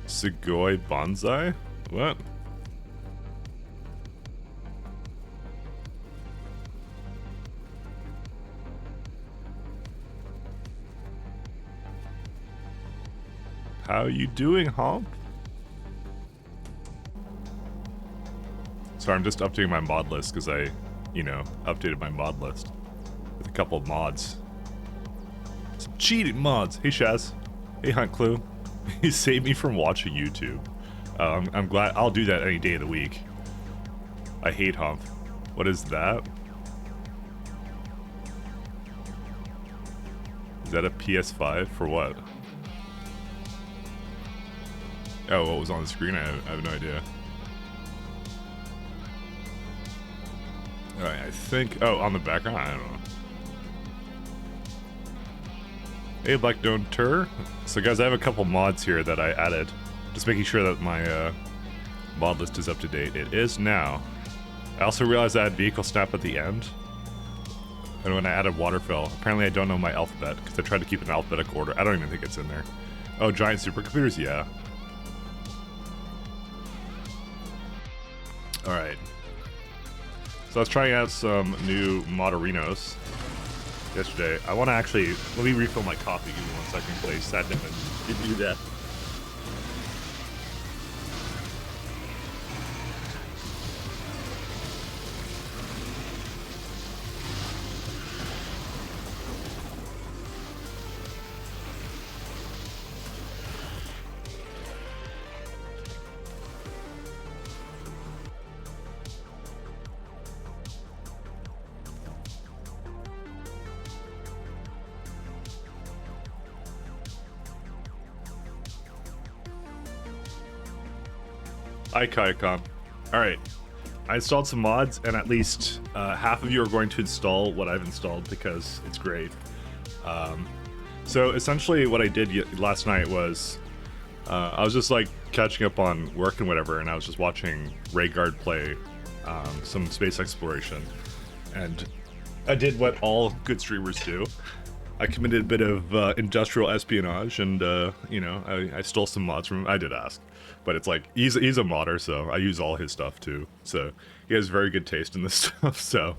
Sugoi Bonsai? What? How are you doing, Hump? Sorry, I'm just updating my mod list because I, updated my mod list with a couple of mods. Some cheating mods. Hey, Shaz. Hey, Hunt Clue. You saved me from watching YouTube. I'm glad. I'll do that any day of the week. I hate Hump. What is that? Is that a PS5 for what? Oh, what was on the screen? I have no idea. Alright, I think... Oh, on the background? I don't know. Hey, Black Don't Tur. So, guys, I have a couple mods here that I added. Just making sure that my mod list is up to date. It is now. I also realized I had Vehicle Snap at the end. And when I added Waterfill, apparently I don't know my alphabet, because I tried to keep an alphabetical order. I don't even think it's in there. Oh, giant supercomputers? Yeah. Alright. So I was trying out some new Moderinos yesterday. I want to actually... Let me refill my coffee. Give me 1 second, please. Sad note. Did you do that? Hi, Kaikon. Alright. I installed some mods, and at least half of you are going to install what I've installed because it's great. So essentially what I did last night was I was just like catching up on work and whatever, and I was just watching Rayguard play some space exploration. And I did what all good streamers do. I committed a bit of industrial espionage, and I stole some mods from him. I did ask, but it's like he's a modder, so I use all his stuff too. So he has very good taste in this stuff. So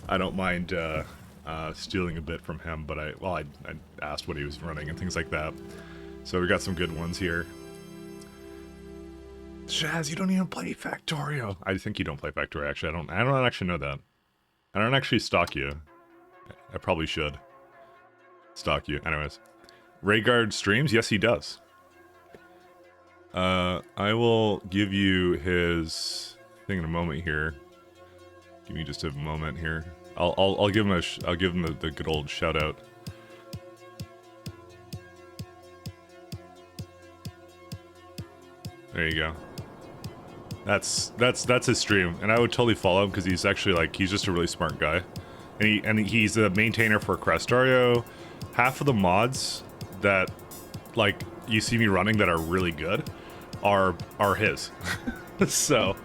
I don't mind stealing a bit from him. But I asked what he was running and things like that. So we got some good ones here. Shaz, you don't even play Factorio. I think you don't play Factorio. Actually, I don't actually know that. I don't actually stalk you. I probably should stalk you. Anyways, Rayguard streams? Yes, he does. I will give you his thing in a moment here. Give me just a moment here. I'll give him the good old shout out. There you go. That's his stream, and I would totally follow him because he's actually he's just a really smart guy, and he's a maintainer for Crestario. Half of the mods that you see me running that are really good are his. So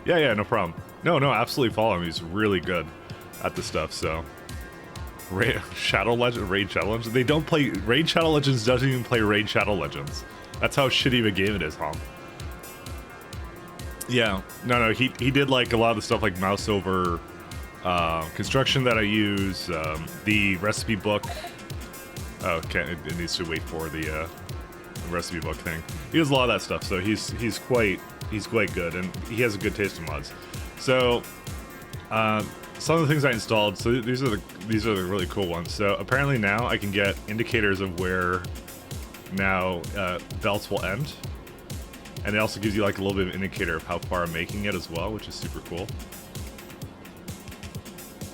yeah, no problem. No, absolutely follow him. He's really good at the stuff. So Raid Shadow Legends. They don't play Raid Shadow Legends. Doesn't even play Raid Shadow Legends. That's how shitty of a game it is, huh? Yeah, no, he did a lot of the stuff like mouse over construction that I use, the recipe book. Oh, it needs to wait for the recipe book thing. He does a lot of that stuff, so he's quite good, and he has a good taste in mods. So some of the things I installed. So these are the really cool ones. So apparently now I can get indicators of where now belts will end. And it also gives you a little bit of an indicator of how far I'm making it as well, which is super cool.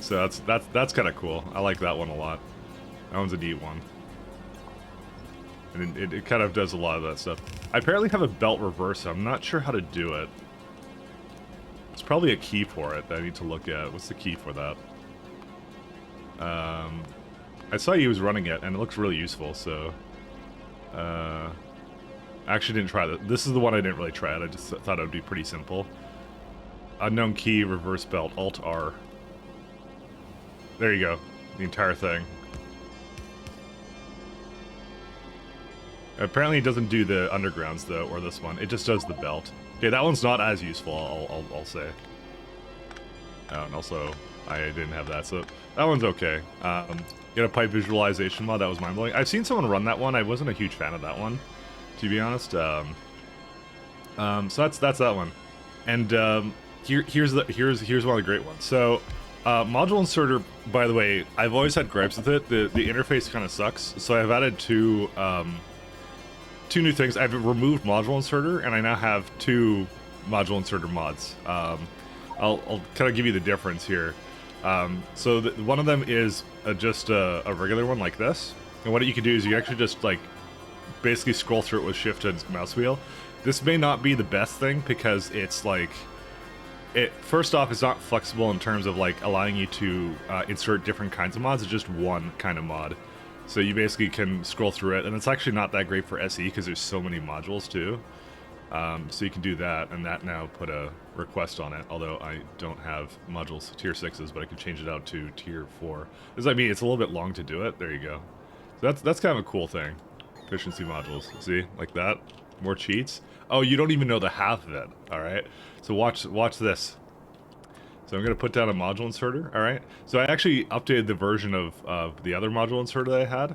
So that's kind of cool. I like that one a lot. That one's a neat one. And it kind of does a lot of that stuff. I apparently have a belt reverser. I'm not sure how to do it. There's probably a key for it that I need to look at. What's the key for that? I saw he was running it, and it looks really useful, so... I actually didn't try that. This is the one I didn't really try it. I just thought it would be pretty simple. Unknown key, reverse belt, Alt-R. There you go. The entire thing. Apparently it doesn't do the undergrounds though, or this one. It just does the belt. Okay, that one's not as useful, I'll say. Oh, and also, I didn't have that, so that one's okay. Get a pipe visualization mod, that was mind-blowing. I've seen someone run that one, I wasn't a huge fan of that one, to be honest. So that's that one. And here's one of the great ones. So module inserter, by the way, I've always had gripes with it. The interface kind of sucks, so I've added two new things. I've removed module inserter, and I now have 2 module inserter mods. I'll kind of give you the difference here. So one of them is just a regular one like this, and what you can do is you actually just like basically scroll through it with shift and mouse wheel. This may not be the best thing because it's like, first off, it's not flexible in terms of like allowing you to insert different kinds of mods. It's just one kind of mod, so you basically can scroll through it, and it's actually not that great for SE because there's so many modules too. So you can do that, and that now put a request on it, although I don't have modules tier 6s, but I can change it out to tier 4. This, I mean, it's a little bit long to do it. There you go. So that's kind of a cool thing. Efficiency modules. See? Like that. More cheats. Oh, you don't even know the half of it. Alright. So watch this. So I'm going to put down a module inserter. Alright. So I actually updated the version of the other module inserter that I had.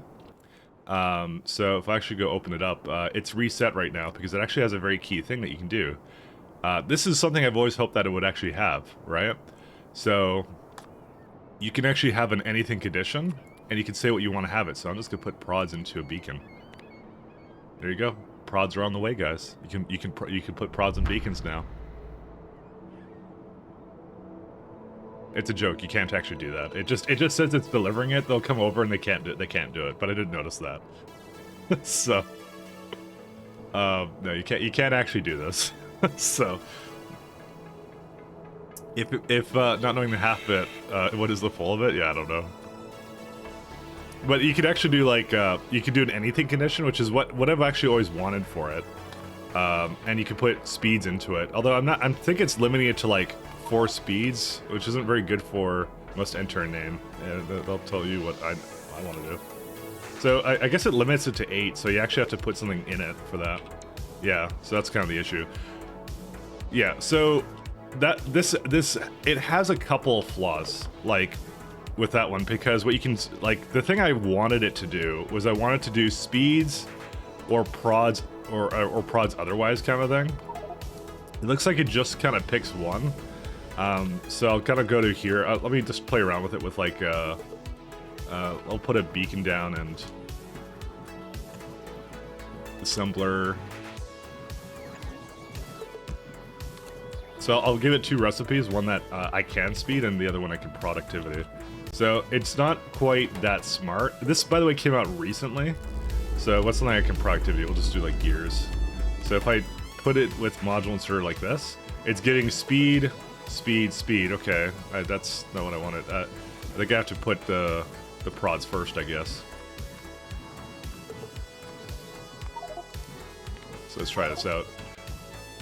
So if I actually go open it up, it's reset right now because it actually has a very key thing that you can do. This is something I've always hoped that it would actually have, right? So you can actually have an anything condition, and you can say what you want to have it. So I'm just gonna put prods into a beacon. There you go. Prods are on the way, guys. You can put prods and beacons now. It's a joke. You can't actually do that. It just says it's delivering it. They'll come over and they can't do it. But I didn't notice that. So no, you can't actually do this. So if not knowing the half bit, what is the full of it? Yeah, I don't know. But you could actually do like you could do an anything condition, which is what I've actually always wanted for it. And you can put speeds into it. Although I think it's limiting it to like 4 speeds, which isn't very good for must enter a name. They'll tell you what I want to do. So I guess it limits it to 8, so you actually have to put something in it for that. Yeah, so that's kind of the issue. Yeah, so that it has a couple of flaws, like with that one, because what you can, like, the thing I wanted it to do was I wanted to do speeds or prods or prods otherwise kind of thing. It looks like it just kind of picks one. So I'll kind of go to here. Let me just play around with it with like, I'll put a beacon down and assembler. So I'll give it 2 recipes, one that I can speed and the other one I can productivity. So it's not quite that smart. This, by the way, came out recently. So what's something I can productivity? We'll just do like gears. So if I put it with module insert like this, it's getting speed, speed, speed. Okay, that's not what I wanted. I think I have to put the prods first, I guess. So let's try this out.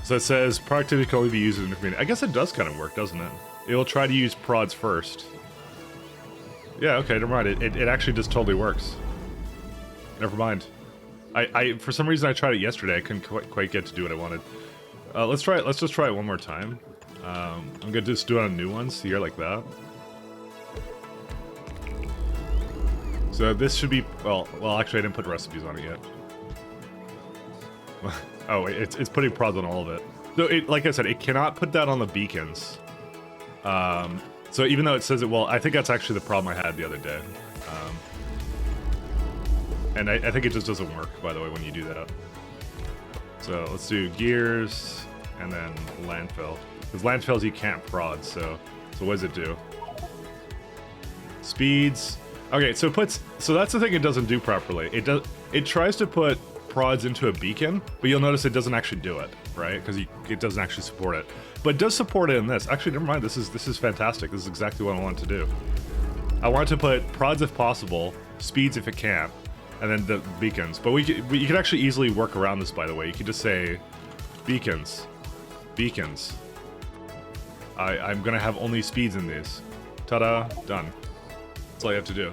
So it says productivity can only be used in intermediate. I guess it does kind of work, doesn't it? It will try to use prods first. Yeah, okay, never mind. It actually just totally works. Never mind. I for some reason I tried it yesterday. I couldn't quite get to do what I wanted. Let's try it. Let's just try it one more time. I'm gonna just do it on new ones here like that. So this should be well. Actually, I didn't put recipes on it yet. Oh, wait, it's putting prods on all of it. So like I said, it cannot put that on the beacons. So even though it says it, well, I think that's actually the problem I had the other day. And I think it just doesn't work, by the way, when you do that. So let's do gears and then landfill. Because landfills you can't prod, so what does it do? Speeds. Okay, so that's the thing it doesn't do properly. It tries to put prods into a beacon, but you'll notice it doesn't actually do it, right? Because it doesn't actually support it. But it does support it in this. Actually, never mind. This is fantastic. This is exactly what I wanted to do. I wanted to put prods if possible, speeds if it can, and then the beacons. But you could actually easily work around this, by the way. You could just say beacons. Beacons. I'm gonna have only speeds in these. Ta-da, done. That's all you have to do.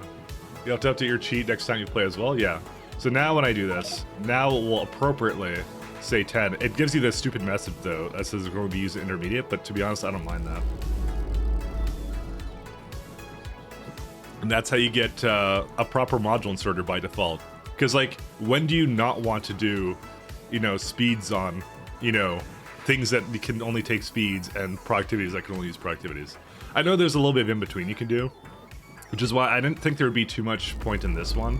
You have to update your cheat next time you play as well? Yeah. So now when I do this, now it will appropriately say 10. It gives you this stupid message though that says it's going to be used intermediate, but to be honest, I don't mind that. And that's how you get a proper module inserter by default. Because like, when do you not want to do, you know, speeds on, you know, things that can only take speeds and productivities that can only use productivities? I know there's a little bit of in between you can do, which is why I didn't think there would be too much point in this one.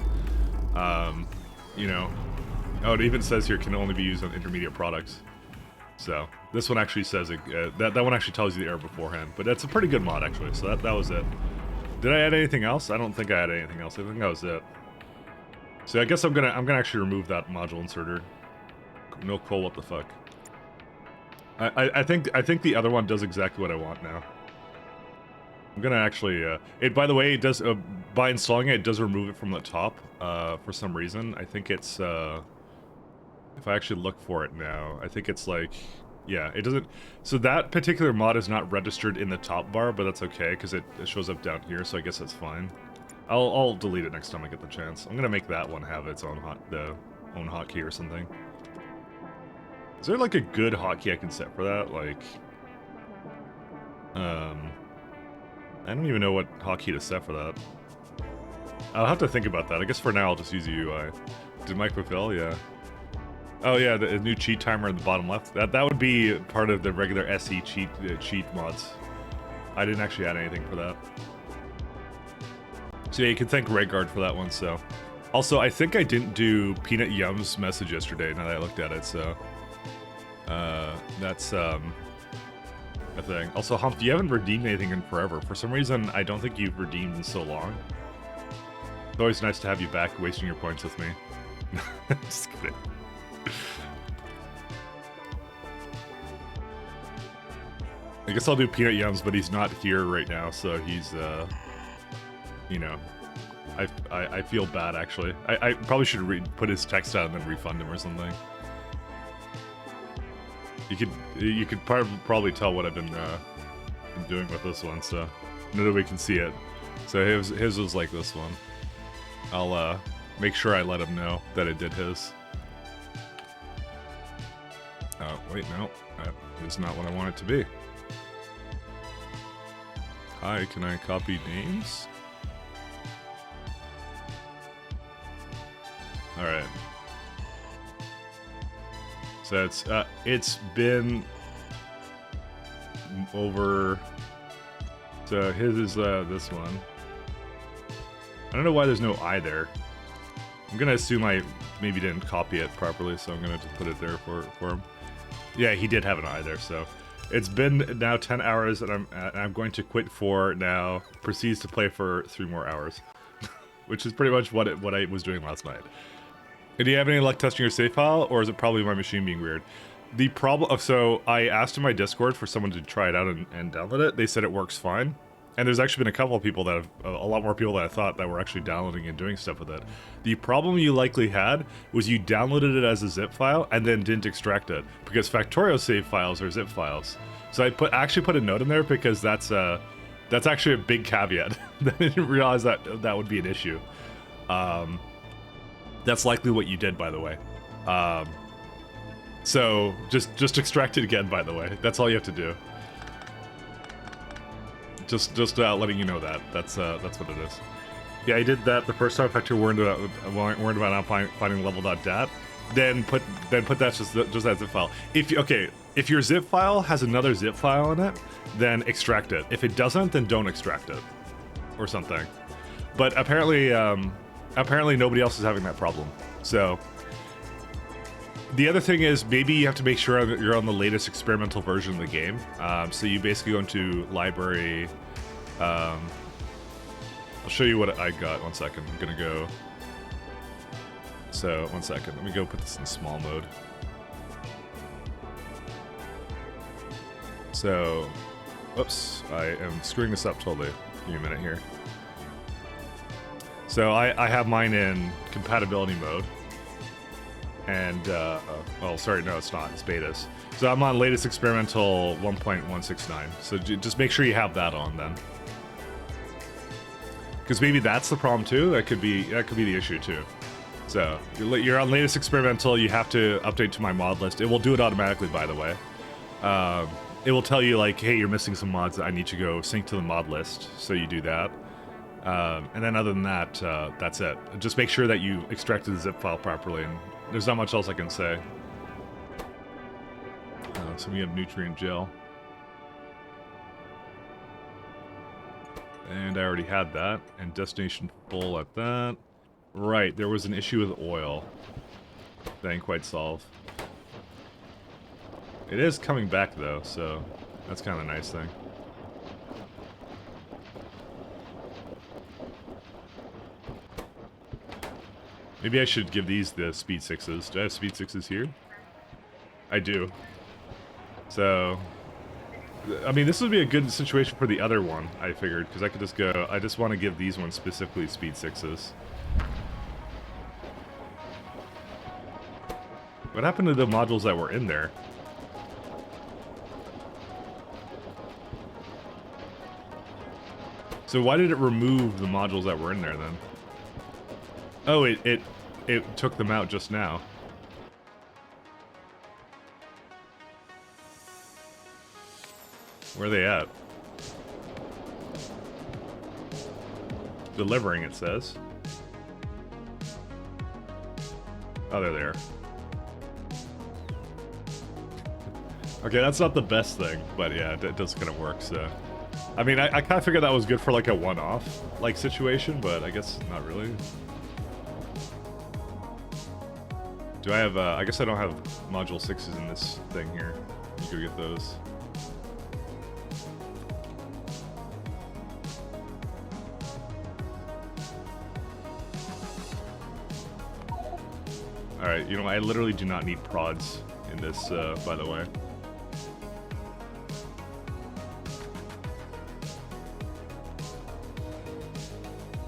You know, oh, it even says here can only be used on intermediate products. So this one actually says it, that one actually tells you the error beforehand, but that's a pretty good mod actually. So that was it. Did I add anything else? I don't think I added anything else. I think that was it. So I guess I'm gonna actually remove that module inserter. No coal, what the fuck? I think the other one does exactly what I want now. I'm gonna actually it, by the way, it does by installing it, it does remove it from the top for some reason. I think it's if I actually look for it now, I think it's like, yeah, it doesn't. So that particular mod is not registered in the top bar, but that's okay because it shows up down here. So I guess that's fine. I'll delete it next time I get the chance. I'm gonna make that one have its own own hotkey or something. Is there like a good hotkey I can set for that? Like, I don't even know what hotkey to set for that. I'll have to think about that. I guess for now I'll just use the UI. Did Mike fulfill? Yeah. Oh yeah, the new cheat timer in the bottom left. That would be part of the regular SE cheat mods. I didn't actually add anything for that. So yeah, you can thank Redguard for that one. So, also I think I didn't do Peanut Yum's message yesterday. Now that I looked at it, so that's a thing. Also, Hump, you haven't redeemed anything in forever. For some reason, I don't think you've redeemed in so long. It's always nice to have you back, wasting your points with me. Just kidding. I guess I'll do Peanut Yums, but he's not here right now, so he's, you know, I feel bad, actually. I probably should put his text out and then refund him or something. You could probably tell what I've been doing with this one, so nobody can see it. So his was like this one. I'll make sure I let him know that I did his. Oh, wait, no. That is not what I want it to be. Hi, can I copy names? Alright. So it's been over. So his is this one. I don't know why there's no I there. I'm gonna assume I maybe didn't copy it properly, so I'm gonna just put it there for him. Yeah, he did have an I there, so it's been now 10 hours, and I'm going to quit for now. Proceeds to play for 3 more hours, which is pretty much what I was doing last night. Do you have any luck testing your save file, or is it probably my machine being weird? The problem, so I asked in my Discord for someone to try it out and download it. They said it works fine. And there's actually been a couple of people that have, a lot more people that I thought that were actually downloading and doing stuff with it. The problem you likely had was you downloaded it as a zip file and then didn't extract it, because Factorio save files are zip files. So I actually put a note in there because that's actually a big caveat. I didn't realize that would be an issue. That's likely what you did, by the way. So just extract it again, by the way. That's all you have to do. Just letting you know that. That's what it is. Yeah, I did that the first time. Factory warned about not finding level.dat. Then put that just that zip file. If your zip file has another zip file in it, then extract it. If it doesn't, then don't extract it, or something. But apparently nobody else is having that problem. So the other thing is, maybe you have to make sure that you're on the latest experimental version of the game. So you basically go into library. I'll show you what I got. 1 second. I'm gonna go. So 1 second. Let me go put this in small mode. So, oops, I am screwing this up totally. Give me a minute here. So I have mine in compatibility mode. And, well, sorry, no, it's not. It's betas. So I'm on latest experimental 1.169. So just make sure you have that on then. Because maybe that's the problem too. That could be the issue too. So you're on latest experimental. You have to update to my mod list. It will do it automatically, by the way. It will tell you like, hey, you're missing some mods. I need to go sync to the mod list. So you do that. And then other than that, that's it. Just make sure that you extracted the zip file properly. And there's not much else I can say. So we have nutrient gel. And I already had that. And destination full at that. Right, there was an issue with oil. That ain't quite solved. It is coming back though, so that's kind of a nice thing. Maybe I should give these the speed 6s. Do I have speed 6s here? I do. So, I mean, this would be a good situation for the other one, I figured, because I could just go, I just want to give these ones specifically speed 6s. What happened to the modules that were in there? So why did it remove the modules that were in there then? Oh, it took them out just now. Where are they at? Delivering, it says. Oh, they're there. Okay, that's not the best thing, but yeah, it does kind of work, so... I mean, I kind of figured that was good for, like, a one-off, like, situation, but I guess not really. Do I have, I guess I don't have module 6s in this thing here. Let's go get those. Alright, you know, I literally do not need prods in this, by the way.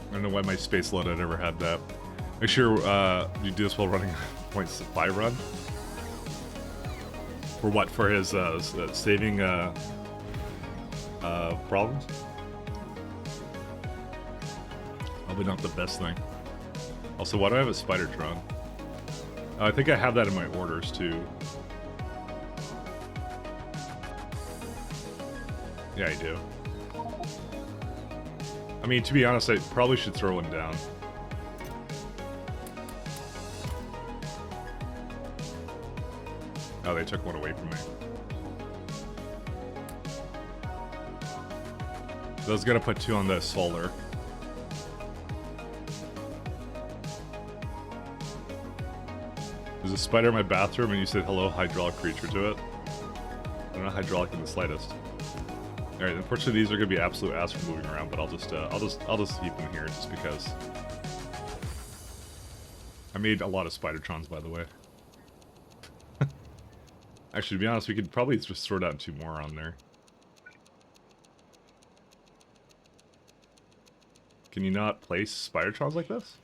I don't know why my space loadout ever had that. Make sure you do this while running point supply run. For what? For his saving problems? Probably not the best thing. Also, why do I have a Spidertron? I think I have that in my orders too. Yeah, I do. I mean, to be honest, I probably should throw one down. Oh, they took one away from me. So I was gonna put 2 on the solar. There's a spider in my bathroom and you said hello hydraulic creature to it. I'm not hydraulic in the slightest. Alright, unfortunately these are gonna be absolute ass for moving around, but I'll just keep them here just because. I made a lot of Spidertrons, by the way. Actually, to be honest, we could probably just throw down 2 more on there. Can you not place Spidertrons like this?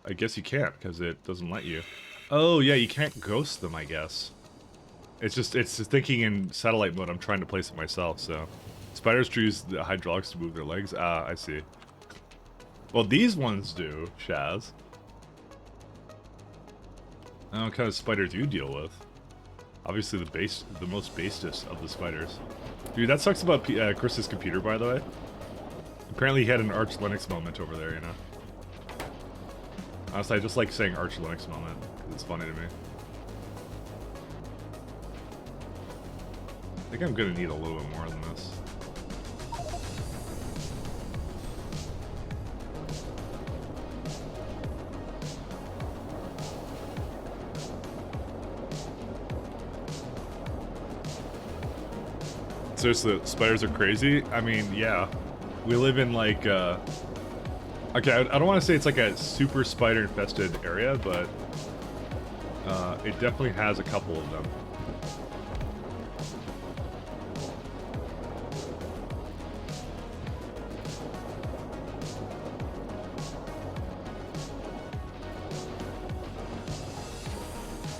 I guess you can't, because it doesn't let you. Oh, yeah, you can't ghost them, I guess. It's just thinking in satellite mode. I'm trying to place it myself, so... Spiders use the hydraulics to move their legs? Ah, I see. Well, these ones do, Shaz. I don't know what kind of spiders you deal with. Obviously the most basest of the spiders. Dude, that sucks about Chris's computer, by the way. Apparently he had an Arch Linux moment over there, you know? Honestly, I just like saying Arch Linux moment, because it's funny to me. I think I'm gonna need a little bit more than this. Seriously, spiders are crazy? I mean, yeah. We live in, like, okay, I don't want to say it's like a super spider-infested area, but it definitely has a couple of them.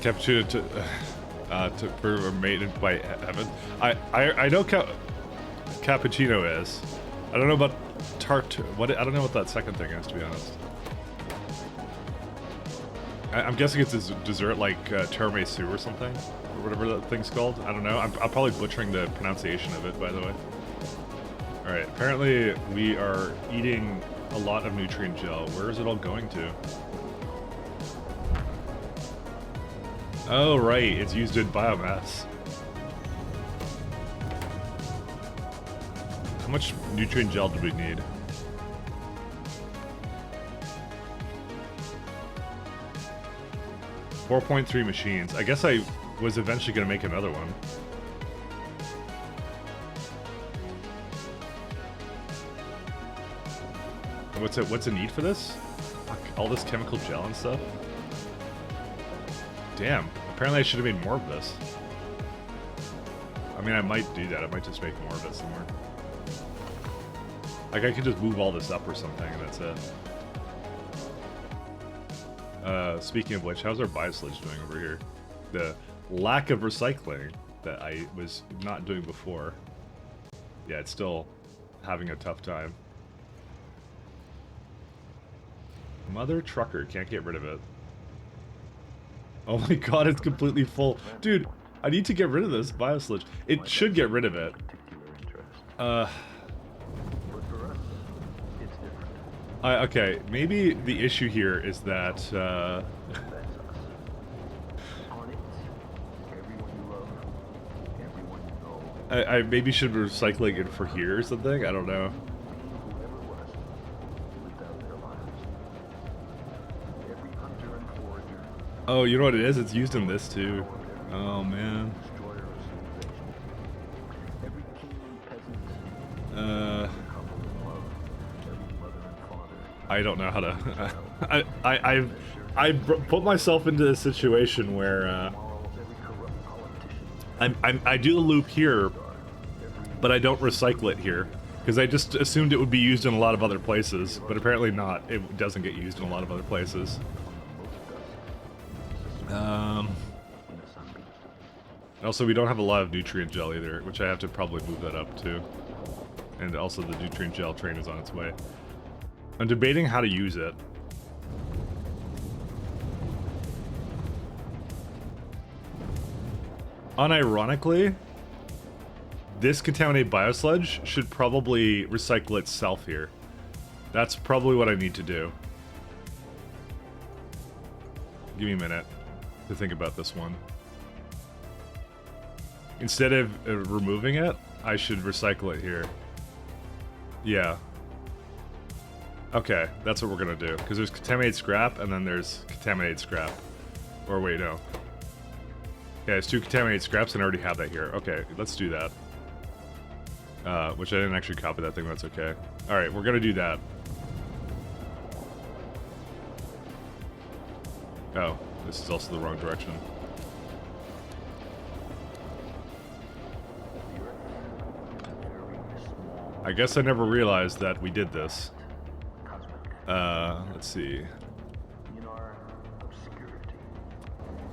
Cappuccino to for mated by heaven. I know cappuccino is. I don't know about tart. What I don't know what that second thing is, to be honest. I'm guessing it's a dessert like tiramisu or something, or whatever that thing's called. I don't know. I'm probably butchering the pronunciation of it, by the way. All right. Apparently, we are eating a lot of nutrient gel. Where is it all going to? Oh, right. It's used in biomass. How much nutrient gel do we need? .3 machines. I guess I was eventually going to make another one. What's a need for this? Fuck, all this chemical gel and stuff? Damn. Apparently I should have made more of this. I mean, I might do that. I might just make more of it somewhere. Like, I could just move all this up or something, and that's it. Speaking of which, how's our biosludge doing over here? The lack of recycling that I was not doing before. Yeah, it's still having a tough time. Mother trucker, can't get rid of it. Oh my god, it's completely full. Dude, I need to get rid of this biosludge. It should get rid of it. Okay, maybe the issue here is that, I maybe should be recycling it for here or something? I don't know. Oh, you know what it is? It's used in this too. Oh, man. I don't know how to... I've put myself into a situation where I do the loop here, but I don't recycle it here because I just assumed it would be used in a lot of other places, but apparently not. It doesn't get used in a lot of other places. Also, we don't have a lot of nutrient gel either, which I have to probably move that up too. And also the nutrient gel train is on its way. I'm debating how to use it. Unironically, this contaminated biosludge should probably recycle itself here. That's probably what I need to do. Give me a minute to think about this one. Instead of removing it, I should recycle it here. Yeah. Okay, that's what we're gonna do. Because there's contaminated scrap, and then there's contaminated scrap. Or wait, no. Yeah, it's 2 contaminated scraps, and I already have that here. Okay, let's do that. Which I didn't actually copy that thing, but that's okay. Alright, we're gonna do that. Oh, this is also the wrong direction. I guess I never realized that we did this. Let's see.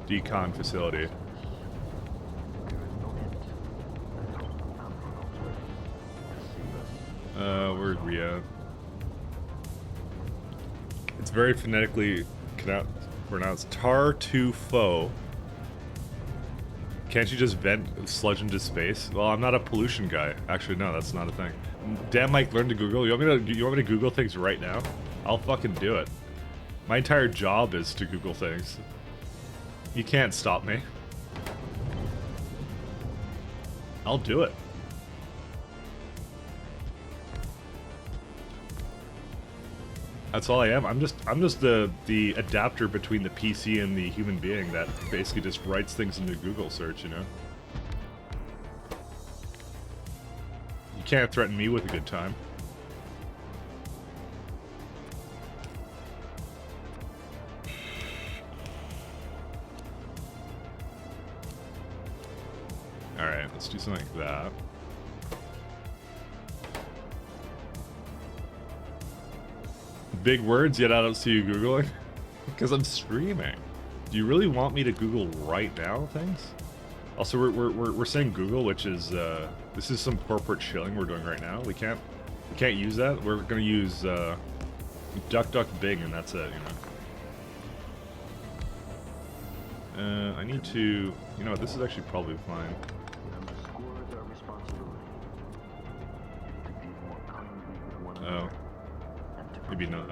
Decon facility. Where'd we at? It's very phonetically pronounced Tartufo. Can't you just vent sludge into space? Well, I'm not a pollution guy. Actually, no, that's not a thing. Damn, Mike, learn to Google. You want me to Google things right now? I'll fucking do it. My entire job is to Google things. You can't stop me. I'll do it. That's all I am. I'm just the adapter between the PC and the human being that basically just writes things into Google search, you know? You can't threaten me with a good time. Alright, let's do something like that. Big words, yet I don't see you Googling? Because I'm streaming. Do you really want me to Google right now things? Also, we're saying Google, which is, this is some corporate shilling we're doing right now. We can't use that. We're gonna use, DuckDuck Bing, and that's it, you know? I need to... You know what, this is actually probably fine. Oh. Maybe not.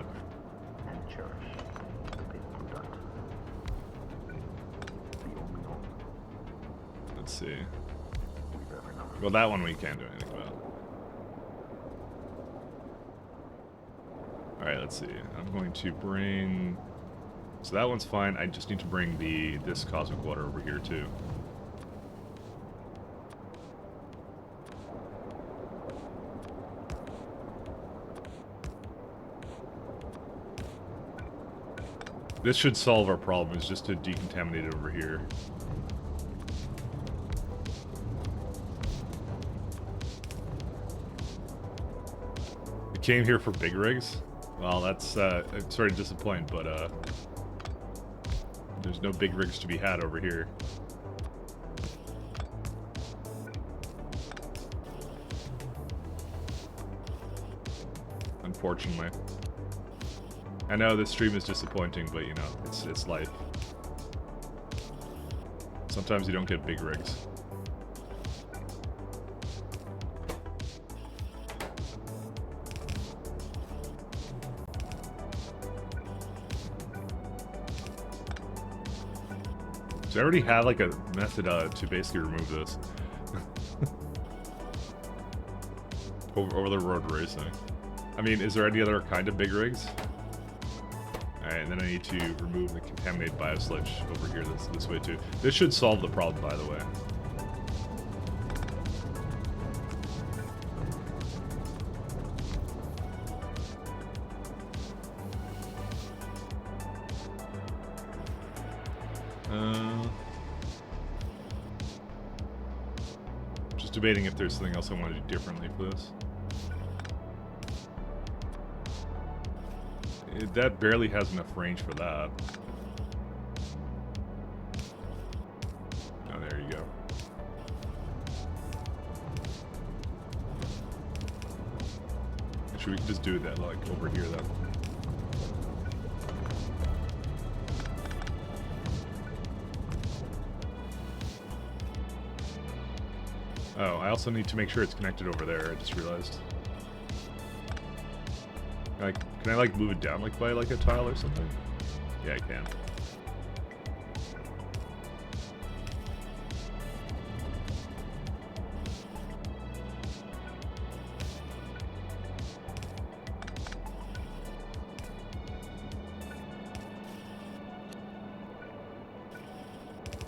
Let's see. Well, that one we can't do anything about. Alright, let's see. I'm going to bring... So that one's fine. I just need to bring this cosmic water over here, too. This should solve our problem, is just to decontaminate it over here. I came here for big rigs? Well, that's, I'm sorry to disappoint, but, there's no big rigs to be had over here. Unfortunately. I know this stream is disappointing, but you know, it's life. Sometimes you don't get big rigs. So I already have like a method to basically remove this. over the road racing. I mean, is there any other kind of big rigs? Alright, and then I need to remove the contaminated biosludge over here this way too. This should solve the problem, by the way. Just debating if there's something else I want to do differently for this. That barely has enough range for that. Oh, there you go. Actually, we can just do that, like, over here, then. Oh, I also need to make sure it's connected over there, I just realized. Like, can I like move it down like by like a tile or something? Yeah, I can.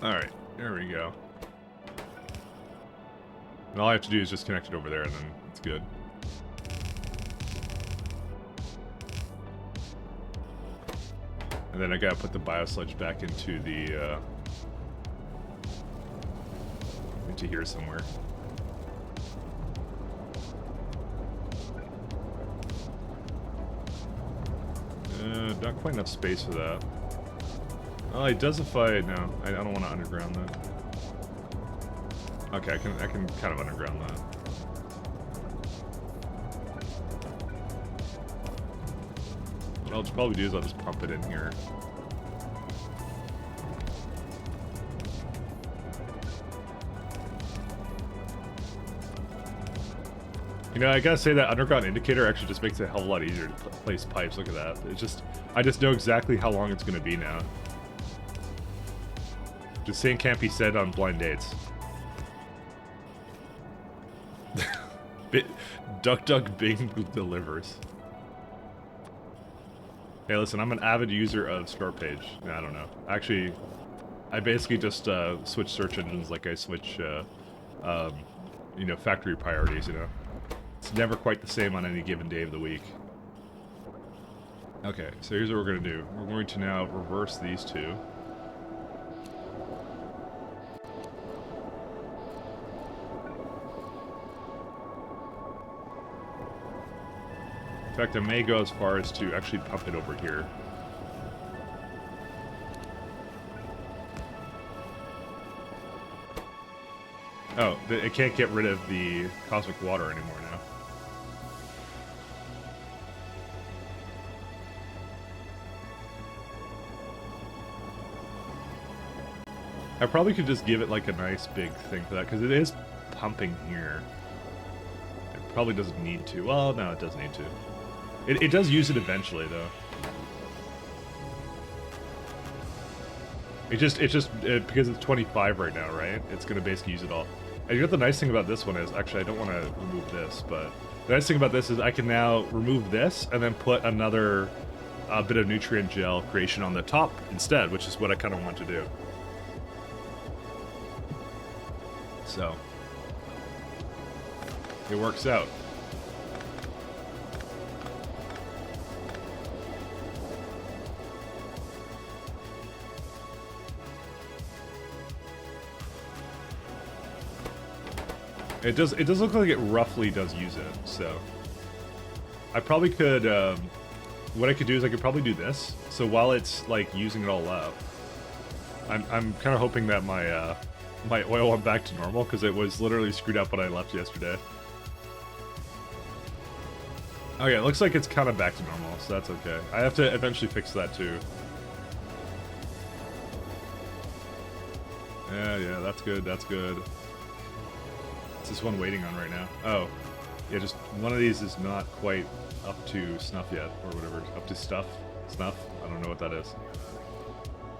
Alright, there we go. And all I have to do is just connect it over there and then it's good. And then I gotta put the biosludge back into the, into here somewhere. Not quite enough space for that. Oh, it does if I, no, I don't want to underground that. Okay, I can kind of underground that. What I'll probably do is I'll just pump it in here. You know, I gotta say that underground indicator actually just makes it a hell of a lot easier to place pipes. Look at that. It's just, I just know exactly how long it's gonna be now. Just saying can't be said on blind dates. Duck Bing delivers. Hey, listen, I'm an avid user of StartPage. I don't know. Actually, I basically just switch search engines like I switch, you know, factory priorities, you know. It's never quite the same on any given day of the week. Okay, so here's what we're going to do. We're going to now reverse these two. In fact, I may go as far as to actually pump it over here. Oh, it can't get rid of the cosmic water anymore now. I probably could just give it like a nice big thing for that, because it is pumping here. It probably doesn't need to. Well, no, it does need to. It does use it eventually, though. Because it's 25 right now, right? It's gonna basically use it all. And you know what the nice thing about this one is, actually I don't want to remove this, but the nice thing about this is I can now remove this and then put another bit of nutrient gel creation on the top instead, which is what I kind of want to do. So, it works out. It does look like it roughly does use it, so I probably could, what I could do is I could probably do this, so while it's, like, using it all up, I'm kind of hoping that my, my oil went back to normal, because it was literally screwed up when I left yesterday. Oh yeah, it looks like it's kind of back to normal, so that's okay. I have to eventually fix that too. Yeah, that's good, that's good. What's this one waiting on right now? Oh, yeah, just one of these is not quite up to snuff yet, or whatever. Up to stuff? Snuff? I don't know what that is.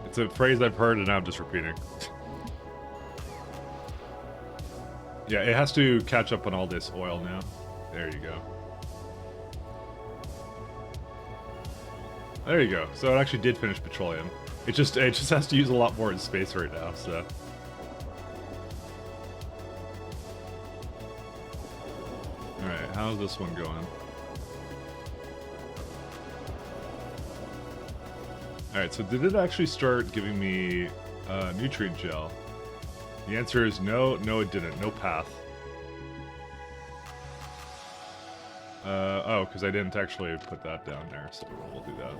It's a phrase I've heard and now I'm just repeating. Yeah, it has to catch up on all this oil now. There you go. There you go. So it actually did finish petroleum. It just has to use a lot more in space right now, so. Alright, how's this one going? Alright, so did it actually start giving me nutrient gel? The answer is no, it didn't. No path. Oh, because I didn't actually put that down there, so we'll do that.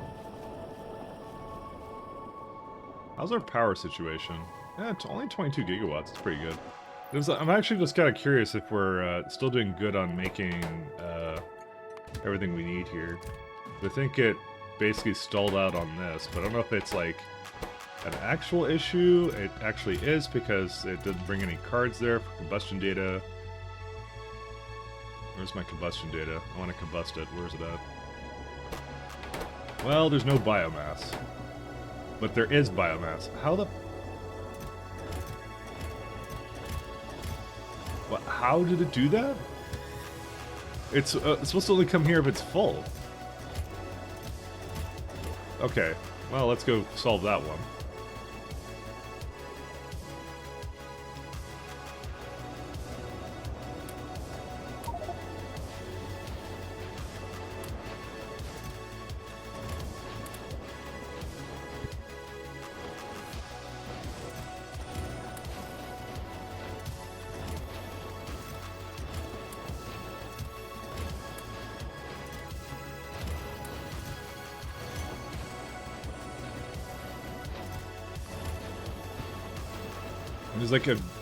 How's our power situation? Yeah, it's only 22 gigawatts. It's pretty good. I'm actually just kind of curious if we're still doing good on making everything we need here. I think it basically stalled out on this, but I don't know if it's like an actual issue. It actually is, because it didn't bring any cards there for combustion data. Where's my combustion data? I want to combust it. Where's it at? Well, there's no biomass. But there is biomass. How the... What, how did it do that? It's supposed to only come here if it's full. Okay, well, let's go solve that one.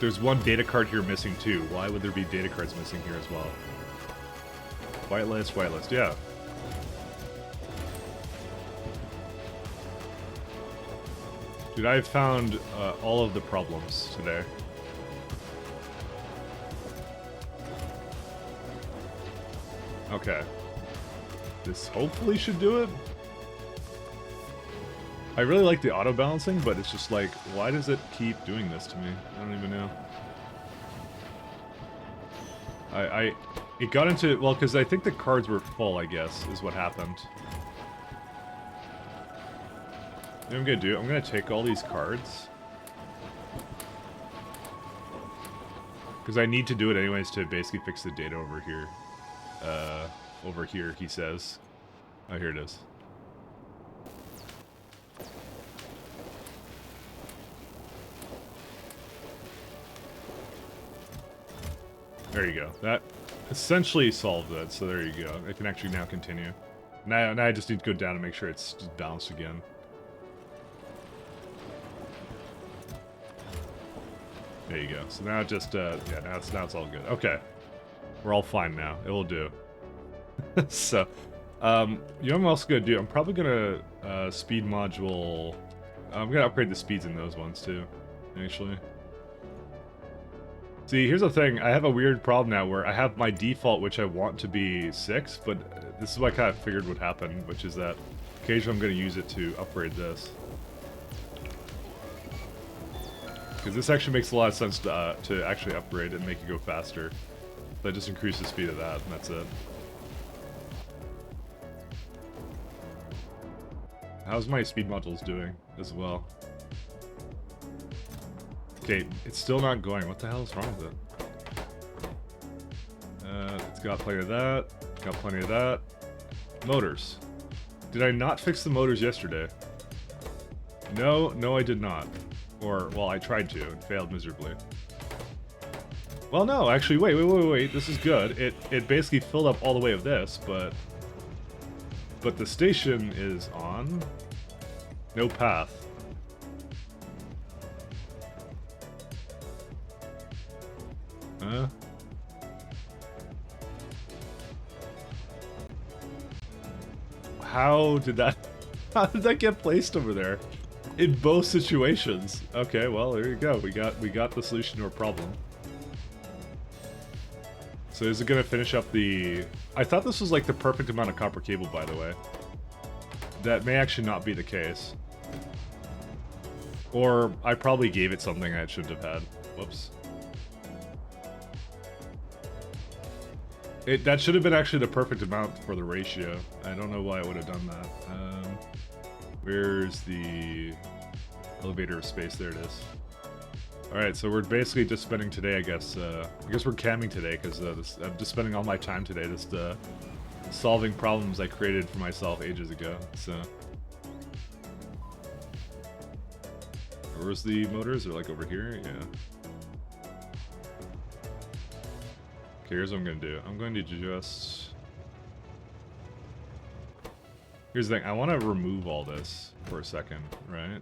There's one data card here missing too. Why would there be data cards missing here as well? Whitelist, yeah. Dude, I've found all of the problems today. Okay. This hopefully should do it. I really like the auto balancing, but it's just like, why does it keep doing this to me? I don't even know. It got into, well, because I think the cards were full, I guess, is what happened. You know what I'm gonna do? I'm gonna take all these cards. Because I need to do it anyways to basically fix the data over here. Over here, he says. Oh, here it is. There you go. That essentially solved it, so there you go. I can actually now continue. Now I just need to go down and make sure it's just balanced again. There you go. So now it just, yeah, now it's all good. Okay. We're all fine now. It will do. So, you know what I'm also going to do? I'm probably going to, speed module... I'm going to upgrade the speeds in those ones, too. actually. See, here's the thing. I have a weird problem now where I have my default, which I want to be 6, but this is what I kind of figured would happen, which is that occasionally I'm going to use it to upgrade this. Because this actually makes a lot of sense to actually upgrade and make it go faster. That just increases the speed of that, and that's it. How's my speed modules doing as well? Okay, it's still not going. What the hell is wrong with it? It's got plenty of that. Got plenty of that. Motors. Did I not fix the motors yesterday? No, I did not. Or, well, I tried to and failed miserably. Well, no, actually, wait. This is good. It basically filled up all the way of this, but the station is on. No path. How did that get placed over there? In both situations. Okay, well, there you go. We got the solution to our problem. So is it gonna finish up the... I thought this was like the perfect amount of copper cable, by the way. That may actually not be the case. Or I probably gave it something I shouldn't have had. Whoops. That should have been actually the perfect amount for the ratio. I don't know why I would have done that. Where's the elevator of space? There it is. Alright, so we're basically just spending today, I guess we're camming today, because I'm just spending all my time today just solving problems I created for myself ages ago, so... Where's the motors? They're like over here? Yeah. Okay, here's what I'm going to do. I'm going to just... Here's the thing. I want to remove all this for a second, right?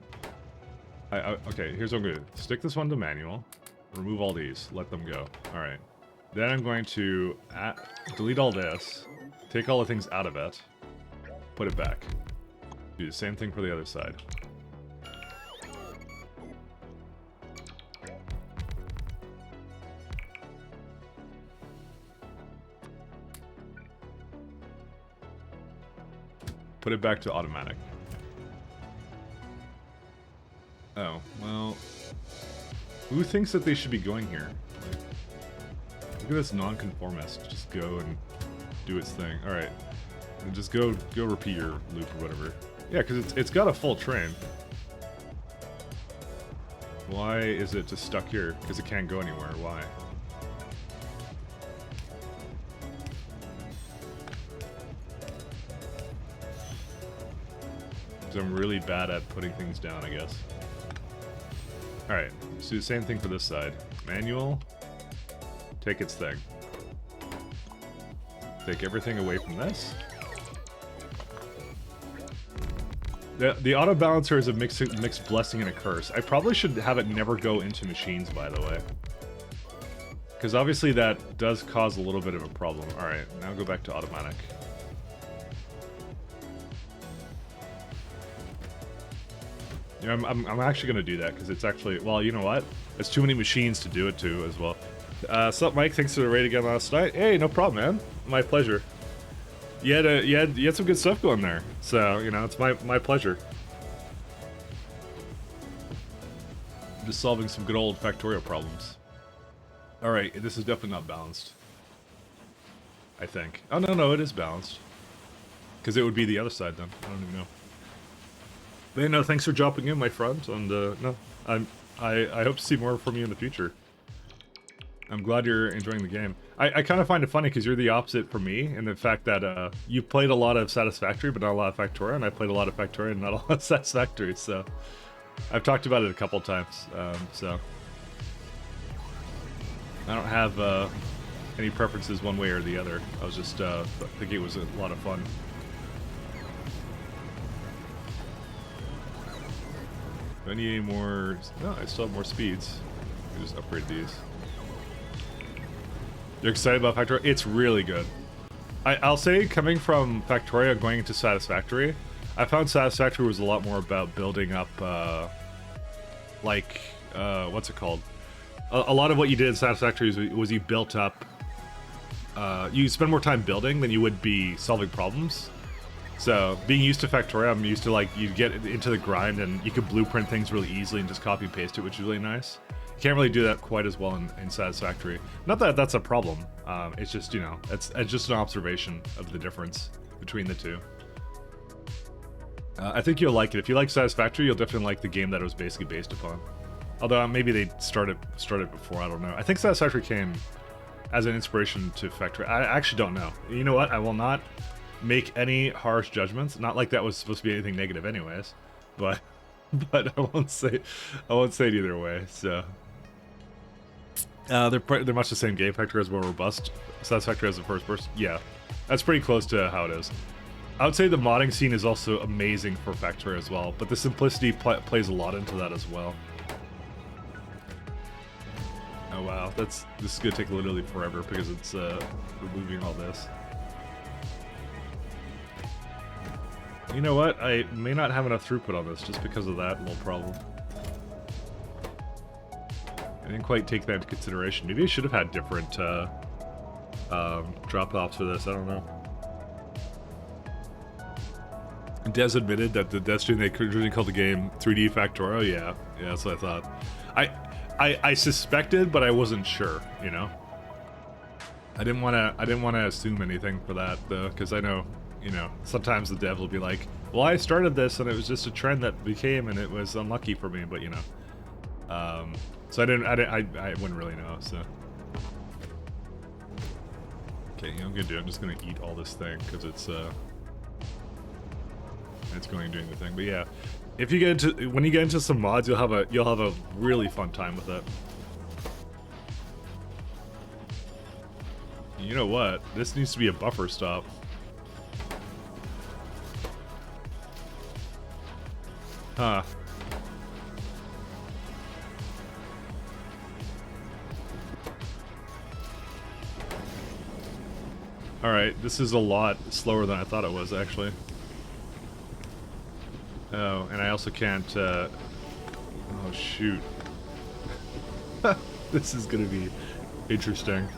Okay, here's what I'm going to do. Stick this one to manual. Remove all these. Let them go. Alright. Then I'm going to delete all this. Take all the things out of it. Put it back. Do the same thing for the other side. Put it back to automatic. Oh, well... Who thinks that they should be going here? Like, look at this non-conformist. Just go and do its thing. Alright. And just go repeat your loop or whatever. Yeah, because it's got a full train. Why is it just stuck here? Because it can't go anywhere. Why? I'm really bad at putting things down, I guess. Alright, let's do the same thing for this side. Manual. Take its thing. Take everything away from this. The auto balancer is a mixed blessing and a curse. I probably should have it never go into machines, by the way. Because obviously that does cause a little bit of a problem. Alright, now go back to automatic. Yeah, I'm actually going to do that, because it's actually... Well, you know what? There's too many machines to do it to, as well. Sup, Mike? Thanks for the raid again last night. Hey, no problem, man. My pleasure. You had some good stuff going there. So, you know, it's my pleasure. I'm just solving some good old Factorio problems. Alright, this is definitely not balanced. I think. Oh, no, it is balanced. Because it would be the other side, then. I don't even know. But no, thanks for dropping in, my friend, and no, I hope to see more from you in the future. I'm glad you're enjoying the game. I kind of find it funny because you're the opposite for me, in the fact that you played a lot of Satisfactory, but not a lot of Factorio, and I played a lot of Factorio and not a lot of Satisfactory, so... I've talked about it a couple times, so... I don't have any preferences one way or the other. I was just thinking it was a lot of fun. Do I need any more? No, I still have more speeds. I can just upgrade these. You're excited about Factorio? It's really good. I'll say, coming from Factorio going into Satisfactory, I found Satisfactory was a lot more about building up, like, what's it called? A lot of what you did in Satisfactory was you built up. You spend more time building than you would be solving problems. So being used to Factorio, I'm used to like you get into the grind and you could blueprint things really easily and just copy and paste it, which is really nice. You can't really do that quite as well in Satisfactory. Not that that's a problem. It's just, you know, it's just an observation of the difference between the two. I think you'll like it. If you like Satisfactory, you'll definitely like the game that it was basically based upon. Although maybe they started before, I don't know. I think Satisfactory came as an inspiration to Factory. I actually don't know. You know what? I will not make any harsh judgments. Not like that was supposed to be anything negative anyways. But I won't say it either way, so. They're much the same game. Factory is more robust. Satisfactory as a first person. Yeah, that's pretty close to how it is. I would say the modding scene is also amazing for Factory as well, but the simplicity plays a lot into that as well. Oh wow, this is gonna take literally forever because it's removing all this. You know what? I may not have enough throughput on this just because of that little problem. I didn't quite take that into consideration. Maybe I should have had different drop-offs for this. I don't know. Des admitted that the death stream they originally called the game 3D Factorio. Yeah, that's what I thought. I suspected, but I wasn't sure. You know, I didn't want to assume anything for that though, because I know, you know, sometimes the dev will be like, "Well, I started this and it was just a trend that became, and it was unlucky for me." But you know, so I wouldn't really know. So okay, you know what I'm gonna do? I'm just gonna eat all this thing because it's going and doing the thing. But yeah, if you get into when you get into some mods, you'll have a really fun time with it. You know what? This needs to be a buffer stop. Huh. Alright, this is a lot slower than I thought it was, actually. Oh, and I also can't, oh shoot. This is gonna be interesting.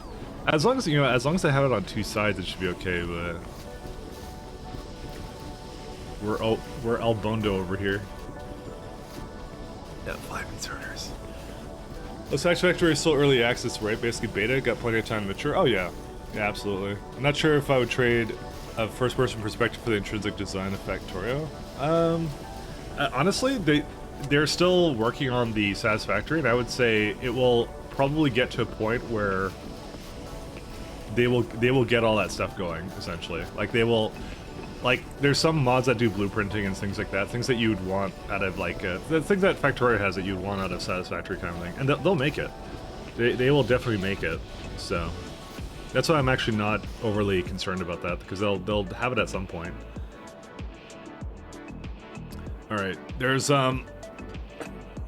As long as, you know, as long as I have it on two sides, it should be okay, but... We're El Bondo over here. Yeah, 5 inserters. The Satisfactory is still early access, right? Basically beta, got plenty of time to mature. Oh yeah, yeah, absolutely. I'm not sure if I would trade a first-person perspective for the intrinsic design of Factorio. Honestly, they're still working on the Satisfactory, and I would say it will probably get to a point where they will get all that stuff going, essentially. Like they will, like there's some mods that do blueprinting and things like that, things that you would want out of like the things that Factorio has that you'd want out of Satisfactory kind of thing, and they'll make it. They will definitely make it. So that's why I'm actually not overly concerned about that, because they'll have it at some point. All right, there's a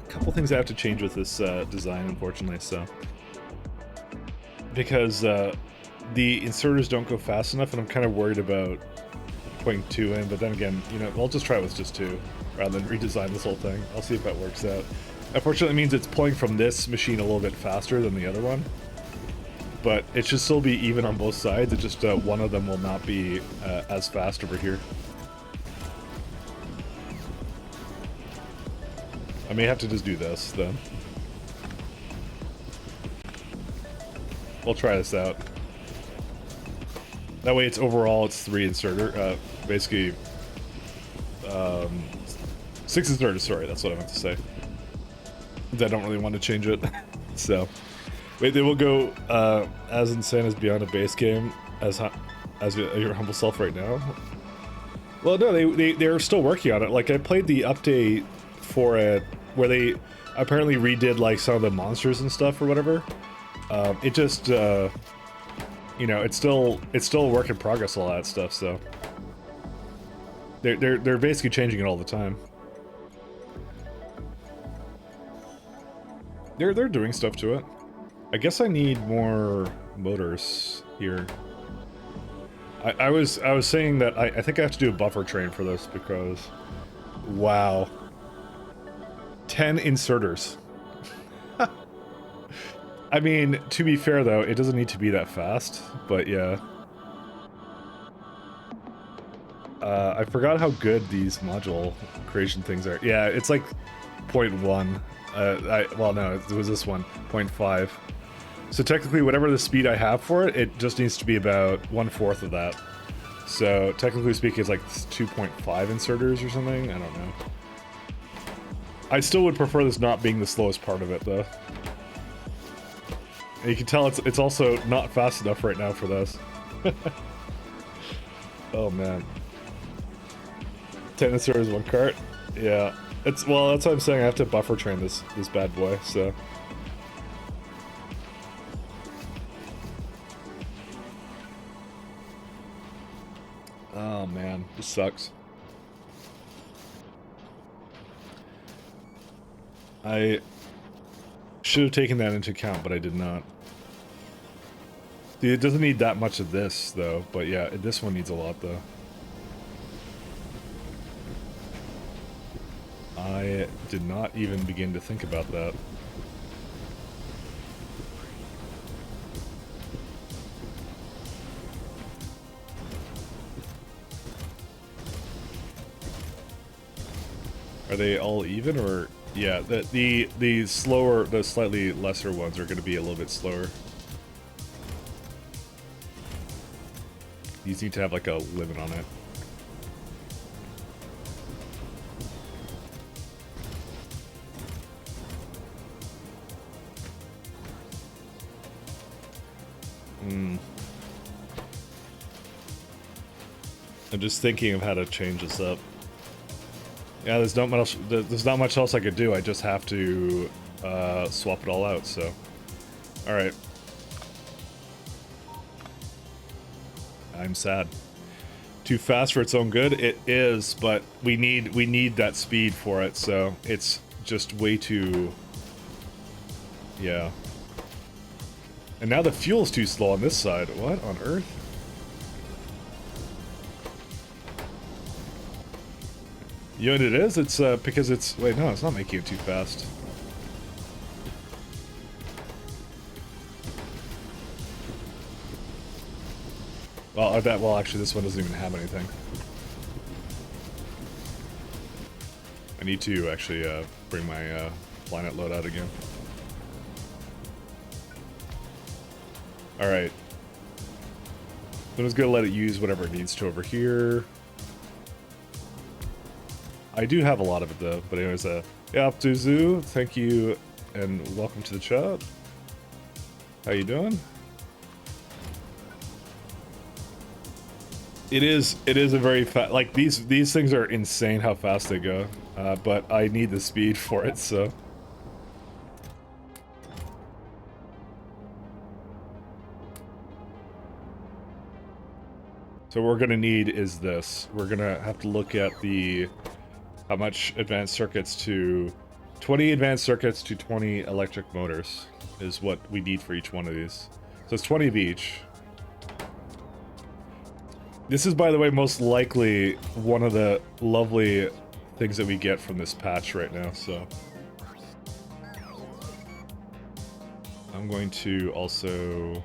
couple things I have to change with this design, unfortunately. So because the inserters don't go fast enough, and I'm kind of worried about putting 2 in. But then again, you know, I'll just try it with just 2 rather than redesign this whole thing. I'll see if that works out. Unfortunately, it means it's pulling from this machine a little bit faster than the other one, but it should still be even on both sides. It's just one of them will not be as fast over here. I may have to just do this, then. We'll try this out. That way it's overall, it's 3 inserter, basically, 6 inserters, sorry, that's what I meant to say. I don't really want to change it, so. Wait, they will go as insane as beyond a base game, as your humble self right now? Well, no, they're still working on it. Like, I played the update for it, where they apparently redid like some of the monsters and stuff or whatever. It just, you know, it's still a work in progress, all that stuff. So they're basically changing it all the time. They're doing stuff to it. I guess I need more motors here. I was saying that I think I have to do a buffer train for this because, wow. 10 inserters. I mean, to be fair though, it doesn't need to be that fast, but yeah. I forgot how good these module creation things are. Yeah, it's like 0.1. Well, no, it was this one, 0.5. So technically, whatever the speed I have for it, it just needs to be about 1/4 of that. So technically speaking, it's like 2.5 inserters or something. I don't know. I still would prefer this not being the slowest part of it, though. And you can tell it's also not fast enough right now for this. Oh man. 10 inserters, 1 cart. Yeah. That's what I'm saying. I have to buffer train this bad boy. So. Oh man, this sucks. I should have taken that into account, but I did not. Dude, it doesn't need that much of this, though. But yeah, this one needs a lot, though. I did not even begin to think about that. Are they all even, or yeah? The slower, the slightly lesser ones are going to be a little bit slower. These need to have like a limit on it. I'm just thinking of how to change this up. Yeah, there's not much else I could do. I just have to swap it all out. So, all right. I'm sad. Too fast for its own good. It is, but we need that speed for it. So it's just way too. Yeah. And now the fuel's too slow on this side. What on earth? You know what it is? It's because it's... Wait, no, it's not making it too fast. Well, actually, this one doesn't even have anything. I need to actually bring my planet load out again. Alright. I'm just gonna let it use whatever it needs to over here. I do have a lot of it though, but anyways, yeah, Aptuzu, thank you, and welcome to the chat. How you doing? It is a very fast, like these things are insane how fast they go, but I need the speed for it, so. So what we're gonna need is this. We're gonna have to look at how much advanced circuits to 20 advanced circuits to 20 electric motors is what we need for each one of these. So it's 20 of each. This is, by the way, most likely one of the lovely things that we get from this patch right now, so. I'm going to also...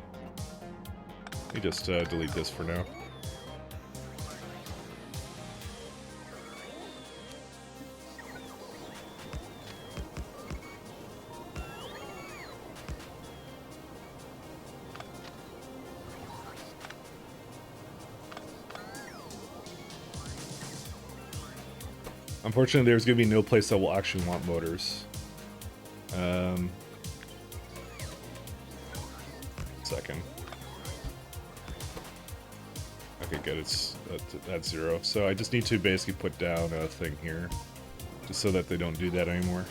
Let me just delete this for now. Unfortunately, there's going to be no place that will actually want motors. Second. Okay, good. It's at 0. So I just need to basically put down a thing here, just so that they don't do that anymore.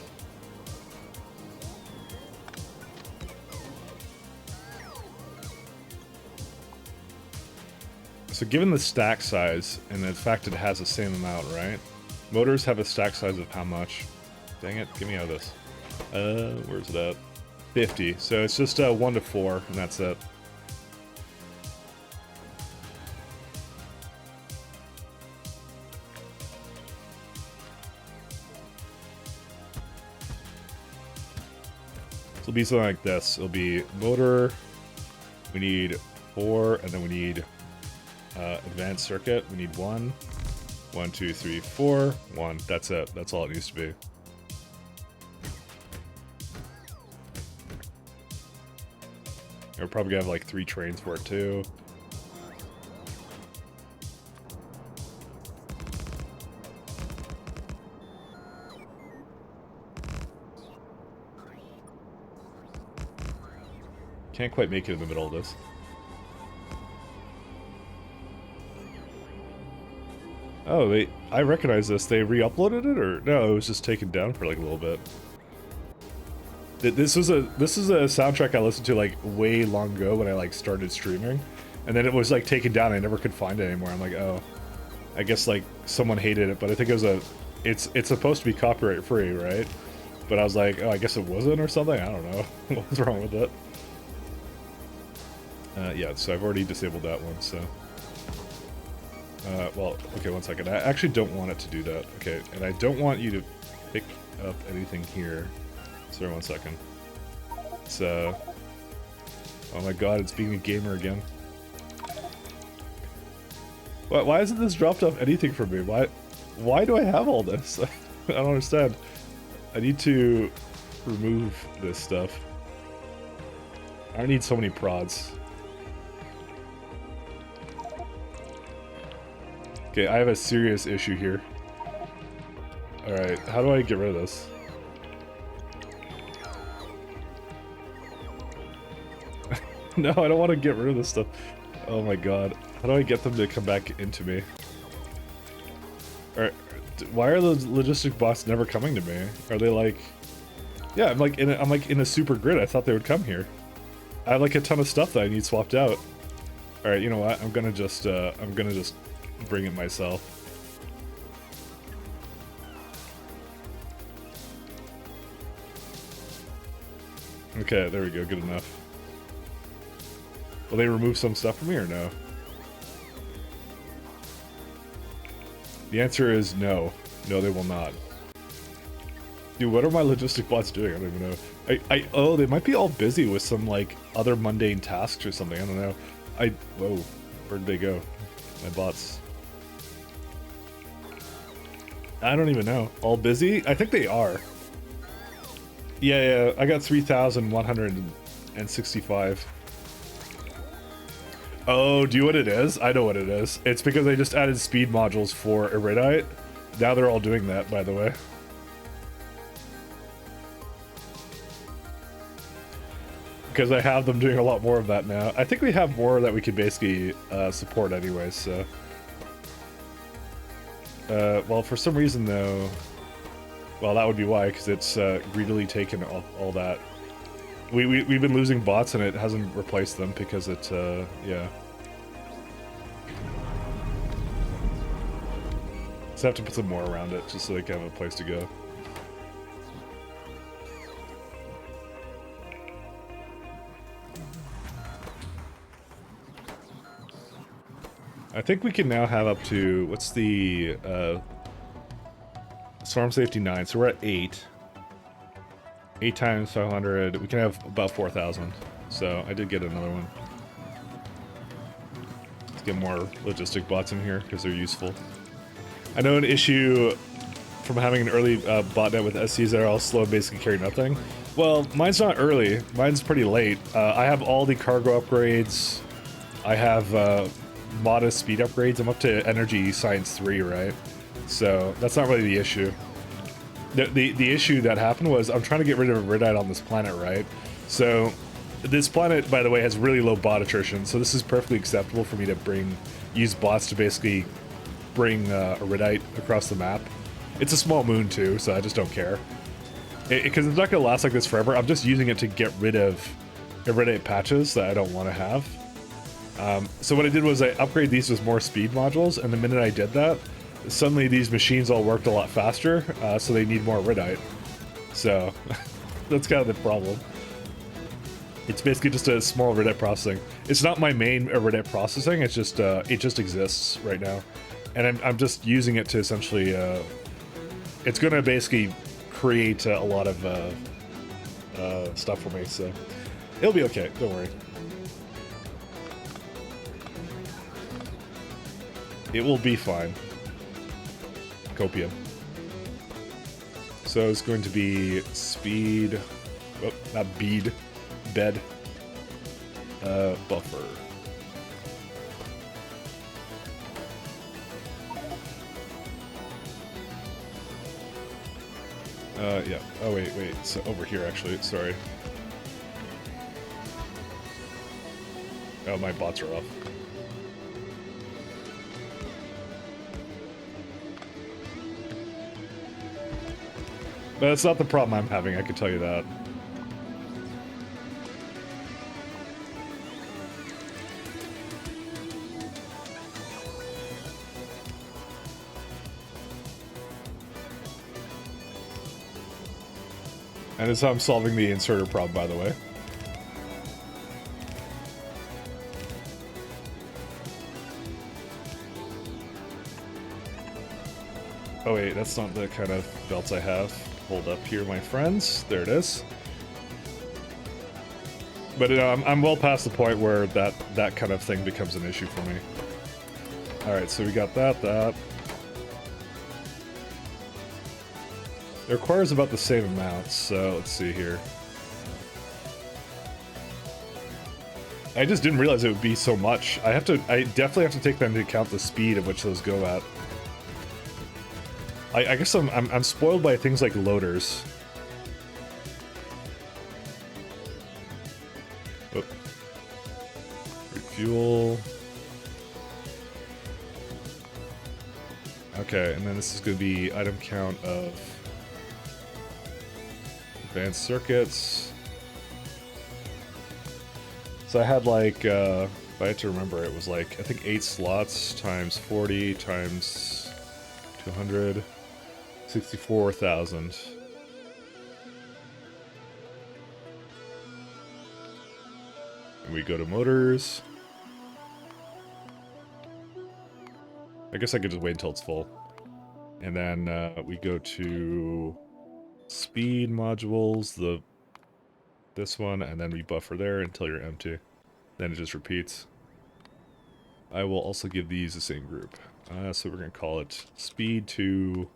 So given the stack size, and the fact that it has the same amount, right? Motors have a stack size of how much? Dang it, get me out of this. Where's it at? 50. So it's just 1 to 4, and that's it. it'll be something like this. It'll be motor, we need 4, and then we need advanced circuit. We need 1, 1, 2, 3, 4, 1. That's it. That's all it needs to be. We're probably gonna have like 3 trains for it too. Can't quite make it in the middle of this. Oh, I recognize this. They re-uploaded it, or no? It was just taken down for like a little bit. This is a soundtrack I listened to like way long ago when I like started streaming, and then it was like taken down. I never could find it anymore. I'm like, oh, I guess like someone hated it, but I think it was it's supposed to be copyright free, right? But I was like, oh, I guess it wasn't or something. I don't know what was wrong with it. Yeah, so I've already disabled that one. So, well, okay, one second. I actually don't want it to do that. Okay, and I don't want you to pick up anything here. Sorry, one second. It's, oh my god, it's being a gamer again. Why hasn't this dropped off anything from me? Why do I have all this? I don't understand. I need to remove this stuff. I don't need so many prods. Okay, I have a serious issue here. Alright, how do I get rid of this? No, I don't want to get rid of this stuff. Oh my god. How do I get them to come back into me? Alright, why are the logistic bots never coming to me? Are they like... Yeah, I'm like in a super grid. I thought they would come here. I have like a ton of stuff that I need swapped out. Alright, you know what? I'm gonna just bring it myself. Okay, there we go, good enough. Will they remove some stuff from me or no? The answer is no. No, they will not. Dude, what are my logistic bots doing? I don't even know. Oh, they might be all busy with some, like, other mundane tasks or something. I don't know. Whoa. Where'd they go? My bots. I don't even know. All busy? I think they are. Yeah, I got 3,165. Oh, do you know what it is? I know what it is. It's because they just added speed modules for Iridite. Now they're all doing that, by the way. Because I have them doing a lot more of that now. I think we have more that we could basically support anyways, so... well, for some reason, though... Well, that would be why, because it's greedily taken all that. We've been losing bots and it hasn't replaced them because it, yeah. So I have to put some more around it just so they can have a place to go. I think we can now have up to, what's the, Storm Safety 9, so we're at 8. 8 times 500, we can have about 4,000. So I did get another one. Let's get more logistic bots in here because they're useful. I know an issue from having an early botnet with SCs that are all slow and basically carry nothing. Well, mine's not early. Mine's pretty late. I have all the cargo upgrades. I have modest speed upgrades. I'm up to Energy Science 3, right? So that's not really the issue. The issue that happened was I'm trying to get rid of Iridite on this planet, right? So this planet, by the way, has really low bot attrition, so this is perfectly acceptable for me to use bots to basically bring Iridite across the map. It's a small moon too, so I just don't care. Because it's not going to last like this forever. I'm just using it to get rid of Iridite patches that I don't want to have. So what I did was I upgraded these with more speed modules, and the minute I did that, suddenly these machines all worked a lot faster, so they need more Iridite. So, that's kind of the problem. It's basically just a small Iridite processing. It's not my main Iridite processing, it's just, it just exists right now. And I'm just using it to essentially, it's gonna basically create a lot of stuff for me, so it'll be okay. Don't worry. It will be fine. Copium. So it's going to be speed. Oh, not bead. Bed. Buffer. Yeah. Oh, wait. So over here, actually. Sorry. Oh, my bots are off. But that's not the problem I'm having, I can tell you that. And it's how I'm solving the inserter problem, by the way. Oh wait, that's not the kind of belts I have. Hold up here, my friends. There it is. But you know, I'm well past the point where that kind of thing becomes an issue for me. Alright, so we got that. It requires about the same amount, so let's see here. I just didn't realize it would be so much. I definitely have to take into account the speed at which those go at. I guess I'm spoiled by things like loaders. Oh. Refuel. Okay, and then this is going to be item count of advanced circuits. So I had like, if I had to remember, it was like, I think 8 slots times 40 times 200. 64,000. And we go to motors. I guess I could just wait until it's full. And then we go to speed modules, this one, and then we buffer there until you're empty. Then it just repeats. I will also give these the same group. So we're going to call it speed to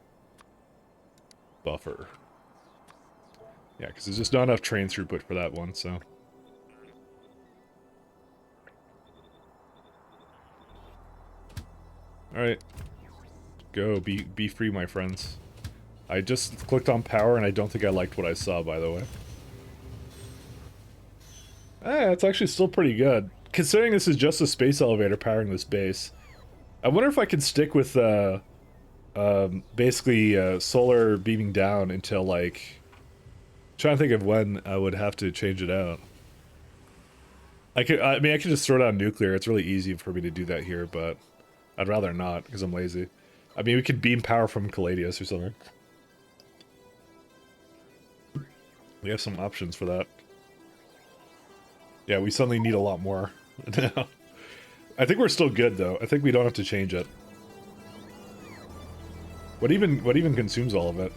buffer. Yeah, because there's just not enough train throughput for that one, so. Alright. Go, be free, my friends. I just clicked on power and I don't think I liked what I saw, by the way. It's actually still pretty good. Considering this is just a space elevator powering this base. I wonder if I can stick with, basically solar beaming down until like, trying to think of when I would have to change it out. I could just throw down nuclear. It's really easy for me to do that here, but I'd rather not because I'm lazy. I mean, we could beam power from Caladius or something. We have some options for that. Yeah, we suddenly need a lot more now. I think we're still good though. I think we don't have to change it. What even consumes all of it?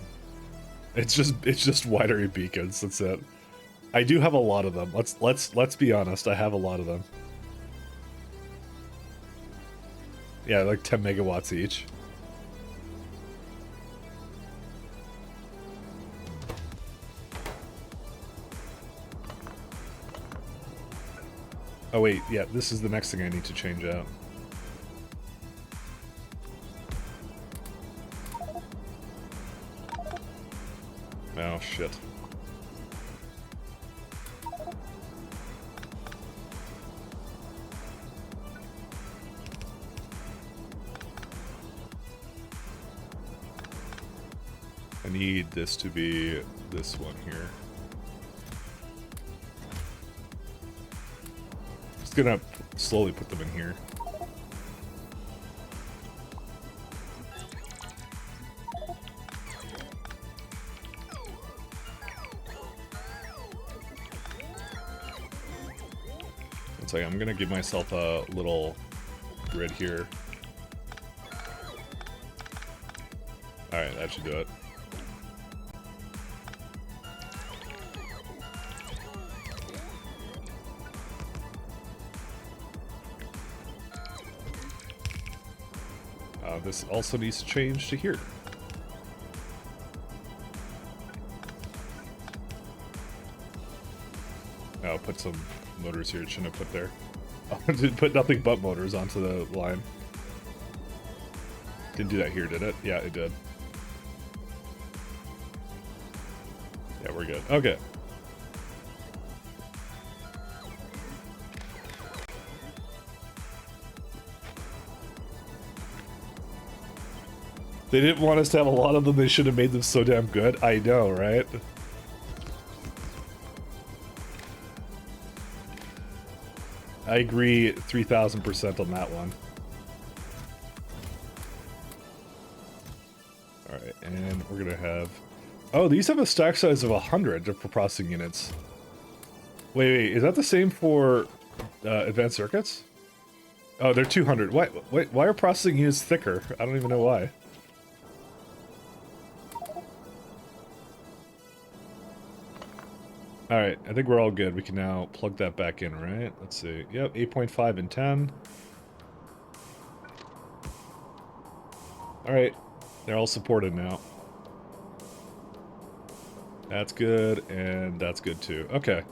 It's just wide area beacons. That's it. I do have a lot of them. Let's be honest. I have a lot of them. Yeah, like 10 megawatts each. Oh wait, yeah, this is the next thing I need to change out. Oh shit. I need this to be this one here. Just gonna slowly put them in here. It's like I'm gonna give myself a little grid here. Alright, that should do it. This also needs to change to here. Oh, put some motors here. It shouldn't have put there. Oh, did put nothing but motors onto the line. Didn't do that here, did it? Yeah, it did. Yeah, we're good. Okay. They didn't want us to have a lot of them. They should have made them so damn good. I know, right? I agree 3,000% on that one. Alright, and we're gonna have... Oh, these have a stack size of 100 for processing units. Wait, is that the same for advanced circuits? Oh, they're 200. Why are processing units thicker? I don't even know why. Alright, I think we're all good. We can now plug that back in, right? Let's see. Yep, 8.5 and 10. Alright, they're all supported now. That's good, and that's good too. Okay,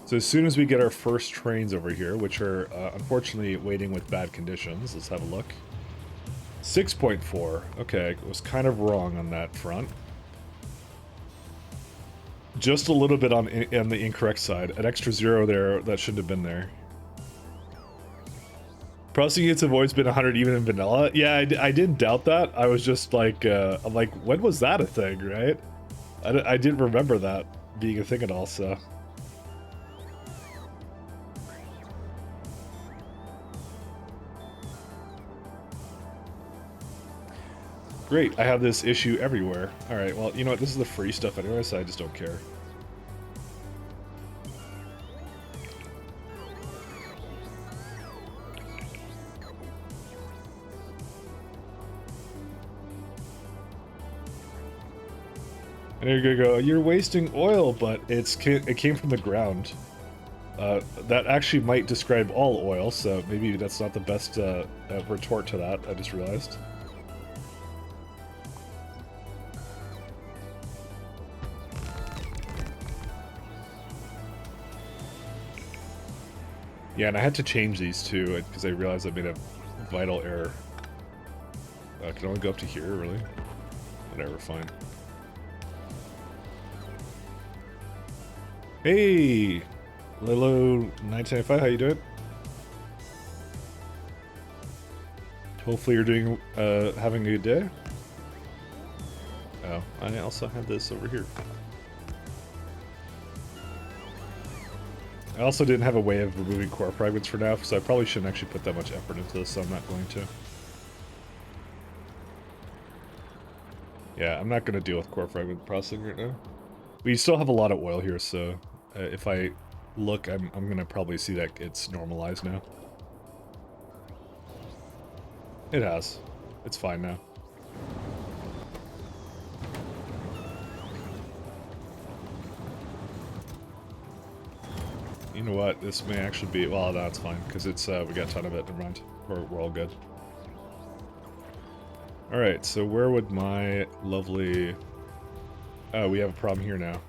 so as soon as we get our first trains over here, which are unfortunately waiting with bad conditions, let's have a look. 6.4. Okay, I was kind of wrong on that front. Just a little bit on the incorrect side. An extra 0 there that shouldn't have been there. Processing units have always been 100 even in vanilla. Yeah, I didn't doubt that. I was just like, I'm like, when was that a thing, right? I didn't remember that being a thing at all, so. Great, I have this issue everywhere. Alright, well, you know what, this is the free stuff anyway, so I just don't care. And you're gonna go, you're wasting oil, but it came from the ground. That actually might describe all oil, so maybe that's not the best retort to that, I just realized. Yeah, and I had to change these too, because I realized I made a vital error. Can I only go up to here, really? Whatever, fine. Hey! Lilo 1995, how you doing? Hopefully you're doing, having a good day. Oh, I also have this over here. I also didn't have a way of removing core fragments for now, so I probably shouldn't actually put that much effort into this, so I'm not going to. Yeah, I'm not going to deal with core fragment processing right now. We still have a lot of oil here, so if I look, I'm going to probably see that it's normalized now. It has. It's fine now. You know what? This may actually be... Well, that's fine, because it's we got a ton of it. Never mind. We're all good. Alright, so where would my lovely... Oh, we have a problem here now.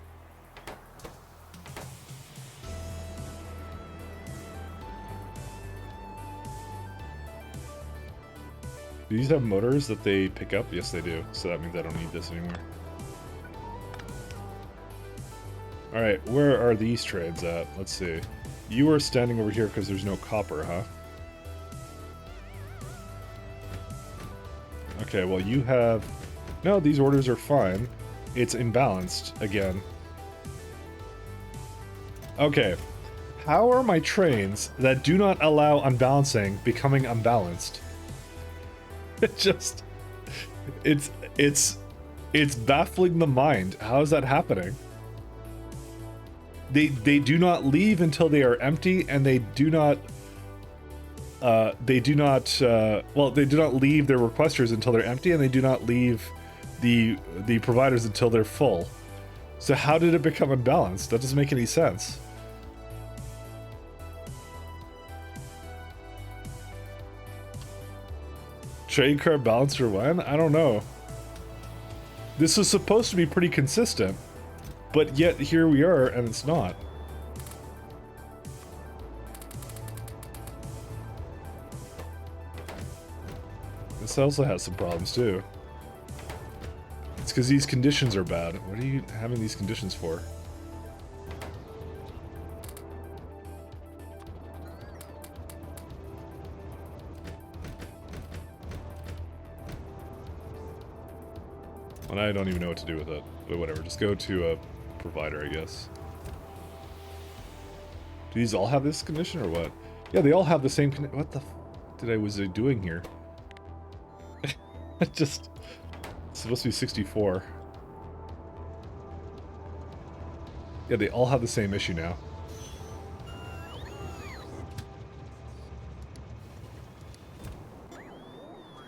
Do these have motors that they pick up? Yes, they do. So that means I don't need this anymore. Alright, where are these trains at? Let's see. You are standing over here because there's no copper, huh? Okay, well you have... No, these orders are fine. It's imbalanced, again. Okay. How are my trains that do not allow unbalancing becoming unbalanced? It just... It's baffling the mind. How is that happening? They do not leave until they are empty, and they do not well, they do not leave their requesters until they're empty, and they do not leave the providers until they're full. So how did it become unbalanced? That doesn't make any sense. Trade card balancer when? I don't know. This is supposed to be pretty consistent, but yet here we are and it's not. This also has some problems too. It's because these conditions are bad. What are you having these conditions for? And I don't even know what to do with it, but whatever. Just go to a provider, I guess. Do these all have this condition or what? Yeah, they all have the same condition. What the was I doing here? Just... It's supposed to be 64. Yeah, they all have the same issue now.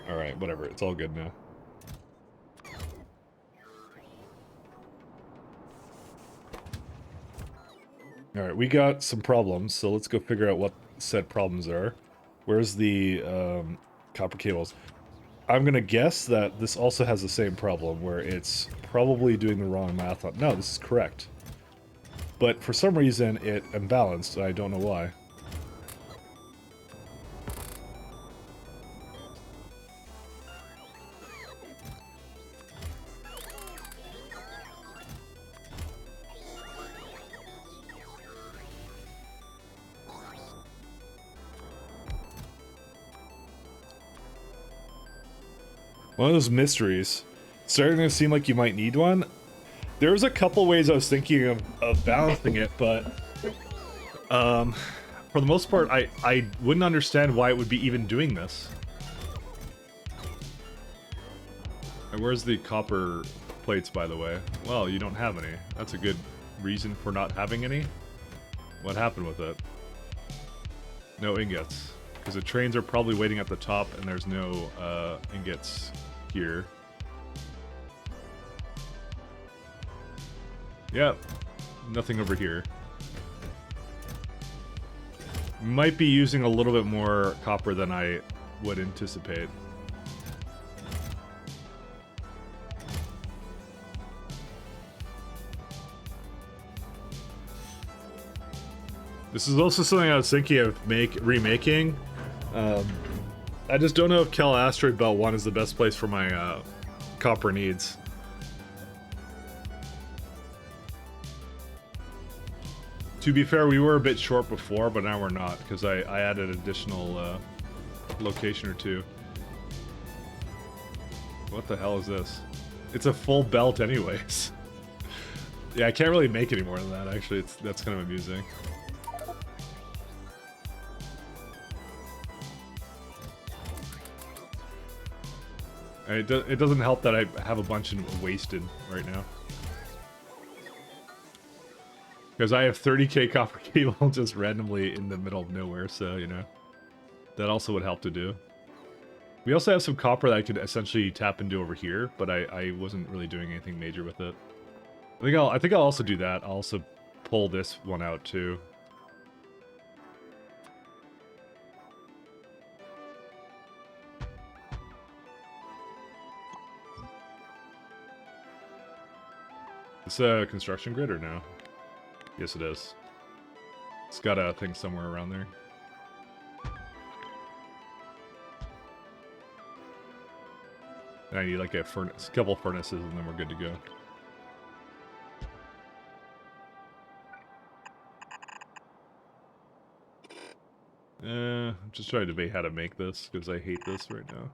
Alright, whatever. It's all good now. Alright, we got some problems, so let's go figure out what said problems are. Where's the copper cables? I'm gonna guess that this also has the same problem, where it's probably doing the wrong math on... No, this is correct. But for some reason, it imbalanced, and I don't know why. One of those mysteries. Starting to seem like you might need one. There was a couple ways I was thinking of balancing it, but for the most part, I wouldn't understand why it would be even doing this. And where's the copper plates, by the way? Well, you don't have any. That's a good reason for not having any. What happened with it? No ingots. Because the trains are probably waiting at the top and there's no ingots here. Yep. Nothing over here. Might be using a little bit more copper than I would anticipate. This is also something I was thinking of remaking. I just don't know if Cal Asteroid Belt 1 is the best place for my copper needs. To be fair, we were a bit short before, but now we're not, because I added an additional location or two. What the hell is this? It's a full belt anyways. Yeah, I can't really make any more than that, actually. That's kind of amusing. It doesn't help that I have a bunch wasted right now. Because I have 30k copper cable just randomly in the middle of nowhere, so, you know. That also would help to do. We also have some copper that I could essentially tap into over here, but I wasn't really doing anything major with it. I think I'll also do that. I'll also pull this one out too. It's a construction grid or no? Yes, it is. It's got a thing somewhere around there. And I need like a couple furnaces and then we're good to go. I'm just trying to debate how to make this because I hate this right now.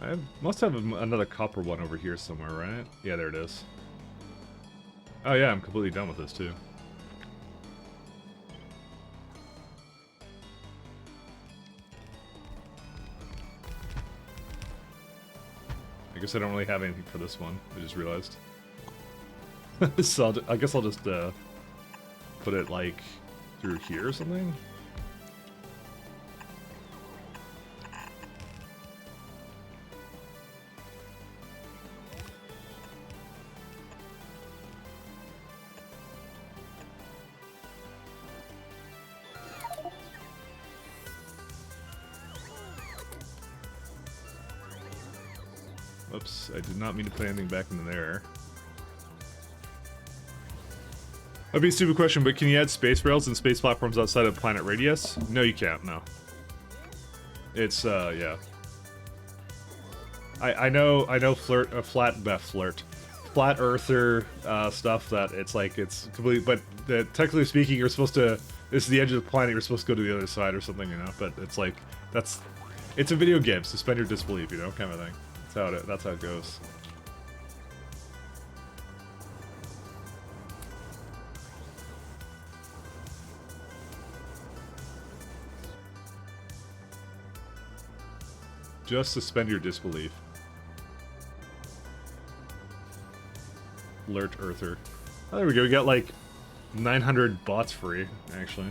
I must have another copper one over here somewhere, right? Yeah, there it is. Oh yeah, I'm completely done with this too. I guess I don't really have anything for this one. I just realized. So I guess I'll just put it like through here or something. Oops, I did not mean to put anything back into there. That'd be a stupid question, but can you add space rails and space platforms outside of planet radius? No, you can't, no. It's, yeah. I know flat earther stuff that it's like, it's complete, but technically speaking, you're supposed to, this is the edge of the planet, you're supposed to go to the other side or something, you know, but it's like, it's a video game, suspend your disbelief, you know, kind of thing. That's how it goes. Just suspend your disbelief. Alert Earther. Oh, there we go. We got like 900 bots free, actually.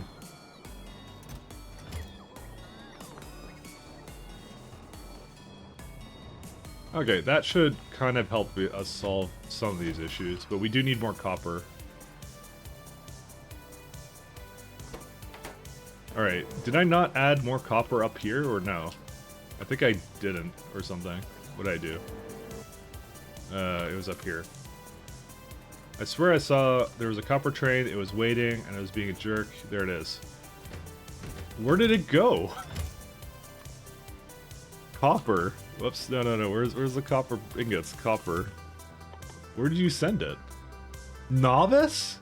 Okay, that should kind of help us solve some of these issues, but we do need more copper. Alright, did I not add more copper up here, or no? I think I didn't, or something. What did I do? It was up here. I swear I saw there was a copper train, it was waiting, and it was being a jerk. There it is. Where did it go? Copper? Whoops, no. Where's the copper ingots? Copper. Where did you send it? Novice?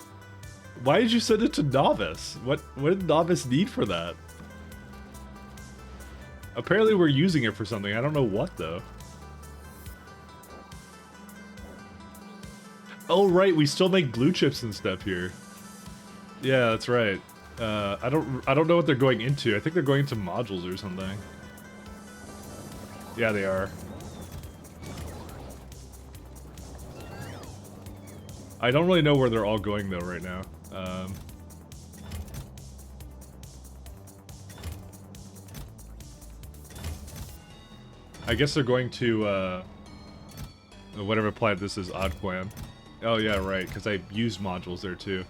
Why did you send it to Novice? What did Novice need for that? Apparently we're using it for something. I don't know what, though. Oh, right, we still make blue chips and stuff here. Yeah, that's right. I don't know what they're going into. I think they're going into modules or something. Yeah, they are. I don't really know where they're all going, though, right now. I guess they're going to, whatever planet this is, Odd Plan. Oh, yeah, right, because I used modules there, too.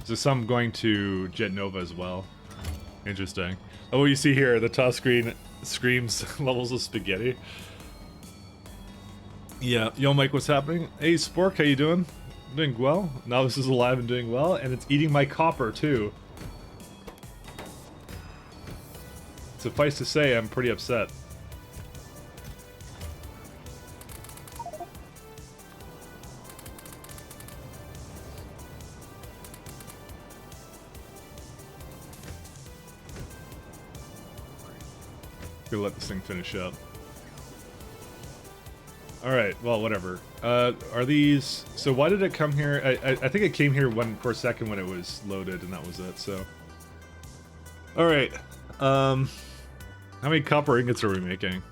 So some going to Jet Nova as well. Interesting. Oh, what you see here, the top screen screams levels of spaghetti. Yeah, yo, Mike, what's happening? Hey, Spork, how you doing? Doing well? Now this is alive and doing well, and it's eating my copper, too. Suffice to say, I'm pretty upset. Gonna let this thing finish up. Alright, well, whatever. Are these... So why did it come here? I think it came here for a second when it was loaded, and that was it, so... Alright. How many copper ingots are we making?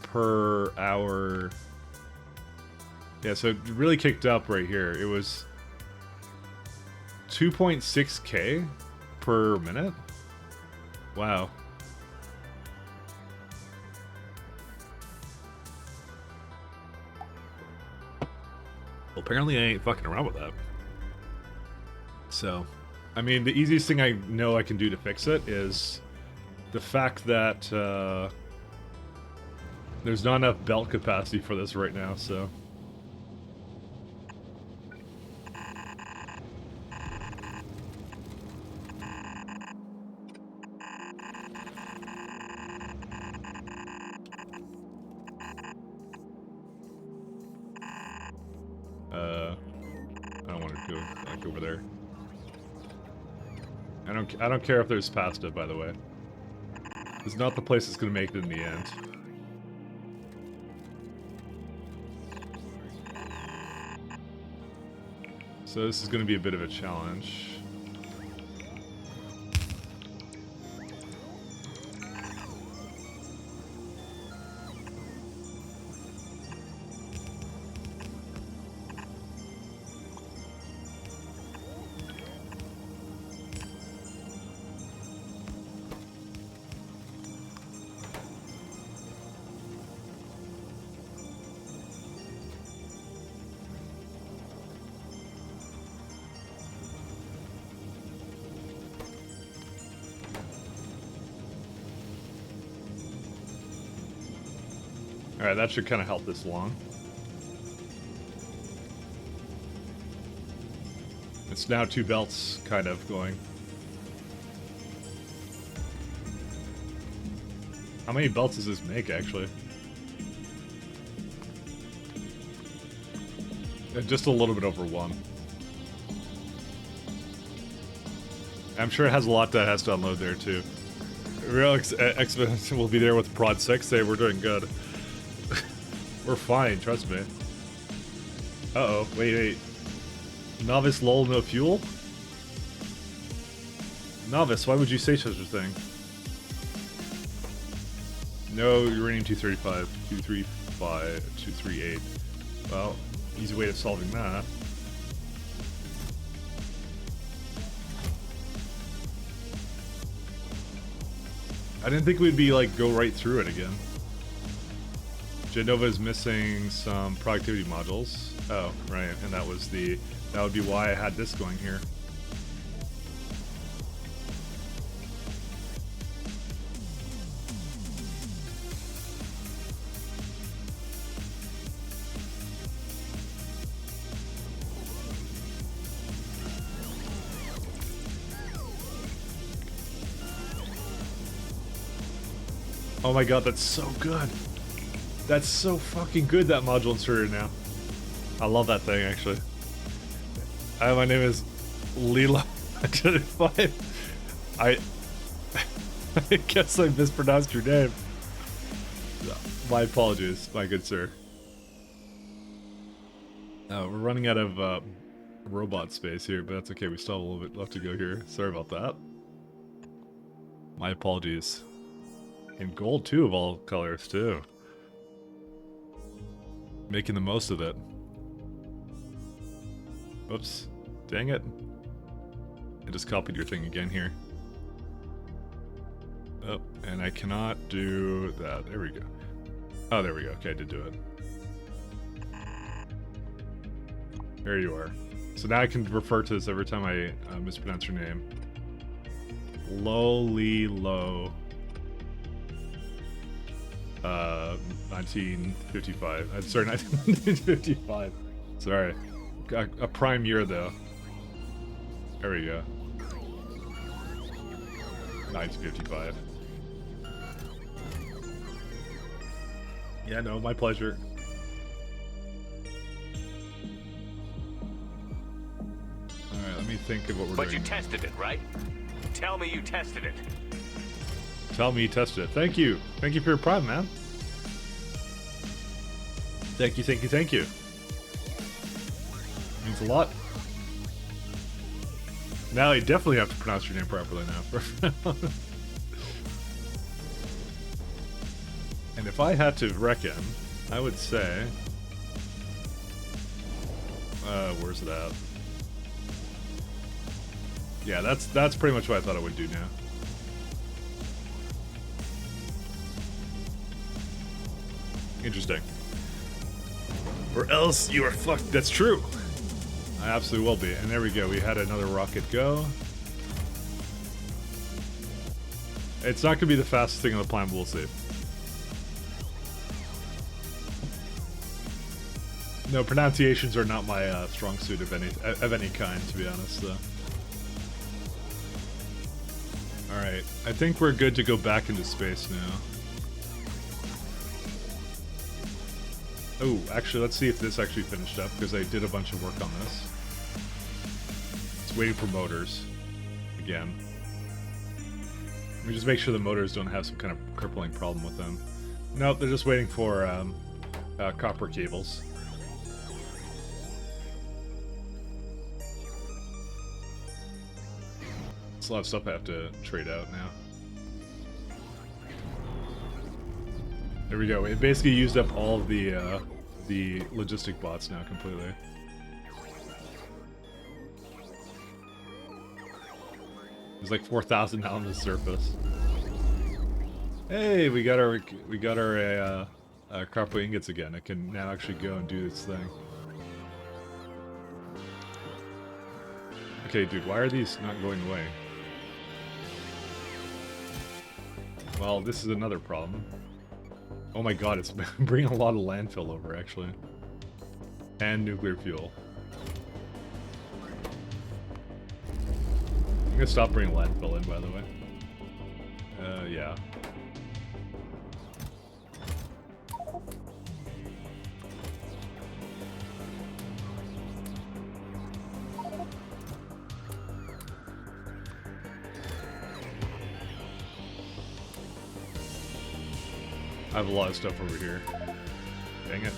Per hour... Yeah, so it really kicked up right here. It was... 2.6k per minute? Wow. Well, apparently I ain't fucking around with that. So, I mean, the easiest thing I know I can do to fix it is the fact that there's not enough belt capacity for this right now, so... I don't want to go like over there. I don't care if there's pasta, by the way. It's not the place that's gonna make it in the end. So this is gonna be a bit of a challenge. Alright, that should kind of help this along. It's now 2 belts kind of going. How many belts does this make, actually? Just a little bit over 1. I'm sure it has a lot that has to unload there, too. Real Exponential will be there with Prod 6. Say, we're doing good. We're fine, trust me. Uh-oh, wait. Novice lol, no fuel? Novice, why would you say such a thing? No, uranium 235, 238. Well, easy way of solving that. I didn't think we'd be like go right through it again. Genova is missing some productivity modules. Oh, right, and that would be why I had this going here. Oh my god, that's so good. That's so fucking good, that module inserter now. I love that thing, actually. My name is Lila. I guess I mispronounced your name. My apologies, my good sir. We're running out of robot space here, but that's okay. We still have a little bit left to go here. Sorry about that. My apologies. In gold, too, of all colors, too. Making the most of it. Oops. Dang it. I just copied your thing again here. Oh, and I cannot do that. There we go. Oh, there we go. Okay, I did do it. There you are. So now I can refer to this every time I mispronounce your name. Lolilo. 1955. I'm sorry, 1955. Sorry. A prime year, though. There we go. 1955. Yeah, no, my pleasure. Alright, let me think of what we're doing. But you tested it, right? Tell me you tested it. Tell me you tested it. Thank you. Thank you for your prime, man. Thank you, thank you, thank you. Means a lot. Now I definitely have to pronounce your name properly now. And if I had to reckon, I would say... where's it at? Yeah, that's pretty much what I thought I would do now. Interesting. Or else you are fucked. That's true. I absolutely will be. And there we go. We had another rocket go. It's not going to be the fastest thing on the planet, but we'll see. No, pronunciations are not my strong suit of any kind, to be honest, though. Alright, I think we're good to go back into space now. Oh, actually, let's see if this actually finished up, because I did a bunch of work on this. It's waiting for motors. Again. Let me just make sure the motors don't have some kind of crippling problem with them. Nope, they're just waiting for copper cables. There's a lot of stuff I have to trade out now. There we go. It basically used up all of the logistic bots now completely. There's like 4,000 now on the surface. Hey, we got our copper ingots again. I can now actually go and do this thing. Okay, dude, why are these not going away? Well, this is another problem. Oh my god, it's bringing a lot of landfill over, actually. And nuclear fuel. I'm gonna stop bringing landfill in, by the way. Yeah. I have a lot of stuff over here. Dang it.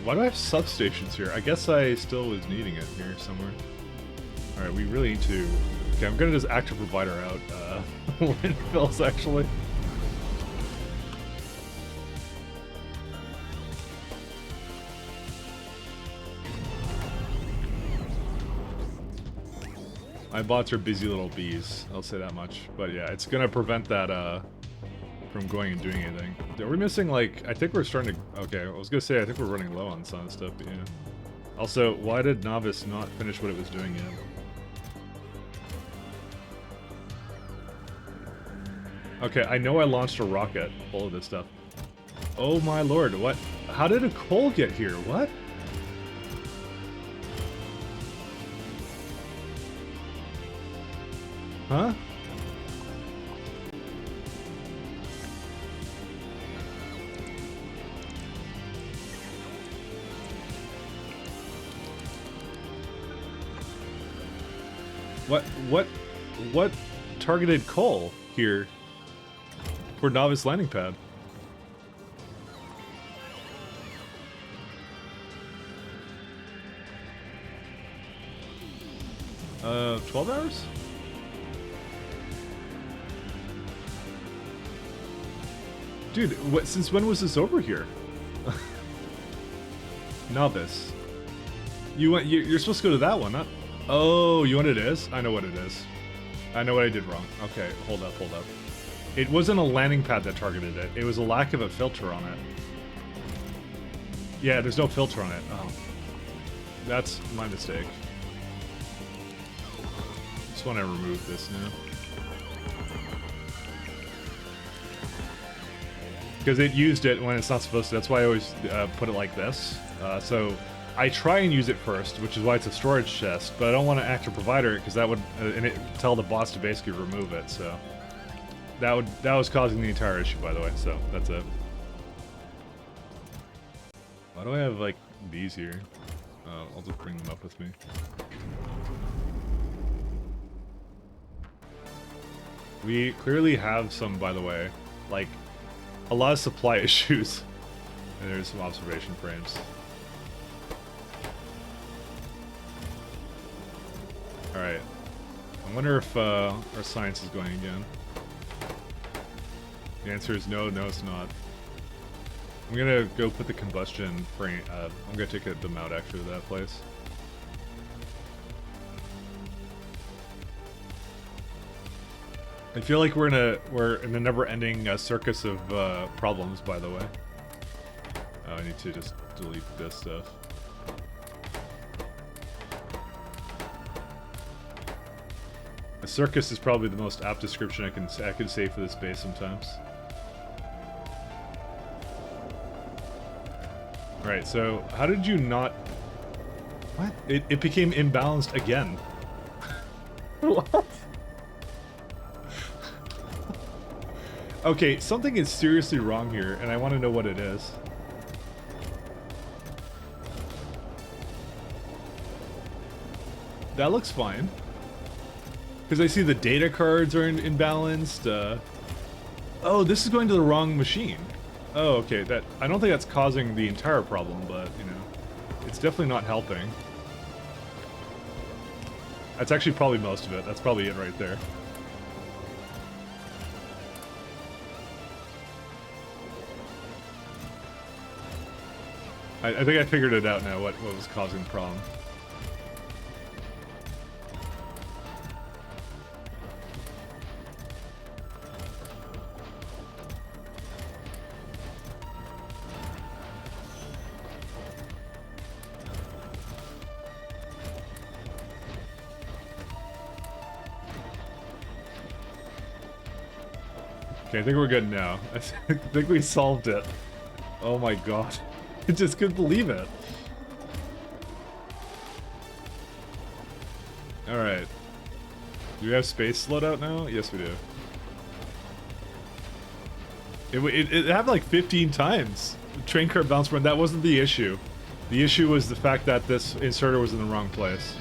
Why do I have substations here? I guess I still was needing it here somewhere. Alright, we really need to... Okay, I'm gonna just active provider out landfills, actually. My bots are busy little bees, I'll say that much. But yeah, it's gonna prevent that from going and doing anything. Are we missing, like, I think we're starting to... Okay, I was gonna say I think we're running low on some stuff, but yeah. Also, why did Novice not finish what it was doing yet? Okay, I know I launched a rocket full of this stuff. Oh my lord, what? How did a coal get here? What? Huh? What targeted coal here for Novice landing pad? 12 hours? Dude, what? Since when was this over here? Novice. You're supposed to go to that one, not... Oh, you know what it is? I know what it is. I know what I did wrong. Okay, hold up. It wasn't a landing pad that targeted it. It was a lack of a filter on it. Yeah, there's no filter on it. Oh. That's my mistake. Just want to remove this now. Because it used it when it's not supposed to. That's why I always put it like this. So I try and use it first, which is why it's a storage chest, but I don't want to active provider it because that would tell the boss to basically remove it. So that was causing the entire issue, by the way. So that's it. Why do I have like these here? I'll just bring them up with me. We clearly have some, by the way, like a lot of supply issues. And there's some observation frames. Alright. I wonder if our science is going again. The answer is no, it's not. I'm gonna go put the combustion frame, I'm gonna take them out actually to that place. I feel like we're in a never-ending circus of problems, by the way. Oh, I need to just delete this stuff. A circus is probably the most apt description I can say for this base sometimes. Right, so how did you not... What? It became imbalanced again. What? Okay, something is seriously wrong here, and I want to know what it is. That looks fine. Because I see the data cards are imbalanced. Oh, this is going to the wrong machine. Oh, okay. I don't think that's causing the entire problem, but, you know, it's definitely not helping. That's actually probably most of it. That's probably it right there. I think I figured it out now, what was causing the problem. Okay, I think we're good now. I think we solved it. Oh my god. I just couldn't believe it. Alright. Do we have space loadout now? Yes, we do. It happened like 15 times. The train car bounced around. That wasn't the issue. The issue was the fact that this inserter was in the wrong place.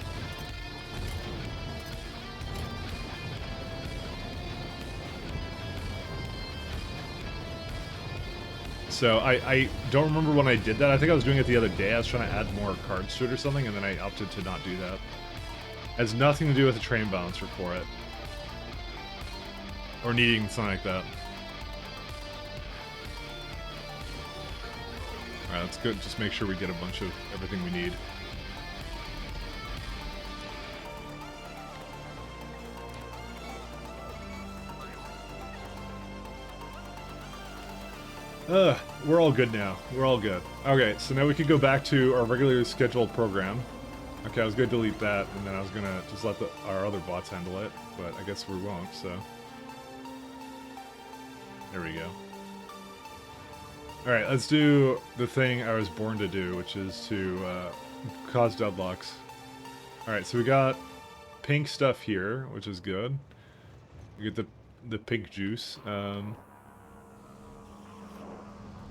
So I don't remember when I did that. I think I was doing it the other day. I was trying to add more cards to it or something, and then I opted to not do that. It has nothing to do with the train bouncer for it. Or needing something like that. Alright, let's go just make sure we get a bunch of everything we need. We're all good now. We're all good. Okay, so now we could go back to our regularly scheduled program. Okay, I was gonna delete that, and then I was gonna just let our other bots handle it, but I guess we won't, so... There we go. Alright, let's do the thing I was born to do, which is to cause deadlocks. Alright, so we got pink stuff here, which is good. We get the pink juice.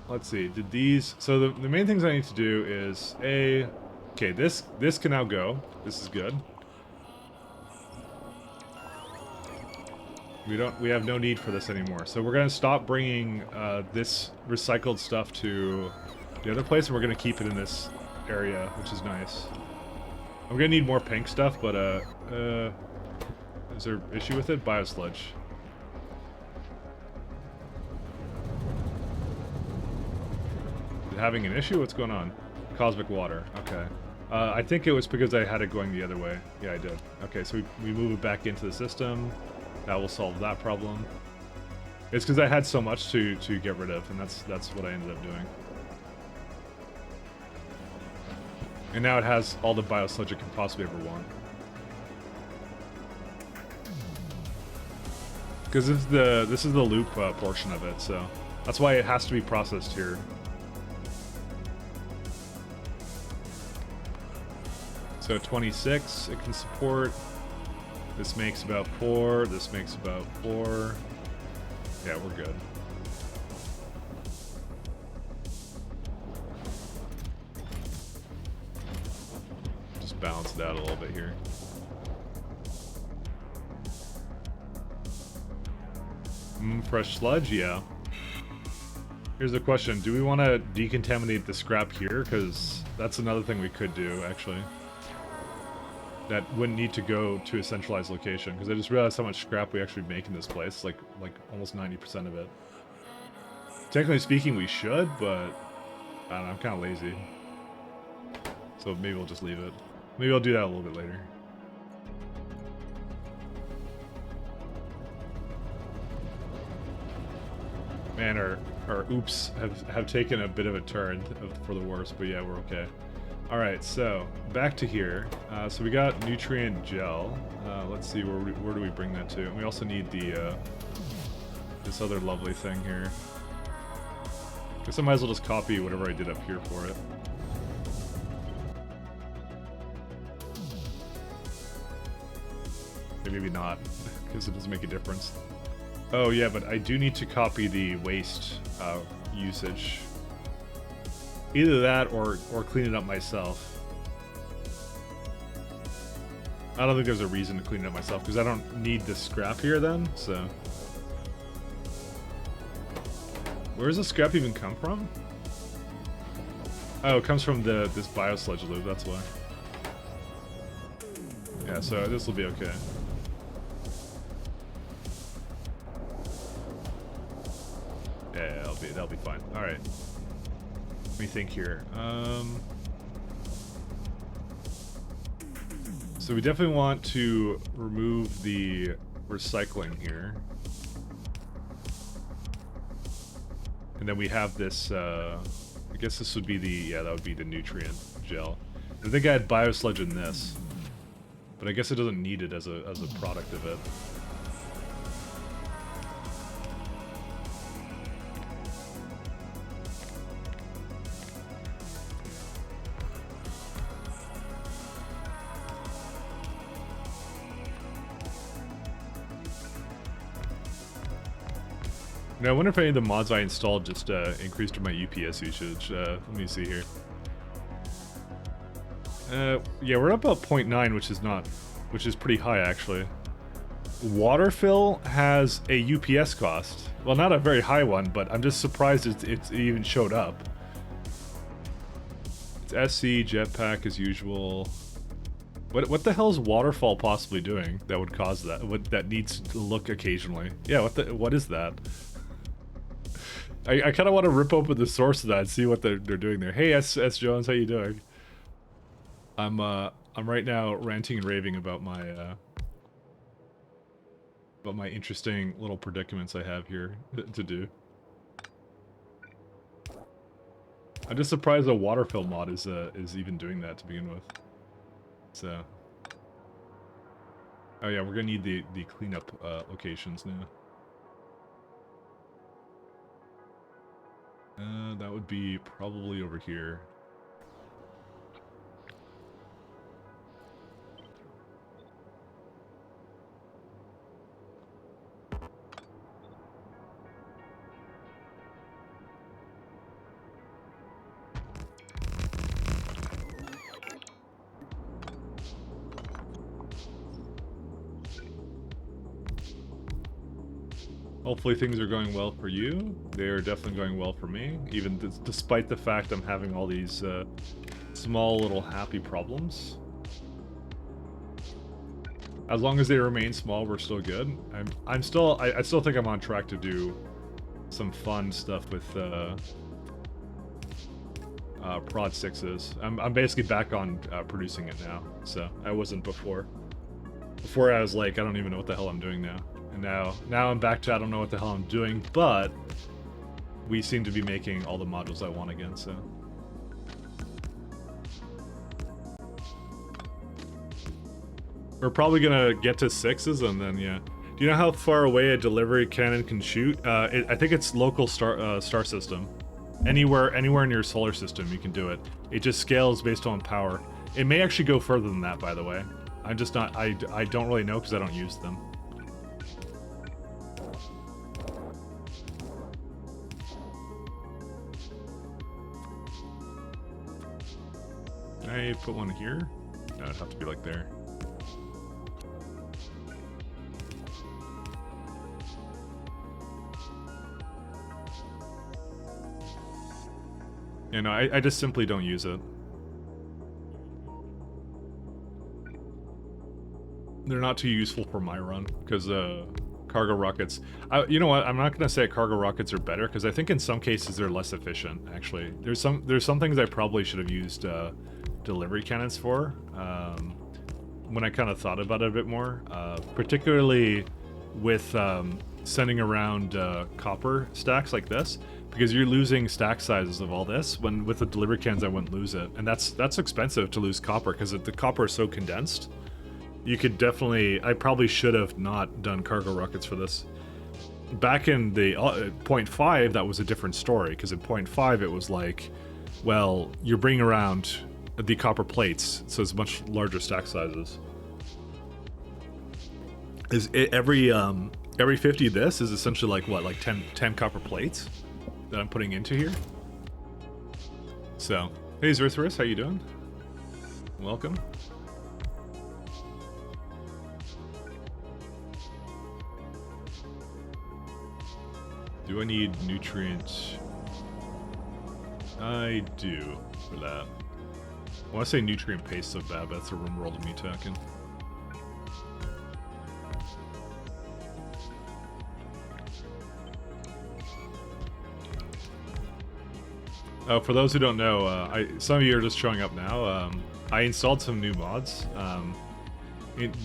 Let's see, did these... So the main things I need to do is, okay, this can now go. This is good. We have no need for this anymore. So we're gonna stop bringing this recycled stuff to the other place, and we're gonna keep it in this area, which is nice. I'm gonna need more pink stuff, but is there an issue with it? Biosludge. Having an issue? What's going on? Cosmic water. Okay. I think it was because I had it going the other way. Yeah, I did. Okay, so we move it back into the system. That will solve that problem. It's because I had so much to get rid of, and that's what I ended up doing. And now it has all the biosludge it can possibly ever want. Because this is the loop portion of it, so that's why it has to be processed here. So 26 it can support. This makes about 4. This makes about 4. Yeah, we're good. Just balance it out a little bit here. Fresh sludge? Yeah. Here's the question. Do we want to decontaminate the scrap here? Because that's another thing we could do, actually. That wouldn't need to go to a centralized location, because I just realized how much scrap we actually make in this place, like almost 90% of it. Technically speaking, we should, but I don't know, I'm kind of lazy. So maybe we'll just leave it. Maybe I'll do that a little bit later. Man, our oops have taken a bit of a turn for the worse, but yeah, we're okay. Alright, so back to here. So we got nutrient gel. Let's see, where do we bring that to? And we also need the this other lovely thing here. Guess I might as well just copy whatever I did up here for it. Okay, maybe not, because it doesn't make a difference. Oh yeah, but I do need to copy the waste usage. Either that or clean it up myself. I don't think there's a reason to clean it up myself, because I don't need this scrap here then, so... Where does the scrap even come from? Oh, it comes from this biosludge loop, that's why. Yeah, so this will be okay. Yeah, that'll be fine. Alright. Let me think here. So we definitely want to remove the recycling here. And then we have this, I guess this would be that would be the nutrient gel. I think I had biosludge in this, but I guess it doesn't need it as a product of it. Now, I wonder if any of the mods I installed just increased my UPS usage. Let me see here. Yeah, we're up about 0.9, which is pretty high actually. Water fill has a UPS cost. Well, not a very high one, but I'm just surprised it even showed up. It's SC jetpack as usual. What the hell is waterfall possibly doing that would cause that? That needs to look occasionally? Yeah, what is that? I kind of want to rip open the source of that and see what they're doing there. Hey, S Jones, how you doing? I'm right now ranting and raving about my interesting little predicaments I have here to do. I'm just surprised a waterfill mod is even doing that to begin with. So, oh yeah, we're gonna need the cleanup locations now. That would be probably over here. Hopefully things are going well for you. They are definitely going well for me, even despite the fact I'm having all these small little happy problems. As long as they remain small, we're still good. I still think I'm on track to do some fun stuff with Prod 6s. I'm basically back on producing it now, so I wasn't before. Before I was like, I don't even know what the hell I'm doing now. And now I'm back to I don't know what the hell I'm doing, but we seem to be making all the modules I want again, so. We're probably gonna get to 6s and then, yeah. Do you know how far away a delivery cannon can shoot? I think it's local star system. Anywhere in your solar system you can do it. It just scales based on power. It may actually go further than that, by the way. I'm just not, I don't really know because I don't use them. Can I put one here? No, it'd have to be like there. Yeah, no, I just simply don't use it. They're not too useful for my run, because cargo rockets... you know what, I'm not going to say cargo rockets are better, because I think in some cases they're less efficient, actually. There's some things I probably should have used delivery cannons for, when I kind of thought about it a bit more. Particularly with sending around copper stacks like this, because you're losing stack sizes of all this, when with the delivery cans I wouldn't lose it. And that's expensive to lose copper, because the copper is so condensed. You could definitely... I probably should have not done cargo rockets for this. Back in the 0.5, that was a different story, because in 0.5 it was like, well, you're bringing around the copper plates, so it's much larger stack sizes. Every 50 this is essentially like what, like 10 copper plates that I'm putting into here. So, hey Zerthrus, how you doing? Welcome. Do I need nutrient? I do for that. I want to say nutrient paste so bad, but that's a room world of me talking. Oh, for those who don't know, some of you are just showing up now. I installed some new mods,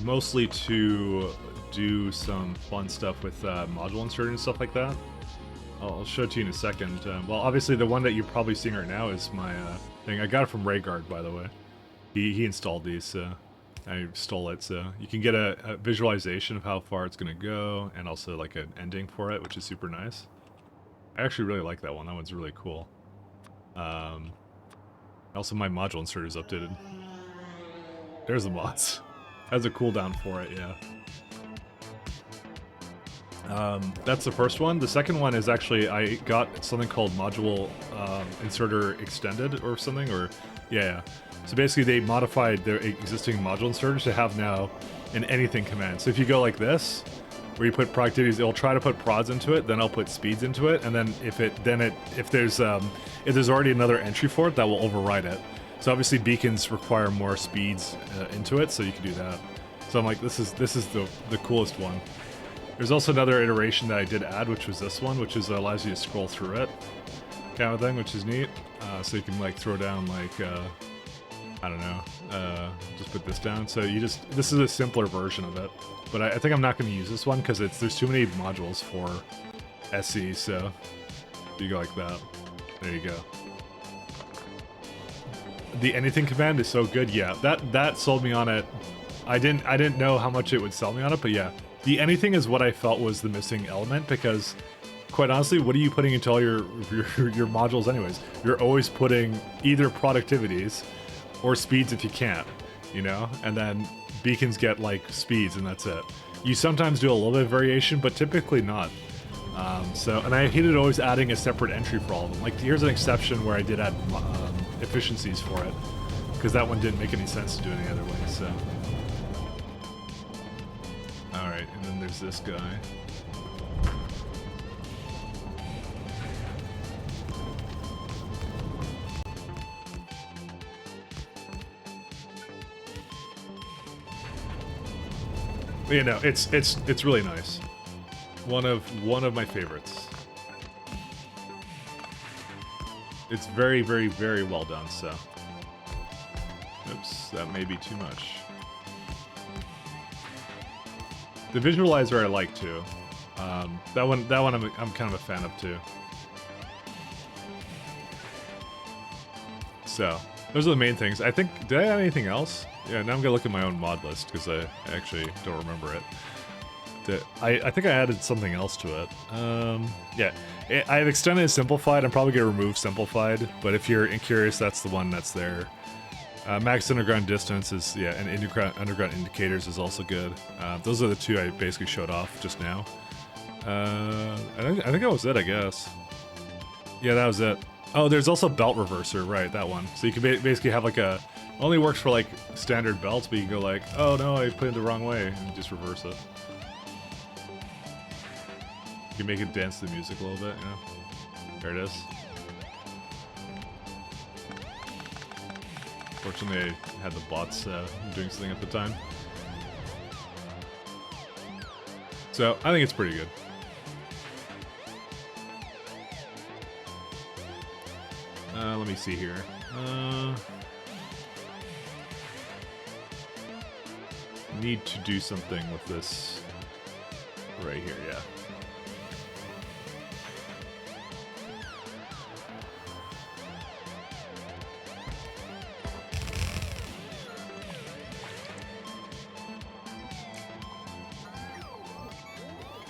mostly to do some fun stuff with module insert and stuff like that. I'll show it to you in a second. Well, obviously the one that you're probably seeing right now is my thing. I got it from Rhaegar, by the way. He installed these. I stole it, so you can get a visualization of how far it's going to go, and also like an ending for it, which is super nice. I actually really like that one. That one's really cool. Also, my module insert is updated. There's the mods. Has a cooldown for it, yeah. That's the first one. The second one is actually I got something called module inserter extended or something, or yeah. So basically they modified their existing module inserters to have now an anything command. So if you go like this, where you put productivities, it'll try to put prods into it, then I'll put speeds into it, and then if there's already another entry for it, that will override it. So obviously beacons require more speeds into it, so you can do that. So I'm like, this is the coolest one. There's also another iteration that I did add, which was this one, which is allows you to scroll through it, kind of thing, which is neat. So you can like throw down like, I don't know, just put this down. So this is a simpler version of it. But I think I'm not going to use this one because there's too many modules for SE. So you go like that. There you go. The anything command is so good. Yeah, that sold me on it. I didn't know how much it would sell me on it, but yeah. The anything is what I felt was the missing element because, quite honestly, what are you putting into all your modules anyways? You're always putting either productivities or speeds if you can't, you know? And then beacons get like speeds and that's it. You sometimes do a little bit of variation, but typically not. And I hated always adding a separate entry for all of them. Like here's an exception where I did add efficiencies for it because that one didn't make any sense to do it any other way, so. Alright, and then there's this guy. But, you know, it's really nice. One of my favorites. It's very, very, very well done, so. Oops, that may be too much. The visualizer I like too. That one I'm kind of a fan of too. So those are the main things. I think, did I add anything else? Yeah, now I'm gonna look at my own mod list because I actually don't remember it. I think I added something else to it. Yeah, I have extended and simplified. I'm probably gonna remove simplified, but if you're curious, that's the one that's there. Max underground distance is, yeah, and underground indicators is also good. Those are the two I basically showed off just now. I think that was it, I guess. Yeah, that was it. Oh, there's also belt reverser, right, that one. So you can basically have like only works for like standard belts, but you can go like, oh no, I put it the wrong way, and just reverse it. You can make it dance to the music a little bit, you know? There it is. Fortunately, I had the bots doing something at the time. So, I think it's pretty good. Let me see here. Need to do something with this right here, yeah.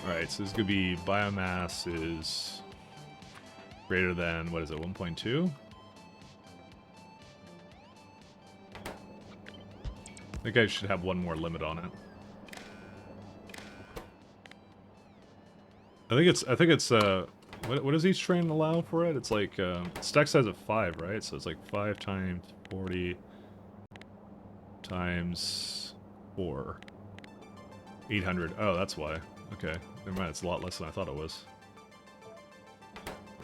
Alright, so this could be biomass is greater than, what is it, 1.2? I think I should have one more limit on it. I think it's what does each train allow for it? It's like stack size of 5, right? So it's like 5 times 40 times 4. 800. Oh, that's why. Okay. Never mind, it's a lot less than I thought it was.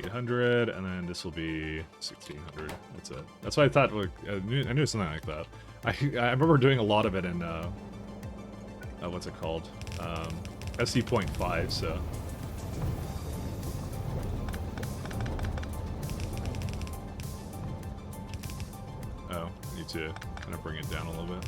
800, and then this will be 1600. That's it. That's what I thought. Like, I knew something like that. I remember doing a lot of it in what's it called? SE.5. So. Oh, I need to kind of bring it down a little bit.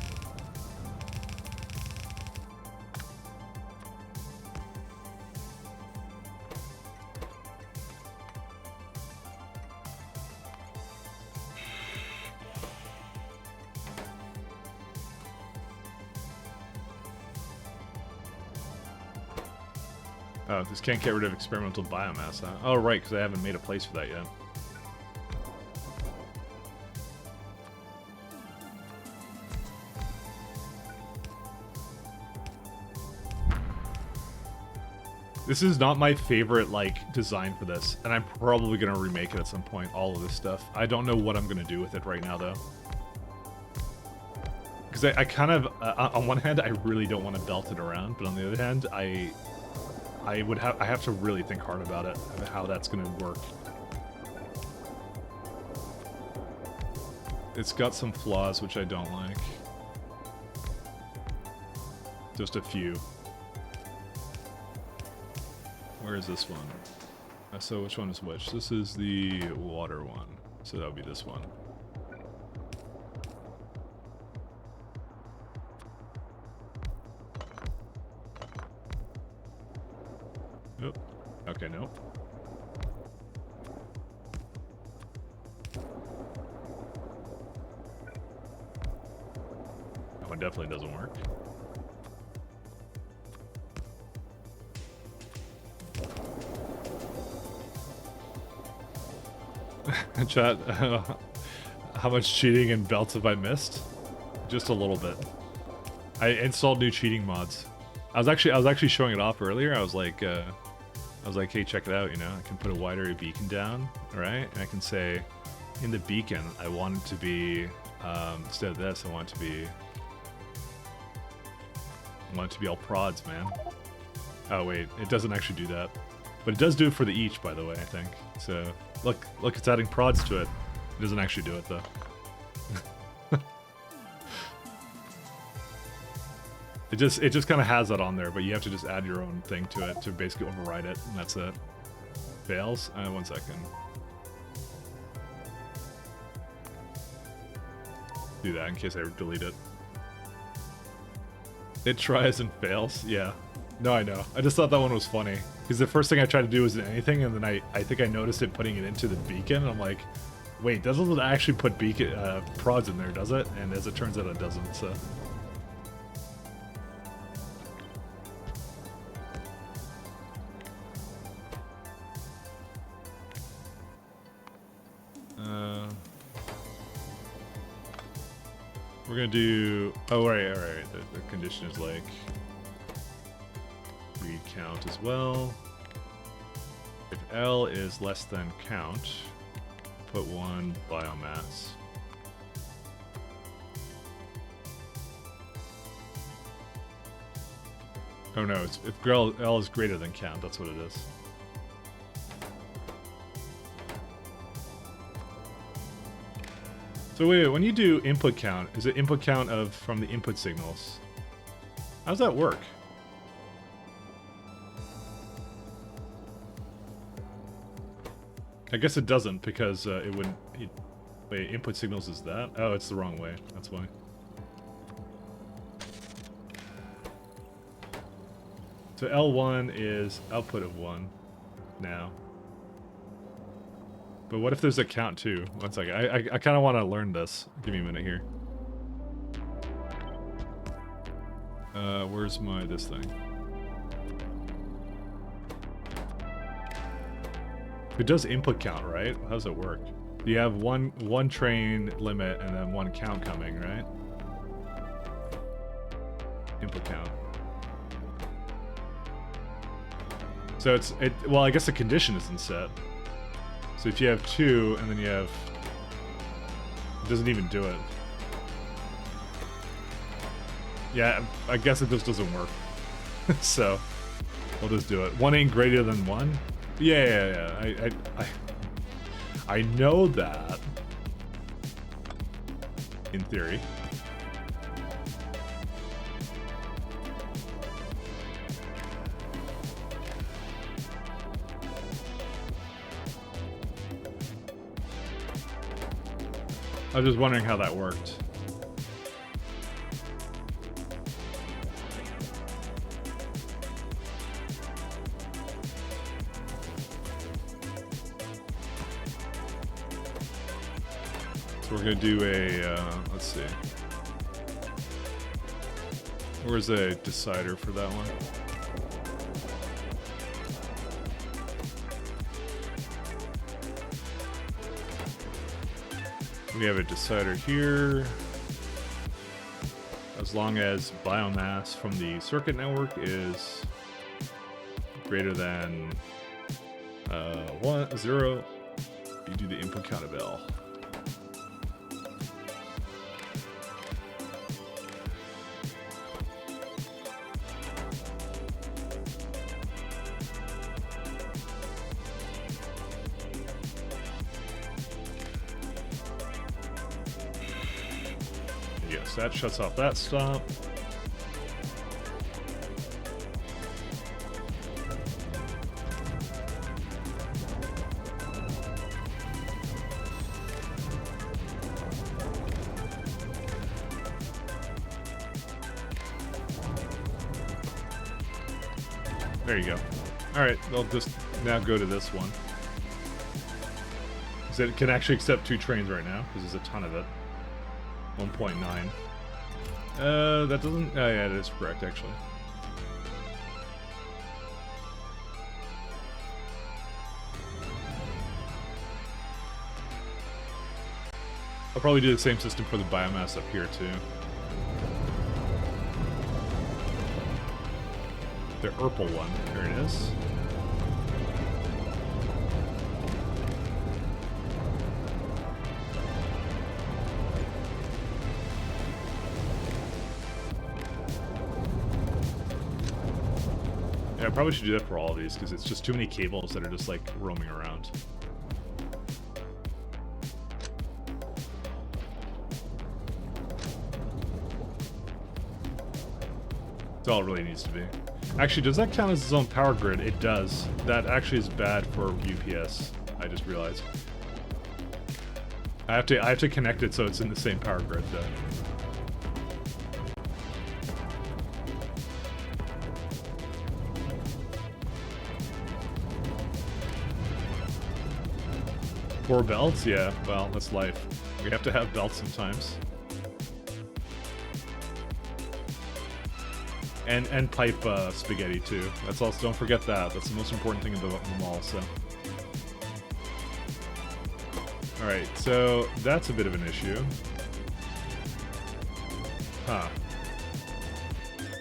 Oh, this can't get rid of experimental biomass, huh? Oh, right, because I haven't made a place for that yet. This is not my favorite, like, design for this, and I'm probably gonna remake it at some point, all of this stuff. I don't know what I'm gonna do with it right now, though. Because I kind of, on one hand, I really don't want to belt it around, but on the other hand, I have to really think hard about it, and how that's gonna work. It's got some flaws which I don't like. Just a few. Where is this one? So which one is which? This is the water one. So that would be this one. Nope. Okay, nope. That one definitely doesn't work. Chat, how much cheating and belts have I missed? Just a little bit. I installed new cheating mods. I was actually showing it off earlier. I was like, hey, check it out. You know, I can put a wide area beacon down, right? And I can say, in the beacon, I want it to be instead of this, I want it to be all prods, man. Oh wait, it doesn't actually do that, but it does do it for the each, by the way. I think so. Look, it's adding prods to it. It doesn't actually do it though. It just kind of has that on there, but you have to just add your own thing to it to basically override it, and that's it. Fails? 1 second. Do that in case I delete it. It tries and fails? Yeah. No, I know. I just thought that one was funny. Because the first thing I tried to do was anything, and then I think I noticed it putting it into the beacon, and I'm like, wait, doesn't actually put beacon prods in there, does it? And as it turns out, it doesn't, so... we're gonna do... Oh, alright. The condition is like... read count as well. If L is less than count, put 1 biomass. Oh no, it's if L is greater than count, that's what it is. So wait, when you do input count, is it input count from the input signals? How does that work? I guess it doesn't, because it wouldn't... Wait, input signals is that? Oh, it's the wrong way. That's why. So L1 is output of 1 now. But what if there's a count too? 1 second. I kind of want to learn this. Give me a minute here. Where's this thing? It does input count, right? How does it work? You have one train limit and then 1 count coming, right? Input count. So well, I guess the condition isn't set. So if you have 2 and then you have... It doesn't even do it. Yeah, I guess it just doesn't work. So, we'll just do it. 1 ain't greater than 1? Yeah. I know that. In theory. I was just wondering how that worked. So we're gonna do a, let's see. Where's a decider for that one? We have a decider here. As long as biomass from the circuit network is greater than 1, 0, you do the input count of L. Yes, that shuts off that stop. There you go. Alright, they'll just now go to this one. So it can actually accept 2 trains right now, because there's a ton of it. 1.9. That doesn't... Oh yeah, it is correct, actually. I'll probably do the same system for the biomass up here, too. The purple one. There it is. Yeah, I probably should do that for all of these, because it's just too many cables that are just, like, roaming around. That's all it really needs to be. Actually, does that count as its own power grid? It does. That actually is bad for UPS. I just realized. I have to connect it so it's in the same power grid though. Four belts? Yeah, well, that's life. We have to have belts sometimes. And pipe spaghetti too. That's also, don't forget that. That's the most important thing about them all, so. Alright, so that's a bit of an issue. Huh.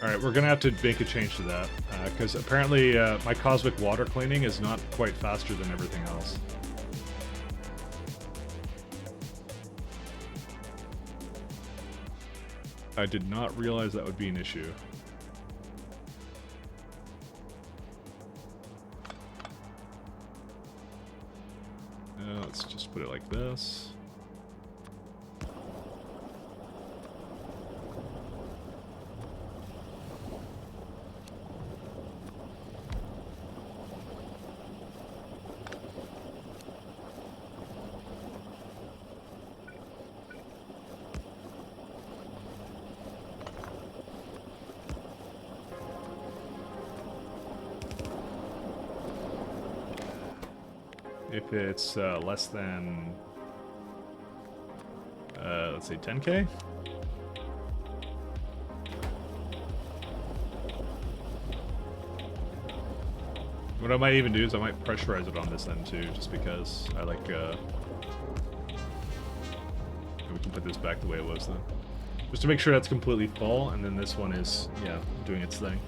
Alright, we're gonna have to make a change to that. Because apparently my cosmic water cleaning is not quite faster than everything else. I did not realize that would be an issue. Let's just put it like this. If it's less than, let's say 10K. What I might even do is I might pressurize it on this end too, just because I like, we can put this back the way it was then. Just to make sure that's completely full, and then this one is, yeah, doing its thing.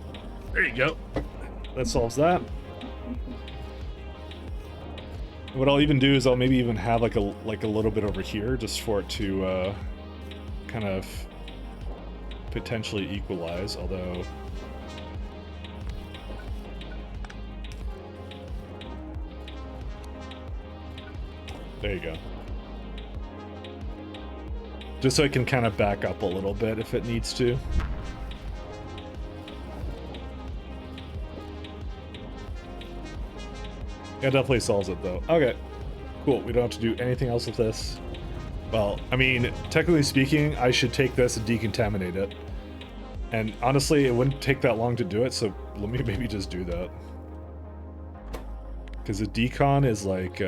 There you go. That solves that. What I'll even do is I'll maybe even have like a little bit over here just for it to kind of potentially equalize, although there you go. Just so it can kind of back up a little bit if it needs to. Yeah, definitely solves it though. Okay, cool. We don't have to do anything else with this. Well, I mean, technically speaking, I should take this and decontaminate it. And honestly, it wouldn't take that long to do it, so let me maybe just do that. Because the decon is like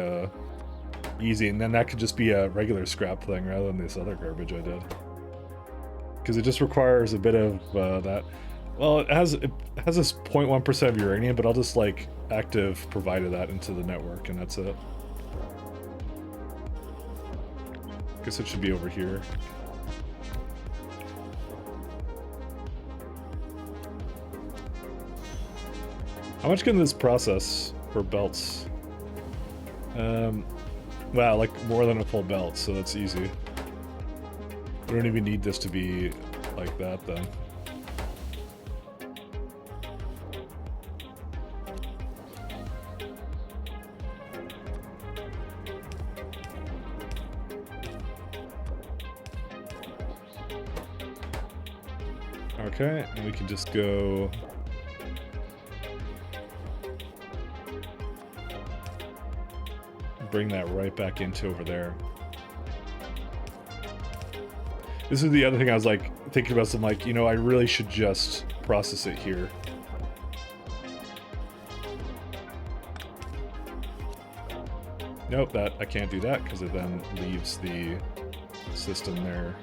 easy, and then that could just be a regular scrap thing rather than this other garbage I did. Because it just requires a bit of that. Well, it has this 0.1% of uranium, but I'll just like active provided that into the network, and that's it. Guess it should be over here. How much can this process for belts? Wow, like more than a full belt, so that's easy. We don't even need this to be like that then. Okay, and we can just go... bring that right back into over there. This is the other thing I was like thinking about. Some like, you know, I really should just process it here. Nope, that I can't do that because it then leaves the system there.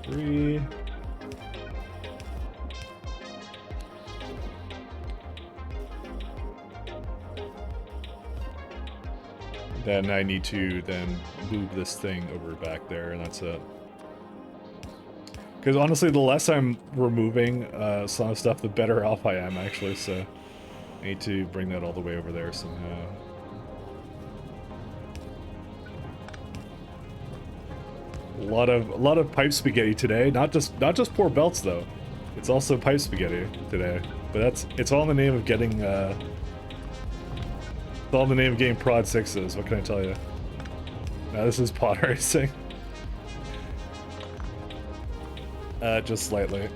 Three. Then I need to then move this thing over back there, and that's it. Because honestly, the less I'm removing some stuff, the better off I am, actually, so I need to bring that all the way over there somehow. A lot of pipe spaghetti today. Not just poor belts though. It's also pipe spaghetti today. But it's all in the name of getting it's all in the name of getting prod 6s, what can I tell you? Now this is pod racing. Just slightly.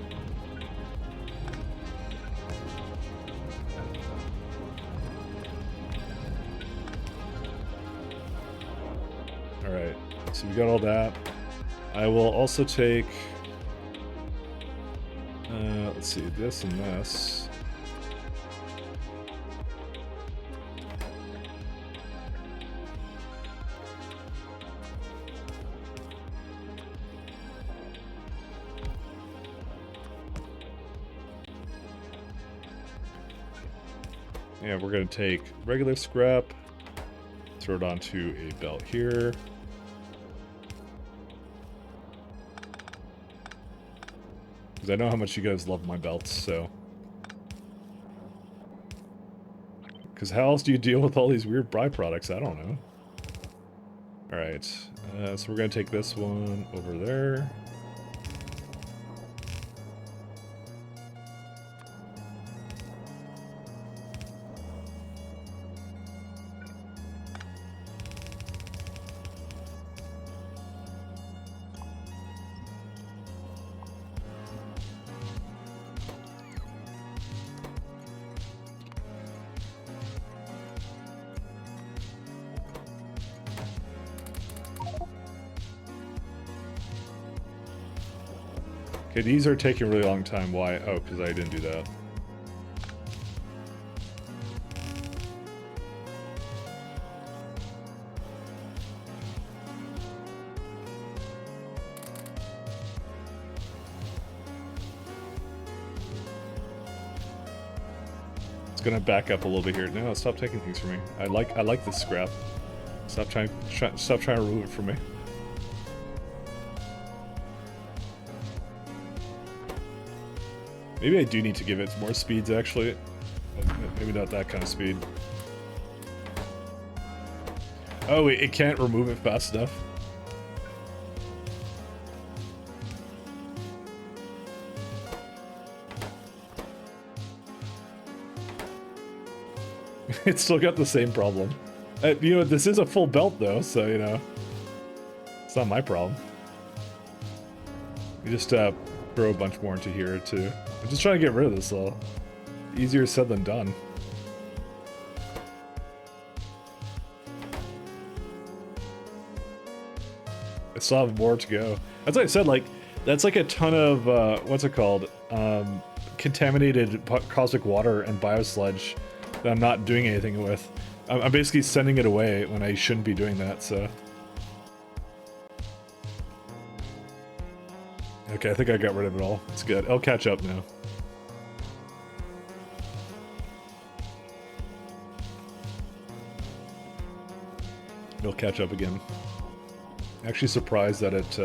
Alright, so we got all that. I will also take, let's see, this and this. Yeah, we're going to take regular scrap, throw it onto a belt here. Because I know how much you guys love my belts, so. Because how else do you deal with all these weird byproducts? I don't know. Alright, so we're going to take this one over there. Okay, these are taking a really long time. Why? Oh, because I didn't do that. It's gonna back up a little bit here. No, stop taking things from me. I like this scrap. Stop trying to remove it from me. Maybe I do need to give it more speeds, actually. Maybe not that kind of speed. Oh, it can't remove it fast enough. It's still got the same problem. You know, this is a full belt, though, so, you know. It's not my problem. You just throw a bunch more into here, too. I'm just trying to get rid of this, though. Easier said than done. I still have more to go. As I said, like, that's like a ton of, what's it called? Contaminated caustic water and biosludge that I'm not doing anything with. I'm basically sending it away when I shouldn't be doing that, so. Okay, I think I got rid of it all. It's good. I'll catch up now. It'll catch up again. Actually surprised that it's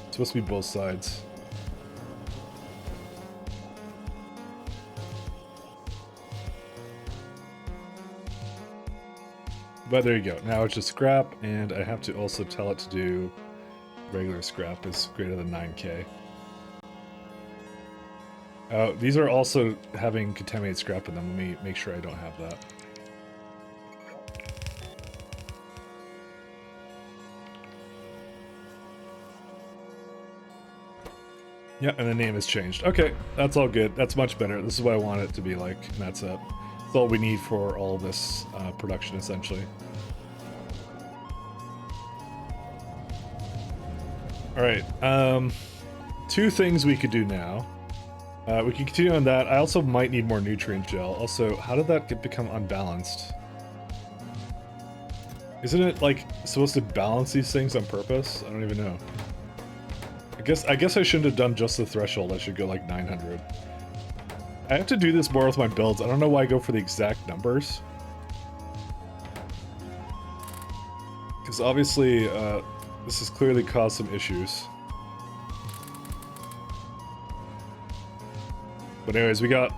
supposed to be both sides. But there you go. Now it's just scrap, and I have to also tell it to do regular scrap is greater than 9K. These are also having contaminated scrap in them. Let me make sure I don't have that. Yeah, and the name has changed. Okay, that's all good. That's much better. This is what I want it to be like, and that's it. That's all we need for all this production, essentially. Alright, two things we could do now. We can continue on that. I also might need more nutrient gel. Also, how did that become unbalanced? Isn't it, like, supposed to balance these things on purpose? I don't even know. I guess I shouldn't have done just the threshold. I should go, like, 900. I have to do this more with my builds. I don't know why I go for the exact numbers. Because obviously, this has clearly caused some issues. But anyways, we got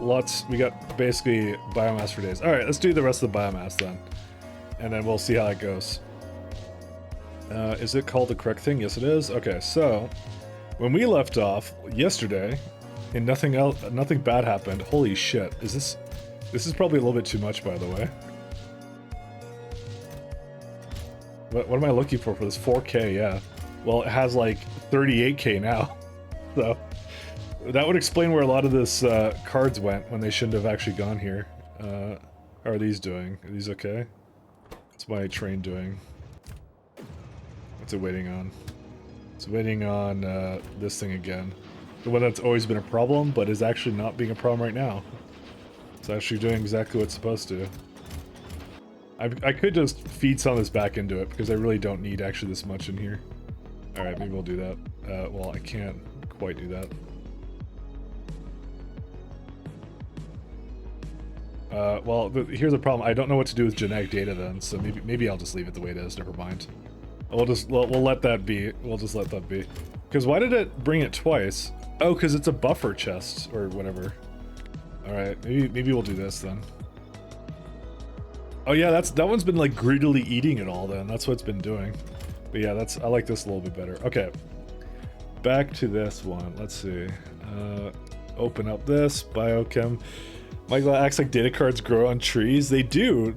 basically biomass for days. Alright, let's do the rest of the biomass then. And then we'll see how that goes. Is it called the correct thing? Yes it is. Okay, so when we left off yesterday and nothing bad happened. Holy shit. This is probably a little bit too much, by the way. What am I looking for this? 4K, yeah. Well, it has like 38K now. So that would explain where a lot of this cards went when they shouldn't have actually gone here. How are these doing? Are these okay? What's my train doing? What's it waiting on? It's waiting on this thing again. The one that's always been a problem, but is actually not being a problem right now. It's actually doing exactly what it's supposed to. I could just feed some of this back into it, because I really don't need actually this much in here. Alright, maybe we'll do that. Well, I can't quite do that. Well, here's the problem. I don't know what to do with genetic data then, so maybe I'll just leave it the way it is. Never mind. We'll let that be. We'll just let that be. Because why did it bring it twice? Oh, because it's a buffer chest or whatever. All right, maybe we'll do this then. Oh yeah, that one's been like greedily eating it all. Then that's what it's been doing. But yeah, I like this a little bit better. Okay, back to this one. Let's see. Open up this biochem. Michael acts like data cards grow on trees. They do.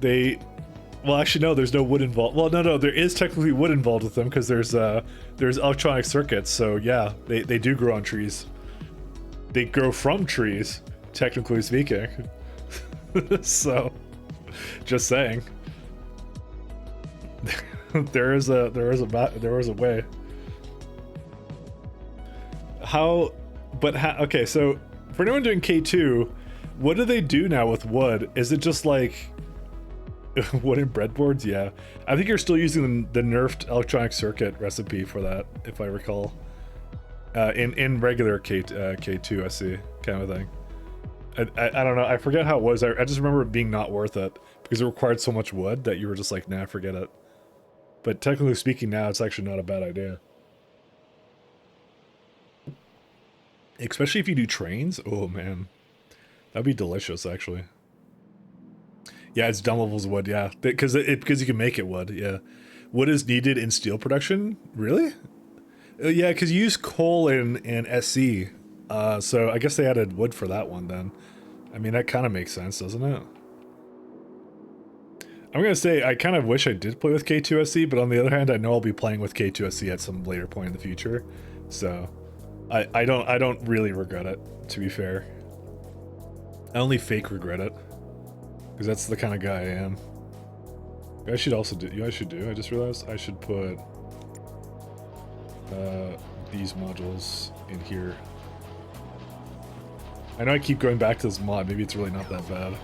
Well, actually, no. There's no wood involved. Well, no. There is technically wood involved with them because there's electronic circuits. So yeah, they do grow on trees. They grow from trees, technically speaking. So, just saying. there was a way. Okay, so for anyone doing K2, what do they do now with wood? Is it just like wooden breadboards? Yeah, I think you're still using the nerfed electronic circuit recipe for that, if I recall. In regular K2 SE kind of thing. I don't know. I forget how it was. I just remember it being not worth it because it required so much wood that you were just like, nah, forget it. But technically speaking, now it's actually not a bad idea. Especially if you do trains. Oh man, that'd be delicious, actually. Yeah, it's dumb levels of wood. Yeah, because you can make it wood. Yeah, wood is needed in steel production. Really? Yeah, because you use coal in SE. So I guess they added wood for that one then. I mean, that kind of makes sense, doesn't it? I'm gonna say I kind of wish I did play with K2 SE, but on the other hand, I know I'll be playing with K2 SE at some later point in the future. So I don't really regret it, to be fair. I only fake regret it, because that's the kind of guy I am. I should also do. I just realized I should put these modules in here. I know I keep going back to this mod. Maybe it's really not that bad.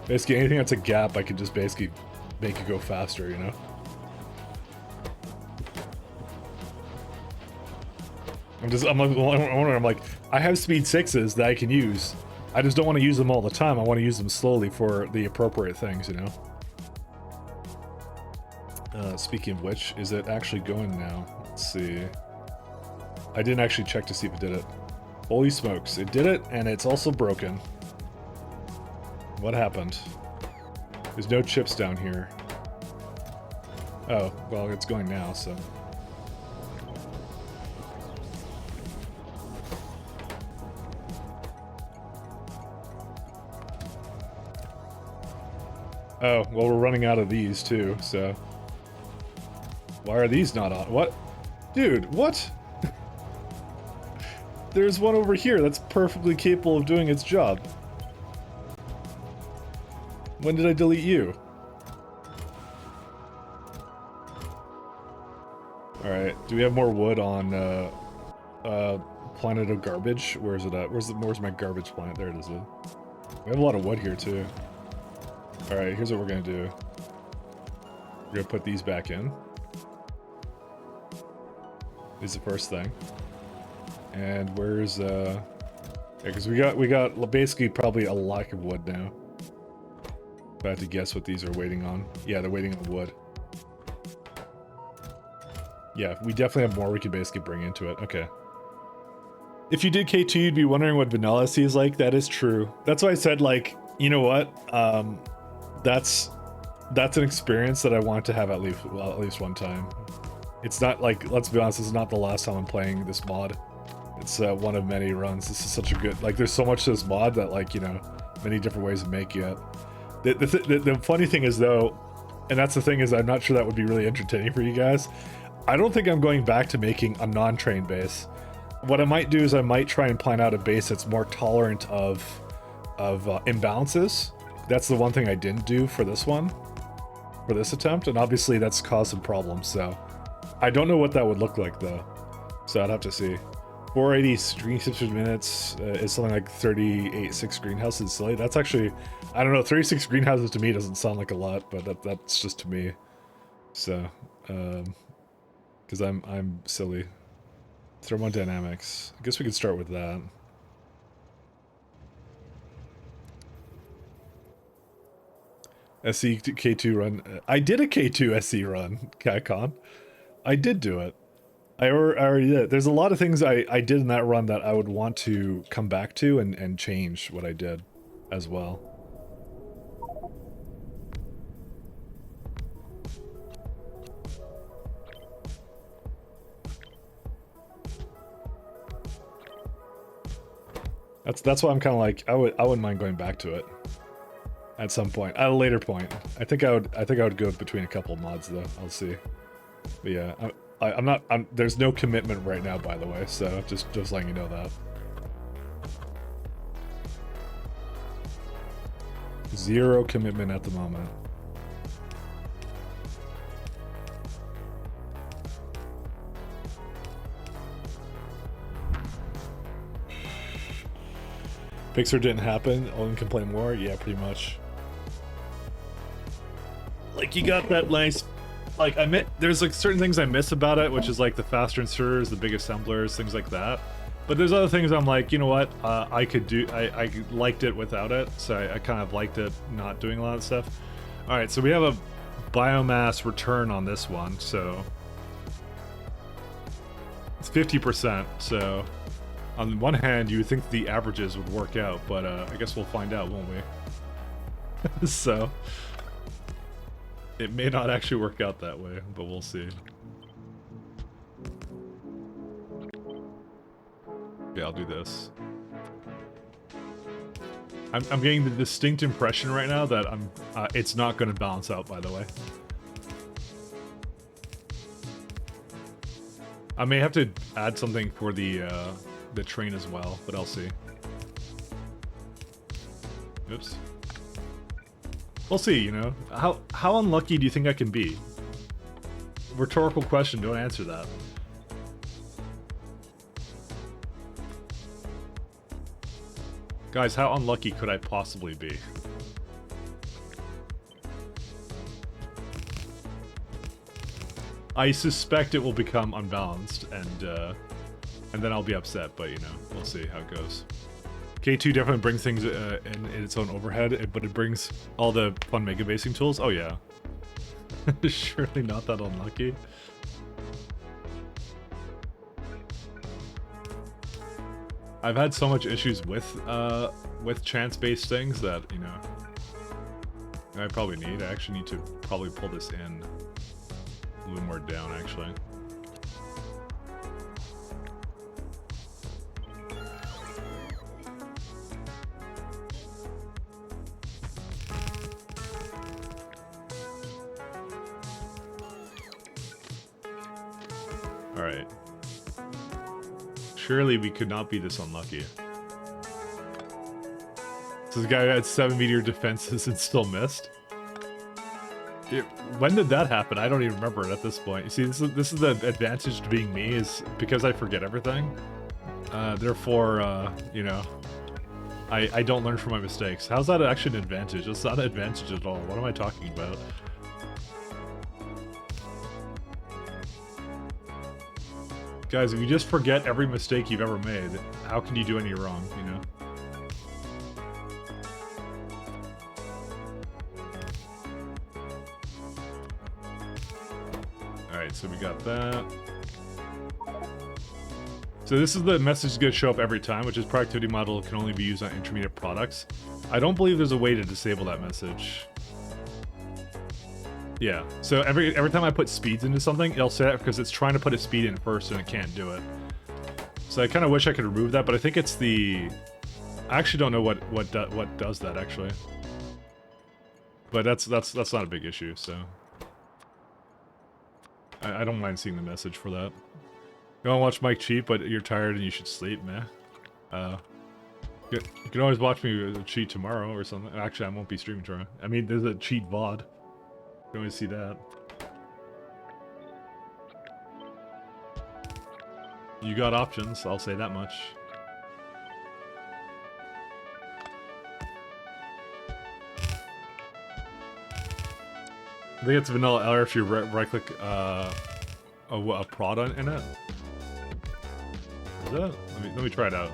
Basically, anything that's a gap, I can just basically make it go faster, you know? I'm like, I have speed 6s that I can use. I just don't want to use them all the time. I want to use them slowly for the appropriate things, you know? Speaking of which, is it actually going now? Let's see. I didn't actually check to see if it did it. Holy smokes, it did it, and it's also broken. What happened? There's no chips down here. Oh, well, it's going now, so... Oh, well, we're running out of these, too, so... Why are these not on? What? Dude, what? There's one over here that's perfectly capable of doing its job. When did I delete you? Alright, do we have more wood on, Planet of Garbage? Where is it at? Where's my garbage planet? There it is. We have a lot of wood here, too. Alright, here's what we're gonna do. We're gonna put these back in. Is the first thing. And where's, yeah, because we got basically probably a lack of wood now. If I had to guess what these are waiting on. Yeah, they're waiting on wood. Yeah, we definitely have more we could basically bring into it. Okay. If you did K2, you'd be wondering what vanilla SE is like. That is true. That's why I said, like, you know what? That's an experience that I want to have at least one time. It's not like, let's be honest, this is not the last time I'm playing this mod. It's one of many runs. This is such a good, like, there's so much to this mod that, like, you know, many different ways of making it. The funny thing is, though, and that's the thing, is I'm not sure that would be really entertaining for you guys. I don't think I'm going back to making a non-train base. What I might do is I might try and plan out a base that's more tolerant of imbalances. That's the one thing I didn't do for this one, for this attempt, and obviously that's caused some problems, so... I don't know what that would look like, though, so I'd have to see. 480 screen sips per minutes is something like 38.6 greenhouses. Silly. That's actually, I don't know, 36 greenhouses to me doesn't sound like a lot, but that's just to me. So, because I'm silly. Thermodynamics. I guess we could start with that. SE K2 run. I did a K2 SE run, Catcon. I did do it. I already did. There's a lot of things I did in that run that I would want to come back to and change what I did as well. That's why I'm kind of like, I wouldn't mind going back to it at some point, at a later point. I think I would go between a couple of mods, though. I'll see. But yeah, there's no commitment right now, by the way, so just letting you know that. Zero commitment at the moment. Pixar didn't happen. Owen can play more. Yeah, pretty much. Like, you got that nice, like, there's like certain things I miss about it, which is like the faster inserters, the big assemblers, things like that. But there's other things I'm like, you know what, I liked it without it, so I kind of liked it not doing a lot of stuff. All right, so we have a biomass return on this one, so it's 50%. So on one hand, you would think the averages would work out, but I guess we'll find out, won't we? So it may not actually work out that way, but we'll see. Yeah, I'll do this. I'm getting the distinct impression right now that it's not going to balance out, by the way. I may have to add something for the train as well, but I'll see. Oops. We'll see, you know. How unlucky do you think I can be? Rhetorical question, don't answer that. Guys, how unlucky could I possibly be? I suspect it will become unbalanced, and then I'll be upset, but you know, we'll see how it goes. K2 definitely brings things in its own overhead, but it brings all the fun mega basing tools. Oh yeah. Surely not that unlucky. I've had so much issues with chance-based things that, you know, I probably need. I actually need to probably pull this in a little more down, actually. Alright. Surely we could not be this unlucky. So this guy had 7 meteor defenses and still missed? When did that happen? I don't even remember it at this point. You see, this is the advantage to being me, is because I forget everything. Therefore, you know, I don't learn from my mistakes. How's that actually an advantage? It's not an advantage at all. What am I talking about? Guys, if you just forget every mistake you've ever made, how can you do any wrong, you know? Alright, so we got that. So this is the message that's going to show up every time, which is productivity model can only be used on intermediate products. I don't believe there's a way to disable that message. Yeah, so every time I put speeds into something, it'll say that because it's trying to put a speed in first and it can't do it. So I kind of wish I could remove that, but I think it's the... I actually don't know what does that, actually. But that's not a big issue, so... I don't mind seeing the message for that. You want to watch Mike cheat, but you're tired and you should sleep, man. You can always watch me cheat tomorrow or something. Actually, I won't be streaming tomorrow. I mean, there's a cheat VOD. You can always see that. You got options, I'll say that much. I think it's vanilla error if you right-click a prod in it. Is that? Let me try it out.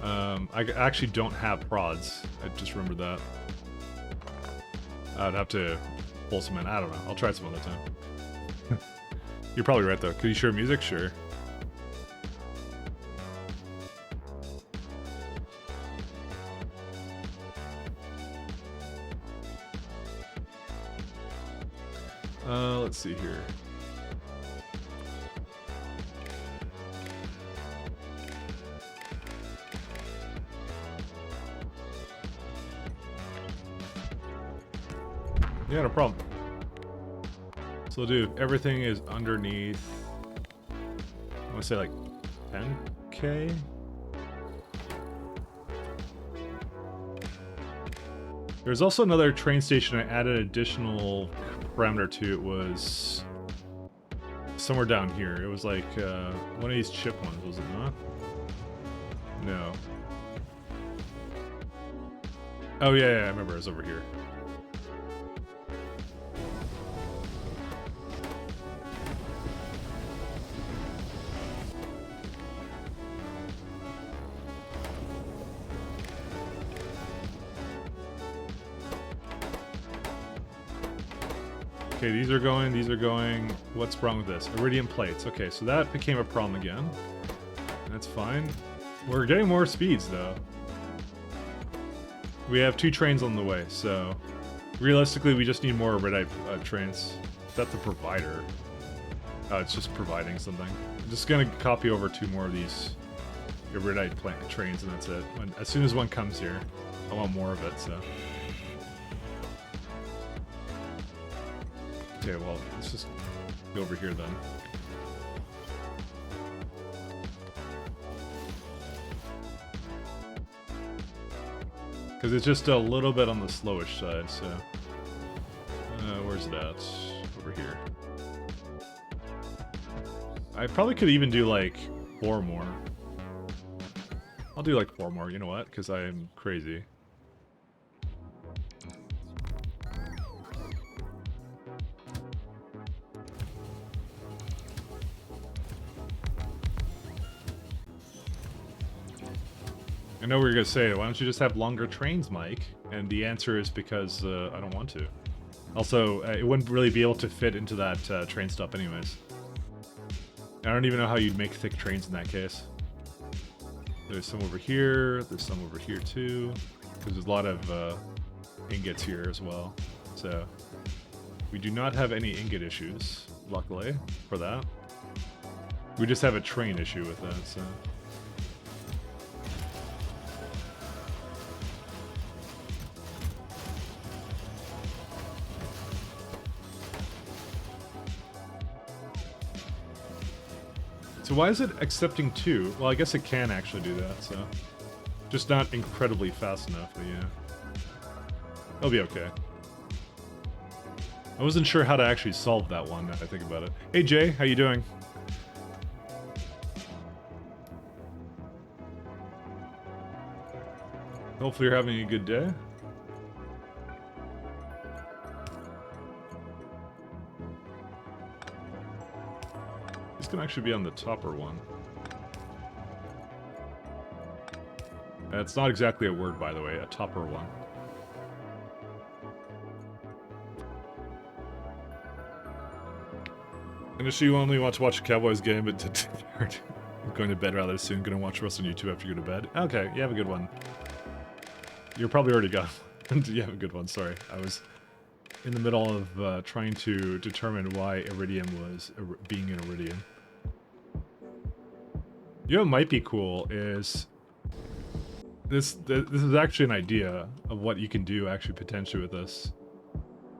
I actually don't have prods. I just remembered that. I'd have to pull some in. I don't know. I'll try some other time. You're probably right though. Could you share music? Sure. Let's see here. Yeah, no problem. So, dude, everything is underneath. I want to say like 10K. There's also another train station I added additional parameter to. It was somewhere down here. It was like one of these chip ones, was it not? No. Oh yeah, I remember. It was over here. Okay, these are going. What's wrong with this? Iridium plates. Okay, so that became a problem again. That's fine. We're getting more speeds, though. We have 2 trains on the way, so... Realistically, we just need more red-eye trains. Is that the provider? Oh, it's just providing something. I'm just gonna copy over 2 more of these red-eye trains, and that's it. As soon as one comes here, I want more of it, so... Okay, well, let's just go over here then. Because it's just a little bit on the slowish side, so... where's it at? Over here. I probably could even do, like, 4 more. I'll do, like, 4 more, you know what? Because I'm crazy. I know what you're gonna say. Why don't you just have longer trains, Mike? And the answer is because I don't want to. Also, it wouldn't really be able to fit into that train stop anyways. I don't even know how you'd make thick trains in that case. There's some over here, there's some over here too. Because there's a lot of ingots here as well. So, we do not have any ingot issues, luckily, for that. We just have a train issue with that, so... So why is it accepting 2? Well, I guess it can actually do that, so... Just not incredibly fast enough, but yeah. It'll be okay. I wasn't sure how to actually solve that one, now that I think about it. Hey Jay, how you doing? Hopefully you're having a good day. This can actually be on the topper one. It's not exactly a word, by the way, a topper one. Initially, you only want to watch a Cowboys game, but I'm going to bed rather soon. Going to watch Russ on YouTube after you go to bed. Okay, you have a good one. You're probably already gone. You have a good one, sorry. I was in the middle of trying to determine why iridium was being an iridium. You know what might be cool is... This is actually an idea of what you can do actually potentially with this.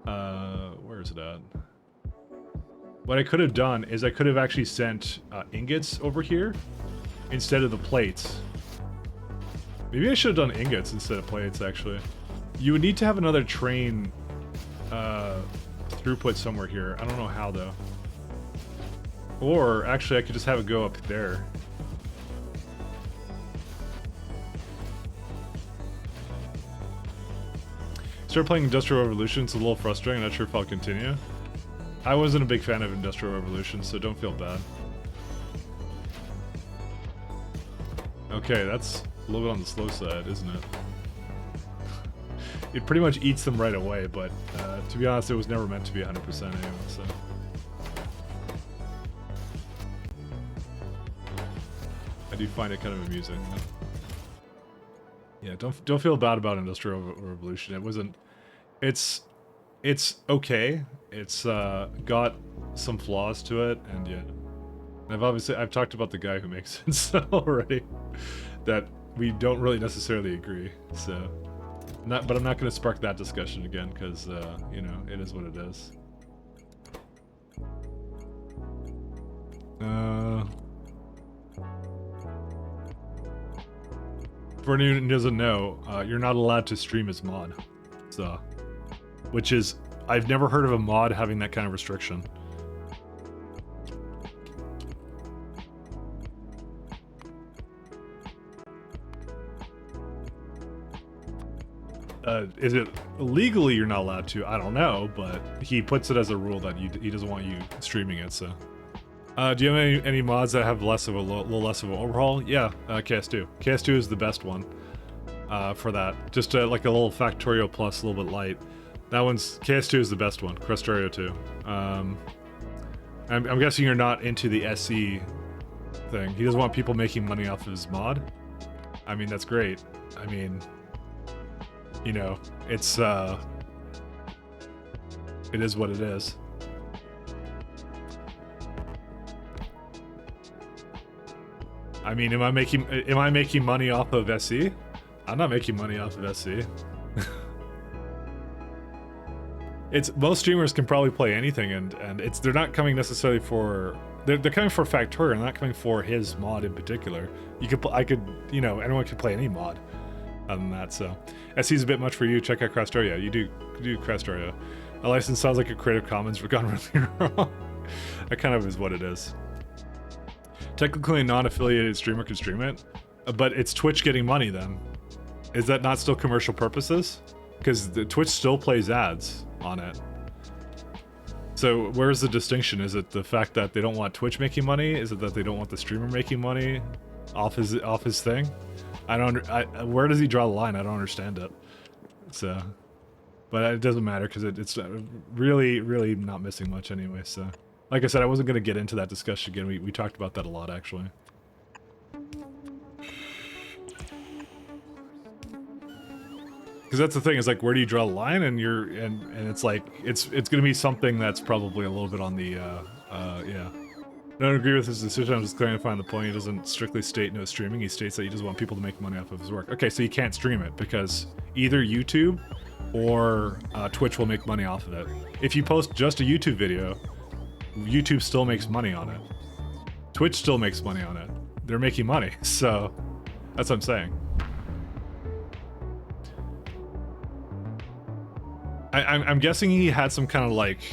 Where is it at? What I could have done is I could have actually sent ingots over here instead of the plates. Maybe I should have done ingots instead of plates, actually. You would need to have another train throughput somewhere here. I don't know how, though. Or, actually, I could just have it go up there. Started playing Industrial Revolution. It's a little frustrating. I'm not sure if I'll continue. I wasn't a big fan of Industrial Revolution, so don't feel bad. Okay, that's a little bit on the slow side, isn't it? It pretty much eats them right away, but to be honest, it was never meant to be 100% anyway, so... I do find it kind of amusing. Yeah, don't feel bad about Industrial Revolution. It wasn't... It's okay. It's got some flaws to it, and yeah. I've talked about the guy who makes it so already, that we don't really necessarily agree, so... But I'm not going to spark that discussion again, because, you know, it is what it is. For anyone who doesn't know, you're not allowed to stream as mod. So, which is, I've never heard of a mod having that kind of restriction. Is it legally you're not allowed to? I don't know, but he puts it as a rule that he doesn't want you streaming it, so. Do you have any mods that have less of a little less of an overhaul? Yeah, KS2. KS2 is the best one for that. Just like a little Factorio Plus, a little bit light. That one's KS2 is the best one. Factorio 2. I'm guessing you're not into the SE thing. He doesn't want people making money off of his mod. I mean, that's great. I mean, you know, it's it is what it is. I mean, am I making money off of SE? I'm not making money off of SE. It's most streamers can probably play anything, and they're not coming necessarily for they're coming for Factorio, they're not coming for his mod in particular. You know, anyone could play any mod other than that. So SE's a bit much for you. Check out Crastoria. You do Crastoria. A license sounds like a Creative Commons, but gone really wrong. That kind of is what it is. Technically, a non-affiliated streamer can stream it, but it's Twitch getting money then. Is that not still commercial purposes? Because the Twitch still plays ads on it. So where's the distinction? Is it the fact that they don't want Twitch making money? Is it that they don't want the streamer making money off his thing? Where does he draw the line? I don't understand it. So But it doesn't matter because it's really, really not missing much anyway. So, like I said, I wasn't going to get into that discussion again. We talked about that a lot, actually. Because that's the thing, is like, where do you draw the line? And and it's like, it's going to be something that's probably a little bit on the, yeah. I don't agree with his decision. I'm just clarifying the point. He doesn't strictly state no streaming. He states that he just wants people to make money off of his work. Okay, so you can't stream it because either YouTube or Twitch will make money off of it. If you post just a YouTube video, YouTube still makes money on it. Twitch still makes money on it. They're making money, so that's what I'm saying. I'm guessing he had some kind of like,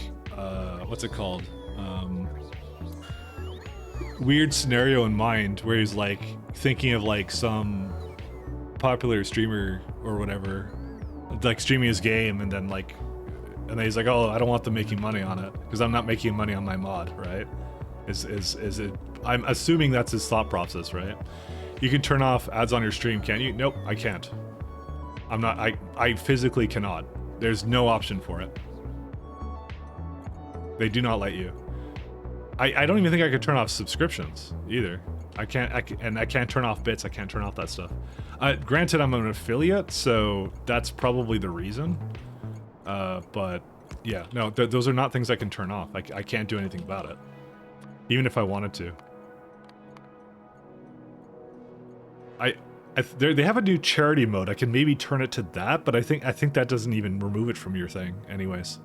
what's it called? Weird scenario in mind where he's like thinking of like some popular streamer or whatever, like streaming his game, and then and then he's like, oh, I don't want them making money on it because I'm not making money on my mod, right? Is it? I'm assuming that's his thought process, right? You can turn off ads on your stream, can't you? Nope, I can't. I'm not. I physically cannot. There's no option for it. They do not let you. I don't even think I could turn off subscriptions either. I can't turn off bits. I can't turn off that stuff. Granted, I'm an affiliate, so that's probably the reason. But yeah, no, those are not things I can turn off. I can't do anything about it, even if I wanted to. They have a new charity mode. I can maybe turn it to that, but I think that doesn't even remove it from your thing, anyways.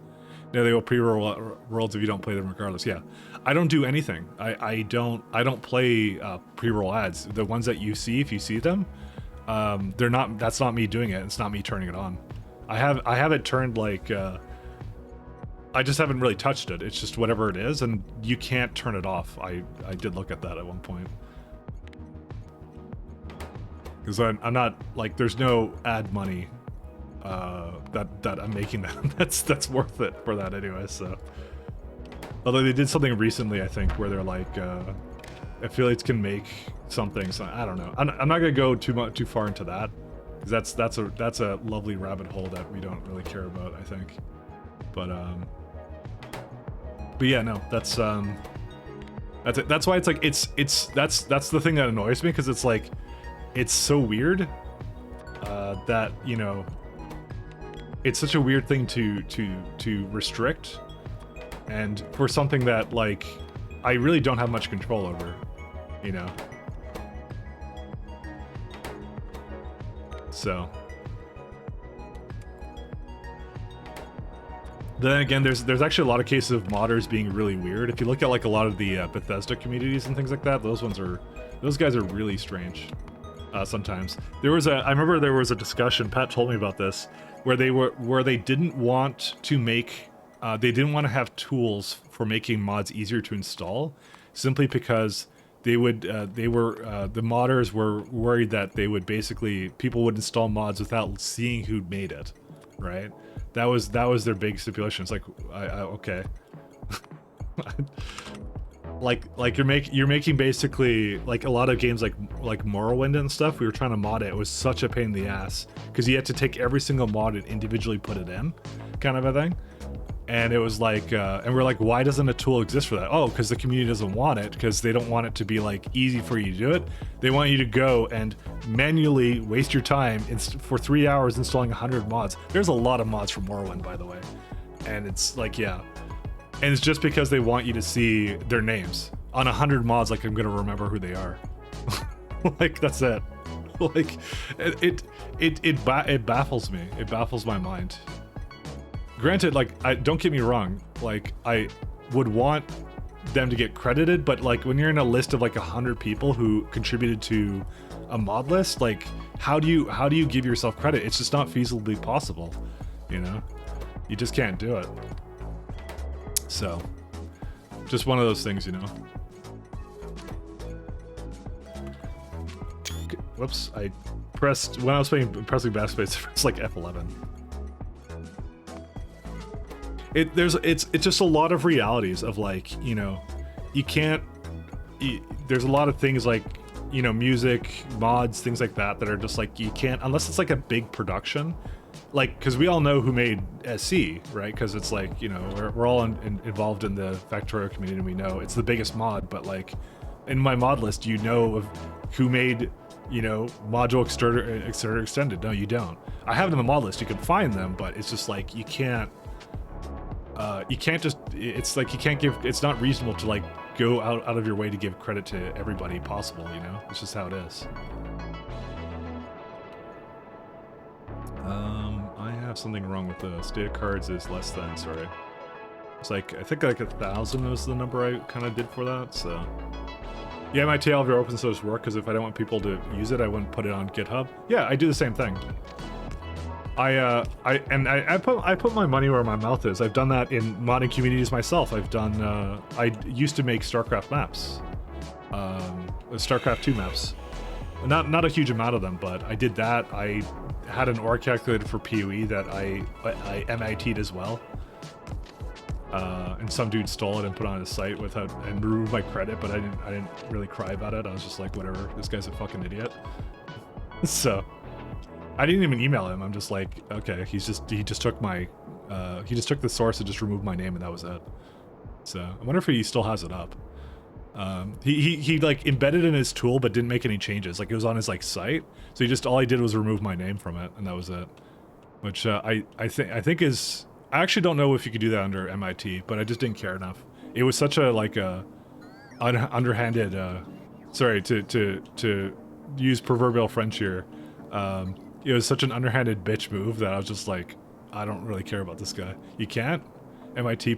No, they will pre-roll worlds if you don't play them regardless. Yeah, I don't do anything. I don't play pre-roll ads. The ones that you see, if you see them, they're not. That's not me doing it. It's not me turning it on. I have it turned like. I just haven't really touched it. It's just whatever it is, and you can't turn it off. I did look at that at one point. Because I'm not like, there's no ad money that I'm making that's worth it for that anyway. So, although they did something recently, I think, where they're like affiliates can make something. So I don't know. I'm not gonna go too far into that, because that's a lovely rabbit hole that we don't really care about, I think. But yeah, no, that's it. That's why it's like that's the thing that annoys me, because it's like, it's so weird that, you know, it's such a weird thing to restrict, and for something that, like, I really don't have much control over, you know. So then again, there's actually a lot of cases of modders being really weird. If you look at like a lot of the Bethesda communities and things like that, those guys are really strange. Sometimes I remember there was a discussion, Pat told me about this, where they didn't want to make they didn't want to have tools for making mods easier to install, simply because the modders were worried that people would install mods without seeing who made it, right? That was their big stipulation. It's like, okay. Like you're making basically, like, a lot of games like Morrowind and stuff, we were trying to mod it. It was such a pain in the ass because you had to take every single mod and individually put it in, kind of a thing. And it was like, and we're like, why doesn't a tool exist for that? Oh, because the community doesn't want it, because they don't want it to be like easy for you to do it. They want you to go and manually waste your time for 3 hours installing 100 mods. There's a lot of mods for Morrowind, by the way. And it's like, yeah. And it's just because they want you to see their names. On 100 mods, like, I'm gonna remember who they are. Like, that's it. Like, it baffles me. It baffles my mind. Granted, like, don't get me wrong, like, I would want them to get credited, but like, when you're in a list of like 100 people who contributed to a mod list, like, how do you give yourself credit? It's just not feasibly possible, you know? You just can't do it. So, just one of those things, you know. Whoops, I pressed, when I was pressing backspace, it's like F11. It's just a lot of realities of, like, you know, you can't, there's a lot of things like, you know, music, mods, things like that are just like, you can't, unless it's like a big production, like, because we all know who made SE, right? Because it's like, you know, we're all involved in the Factorio community, and we know it's the biggest mod. But like, in my mod list, you know of who made, you know, module extender extended. No, you don't. I have it in the mod list. You can find them, but it's just like you can't just. It's like you can't give. It's not reasonable to like go out of your way to give credit to everybody possible. You know, it's just how it is. I have something wrong with this. Data cards is less than, sorry. It's like, I think like 1,000 was the number I kind of did for that, so. Yeah, my tail of your open source work, because if I don't want people to use it, I wouldn't put it on GitHub. Yeah, I do the same thing. I put my money where my mouth is. I've done that in modding communities myself. I've done, I used to make StarCraft maps. StarCraft 2 maps. Not a huge amount of them, but I did that. I had an OR calculator for PoE that I MIT'd as well. And some dude stole it and put it on his site and removed my credit, but I didn't really cry about it. I was just like, whatever, this guy's a fucking idiot. So I didn't even email him. I'm just like, okay, he just took the source and just removed my name, and that was it. So I wonder if he still has it up. He like embedded in his tool but didn't make any changes. Like it was on his like site, so all he did was remove my name from it, and that was it. Which I think is, I actually don't know if you could do that under MIT, but I just didn't care enough. It was such a like a underhanded, sorry to use proverbial French here. It was such an underhanded bitch move that I was just like, I don't really care about this guy. You can't. MIT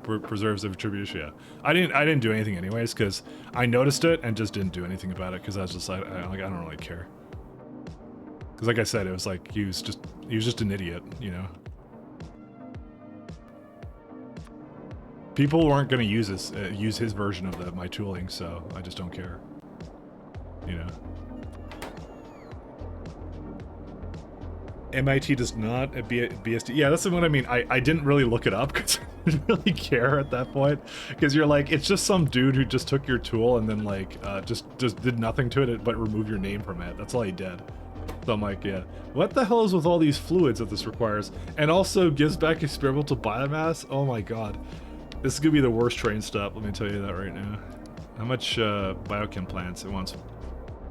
preserves of attribution. Yeah, I didn't do anything anyways because I noticed it and just didn't do anything about it because I was just like, I don't really care. Because like I said, it was like he was just an idiot, you know. People weren't gonna use his version of my tooling, so I just don't care, you know. MIT does not at BSD. Yeah, that's what I mean. I didn't really look it up because I didn't really care at that point. Because you're like, it's just some dude who just took your tool and then like just did nothing to it but remove your name from it. That's all he did. So I'm like, yeah, what the hell is with all these fluids that this requires? And also gives back experimental biomass. Oh my god, this is gonna be the worst train stop. Let me tell you that right now. How much biochem plants? It wants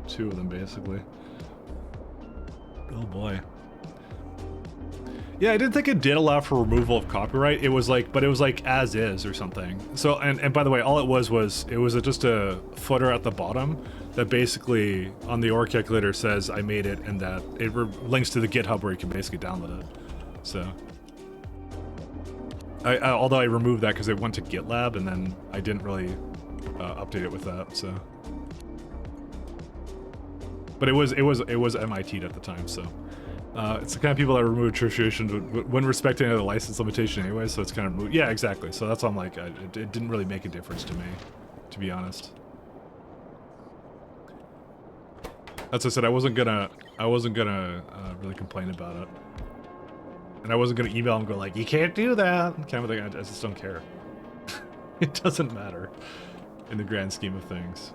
2 of them basically. Oh boy. Yeah, I didn't think it did allow for removal of copyright. It was like, but it was like as is or something. So, and by the way, all it was just a footer at the bottom that basically on the OR calculator says I made it, and that it links to the GitHub where you can basically download it. So, although I removed that because it went to GitLab, and then I didn't really update it with that. So, but it was MIT'd at the time, so. It's the kind of people that remove attribution when respecting the license limitation anyway, so it's kind of moot. Yeah, exactly. So that's why I'm like, it didn't really make a difference to me, to be honest. As I said, I wasn't gonna really complain about it, and I wasn't gonna email him and go like, you can't do that, kind of thing. I just don't care. It doesn't matter in the grand scheme of things.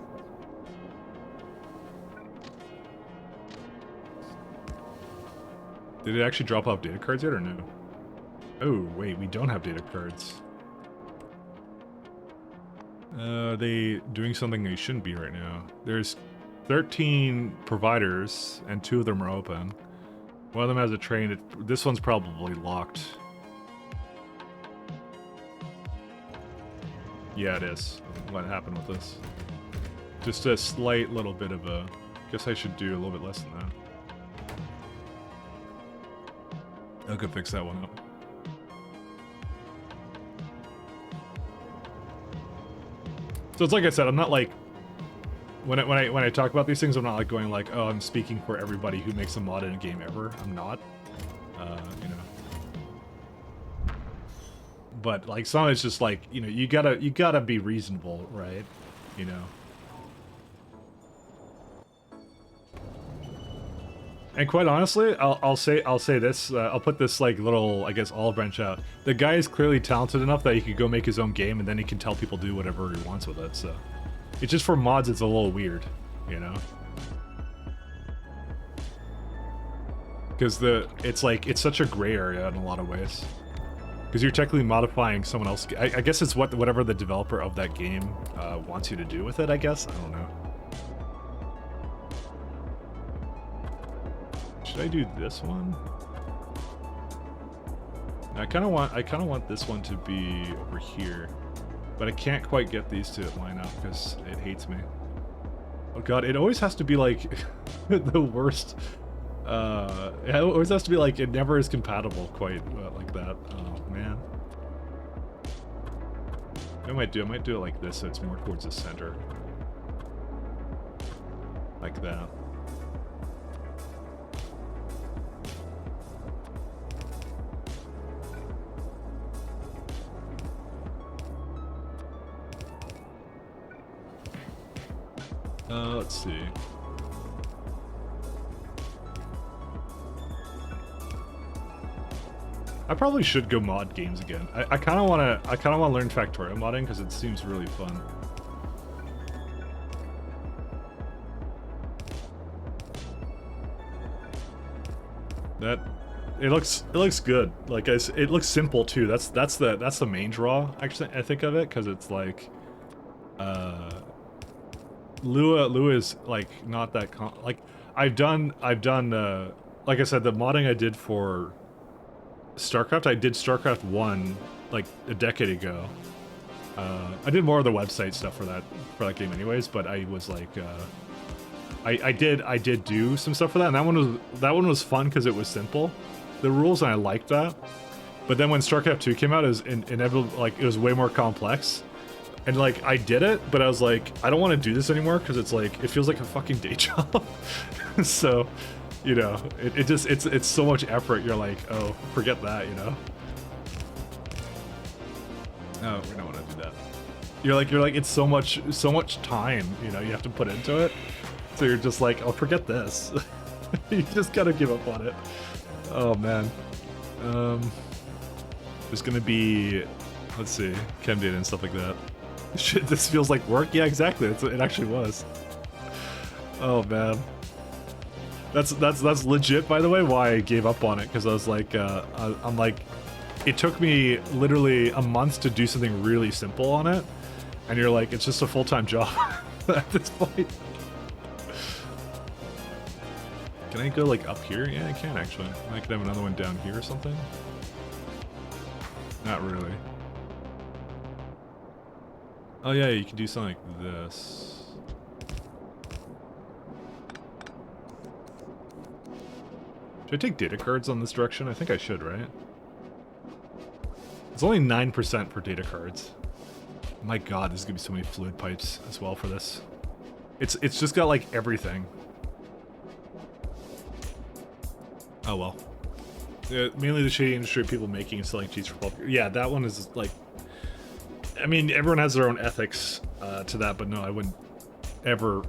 Did it actually drop off data cards yet or no? Oh, wait, we don't have data cards. Are they doing something they shouldn't be right now? There's 13 providers and 2 of them are open. One of them has a train. This one's probably locked. Yeah, it is. What happened with this? Just a slight little bit of a... Guess I should do a little bit less than that. I could fix that one up. So it's like I said, I'm not like when I talk about these things, I'm not like going like, oh, I'm speaking for everybody who makes a mod in a game ever. I'm not, you know. But like some, it's just like, you know, you gotta be reasonable, right? You know. And quite honestly, I'll say this. I'll put this like little, I guess, olive branch out. The guy is clearly talented enough that he could go make his own game, and then he can tell people to do whatever he wants with it. So, it's just for mods, it's a little weird, you know. Because it's such a gray area in a lot of ways. Because you're technically modifying someone else. I guess it's whatever the developer of that game wants you to do with it, I guess. I don't know. Should I do this one? I kind of want this one to be over here, but I can't quite get these to line up because it hates me. Oh god, it always has to be like the worst. It always has to be like it never is compatible quite like that. Oh man. I might do it like this so it's more towards the center. Like that. Let's see. I probably should go mod games again. I kind of want to learn Factorio modding because it seems really fun. It looks good. Like it looks simple too. That's the main draw. Actually, I think of it because it's like, Lua is like not that like I've done like I said, the modding I did for StarCraft, I did StarCraft 1 like a decade ago. I did more of the website stuff for that game anyways, but I was like I did do some stuff for that, and that one was fun because it was simple, the rules, and I liked that. But then when StarCraft 2 came out, it was inevitable, like it was way more complex. And like I did it, but I was like, I don't want to do this anymore because it's like it feels like a fucking day job. So, you know, it's so much effort. You're like, oh, forget that, you know. No, we don't want to do that. You're like it's so much time, you know, you have to put into it. So you're just like, oh, forget this. You just gotta give up on it. Oh man. There's gonna be, let's see, chem data and stuff like that. Shit, this feels like work? Yeah, exactly. It actually was. Oh man. That's legit, by the way, why I gave up on it, because I was like, I'm like, it took me literally a month to do something really simple on it, and you're like, it's just a full-time job at this point. Can I go like up here? Yeah, I can actually. I could have another one down here or something. Not really. Oh yeah, you can do something like this. Should I take data cards on this direction? I think I should, right? It's only 9% for data cards. My god, there's gonna be so many fluid pipes as well for this. It's just got like everything. Oh well. Mainly the shady industry of people making and selling cheats for bulk. Yeah, that one is like, I mean, everyone has their own ethics to that, but no, I wouldn't ever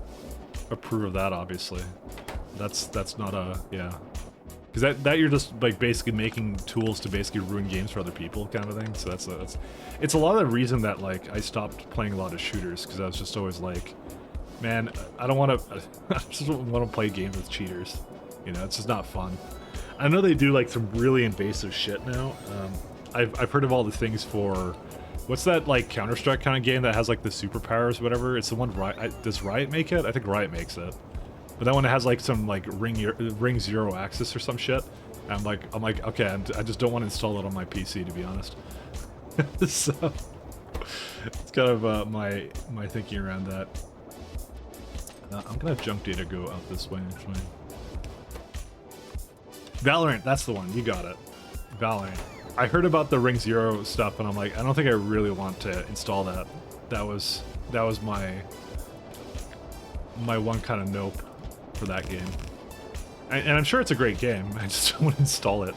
approve of that, obviously. That's not a, yeah. Because that you're just like basically making tools to basically ruin games for other people kind of thing. So it's a lot of the reason that like I stopped playing a lot of shooters, because I was just always like, man, I don't want to, I just don't want to play games with cheaters. You know, it's just not fun. I know they do like some really invasive shit now. I've heard of all the things for, what's that like Counter-Strike kind of game that has like the superpowers or whatever? It's the one does Riot make it? I think Riot makes it. But that one has like some like ring zero access or some shit. And I'm like, okay, I just don't want to install it on my PC, to be honest. So it's kind of my thinking around that. I'm gonna have junk data go out this way actually. Valorant, that's the one. You got it. Valorant. I heard about the Ring Zero stuff, and I'm like, I don't think I really want to install that. That was my one kind of nope for that game. And I'm sure it's a great game. I just don't want to install it.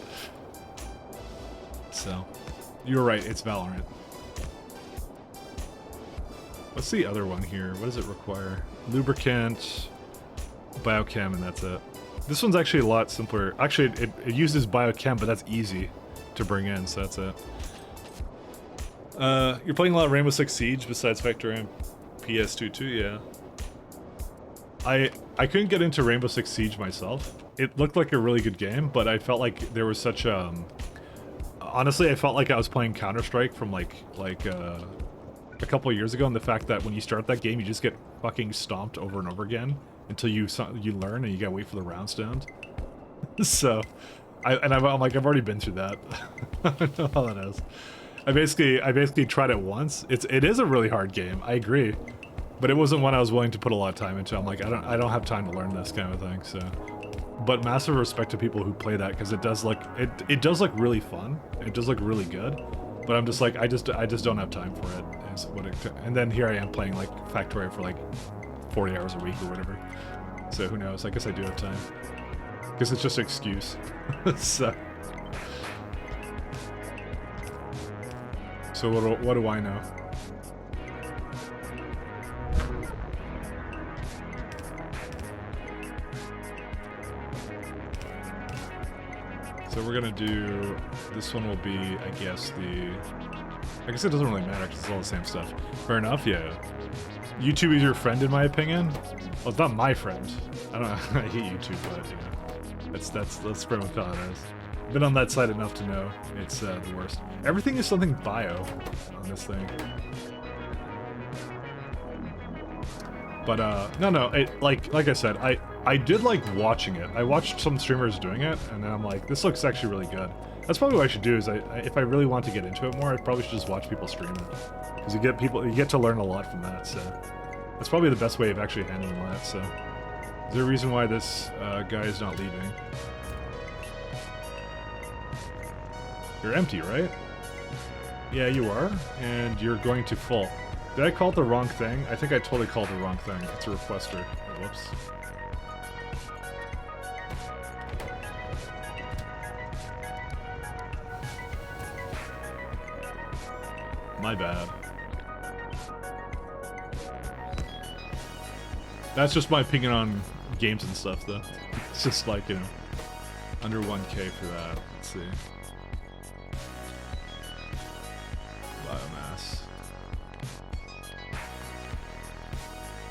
So, you're right. It's Valorant. What's the other one here? What does it require? Lubricant, biochem, and that's it. This one's actually a lot simpler. Actually, it uses biochem, but that's easy to bring in, so that's it. You're playing a lot of Rainbow Six Siege besides Factorio and PS2 too, yeah. I couldn't get into Rainbow Six Siege myself. It looked like a really good game, but I felt like there was such honestly, I felt like I was playing Counter-Strike from like a couple of years ago, and the fact that when you start that game, you just get fucking stomped over and over again until you learn and you gotta wait for the rounds to end. So, I'm like, I've already been through that. I don't know how that is. I basically tried it once. It is a really hard game. I agree, but it wasn't one I was willing to put a lot of time into. I'm like, I don't have time to learn this kind of thing. So, but massive respect to people who play that, because it does look really fun. It does look really good. But I'm just like, I just don't have time for it. Is what it, and then here I am playing like Factorio for like 40 hours a week or whatever. So who knows? I guess I do have time. Because it's just an excuse. So what do I know? So we're gonna do, this one will be, I guess it doesn't really matter because it's all the same stuff. Fair enough, yeah. YouTube is your friend in my opinion. Well, it's not my friend. I don't know, I hate YouTube, but you know, that's pretty much how it is. Been on that side enough to know it's the worst. Everything is something bio on this thing. But no, like I said, I did like watching it. I watched some streamers doing it, and then I'm like, this looks actually really good. That's probably what I should do. Is if I really want to get into it more, I probably should just watch people stream it, because you get to learn a lot from that. So that's probably the best way of actually handling that. So is there a reason why this guy is not leaving? You're empty, right? Yeah, you are, and you're going to full. Did I call it the wrong thing? I think I totally called it the wrong thing. It's a requester. Whoops. My bad. That's just my opinion on games and stuff, though. It's just like, you know, under 1K for that. Let's see. Biomass.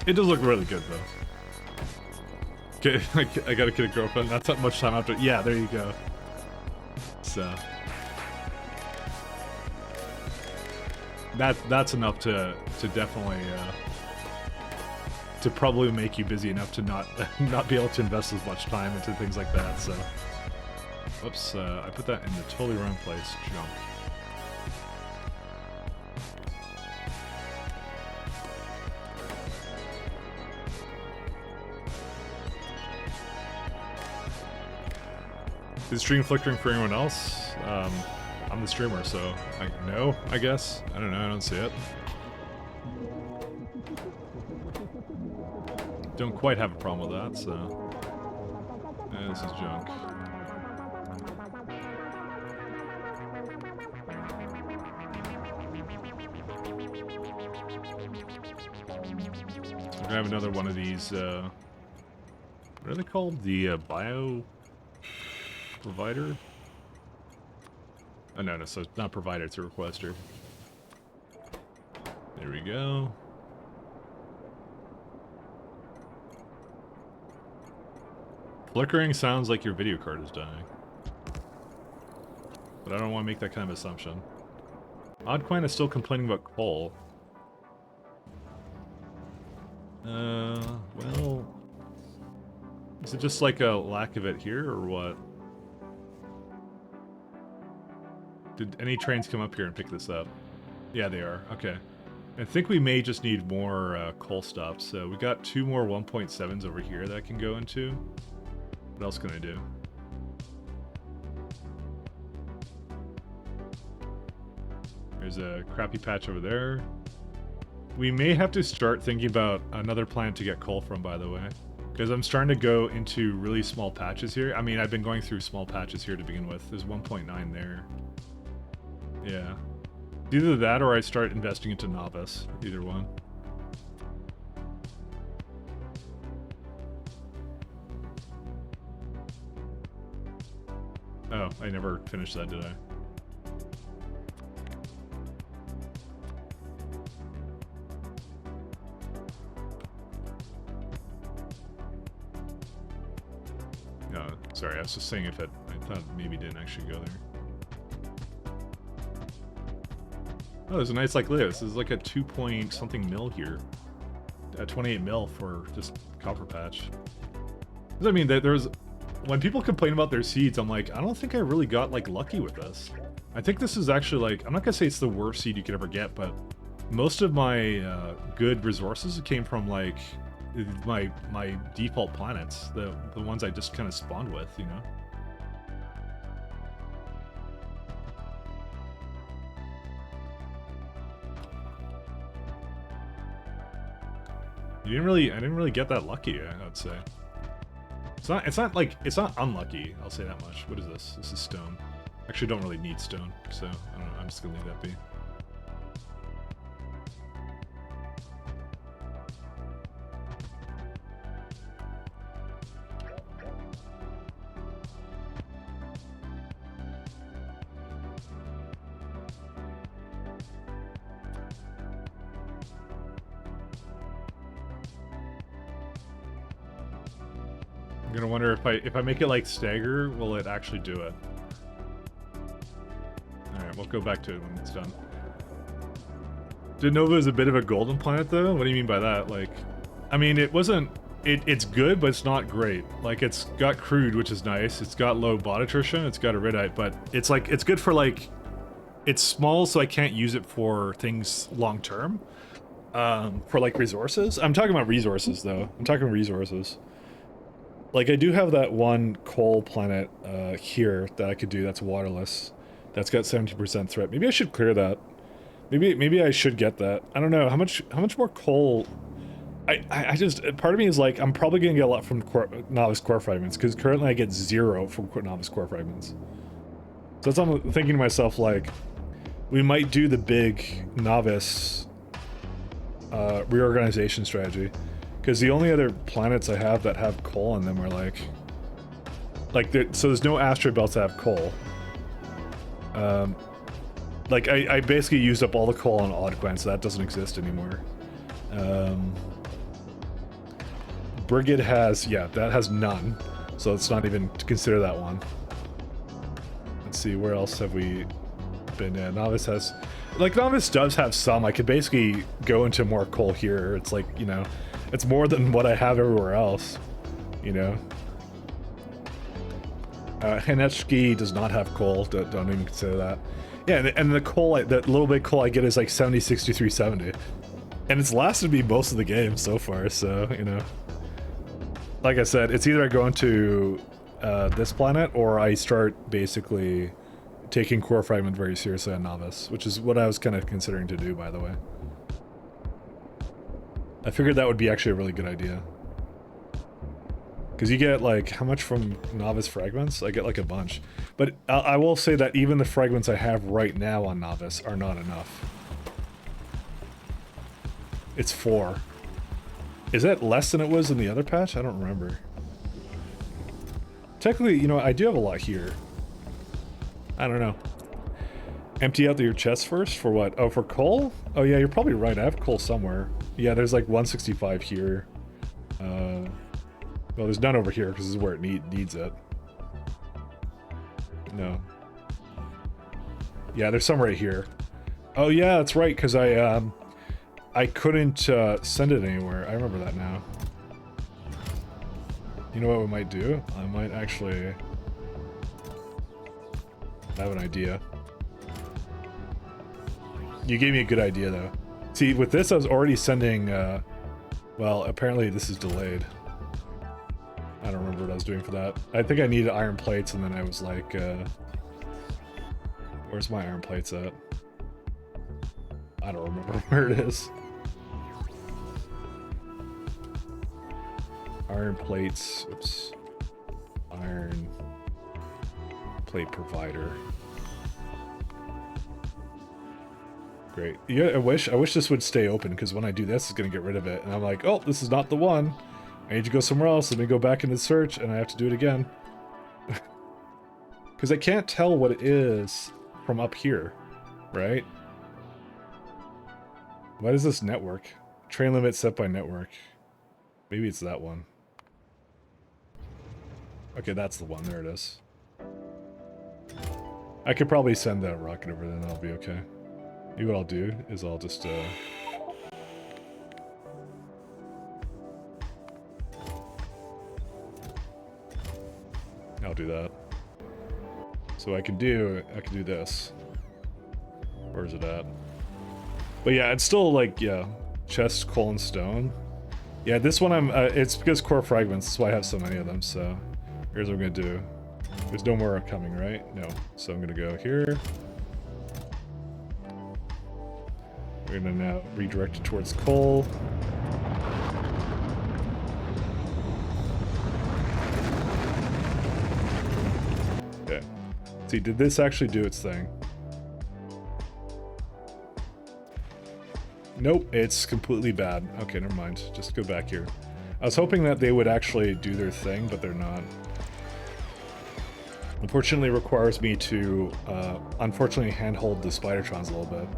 It does look really good, though. Okay, I gotta get a girlfriend. That's not much time after. Yeah, there you go. So that's enough to definitely to probably make you busy enough to not be able to invest as much time into things like that. So, whoops, I put that in the totally wrong place. Junk. Is stream flickering for anyone else? I'm the streamer, so no, I guess. I don't know, I don't see it. Don't quite have a problem with that, so... Yeah, this is junk. So we're gonna have another one of these, what are they called? The, bio... provider? Oh, no, so it's not provider, it's a requester. There we go. Flickering sounds like your video card is dying. But I don't want to make that kind of assumption. Oddcoin is still complaining about coal. Well... Is it just like a lack of it here, or what? Did any trains come up here and pick this up? Yeah, they are. Okay. I think we may just need more coal stops. So we got 2 more 1.7s over here that I can go into. What else can I do? There's a crappy patch over there. We may have to start thinking about another plant to get coal from, by the way. Because I'm starting to go into really small patches here. I mean, I've been going through small patches here to begin with. There's 1.9 there. Yeah. Either that or I start investing into Novice. Either one. Oh, I never finished that, did I? No, sorry, I was just saying if it, I thought maybe it didn't actually go there. Oh, there's a nice like this. This is like a 2 point something mil here. 28 mil for just copper patch. I mean, there's when people complain about their seeds, I'm like, I don't think I really got like lucky with this. I think this is actually like, I'm not gonna say it's the worst seed you could ever get, but most of my good resources came from like my default planets, the ones I just kind of spawned with, you know. I didn't really get that lucky, I'd say. It's not unlucky, I'll say that much. What is this? This is stone. Actually don't really need stone, so I don't know, I'm just gonna leave that be. I'm gonna wonder if I make it like stagger, will it actually do it? Alright, we'll go back to it when it's done. Nova is a bit of a golden planet though? What do you mean by that? Like, I mean, it wasn't, it's good, but it's not great. Like, it's got crude, which is nice. It's got low bot attrition, it's got iridite, but it's like, it's good for like, it's small so I can't use it for things long term. For like resources. I'm talking about resources though. I'm talking resources. Like, I do have that one coal planet here that I could do that's waterless. That's got 70% threat. Maybe I should clear that. Maybe I should get that. I don't know. How much more coal... I just... Part of me is like, I'm probably going to get a lot from novice core fragments, because currently I get 0 from novice core fragments. So that's what I'm thinking to myself, like, we might do the big novice reorganization strategy. Because the only other planets I have that have coal on them are like so there's no asteroid belts that have coal. Like I basically used up all the coal on Oddquen, so that doesn't exist anymore. Brigid has, yeah, that has none, so it's not even to consider that one. Let's see, where else have we been? Yeah, Novice has, like, Novice does have some. I could basically go into more coal here. It's like, you know, it's more than what I have everywhere else, you know. Henechki does not have coal. Don't even consider that. Yeah, and the coal, that little bit coal I get is like 70, 63, 70. And it's lasted me most of the game so far, so, you know. Like I said, it's either I go into this planet or I start basically taking core fragment very seriously on Novice, which is what I was kind of considering to do, by the way. I figured that would be actually a really good idea. Because you get, like, how much from Novice fragments? I get, like, a bunch. But I will say that even the fragments I have right now on Novice are not enough. It's 4. Is that less than it was in the other patch? I don't remember. Technically, you know, I do have a lot here. I don't know. Empty out your chest first? For what? Oh, for coal? Oh yeah, you're probably right. I have coal somewhere. Yeah, there's like 165 here. Well, there's none over here because this is where it needs it. No. Yeah, there's some right here. Oh yeah, that's right, because I couldn't send it anywhere. I remember that now. You know what we might do? I might actually... I have an idea. You gave me a good idea, though. See, with this, I was already sending, well, apparently this is delayed. I don't remember what I was doing for that. I think I needed iron plates, and then I was like, where's my iron plates at? I don't remember where it is. Iron plates, oops. Iron plate provider. Great. Yeah, I wish this would stay open, because when I do this, it's gonna get rid of it. And I'm like, oh, this is not the one. I need to go somewhere else. Let me go back into the search, and I have to do it again. Because I can't tell what it is from up here, right? What is this network? Train limit set by network. Maybe it's that one. Okay, that's the one. There it is. I could probably send that rocket over then. That'll be okay. Maybe what I'll do is I'll just, I'll do that. So I can do this. Where is it at? But yeah, it's still like, yeah, chest, coal, and stone. Yeah, this one it's because core fragments, that's why I have so many of them, so here's what I'm gonna do. There's no more coming, right? No. So I'm gonna go here. We're gonna now redirect it towards coal. Okay. See, did this actually do its thing? Nope, it's completely bad. Okay, never mind. Just go back here. I was hoping that they would actually do their thing, but they're not. Unfortunately, it requires me to, unfortunately, handhold the Spidertrons a little bit.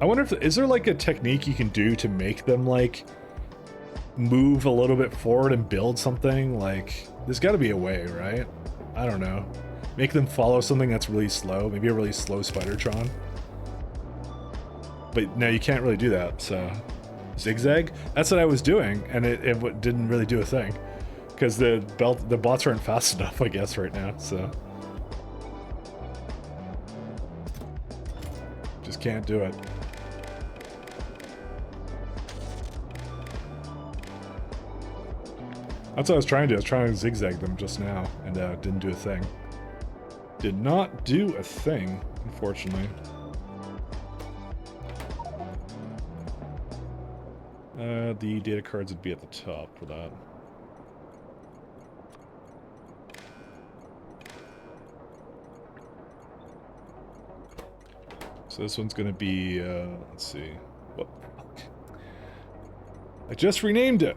I wonder if, is there like a technique you can do to make them, like, move a little bit forward and build something? Like, there's gotta be a way, right? I don't know. Make them follow something that's really slow. Maybe a really slow Spidertron. But no, you can't really do that, so... Zigzag? That's what I was doing, and it didn't really do a thing. Because the bots aren't fast enough, I guess, right now, so... Just can't do it. That's what I was trying to do. I was trying to zigzag them just now, and didn't do a thing. Did not do a thing, unfortunately. The data cards would be at the top for that. So this one's gonna be, let's see. What? I just renamed it!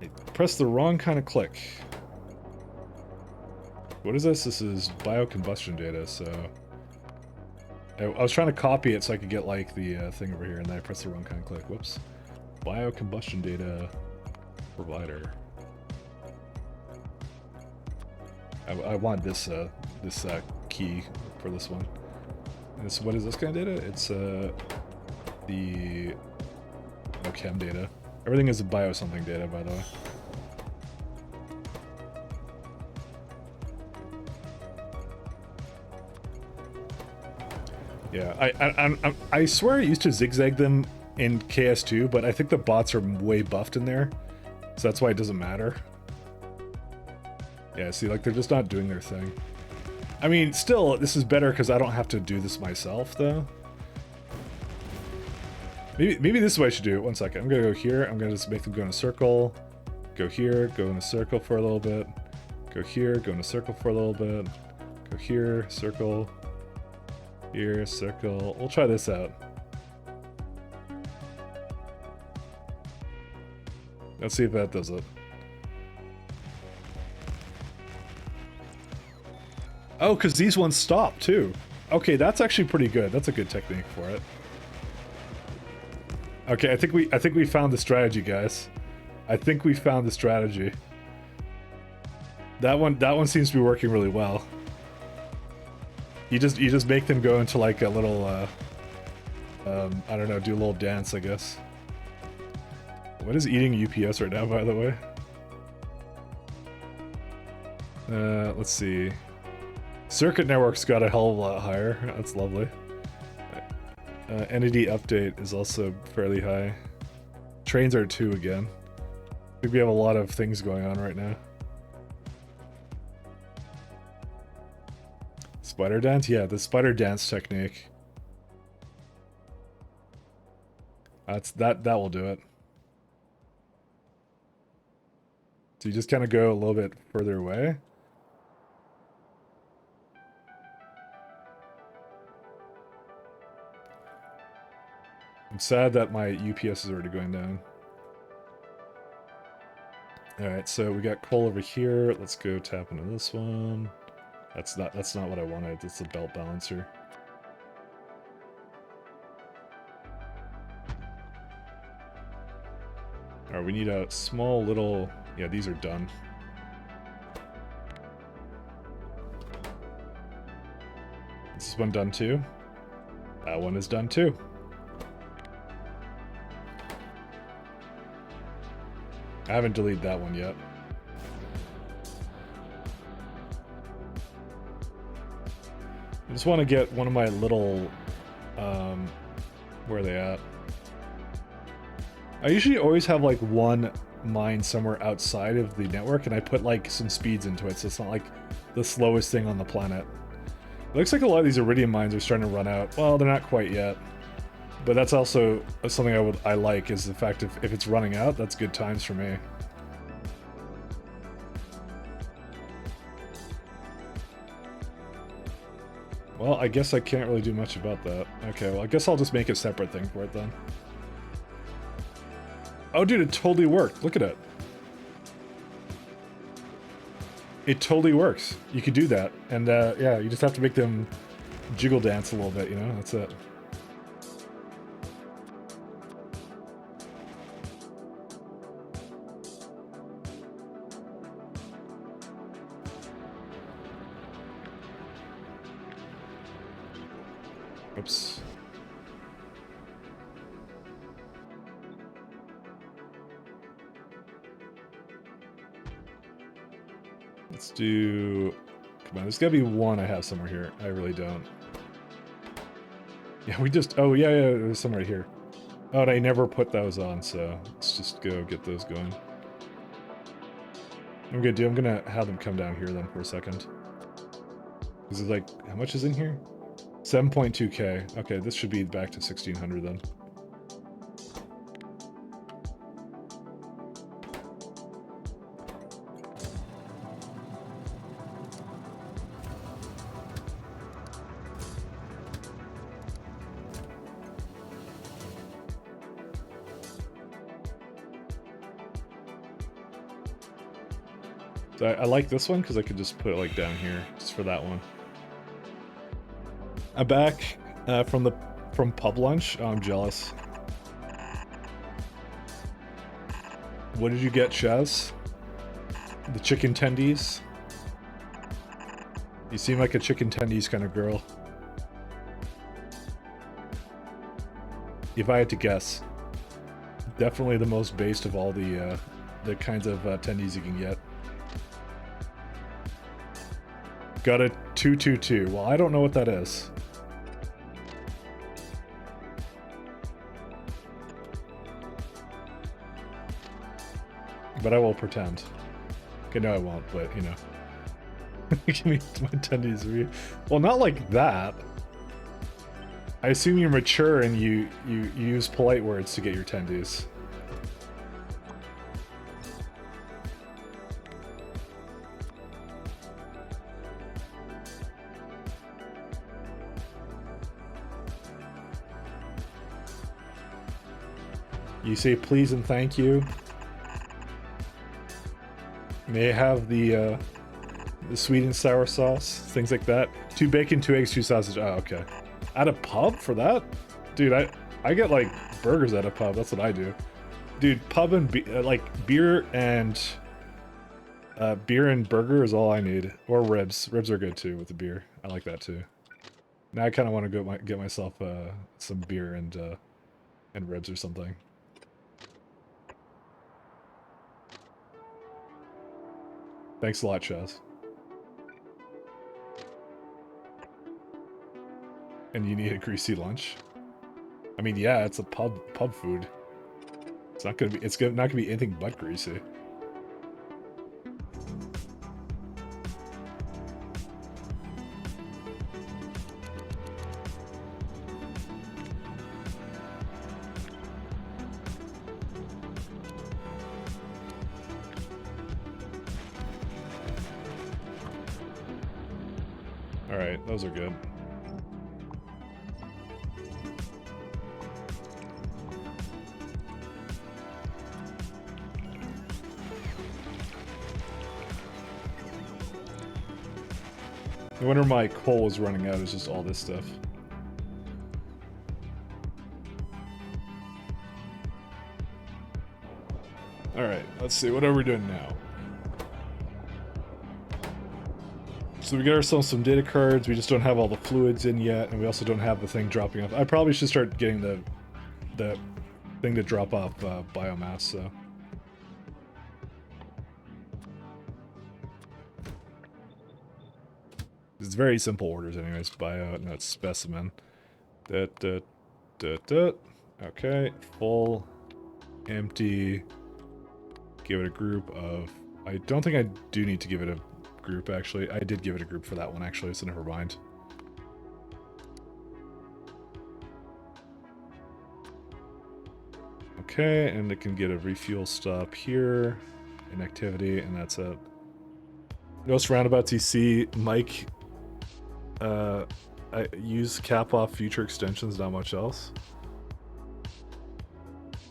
I pressed the wrong kind of click. What is this? This is biocombustion data, so... I was trying to copy it so I could get, like, the thing over here, and then I pressed the wrong kind of click. Whoops. Biocombustion data provider. I want this key for this one. This, what is this kind of data? It's the chem data. Everything is a bio something data, by the way. Yeah, I swear I used to zigzag them in KS2, but I think the bots are way buffed in there, so that's why it doesn't matter. Yeah, see, like, they're just not doing their thing. I mean, still, this is better because I don't have to do this myself, though. Maybe this is what I should do. 1 second. I'm gonna go here. I'm gonna just make them go in a circle. Go here, go in a circle for a little bit. Go here, go in a circle for a little bit. Go here, circle. Here, circle. We'll try this out. Let's see if that does it. Oh, because these ones stop too. Okay, that's actually pretty good. That's a good technique for it. Okay, I think we found the strategy, guys. I think we found the strategy. That one seems to be working really well. You just make them go into like a little I don't know, do a little dance, I guess. What is eating UPS right now, by the way? Let's see. Circuit network's got a hell of a lot higher. That's lovely. Entity update is also fairly high. Trains are 2 again. I think we have a lot of things going on right now. Spider dance? Yeah, the spider dance technique. That will do it. So you just kind of go a little bit further away. I'm sad that my UPS is already going down. Alright, so we got coal over here. Let's go tap into this one. That's not what I wanted. It's a belt balancer. Alright, we need a small little... Yeah, these are done. Is this one done too? That one is done too. I haven't deleted that one yet. I just want to get one of my little, where are they at? I usually always have like one mine somewhere outside of the network, and I put like some speeds into it, so it's not like the slowest thing on the planet. It looks like a lot of these iridium mines are starting to run out. Well, they're not quite yet. But that's also something I like, is the fact if it's running out, that's good times for me. Well, I guess I can't really do much about that. Okay, well, I guess I'll just make a separate thing for it then. Oh, dude, it totally worked. Look at it. It totally works. You could do that. And, yeah, you just have to make them jiggle dance a little bit, you know? That's it. Oops. Let's do... Come on, there's gotta be one I have somewhere here. I really don't. Yeah, we just... Oh, yeah, there's some right here. Oh, and I never put those on, so let's just go get those going. I'm gonna have them come down here then for a second. This is like... How much is in here? 7.2k. Okay, this should be back to 1600 then. So I like this one because I could just put it like down here just for that one. I'm back from pub lunch. Oh, I'm jealous. What did you get, Chaz? The chicken tendies? You seem like a chicken tendies kind of girl. If I had to guess, definitely the most based of all the kinds of tendies you can get. Got a 222. Well, I don't know what that is. But I will pretend. Okay, no I won't, but, you know. Give me my tendies. Well, not like that. I assume you're mature and you use polite words to get your tendies. You say please and thank you. May I have the sweet and sour sauce, things like that. 2 bacon, 2 eggs, 2 sausage. Oh, okay. At a pub for that? Dude, I get like burgers at a pub. That's what I do. Dude, pub and like beer and burger is all I need. Or ribs. Ribs are good too with the beer. I like that too. Now I kind of want to go get myself some beer and ribs or something. Thanks a lot, Chaz. And you need a greasy lunch? I mean, yeah, it's a pub food. It's not gonna be anything but greasy. Alright, those are good. I wonder my coal is running out, it's just all this stuff. Alright, let's see, what are we doing now? So we got ourselves some data cards. We just don't have all the fluids in yet, and we also don't have the thing dropping off. I probably should start getting the thing to drop off biomass. So. It's very simple orders, anyways. Bio, no, it's specimen. Okay, full, empty. Give it a group of. I don't think I do need to give it a group, actually. I did give it a group for that one, actually, so never mind. Okay, and it can get a refuel stop here, inactivity, and that's it. Most roundabouts you see, Mike. I use cap off future extensions, not much else.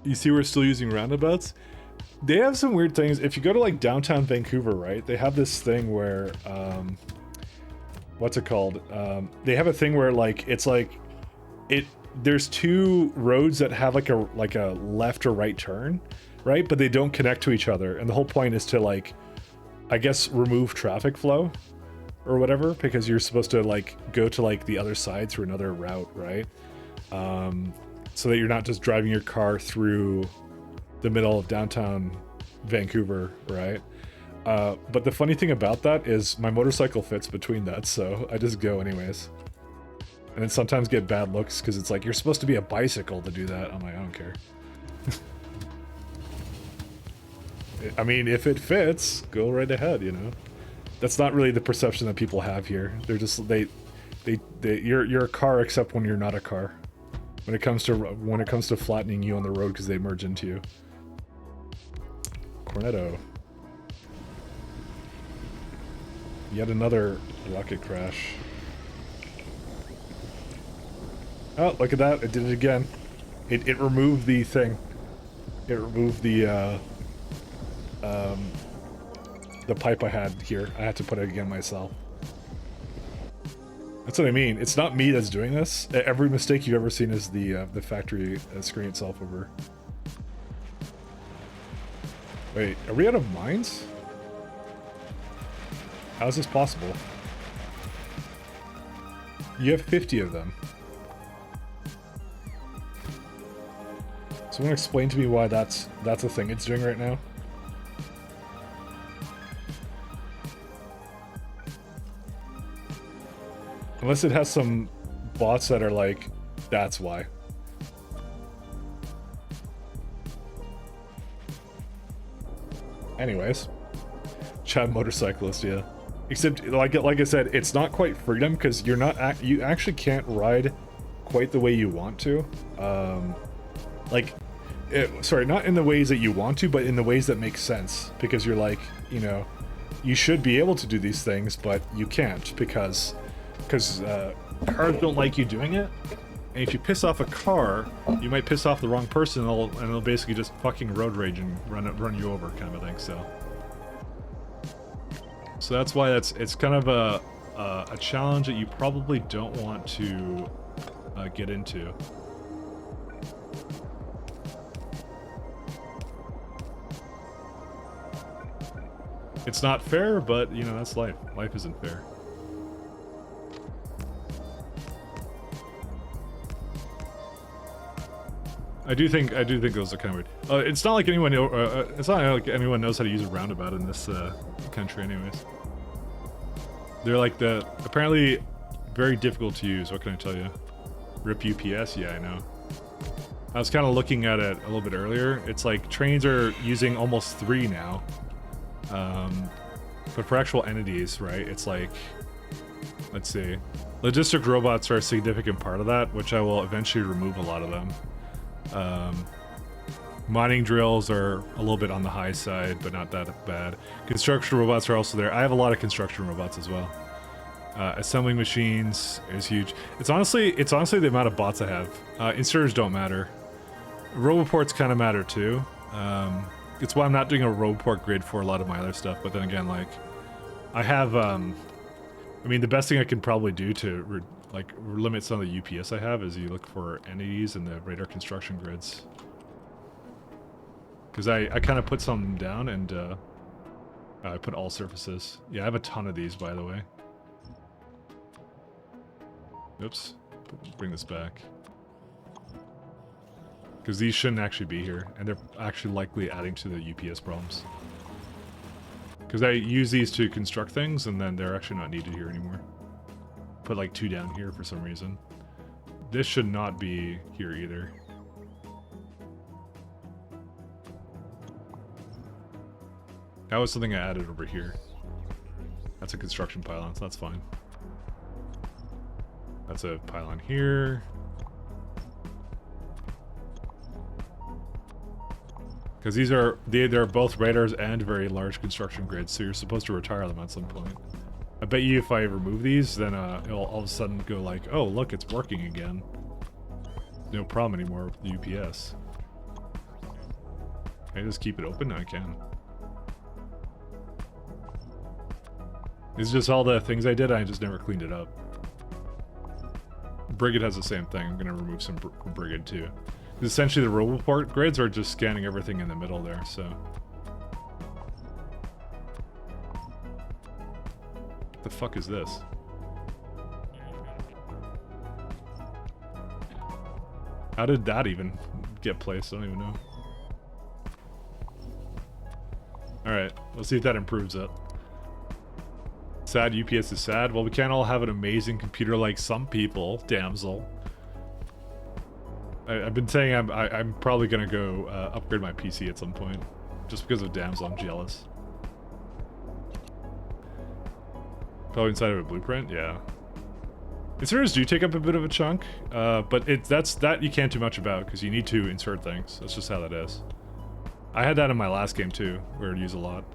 You see we're still using roundabouts? They have some weird things. If you go to like downtown Vancouver, right? They have this thing where, what's it called? They have a thing where like, it's like, there's two roads that have like a left or right turn, right? But they don't connect to each other. And the whole point is to like, I guess, remove traffic flow or whatever, because you're supposed to like go to like the other side through another route, right? So that you're not just driving your car through the middle of downtown Vancouver, right? But the funny thing about that is my motorcycle fits between that, so I just go anyways. And then sometimes get bad looks because it's like, you're supposed to be a bicycle to do that. I'm like, I don't care. I mean, if it fits, go right ahead, you know? That's not really the perception that people have here. They're just, you're a car except when you're not a car. When it comes to flattening you on the road because they merge into you. Cornetto. Yet another rocket crash. Oh, look at that. It did it again. It removed the thing. It removed the pipe I had here. I had to put it again myself. That's what I mean. It's not me that's doing this. Every mistake you've ever seen is the factory screen itself over. Wait, are we out of mines? How is this possible? You have 50 of them. Someone explain to me why that's a thing it's doing right now. Unless it has some bots that are like, that's why. Anyways. Chad motorcyclist, yeah. Except, like I said, it's not quite freedom because you're not, you actually can't ride quite the way you want to. Sorry, not in the ways that you want to, but in the ways that make sense. Because you're like, you know, you should be able to do these things, but you can't because cars don't like you doing it. And if you piss off a car, you might piss off the wrong person, and it'll basically just fucking road rage and run you over, kind of a thing. So that's why it's kind of a challenge that you probably don't want to get into. It's not fair, but you know, that's life. Life isn't fair. I do think those are kind of weird. It's not like anyone knows how to use a roundabout in this country, anyways. They're like apparently very difficult to use. What can I tell you? RIP UPS, yeah, I know. I was kind of looking at it a little bit earlier. It's like trains are using almost 3 now. But for actual entities, right? It's like, let's see, logistic robots are a significant part of that, which I will eventually remove a lot of them. Mining drills are a little bit on the high side, but not that bad. Construction robots are also there. I have a lot of construction robots as well. Assembling machines is huge. It's honestly the amount of bots I have. Inserters don't matter. Roboports kind of matter too. It's why I'm not doing a roboport grid for a lot of my other stuff. But then again, like, I have, I mean, the best thing I can probably do to limit some of the UPS I have is you look for entities in the radar construction grids. Because I kind of put some down and I put all surfaces. Yeah, I have a ton of these, by the way. Oops. Bring this back. Because these shouldn't actually be here, and they're actually likely adding to the UPS problems. Because I use these to construct things, and then they're actually not needed here anymore. Put like 2 down here for some reason. This should not be here either. That was something I added over here. That's a construction pylon, so that's fine. That's a pylon here. Because these are, they're both radars and very large construction grids, so you're supposed to retire them at some point. I bet you if I remove these, then it'll all of a sudden go like, oh, look, it's working again. No problem anymore with the UPS. Can I just keep it open? I can. It's just all the things I did, I just never cleaned it up. Brigade has the same thing. I'm going to remove some Brigade too. Essentially, the Roboport grids are just scanning everything in the middle there, so... What the fuck is this? How did that even get placed? I don't even know. Alright, let's see if that improves it. Sad UPS is sad. Well, we can't all have an amazing computer like some people, damsel. I've been saying I'm probably gonna go upgrade my PC at some point, just because of damsel. I'm jealous. Probably inside of a blueprint, yeah. Inserters do take up a bit of a chunk, but that you can't do much about because you need to insert things. That's just how that is. I had that in my last game too, where I'd use a lot.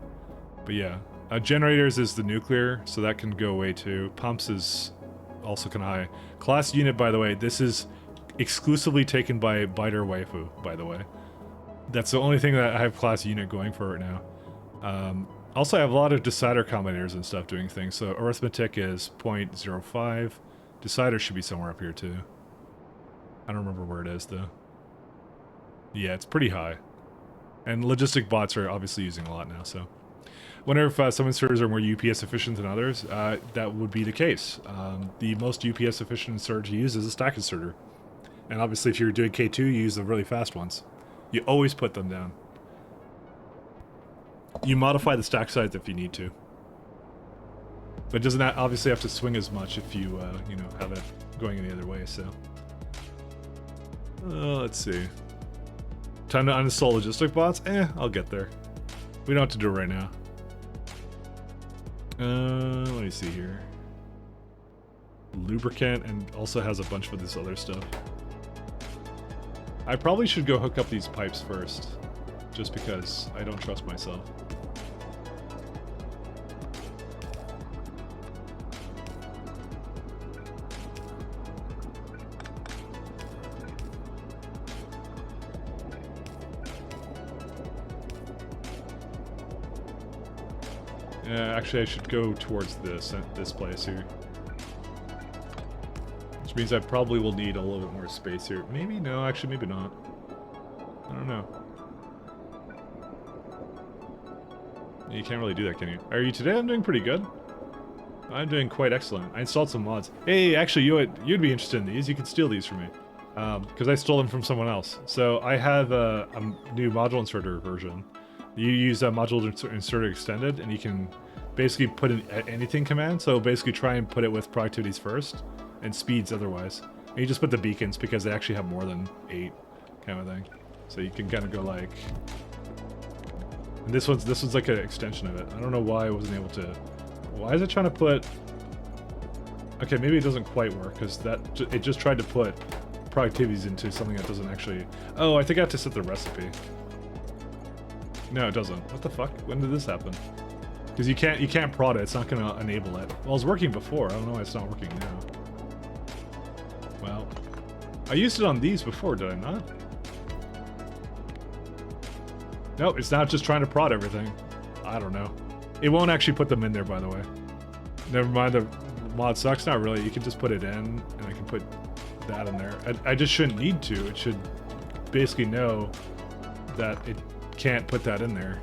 But yeah, generators is the nuclear, so that can go away too. Pumps is also kind of high. Class unit, by the way, this is exclusively taken by Biter Waifu, by the way. That's the only thing that I have class unit going for right now. Also, I have a lot of decider combinators and stuff doing things, so arithmetic is 0.05. Decider should be somewhere up here too. I don't remember where it is though. Yeah, it's pretty high. And logistic bots are obviously using a lot now, so. Wonder if some inserters are more UPS efficient than others. That would be the case. The most UPS efficient inserter to use is a stack inserter. And obviously if you're doing K2, you use the really fast ones. You always put them down. You modify the stack size if you need to. But it doesn't obviously have to swing as much if you, you know, have it going in the other way, so. Let's see. Time to uninstall logistic bots? I'll get there. We don't have to do it right now. Let me see here. Lubricant, and also has a bunch of this other stuff. I probably should go hook up these pipes first, just because I don't trust myself. Actually, I should go towards this place here. Which means I probably will need a little bit more space here. Maybe, no, actually, maybe not. I don't know. You can't really do that, can you? Are you today? I'm doing pretty good. I'm doing quite excellent. I installed some mods. Hey, actually, you'd be interested in these. You can steal these from me. Because I stole them from someone else. So I have a new module inserter version. You use a module inserter extended, and you can basically put in anything command. So basically try and put it with productivities first, and speeds otherwise. And you just put the beacons because they actually have more than 8 kind of thing. So you can kind of go like... And this one's like an extension of it. I don't know why I wasn't able to... Why is it trying to put... Okay, maybe it doesn't quite work, because it just tried to put productivities into something that doesn't actually... Oh, I think I have to set the recipe. No, it doesn't. What the fuck? When did this happen? Because you can't prod it. It's not going to enable it. Well, it was working before. I don't know why it's not working now. Well, I used it on these before, did I not? No, it's not just trying to prod everything. I don't know. It won't actually put them in there, by the way. Never mind, the mod sucks. Not really. You can just put it in, and I can put that in there. I just shouldn't need to. It should basically know that it can't put that in there.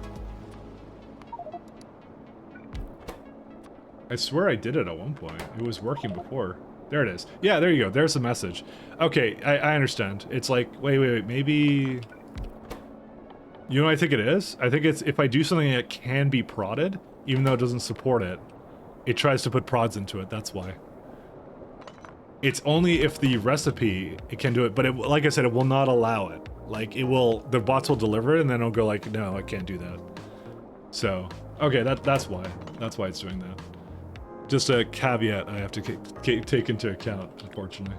I swear I did it at one point. It was working before. There it is. Yeah, there you go. There's the message. Okay, I understand. It's like, wait, maybe... You know what I think it is? I think it's if I do something that can be prodded, even though it doesn't support it, it tries to put prods into it, that's why. It's only if the recipe, it can do it, but it, like I said, it will not allow it. Like, it will, the bots will deliver it, and then it'll go like, no, I can't do that. So, okay, that's why. That's why it's doing that. Just a caveat I have to take into account, unfortunately.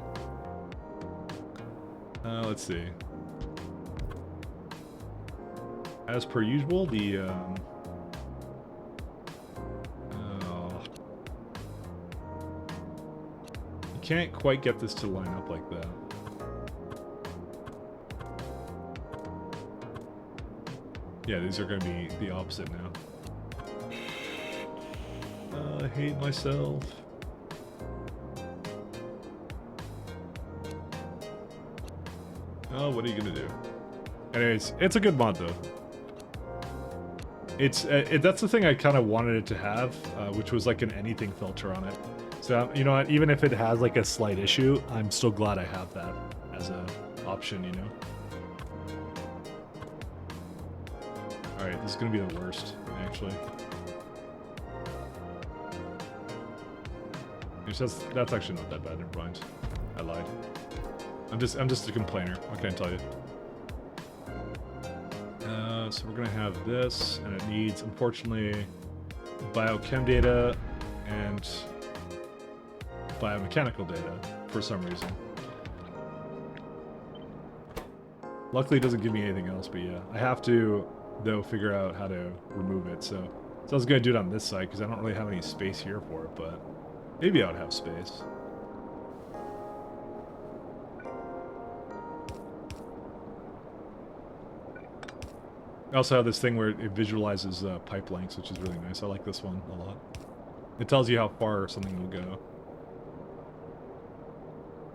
Let's see. As per usual, the oh. You can't quite get this to line up like that. Yeah, these are going to be the opposite now. I hate myself. Oh, what are you going to do? Anyways, it's a good mod though. It's that's the thing I kind of wanted it to have, which was like an anything filter on it. So, you know what, even if it has like a slight issue, I'm still glad I have that as a option, you know? Alright, this is gonna be the worst, actually. That's actually not that bad, never mind. I lied. I'm just a complainer, what can I tell you? So we're gonna have this, and it needs, unfortunately, biochem data and biomechanical data for some reason. Luckily, it doesn't give me anything else, but yeah, I have to, though, figure out how to remove it. So I was gonna do it on this side because I don't really have any space here for it, but maybe I would have space. I also have this thing where it visualizes pipe lengths, which is really nice. I like this one a lot. It tells you how far something will go.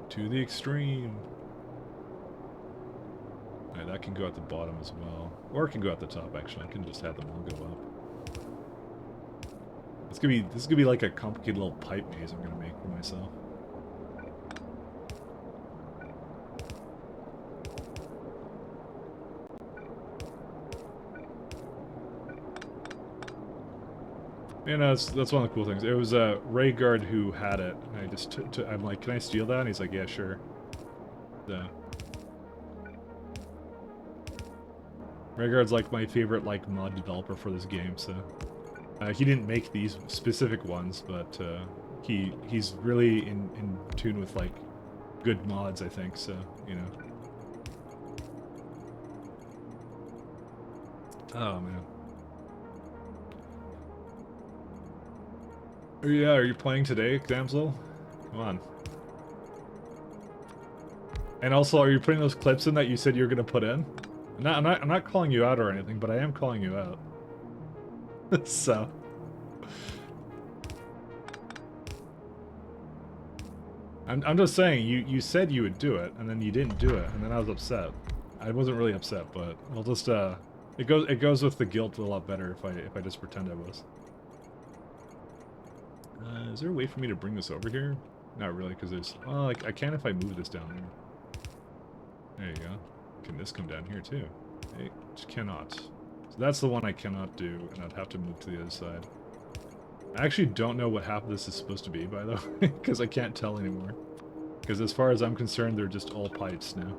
To the extreme. Alright, that can go at the bottom as well. Or it can go at the top, actually. I can just have them all go up. This could be like a complicated little pipe maze I'm gonna make for myself. You know, that's one of the cool things. It was Rayguard who had it. And I just I'm like, can I steal that? And he's like, yeah, sure. Rayguard's like my favorite like mod developer for this game. So he didn't make these specific ones, but he's really in tune with like good mods, I think. So you know. Oh man. Yeah, are you playing today, Damsel? Come on. And also, are you putting those clips in that you said you were gonna put in? I'm not calling you out or anything, but I am calling you out. So. I'm just saying, you said you would do it, and then you didn't do it, and then I was upset. I wasn't really upset, but I'll just it goes with the guilt a lot better if I just pretend I was. Is there a way for me to bring this over here? Not really, because there's... Well, I can if I move this down there. There you go. Can this come down here, too? It just cannot. So that's the one I cannot do, and I'd have to move to the other side. I actually don't know what half of this is supposed to be, by the way, because I can't tell anymore. Because as far as I'm concerned, they're just all pipes now.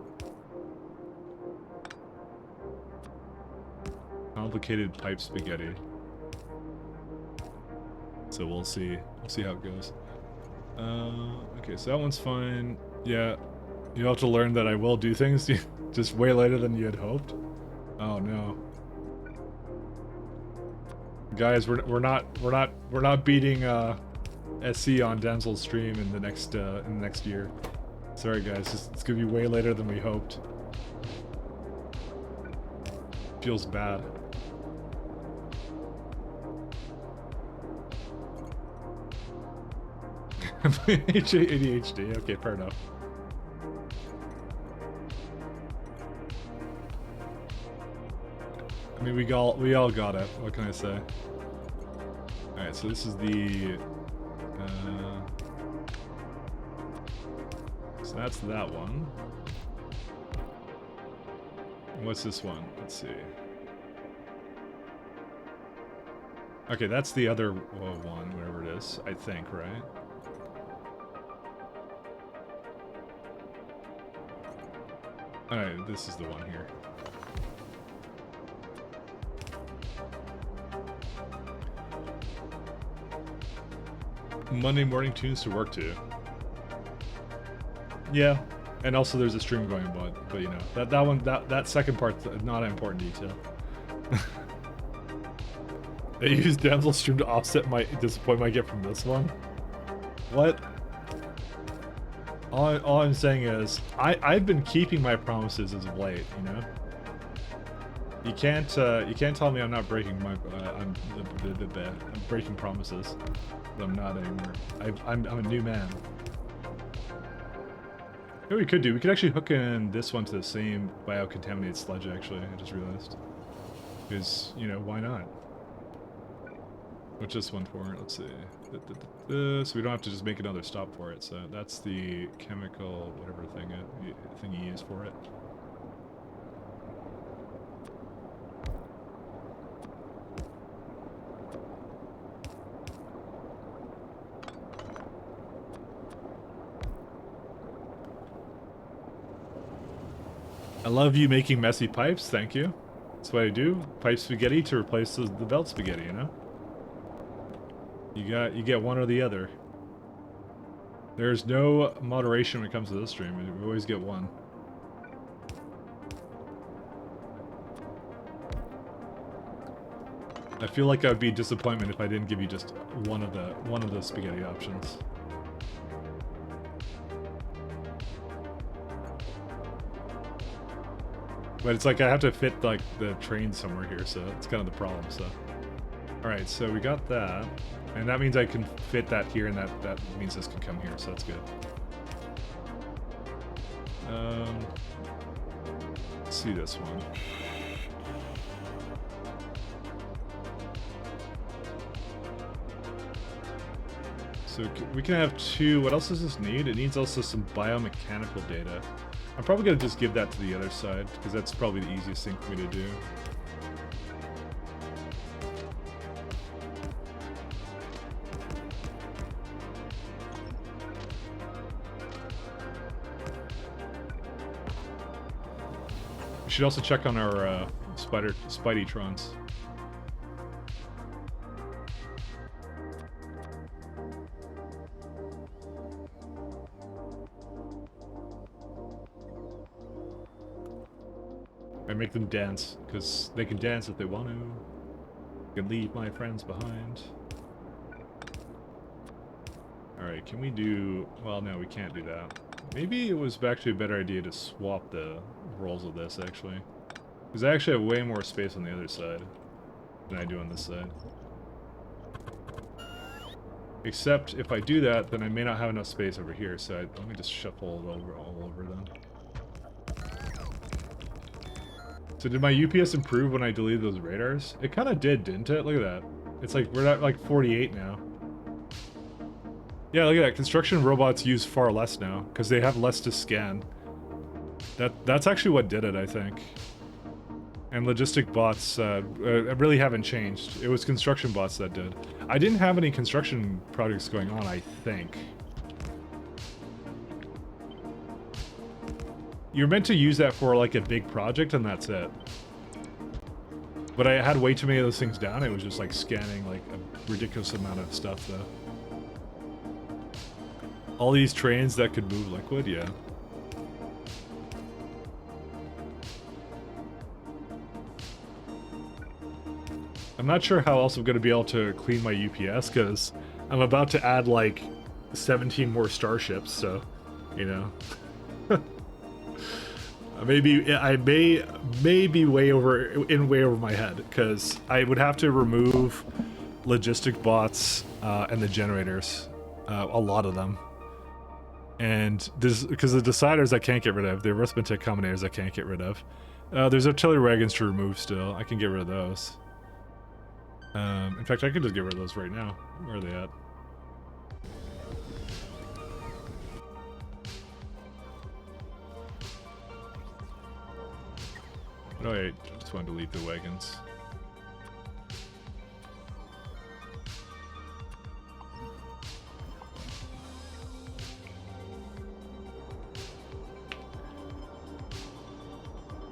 Complicated pipe spaghetti. So we'll see. We'll see how it goes. Okay, so that one's fine. Yeah, you have to learn that I will do things just way later than you had hoped. Oh no, guys, we're not beating SE on Denzel's stream in the next year. Sorry guys, it's gonna be way later than we hoped. Feels bad. ADHD, okay, fair enough. I mean, we all got it. What can I say? All right, so this is the So that's that one. What's this one? Let's see. Okay, that's the other one, whatever it is, I think, right? Alright, this is the one here. Monday morning tunes to work to. Yeah, and also there's a stream going, but you know that second part's not an important detail. I use Damsel stream to offset my disappointment I get from this one. What? All I'm saying is I've been keeping my promises as of late. You know. You can't tell me I'm not breaking my I'm breaking promises. But I'm not anymore. I'm a new man. What we could do, we could actually hook in this one to the same biocontaminated sludge, actually, I just realized. Because, you know, why not? What's this one for? Let's see. So we don't have to just make another stop for it, so that's the chemical, whatever thing you use for it. I love you making messy pipes, thank you. That's what I do. Pipe spaghetti to replace the belt spaghetti, you know? You get one or the other. There's no moderation when it comes to this stream. We always get one. I feel like I would be a disappointment if I didn't give you just one of the spaghetti options. But it's like I have to fit like the train somewhere here, so it's kind of the problem. So, all right, so we got that, and that means I can fit that here, and that means this can come here, so that's good. Let's see this one. So we can have two. What else does this need? It needs also some biomechanical data. I'm probably going to just give that to the other side, because that's probably the easiest thing for me to do. We should also check on our Spideytrons. I make them dance, because they can dance if they want to. I can leave my friends behind. Alright, can we do... Well, no, we can't do that. Maybe it was actually a better idea to swap the roles of this, actually. Because I actually have way more space on the other side than I do on this side. Except, if I do that, then I may not have enough space over here, so let me just shuffle it all over then. So did my UPS improve when I deleted those radars? It kind of did, didn't it? Look at that. It's like, we're at like 48 now. Yeah, look at that. Construction robots use far less now, because they have less to scan. That's actually what did it, I think. And logistic bots really haven't changed. It was construction bots that did. I didn't have any construction projects going on, I think. You're meant to use that for like a big project and that's it. But I had way too many of those things down. It was just like scanning like a ridiculous amount of stuff though. All these trains that could move liquid, yeah. I'm not sure how else I'm going to be able to clean my UPS because I'm about to add like 17 more starships, so, you know. Maybe I may be way over my head because I would have to remove logistic bots and the generators, a lot of them, and this because the deciders I can't get rid of, the arithmetic combinators I can't get rid of. There's artillery wagons to remove still. I can get rid of those. In fact, I can just get rid of those right now. Where are they at? Oh, I just want to delete the wagons.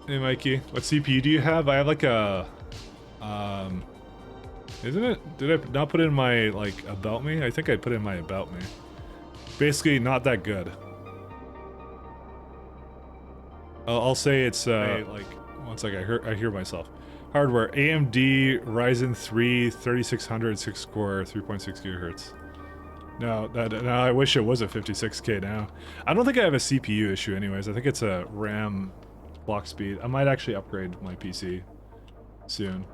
Hey Mikey, what CPU do you have? I have like a, isn't it? Did I not put in my, like, about me? I think I put in my about me. Basically, not that good. I'll say it's, like, one sec, I hear myself. Hardware, AMD Ryzen 3 3600 6 core 3.6 gigahertz. No, I wish it was a 56K now. I don't think I have a CPU issue anyways. I think it's a RAM clock speed. I might actually upgrade my PC soon.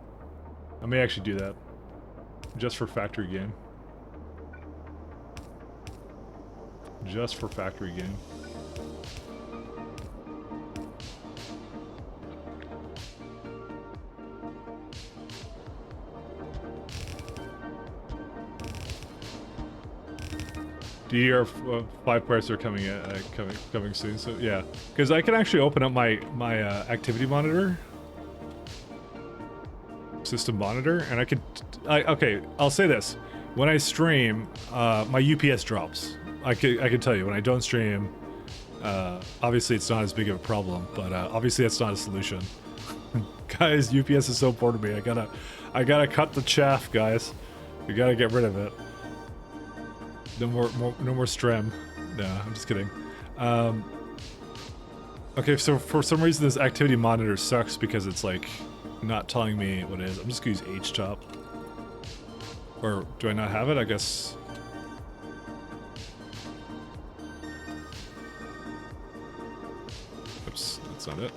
I may actually do that. Just for factory game. Just for factory game. DDR5 parts are coming coming soon, so yeah. Because I can actually open up my activity monitor, system monitor, and I could. Okay, I'll say this: when I stream, my UPS drops. I can tell you when I don't stream. Obviously, it's not as big of a problem, but obviously that's not a solution. Guys, UPS is so important to me. I gotta cut the chaff, guys. We gotta get rid of it. No more stream. No, I'm just kidding. Okay, so for some reason this activity monitor sucks because it's like not telling me what it is. I'm just gonna use HTOP. Or do I not have it? I guess. Oops, that's not it.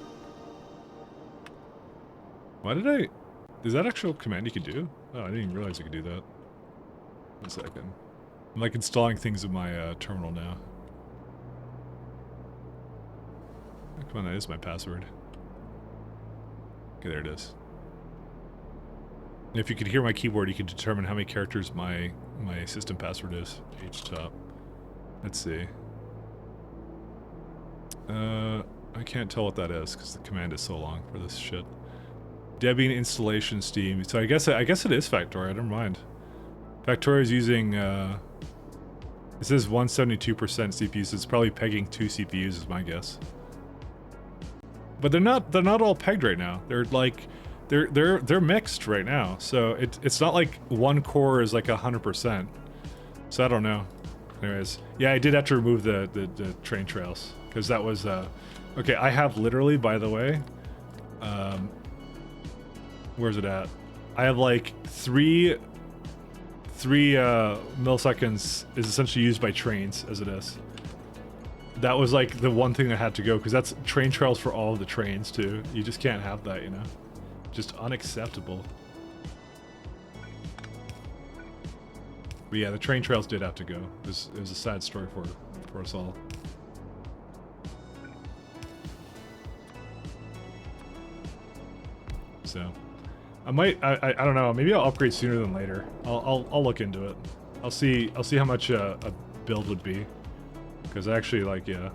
Why did I? Is that actual command you could do? Oh, I didn't even realize you could do that. 1 second. I'm like installing things in my terminal now. Oh, come on, that is my password. Okay, there it is. And if you could hear my keyboard, you can determine how many characters my system password is. HTOP. Let's see. I can't tell what that is because the command is so long for this shit. Debian installation Steam. So I guess it is Factorio. Never mind. Factorio is using. It says 172% CPU, so it's probably pegging 2 CPUs is my guess. But they're not all pegged right now. They're like they're mixed right now. So it's not like one core is like 100%. So I don't know. Anyways, yeah, I did have to remove the train trails because that was okay. I have literally, by the way, where's it at? I have like 3 milliseconds is essentially used by trains as it is. That was like the one thing that had to go because that's train trails for all of the trains too. You just can't have that, you know? Just unacceptable. But yeah, the train trails did have to go. It was a sad story for us all. So I don't know, maybe I'll upgrade sooner than later. I'll look into it. I'll see how much a build would be. Because I actually like, yeah.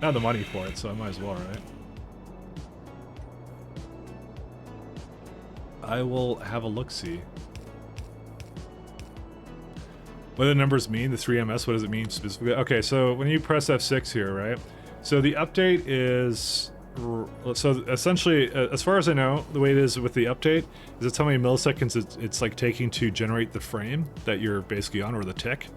I have the money for it, so I might as well, right? I will have a look-see. What do the numbers mean? The 3MS, what does it mean specifically? Okay, so when you press F6 here, right? So the update is... So essentially, as far as I know, the way it is with the update is it's how many milliseconds it's like taking to generate the frame that you're basically on, or the tick.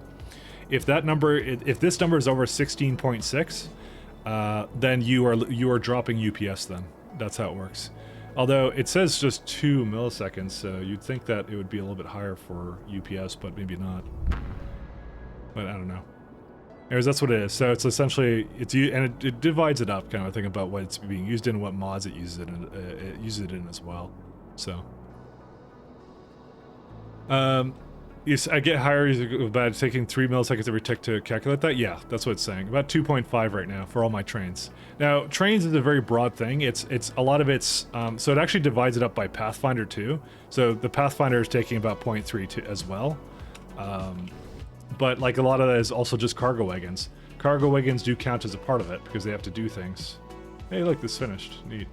If that number, if this number is over 16.6, then you are dropping UPS. Then that's how it works. Although it says just 2 milliseconds, so you'd think that it would be a little bit higher for UPS, but maybe not. But I don't know. Anyways, that's what it is. So it's essentially it divides it up, kind of thing, about what it's being used in, what mods it uses it in as well. So, yes, I get higher about taking 3 milliseconds every tick to calculate that. Yeah, that's what it's saying. About 2.5 right now for all my trains. Now, trains is a very broad thing. It's a lot of it's so it actually divides it up by Pathfinder too. So the Pathfinder is taking about 0.3 as well. But like a lot of that is also just cargo wagons. Cargo wagons do count as a part of it because they have to do things. Hey, look, this finished. Neat.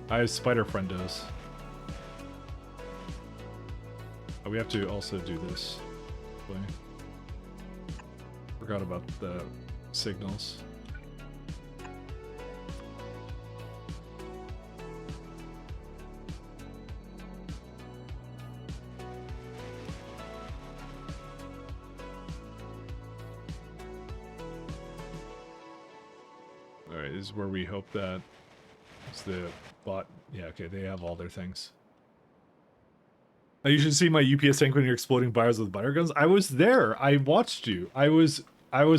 I have spider friendos. Oh, we have to also do this. Wait. Forgot about the signals. Alright, this is where we hope that it's the bot. Yeah, okay, they have all their things. Now you should see my UPS tank when you're exploding buyers with butter guns. I was there. I watched you. I was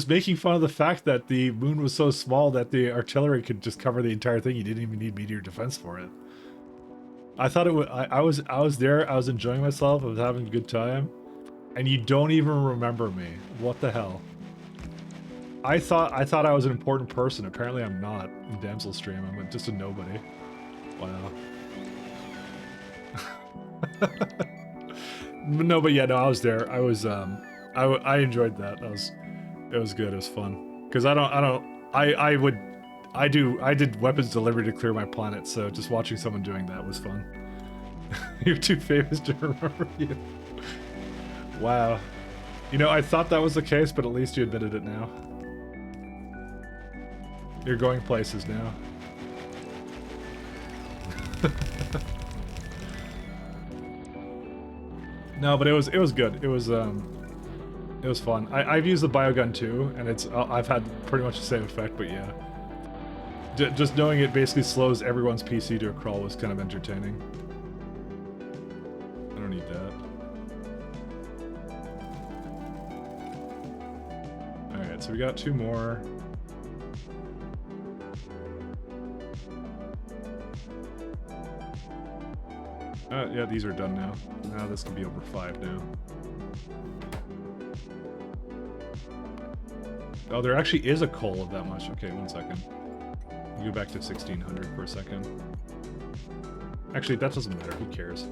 making fun of the fact that the moon was so small that the artillery could just cover the entire thing. You didn't even need meteor defense for it. I thought it was. I was there. I was enjoying myself. I was having a good time, and you don't even remember me. What the hell? I thought I was an important person. Apparently, I'm not. In Damsel Stream, I'm just a nobody. Wow. No, but yeah, no, I was there. I was I enjoyed that. It was good. It was fun. Cuz I did weapons delivery to clear my planet, so just watching someone doing that was fun. You're too famous to remember you. Wow. You know, I thought that was the case, but at least you admitted it now. You're going places now. No, but it was good. It was fun. I've used the biogun too, and I've had pretty much the same effect. But yeah, just knowing it basically slows everyone's PC to a crawl was kind of entertaining. I don't need that. All right, so we got 2 more. Yeah, these are done now. Now this can be over 5 now. Oh, there actually is a coal of that much. Okay, 1 second. Go back to 1600 for a second. Actually, that doesn't matter. Who cares?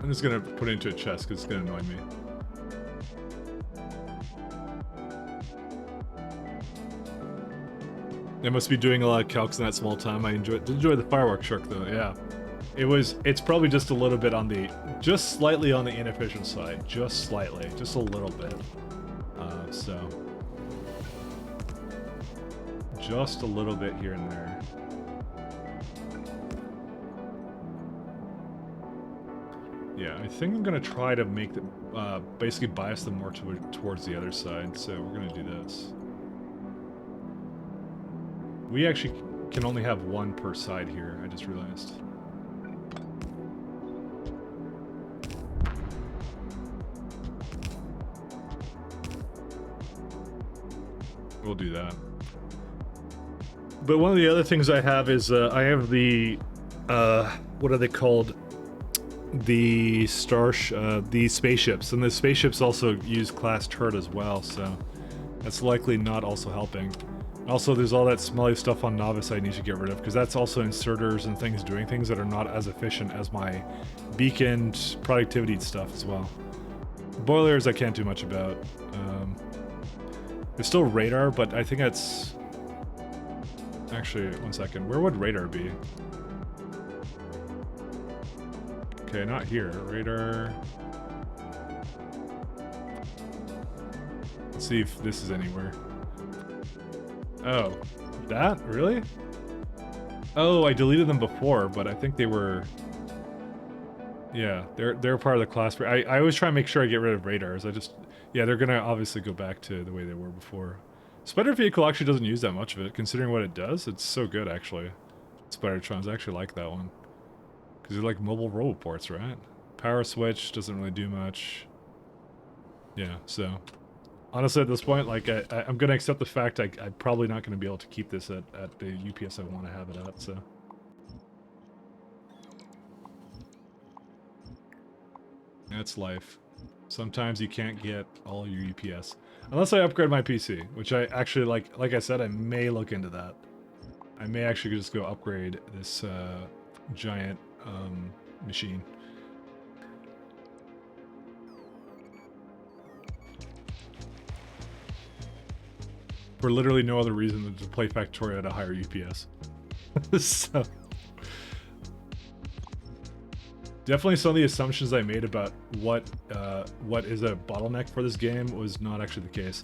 I'm just gonna put it into a chest because it's gonna annoy me. I must be doing a lot of calcs in that small time. I enjoy the fireworks shark though, yeah. It's probably just a little bit on the, just slightly on the inefficient side. Just slightly, just a little bit. So. Just a little bit here and there. Yeah, I think I'm gonna try to make them, basically bias them more towards the other side, so we're gonna do this. We actually can only have 1 per side here, I just realized. We'll do that. But one of the other things I have is, I have the, what are they called? The the spaceships, and the spaceships also use class turret as well, so that's likely not also helping. Also, there's all that smelly stuff on Novice I need to get rid of, because that's also inserters and things doing things that are not as efficient as my beaconed productivity stuff as well. Boilers I can't do much about. There's still radar, but I think that's... Actually, 1 second. Where would radar be? Okay, not here. Radar... Let's see if this is anywhere. Oh, that? Really? Oh, I deleted them before, but I think they were... Yeah, they're part of the class. I always try and make sure I get rid of radars. Yeah, they're gonna obviously go back to the way they were before. Spider Vehicle actually doesn't use that much of it, considering what it does. It's so good, actually. Spidertrons, I actually like that one. Because they're like mobile roboports, right? Power switch doesn't really do much. Yeah, so... Honestly, at this point, like, I'm gonna accept the fact I'm probably not gonna be able to keep this at the UPS I want to have it at, so... That's life. Sometimes you can't get all your UPS. Unless I upgrade my PC, which I actually, like I said, I may look into that. I may actually just go upgrade this giant machine. for literally no other reason than to play Factorio at a higher UPS. So definitely some of the assumptions I made about what is a bottleneck for this game was not actually the case.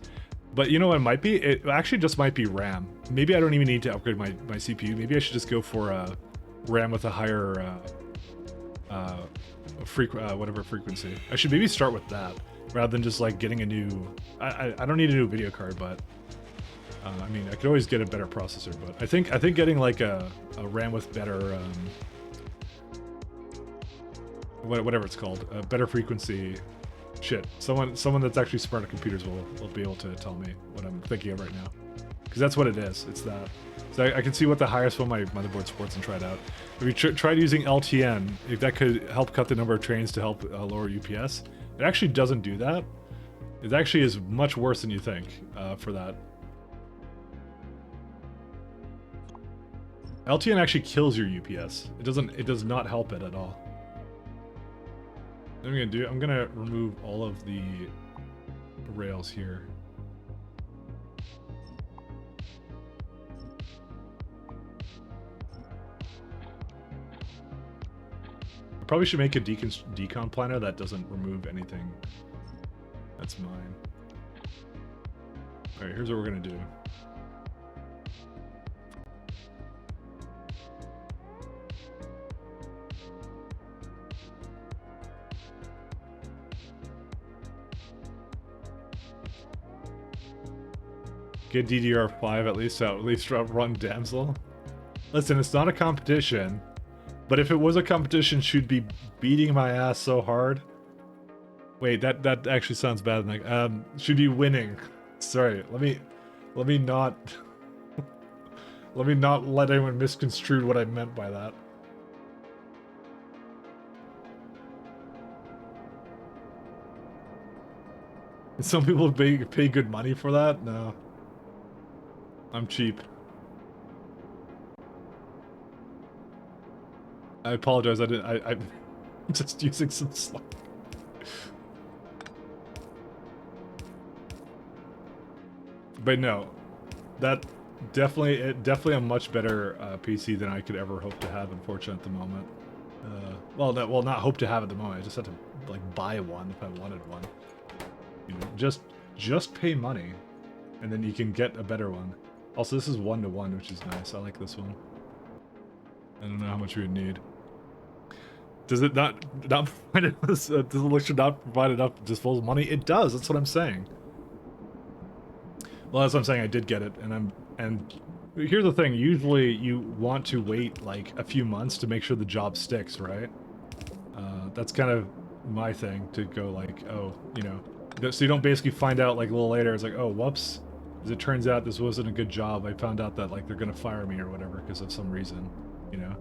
But you know what it might be? It actually just might be RAM. Maybe I don't even need to upgrade my CPU. Maybe I should just go for a RAM with a higher whatever frequency. I should maybe start with that rather than just like getting a new. I don't need a new video card, but I mean I could always get a better processor. But I think getting like a RAM with better whatever it's called, a better frequency. Shit, someone that's actually smart at computers will be able to tell me what I'm thinking of right now, because that's what it is. It's that. So I can see what the highest one my motherboard supports and try it out. If we tried using LTN, if that could help cut the number of trains to help lower UPS, it actually doesn't do that. It actually is much worse than you think for that. LTN actually kills your UPS. It does not help it at all. What I'm gonna remove all of the rails here. I probably should make a decon planner that doesn't remove anything. That's mine. Alright, here's what we're gonna do. Get DDR5 at least run Damsel. Listen, it's not a competition, but if it was a competition, she'd be beating my ass so hard. Wait, that actually sounds bad. Like, she'd be winning. Sorry, let me not let anyone misconstrue what I meant by that. Some people pay good money for that. No. I'm cheap. I apologize. I'm just using some Slack. But no, that definitely a much better PC than I could ever hope to have. Unfortunately, at the moment. Well, not hope to have at the moment. I just had to like buy one if I wanted one. You know, just pay money, and then you can get a better one. Also, this is 1-to-1, which is nice. I like this one. I don't know how much we would need. Does it not provide does the elixir not provide enough disposable money? It does. That's what I'm saying. Well, that's what I'm saying. I did get it, and here's the thing. Usually, you want to wait like a few months to make sure the job sticks, right? That's kind of my thing to go like, oh, you know, so you don't basically find out like a little later. It's like, oh, whoops. As it turns out, this wasn't a good job. I found out that like they're gonna fire me or whatever because of some reason, you know.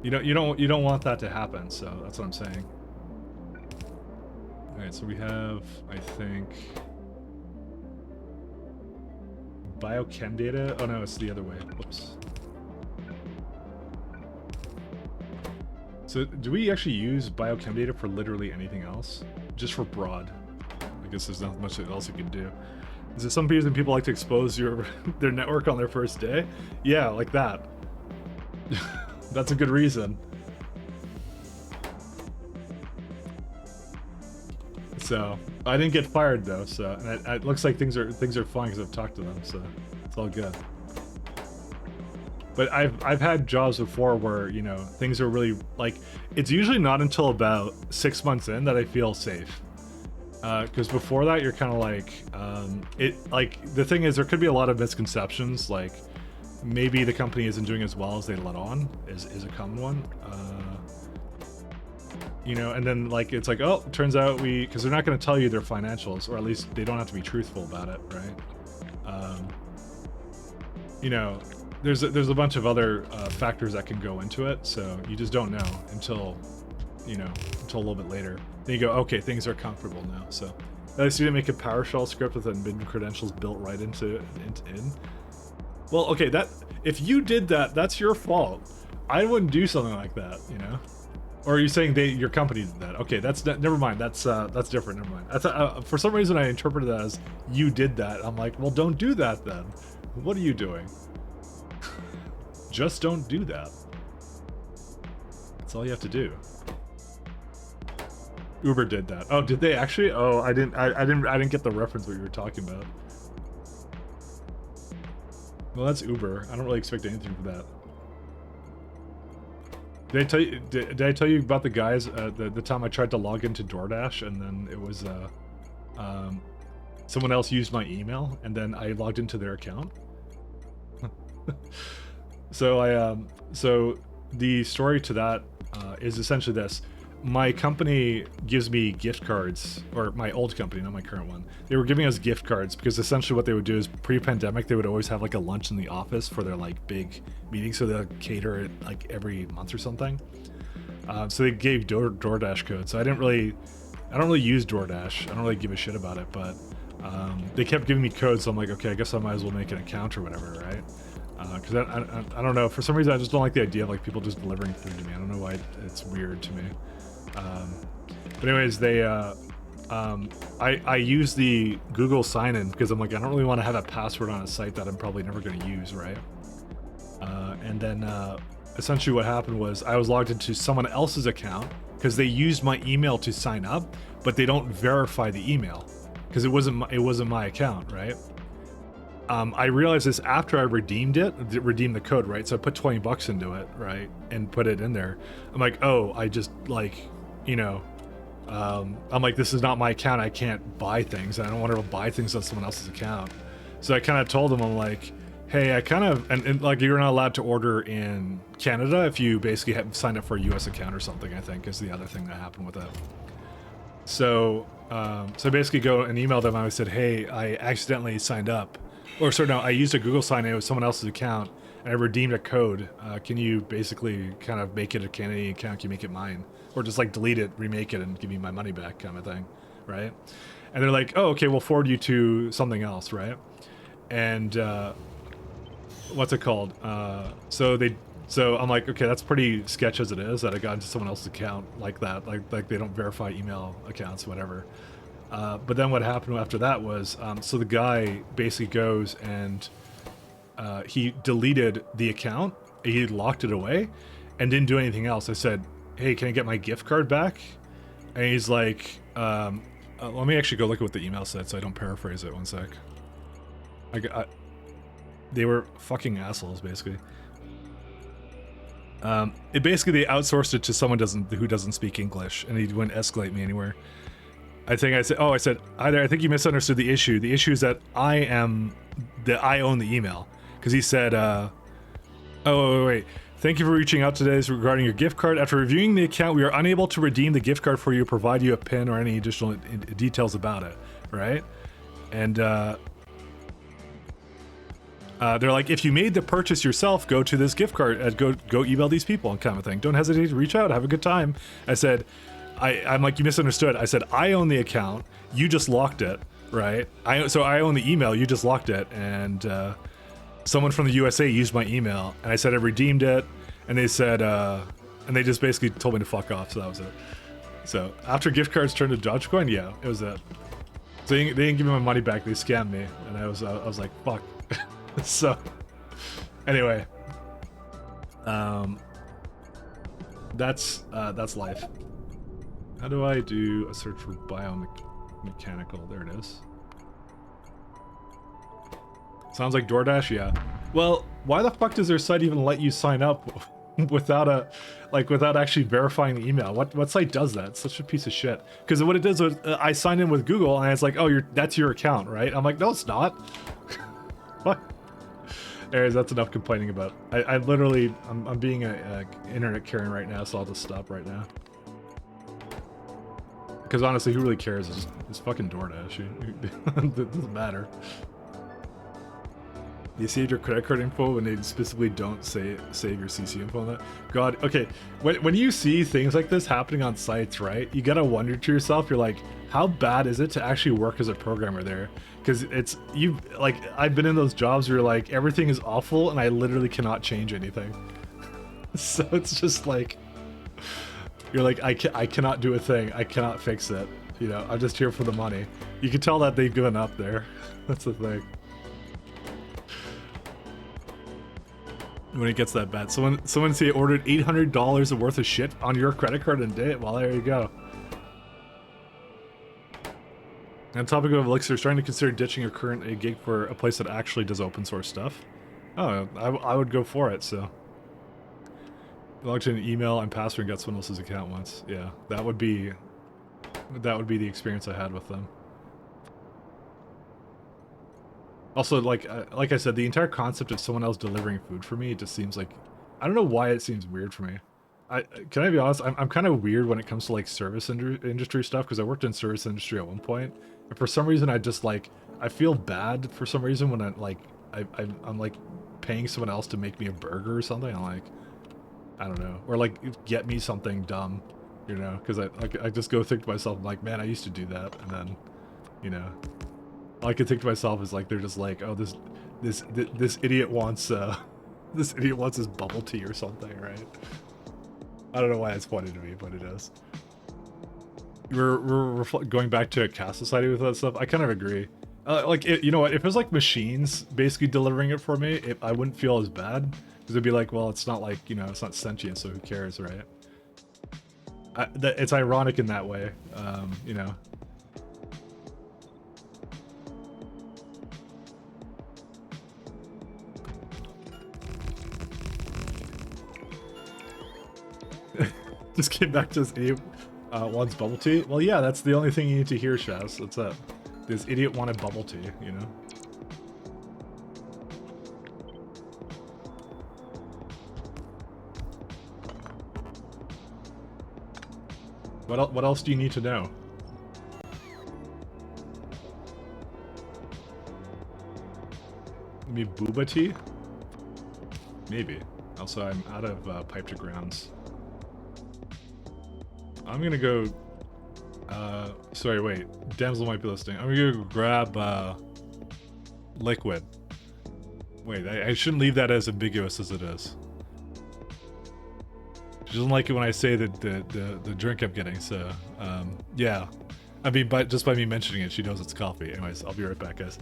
You don't want that to happen. So that's what I'm saying. All right, so we have, I think, biochem data. Oh no, it's the other way. Whoops. So do we actually use biochem data for literally anything else? Just for broad? I guess there's not much else you can do. Is it some reason people like to expose their network on their first day? Yeah, like that. That's a good reason. So I didn't get fired though. So and it looks like things are fine because I've talked to them. So it's all good. But I've had jobs before where, you know, things are really like, it's usually not until about 6 months in that I feel safe. Because before that, you're kind of like, the thing is, there could be a lot of misconceptions, like, maybe the company isn't doing as well as they let on, is a common one. You know, and then, like, it's like, oh, turns out because they're not going to tell you their financials, or at least they don't have to be truthful about it, right? You know, there's a bunch of other factors that can go into it, so you just don't know until a little bit later. Then you go, okay, things are comfortable now. So at least you didn't make a PowerShell script with admin credentials built right into. Well, okay, if you did that, that's your fault. I wouldn't do something like that, you know. Or are you saying your company did that? Okay, never mind. That's different. Never mind. I thought, for some reason I interpreted that as you did that. I'm like, well, don't do that then. What are you doing? Just don't do that. That's all you have to do. Uber did that. Oh, did they actually? Oh, I didn't get the reference what you were talking about. Well, that's Uber. I don't really expect anything from that. Did I tell you? Did I tell you about the guys? The time I tried to log into DoorDash and then it was someone else used my email and then I logged into their account. So the story to that is essentially this. My company gives me gift cards, or my old company, not my current one. They were giving us gift cards because essentially what they would do is pre-pandemic, they would always have like a lunch in the office for their like big meetings. So they'll cater it like every month or something. So they gave DoorDash codes. So I don't really use DoorDash. I don't really give a shit about it, but they kept giving me codes. So I'm like, okay, I guess I might as well make an account or whatever, right? Because I don't know, for some reason I just don't like the idea of like people just delivering food to me. I don't know why it's weird to me. But anyways, they I use the Google sign-in because I'm like, I don't really want to have a password on a site that I'm probably never going to use, right? And then essentially what happened was I was logged into someone else's account because they used my email to sign up, but they don't verify the email because it wasn't my account, right? I realized this after I redeemed the code, right? So I put 20 bucks into it, right? And put it in there. I'm like, oh, I just like, you know, I'm like, this is not my account. I can't buy things. I don't want to buy things on someone else's account. So I kind of told them, I'm like, hey, I kind of, and like, you're not allowed to order in Canada if you basically have signed up for a US account or something, I think is the other thing that happened with that. So, so basically go and email them. I said, hey, I accidentally signed up. Or sorry, no, I used a Google sign-in with someone else's account, and I redeemed a code. Can you basically kind of make it a Canadian account? Can you make it mine? Or just like delete it, remake it, and give me my money back kind of thing, right? And they're like, oh, okay, we'll forward you to something else, right? And what's it called? So I'm like, okay, that's pretty sketch as it is that I got into someone else's account like that. Like they don't verify email accounts, whatever. But then what happened after that was, so the guy basically goes and he deleted the account, he locked it away, and didn't do anything else. I said, hey, can I get my gift card back? And he's like, let me actually go look at what the email said so I don't paraphrase it. One sec. They were fucking assholes, basically. They outsourced it to someone who doesn't speak English, and he wouldn't escalate me anywhere. I said, either I think you misunderstood the issue. The issue is that I own the email. Because he said, wait. Thank you for reaching out today regarding your gift card. After reviewing the account, we are unable to redeem the gift card for you or provide you a PIN or any additional details about it, right? And they're like, if you made the purchase yourself, go to this gift card, go email these people and kind of thing. Don't hesitate to reach out, have a good time. I said, I'm like, you misunderstood. I said, I own the account. You just locked it, right? So I own the email. You just locked it. And someone from the USA used my email. And I said I redeemed it. And they said, and they just basically told me to fuck off. So that was it. So after gift cards turned to Dogecoin, yeah, it was it. So they didn't give me my money back. They scammed me. And I was like, fuck. So anyway, that's life. How do I do a search for biomechanical? There it is. Sounds like DoorDash, yeah. Well, why the fuck does their site even let you sign up without actually verifying the email? What site does that? It's such a piece of shit. Because what it does is I signed in with Google and it's like, oh, that's your account, right? I'm like, no, it's not. What? Anyways, that's enough complaining about. I'm being a internet Karen right now, so I'll just stop right now. Because honestly, who really cares? It's fucking DoorDash. It doesn't matter. You saved your credit card info when they specifically don't save your CC info on that. God, okay. When you see things like this happening on sites, right? You gotta wonder to yourself. You're like, how bad is it to actually work as a programmer there? Because I've been in those jobs where you're like, everything is awful and I literally cannot change anything. So it's just like, You're like, I cannot do a thing. I cannot fix it. You know, I'm just here for the money. You can tell that they've given up there. That's the thing. When it gets that bad. Someone say ordered $800 worth of shit on your credit card and did it. Well, there you go. On topic of Elixir, starting to consider ditching your current gig for a place that actually does open source stuff. Oh, I would go for it, so. Logged in an email and password and got someone else's account once. Yeah, that would be the experience I had with them. Also, like I said, the entire concept of someone else delivering food for me, it just seems like, I don't know why it seems weird for me. Can I be honest? I'm kind of weird when it comes to like service industry stuff, because I worked in service industry at one point, and for some reason I just like, I feel bad for some reason when I'm like paying someone else to make me a burger or something. I'm like, I don't know, or like get me something dumb, you know, because I just go think to myself, I'm like, man, I used to do that, and then, you know, all I can think to myself is like, they're just like, oh, this idiot wants this idiot wants his bubble tea or something, right? I don't know why it's funny to me, but it is. We're going back to a caste society with that stuff. I kind of agree. Like, you know what? If it was like machines basically delivering it for me, I wouldn't feel as bad. Because it'd be like, well, it's not like, you know, it's not sentient, so who cares, right? It's ironic in that way, you know. Just came back to this idiot wants bubble tea. Well, yeah, that's the only thing you need to hear, Shaz. That's it. This idiot wanted bubble tea, you know? What else do you need to know? Maybe booba tea? Maybe. Also, I'm out of pipe to grounds. I'm gonna go... sorry, wait. Damsel might be listening. I'm gonna go grab liquid. Wait, I shouldn't leave that as ambiguous as it is. She doesn't like it when I say the drink I'm getting, so yeah. I mean, just by me mentioning it, she knows it's coffee. Anyways, I'll be right back, guys.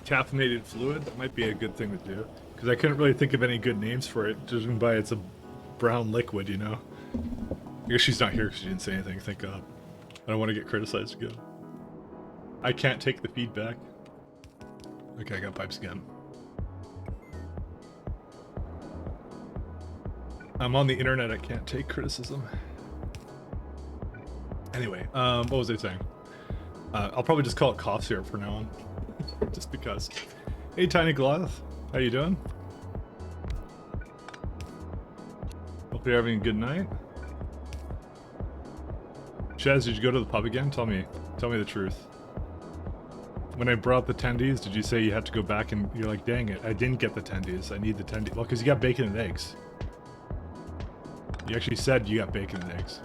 Caffeinated fluid, that might be a good thing to do, because I couldn't really think of any good names for it, judging by it's a brown liquid, you know. I guess she's not here because she didn't say anything, thank God. I don't want to get criticized again. I can't take the feedback. Okay, I got pipes again. I'm on the internet, I can't take criticism. Anyway, what was I saying? I'll probably just call it cough syrup for now on. Just because. Hey, Tiny Goliath. How you doing? Hope you're having a good night. Shaz, did you go to the pub again? Tell me the truth. When I brought the tendies, did you say you had to go back and you're like, dang it, I didn't get the tendies. I need the tendies. Well, because you got bacon and eggs. You actually said you got bacon and eggs.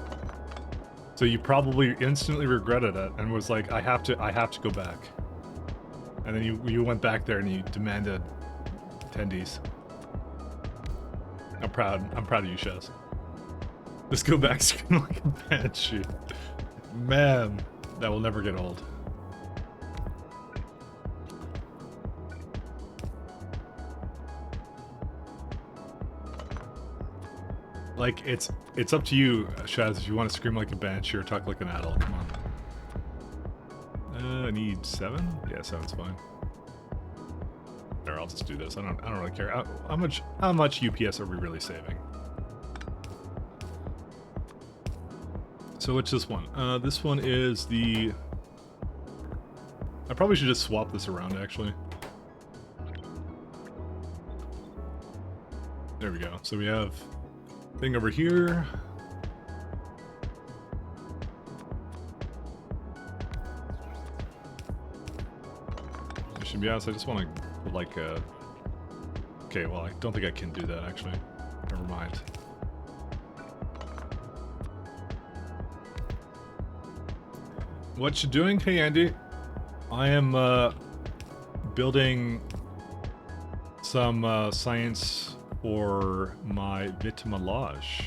So you probably instantly regretted it and was like, I have to go back. And then you went back there and you demanded tendies. I'm proud of you, Shaz. Let's go back scream like a banshee. Man, that will never get old. Like, it's up to you, Shaz, if you want to scream like a banshee or talk like an adult. Come on. I need 7? Yeah, 7's fine. There, I'll just do this. I don't really care. How much UPS are we really saving? So what's this one? This one is the... I probably should just swap this around, actually. There we go. So we have thing over here. I should be honest, I just want to put like a... Okay, well, I don't think I can do that, actually. Never mind. What you doing? Hey, Andy. I am building some science for my vitamalage.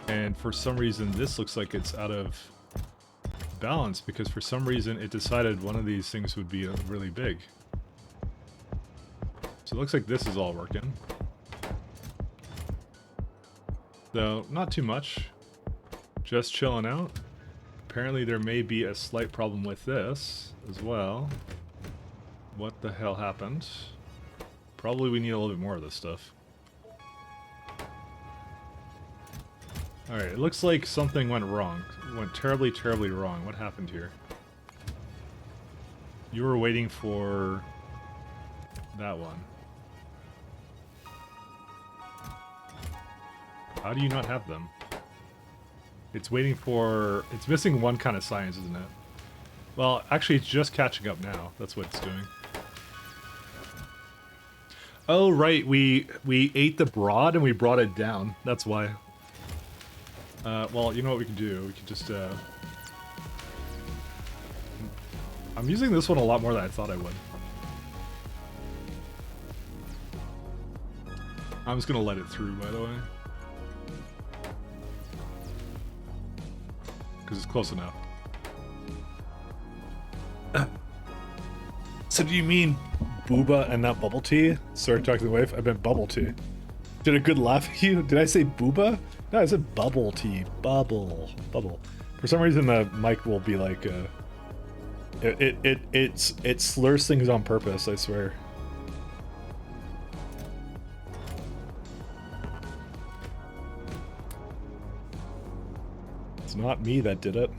And for some reason, this looks like it's out of balance because for some reason it decided one of these things would be really big. So it looks like this is all working. So, not too much. Just chilling out. Apparently there may be a slight problem with this as well. What the hell happened? Probably we need a little bit more of this stuff. Alright, it looks like something went wrong. It went terribly, terribly wrong. What happened here? You were waiting for that one. How do you not have them? It's waiting for... It's missing one kind of science, isn't it? Well, actually, it's just catching up now. That's what it's doing. Oh, right. We ate the broad and we brought it down. That's why. Well, you know what we can do? We can just... I'm using this one a lot more than I thought I would. I'm just going to let it through, by the way. Because it's close enough. So do you mean booba and not bubble tea? Sorry, talking to the wife. I meant bubble tea. Did a good laugh at you? Did I say booba? No, I said bubble tea. Bubble. For some reason, the mic will be like, it slurs things on purpose, I swear. It's not me that did it.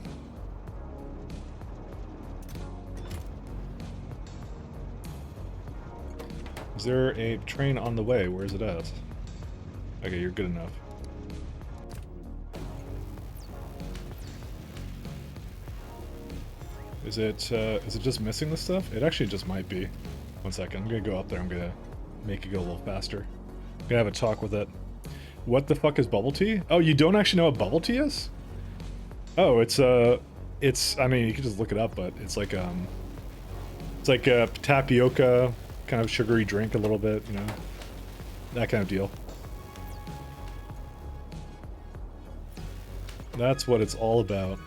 Is there a train on the way? Where is it at? Okay, you're good enough. Is it just missing the stuff? It actually just might be. One second, I'm gonna go up there, I'm gonna make it go a little faster. I'm gonna have a talk with it. What the fuck is bubble tea? Oh, you don't actually know what bubble tea is? Oh, it's, I mean, you can just look it up, but it's like a tapioca kind of sugary drink a little bit, you know, that kind of deal. That's what it's all about.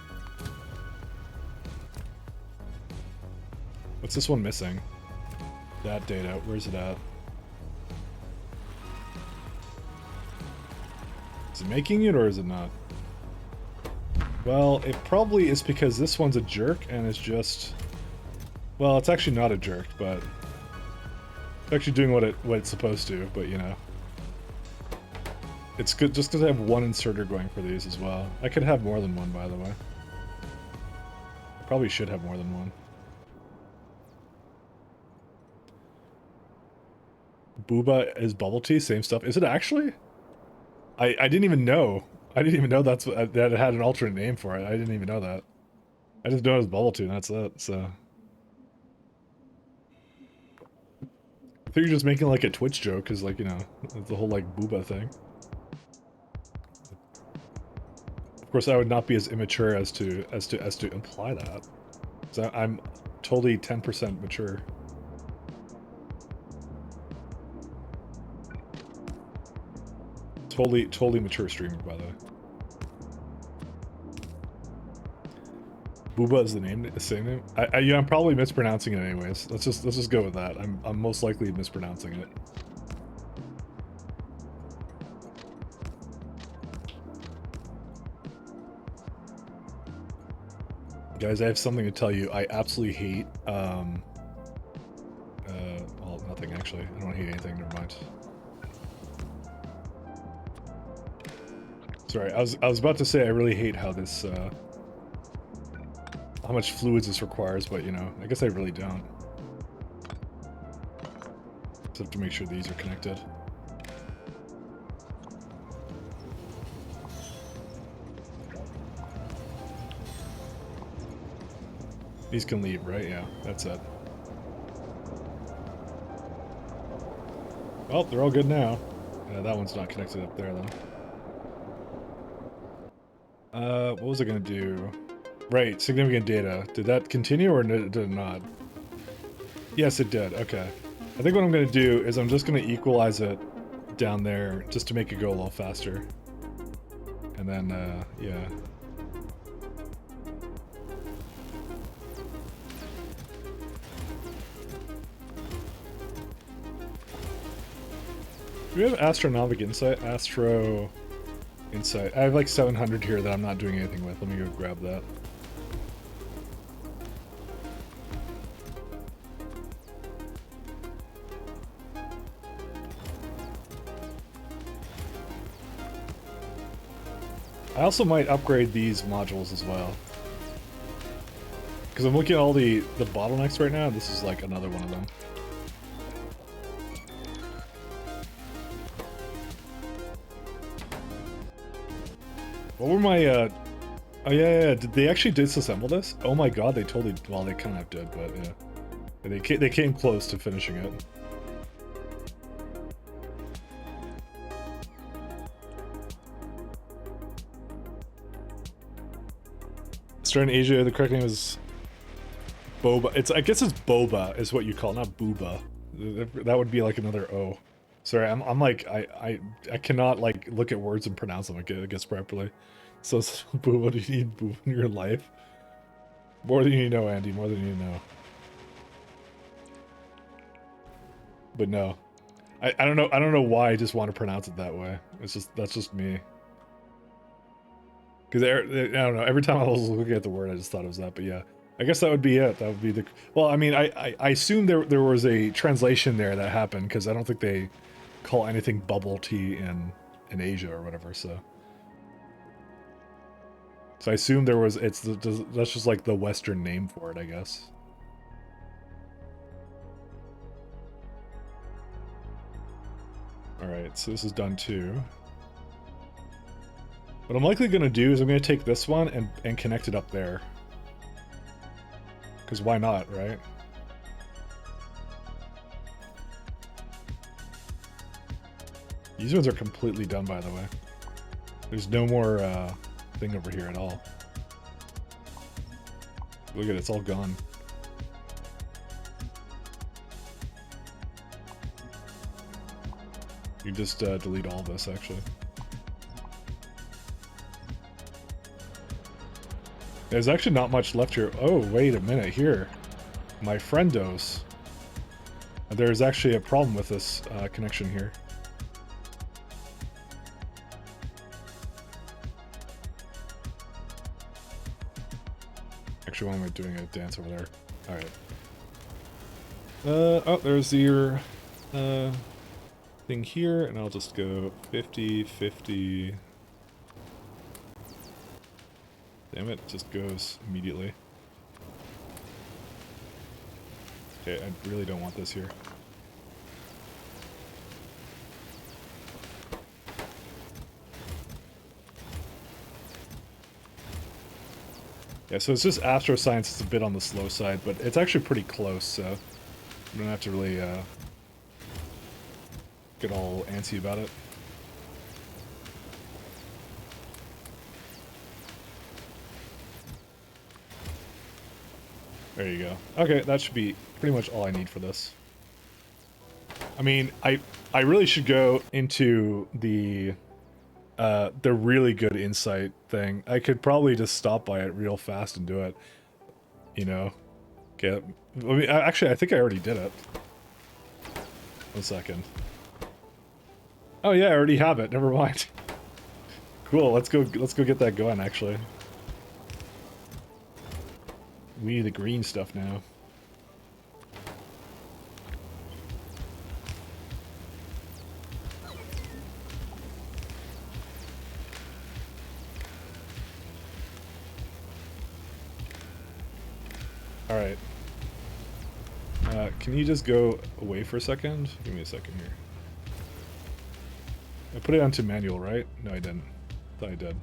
What's this one missing? That data, where's it at? Is it making it or is it not? Well, it probably is because this one's a jerk and it's just... Well, it's actually not a jerk, but... It's actually doing what it's supposed to, but you know. It's good just because I have one inserter going for these as well. I could have more than one, by the way. Probably should have more than one. Booba is bubble tea, same stuff. Is it actually? I didn't even know. I didn't even know that it had an alternate name for it. I didn't even know that. I just know it was bubble tea and that's it, so. I think you're just making like a Twitch joke, cause like, you know, the whole like booba thing. Of course, I would not be as immature as to imply that. So I'm totally 10% mature. Totally mature streamer, by the way. Booba is the name, the same name. Yeah, I'm probably mispronouncing it anyways. Let's just go with that. I'm most likely mispronouncing it. Guys, I have something to tell you. I absolutely hate well, nothing actually. I don't hate anything, never mind. Sorry, I was about to say I really hate how this how much fluids this requires, but you know, I guess I really don't. Just have to make sure these are connected. These can leave, right? Yeah, that's it. Well, they're all good now. That one's not connected up there, then. What was I gonna do? Right, significant data. Did that continue or did it not? Yes, it did. Okay. I think what I'm gonna do is I'm just gonna equalize it down there just to make it go a little faster. And then, yeah. Do we have astronomic insight? Astro insight. I have like 700 here that I'm not doing anything with. Let me go grab that. I also might upgrade these modules as well. Because I'm looking at all the bottlenecks right now, and this is like another one of them. What were my, oh yeah, did they actually disassemble this? Oh my god, they totally, well, they kind of did, but yeah. They came close to finishing it. Starting in Asia, the correct name is Boba. I guess it's Boba is what you call it, not Booba. That would be like another O. Sorry, I'm like, I cannot like look at words and pronounce them, I guess, properly. So, Booba, do you need Booba in your life? More than you know, Andy, more than you know. But no. I don't know why I just want to pronounce it that way. That's just me. Because I don't know, every time I was looking at the word, I just thought it was that, but yeah. I guess that would be it. That would be the... Well, I mean, I assume there was a translation there that happened, because I don't think they call anything bubble tea in Asia or whatever, so... So I assume there was... that's just like the Western name for it, I guess. Alright, so this is done too. What I'm likely going to do is I'm going to take this one and connect it up there. Because why not, right? These ones are completely done, by the way. There's no more thing over here at all. Look at it, it's all gone. You just delete all this, actually. There's actually not much left here. Oh, wait a minute, here. My friendos. There's actually a problem with this connection here. Actually, why am I doing a dance over there? Alright. Oh, there's your thing here, and I'll just go 50, 50... Damn it, just goes immediately. Okay, I really don't want this here. Yeah, so it's just Astro Science, it's a bit on the slow side, but it's actually pretty close, so you don't have to really get all antsy about it. There you go. Okay, that should be pretty much all I need for this. I mean, I really should go into the the really good insight thing. I could probably just stop by it real fast and do it. You know, get. I mean, actually, I think I already did it. 1 second. Oh yeah, I already have it. Never mind. Cool. Let's go. Let's go get that going. Actually, we need the green stuff now. All right. Can you just go away for a second? Give me a second here. I put it onto manual, right? No, I didn't. Thought I did.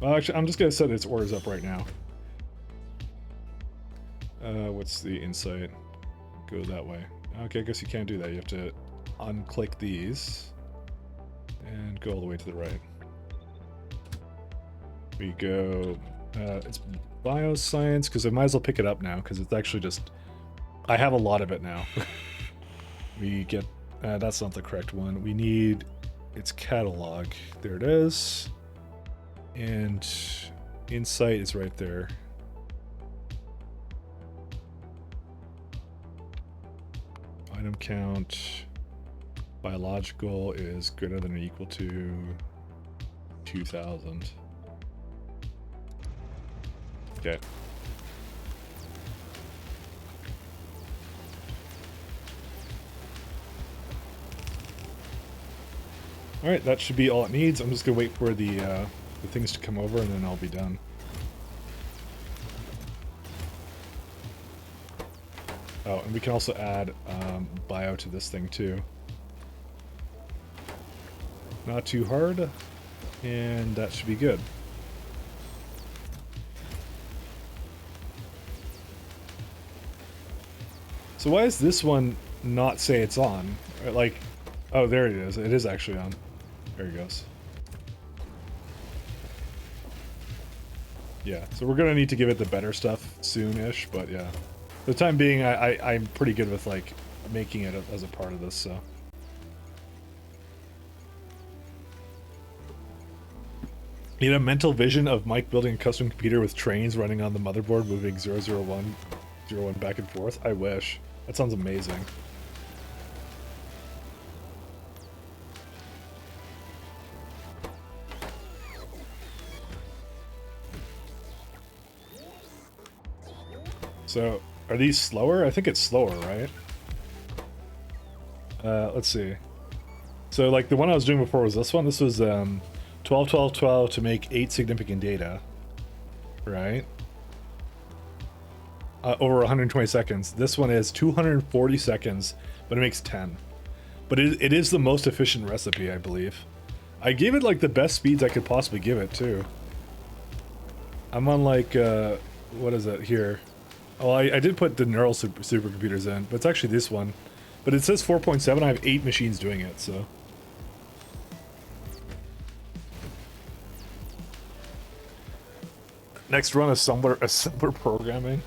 Well, actually, I'm just gonna set its orders up right now. What's the insight? Go that way. Okay, I guess you can't do that. You have to unclick these and go all the way to the right. We go. It's bioscience, because I might as well pick it up now, because it's actually just... I have a lot of it now. We get... that's not the correct one. We need its catalog. There it is. And insight is right there. Item count. Biological is greater than or equal to 2,000. Okay. Alright, that should be all it needs. I'm just gonna wait for the things to come over and then I'll be done. Oh, and we can also add bio to this thing too. Not too hard, and that should be good. So why does this one not say it's on? Like, oh, there it is. It is actually on. There he goes. Yeah, so we're gonna need to give it the better stuff soon-ish, but yeah. For the time being, I'm pretty good with, like, making it as a part of this, so. You know, mental vision of Mike building a custom computer with trains running on the motherboard, moving 001 back and forth. I wish. That sounds amazing. So, are these slower? I think it's slower, right? Let's see. So, like, the one I was doing before was this one. This was 12, 12, 12 to make 8 significant data. Right? Over 120 seconds. This one is 240 seconds, but it makes 10. But it is the most efficient recipe, I believe. I gave it, like, the best speeds I could possibly give it, too. I'm on, like, what is it here? Oh, I did put the neural supercomputers in, but it's actually this one. But it says 4.7, I have 8 machines doing it, so... Next run, assembler programming.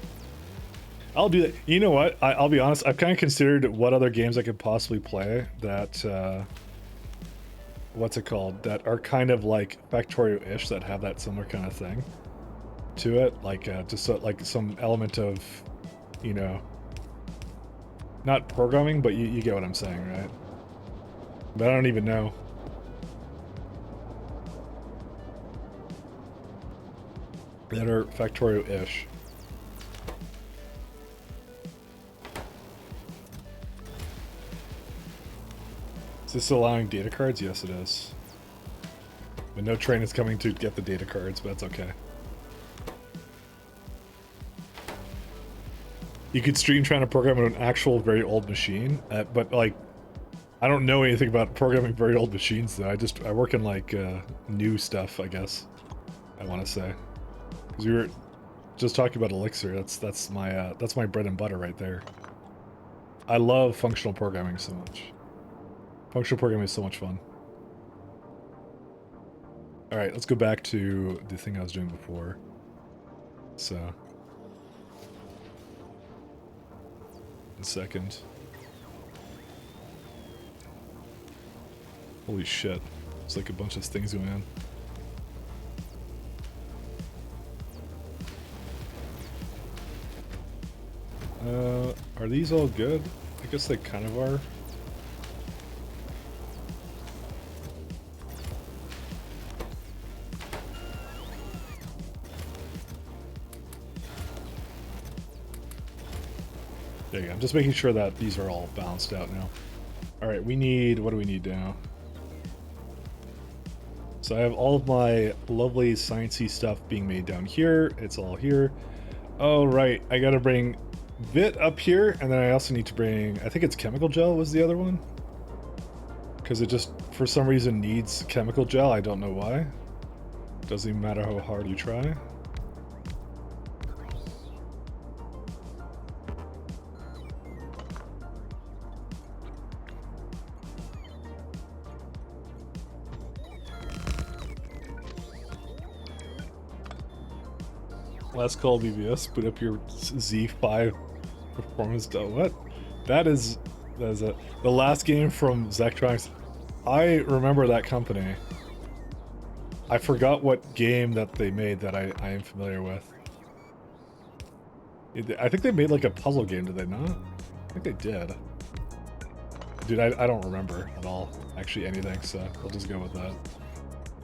I'll do that. You know what? I'll be honest, I've kind of considered what other games I could possibly play that, what's it called? That are kind of like Factorio-ish, that have that similar kind of thing to it. Like, just like some element of, you know, not programming, but you get what I'm saying, right? But I don't even know. That are Factorio-ish. Is this allowing data cards? Yes, it is. But no train is coming to get the data cards, but that's okay. You could stream trying to program an actual very old machine, but like, I don't know anything about programming very old machines though. I work in like new stuff, I guess. I want to say, because we were just talking about Elixir. That's my bread and butter right there. I love functional programming so much. Functional programming is so much fun. All right, let's go back to the thing I was doing before. So, 1 second. Holy shit. It's like a bunch of things going on. Are these all good? I guess they kind of are. There you go. I'm just making sure that these are all balanced out now. Alright, we need... What do we need now? So I have all of my lovely sciencey stuff being made down here. It's all here. Oh, right. I gotta bring Vit up here, and then I also need to bring... I think it's chemical gel was the other one? Because it just, for some reason, needs chemical gel. I don't know why. Doesn't even matter how hard you try. Last call BBS, put up your Z5 performance. What? That is the last game from Zectronics. I remember that company. I forgot what game that they made that I am familiar with. I think they made like a puzzle game, did they not? I think they did. Dude, I don't remember at all, actually anything, so we'll just go with that.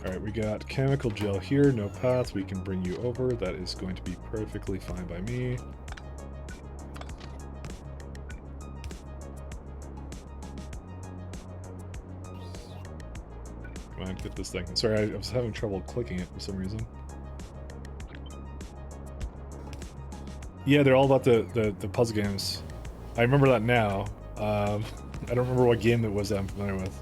Alright, we got chemical gel here, no paths, we can bring you over, that is going to be perfectly fine by me. Come on, get this thing. Sorry, I was having trouble clicking it for some reason. Yeah, they're all about the puzzle games. I remember that now. I don't remember what game it was that I'm familiar with.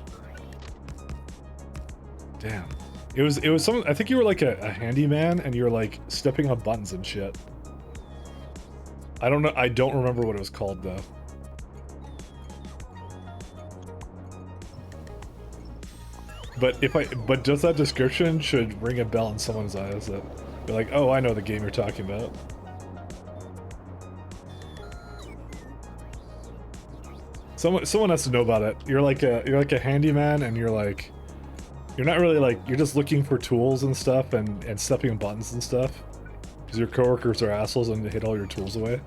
Damn. It was some. I think you were like a handyman, and you were like stepping on buttons and shit. I don't know. I don't remember what it was called though. But just that description should ring a bell in someone's eyes that you're like, oh, I know the game you're talking about. Someone has to know about it. You're like a handyman, and you're like. You're not really like, you're just looking for tools and stuff and stepping on buttons and stuff. Because your coworkers are assholes and they hit all your tools away.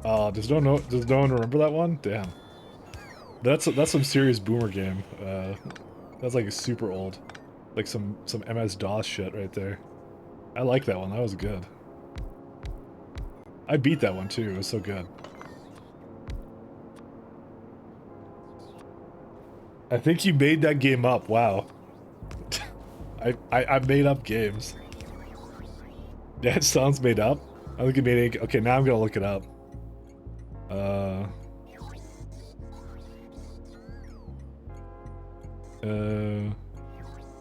Does no one remember that one? Damn. That's some serious boomer game. That's like super old. Like some MS-DOS shit right there. I like that one, that was good. I beat that one too, it was so good. I think you made that game up. Wow. I made up games. That sounds made up. I think you made it. Okay, now I'm gonna look it up.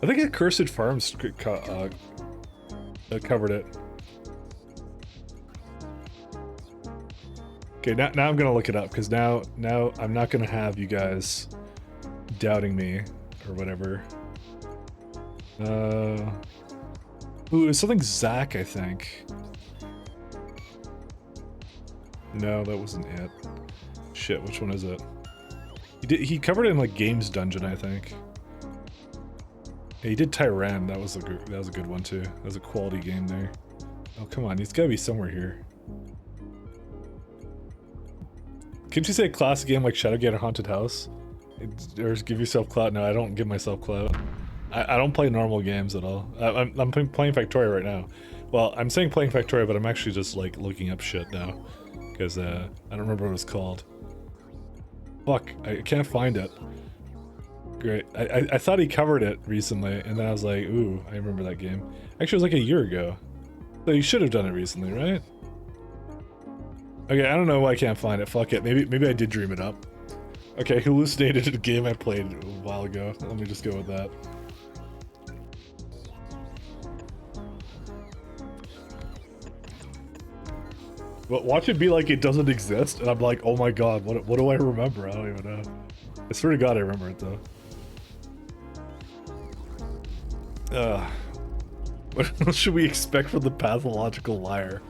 I think Accursed Farms covered it. Okay, now I'm gonna look it up because now I'm not gonna have you guys doubting me or whatever. Ooh, it was something Zach, I think. No, that wasn't it. Shit, which one is it? He covered it in like Games Dungeon, I think. Yeah, he did Tyran. That was a good one too. That was a quality game there. Oh come on, he's gotta be somewhere here. Can't you say a classic game like Shadowgate or Haunted House? Or give yourself clout? No, I don't give myself clout. I don't play normal games at all. I'm playing Factorio right now. Well, I'm saying playing Factorio, but I'm actually just like looking up shit now. Because I don't remember what it's called. Fuck, I can't find it. Great. I thought he covered it recently, and then I was like, ooh, I remember that game. Actually, it was like a year ago. So you should have done it recently, right? Okay, I don't know why I can't find it. Fuck it. Maybe I did dream it up. Okay, hallucinated a game I played a while ago. Let me just go with that. But watch it be like it doesn't exist, and I'm like, oh my god, what do I remember? I don't even know. I swear to god I remember it though. What should we expect from the pathological liar?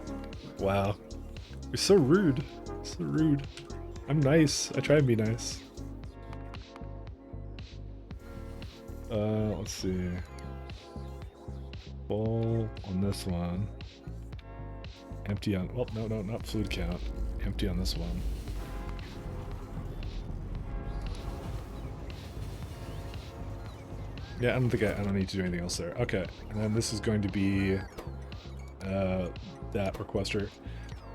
Wow. You're so rude. So rude. I'm nice. I try and be nice. Let's see. Full on this one. Empty on, well, no, not fluid count. Empty on this one. Yeah, I don't need to do anything else there. Okay, and then this is going to be that requester.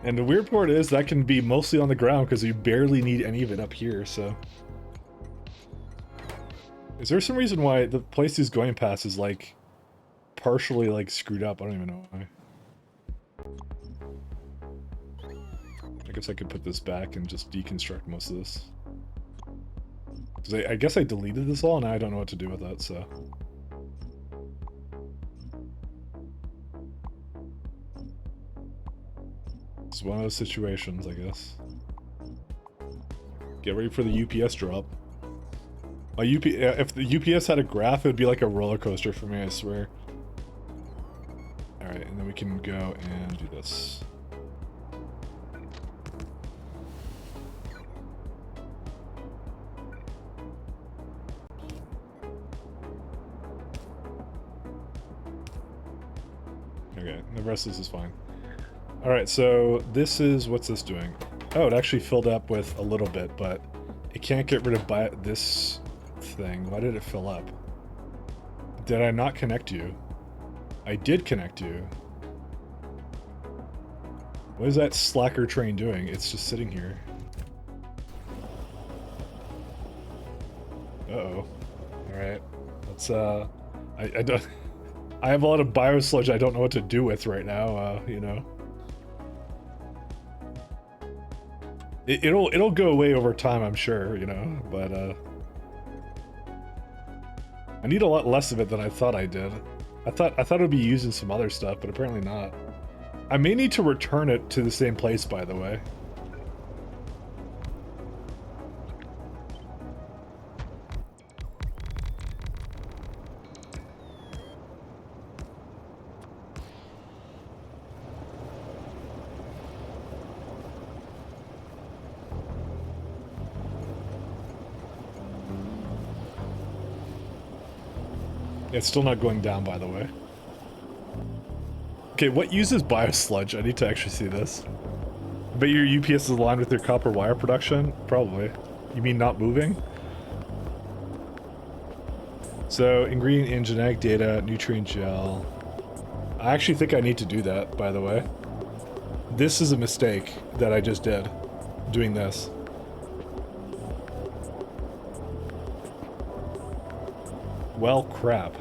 And the weird part is that can be mostly on the ground because you barely need any of it up here, so. Is there some reason why the place he's going past is like partially like screwed up? I don't even know why. I guess I could put this back and just deconstruct most of this. Because I guess I deleted this all and I don't know what to do with that, so. It's one of those situations, I guess. Get ready for the UPS drop. If the UPS had a graph, it would be like a roller coaster for me, I swear. Alright, and then we can go and do this. Okay, the rest of this is fine. Alright, so this is, what's this doing? Oh, it actually filled up with a little bit, but it can't get rid of this thing. Why did it fill up? Did I not connect you? I did connect you. What is that slacker train doing? It's just sitting here. Uh-oh. Alright. Let's, I don't... I have a lot of biosludge I don't know what to do with right now, you know. It'll go away over time, I'm sure, you know, but, I need a lot less of it than I thought I did. I thought it would be used in some other stuff, but apparently not. I may need to return it to the same place, by the way. It's still not going down, by the way. Okay, what uses biosludge? I need to actually see this. But your UPS is aligned with your copper wire production? Probably. You mean not moving? So, ingredient in genetic data, nutrient gel. I actually think I need to do that, by the way. This is a mistake that I just did, doing this. Well, crap.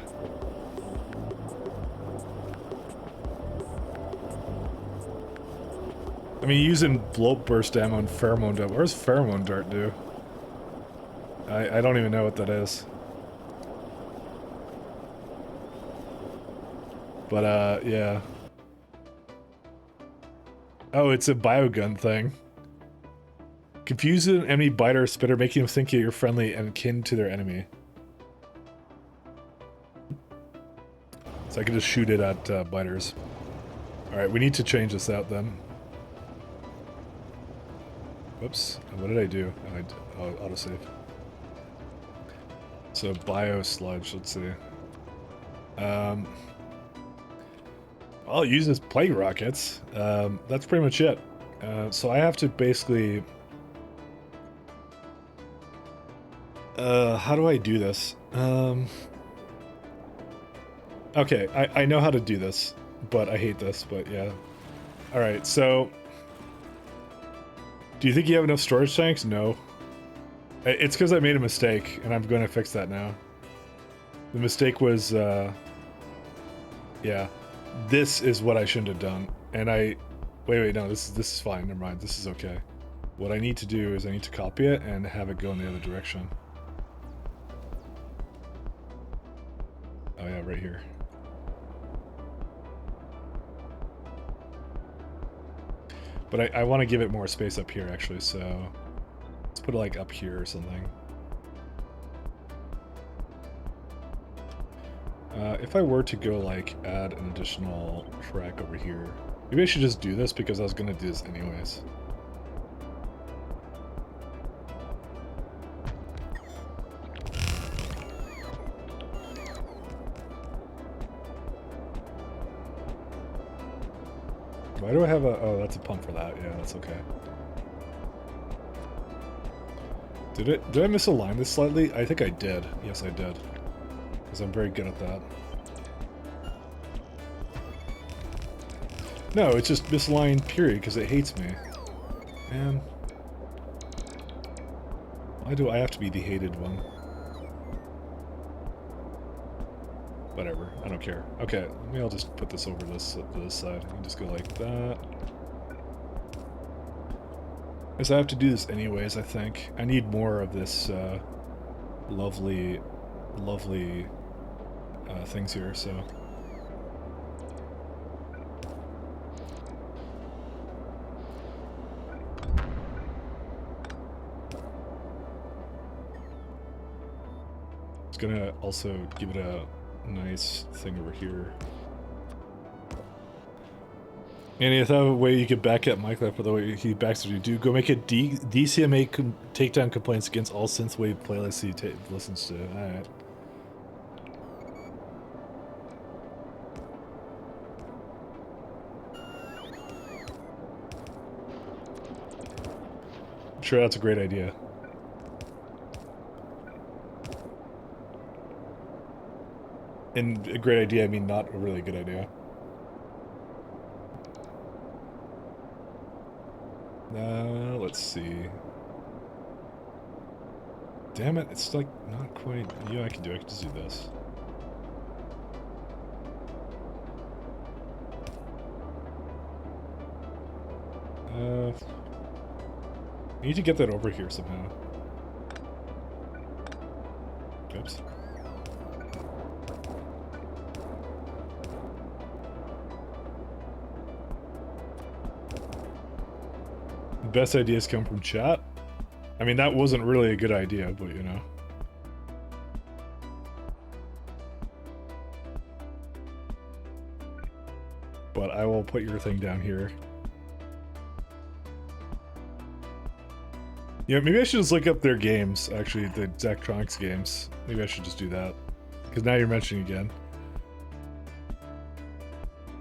I mean, using bloat burst ammo and pheromone dart. What does pheromone dart do? I don't even know what that is. But, yeah. Oh, it's a biogun thing. Confuse an enemy biter or spitter, making them think you're friendly and kin to their enemy. So I can just shoot it at biters. Alright, we need to change this out then. Whoops, what did I do? Oh, autosave. So biosludge, let's see. I'll use this plague rockets. That's pretty much it. So I have to basically... how do I do this? Okay, I know how to do this, but I hate this, but yeah. Alright, so... Do you think you have enough storage tanks? No. It's because I made a mistake, and I'm going to fix that now. The mistake was, yeah. This is what I shouldn't have done. And wait, no, this is fine, never mind, this is okay. What I need to do is I need to copy it and have it go in the other direction. Oh yeah, right here. But I want to give it more space up here, actually, so... Let's put it, like, up here or something. If I were to go, like, add an additional track over here... Maybe I should just do this, because I was going to do this anyways. Why do I have a... Oh, that's a pump for that. Yeah, that's okay. Did I misalign this slightly? I think I did. Yes, I did. Because I'm very good at that. No, it's just misaligned, period, because it hates me. Man. Why do I have to be the hated one? Whatever, I don't care. Okay, maybe I'll just put this over this to this side and just go like that. Because I have to do this anyways, I think. I need more of this lovely things here, so... It's gonna also give it a nice thing over here. And if that a way you could back up Mike for the way he backs you do, go make a DCMA takedown complaints against all synthwave playlists he listens to. Alright. Sure, that's a great idea. And a great idea, I mean not a really good idea. Let's see. Damn it, it's like not quite... Yeah, I can just do this. I need to get that over here somehow. Oops. Best ideas come from chat. I mean, that wasn't really a good idea, but you know. But I will put your thing down here. Yeah, maybe I should just look up their games, actually, the Zachtronics games. Maybe I should just do that. Because now you're mentioning again.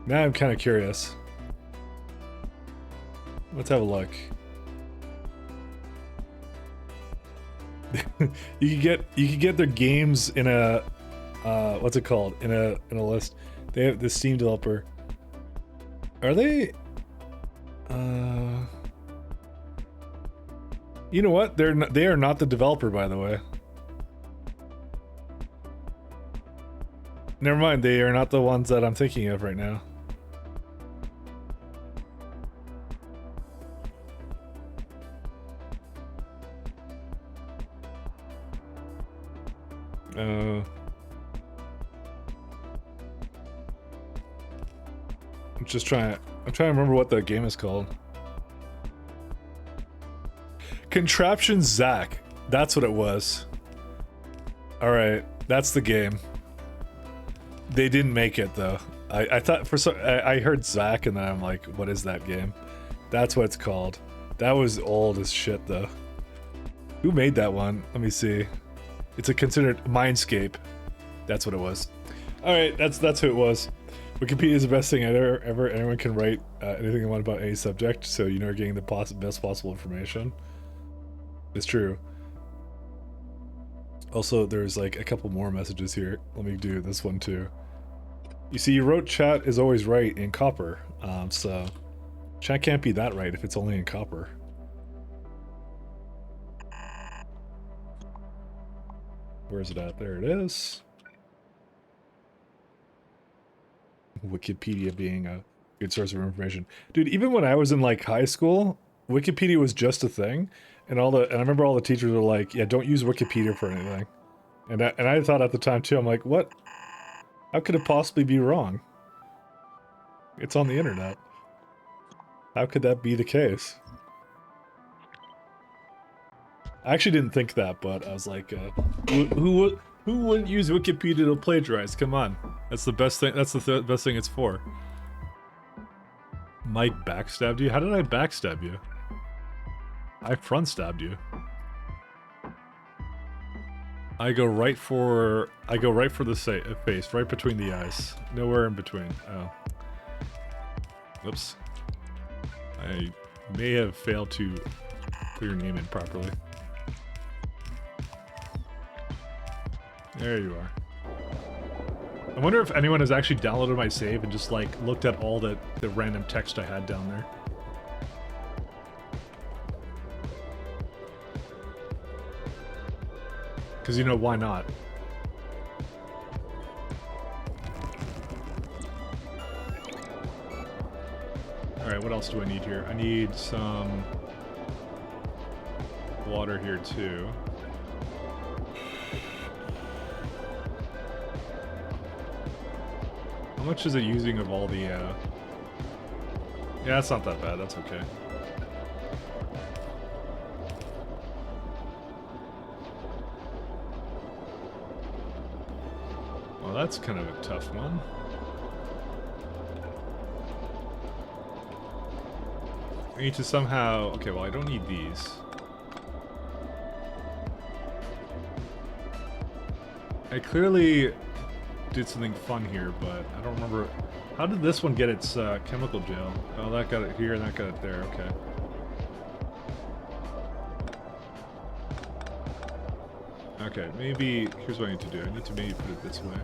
Now I'm kind of curious. Let's have a look. you can get their games in a what's it called, in a list. They have the Steam developer. Are they you know what, they are not the developer, by the way. Never mind, they are not the ones that I'm thinking of right now. I'm trying to remember what the game is called. Contraption Zach. That's what it was. Alright, that's the game. They didn't make it though. I thought for some I heard Zach and then I'm like, what is that game? That's what it's called. That was old as shit though. Who made that one? Let me see. It's a considered Mindscape. That's what it was. Alright, that's who it was. Wikipedia is the best thing ever. Anyone can write anything they want about any subject, so you know you're getting the best possible information. It's true. Also, there's like a couple more messages here. Let me do this one too. You see, you wrote chat is always right in copper. So chat can't be that right if it's only in copper. Where is it at? There it is. Wikipedia being a good source of information. Dude, even when I was in like high school, Wikipedia was just a thing. And I remember all the teachers were like, yeah, don't use Wikipedia for anything. And I thought at the time too, I'm like, what? How could it possibly be wrong? It's on the internet. How could that be the case? I actually didn't think that, but I was like, who wouldn't use Wikipedia to plagiarize? Come on. That's the best thing. That's the best thing it's for. Mike backstabbed you? How did I backstab you? I front stabbed you. I go right for the face, right between the eyes. Nowhere in between. Oh. Oops. I may have failed to put your name in properly. There you are. I wonder if anyone has actually downloaded my save and just like looked at all the random text I had down there. Because, you know, why not? Alright, what else do I need here? I need some water here, too. How much is it using of all the, Yeah, that's not that bad. That's okay. Well, that's kind of a tough one. I need to somehow... Okay, well, I don't need these. I clearly did something fun here, but I don't remember... How did this one get its chemical gel? Oh, that got it here and that got it there. Okay. Okay, maybe... Here's what I need to do. I need to maybe put it this way.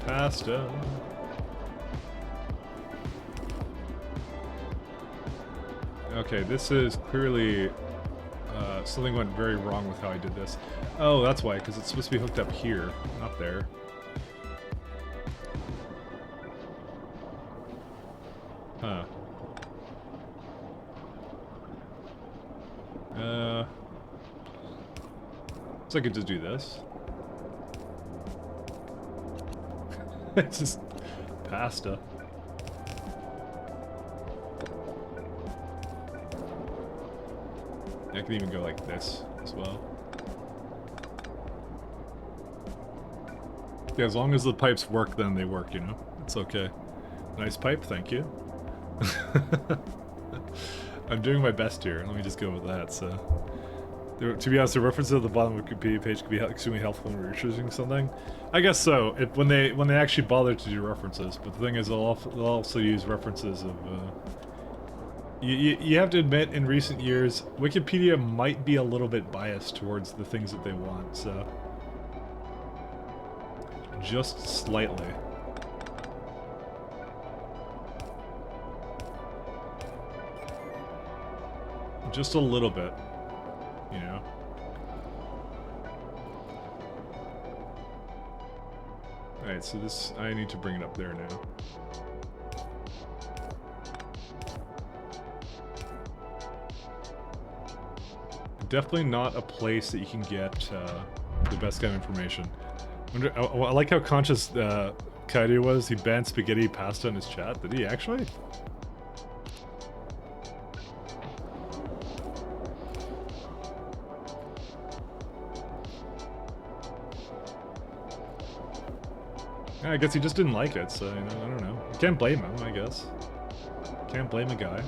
Pasta. Okay, this is clearly something went very wrong with how I did this. Oh, that's why, because it's supposed to be hooked up here, not there. Huh. So I could just do this. It's just pasta. I can even go like this as well. Yeah, as long as the pipes work, then they work, you know? It's okay. Nice pipe, thank you. I'm doing my best here. Let me just go with that, so... To be honest, the references at the bottom of the Wikipedia page could be extremely helpful when researching something. I guess so, when they actually bother to do references. But the thing is, they'll also use references of... You have to admit, in recent years, Wikipedia might be a little bit biased towards the things that they want, so... Just slightly. Just a little bit. You know? Alright, so this... I need to bring it up there now. Definitely not a place that you can get the best kind of information. I like how conscious Coyote was. He banned spaghetti pasta in his chat. Did he actually? Yeah, I guess he just didn't like it, so, you know, I don't know. You can't blame him, I guess. Can't blame a guy.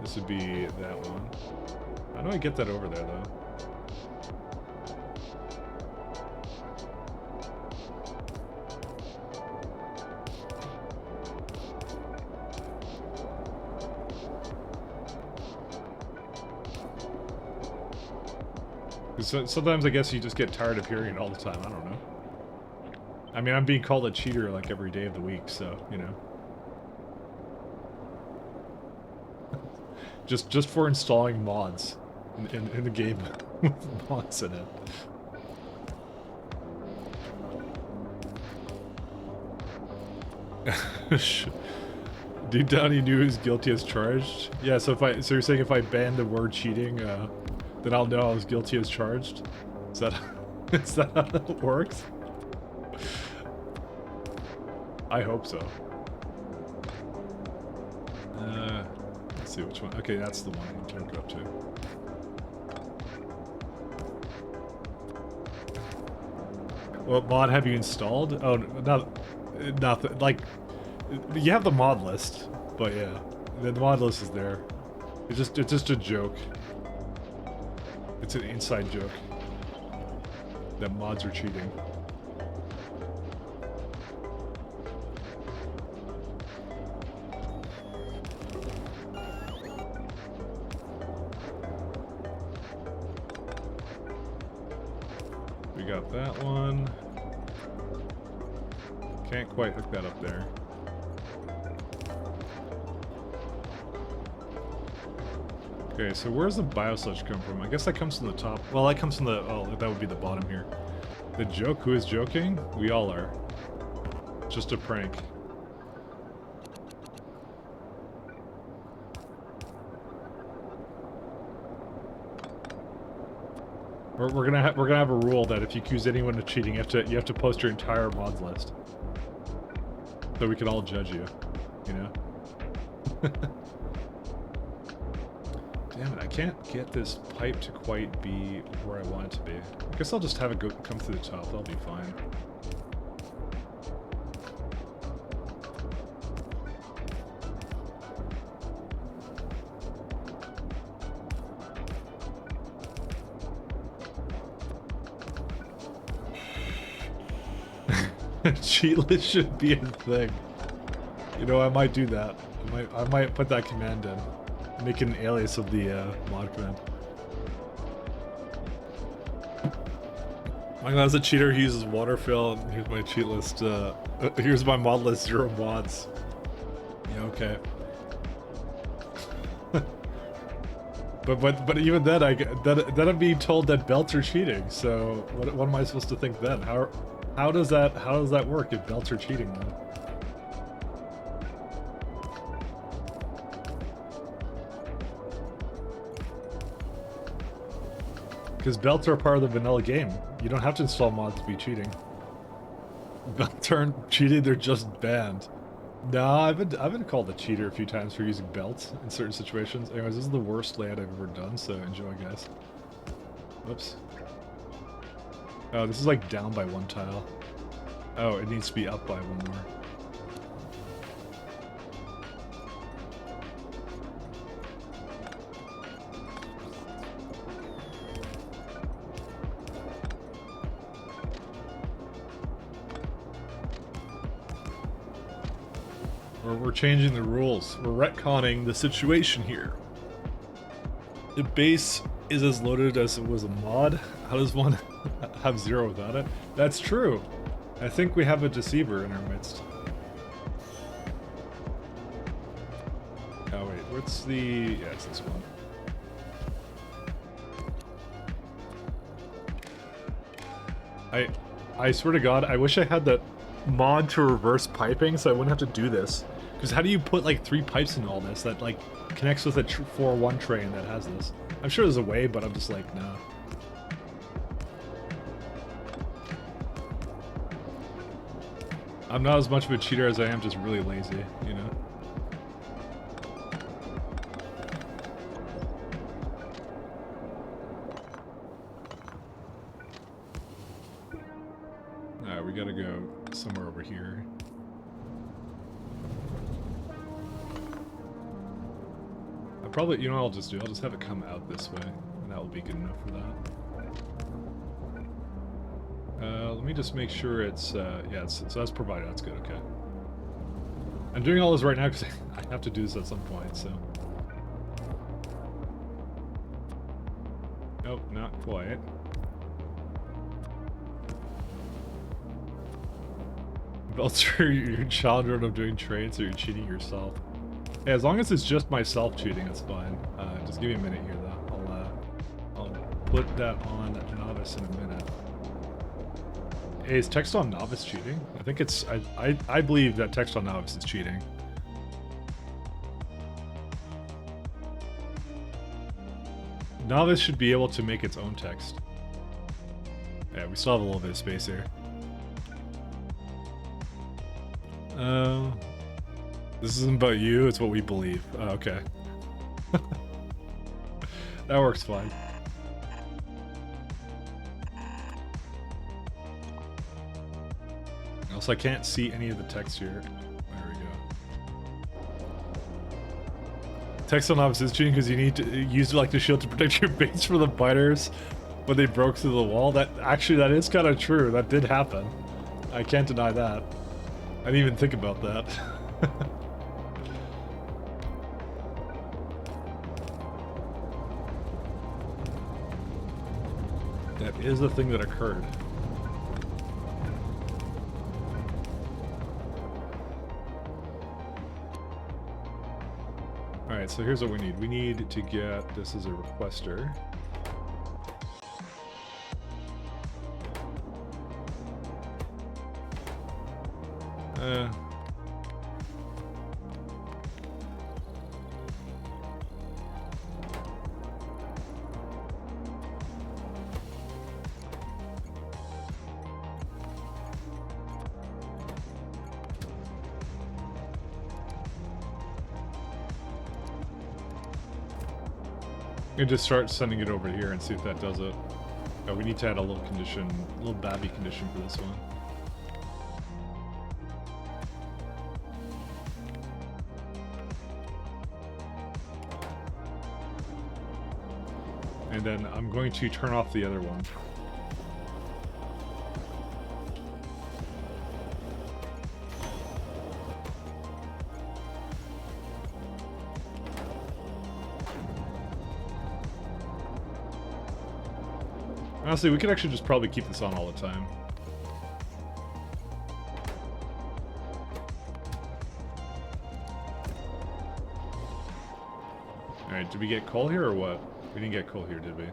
This would be that one. How do I get that over there, though? Because sometimes I guess you just get tired of hearing it all the time. I don't know. I mean, I'm being called a cheater like every day of the week, so, you know. Just for installing mods in the game with mods in it. Deep down he knew he was guilty as charged? Yeah, so you're saying if I ban the word cheating, then I'll know I was guilty as charged? Is that how it works? I hope so. Let's see which one. Okay, that's the one I turned it up to. What mod have you installed? Oh, nothing. Like, you have the mod list, but yeah, the mod list is there. It's just a joke. It's an inside joke that mods are cheating. We got that one. Can't quite hook that up there. Okay, so where's the biosludge come from? I guess that comes from the top. Well, that comes from the... Oh, that would be the bottom here. The joke? Who is joking? We all are. Just a prank. We're gonna have a rule that if you accuse anyone of cheating, you have to post your entire mods list, so we can all judge you. You know. Damn it! I can't get this pipe to quite be where I want it to be. I guess I'll just have it come through the top. That'll be fine. Cheat list should be a thing. You know, I might do that. I might put that command in. Make an alias of the mod command. My guy's a cheater. He uses waterfill. Here's my cheat list. Here's my mod list. 0 mods. Yeah, okay. but even then, then I'm being told that belts are cheating. So what am I supposed to think then? How does that work if belts are cheating then? Because belts are part of the vanilla game. You don't have to install mods to be cheating. Belts aren't cheating, they're just banned. Nah, I've been called a cheater a few times for using belts in certain situations. Anyways, this is the worst layout I've ever done, so enjoy, guys. Whoops. Oh, this is like down by 1 tile. Oh, it needs to be up by 1 more. We're changing the rules. We're retconning the situation here. The base is as loaded as it was a mod. How does one have 0 without it? That's true. I think we have a deceiver in our midst. Oh wait, what's the... Yeah, it's this one. I swear to God, I wish I had that mod to reverse piping so I wouldn't have to do this. Because how do you put like 3 pipes in all this that like connects with a 401 train that has this? I'm sure there's a way, but I'm just like, no. I'm not as much of a cheater as I am just really lazy, you know? Alright, we gotta go somewhere over here. Probably, you know what I'll just do? I'll just have it come out this way, and that will be good enough for that. Let me just make sure it's, yeah, so that's provided, that's good, okay. I'm doing all this right now because I have to do this at some point, so. Nope, not quite. Belts are your children of doing trades, or you're cheating yourself. Yeah, as long as it's just myself cheating, it's fine. Just give me a minute here, though. I'll put that on novice in a minute. Hey, is text on novice cheating? I think it's... I believe that text on novice is cheating. Novice should be able to make its own text. Yeah, we still have a little bit of space here. This isn't about you, it's what we believe. Oh, okay. That works fine. Also, I can't see any of the text here. There we go. Text on ops is cheating because you need to use like the shield to protect your base from the biters when they broke through the wall. That is kind of true. That did happen. I can't deny that. I didn't even think about that. That is the thing that occurred. Alright, so here's what we need. We need to get this as a requester. You just start sending it over here and see if that does it. Oh, we need to add a little condition, a little babby condition for this one. And then I'm going to turn off the other one. Honestly, we could actually just probably keep this on all the time. Alright, did we get coal here or what? We didn't get coal here, did we?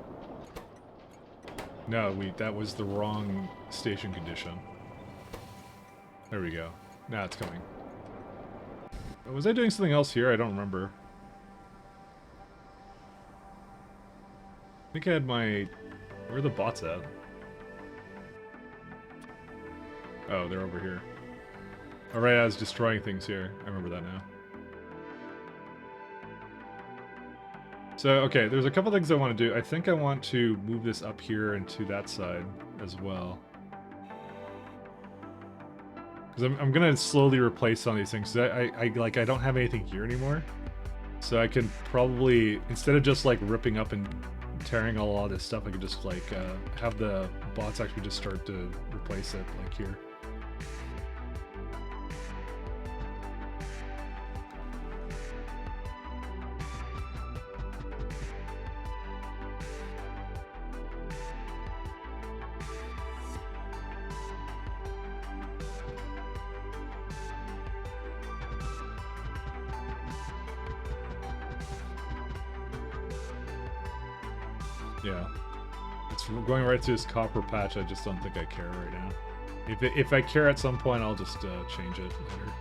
No, that was the wrong station condition. There we go. Now it's coming. Was I doing something else here? I don't remember. I think I had my... Where are the bots at? Oh, they're over here. Alright, I was destroying things here. I remember that now. So, okay, there's a couple things I want to do. I think I want to move this up here and to that side as well. Because I'm going to slowly replace some of these things. I don't have anything here anymore. So I can probably, instead of just like ripping up and tearing all this stuff, I could just like have the bots actually just start to replace it like here. Yeah, it's going right through this copper patch. I just don't think I care right now. If I care at some point, I'll just change it later.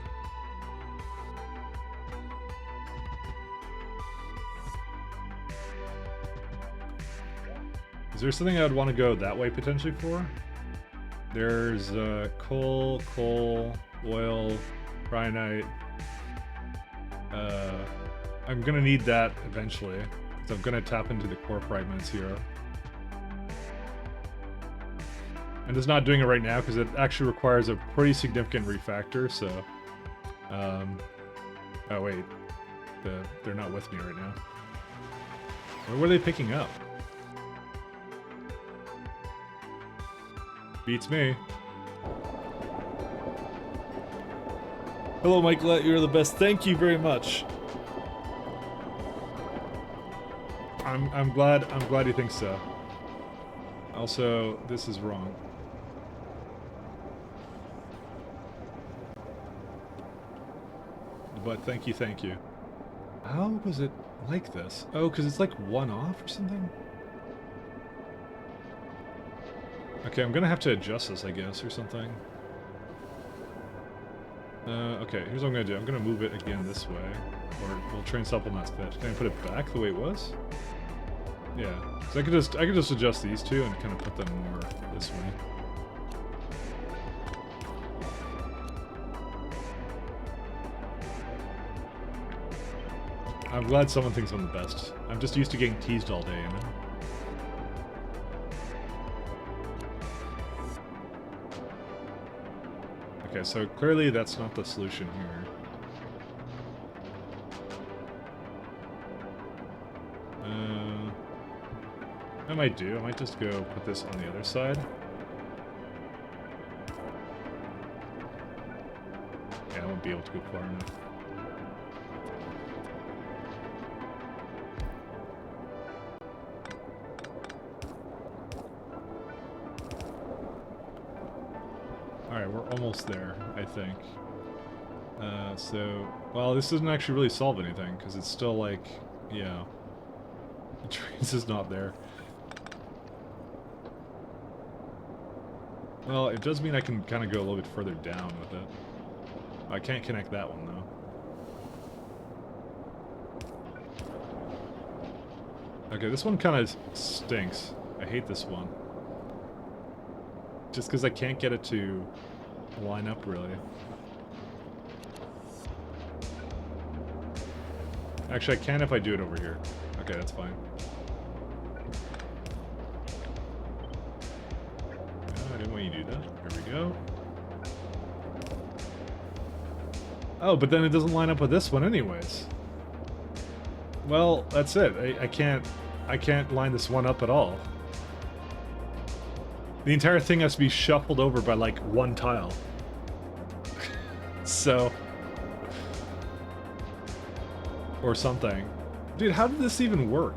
Is there something I would want to go that way potentially for? There's coal, oil, rhynite. I'm gonna need that eventually. So I'm going to tap into the core fragments here. I'm just not doing it right now because it actually requires a pretty significant refactor, so... oh wait, they're not with me right now. Where were they picking up? Beats me. Hello Mike, you're the best. Thank you very much. I'm glad he thinks so. Also, this is wrong. But thank you. How was it like this? Oh, because it's like one off or something? Okay, I'm gonna have to adjust this, I guess, or something. Okay, here's what I'm gonna do. I'm gonna move it again this way. Or we'll train supplements fit. Can I put it back the way it was? Yeah, so I could just adjust these two and kind of put them more this way. I'm glad someone thinks I'm the best. I'm just used to getting teased all day, you know? Okay, so clearly that's not the solution here. I might do. I might just go put this on the other side. Yeah, I won't be able to go far enough. Alright, we're almost there, I think. Well, this doesn't actually really solve anything, because it's still like, yeah. The trace is not there. Well, it does mean I can kind of go a little bit further down with it. I can't connect that one, though. Okay, this one kind of stinks. I hate this one. Just because I can't get it to line up, really. Actually, I can if I do it over here. Okay, that's fine. I didn't want you to do that. Here we go. Oh, but then it doesn't line up with this one anyways. Well, that's it. I can't line this one up at all. The entire thing has to be shuffled over by like one tile. So... or something. Dude, how did this even work?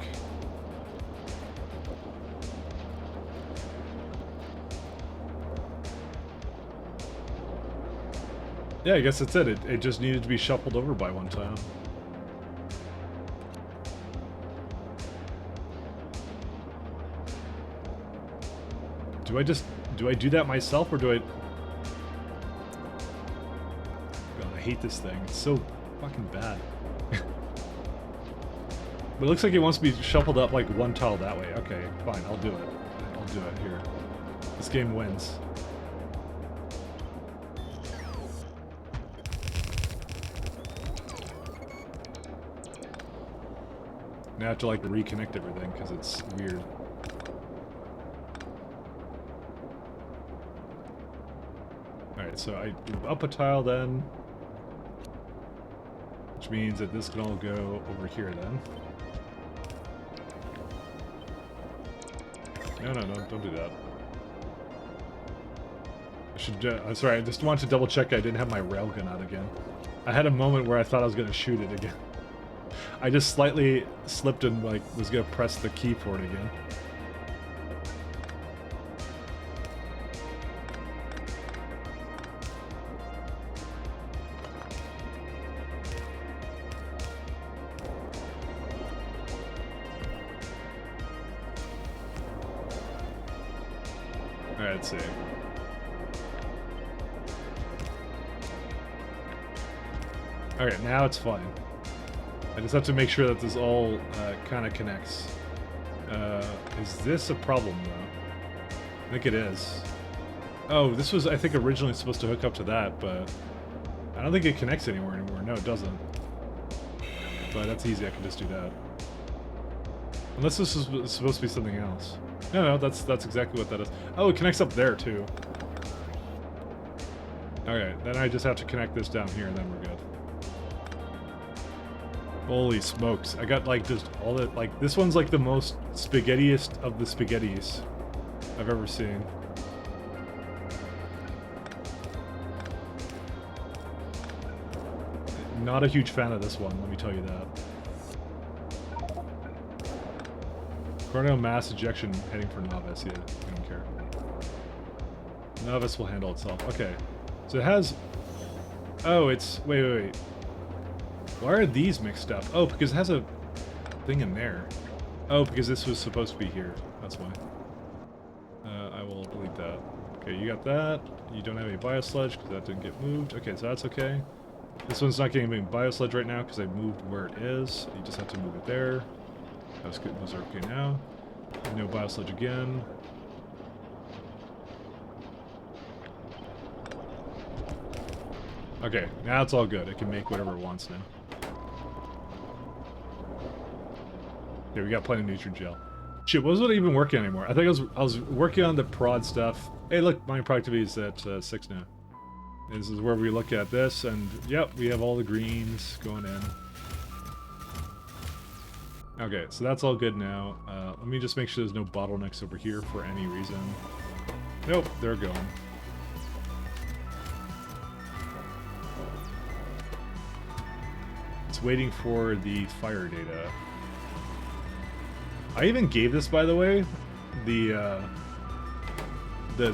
Yeah, I guess that's it. It just needed to be shuffled over by one tile. Do I do that myself, or do I... God, I hate this thing. It's so fucking bad. But it looks like it wants to be shuffled up like one tile that way. Okay, fine, I'll do it. I'll do it here. This game wins. Now I have to like reconnect everything because it's weird. Alright, so I move up a tile then. Which means that this can all go over here then. No, don't do that. I should, I'm sorry, I just wanted to double check I didn't have my railgun out again. I had a moment where I thought I was going to shoot it again. I just slightly slipped and like was going to press the key for it again. Alright, let's see. Alright, now it's fine. I just have to make sure that this all kind of connects. Is this a problem, though? I think it is. Oh, this was, I think, originally supposed to hook up to that, but I don't think it connects anymore. No, it doesn't. But that's easy, I can just do that. Unless this is supposed to be something else. No, that's exactly what that is. Oh, it connects up there, too. Okay, then I just have to connect this down here, and then we're good. Holy smokes. I got, like, just all the... Like, this one's, like, the most spaghettiest of the spaghettis I've ever seen. Not a huge fan of this one, let me tell you that. Coronal mass ejection heading for novice. Yeah, I don't care. Novice will handle itself. Okay. So it has... Oh, it's... Wait. Why are these mixed up? Oh, because it has a thing in there. Oh, because this was supposed to be here. That's why. I will delete that. Okay, you got that. You don't have any biosludge because that didn't get moved. Okay, so that's okay. This one's not getting any biosludge right now because I moved where it is. You just have to move it there. That's good. Those are okay now. No biosludge again. Okay, now it's all good. It can make whatever it wants now. Yeah, we got plenty of nutrient gel. Shit, what was it even working on anymore? I think I was working on the prod stuff. Hey, look, my productivity is at 6 now. This is where we look at this, and yep, we have all the greens going in. Okay, so that's all good now. Let me just make sure there's no bottlenecks over here for any reason. Nope, they're going. It's waiting for the fire data. I even gave this, by the way, the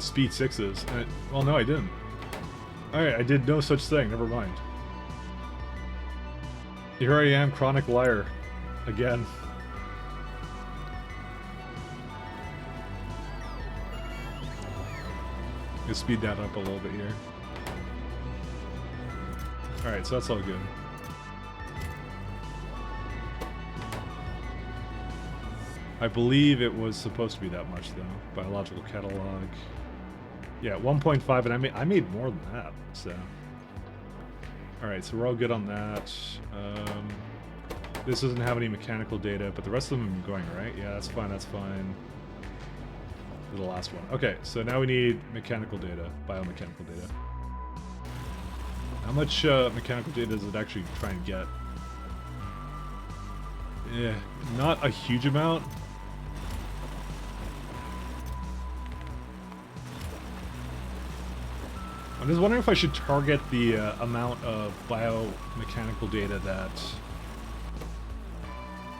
speed 6s. Well, no, I didn't. Alright, I did no such thing. Never mind. Here I am, chronic liar. Again. Let's speed that up a little bit here. Alright, so that's all good. I believe it was supposed to be that much, though. Biological catalog. Yeah, 1.5, and I made more than that, so... Alright, so we're all good on that. This doesn't have any mechanical data, but the rest of them are going, right? Yeah, that's fine, that's fine. The last one. Okay, so now we need mechanical data, biomechanical data. How much mechanical data does it actually try and get? Yeah, not a huge amount. I'm just wondering if I should target the amount of biomechanical data that...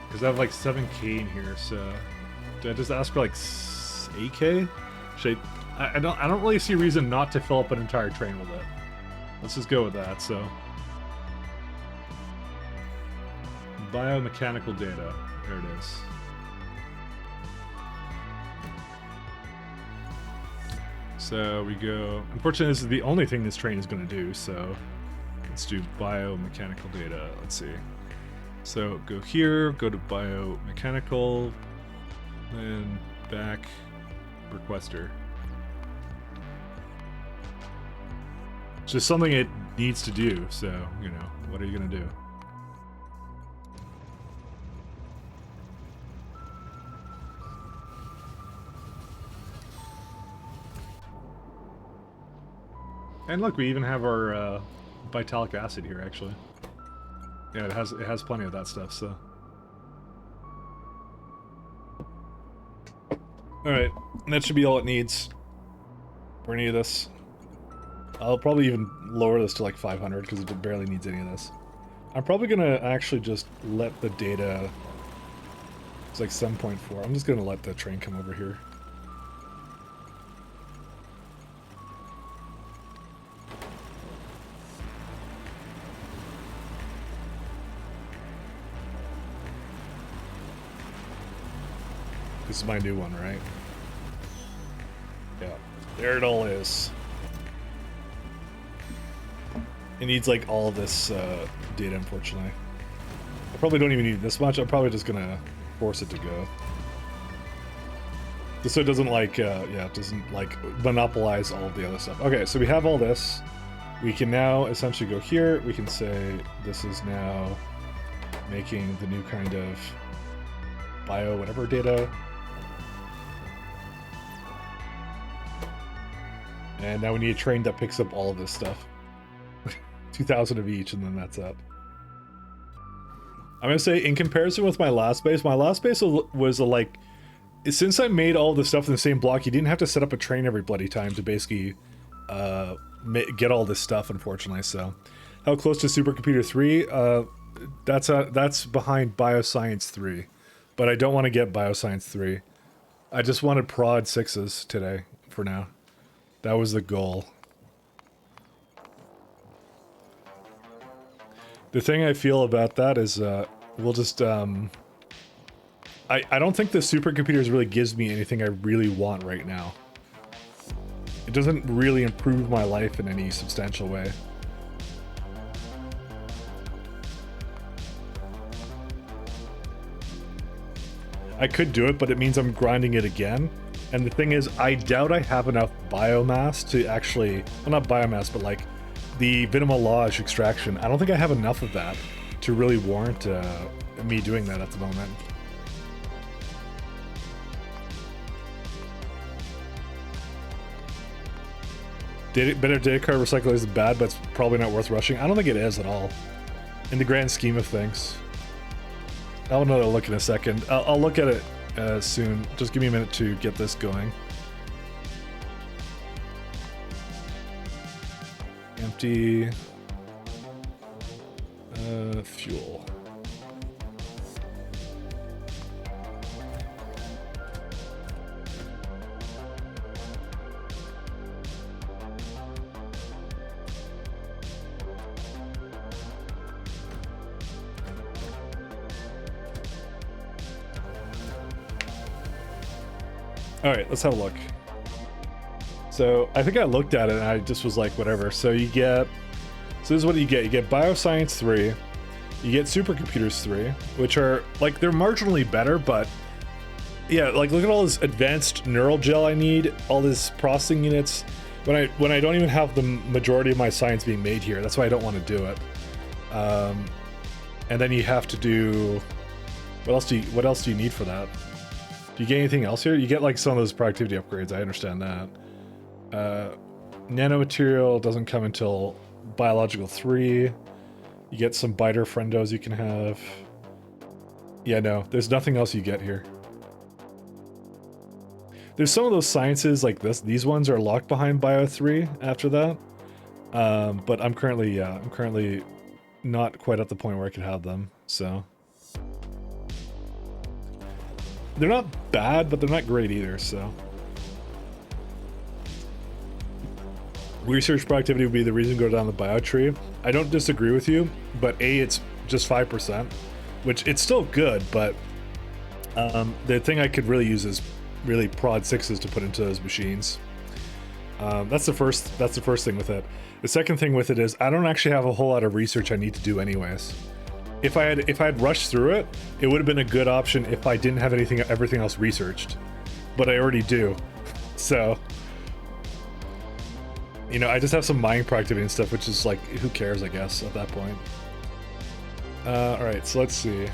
Because I have like 7k in here, so... Do I just ask for like 8k? Should I don't really see a reason not to fill up an entire train with it. Let's just go with that, so... Biomechanical data. There it is. So we go... Unfortunately, this is the only thing this train is going to do, so... Let's do biomechanical data. Let's see. So go here, go to biomechanical, and back requester. It's just something it needs to do, so, you know, what are you going to do? And look, we even have our vitalic acid here, actually. Yeah, it has plenty of that stuff, so. Alright, that should be all it needs for any of this. I'll probably even lower this to like 500 because it barely needs any of this. I'm probably gonna actually just let the data... It's like 7.4. I'm just gonna let the train come over here. This is my new one, right? Yeah. There it all is. It needs, like, all this data, unfortunately. I probably don't even need this much. I'm probably just gonna force it to go. Just so it doesn't, like, yeah, it doesn't, like, monopolize all of the other stuff. Okay, so we have all this. We can now essentially go here. We can say this is now making the new kind of bio whatever data. And now we need a train that picks up all of this stuff. 2,000 of each, and then that's it. I'm gonna say, in comparison with my last base was like... Since I made all the stuff in the same block, you didn't have to set up a train every bloody time to basically get all this stuff, unfortunately, so... How close to Supercomputer 3? That's behind Bioscience 3. But I don't want to get Bioscience 3. I just wanted Prod 6s today, for now. That was the goal. The thing I feel about that is, we'll just, I don't think the supercomputers really gives me anything I really want right now. It doesn't really improve my life in any substantial way. I could do it, but it means I'm grinding it again. And the thing is, I doubt I have enough biomass to actually... Well, not biomass, but like the Venomelage extraction. I don't think I have enough of that to really warrant me doing that at the moment. better data card recycle isn't bad, but it's probably not worth rushing. I don't think it is at all, in the grand scheme of things. I'll have another look in a second. I'll look at it soon. Just give me a minute to get this going. Empty. Fuel. All right, let's have a look. So I think I looked at it and I just was like, whatever. So you get, so this is what you get. You get Bioscience 3, you get Supercomputers 3, which are like, they're marginally better, but yeah, like look at all this advanced neural gel I need, all this processing units, when I don't even have the majority of my science being made here. That's why I don't want to do it. And then you have to do, what else do you need for that? Do you get anything else here? You get like some of those productivity upgrades, I understand that. Nanomaterial doesn't come until Biological 3. You get some biter friendos you can have. Yeah, no, there's nothing else you get here. There's some of those sciences like this. These ones are locked behind Bio 3 after that. But I'm currently not quite at the point where I could have them, so. They're not bad, but they're not great either, so. Research productivity would be the reason to go down the bio tree. I don't disagree with you, but it's just 5%, which it's still good, but the thing I could really use is really prod 6s to put into those machines. That's the first thing with it. The second thing with it is I don't actually have a whole lot of research I need to do anyways. If I had rushed through it, it would have been a good option if I didn't have everything else researched, but I already do. So, you know, I just have some mining productivity and stuff, which is like, who cares, I guess, at that point. All right, so let's see.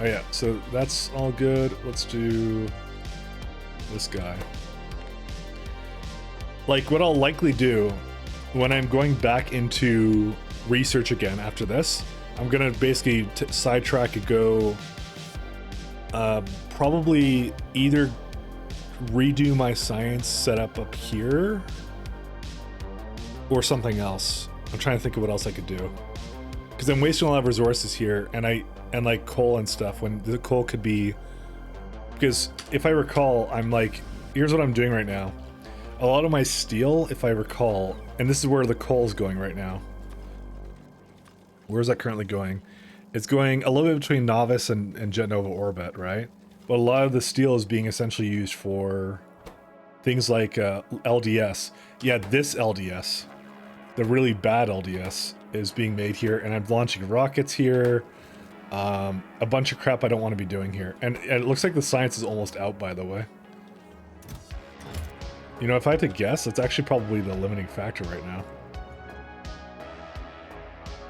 Oh yeah, so that's all good. Let's do this guy. Like, what I'll likely do when I'm going back into research again after this, I'm gonna basically sidetrack and go probably either redo my science setup up here or something else. I'm trying to think of what else I could do, because I'm wasting a lot of resources here, and like coal and stuff, when the coal could be, because if I recall, I'm like, here's what I'm doing right now. A lot of my steel, if I recall, and this is where the coal's going right now. Where's that currently going? It's going a little bit between Novice and Jet Nova orbit, right? But a lot of the steel is being essentially used for things like LDS. Yeah, this LDS, the really bad LDS, is being made here, and I'm launching rockets here. A bunch of crap I don't want to be doing here. And it looks like the science is almost out, by the way. You know, if I had to guess, it's actually probably the limiting factor right now.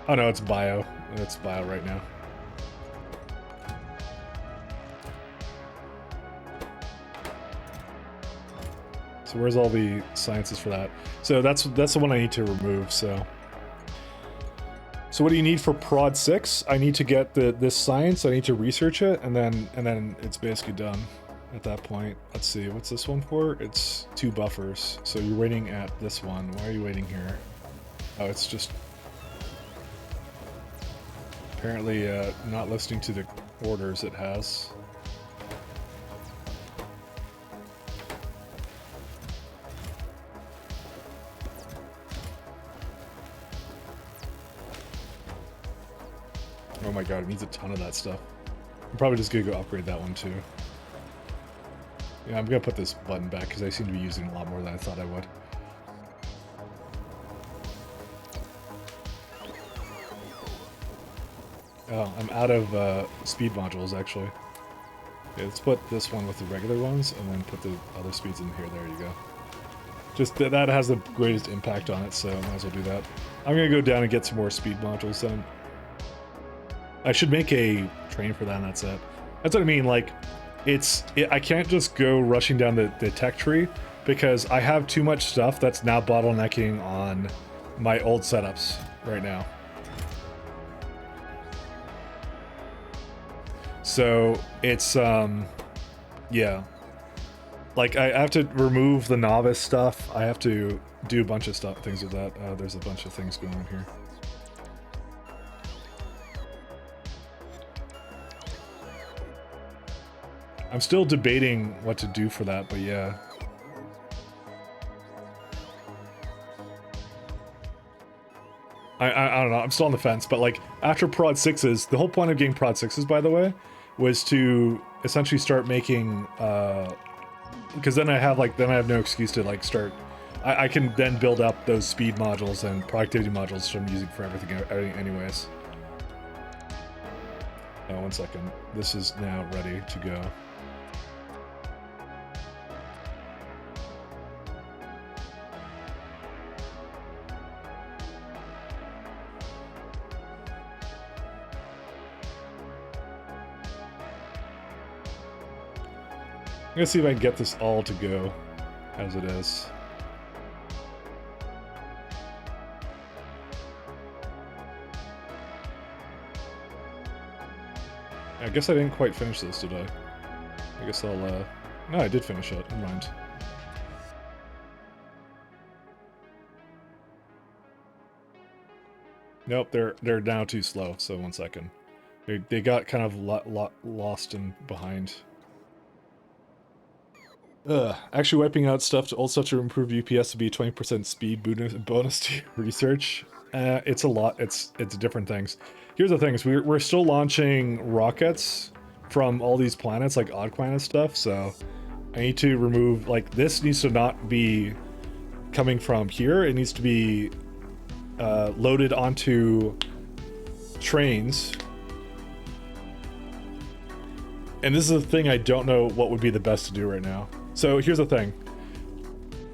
Oh no, it's bio. It's bio right now. So where's all the sciences for that? So that's the one I need to remove, so. So what do you need for prod 6? I need to get this science, I need to research it, and then it's basically done at that point. Let's see, what's this one for? It's 2 buffers. So you're waiting at this one. Why are you waiting here? Oh, it's just apparently not listening to the orders it has. Oh my god, it needs a ton of that stuff. I'm probably just gonna go upgrade that one too. Yeah, I'm gonna put this button back because I seem to be using a lot more than I thought I would. Oh, I'm out of speed modules actually. Okay, let's put this one with the regular ones and then put the other speeds in here. There you go. Just that has the greatest impact on it, so I might as well do that. I'm gonna go down and get some more speed modules then. I should make a train for that, and that's it. That's what I mean, like, I can't just go rushing down the tech tree, because I have too much stuff that's now bottlenecking on my old setups right now. So it's yeah, like I have to remove the novice stuff. I have to do a bunch of things with that. There's a bunch of things going on here. I'm still debating what to do for that, but yeah. I don't know, I'm still on the fence, but like after Prod 6s, the whole point of getting Prod 6s, by the way, was to essentially start making, because then I have no excuse to like start, I can then build up those speed modules and productivity modules I'm using for everything anyways. Oh, 1 second. This is now ready to go. I'm gonna see if I can get this all to go as it is. I guess I didn't quite finish this, did I? I guess I'll, no, I did finish it. Never mind. Nope, they're now too slow, so 1 second. They got kind of lost and behind. Actually wiping out old stuff to improve UPS to be 20% speed bonus to research. It's a lot. It's different things. Here's the thing: is we're still launching rockets from all these planets, like odd planet stuff. So I need to remove, like, this needs to not be coming from here. It needs to be loaded onto trains. And this is the thing I don't know what would be the best to do right now. So here's the thing.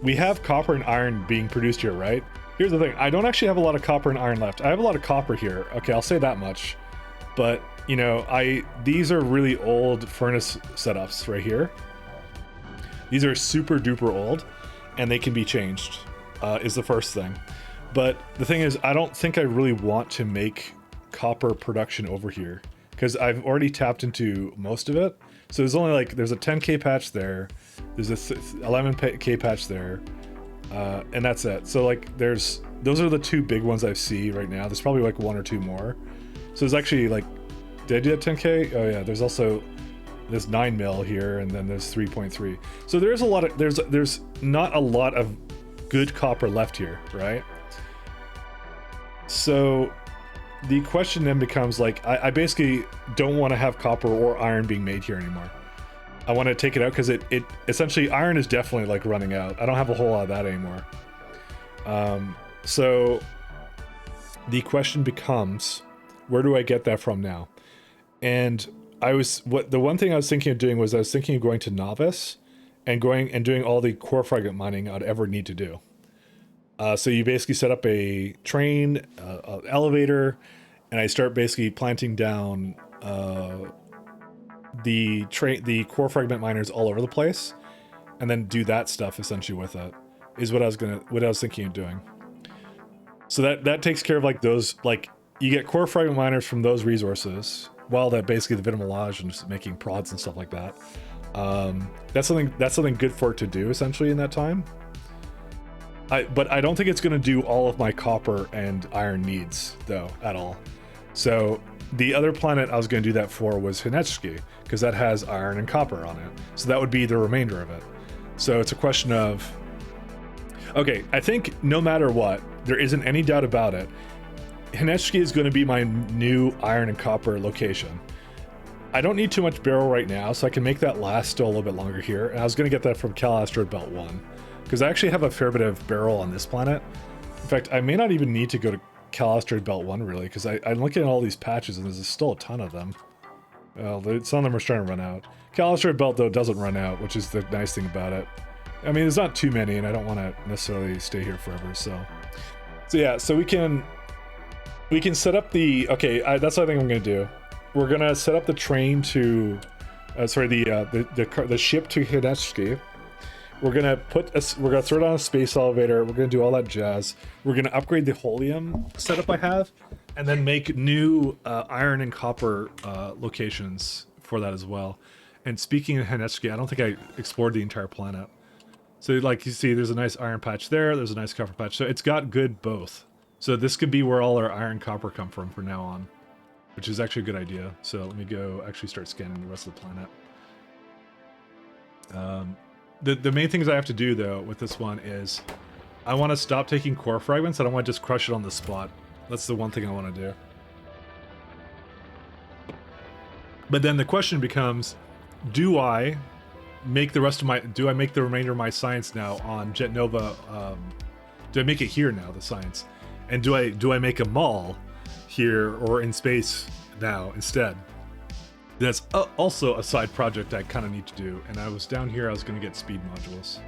We have copper and iron being produced here, right? Here's the thing. I don't actually have a lot of copper and iron left. I have a lot of copper here. Okay, I'll say that much. But, you know, these are really old furnace setups right here. These are super duper old, and they can be changed, is the first thing. But the thing is, I don't think I really want to make copper production over here, because I've already tapped into most of it. So there's only like, there's a 10k patch there, there's a 11k patch there, and that's it. So like those are the two big ones I see right now. There's probably like one or two more. So there's actually like, did I do that 10k? Oh yeah, there's also this 9 mil here, and then there's 3.3. So there's a lot of, there's not a lot of good copper left here, right? So the question then becomes, like, I basically don't want to have copper or iron being made here anymore. I want to take it out because it essentially, iron is definitely like running out. I don't have a whole lot of that anymore. So the question becomes, where do I get that from now? And the one thing I was thinking of doing was I was thinking of going to novice and doing all the core fragment mining I'd ever need to do. So you basically set up a train, an elevator, and I start basically planting down the core fragment miners all over the place, and then do that stuff essentially with it. Is what I was thinking of doing. So that takes care of like those, like you get core fragment miners from those resources, while that basically the Vitamalage and just making prods and stuff like that. That's something good for it to do essentially in that time. But I don't think it's going to do all of my copper and iron needs, though, at all. So the other planet I was going to do that for was Hinechki, because that has iron and copper on it. So that would be the remainder of it. So it's a question of... Okay, I think no matter what, there isn't any doubt about it, Hinechki is going to be my new iron and copper location. I don't need too much barrel right now, so I can make that last still a little bit longer here. And I was going to get that from Cal Asteroid Belt 1. Because I actually have a fair bit of barrel on this planet. In fact, I may not even need to go to Cal Asteroid Belt 1, really, because I'm looking at all these patches, and there's still a ton of them. Well, some of them are starting to run out. Cal Asteroid Belt, though, doesn't run out, which is the nice thing about it. I mean, there's not too many, and I don't want to necessarily stay here forever, so yeah, so we can set up the... Okay, that's what I think I'm going to do. We're going to set up the train to... the ship to Hinechki. We're gonna we're gonna throw down a space elevator. We're gonna do all that jazz. We're gonna upgrade the holium setup I have, and then make new iron and copper locations for that as well. And speaking of Henetsky, I don't think I explored the entire planet. So like you see, there's a nice iron patch there. There's a nice copper patch. So it's got good both. So this could be where all our iron copper come from now on, which is actually a good idea. So let me go actually start scanning the rest of the planet. The main things I have to do though with this one is I want to stop taking core fragments. I don't want to just crush it on the spot. That's the one thing I want to do. But then the question becomes, do I make the remainder of my science now on Jet Nova? Do I make it here now, the science? And do I make a mall here or in space now instead? That's also a side project I kind of need to do. And I was down here, I was going to get speed modules.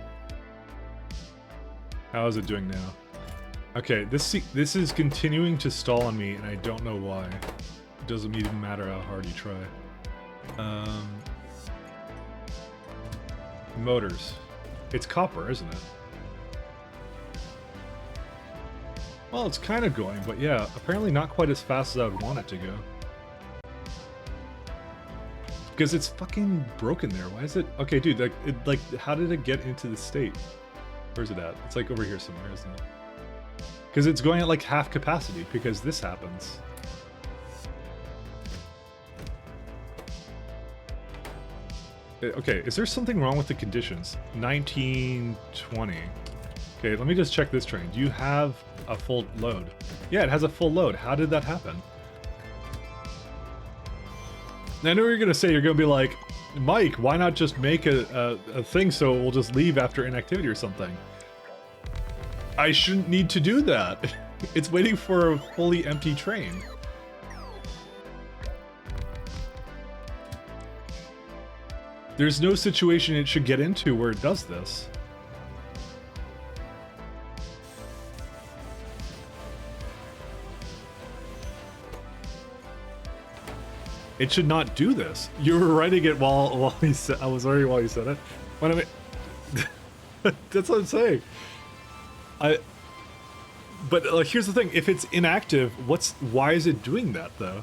How is it doing now? Okay, this is continuing to stall on me, and I don't know why. It doesn't even matter how hard you try. Motors. It's copper, isn't it? Well, it's kind of going, but yeah, apparently not quite as fast as I would want it to go. Because it's fucking broken there. Why is it? Okay, dude, like, how did it get into the state? Where's it at? It's like over here somewhere, isn't it? Because it's going at like half capacity because this happens. Okay, is there something wrong with the conditions? 1920. Okay, let me just check this train. Do you have a full load? Yeah, it has a full load. How did that happen? I know you're gonna say, you're gonna be like, Mike, why not just make a thing so we'll just leave after inactivity or something? I shouldn't need to do that. It's waiting for a fully empty train. There's no situation it should get into where it does this. It should not do this. You were writing it while he said. I was writing while you said it. What I mean, that's what I'm saying. But like, here's the thing: if it's inactive, why is it doing that though?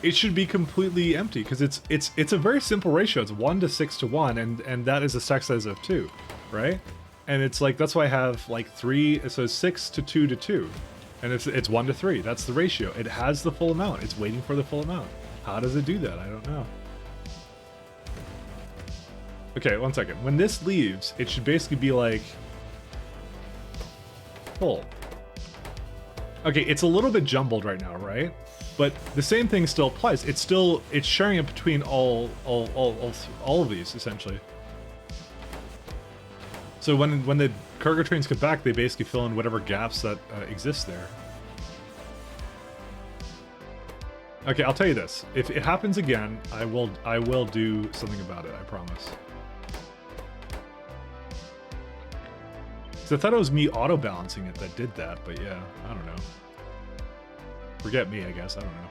It should be completely empty because it's a very simple ratio. It's 1 to 6 to 1, and that is a stack size of 2, right? And it's like that's why I have like 3. So 6 to 2 to 2. And it's 1 to 3. That's the ratio. It has the full amount. It's waiting for the full amount. How does it do that? I don't know. Okay, 1 second. When this leaves, it should basically be like full. Okay, it's a little bit jumbled right now, right? But the same thing still applies. It's sharing it between all of these essentially. So when the cargo trains come back, they basically fill in whatever gaps that exist there. Okay, I'll tell you this: if it happens again, I will do something about it. I promise. So I thought it was me auto balancing it that did that, but yeah, I don't know. Forget me, I guess. I don't know.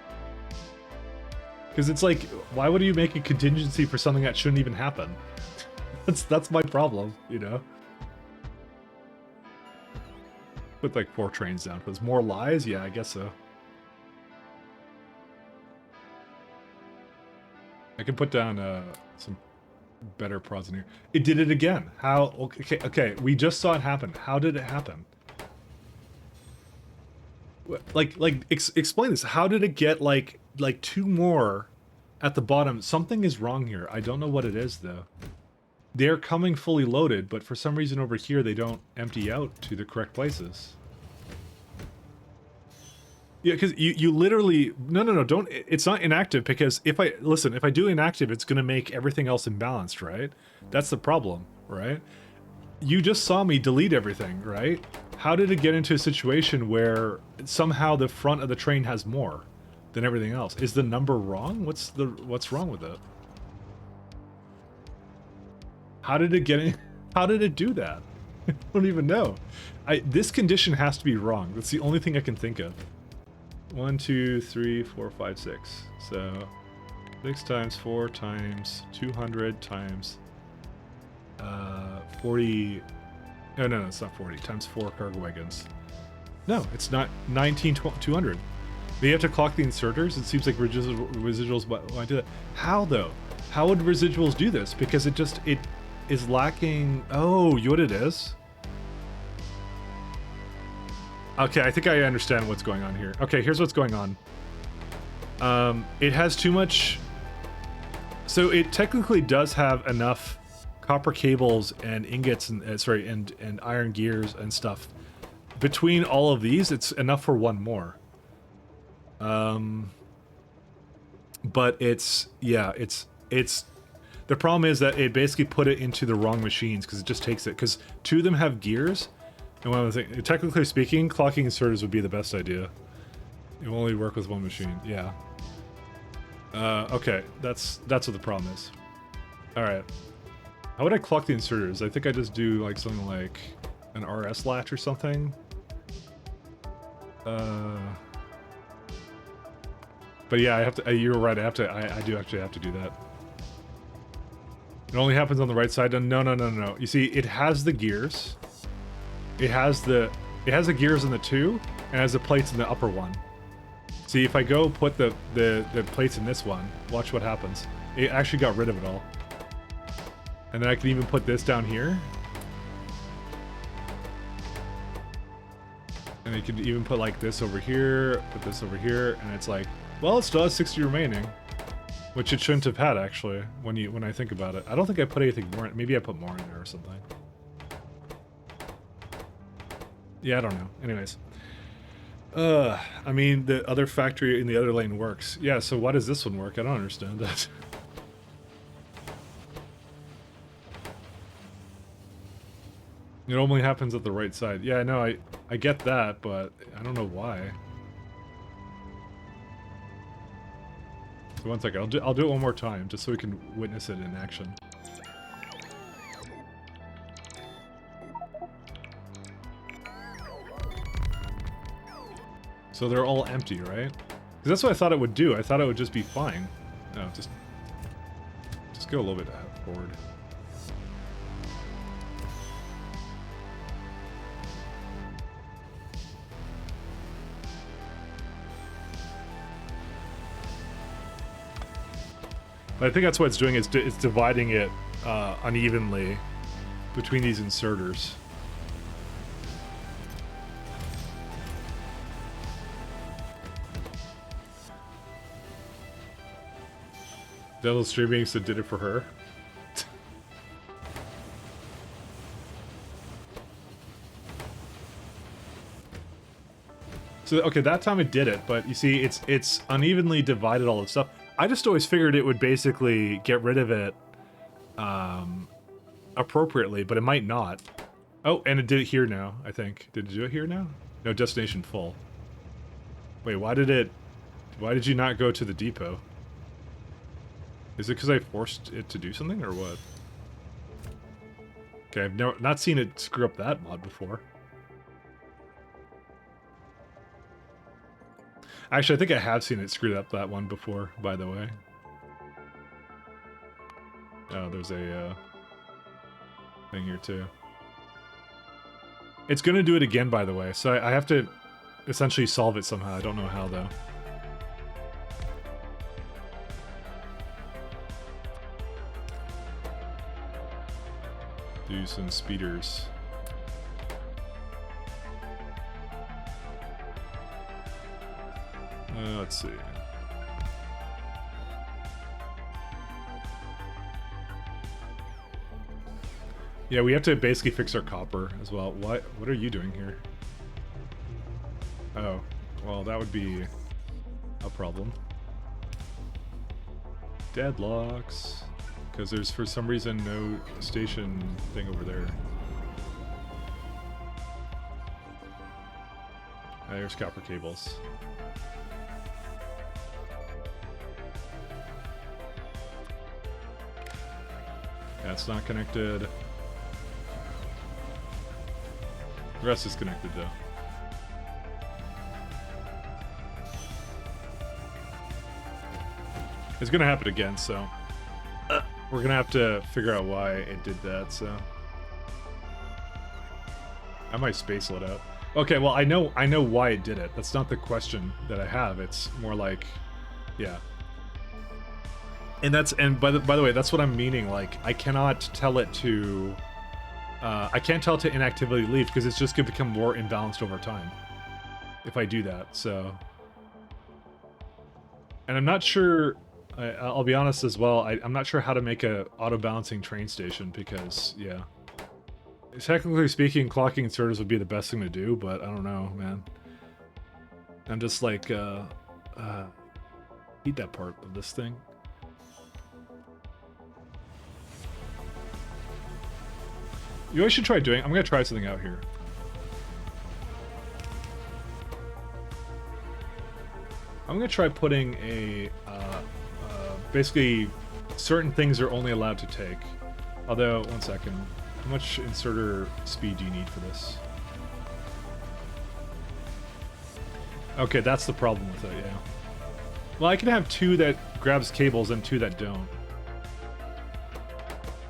Because it's like, why would you make a contingency for something that shouldn't even happen? That's my problem, you know. Put like 4 trains down. Because more lies? Yeah, I guess so. I can put down some better prods in here. It did it again. How? Okay. We just saw it happen. How did it happen? Explain this. How did it get like 2 more at the bottom? Something is wrong here. I don't know what it is though. They're coming fully loaded, but for some reason over here they don't empty out to the correct places. Yeah, because you literally no don't. It's not inactive because if I do inactive, it's gonna make everything else imbalanced, right? That's the problem, right? You just saw me delete everything, right? How did it get into a situation where somehow the front of the train has more than everything else? Is the number wrong? What's wrong with it? How did it get in? How did it do that? I don't even know. This condition has to be wrong. That's the only thing I can think of. 1, 2, 3, 4, 5, 6. So 6 times 4 times 200 times 40. Oh, no, it's not 40. Times 4 cargo wagons. No, it's not 200. But you have to clock the inserters? It seems like residuals why do that. How, though? How would residuals do this? Because it is lacking... Oh, you know what it is? Okay, I think I understand what's going on here. Okay, here's what's going on. It has too much... So it technically does have enough copper cables and ingots and and iron gears and stuff. Between all of these, it's enough for one more. But it's the problem is that it basically put it into the wrong machines because it just takes it, because 2 of them have gears, and one of the things, technically speaking, clocking inserters would be the best idea. It will only work with one machine. Yeah. Okay, that's what the problem is. All right. How would I clock the inserters? I think I just do like something like an RS latch or something. But yeah, I have to. You're right. I do actually have to do that. It only happens on the right side. No. You see, it has the gears. It has the gears in the 2, and has the plates in the upper one. See, if I go put the plates in this one, watch what happens. It actually got rid of it all. And then I can even put this down here. And you can even put like this over here, put this over here, and it's like, well, it still has 60 remaining. Which it shouldn't have had, actually, when I think about it. I don't think I put anything more in. Maybe I put more in there or something. Yeah, I don't know. Anyways. I mean, the other factory in the other lane works. Yeah, so why does this one work? I don't understand that. It only happens at the right side. Yeah, no, I get that, but I don't know why. So one second, I'll do it one more time, just so we can witness it in action. So they're all empty, right? Because that's what I thought it would do. I thought it would just be fine. No, just go a little bit forward. But I think that's what it's doing. It's dividing it unevenly between these inserters. Devil streaming, so did it for her. So okay, that time it did it, but you see, it's unevenly divided all this stuff. I just always figured it would basically get rid of it appropriately, but it might not. Oh, and it did it here now, I think. Did it do it here now? No, destination full. Wait, why did you not go to the depot? Is it because I forced it to do something, or what? Okay, I've not seen it screw up that mod before. Actually, I think I have seen it screw up that one before, by the way. Oh, there's a thing here too. It's gonna do it again, by the way, so I have to essentially solve it somehow. I don't know how, though. Do some speeders. Let's see. Yeah, we have to basically fix our copper as well. What are you doing here? Oh, well, that would be a problem. Deadlocks. Because there's, for some reason, no station thing over there. There's copper cables. That's not connected. The rest is connected, though. It's gonna happen again, so we're gonna have to figure out why it did that. So I might space load out. Okay, well I know why it did it. That's not the question that I have. It's more like, yeah. And by the way, that's what I'm meaning. Like I cannot tell it to. I can't tell it to inactivity leave because it's just gonna become more imbalanced over time if I do that. So, and I'm not sure. I'll be honest as well. I'm not sure how to make a auto-balancing train station because, yeah. Technically speaking, clocking inserters would be the best thing to do, but I don't know, man. I'm just like, hate that part of this thing. You guys should try doing. I'm gonna try something out here. I'm gonna try putting a basically certain things are only allowed to take. Although, one second, how much inserter speed do you need for this? Okay, that's the problem with it, yeah. Well, I can have 2 that grabs cables and 2 that don't.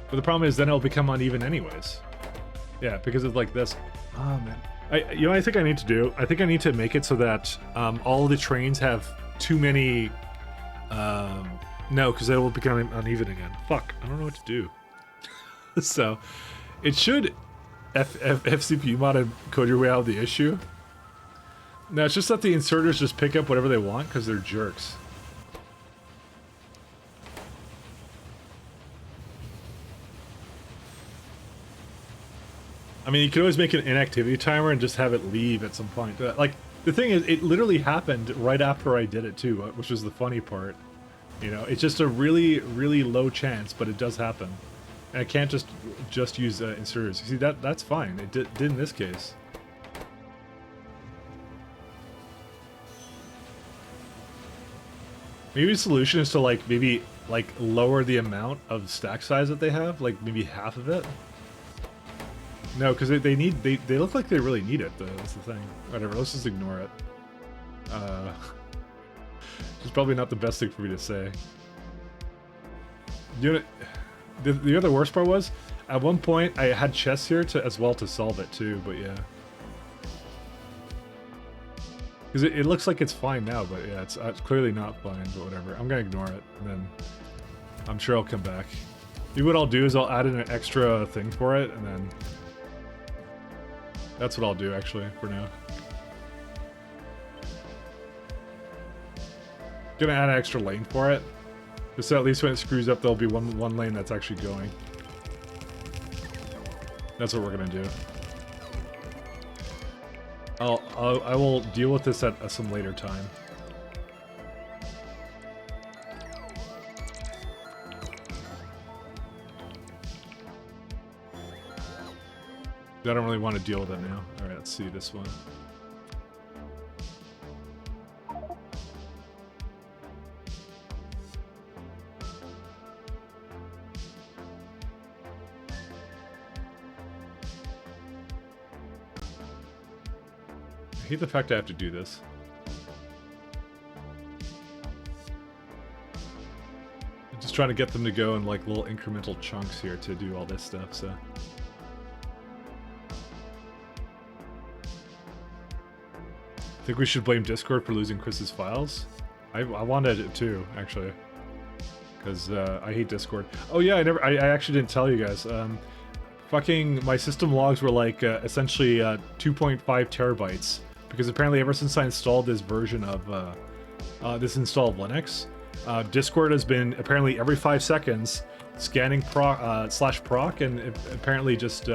But the problem is then it'll become uneven anyways. Yeah, because it's like this. Oh man. You know what I think I need to do? I think I need to make it so that all the trains have too many... no, because they will become uneven again. Fuck, I don't know what to do. So, it should FCPU mod and code your way out of the issue. No, it's just that the inserters just pick up whatever they want because they're jerks. I mean, you could always make an inactivity timer and just have it leave at some point. Like, the thing is, it literally happened right after I did it too, which was the funny part. You know, it's just a really, really low chance, but it does happen. And I can't just use inserters. You see, that's fine. It did in this case. Maybe the solution is to maybe lower the amount of stack size that they have, like maybe half of it. No, because they look like they really need it though. That's the thing. Whatever, let's just ignore it. It's probably not the best thing for me to say. You know, the other worst part was, at one point I had chests here as well to solve it too, but yeah. Because it looks like it's fine now, but yeah, it's clearly not fine, but whatever. I'm gonna ignore it, and then I'm sure I'll come back. Maybe what I'll do is I'll add in an extra thing for it, and then... That's what I'll do, actually, for now. Gonna add an extra lane for it. Just so at least when it screws up, there'll be one lane that's actually going. That's what we're gonna do. I will deal with this at some later time. I don't really want to deal with it now. Alright, let's see this one. I hate the fact I have to do this. I'm just trying to get them to go in like little incremental chunks here to do all this stuff, so... I think we should blame Discord for losing Chris's files. I wanted it too, actually, because I hate Discord. Oh yeah, I actually didn't tell you guys. Fucking my system logs were like essentially 2.5 terabytes because apparently ever since I installed this version of this installed Linux, Discord has been apparently every 5 seconds scanning /proc and apparently just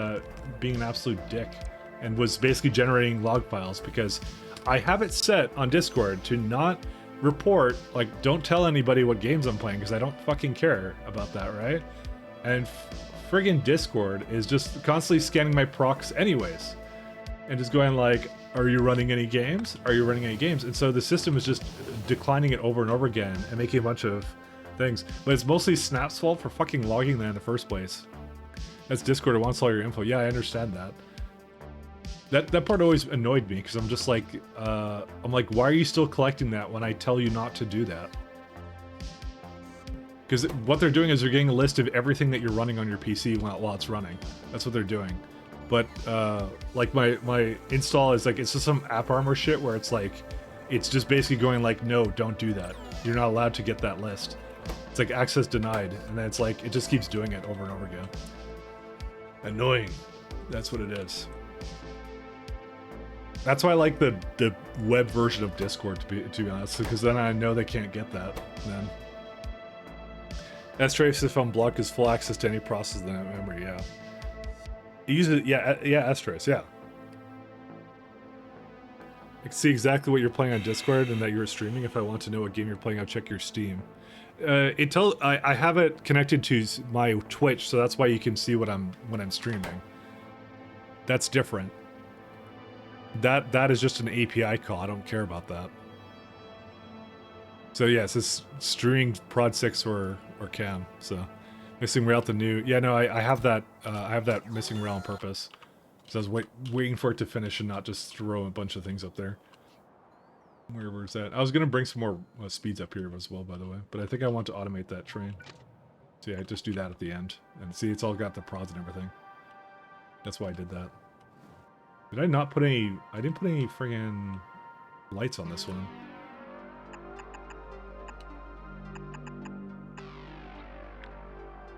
being an absolute dick and was basically generating log files because I have it set on Discord to not report, like, don't tell anybody what games I'm playing because I don't fucking care about that, right? And friggin' Discord is just constantly scanning my procs anyways. And just going like, are you running any games? Are you running any games? And so the system is just declining it over and over again and making a bunch of things. But it's mostly Snap's fault for fucking logging that in the first place. That's Discord, it wants all your info. Yeah, I understand that. That part always annoyed me because I'm just like, why are you still collecting that when I tell you not to do that? Because what they're doing is they're getting a list of everything that you're running on your PC while it's running. That's what they're doing. But like my install is like, it's just some app armor shit where it's like, it's just basically going like, no, don't do that. You're not allowed to get that list. It's like access denied, and then it's like, it just keeps doing it over and over again. Annoying. That's what it is. That's why I like the web version of Discord, to be honest, because then I know they can't get that then. S-Trace, if unblocked, is full access to any process in that memory, yeah. Use it, yeah, S-Trace, yeah. I can see exactly what you're playing on Discord and that you're streaming. If I want to know what game you're playing, I'll check your Steam. I have it connected to my Twitch, so that's why you can see when I'm streaming. That's different. That is just an API call. I don't care about that. So yeah, it's this streaming Prod 6 or Cam. So missing rail to new. Yeah, no, I have that. I have that missing rail on purpose. So I was waiting for it to finish and not just throw a bunch of things up there. Where's that? I was gonna bring some more speeds up here as well, by the way. But I think I want to automate that train. So yeah, I just do that at the end. And see, it's all got the prods and everything. That's why I did that. Did I not put any... I didn't put any friggin' lights on this one.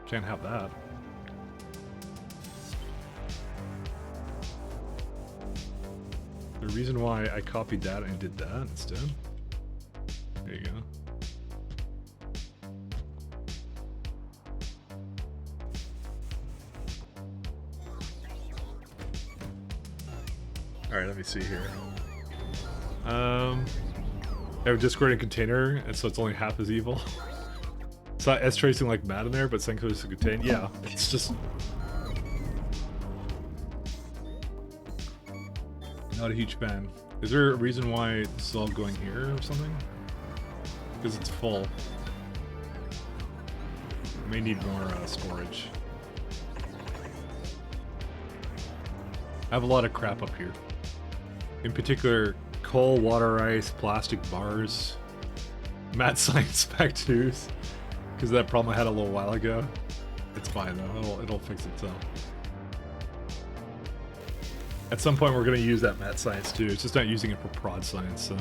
Can't have that. The reason why I copied that and did that instead. There you go. Alright, let me see here. I have a Discord and container, and so it's only half as evil. It's not S-tracing like mad in there, but Senko is to contain. Yeah, it's just... Not a huge fan. Is there a reason why this is all going here or something? Because it's full. May need more storage. I have a lot of crap up here. In particular, coal, water ice, plastic bars, mad science spec 2s. Because of that problem I had a little while ago. It's fine though, it'll fix itself. At some point we're going to use that mad science too, it's just not using it for prod science, so.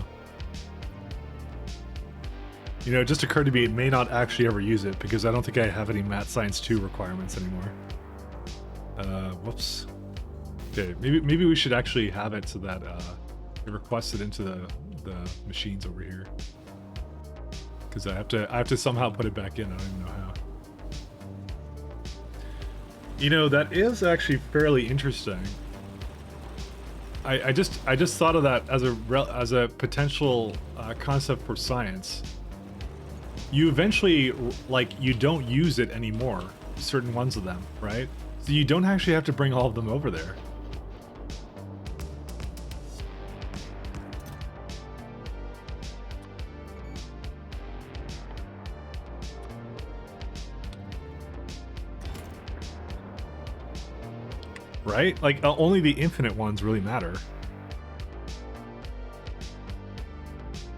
You know, it just occurred to me it may not actually ever use it, because I don't think I have any Math Science 2 requirements anymore. Whoops. Okay, maybe we should actually have it so that it requests it into the machines over here. Because I have to somehow put it back in. I don't even know how. You know, that is actually fairly interesting. I just thought of that as a potential concept for science. You eventually, like, you don't use it anymore, certain ones of them, right? So you don't actually have to bring all of them over there. Right? Like, only the infinite ones really matter.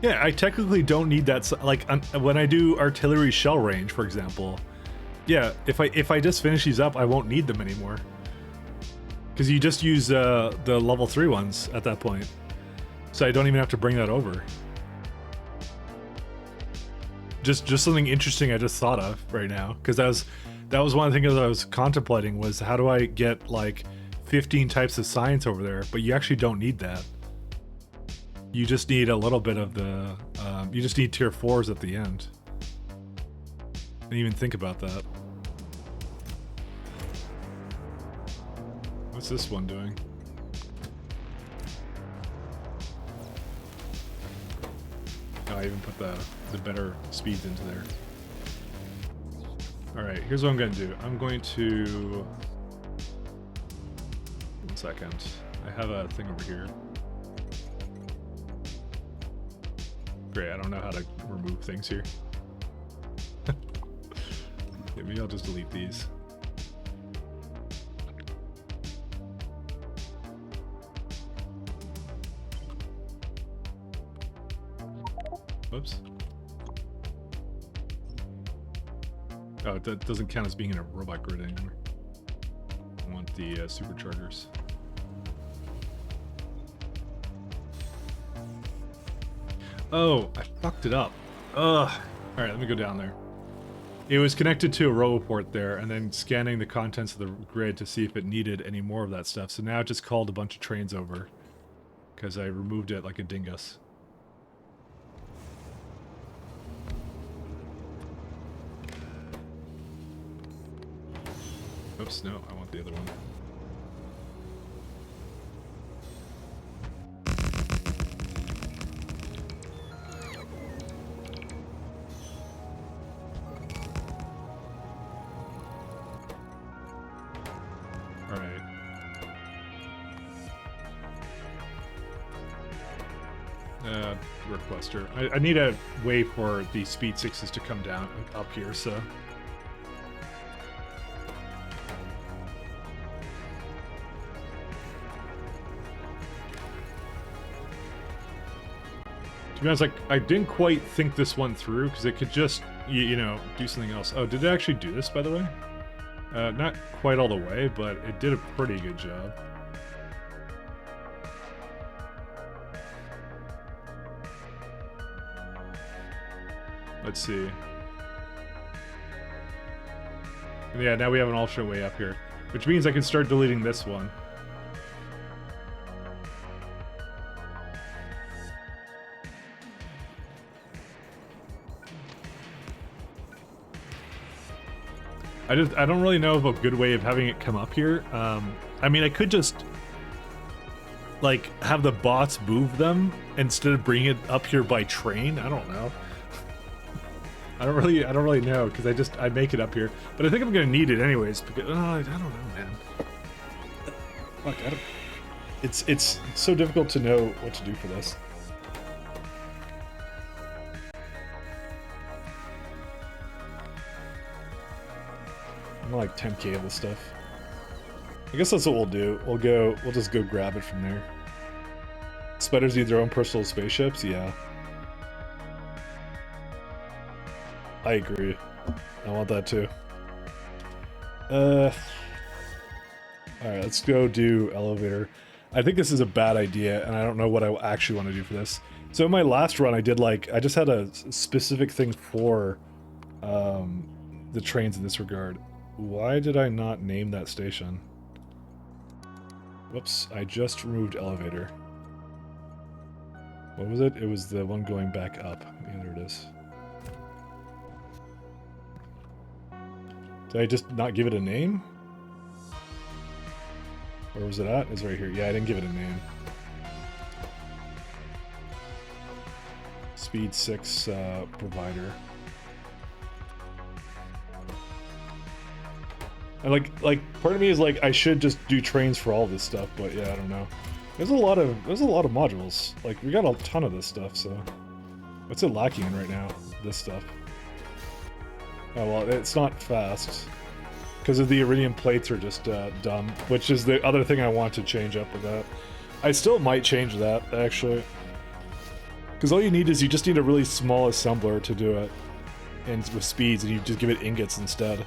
Yeah, I technically don't need that. Like, when I do artillery shell range, for example, yeah, if I just finish these up, I won't need them anymore. Because you just use the level 3 ones at that point. So I don't even have to bring that over. Just something interesting I just thought of right now. Because that was one of the things I was contemplating, was how do I get, like, 15 types of science over there, but you actually don't need that. You just need a little bit of the, you just need tier 4s at the end. I didn't even think about that. What's this one doing? Oh, I even put the better speeds into there. Alright, here's what I'm going to do. I'm going to... 1 second. I have a thing over here. Great, I don't know how to remove things here. Yeah, maybe I'll just delete these. Whoops. Oh, that doesn't count as being in a robot grid anymore. I want the superchargers. Oh, I fucked it up. Ugh. Alright, let me go down there. It was connected to a roboport there, and then scanning the contents of the grid to see if it needed any more of that stuff. So now it just called a bunch of trains over. Because I removed it like a dingus. Oops, no, I want the other one. Alright. Requester. I need a way for the speed 6s to come down up here, so... To be honest, like, I didn't quite think this one through, because it could just, you know, do something else. Oh, did it actually do this, by the way? Not quite all the way, but it did a pretty good job. Let's see. Yeah, now we have an alternate way up here, which means I can start deleting this one. I don't really know of a good way of having it come up here. I mean, I could just like have the bots move them instead of bringing it up here by train. I don't know. I don't really know because I make it up here, but I think I'm gonna need it anyways because I don't know, man. Fuck, it's so difficult to know what to do for this. I'm like 10k of this stuff. I guess that's what we'll do. We'll just go grab it from there. Spiders need their own personal spaceships? Yeah. I agree. I want that too. Alright, let's go do elevator. I think this is a bad idea, and I don't know what I actually want to do for this. So in my last run, I just had a specific thing for the trains in this regard. Why did I not name that station? Whoops, I just removed elevator. What was it? It was the one going back up. Yeah, there it is. Did I just not give it a name? Where was it at? It's right here. Yeah, I didn't give it a name. Speed 6 provider. And like part of me is like I should just do trains for all this stuff, but yeah, I don't know. There's a lot of modules. Like we got a ton of this stuff, so what's it lacking in right now? This stuff. Oh well, it's not fast because of the iridium plates are just dumb, which is the other thing I want to change up with that. I still might change that actually, because all you need is you just need a really small assembler to do it, and with speeds, and you just give it ingots instead.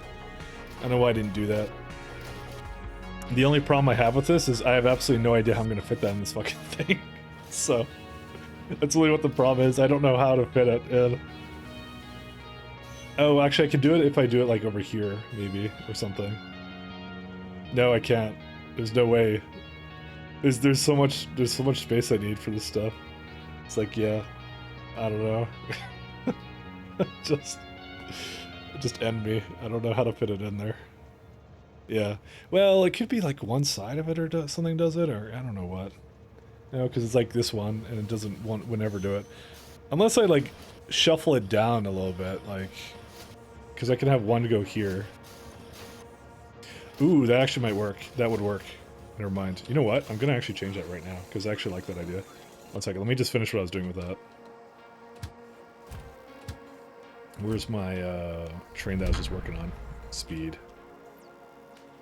I don't know why I didn't do that. The only problem I have with this is I have absolutely no idea how I'm going to fit that in this fucking thing. So, that's really what the problem is. I don't know how to fit it in. Oh, actually I can do it if I do it like over here, maybe, or something. No, I can't. There's no way. There's so much space I need for this stuff. It's like, yeah, I don't know. Just end me. I don't know how to fit it in there. Yeah. Well, it could be like one side of it or something does it, or I don't know what. No, because it's like this one, and it would never do it. Unless I like shuffle it down a little bit, like, because I can have one go here. Ooh, that actually might work. That would work. Never mind. You know what? I'm gonna actually change that right now, because I actually like that idea. One second, let me just finish what I was doing with that. Where's my train that I was just working on? Speed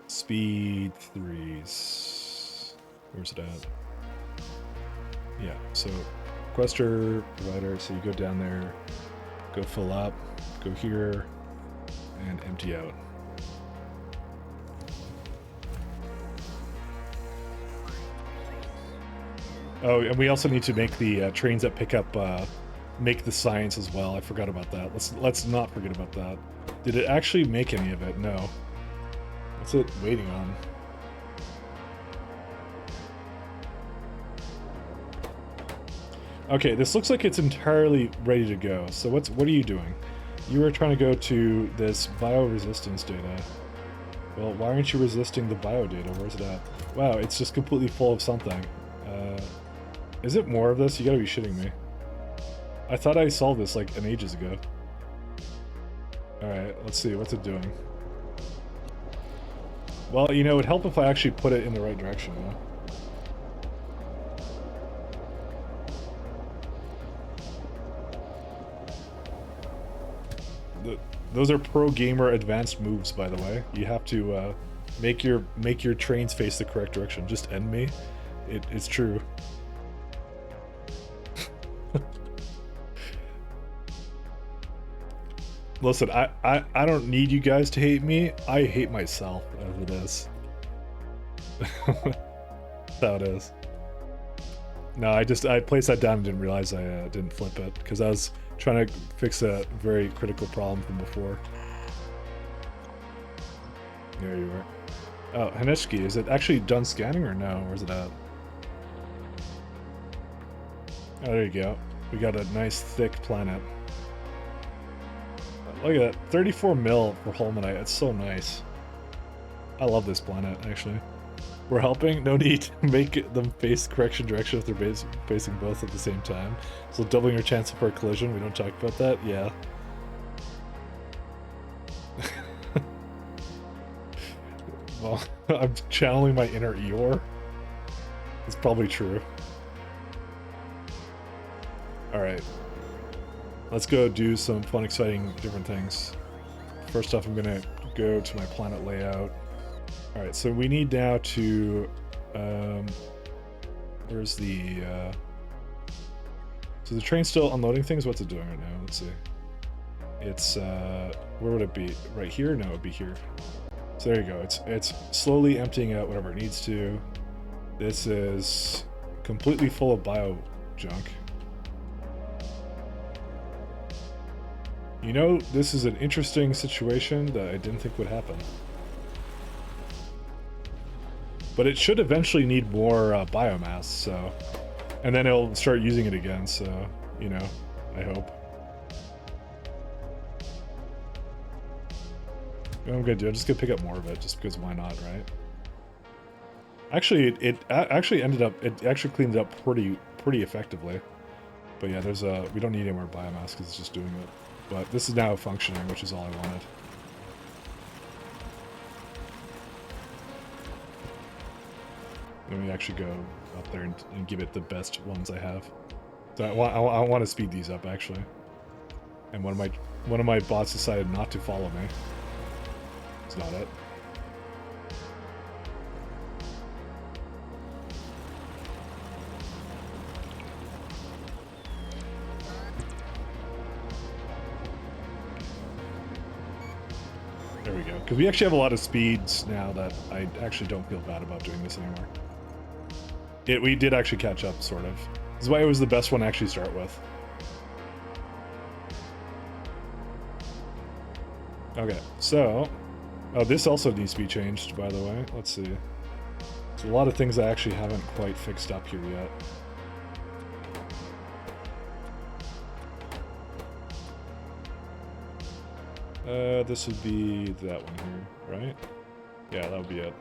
3s. Where's it at? Yeah, so requester, provider, so you go down there, go fill up, go here, and empty out. Oh, and we also need to make the trains that pick up, make the science as well. I forgot about that. Let's not forget about that. Did it actually make any of it? No. What's it waiting on? Okay, this looks like it's entirely ready to go. So what are you doing? You were trying to go to this bioresistance data. Well, why aren't you resisting the bio data? Where's it at? Wow, it's just completely full of something. Is it more of this? You gotta be shitting me. I thought I solved this like an ages ago. Alright, let's see. What's it doing? Well, you know, it would help if I actually put it in the right direction, huh? Those are pro gamer advanced moves, by the way. You have to make your trains face the correct direction. Just end me. It's true. Listen, I don't need you guys to hate me. I hate myself over this. That's how it is. No, I placed that down and didn't realize I didn't flip it because I was trying to fix a very critical problem from before. There you are. Oh, Haneshki, is it actually done scanning or no? Where's it at? Oh, there you go. We got a nice thick planet. Look at that, 34 mil for Holmanite. That's so nice. I love this planet, actually. We're helping? No need to make them face correction direction if they're facing both at the same time. So doubling your chance for a collision, we don't talk about that? Yeah. Well, I'm channeling my inner Eeyore. It's probably true. Alright. Let's go do some fun, exciting, different things. First off, I'm gonna go to my planet layout. Alright, so we need now to... where's the... So the train's still unloading things? What's it doing right now? Let's see. It's, where would it be? Right here? No, it would be here. So there you go. It's slowly emptying out whatever it needs to. This is completely full of bio junk. You know, this is an interesting situation that I didn't think would happen. But it should eventually need more biomass, so... And then it'll start using it again, so, you know, I hope. What I'm gonna do, I'm just gonna pick up more of it, just because why not, right? Actually, it actually ended up, it actually cleaned it up pretty effectively. But yeah, there's a, we don't need any more biomass because it's just doing it. But this is now functioning, which is all I wanted. Let me actually go up there and give it the best ones I have. So I want to speed these up actually. And one of my bots decided not to follow me. It's not it. There we go. Because we actually have a lot of speeds now that I actually don't feel bad about doing this anymore. We did actually catch up, sort of. This is why it was the best one to actually start with. Okay, so... Oh, this also needs to be changed, by the way. Let's see. There's a lot of things I actually haven't quite fixed up here yet. This would be that one here, right? Yeah, that would be it.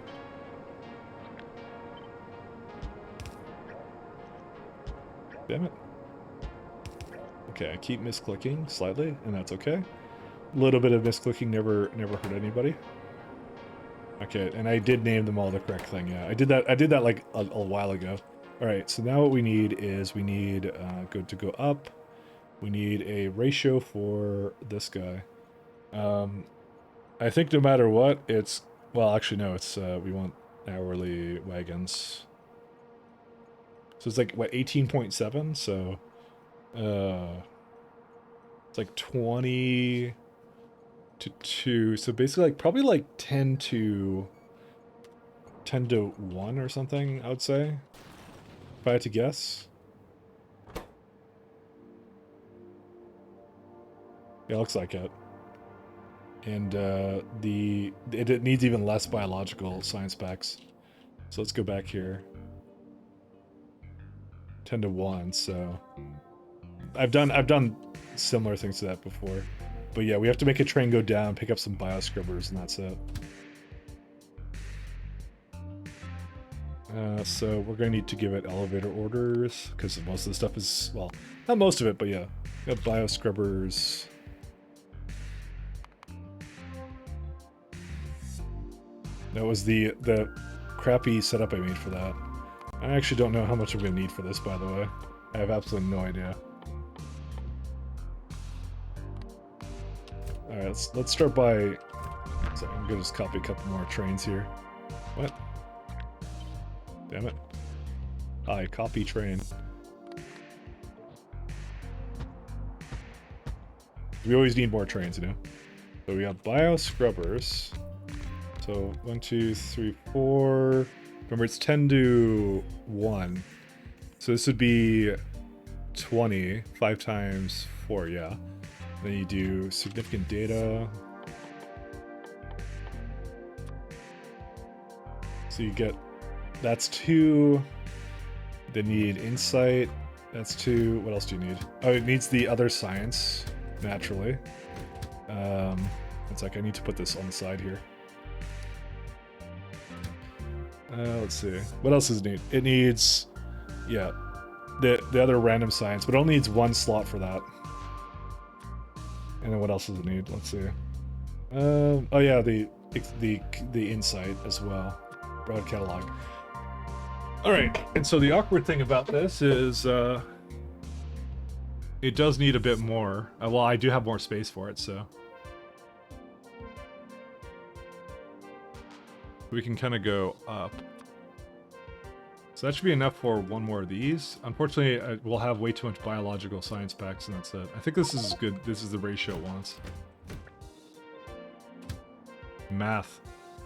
Damn it. Okay, I keep misclicking slightly, and that's okay. A little bit of misclicking never hurt anybody. Okay, and I did name them all the correct thing. Yeah, I did that like a while ago. All right, so now what we need is we need to go up. We need a ratio for this guy. I think no matter what, it's well, actually no, it's we want hourly wagons. So it's like what 18.7. So it's like 20. to 2. So basically, like probably like 10 to 1 or something, I would say. If I had to guess. Yeah, it looks like it. And it needs even less biological science packs. So let's go back here. 10 to 1, so I've done similar things to that before. But yeah, we have to make a train go down, pick up some bioscrubbers, and that's it. So we're gonna need to give it elevator orders, because most of the stuff is, well, not most of it, but yeah. We have bioscrubbers. That was the crappy setup I made for that. I actually don't know how much I'm gonna need for this, by the way. I have absolutely no idea. Alright, let's start by... So I'm gonna just copy a couple more trains here. What? Damn it. Hi, copy train. We always need more trains, you know? So we got bioscrubbers. So 1, 2, 3, 4. Remember, it's 10 to 1. So this would be 20. 5 times 4, yeah. Then you do significant data. So you get... That's 2. They need insight. That's 2. What else do you need? Oh, it needs the other science, naturally. It's like I need to put this on the side here. Let's see. What else does it need? It needs, yeah, the other random science, but it only needs 1 slot for that. And then what else does it need? Let's see. Oh yeah, the insight as well. Broad catalog. All right, and so the awkward thing about this is it does need a bit more. Well, I do have more space for it, so we can kind of go up. So that should be enough for 1 more of these. Unfortunately, we'll have way too much biological science packs, and that's it. I think this is good. This is the ratio it wants. Math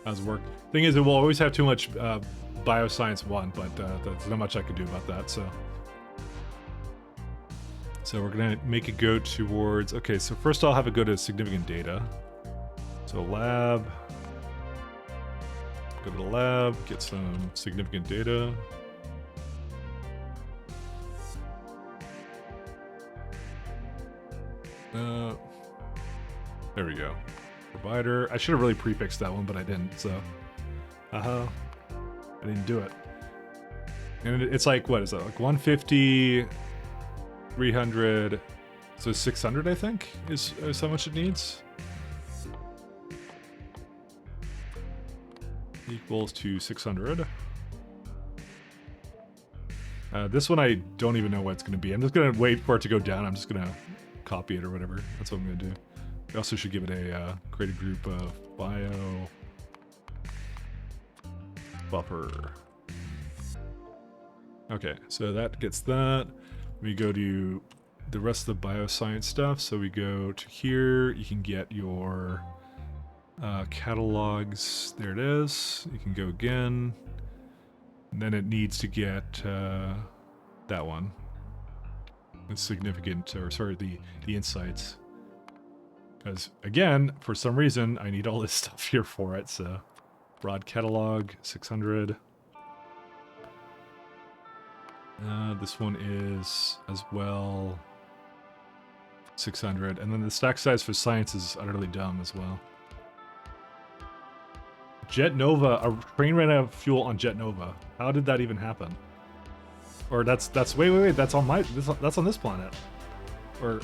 has worked. Thing is, it will always have too much bioscience 1, but there's not much I can do about that. So we're gonna make it go towards. Okay, so first I'll have it go to significant data. So lab. Go to the lab, get some significant data. There we go. Provider. I should have really prefixed that one, but I didn't, so. I didn't do it. And it's like, what is that? Like 150, 300, so 600, I think, is how much it needs. Equals to 600. This one I don't even know what it's going to be. I'm just going to wait for it to go down. I'm just going to copy it or whatever. That's what I'm going to do. We also should give it a create a group of bio buffer. Okay, so that gets that. We go to the rest of the bioscience stuff. So we go to here. You can get your catalogs. There it is. You can go again. And then it needs to get that one. It's significant, or sorry, the insights. Because again, for some reason, I need all this stuff here for it. So broad catalog 600. This one is as well 600, and then the stack size for science is utterly dumb as well. Jet Nova, a train ran out of fuel on Jet Nova. How did that even happen? Or that's wait, that's on that's on this planet. Or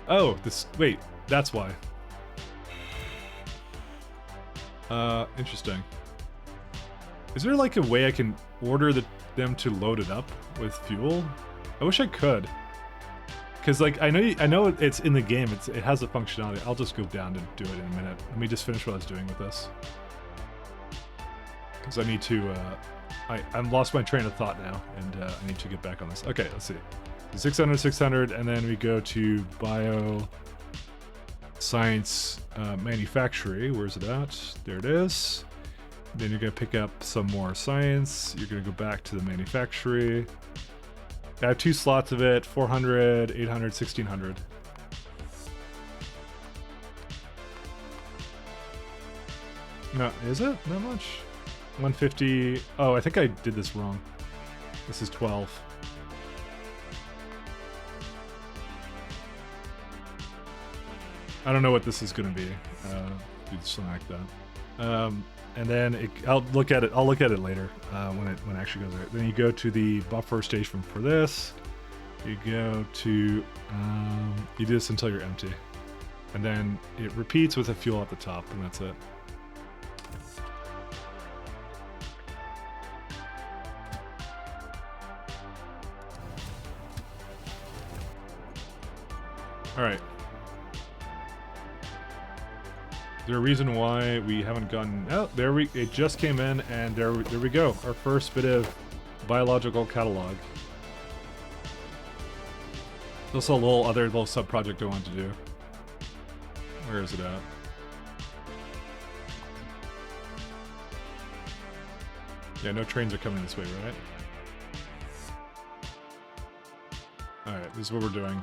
oh, wait, that's why. Interesting. Is there like a way I can order them to load it up with fuel? I wish I could. Cause like I know it's in the game. It has the functionality. I'll just go down to do it in a minute. Let me just finish what I was doing with this. Cause I need to. I'm lost my train of thought now, and I need to get back on this. Okay, let's see. 600, 600, and then we go to bio science manufactory. Where's it at? There it is. Then you're gonna pick up some more science. You're gonna go back to the manufactory. I have 2 slots of it, 400, 800, 1600. No, is it that much? 150. Oh, I think I did this wrong. This is 12. I don't know what this is going to be. Do something like that. And then I'll look at it. I'll look at it later when it actually goes there. Then you go to the buffer station for this. You go to you do this until you're empty, and then it repeats with a fuel at the top, and that's it. All right. Is there a reason why we haven't gotten... Oh, it just came in, and there we go. Our first bit of biological catalog. There's also a other little sub-project I wanted to do. Where is it at? Yeah, no trains are coming this way, right? Alright, this is what we're doing.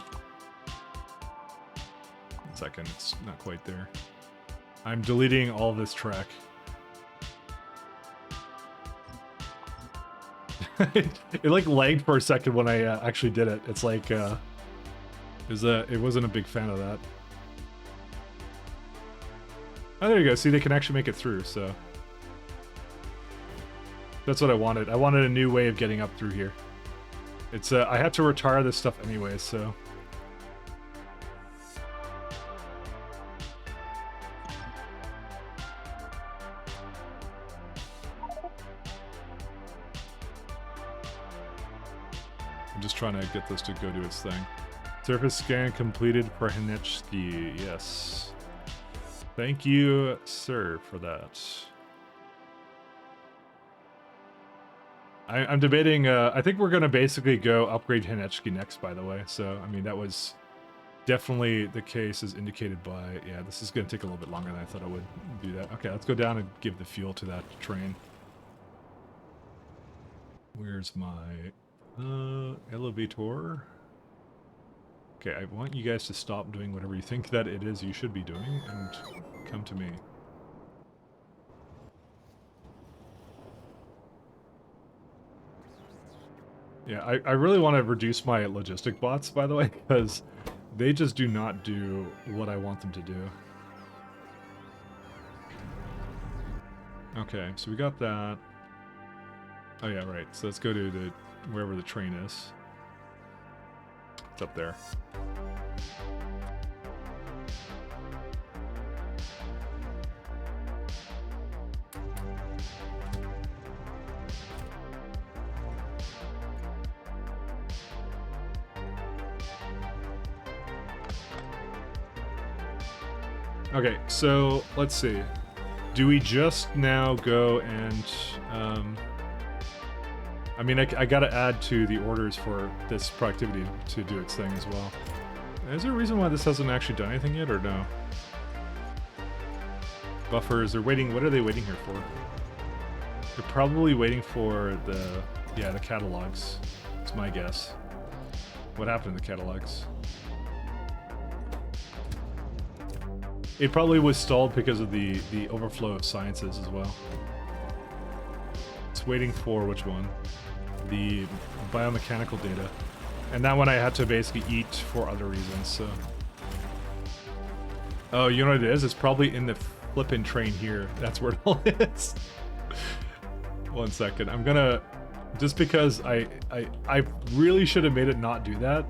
1 second, it's not quite there. I'm deleting all this track. It like lagged for a second when I actually did it. It's like it wasn't a big fan of that. Oh, there you go. See, they can actually make it through. So that's what I wanted. I wanted a new way of getting up through here. It's I had to retire this stuff anyway, so. I'm just trying to get this to go do its thing. Surface scan completed for Hinechki. Yes. Thank you, sir, for that. I'm debating, I think we're going to basically go upgrade Hinechki next, by the way. So, I mean, that was definitely the case as indicated by... Yeah, this is going to take a little bit longer than I thought I would do that. Okay, let's go down and give the fuel to that train. Where's my... elevator. Okay, I want you guys to stop doing whatever you think that it is you should be doing and come to me. Yeah, I really want to reduce my logistic bots, by the way, because they just do not do what I want them to do. Okay, so we got that. Oh yeah, right. So let's go to the wherever the train is. It's up there. Okay, so let's see. Do we just now go and I mean, I gotta add to the orders for this productivity to do its thing as well. Is there a reason why this hasn't actually done anything yet, or no? Buffers, they're waiting. What are they waiting here for? They're probably waiting for the catalogs. It's my guess. What happened to the catalogs? It probably was stalled because of the overflow of sciences as well. It's waiting for which one? The biomechanical data. And that one I had to basically eat for other reasons, so... Oh, you know what it is? It's probably in the flippin' train here. That's where it all is. 1 second. I'm gonna... Just because I really should have made it not do that.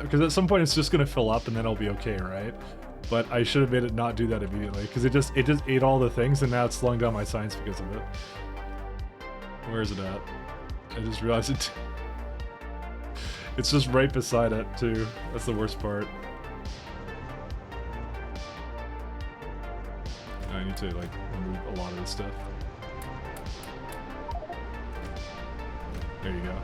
Because at some point it's just gonna fill up and then it'll be okay, right? But I should have made it not do that immediately. Because it just ate all the things and now it's slowing down my science because of it. Where is it at? I just realized it. It's just right beside it, too. That's the worst part. I need to, like, remove a lot of this stuff. There you go.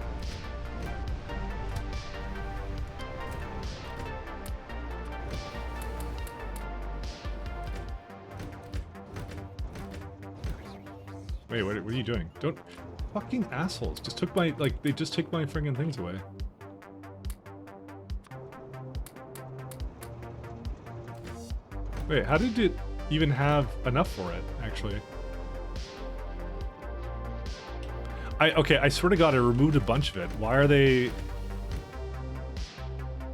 Wait, what are you doing? Don't... Fucking assholes. Just took my... Like, they just take my friggin' things away. Wait, how did it even have enough for it, actually? Okay, I swear to God, I removed a bunch of it. Why are they...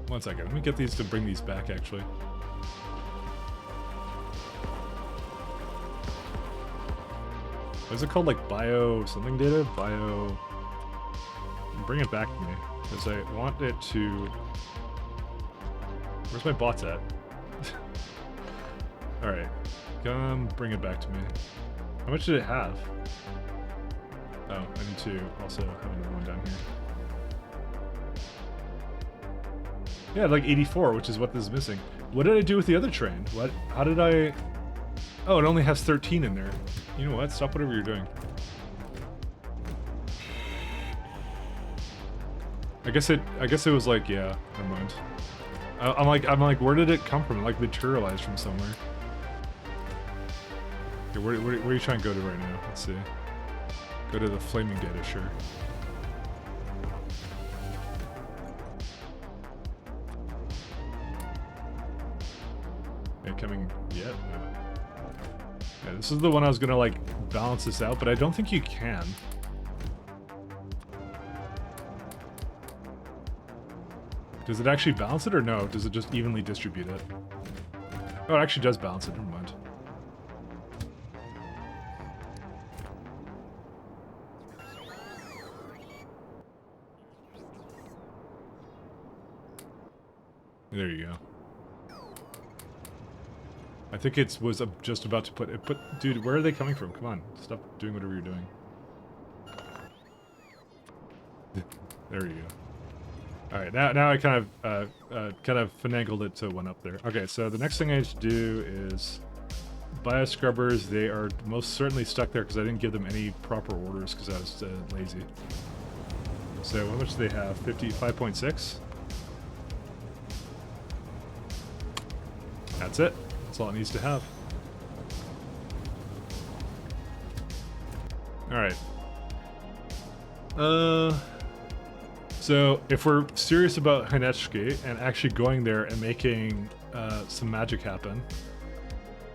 One second, let me get these to bring these back, actually. What is it called? Like bio something data? Bio... Bring it back to me, because I want it to... Where's my bots at? Alright, come bring it back to me. How much did it have? Oh, I need to also have another one down here. Yeah, like 84, which is what this is missing. What did I do with the other train? What? How did I... Oh, it only has 13 in there. You know what? Stop whatever you're doing. I guess it was like, yeah, never mind. I'm like, where did it come from? It like materialized from somewhere. Okay, where are you trying to go to right now? Let's see. Go to the flaming data, sure. Coming yet? No. Yeah, this is the one I was gonna like balance this out, but I don't think you can. Does it actually balance it or no? Does it just evenly distribute it? Oh, it actually does balance it, never mind. There you go. I think it was just about to put it. Dude, where are they coming from? Come on, stop doing whatever you're doing. There you go. All right, now I kind of finagled it to one up there. Okay, so the next thing I need to do is bioscrubbers. They are most certainly stuck there because I didn't give them any proper orders because I was lazy. So how much do they have? 55.6. That's it. That's all it needs to have. Alright. So, if we're serious about Hinechki and actually going there and making some magic happen,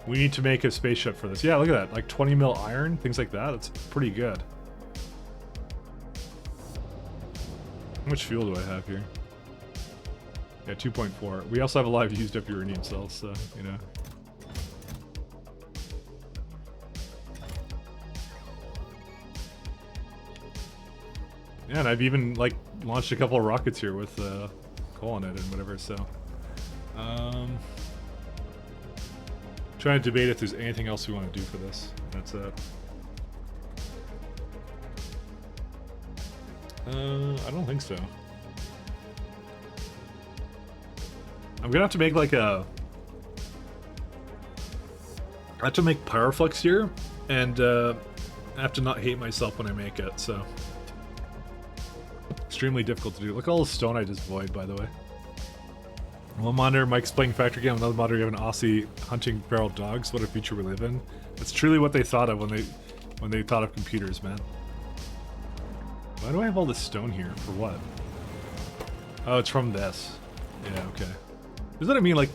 we need to make a spaceship for this. Yeah, look at that. Like 20 mil iron, things like that. That's pretty good. How much fuel do I have here? Yeah, 2.4. We also have a lot of used up uranium cells, so, you know. Yeah, and I've even, like, launched a couple of rockets here with coal in it and whatever, so. Trying to debate if there's anything else we want to do for this. That's it. I don't think so. I'm gonna have to make like a... I have to make Pyroflux here, and I have to not hate myself when I make it, so... Extremely difficult to do. Look at all the stone I just void, by the way. One monitor, Mike's playing Factory game, another monitor, you have an Aussie hunting feral dogs. What a future we live in. That's truly what they thought of when they thought of computers, man. Why do I have all this stone here? For what? Oh, it's from this. Yeah, okay. This is what I mean, like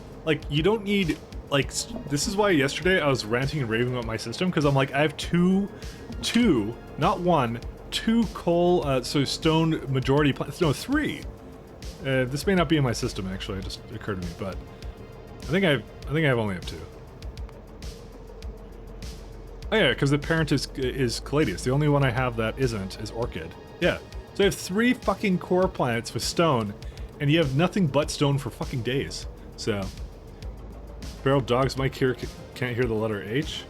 you don't need, like, this is why yesterday I was ranting and raving about my system, because I'm like, I have two, not one, two coal, so stone majority plants, no, 3. This may not be in my system, actually, it just occurred to me, but I think I only have 2. Oh yeah, because the parent is Caladius. The only one I have that isn't is Orchid. Yeah, so I have 3 fucking core planets with stone, and you have nothing but stone for fucking days. So, feral dogs, Mike here can't hear the letter H.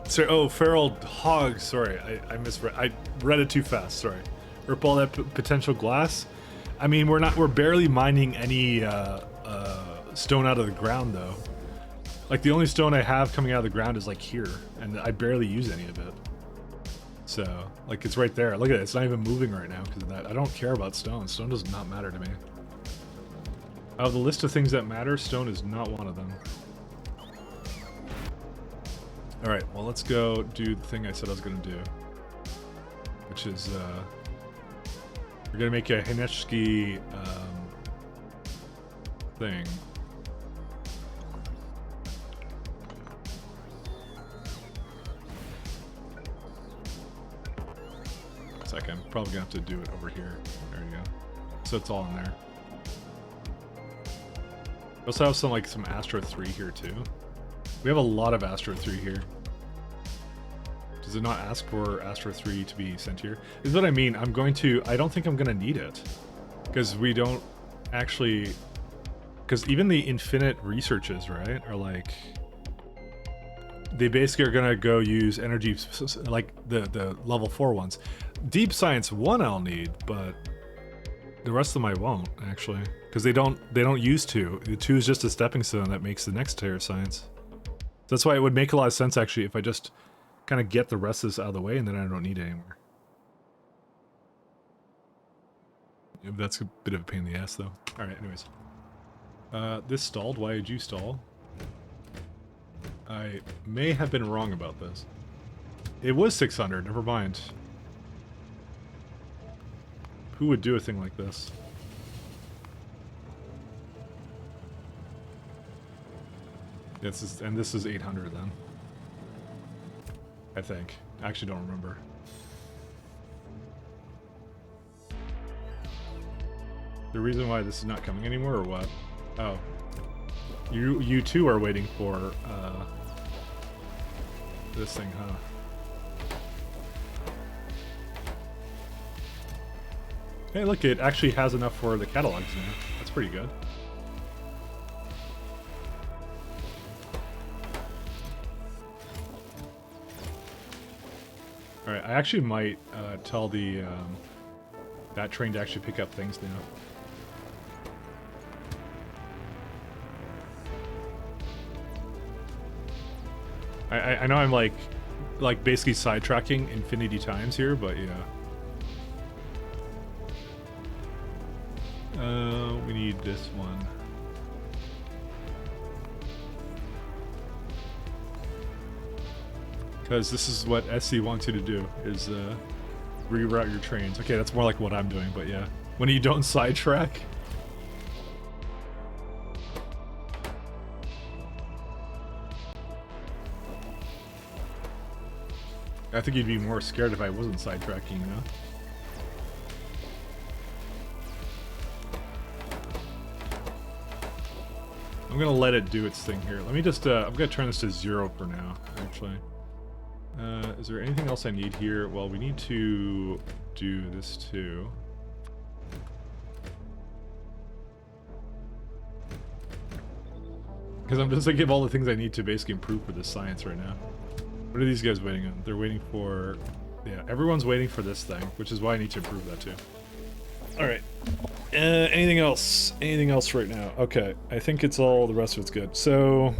Feral hogs. Sorry, I misread. I read it too fast. Sorry. Rip all that potential glass. I mean, we're barely mining any stone out of the ground though. Like the only stone I have coming out of the ground is like here, and I barely use any of it. So, like, it's right there. Look at it. It's not even moving right now because of that. I don't care about stone. Stone does not matter to me. Out of the list of things that matter, stone is not one of them. Alright, well let's go do the thing I said I was gonna do. Which is, we're gonna make a Hinechki, thing. Second, I'm probably gonna have to do it over here. There you go. So it's all in there. We also have some Astro 3 here too. We have a lot of Astro 3 here. Does it not ask for Astro 3 to be sent here? Is what I mean. I don't think I'm gonna need it. Because we don't actually... Because even the infinite researches, right, are like... They basically are gonna go use energy, like the level 4 ones. Deep Science 1 I'll need, but the rest of them I won't, actually. Because they don't use 2. The 2 is just a stepping stone that makes the next tier of science. So that's why it would make a lot of sense, actually, if I just kind of get the rest of this out of the way and then I don't need it anymore. Yeah, that's a bit of a pain in the ass, though. Alright, anyways. This stalled. Why did you stall? I may have been wrong about this. It was 600, never mind. Who would do a thing like this? This is 800 then. I think. I actually don't remember. The reason why this is not coming anymore, or what? Oh. You too are waiting for, this thing, huh? Hey, look, it actually has enough for the catalogs now. That's pretty good. Alright, I actually might tell the that train to actually pick up things now. I know I'm like basically sidetracking infinity times here, but yeah. We need this one. Because this is what SE wants you to do, is reroute your trains. Okay, that's more like what I'm doing, but yeah. When you don't sidetrack. I think you'd be more scared if I wasn't sidetracking, you know? I'm gonna let it do its thing here. Let me just, I'm gonna turn this to 0 for now, actually. Is there anything else I need here? Well, we need to do this too. Because I'm just thinking of all the things I need to basically improve for this science right now. What are these guys waiting on? They're waiting for... Yeah, everyone's waiting for this thing, which is why I need to improve that too. Alright. Anything else? Anything else right now? Okay, I think it's all... The rest of it's good. So,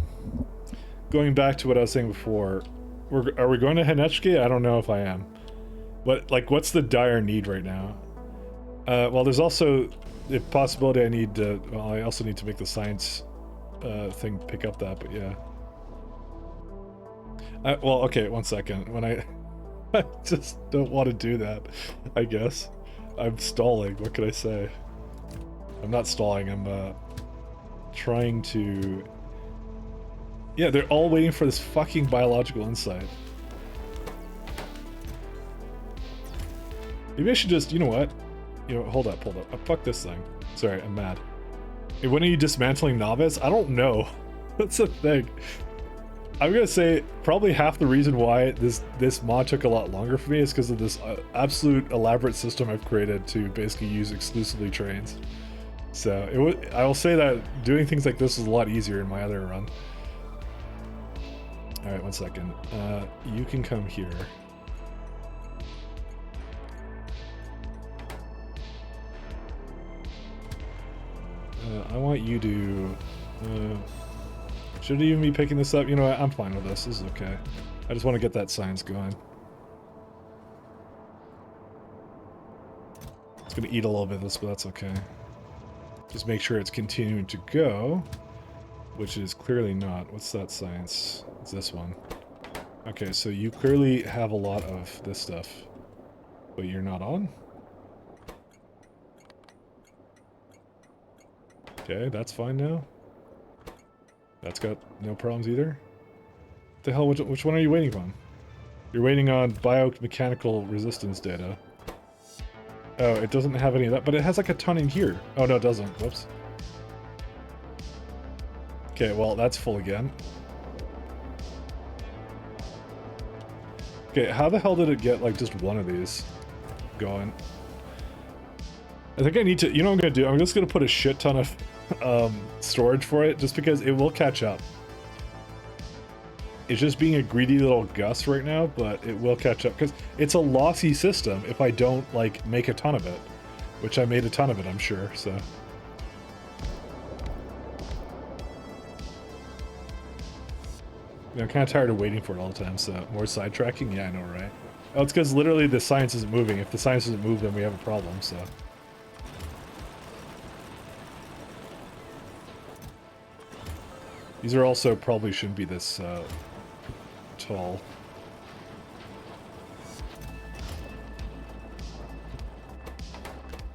going back to what I was saying before, are we going to Hinechki? I don't know if I am. What's the dire need right now? Well, there's also the possibility I need to... Well, I also need to make the science thing pick up that, but yeah. Well, okay, one second. When I just don't want to do that, I guess. I'm stalling. What can I say? I'm not stalling. I'm trying to... Yeah, they're all waiting for this fucking biological insight. Maybe I should just... You know what? You know, hold up. Fuck this thing. Sorry, I'm mad. Hey, when are you dismantling Novice? I don't know. That's the thing. I'm gonna say probably half the reason why this mod took a lot longer for me is because of this absolute elaborate system I've created to basically use exclusively trains. So I will say that doing things like this was a lot easier in my other run. All right, one second. You can come here. I want you to. Should I even be picking this up? You know what? I'm fine with this. This is okay. I just want to get that science going. It's going to eat a little bit of this, but that's okay. Just make sure it's continuing to go, which is clearly not. What's that science? It's this one. Okay, so you clearly have a lot of this stuff, but you're not on? Okay, that's fine now. That's got no problems either. What the hell, which one are you waiting on? You're waiting on biomechanical resistance data. Oh, it doesn't have any of that, but it has like a ton in here. Oh, no, it doesn't. Whoops. Okay, well, that's full again. Okay, how the hell did it get, like, just one of these going? I think I need to... You know what I'm going to do? I'm just going to put a shit ton of storage for it, just because it will catch up. It's just being a greedy little Gus right now, but it will catch up, because it's a lossy system if I don't, like, make a ton of it. Which I made a ton of it, I'm sure, so... I'm kind of tired of waiting for it all the time, so more sidetracking? Yeah, I know, right? Oh, it's because literally the science isn't moving. If the science doesn't move, then we have a problem, so... These are also probably shouldn't be this, tall.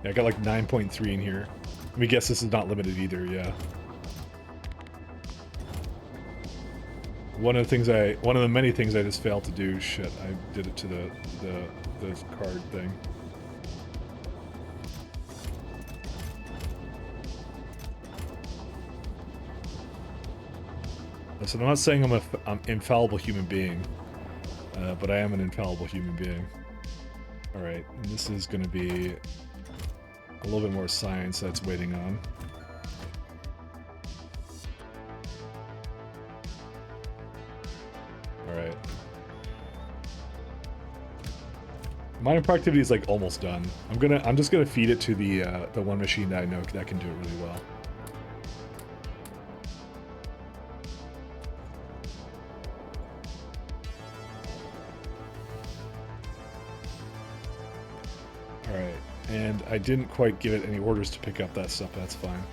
Yeah, I got like 9.3 in here. Let me guess this is not limited either, yeah. One of the many things I just failed to do, shit, I did it to the card thing. So I'm not saying I'm an infallible human being, but I am an infallible human being. Alright, and this is going to be a little bit more science that's waiting on. Alright. Minor productivity is like almost done. I'm just gonna feed it to the one machine that I know that can do it really well. Alright, and I didn't quite give it any orders to pick up that stuff, but that's fine.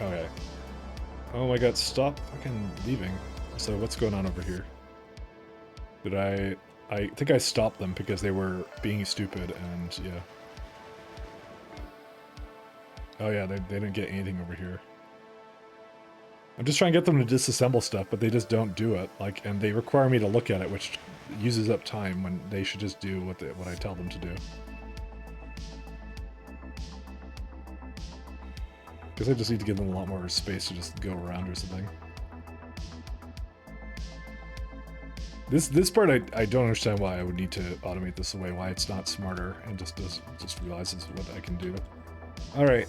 Okay. Oh my god, stop fucking leaving. So what's going on over here? Did I think I stopped them because they were being stupid and yeah. Oh yeah, they didn't get anything over here. I'm just trying to get them to disassemble stuff, but they just don't do it. Like, and they require me to look at it, which uses up time when they should just do what I tell them to do. Guess I just need to give them a lot more space to just go around or something. This part I don't understand why I would need to automate this away, why it's not smarter and just realizes what I can do. Alright,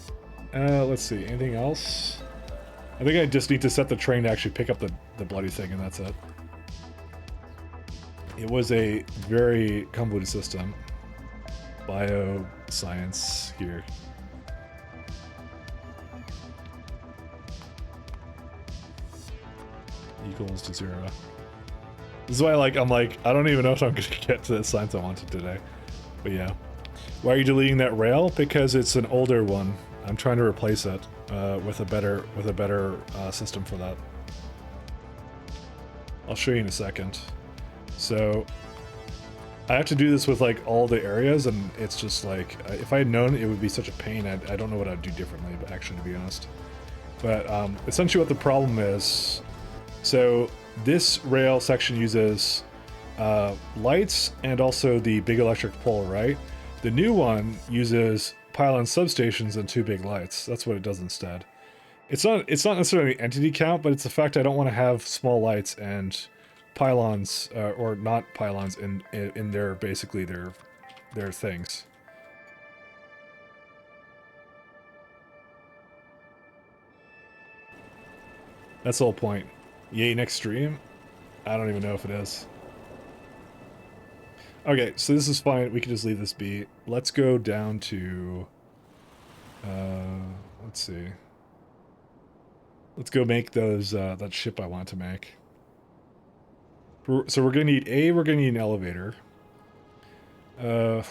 let's see, anything else? I think I just need to set the train to actually pick up the bloody thing and that's it. It was a very convoluted system. Bioscience here. Equals to 0. This is why I'm like, I don't even know if I'm going to get to the science I wanted today. But yeah. Why are you deleting that rail? Because it's an older one. I'm trying to replace it with a better system for that. I'll show you in a second. So I have to do this with like all the areas, and it's just like if I had known it would be such a pain, I don't know what I'd do differently. But actually, to be honest, but essentially what the problem is. So this rail section uses lights and also the big electric pole, right? The new one uses pylon substations and 2 big lights. That's what it does instead. It's not necessarily entity count, but it's the fact I don't want to have small lights and pylons or not pylons in their basically their things. That's the whole point. Yay, next stream? I don't even know if it is. Okay, so this is fine. We can just leave this be. Let's go down to... let's see. Let's go make those, that ship I want to make. So we're gonna need an elevator. Do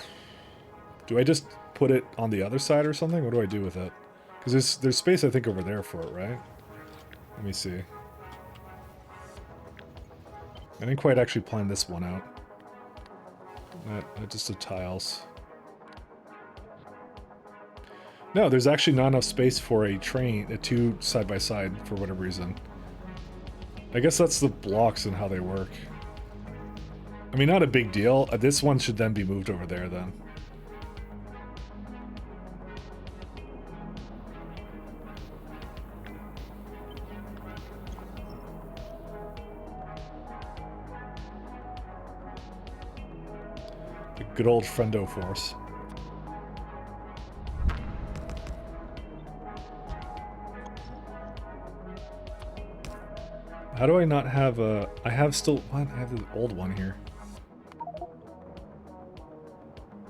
I just put it on the other side or something? What do I do with it? Because there's space, I think, over there for it, right? Let me see. I didn't quite actually plan this one out. Not just the tiles. No, there's actually not enough space for a two side by side for whatever reason. I guess that's the blocks and how they work. I mean, not a big deal. This one should then be moved over there then. The good old friendo force. How do I not have a... I have still... What? I have the old one here.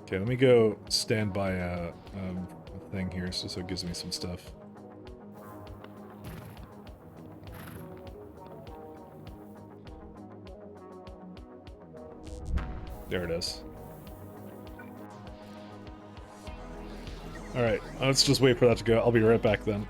Okay, let me go stand by a thing here so it gives me some stuff. There it is. Alright, let's just wait for that to go. I'll be right back then.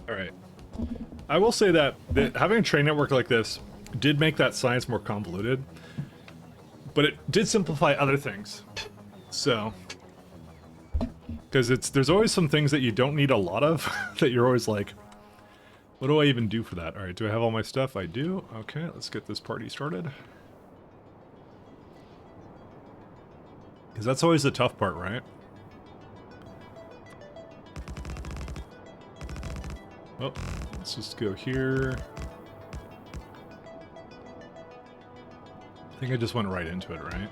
Alright. I will say that having a train network like this did make that science more convoluted, but it did simplify other things. So, because there's always some things that you don't need a lot of, that you're always like, what do I even do for that? Alright, do I have all my stuff? I do. Okay, let's get this party started. Because that's always the tough part, right? Oh, let's just go here. I think I just went right into it, right?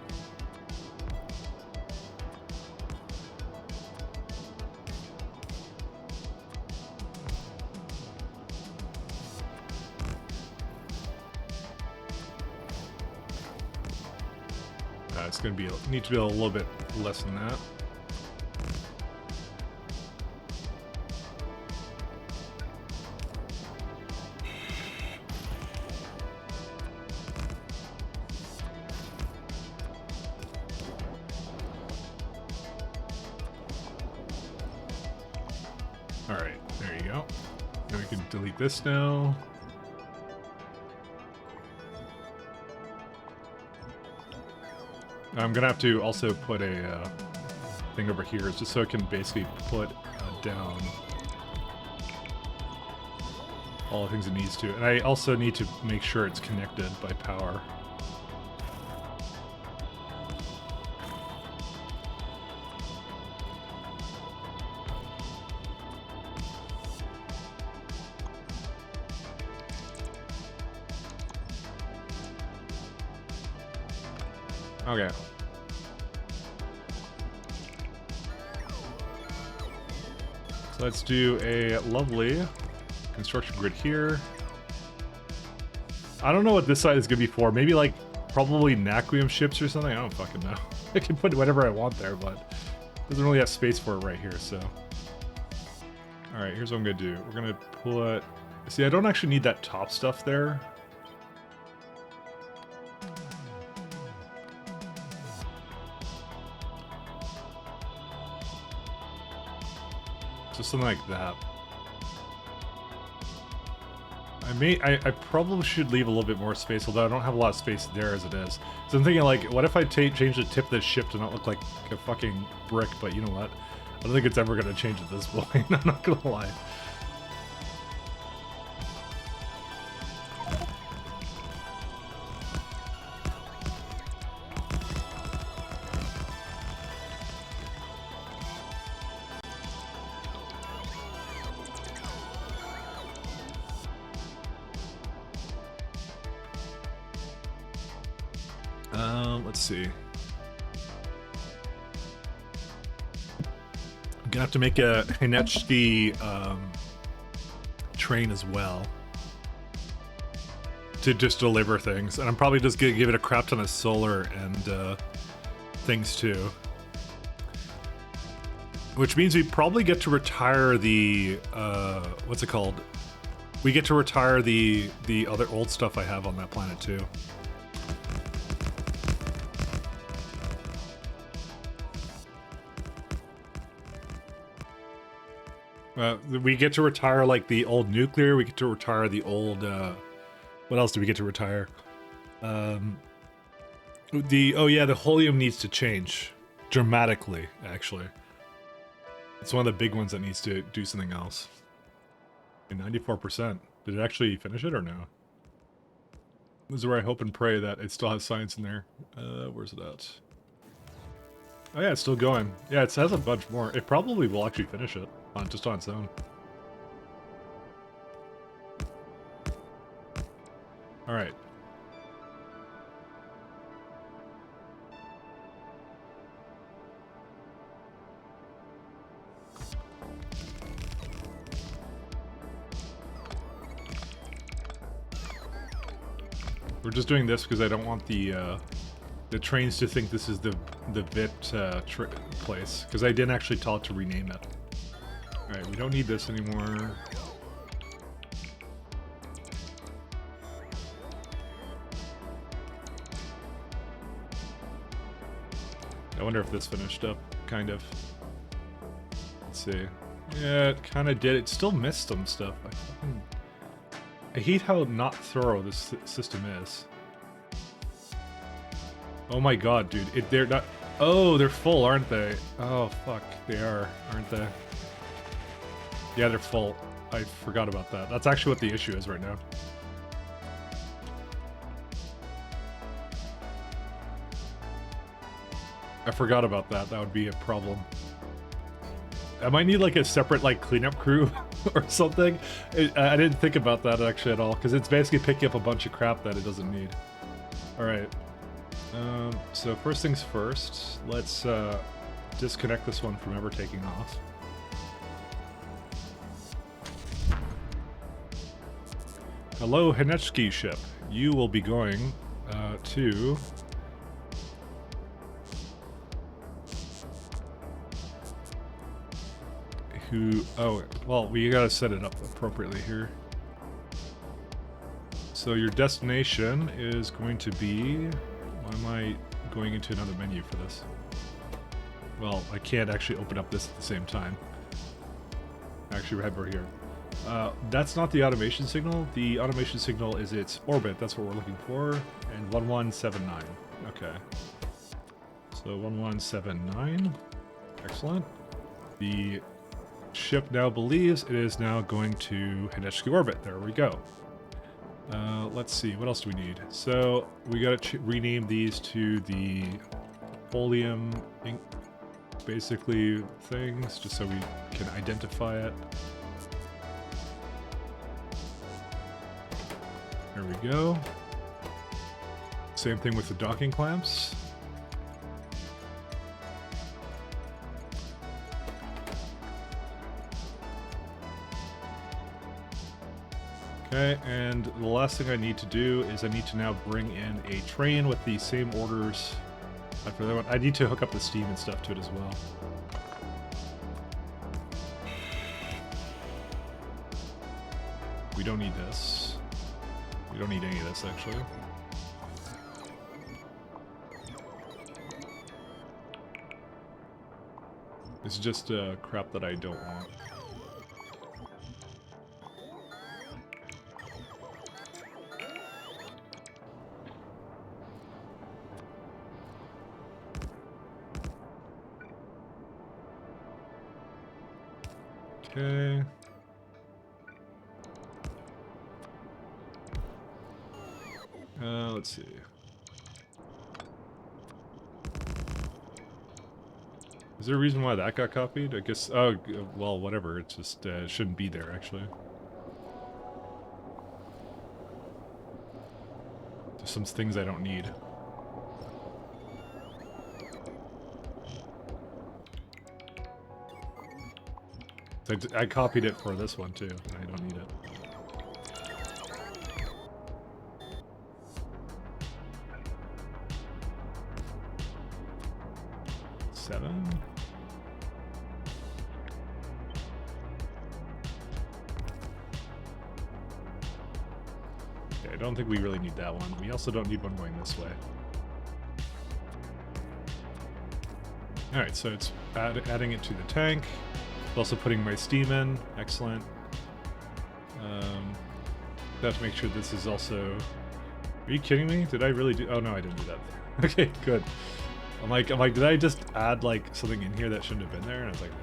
It's gonna be need to be a little bit less than that. Delete this now. I'm gonna have to also put a thing over here just so it can basically put down all the things it needs to. And I also need to make sure it's connected by power. Okay. So let's do a lovely construction grid here. I don't know what this side is going to be for. Maybe like Probably Naquium ships or something. I don't fucking know. I can put whatever I want there, but it doesn't really have space for it right here. So, all right, here's what I'm gonna do. We're gonna put. See, I don't actually need that top stuff there. Just something like that. I probably should leave a little bit more space, although I don't have a lot of space there as it is. So I'm thinking, like, what if I change the tip of this ship to not look like a fucking brick? But you know what? I don't think it's ever going to change at this point. I'm not going to lie. Let's see. I'm gonna have to make a Hinechki train as well to just deliver things, and I'm probably just gonna give it a crap ton of solar and things too. Which means we probably get to retire the what's it called? We get to retire the other old stuff I have on that planet too. We get to retire like the old nuclear. We get to retire the old. What else do we get to retire? Oh yeah, the helium needs to change dramatically. Actually, it's one of the big ones that needs to do something else. 94%. Did it actually finish it or no? This is where I hope and pray that it still has science in there. Where's it at? Oh yeah, it's still going. Yeah, it has a bunch more. It probably will actually finish it. Just on its own. Alright. We're just doing this because I don't want the trains to think this is the VIT place, because I didn't actually tell it to rename it. Alright, we don't need this anymore. I wonder if this finished up, kind of. Let's see. Yeah, it kind of did. It still missed some stuff. I hate how not thorough this system is. Oh my god, dude. They're not... Oh, they're full, aren't they? Oh, fuck. They are, aren't they? Yeah, they're full. I forgot about that. That's actually what the issue is right now. I forgot about that. That would be a problem. I might need like a separate like cleanup crew or something. I didn't think about that actually at all, because it's basically picking up a bunch of crap that it doesn't need. Alright. So first things first, let's disconnect this one from ever taking off. Hello, Hinechki ship. You will be going to... Oh, well, we gotta set it up appropriately here. So your destination is going to be... Why am I going into another menu for this? Well, I can't actually open up this at the same time. Actually, we're here. That's not the automation signal. The automation signal is its orbit. That's what we're looking for. And 1179. Okay. So 1179. Excellent. The ship now believes it is now going to Hinechki orbit. There we go. Let's see. What else do we need? So we got to rename these to the Folium Inc. Basically things, just so we can identify it. There we go. Same thing with the docking clamps. Okay, and the last thing I need to do is I need to now bring in a train with the same orders. For that one, I need to hook up the steam and stuff to it as well. We don't need this. We don't need any of this, actually. This is just crap that I don't want. Okay. Let's see. Is there a reason why that got copied? I guess, oh, well, whatever. It's just, it shouldn't be there, actually. There's some things I don't need. I copied it for this one, too. I don't need it. Seven? Okay, I don't think we really need that one. We also don't need one going this way. Alright, so it's adding it to the tank. Also putting my steam in. Excellent. Have to make sure this is also... Are you kidding me? Did I really do... Oh, no, I didn't do that. Okay, good. I'm like, did I just add, like, something in here that shouldn't have been there? And I was like, no,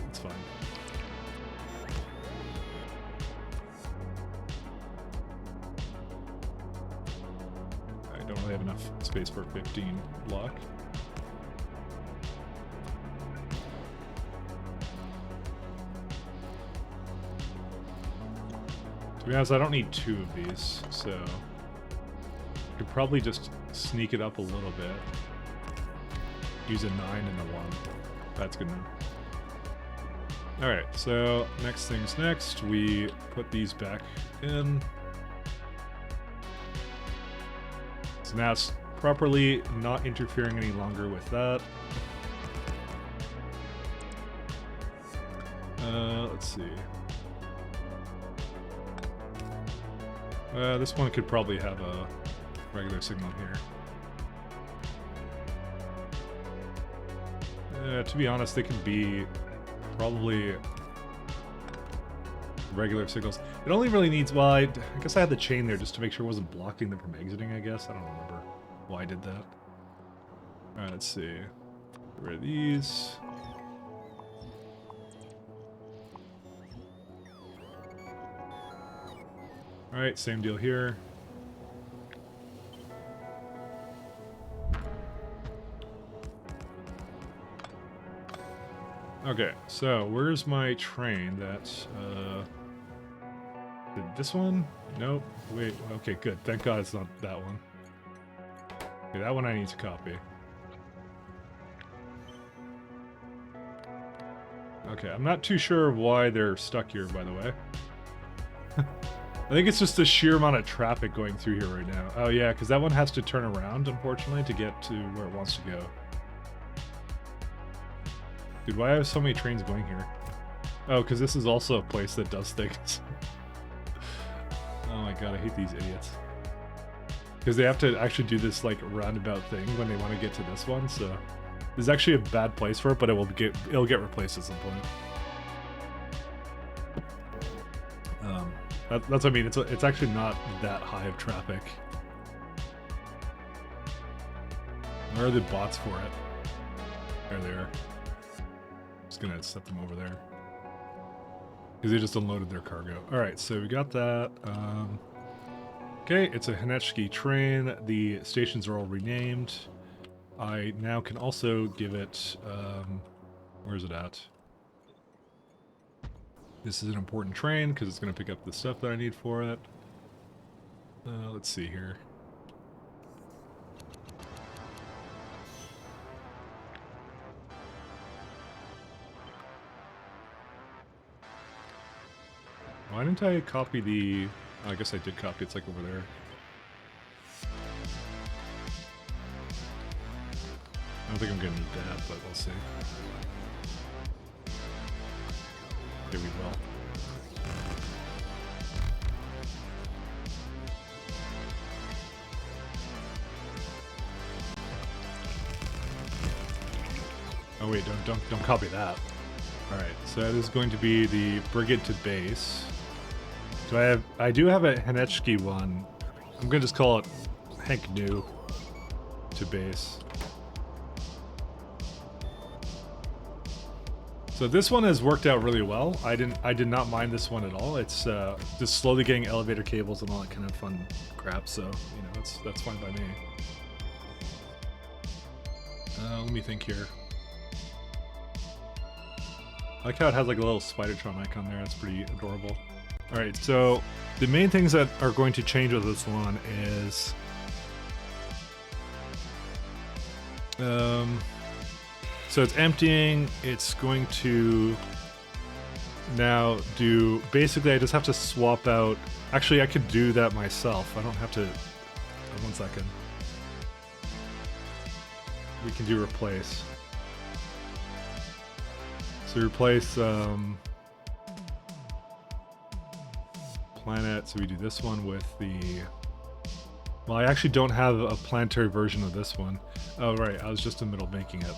it's fine. I don't really have enough space for 15 block. To be honest, I don't need two of these, so I could probably just sneak it up a little bit. Use a 9 and a 1. That's good enough. Alright, so next thing's next. We put these back in. So now it's properly not interfering any longer with that. Let's see. This one could probably have a regular signal here. To be honest, they can be probably regular signals. It only really needs, well, I guess I had the chain there just to make sure it wasn't blocking them from exiting, I guess. I don't remember why I did that. Alright, let's see. Get rid of these. Alright, same deal here. Okay, so where's my train that, did this one? Nope. Wait, okay, good. Thank God it's not that one. Okay, that one I need to copy. Okay, I'm not too sure why they're stuck here, by the way. I think it's just the sheer amount of traffic going through here right now. Oh yeah, because that one has to turn around, unfortunately, to get to where it wants to go. Dude, why have so many trains going here? Oh, because this is also a place that does things. Oh my god, I hate these idiots. Because they have to actually do this, like, roundabout thing when they want to get to this one, so... This is actually a bad place for it, but it'll get replaced at some point. That's what I mean, it's actually not that high of traffic. Where are the bots for it? There they are. Just gonna set them over there. Because they just unloaded their cargo. Alright, so we got that. Okay, it's a Hinechki train. The stations are all renamed. I now can also give it... where's it at? This is an important train because it's going to pick up the stuff that I need for it. Let's see here. Why didn't I copy the Oh, I guess I did copy. It's like over there. I don't think I'm gonna need that, but we'll see. Okay, we will. Oh wait, don't copy that. All right, so that is going to be the Brigade to base. Do I do have a Henechki one. I'm gonna just call it Hank New to base. So this one has worked out really well. I did not mind this one at all. It's just slowly getting elevator cables and all that kind of fun crap. So you know that's fine by me. Let me think here. I like how it has like a little Spidertron icon there. That's pretty adorable. All right, so the main things that are going to change with this one is so it's emptying. It's going to now do, basically I just have to swap out, actually I could do that myself. I don't have to, 1 second. We can do replace. So replace planet, so we do this one with the, well, I actually don't have a planetary version of this one. Oh right, I was just in the middle of making it.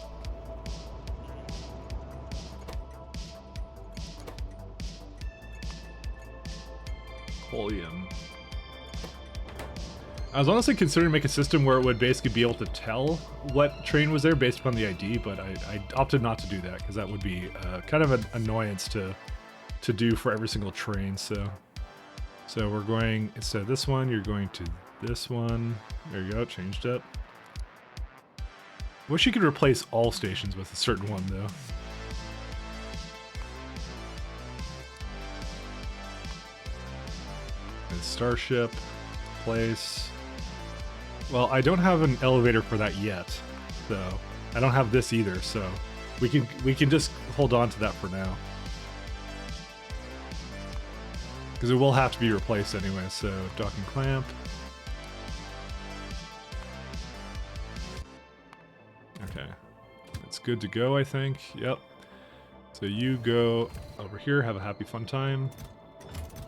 Holium. I was honestly considering making a system where it would basically be able to tell what train was there based upon the ID, but I opted not to do that because that would be kind of an annoyance to do for every single train. So we're going, instead of this one, you're going to this one. There you go, changed it. Wish you could replace all stations with a certain one though. And Starship, place. Well, I don't have an elevator for that yet, so I don't have this either. So we can just hold on to that for now, because it will have to be replaced anyway. So docking clamp. Okay, it's good to go, I think. Yep. So you go over here, have a happy fun time.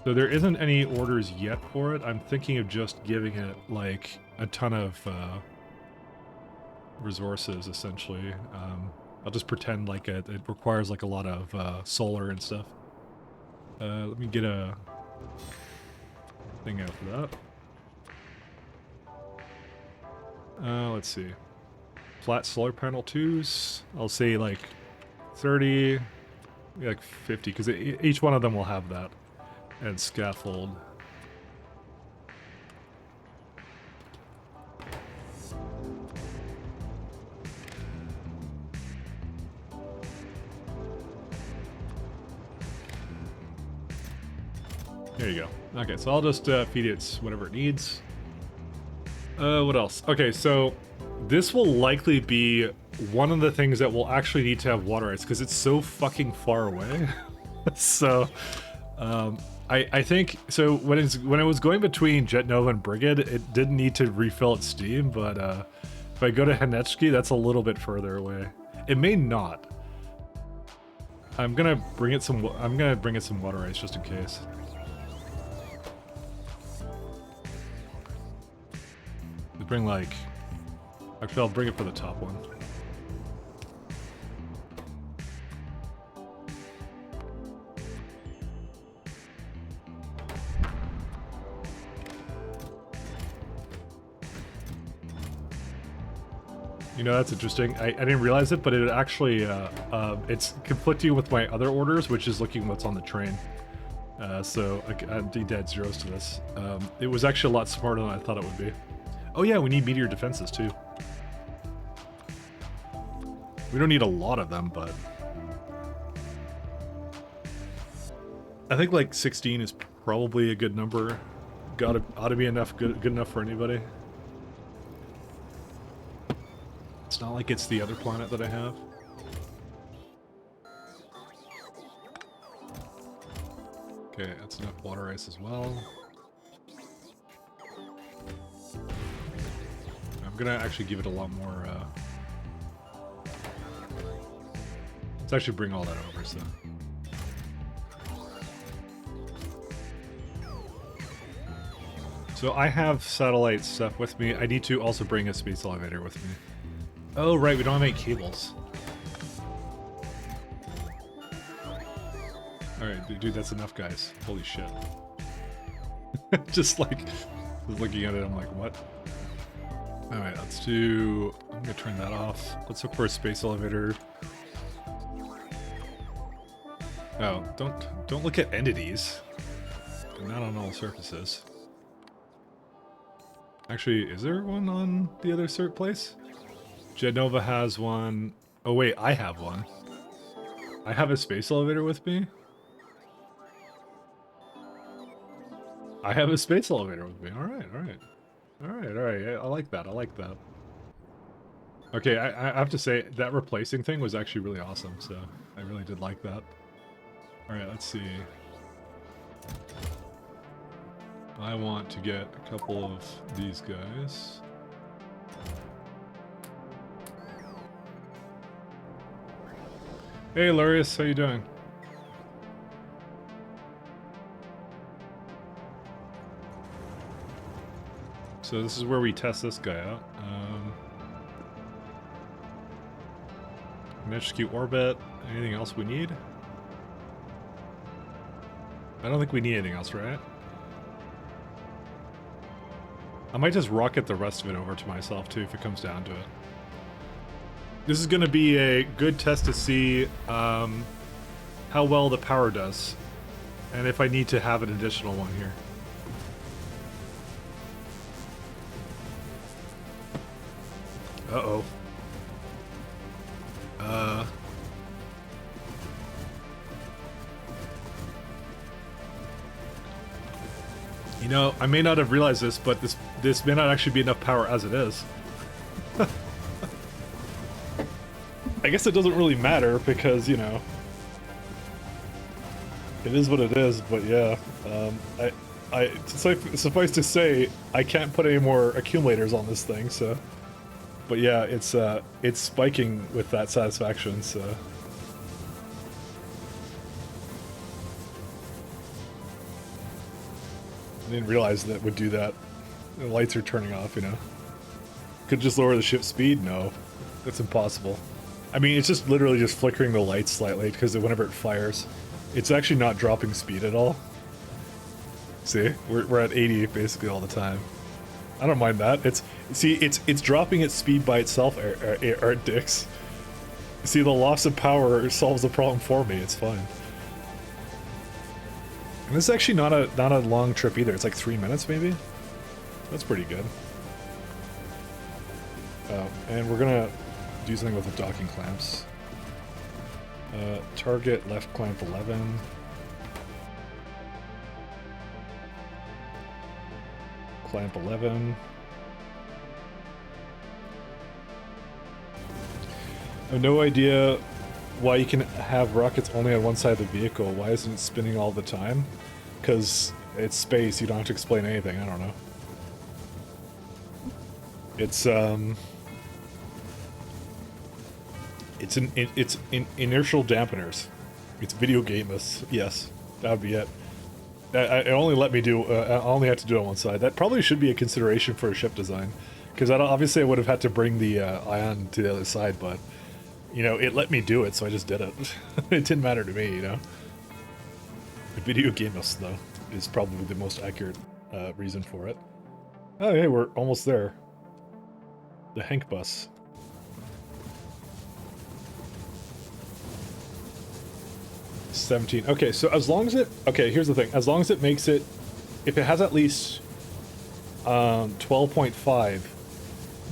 So there isn't any orders yet for it. I'm thinking of just giving it like a ton of resources, essentially. I'll just pretend like it requires like a lot of solar and stuff. Let me get a thing out for that. Let's see. Flat solar panel 2s. I'll say like 30, like 50, because each one of them will have that. And scaffold. There you go. Okay, so I'll just feed it whatever it needs. What else? Okay, so this will likely be one of the things that will actually need to have water rights because it's so fucking far away. So, I think so when it was going between Jet Nova and Brigade, it didn't need to refill its steam, but if I go to Henechki, that's a little bit further away. It may not. I'm gonna bring it some water ice just in case. Bring like, actually I'll bring it for the top one. You know, that's interesting. I didn't realize it, but it actually, it's conflicting with my other orders, which is looking what's on the train. So I'd add zeros to this. It was actually a lot smarter than I thought it would be. Oh yeah, we need meteor defenses too. We don't need a lot of them, but I think like 16 is probably a good number. Ought to be enough, good enough for anybody. It's not like it's the other planet that I have. Okay, that's enough water ice as well. gonna actually give it a lot more, let's actually bring all that over, so. So I have satellite stuff with me. I need to also bring a space elevator with me. Oh, right, we don't have any cables. Alright, dude, that's enough, guys. Holy shit. just looking at it, I'm like, what? Alright, let's do... I'm gonna turn that off. Let's look for a space elevator. Oh, don't look at entities. Not on all surfaces. Actually, is there one on the other cert place? Genova has one. Oh wait, I have one. I have a space elevator with me? I have a space elevator with me. Alright, alright. Alright, alright. I like that. I like that. Okay, I have to say, that replacing thing was actually really awesome, so I really did like that. Alright, let's see. I want to get a couple of these guys. Hey, Lurius, how you doing? So this is where we test this guy out. Execute orbit. Anything else we need? I don't think we need anything else, right? I might just rocket the rest of it over to myself too if it comes down to it. This is going to be a good test to see how well the power does, and if I need to have an additional one here. Uh-oh. You know, I may not have realized this, but this may not actually be enough power as it is. I guess it doesn't really matter because, you know, it is what it is, but yeah, suffice to say, I can't put any more accumulators on this thing, so. But yeah, it's spiking with that satisfaction, so. I didn't realize that it would do that. The lights are turning off, you know. Could just lower the ship speed? No. That's impossible. I mean, it's just literally just flickering the lights slightly, because whenever it fires, it's actually not dropping speed at all. See? We're at 80 basically all the time. I don't mind that. It's dropping its speed by itself, Art Dix. See, the loss of power solves the problem for me. It's fine. And this is actually not a long trip either. It's like 3 minutes maybe. That's pretty good. And we're gonna do something with the docking clamps. Target left clamp 11. Clamp 11. I have no idea why you can have rockets only on one side of the vehicle. Why isn't it spinning all the time? Because it's space, you don't have to explain anything, I don't know. It's inertial dampeners. It's video gamers. Yes, that would be it. It only let me do. I only have to do it on one side. That probably should be a consideration for a ship design, because obviously I would have had to bring the ion to the other side, but you know it let me do it, so I just did it. It didn't matter to me, you know. The video gamers though is probably the most accurate reason for it. Oh, hey, we're almost there. The Hank bus. Okay, so as long as it... Okay, here's the thing. As long as it makes it... If it has at least 12.5,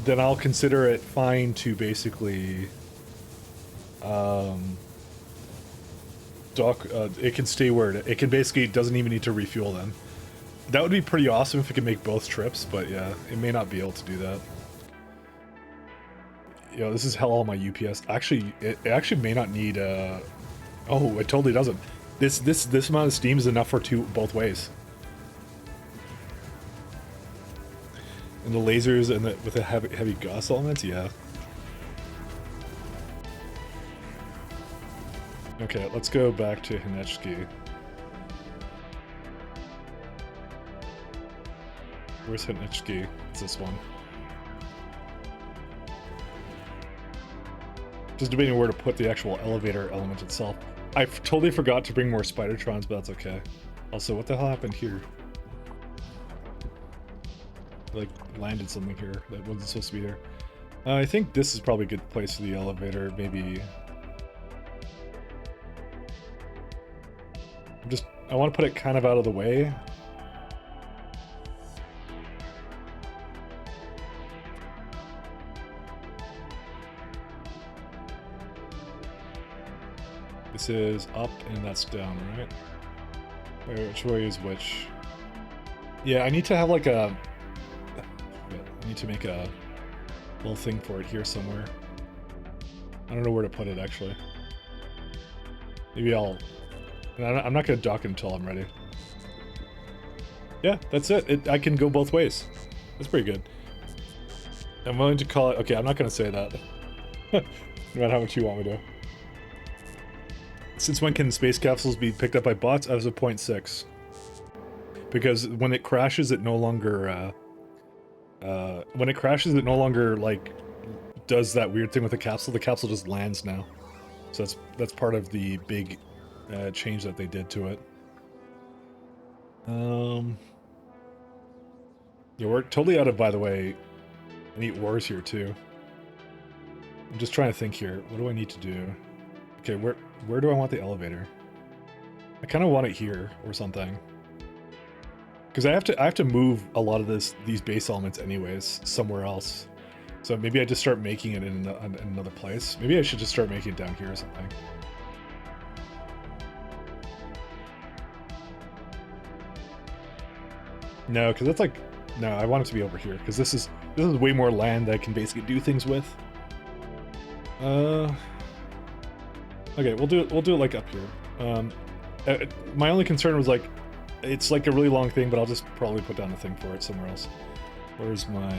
then I'll consider it fine to basically... dock... it can stay where it can basically... doesn't even need to refuel then. That would be pretty awesome if it could make both trips, but yeah, it may not be able to do that. Yo, this is hell all my UPS. Actually, it actually may not need... Oh, it totally doesn't. This amount of steam is enough for both ways. And the lasers and with the heavy gauss elements, yeah. Okay, let's go back to Hinechki. Where's Hinechki? It's this one. Just debating where to put the actual elevator element itself. I totally forgot to bring more Spidertrons, but that's okay. Also, what the hell happened here? Like, landed something here that wasn't supposed to be there. I think this is probably a good place for the elevator, maybe. I want to put it kind of out of the way. This is up and that's down, right? Wait, which way is which? Yeah, I need to have like a... I need to make a little thing for it here somewhere. I don't know where to put it, actually. Maybe I'm not going to dock it until I'm ready. Yeah, that's it. I can go both ways. That's pretty good. I'm willing to call it... Okay, I'm not going to say that. No matter how much you want me to. Since when can space capsules be picked up by bots? As of 0.6. Because when it crashes, it no longer... like does that weird thing with the capsule. The capsule just lands now. So that's part of the big change that they did to it. Yeah, we're totally out of, by the way, any ores here too. I'm just trying to think here. What do I need to do? Okay, where do I want the elevator? I kind of want it here or something. Because I have to move a lot of these base elements anyways somewhere else. So maybe I just start making it in another place. Maybe I should just start making it down here or something. No, because that's like... No, I want it to be over here, because this is way more land that I can basically do things with. Okay, we'll do it like up here. My only concern was like, it's like a really long thing, but I'll just probably put down a thing for it somewhere else. Where's my...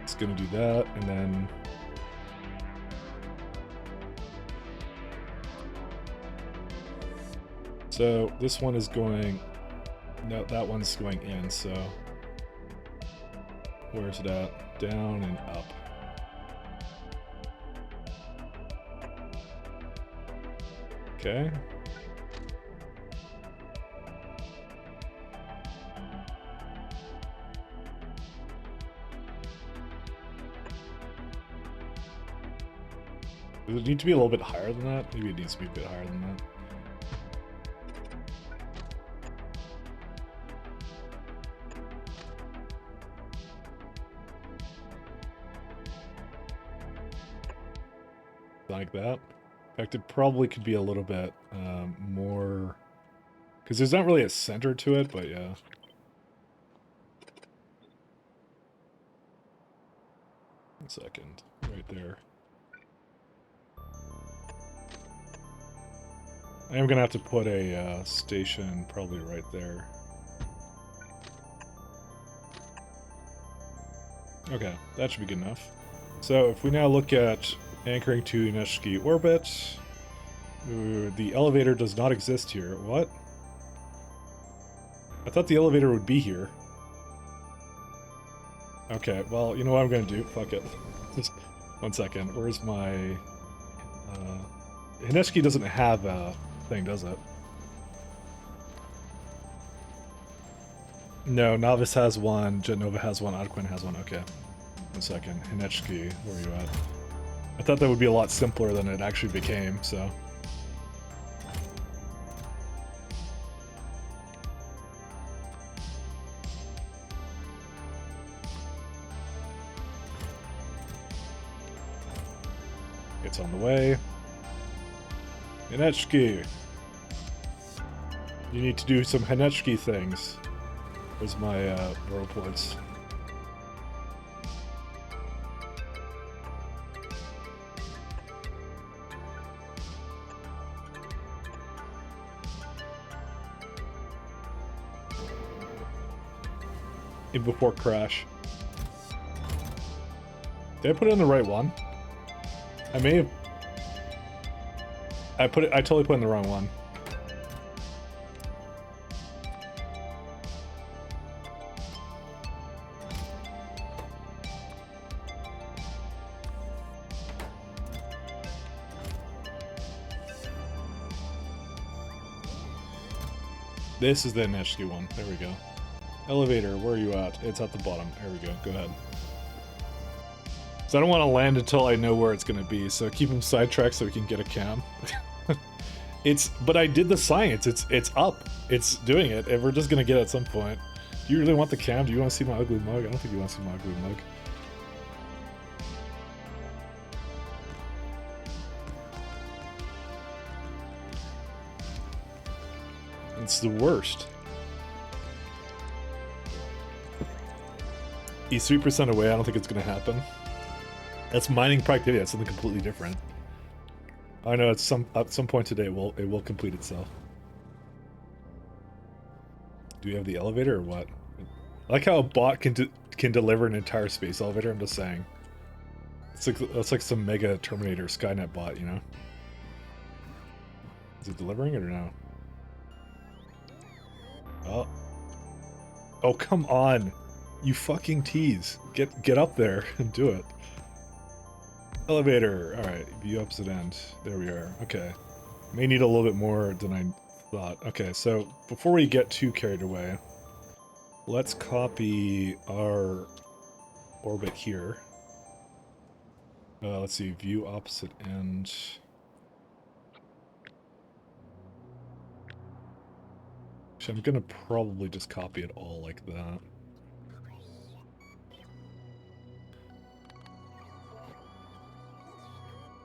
It's gonna do that, and then... So this one is going... No, that one's going in, so... Where's it at? Down and up. Okay. Does it need to be a little bit higher than that? Maybe it needs to be a bit higher than that. Like that. In fact, it probably could be a little bit more... Because there's not really a center to it, but yeah. One second. Right there. I am going to have to put a station probably right there. Okay, that should be good enough. So if we now look at anchoring to Hinechki orbit, the elevator does not exist here. What? I thought the elevator would be here. Okay, well, you know what I'm going to do? Fuck it. Just 1 second. Where's my... Hinechki doesn't have a thing, does it? No, Novice has one, Genova has one, Adquin has one. Okay. 1 second. Hinechki, where are you at? I thought that would be a lot simpler than it actually became, so... It's on the way. Hinechki! You need to do some Hinechki things. Where's my whirlpools? before crash. Did I put it in the right one? I may have... I totally put it in the wrong one. This is the Neshki one. There we go. Elevator, where are you at? It's at the bottom. There we go. Go ahead. So I don't want to land until I know where it's going to be, so keep him sidetracked so we can get a cam. But I did the science. It's up. It's doing it, and we're just going to get it at some point. Do you really want the cam? Do you want to see my ugly mug? I don't think you want to see my ugly mug. It's the worst. He's 3% away. I don't think it's going to happen. That's mining productivity. That's something completely different. I know at some point today it will complete itself. Do we have the elevator or what? I like how a bot can deliver an entire space elevator. I'm just saying. It's like some mega Terminator Skynet bot, you know? Is it delivering it or no? Oh. Oh, come on. You fucking tease. Get up there and do it. Elevator. Alright, view opposite end. There we are. Okay. May need a little bit more than I thought. Okay, so before we get too carried away, let's copy our orbit here. Let's see, view opposite end. I'm gonna probably just copy it all like that.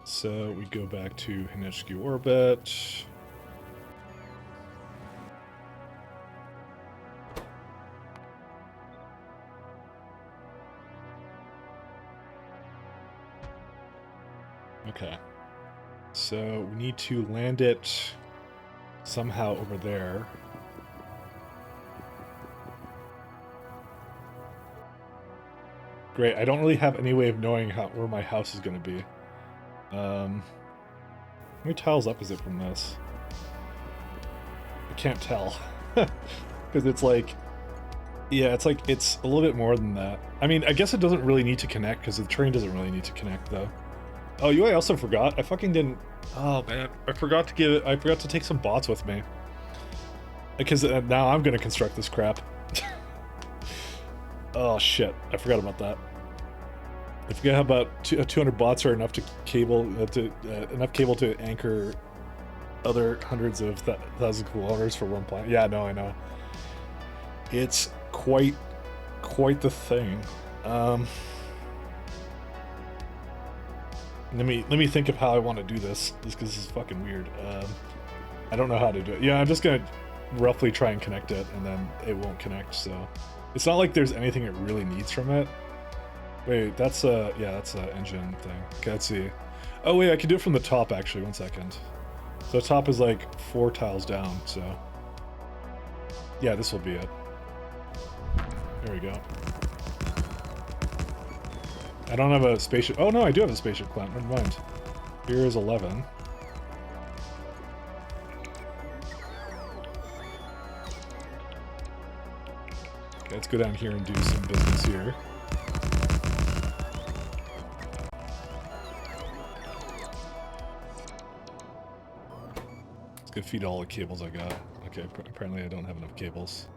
So we go back to Hinechki orbit. Okay. So we need to land it somehow over there. Great, I don't really have any way of knowing where my house is going to be. How many tiles up is it from this? I can't tell. Because it's like... Yeah, it's like, it's a little bit more than that. I mean, I guess it doesn't really need to connect, because the train doesn't really need to connect, though. Oh, you know what I also forgot? I fucking didn't... Oh, man. I forgot to take some bots with me. Because now I'm going to construct this crap. Oh shit, I forgot about that. I forget how about 200 bots are enough to cable enough cable to anchor other hundreds of thousand kilometers for one planet. Yeah, no, I know. It's quite the thing. Let me think of how I want to do this, just because this is fucking weird. I don't know how to do it. Yeah, I'm just gonna roughly try and connect it, and then it won't connect, so... It's not like there's anything it really needs from it. Wait, that's a... Yeah, that's an engine thing. Okay, let's see. Oh, wait, I can do it from the top, actually. 1 second. So the top is like 4 tiles down, so... Yeah, this will be it. There we go. I don't have a spaceship... Oh, no, I do have a spaceship clamp. Never mind. Here is 11. Let's go down here and do some business here. Let's go feed all the cables I got. Okay, apparently I don't have enough cables.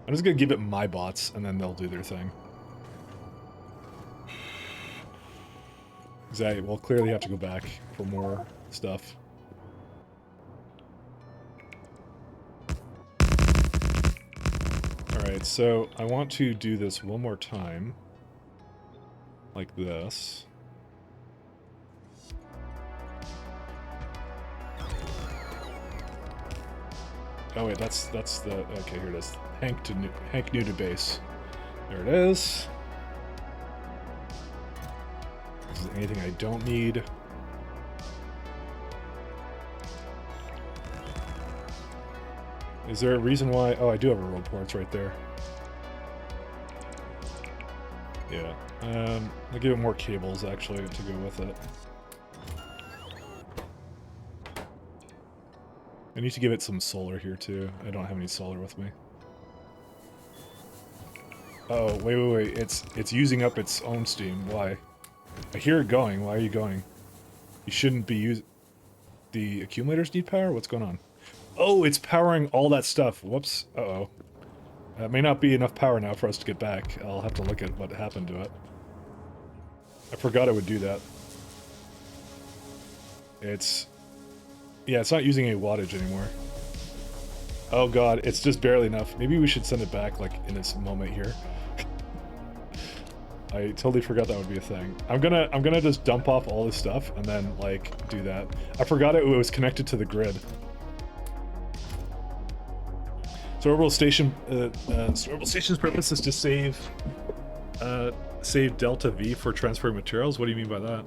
I'm just gonna give it my bots, and then they'll do their thing. Exactly. We'll clearly have to go back for more stuff. Alright, so I want to do this one more time. Like this. Oh wait, that's the... Okay, here it is. Hank new to base. There it is. This is anything I don't need. Is there a reason why... Oh, I do have a roll port. It's right there. Yeah. I'll give it more cables, actually, to go with it. I need to give it some solar here, too. I don't have any solar with me. Oh, wait. It's using up its own steam. Why? I hear it going. Why are you going? You shouldn't be using... The accumulators need power? What's going on? Oh, it's powering all that stuff. Whoops. Uh-oh. That may not be enough power now for us to get back. I'll have to look at what happened to it. I forgot it would do that. It's... Yeah, it's not using any wattage anymore. Oh god, it's just barely enough. Maybe we should send it back, like, in this moment here. I totally forgot that would be a thing. I'm gonna just dump off all this stuff and then, like, do that. I forgot it was connected to the grid. So orbital station's purpose is to save delta V for transferring materials. What do you mean by that?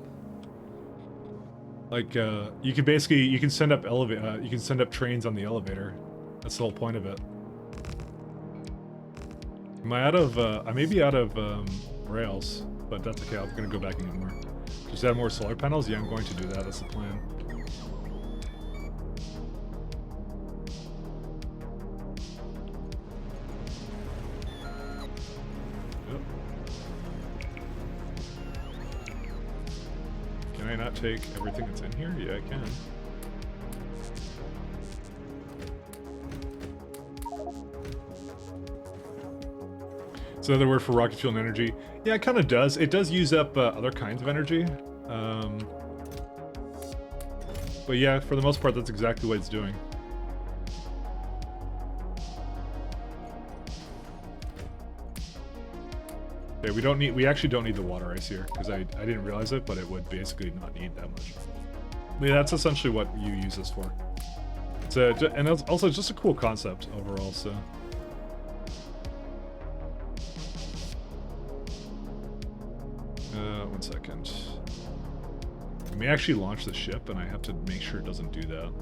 Like, you can send up trains on the elevator. That's the whole point of it. Am I out of, I may be out of, rails, but that's okay. I'm gonna go back and get more. Just add more solar panels? Yeah, I'm going to do that. That's the plan. Yep. Can I not take everything that's in here? Yeah, I can. It's another word for rocket fuel and energy. Yeah, it kind of does. It does use up other kinds of energy. But yeah, for the most part, that's exactly what it's doing. Okay, we actually don't need the water ice here, because I didn't realize it, but it would basically not need that much. I mean, that's essentially what you use this for. And it's also just a cool concept overall, so... One second. We may actually launch the ship, and I have to make sure it doesn't do that.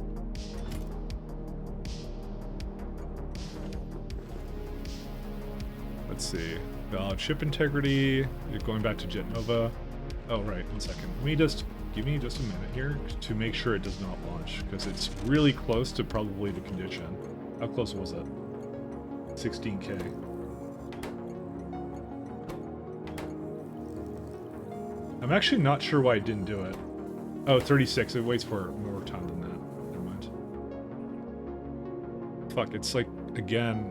Let's see. Valid ship integrity. You're going back to Jet Nova. Oh, right. One second. Give me just a minute here to make sure it does not launch, because it's really close to probably the condition. How close was it? 16K. I'm actually not sure why it didn't do it. Oh, 36. It waits for more time than that. Never mind. Fuck, it's like, again,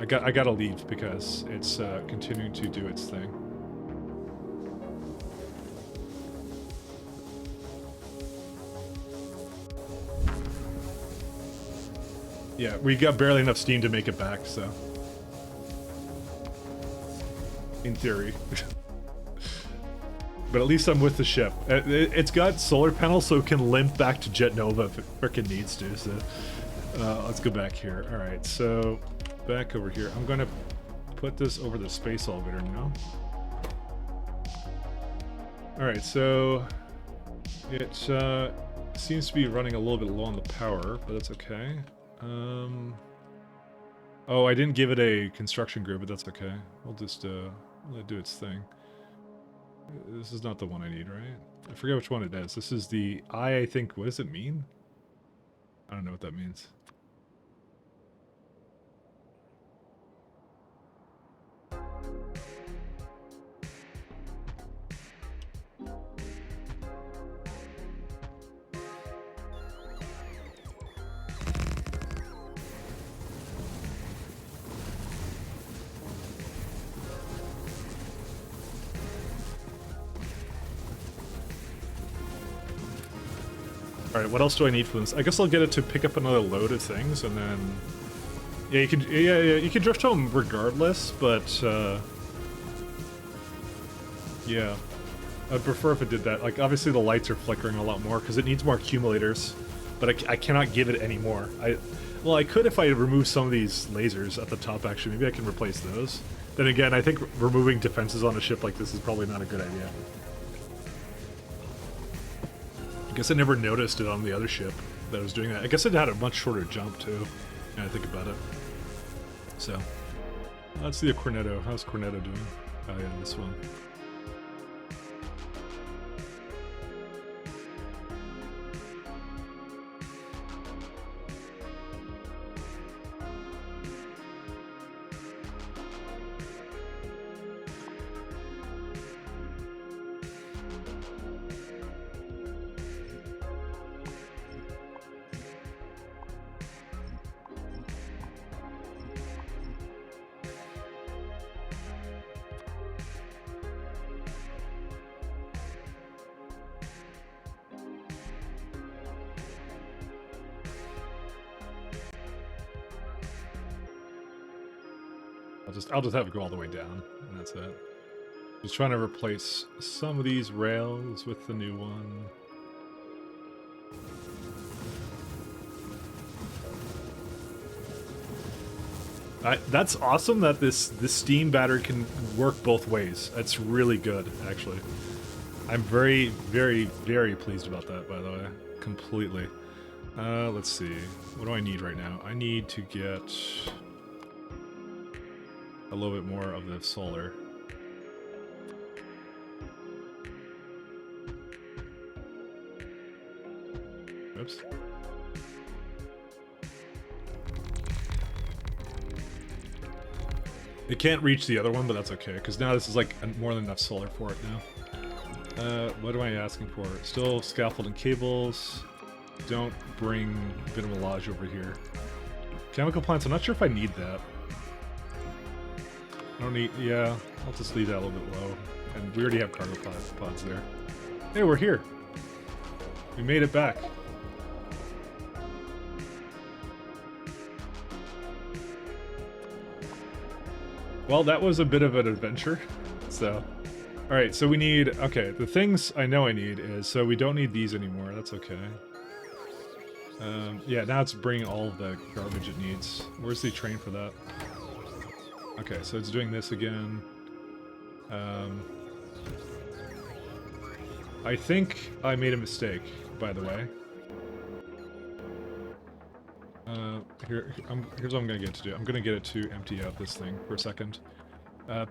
I gotta leave because it's continuing to do its thing. Yeah, we got barely enough steam to make it back, so. In theory. But at least I'm with the ship. It's got solar panels, so it can limp back to Jet Nova if it frickin' needs to. So let's go back here. All right, so back over here. I'm gonna put this over the space elevator now. All right, so it seems to be running a little bit low on the power, but that's okay. Oh, I didn't give it a construction grid, but that's okay. We'll just let it do its thing. This is not the one I need, right? I forget which one it is. This is the I think. What does it mean? I don't know what that means. Alright, what else do I need for this? I guess I'll get it to pick up another load of things, and then... Yeah, you can drift home regardless, but, yeah. I'd prefer if it did that. Like, obviously the lights are flickering a lot more, because it needs more accumulators, but I cannot give it any more. Well, I could if I remove some of these lasers at the top, actually. Maybe I can replace those. Then again, I think removing defenses on a ship like this is probably not a good idea. I guess I never noticed it on the other ship that I was doing that. I guess it had a much shorter jump too, now I think about it. So, let's see a Cornetto. How's Cornetto doing? Oh yeah, this one. I'll just have it go all the way down, and that's it. Just trying to replace some of these rails with the new one. That's awesome that this steam battery can work both ways. That's really good, actually. I'm very, very, very pleased about that, by the way. Completely. Let's see. What do I need right now? I need to get a little bit more of the solar. Oops. It can't reach the other one, but that's okay, because now this is like more than enough solar for it now. What am I asking for? Still scaffold and cables. Don't bring vinylage over here. Chemical plants, I'm not sure if I need that. I don't need, yeah, I'll just leave that a little bit low. And we already have cargo pods there. Hey, we're here. We made it back. Well, that was a bit of an adventure, so... Alright, so we need... Okay, the things I know I need is... So we don't need these anymore, that's okay. Yeah, now it's bringing all of the garbage it needs. Where's the train for that? Okay, so it's doing this again. I think I made a mistake, by the way. Here's what I'm gonna get to do. I'm gonna get it to empty out this thing for a second.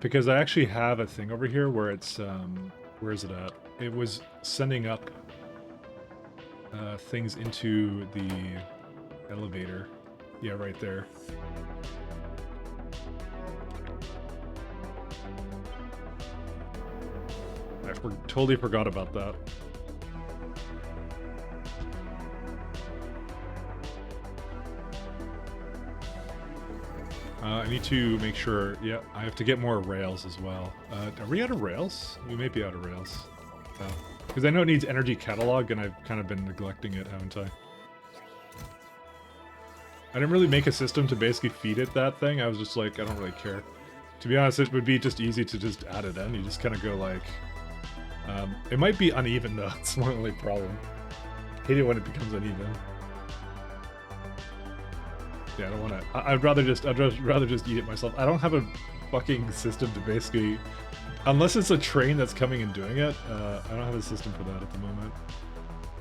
Because I actually have a thing over here where it's, where is it at? It was sending up things into the elevator. Yeah, right there. I totally forgot about that. I need to make sure, yeah, I have to get more rails as well. Are we out of rails? We may be out of rails. Because I know it needs energy catalog, and I've kind of been neglecting it, haven't I? I didn't really make a system to basically feed it that thing. I was just like, I don't really care. To be honest, it would be just easy to just add it in. You just kind of go like... it might be uneven though, it's my only problem. I hate it when it becomes uneven. Yeah, I don't want to... I'd rather just eat it myself. I don't have a fucking system to basically... Unless it's a train that's coming and doing it, I don't have a system for that at the moment.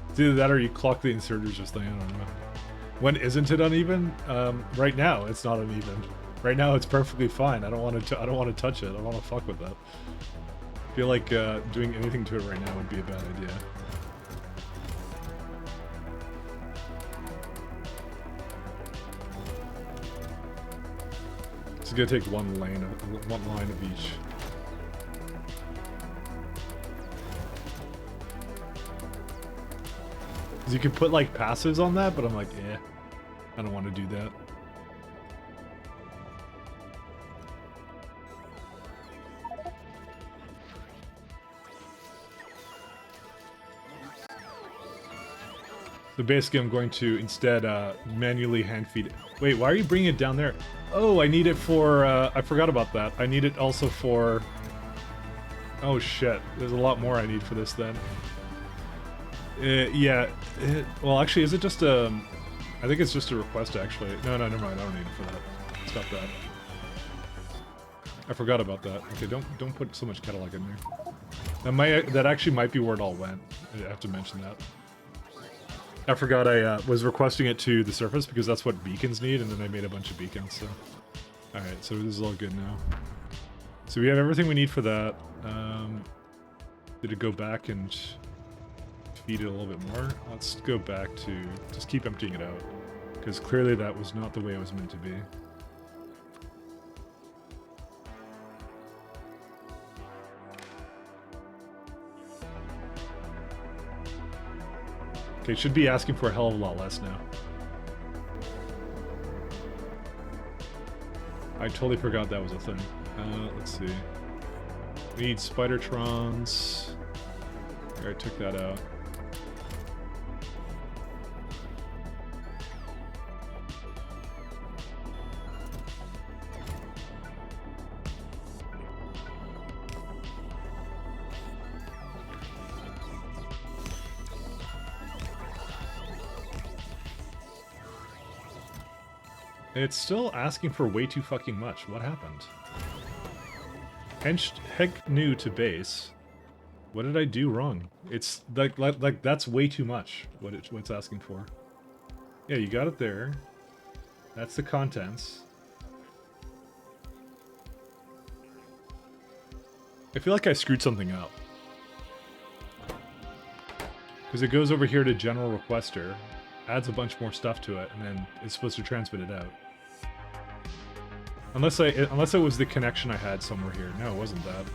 It's either that or you clock the inserters or something, I don't know. When isn't it uneven? Right now, it's not uneven. Right now, it's perfectly fine. I don't want to touch it. I don't want to fuck with that. I feel like doing anything to it right now would be a bad idea. It's gonna take one line of each. Cause you could put like passives on that, but I'm like, eh, I don't want to do that. So basically I'm going to instead manually hand feed it. Wait, why are you bringing it down there? Oh, I need it for, I forgot about that. I need it also for, oh shit, there's a lot more I need for this then. Yeah, well actually is it just a, I think it's just a request actually. No, never mind, I don't need it for that. Stop that. I forgot about that. Okay, don't put so much catalog in there. That actually might be where it all went. I have to mention that. I forgot I was requesting it to the surface because that's what beacons need, and then I made a bunch of beacons, so... Alright, so this is all good now. So we have everything we need for that. Did it go back and feed it a little bit more? Let's go back to just keep emptying it out, because clearly that was not the way it was meant to be. Okay, should be asking for a hell of a lot less now. I totally forgot that was a thing. Let's see. We need Spidertrons. Here, I took that out. It's still asking for way too fucking much. What happened? Heck new to base. What did I do wrong? It's like that's way too much. What it's asking for. Yeah, you got it there. That's the contents. I feel like I screwed something up. Because it goes over here to general requester, adds a bunch more stuff to it, and then it's supposed to transmit it out. Unless it was the connection I had somewhere here. No, it wasn't that.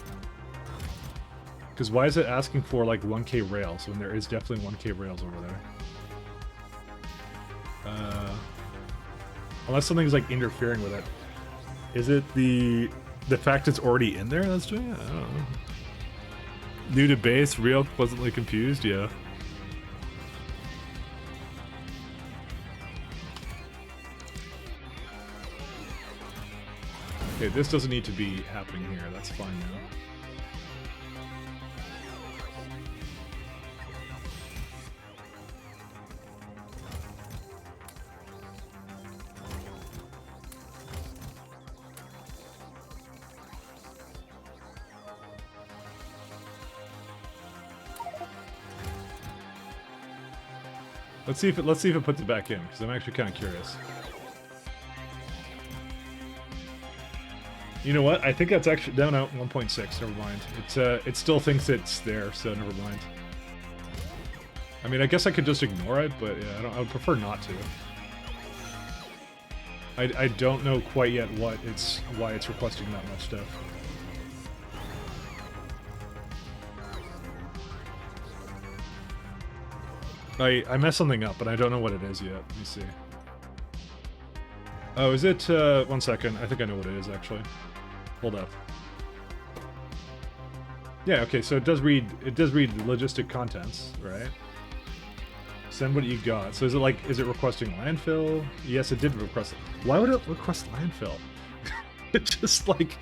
Because why is it asking for like 1K rails when there is definitely 1K rails over there? Unless something's like interfering with it. Is it the fact it's already in there that's doing it? I don't know. New to base, real pleasantly confused, yeah. Okay, this doesn't need to be happening here. That's fine now. Let's see if it puts it back in, because I'm actually kind of curious. You know what? I think that's actually down out 1.6. Never mind. It still thinks it's there, so never mind. I mean, I guess I could just ignore it, but yeah, I would prefer not to. I don't know quite yet why it's requesting that much stuff. I messed something up, but I don't know what it is yet. Let me see. Oh, is it, 1 second. I think I know what it is, actually. Hold up. Yeah, okay, so it does read logistic contents, right? Send what you got. So is it requesting landfill? Yes, it did request. Why would it request landfill? It's just like,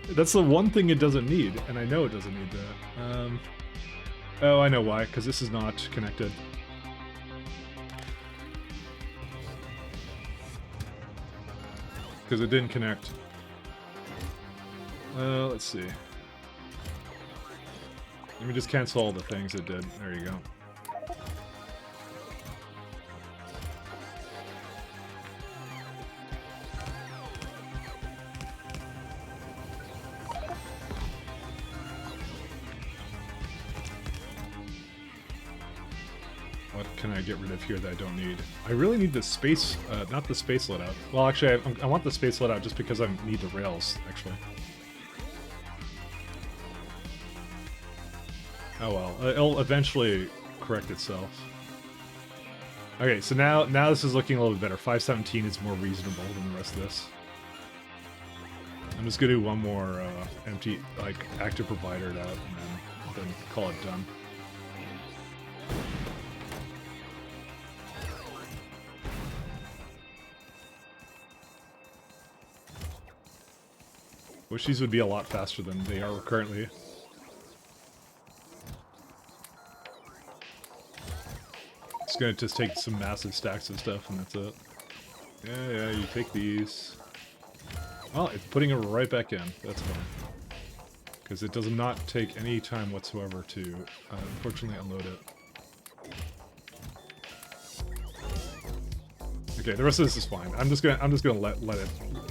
that's the one thing it doesn't need, and I know it doesn't need that. Oh, I know why, because this is not connected. Because it didn't connect. Let's see. Let me just cancel all the things it did. There you go. What can I get rid of here that I don't need? I really need the space, not the space let out. Well, actually, I want the space let out just because I need the rails, actually. Oh well, it'll eventually correct itself. Okay, so now this is looking a little bit better. 517 is more reasonable than the rest of this. I'm just gonna do one more empty, like, active provider out, and then call it done. Wish these would be a lot faster than they are currently. It's gonna just take some massive stacks of stuff and that's it. Yeah, you take these. Oh, it's putting it right back in. That's fine. Because it does not take any time whatsoever to, unfortunately, unload it. Okay, the rest of this is fine. I'm just gonna let it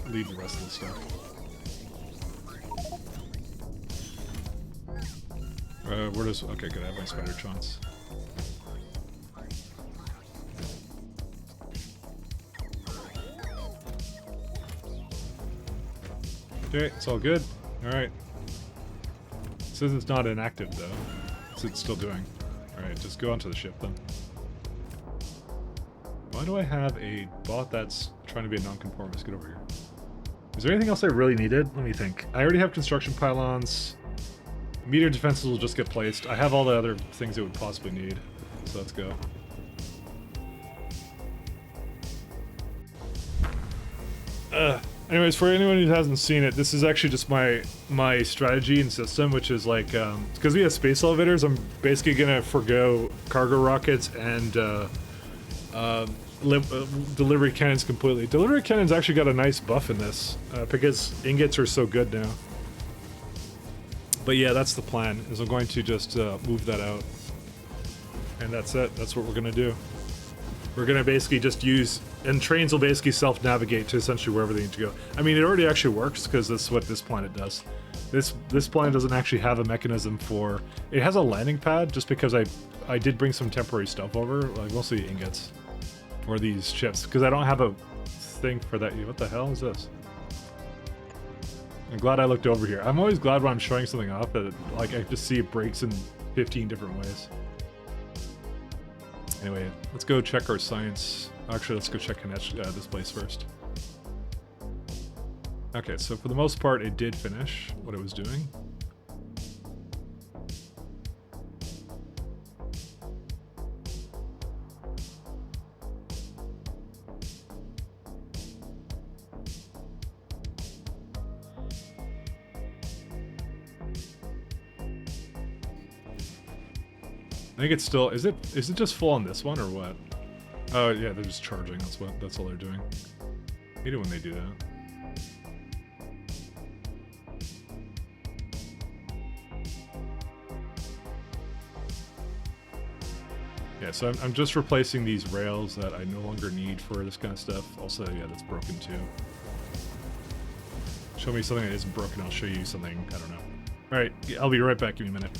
lead the rest of the stuff. Where does... Okay, good. I have my spider chance. Okay, it's all good. Alright. It says it's not inactive, though. What's it still doing? Alright, just go onto the ship, then. Why do I have a bot that's trying to be a non-conformist? Get over here. Is there anything else I really needed? Let me think. I already have construction pylons. Meteor defenses will just get placed. I have all the other things it would possibly need. So let's go. Anyways, for anyone who hasn't seen it, this is actually just my strategy and system, which is like, because we have space elevators, I'm basically gonna forgo cargo rockets and delivery cannons completely. Delivery cannons actually got a nice buff in this, because ingots are so good now. But yeah, that's the plan, is I'm going to just move that out. And that's it, that's what we're gonna do. We're gonna basically just use, and trains will basically self-navigate to essentially wherever they need to go. I mean, it already actually works, because this is what this planet does. This planet doesn't actually have a mechanism for... It has a landing pad, just because I did bring some temporary stuff over, like mostly ingots, for these ships, because I don't have a thing for that. What the hell is this? I'm glad I looked over here. I'm always glad when I'm showing something off that, like, I just see it breaks in 15 different ways. Anyway, let's go check our science. Actually, let's go check this place first. Okay, so for the most part, it did finish what it was doing. I think it's still... Is it just full on this one or what? Oh yeah, they're just charging. That's all they're doing. I hate it when they do that. Yeah, so I'm just replacing these rails that I no longer need for this kind of stuff. Also, yeah, that's broken too. Show me something that isn't broken, I'll show you something, I don't know. Alright, I'll be right back, give me a minute.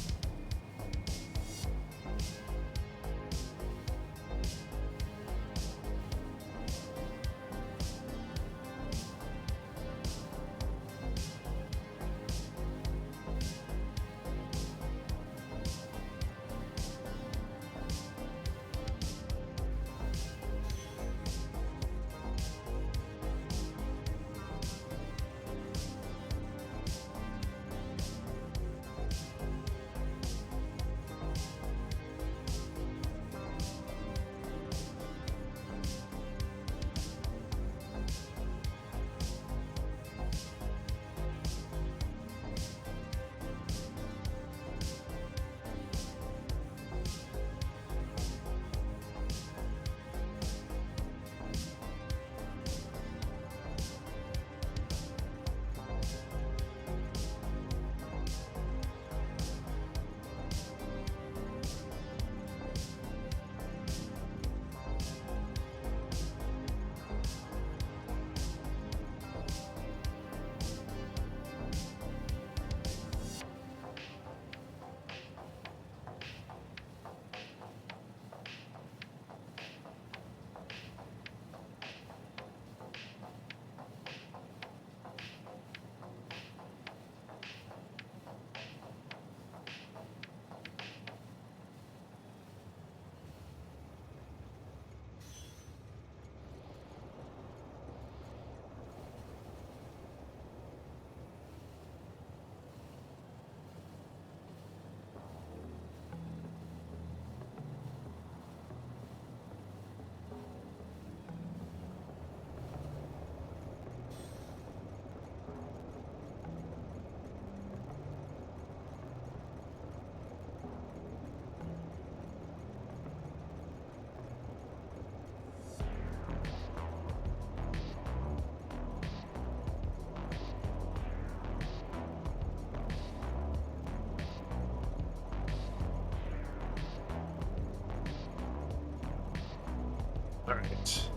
Alright.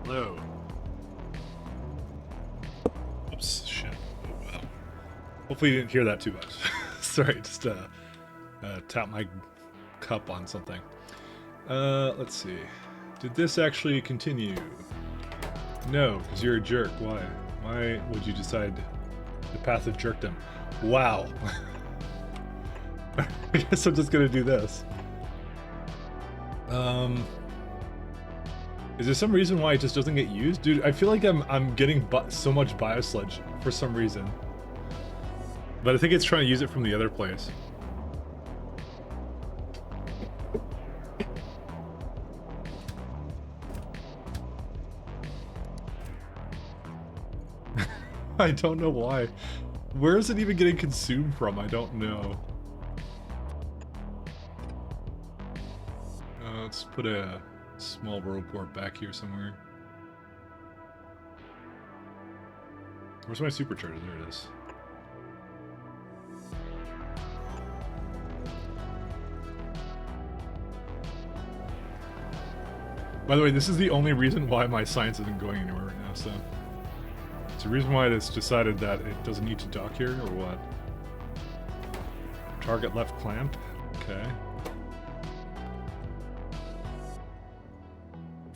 Hello. Oops, shit. Oh, wow. Hopefully you didn't hear that too much. Sorry, just tap my cup on something. Let's see. Did this actually continue? No, because you're a jerk. Why? Why would you decide the path of jerkdom? Wow. I guess I'm just gonna do this. Is there some reason why it just doesn't get used? Dude, I feel like I'm getting so much biosludge for some reason. But I think it's trying to use it from the other place. I don't know why. Where is it even getting consumed from? I don't know. Let's put a small rope port back here somewhere. Where's my supercharger? There it is. By the way, this is the only reason why my science isn't going anywhere right now, so... It's the reason why it's decided that it doesn't need to dock here, or what? Target left clamp? Okay.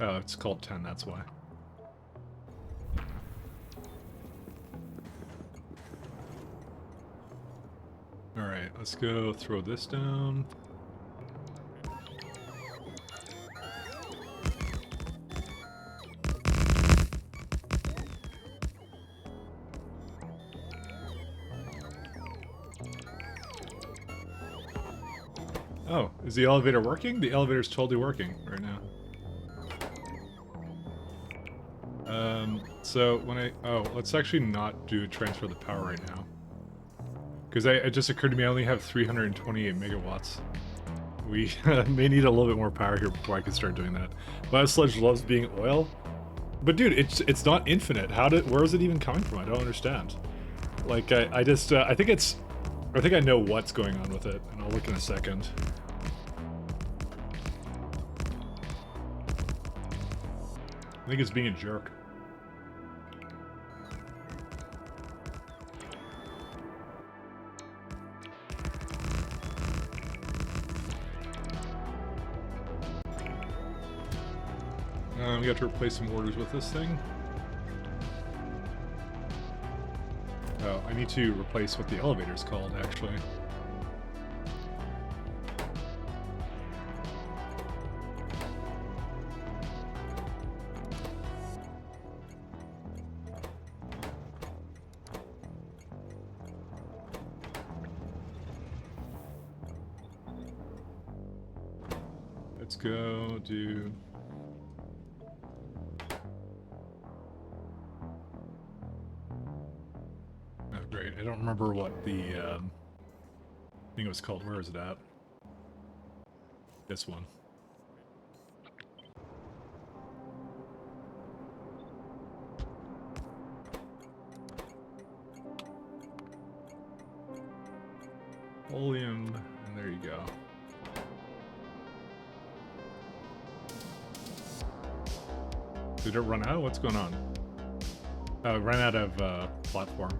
Oh, it's called 10, that's why. Alright, let's go throw this down. Oh, is the elevator working? The elevator's totally working right now. So when let's actually not do transfer the power right now. Because it just occurred to me I only have 328 megawatts. We may need a little bit more power here before I can start doing that. Biosludge loves being oil. But dude, it's not infinite. Where is it even coming from? I don't understand. Like, I think I know what's going on with it, and I'll look in a second. I think it's being a jerk. We have to replace some orders with this thing. Oh, I need to replace what the elevator's called, actually. Let's go do... I don't remember what the thing was called. Where is it at? This one. Oleum, and there you go. Did it run out? What's going on? Oh, it ran out of platform.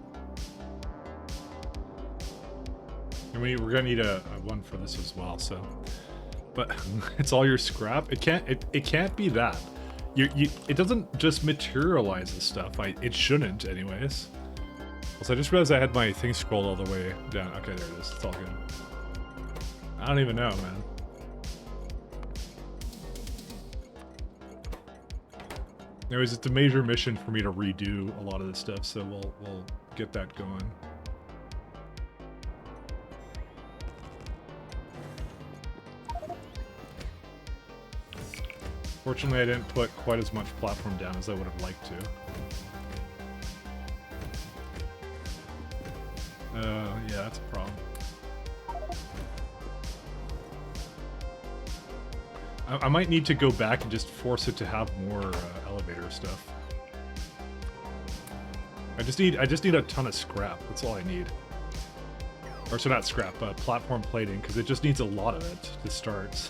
And we're gonna need a one for this as well, so. But it's all your scrap. It can't be that. It doesn't just materialize this stuff. It shouldn't, anyways. Also, I just realized I had my thing scrolled all the way down. Okay, there it is. It's all good. I don't even know, man. Anyways, it's a major mission for me to redo a lot of this stuff, so we'll get that going. Fortunately, I didn't put quite as much platform down as I would have liked to. Yeah, that's a problem. I might need to go back and just force it to have more elevator stuff. I just need a ton of scrap. That's all I need. Or so not scrap, platform plating, because it just needs a lot of it to start.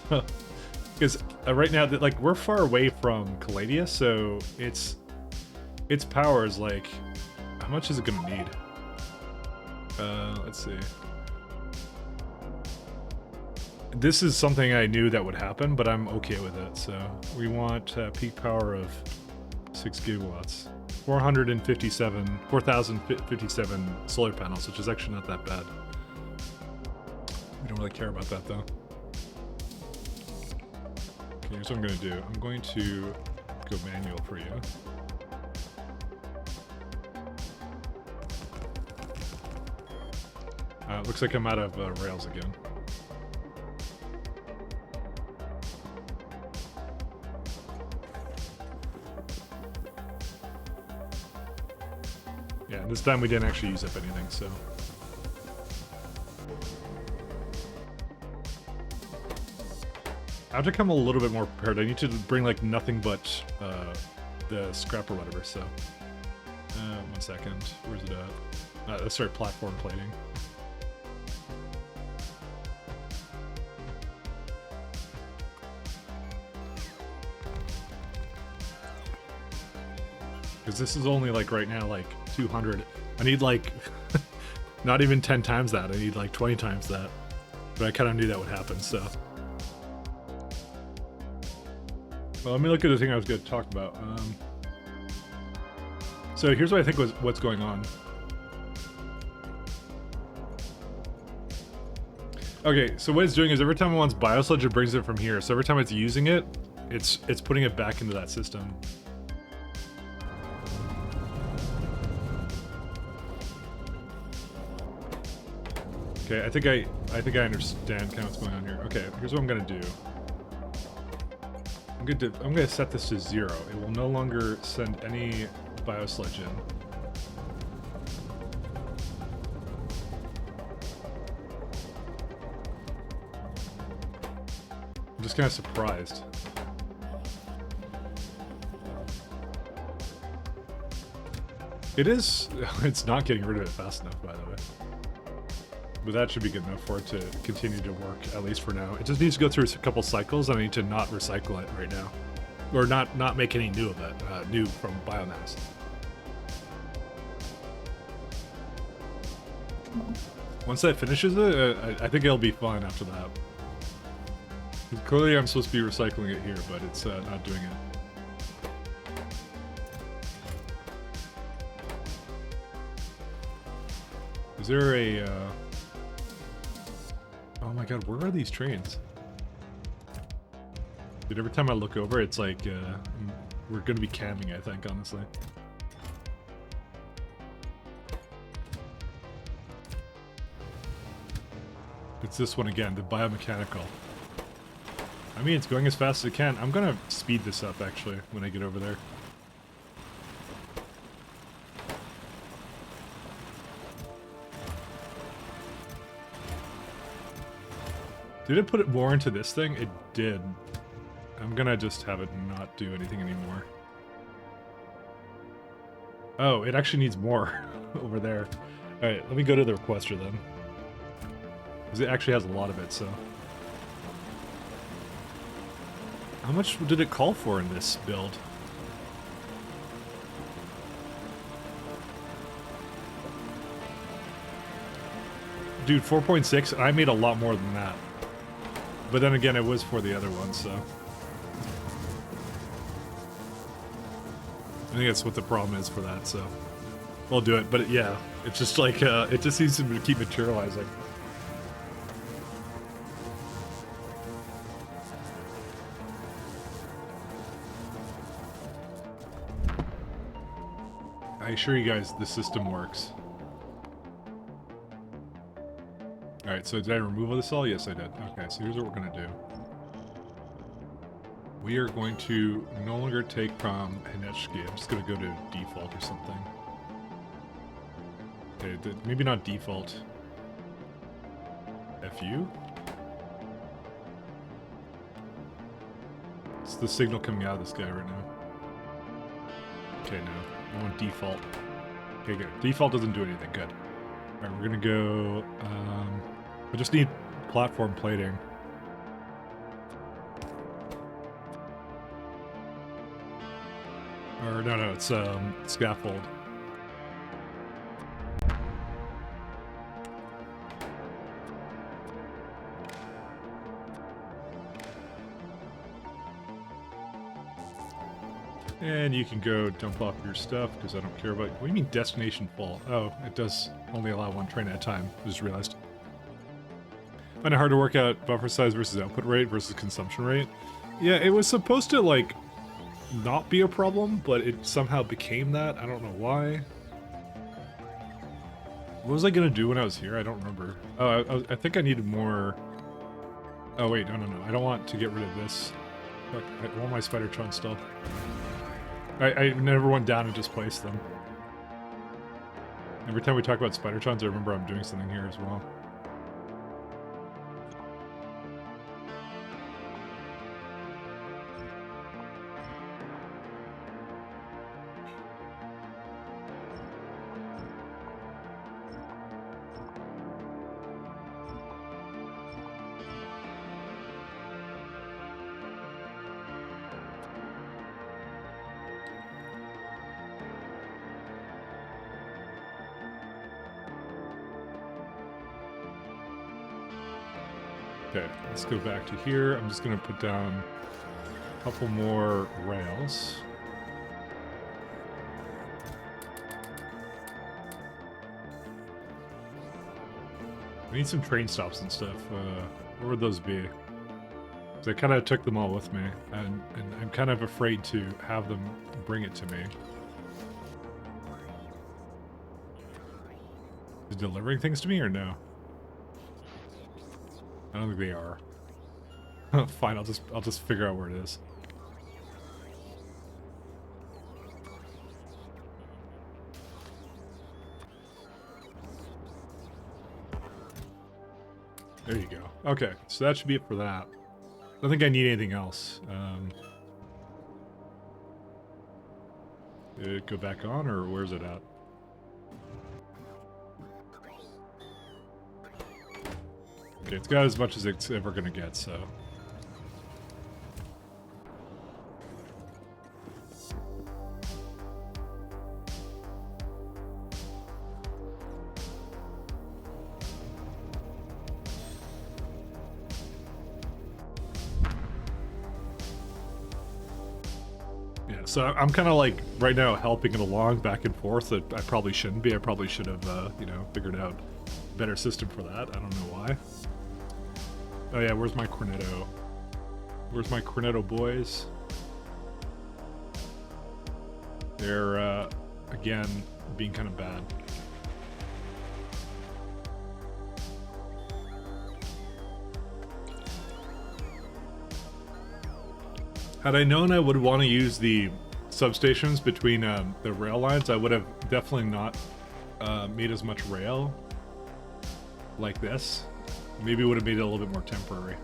Because right now, like, we're far away from Calladia, so its power is like, how much is it gonna need? Let's see. this is something I knew that would happen, but I'm okay with it. So we want peak power of 6 gigawatts, 4,057 solar panels, which is actually not that bad. We don't really care about that though. Okay, here's what I'm gonna do. I'm going to go manual for you. Looks like I'm out of rails again. Yeah, this time we didn't actually use up anything, so. I have to come a little bit more prepared. I need to bring like nothing but the scrap or whatever, so. 1 second, where's it at? Let's start platform plating. Because this is only like right now like 200. I need like not even 10 times that. I need like 20 times that. But I kind of knew that would happen, so. Well, let me look at the thing I was going to talk about. So here's what I think was what's going on. Okay, so what it's doing is every time it wants biosludge, it brings it from here. So every time it's using it, it's putting it back into that system. Okay, I think I understand kind of what's going on here. Okay, here's what I'm gonna do. I'm gonna set this to 0. It will no longer send any biosludge in. I'm just kind of surprised. It is. It's not getting rid of it fast enough, by the way. But that should be good enough for it to continue to work, at least for now. It just needs to go through a couple cycles, and I need to not recycle it right now. Or not make any new of it, new from biomass. Once that finishes it, I think it'll be fine after that. Clearly I'm supposed to be recycling it here, but it's not doing it. Is there a... Oh my god, where are these trains? Dude, every time I look over, it's like, we're gonna be camming, I think, honestly. It's this one again, the biomechanical. I mean, it's going as fast as it can. I'm gonna speed this up, actually, when I get over there. Did it put it more into this thing? It did. I'm gonna just have it not do anything anymore. Oh, it actually needs more over there. Alright, let me go to the requester then. Because it actually has a lot of it, so. How much did it call for in this build? Dude, 4.6, I made a lot more than that. But then again, it was for the other one, so. I think that's what the problem is for that, so. We'll do it, but yeah, it's just like, it just seems to keep materializing. I assure you guys, the system works. Alright, so did I remove this all? Yes, I did. Okay, so here's what we're going to do. We are going to no longer take from Hinechki. I'm just going to go to default or something. Okay, maybe not default. FU? It's the signal coming out of this guy right now. Okay, no. I want default. Okay, good. Default doesn't do anything. Good. Alright, we're going to go... I just need platform plating. Or no, it's scaffold. And you can go dump off your stuff because I don't care about. What do you mean destination full? Oh, it does only allow one train at a time. I just realized. Find it hard to work out buffer size versus output rate versus consumption rate. Yeah, it was supposed to like not be a problem, but it somehow became that. I don't know why. What was I gonna do when I was here? I don't remember. Oh, I think I needed more. Oh wait, no. I don't want to get rid of this. Fuck, I want my Spidertron still. I never went down and just placed them. Every time we talk about Spidertrons, I remember I'm doing something here as well. Okay, let's go back to here. I'm just going to put down a couple more rails. I need some train stops and stuff. Where would those be? So I kind of took them all with me, and I'm kind of afraid to have them bring it to me. Is delivering things to me or no? I don't think they are. Fine, I'll just figure out where it is. There you go. Okay, so that should be it for that. I don't think I need anything else. Did it go back on, or where's it at? Okay, it's got as much as it's ever gonna get, so. Yeah, so I'm kind of like, right now, helping it along back and forth. That I probably shouldn't be. I probably should have, you know, figured out a better system for that. I don't know why. Oh yeah, where's my Cornetto? Where's my Cornetto boys? They're, again, being kind of bad. Had I known I would want to use the substations between the rail lines, I would have definitely not made as much rail like this. Maybe it would have made it a little bit more temporary.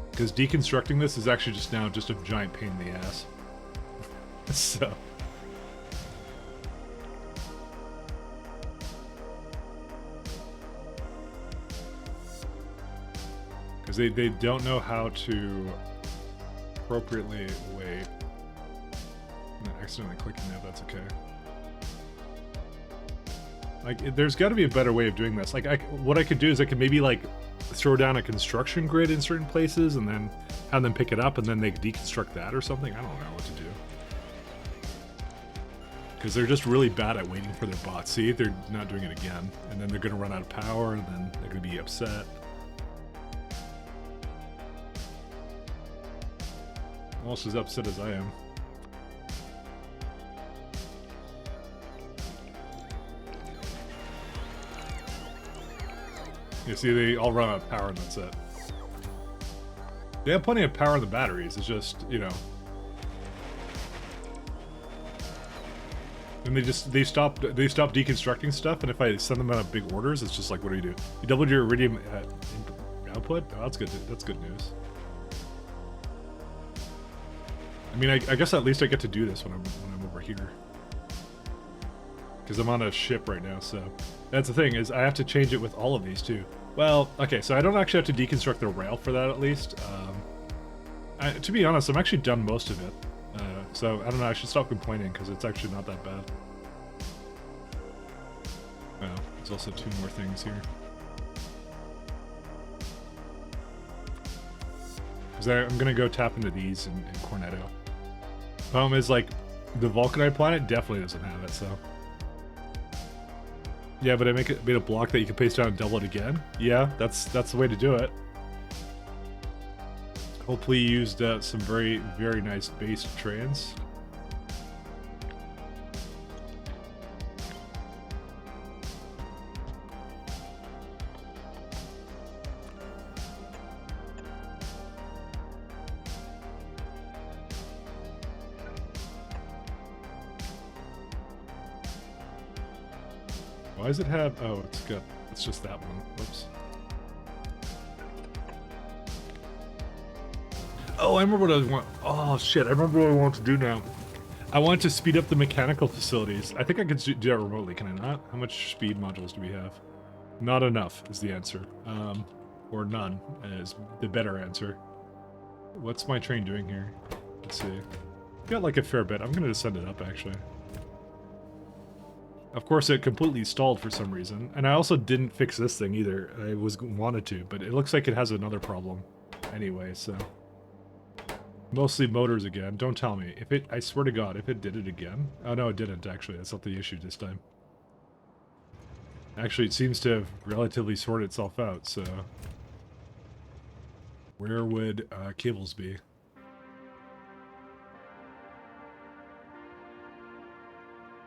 Because deconstructing this is actually just now just a giant pain in the ass. So. Because they don't know how to appropriately wait. I'm not accidentally clicking that, that's okay. Like, there's got to be a better way of doing this. Like, what I could do is I could maybe, like, throw down a construction grid in certain places and then have them pick it up and then they deconstruct that or something. I don't know what to do. Because they're just really bad at waiting for their bots. See, they're not doing it again. And then they're going to run out of power and then they're going to be upset. Almost as upset as I am. You see, they all run out of power and that's it. They have plenty of power in the batteries, it's just, you know. And they stop deconstructing stuff, and if I send them out big orders, it's just like, what do? You doubled your iridium output? Oh, that's good news. I mean, I guess at least I get to do this when I'm over here. Because I'm on a ship right now, so that's the thing, is I have to change it with all of these too. Well, okay, so I don't actually have to deconstruct the rail for that at least. To be honest, I'm actually done most of it. So I don't know, I should stop complaining because it's actually not that bad. Oh, there's also two more things here. Because I'm gonna go tap into these in Cornetto. Is like the Vulcanite planet definitely doesn't have it, so. Yeah, but I made a block that you can paste down and double it again. Yeah, that's the way to do it. Hopefully you used some very, very nice base trains. Why does it have... Oh, it's just that one. Whoops. Oh, I remember what I want. Oh, shit. I remember what I want to do now. I want to speed up the mechanical facilities. I think I could do that remotely, can I not? How much speed modules do we have? Not enough is the answer. Or none is the better answer. What's my train doing here? Let's see. Got like a fair bit. I'm going to send it up, actually. Of course, it completely stalled for some reason. And I also didn't fix this thing either. I wanted to, but it looks like it has another problem anyway, so... Mostly motors again. Don't tell me. If it... I swear to God, if it did it again... Oh, no, it didn't, actually. That's not the issue this time. Actually, it seems to have relatively sorted itself out, so... Where would cables be?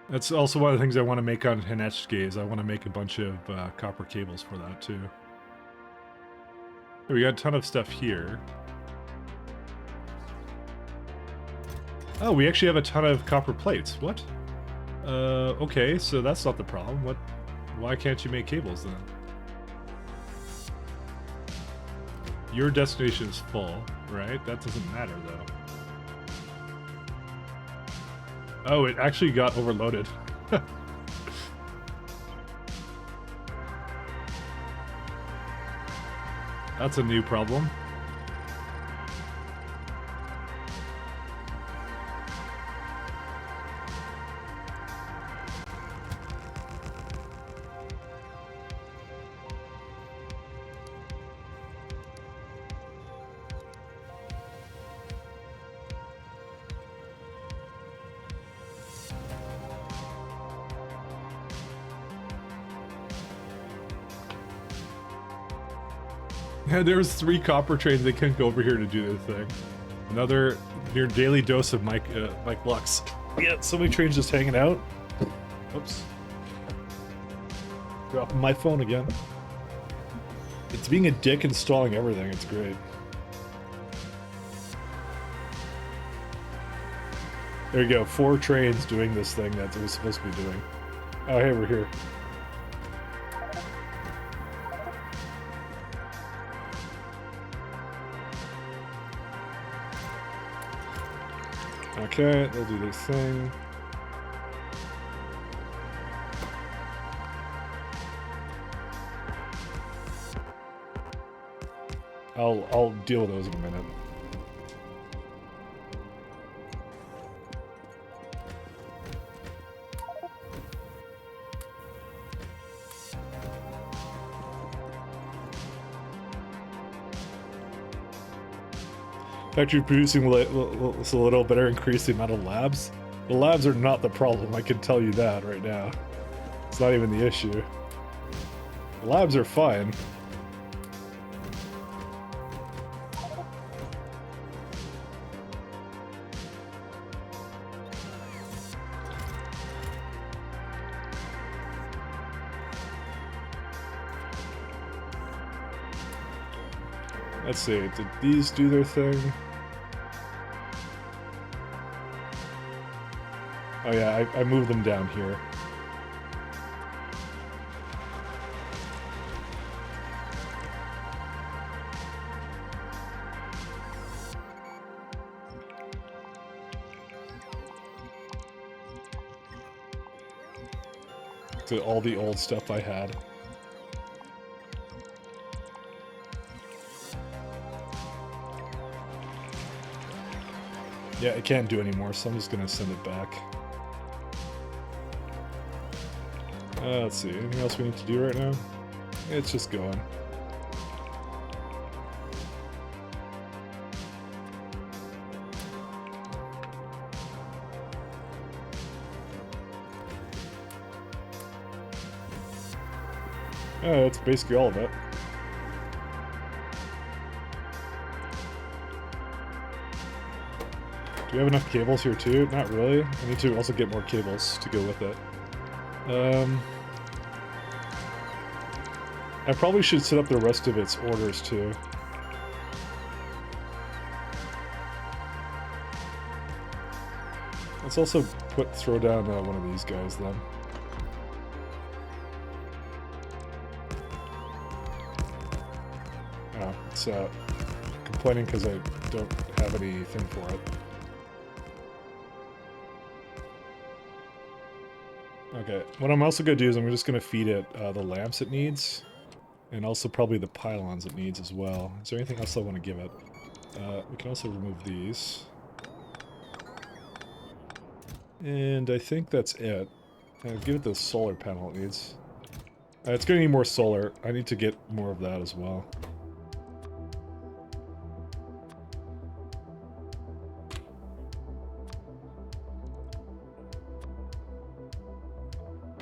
That's also one of the things I want to make on Hinechke is I want to make a bunch of copper cables for that too. We got a ton of stuff here. Oh, we actually have a ton of copper plates. What? Okay, so that's not the problem. What? Why can't you make cables then? Your destination is full, right? That doesn't matter though. Oh, it actually got overloaded. That's a new problem. Yeah, there's 3 copper trains that couldn't go over here to do their thing. Another your daily dose of Mike Lux. Yeah, so many trains just hanging out. Oops. Dropping my phone again. It's being a dick installing everything. It's great. There you go. 4 trains doing this thing that it was supposed to be doing. Oh, hey, we're here. Okay, they'll do this thing. I'll deal with those in a minute. Factory producing a little better, increase the amount of labs. The labs are not the problem, I can tell you that right now. It's not even the issue. The labs are fine. Let's see, did these do their thing? Oh yeah, I moved them down here. To all the old stuff I had. Yeah, it can't do anymore, so I'm just gonna send it back. Let's see, anything else we need to do right now? It's just going. Yeah, that's basically all of it. Do we have enough cables here too? Not really. I need to also get more cables to go with it. I probably should set up the rest of its orders too. Let's also throw down one of these guys then. Oh, it's complaining because I don't have anything for it. Okay, what I'm also going to do is I'm just going to feed it the lamps it needs, and also probably the pylons it needs as well. Is there anything else I want to give it? We can also remove these. And I think that's it. Give it the solar panel it needs. It's going to need more solar. I need to get more of that as well.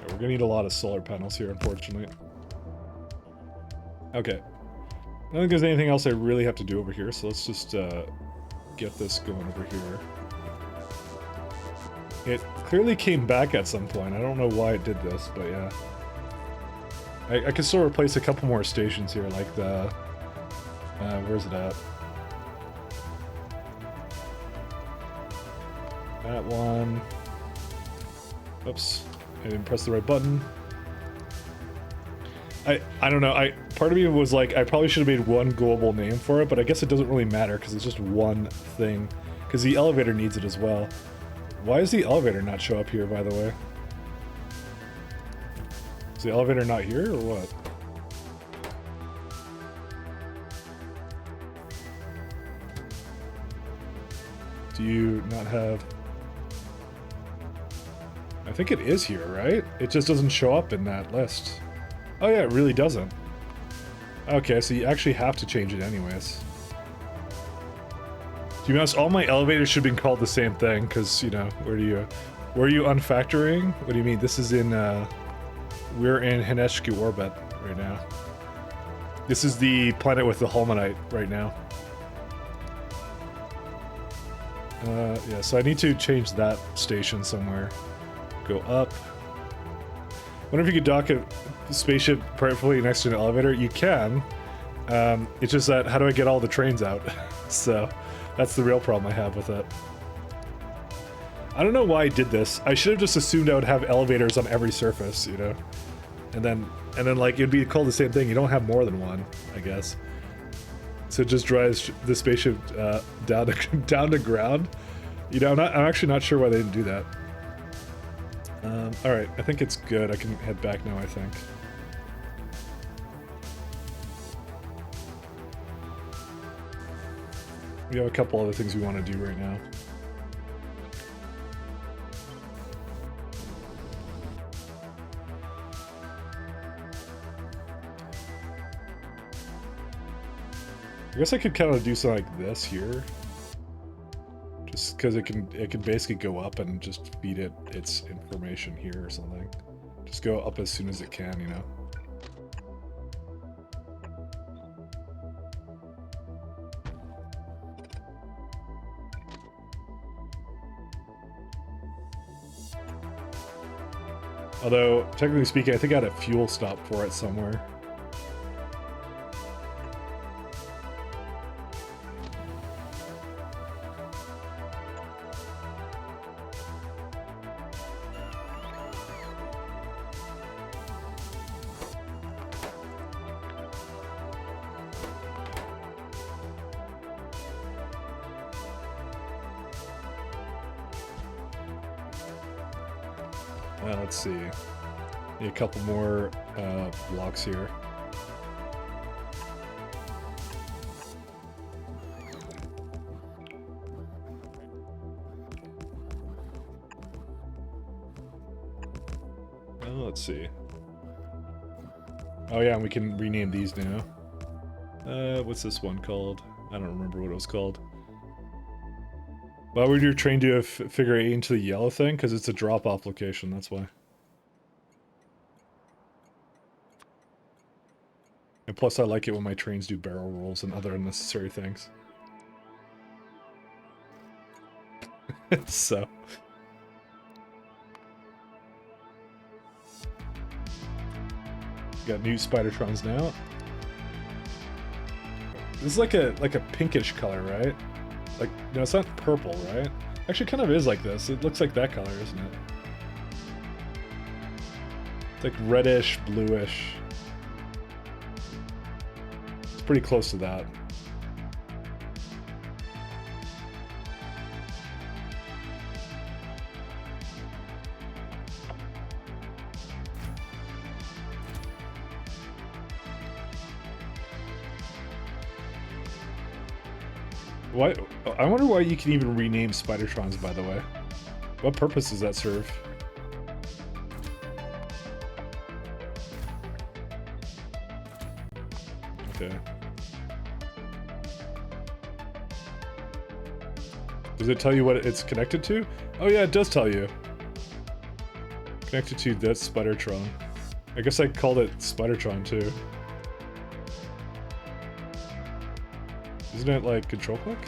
We're going to need a lot of solar panels here, unfortunately. Okay. I don't think there's anything else I really have to do over here, so let's just get this going over here. It clearly came back at some point. I don't know why it did this, but yeah. I could still replace a couple more stations here, like the... where's it at? That one. Oops. I didn't press the right button. I don't know. Part of me was like, I probably should have made one global name for it, but I guess it doesn't really matter because it's just one thing. Because the elevator needs it as well. Why does the elevator not show up here, by the way? Is the elevator not here, or what? Do you not have... I think it is here, right? It just doesn't show up in that list. Oh yeah, it really doesn't. Okay, so you actually have to change it anyways. To be honest, all my elevators should have been called the same thing, because, you know, where are you unfactoring? What do you mean? This is in, we're in Hineshki orbit right now. This is the planet with the Holmanite right now. Yeah, so I need to change that station somewhere. Go up. Wonder if you could dock a spaceship perfectly next to an elevator. You can. It's just that, how do I get all the trains out? So, that's the real problem I have with it. I don't know why I did this. I should have just assumed I would have elevators on every surface, you know? And then like, it'd be called the same thing. You don't have more than one, I guess. So it just drives the spaceship down to ground. You know, I'm actually not sure why they didn't do that. Alright, I think it's good. I can head back now, I think. We have a couple other things we want to do right now. I guess I could kind of do something like this here. Just because it can basically go up and just feed it its information here or something. Just go up as soon as it can, you know. Although, technically speaking, I think I had a fuel stop for it somewhere. Let's see. Need a couple more blocks here. Let's see. Oh yeah, and we can rename these now. What's this one called? I don't remember what it was called. Why would your train do a figure 8 into the yellow thing? Because it's a drop-off location, that's why. And plus I like it when my trains do barrel rolls and other unnecessary things. So... Got new Spidertrons now. This is like a pinkish color, right? Like, no, it's not purple, right? Actually, it kind of is like this. It looks like that color, isn't it? It's like reddish, bluish. It's pretty close to that. Why? I wonder why you can even rename Spidertrons, by the way. What purpose does that serve? Okay. Does it tell you what it's connected to? Oh yeah, it does tell you. Connected to that Spidertron. I guess I called it Spidertron too. Isn't it like control click?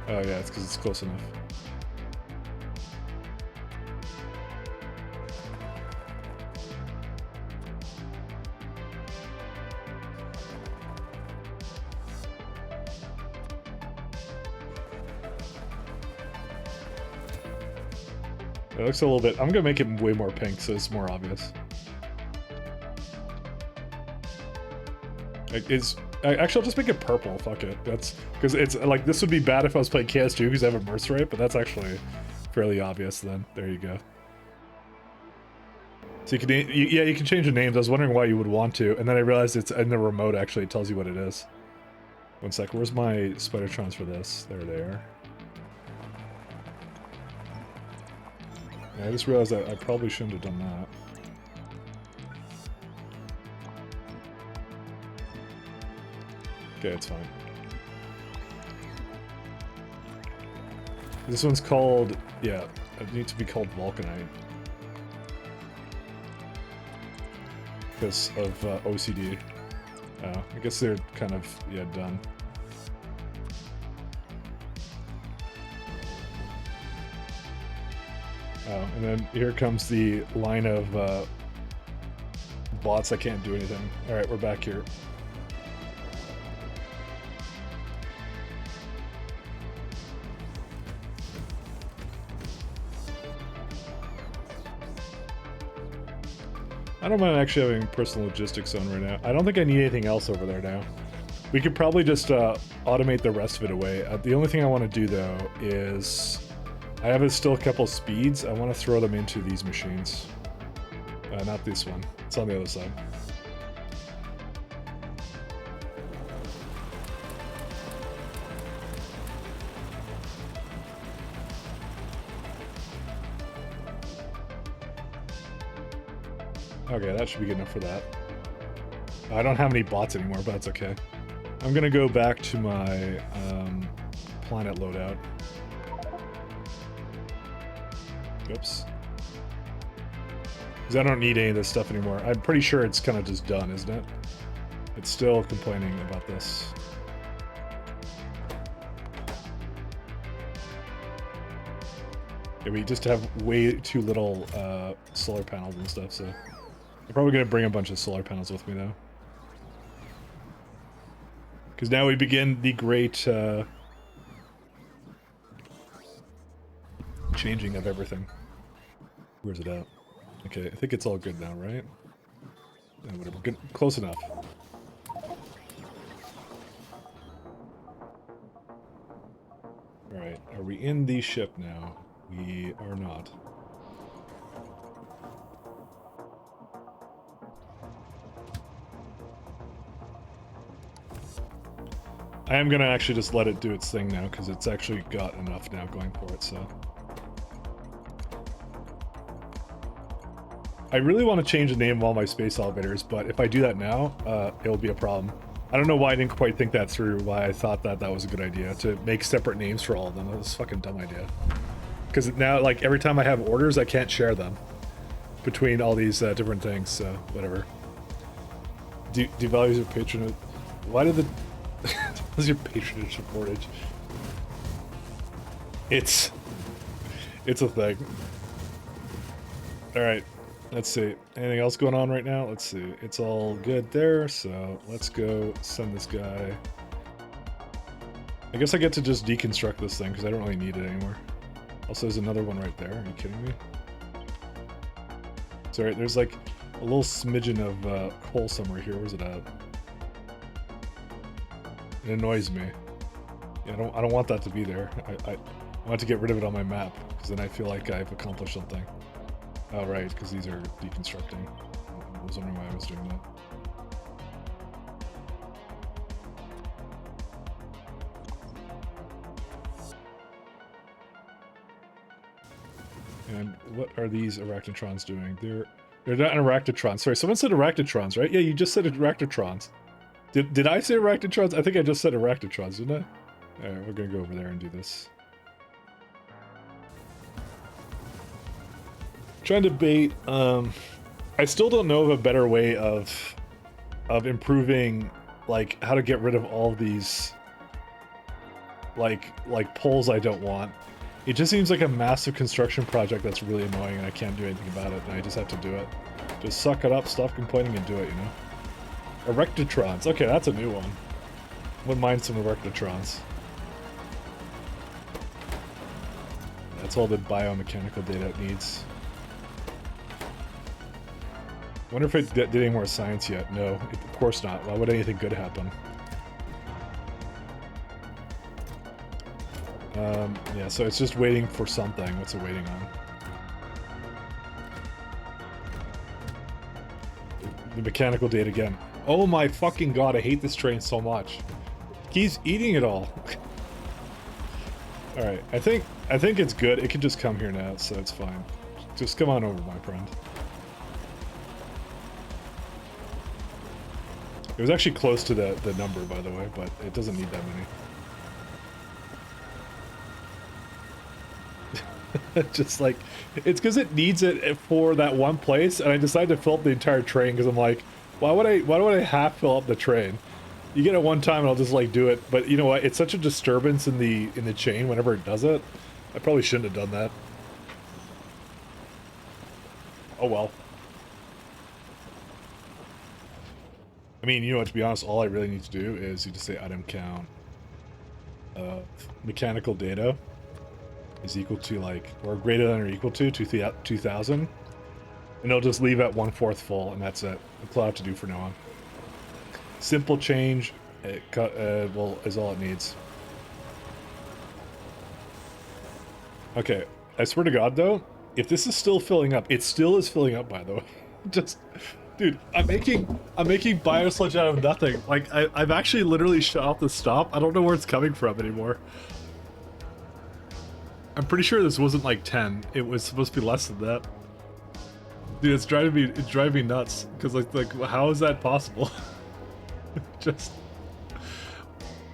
Oh yeah, it's because it's close enough. It looks a little bit... I'm gonna make it way more pink so it's more obvious. Actually, I'll just make it purple. Fuck it. That's because it's like this would be bad if I was playing KS2 because I have a Merc rate, but that's actually fairly obvious. Then there you go. So you can, yeah, you can change the names. I was wondering why you would want to, and then I realized it's in the remote. Actually, it tells you what it is. One sec. Where's my Spidertrons for this? There they are. Yeah, I just realized that I probably shouldn't have done that. Okay, it's fine. This one's called... yeah, it needs to be called Vulcanite. Because of OCD. Oh, I guess they're kind of, yeah, done. Oh, and then here comes the line of bots that can't do anything. Alright, we're back here. I don't mind actually having personal logistics zone right now. I don't think I need anything else over there now. We could probably just automate the rest of it away. The only thing I want to do though is... I have still a couple speeds. I want to throw them into these machines. Not this one. It's on the other side. Okay, that should be good enough for that. I don't have any bots anymore, but that's okay. I'm gonna go back to my planet loadout. Oops. Because I don't need any of this stuff anymore. I'm pretty sure it's kind of just done, isn't it? It's still complaining about this. Yeah, we just have way too little solar panels and stuff, so... I'm probably going to bring a bunch of solar panels with me, though. Because now we begin the great changing of everything. Where's it at? Okay, I think it's all good now, right? Yeah, whatever. Good, close enough. Alright, are we in the ship now? We are not. I am going to actually just let it do its thing now, because it's actually got enough now going for it, so... I really want to change the name of all my space elevators, but if I do that now, it'll be a problem. I don't know why I didn't quite think that through, why I thought that that was a good idea, to make separate names for all of them. That was a fucking dumb idea. Because now, like, every time I have orders, I can't share them between all these different things, so whatever. devalues your patronage. Why did the what's your patronage supportage? It's a thing. All right, let's see. Anything else going on right now? Let's see. It's all good there, so let's go send this guy. I guess I get to just deconstruct this thing because I don't really need it anymore. Also, there's another one right there. Are you kidding me? Sorry, there's like a little smidgen of coal somewhere here. Where's it at? It annoys me. Yeah, I don't want that to be there. I want to get rid of it on my map because then I feel like I've accomplished something. Oh, right, because these are deconstructing. I was wondering why I was doing that. And what are these arachnotrons doing? They're not arachnotrons. Sorry, someone said arachnotrons, right? Yeah, you just said arachnotrons. Did I say arachnotrons? I think I just said arachnotrons, didn't I? Alright, we're gonna go over there and do this. Trying to bait, I still don't know of a better way of improving, like, how to get rid of all these, like poles I don't want. It just seems like a massive construction project that's really annoying and I can't do anything about it and I just have to do it. Just suck it up, stop complaining and do it, you know? Erectotrons. Okay, that's a new one. Wouldn't mind some erectotrons. That's all the biomechanical data it needs. Wonder if it did any more science yet. No, of course not. Why would anything good happen? Yeah, so it's just waiting for something. What's it waiting on? The mechanical data again. Oh my fucking god, I hate this train so much. He's eating it all. Alright, I think it's good. It can just come here now, so it's fine. Just come on over, my friend. It was actually close to the number, by the way, but it doesn't need that many. Just like, it's because it needs it for that one place, and I decided to fill up the entire train because I'm like, why would I half fill up the train? You get it one time and I'll just like do it, but you know what? It's such a disturbance in the chain whenever it does it. I probably shouldn't have done that. Oh well. I mean, you know what, to be honest, all I really need to do is you just say item count mechanical data is equal to, like, or greater than or equal to 2000, and it'll just leave at 1/4 full, and that's it. That's all I have to do for now on. Simple change, well, is all it needs. Okay, I swear to God, though, if this is still filling up, it still is filling up, by the way. Just, dude, I'm making biosludge out of nothing. Like, I've actually literally shut off the stop. I don't know where it's coming from anymore. I'm pretty sure this wasn't like 10. It was supposed to be less than that. Dude, it's driving me nuts. Because like how is that possible? Just,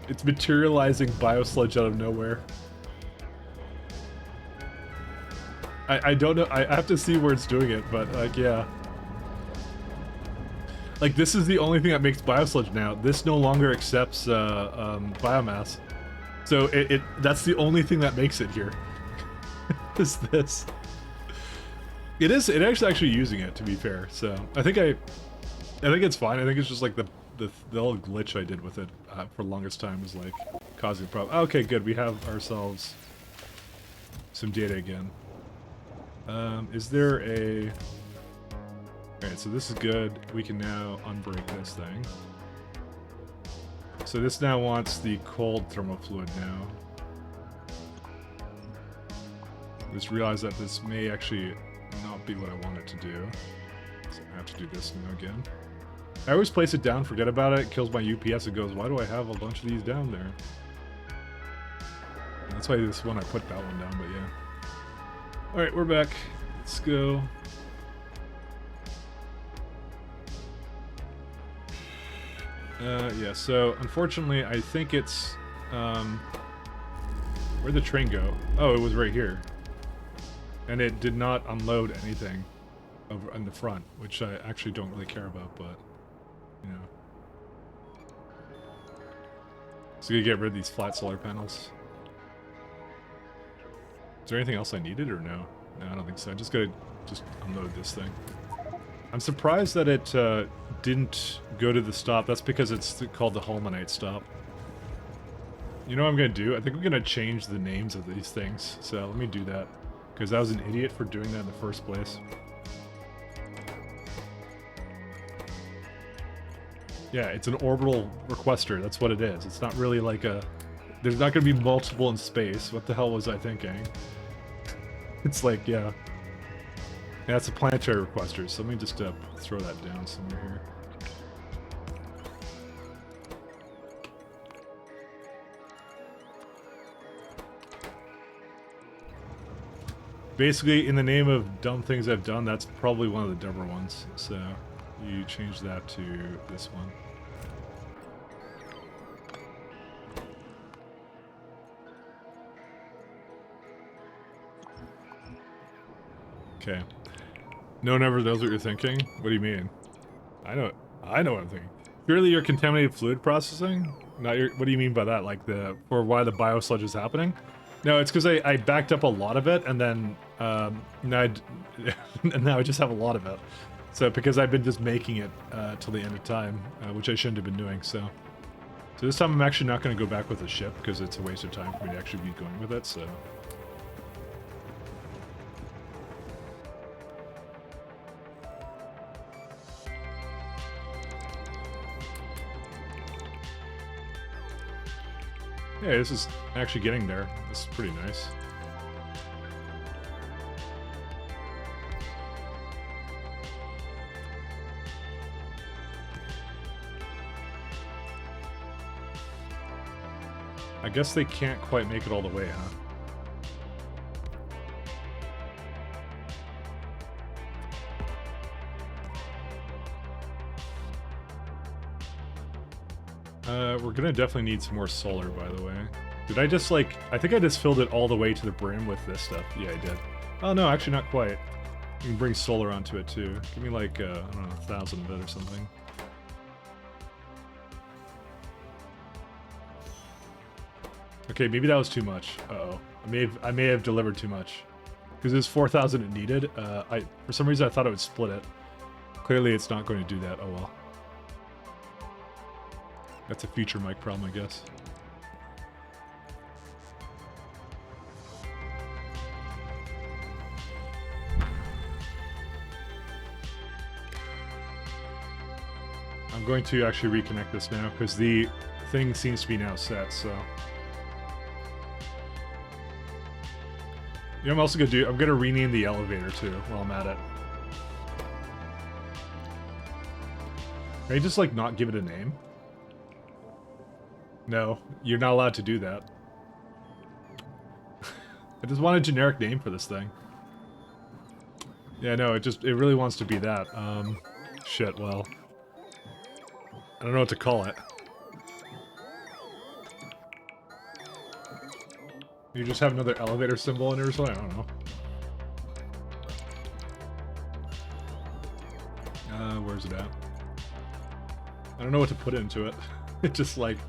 it's materializing biosludge out of nowhere. I don't know. I have to see where it's doing it, but like, yeah. Like, this is the only thing that makes biosludge now. This no longer accepts biomass. So that's the only thing that makes it here. Is this. It actually using it, to be fair. So I think it's fine. I think it's just like the little glitch I did with it for the longest time was like causing a problem. Okay, good. We have ourselves some data again. Is there a... Alright, so this is good. We can now unbreak this thing. So this now wants the cold thermal fluid now. Just realized that this may actually not be what I want it to do. So I have to do this now again. I always place it down, forget about it, kills my UPS, it goes, why do I have a bunch of these down there? And that's why this one I put that one down, but yeah. Alright, we're back. Let's go. Yeah, so unfortunately I think it's, where'd the train go? Oh, it was right here. And it did not unload anything over in the front, which I actually don't really care about, but, you know. So you get rid of these flat solar panels. Is there anything else I needed or no? No, I don't think so. I just gotta unload this thing. I'm surprised that it didn't go to the stop. That's because it's called the Holmanite stop. You know what I'm gonna do? I think we're gonna change the names of these things. So let me do that. Because I was an idiot for doing that in the first place. Yeah, it's an orbital requester. That's what it is. It's not really like a... There's not going to be multiple in space. What the hell was I thinking? It's like, yeah. Yeah, it's a planetary requester. So let me just throw that down somewhere here. Basically, in the name of dumb things I've done, that's probably one of the dumber ones. So you change that to this one. Okay. No one ever knows what you're thinking? What do you mean? I know what I'm thinking. Purely your contaminated fluid processing? Not your... What do you mean by that? Like for why the biosludge is happening? No, it's because I backed up a lot of it, and then now I just have a lot of it. So because I've been just making it till the end of time, which I shouldn't have been doing. So this time I'm actually not going to go back with the ship because it's a waste of time for me to actually be going with it. So. Yeah, this is actually getting there. This is pretty nice. I guess they can't quite make it all the way, huh? We're gonna definitely need some more solar, by the way. Did I just, like... I think I just filled it all the way to the brim with this stuff. Yeah, I did. Oh, no, actually not quite. You can bring solar onto it, too. Give me, like, I don't know, 1,000 of it or something. Okay, maybe that was too much. Uh-oh. I may have delivered too much. Because it was 4,000 it needed. For some reason, I thought it would split it. Clearly, it's not going to do that. Oh, well. That's a future mic problem, I guess. I'm going to actually reconnect this now, because the thing seems to be now set, so... You know what I'm also going to do? I'm going to rename the elevator, too, while I'm at it. Can I just, like, not give it a name? No, you're not allowed to do that. I just want a generic name for this thing. Yeah, no, it really wants to be that. Shit, well... I don't know what to call it. You just have another elevator symbol in it or something? I don't know. Where's it at? I don't know what to put into it. It just like...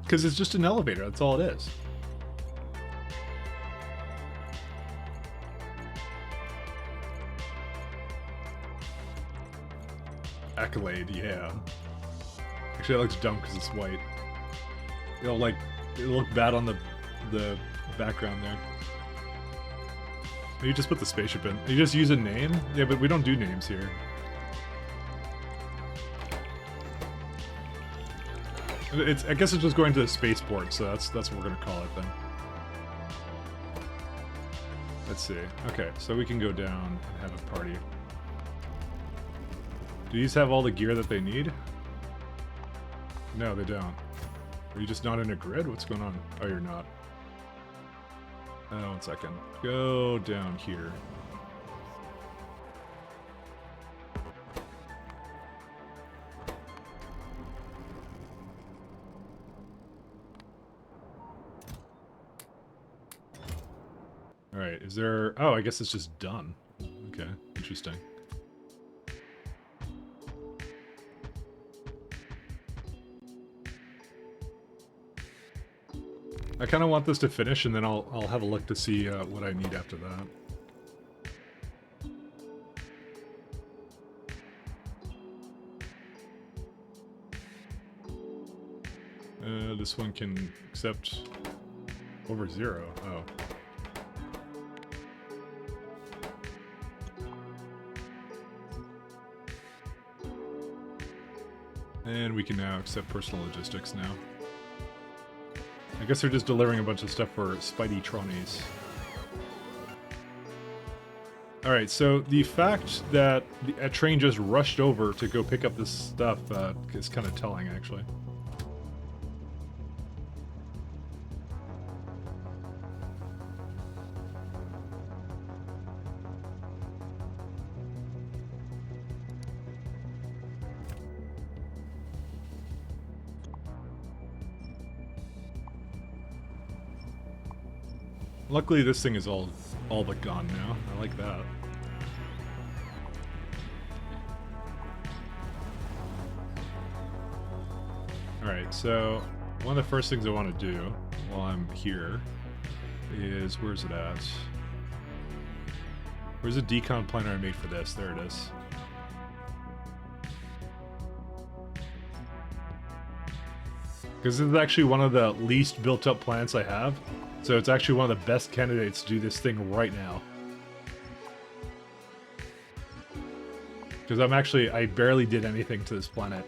Because it's just an elevator, that's all it is. Accolade, yeah. Actually, that looks dumb because it's white. It'll like... It'll look bad on the background there. You just put the spaceship in. You just use a name? Yeah, but we don't do names here. I guess it's just going to the spaceport, so that's what we're gonna call it then. Let's see. Okay, so we can go down and have a party. Do these have all the gear that they need? No, they don't. Are you just not in a grid? What's going on? Oh, you're not. 1 second. Go down here. Alright, is there... Oh, I guess it's just done. Okay, interesting. I kind of want this to finish, and then I'll have a look to see what I need after that. This one can accept over 0. Oh. And we can now accept personal logistics now. I guess they're just delivering a bunch of stuff for Spidey Tronies. Alright, so the fact that a train just rushed over to go pick up this stuff is kind of telling, actually. Luckily, this thing is all but gone now. I like that. Alright, so one of the first things I want to do while I'm here is... where's it at? Where's the decon planner I made for this? There it is. Because this is actually one of the least built up plants I have. So it's actually one of the best candidates to do this thing right now. Because I barely did anything to this planet.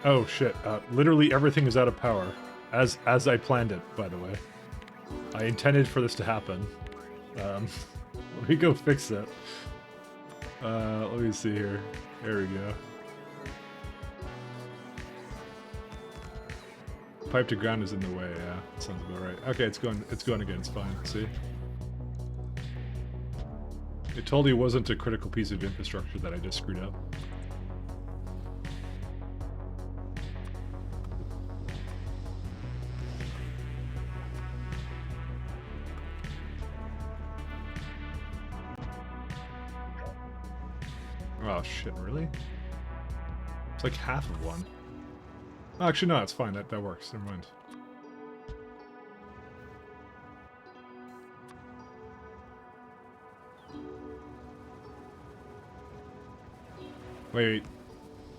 Oh shit, literally everything is out of power. As I planned it, by the way. I intended for this to happen. Let me go fix it. Let me see here. There we go. Pipe to ground is in the way, yeah. Sounds about right. Okay, it's going again, it's fine. See? It totally wasn't a critical piece of infrastructure that I just screwed up. Oh shit, really? It's like half of one. Oh, actually, no, it's fine. That works. Never mind. Wait,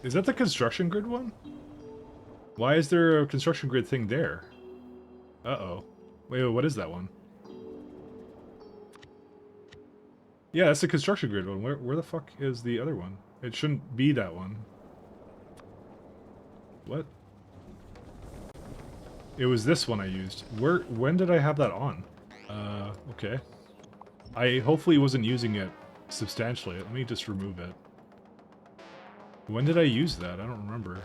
is that the construction grid one? Why is there a construction grid thing there? Uh-oh. Wait, what is that one? Yeah, that's the construction grid one. Where the fuck is the other one? It shouldn't be that one. What? It was this one I used. When did I have that on? Okay. I hopefully wasn't using it substantially. Let me just remove it. When did I use that? I don't remember.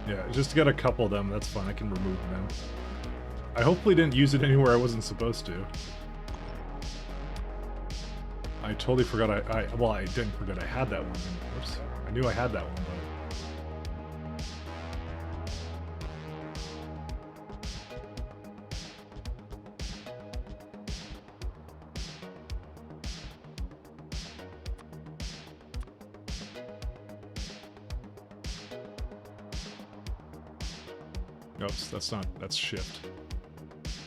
Yeah, just got a couple of them, that's fine, I can remove them. I hopefully didn't use it anywhere I wasn't supposed to. I totally forgot well, I didn't forget I had that one. Whoops. I knew I had that one, but... Oops, that's shift.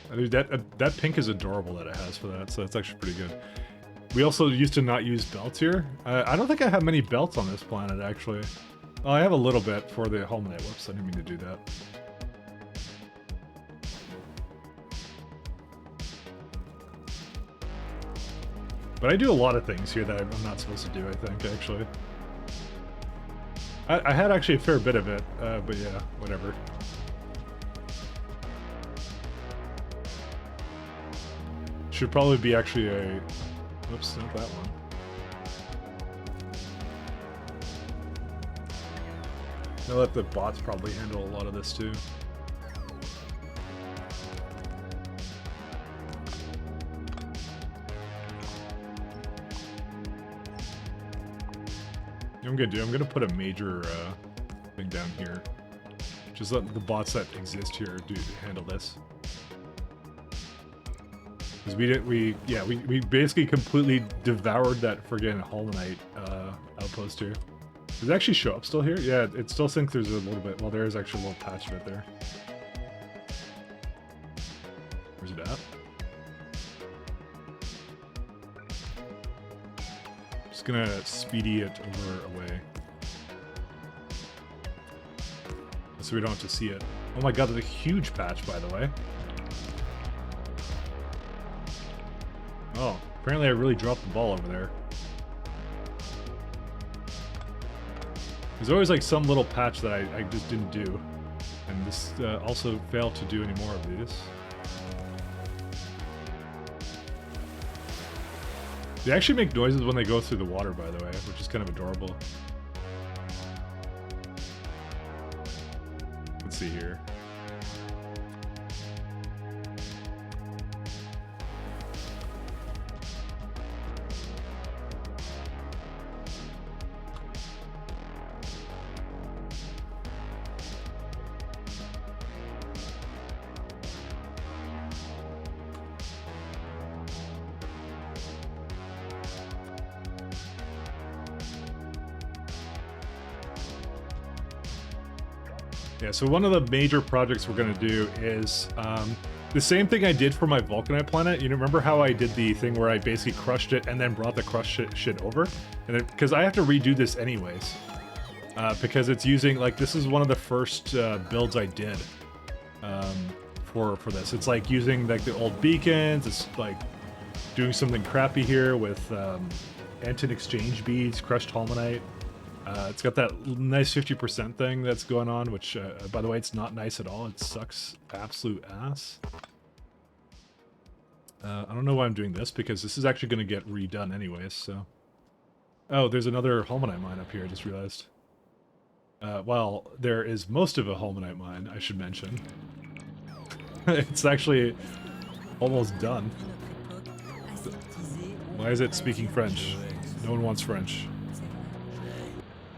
Dude, that pink is adorable that it has for that, so that's actually pretty good. We also used to not use belts here. I don't think I have many belts on this planet, actually. Oh, I have a little bit for the home net. Whoops, I didn't mean to do that. But I do a lot of things here that I'm not supposed to do, I think, actually. I had actually a fair bit of it, but yeah, whatever. Should probably be actually a... Whoops, not that one. I'll let the bots probably handle a lot of this too. I'm gonna do. I'm gonna put a major thing down here. Just let the bots that exist here handle this. Because we basically completely devoured that friggin' Holmanite outpost here. Does it actually show up still here? Yeah, it still thinks there's a little bit. Well, there is actually a little patch right there. Where's it at? Just gonna speedy it over away. So we don't have to see it. Oh my god, there's a huge patch, by the way. Oh, apparently I really dropped the ball over there. There's always like some little patch that I just didn't do. And this also failed to do any more of these. They actually make noises when they go through the water, by the way, which is kind of adorable. Let's see here. Yeah, so one of the major projects we're going to do is the same thing I did for my Vulcanite planet. You remember how I did the thing where I basically crushed it and then brought the crushed shit over? And because I have to redo this anyways. Because it's using, like, this is one of the first builds I did for this. It's like using like the old beacons. It's like doing something crappy here with Anton exchange beads, crushed Holmanite. It's got that nice 50% thing that's going on, which, by the way, it's not nice at all. It sucks absolute ass. I don't know why I'm doing this, because this is actually going to get redone anyways, so... Oh, there's another Holmanite mine up here, I just realized. Well, there is most of a Holmanite mine, I should mention. It's actually almost done. Why is it speaking French? No one wants French.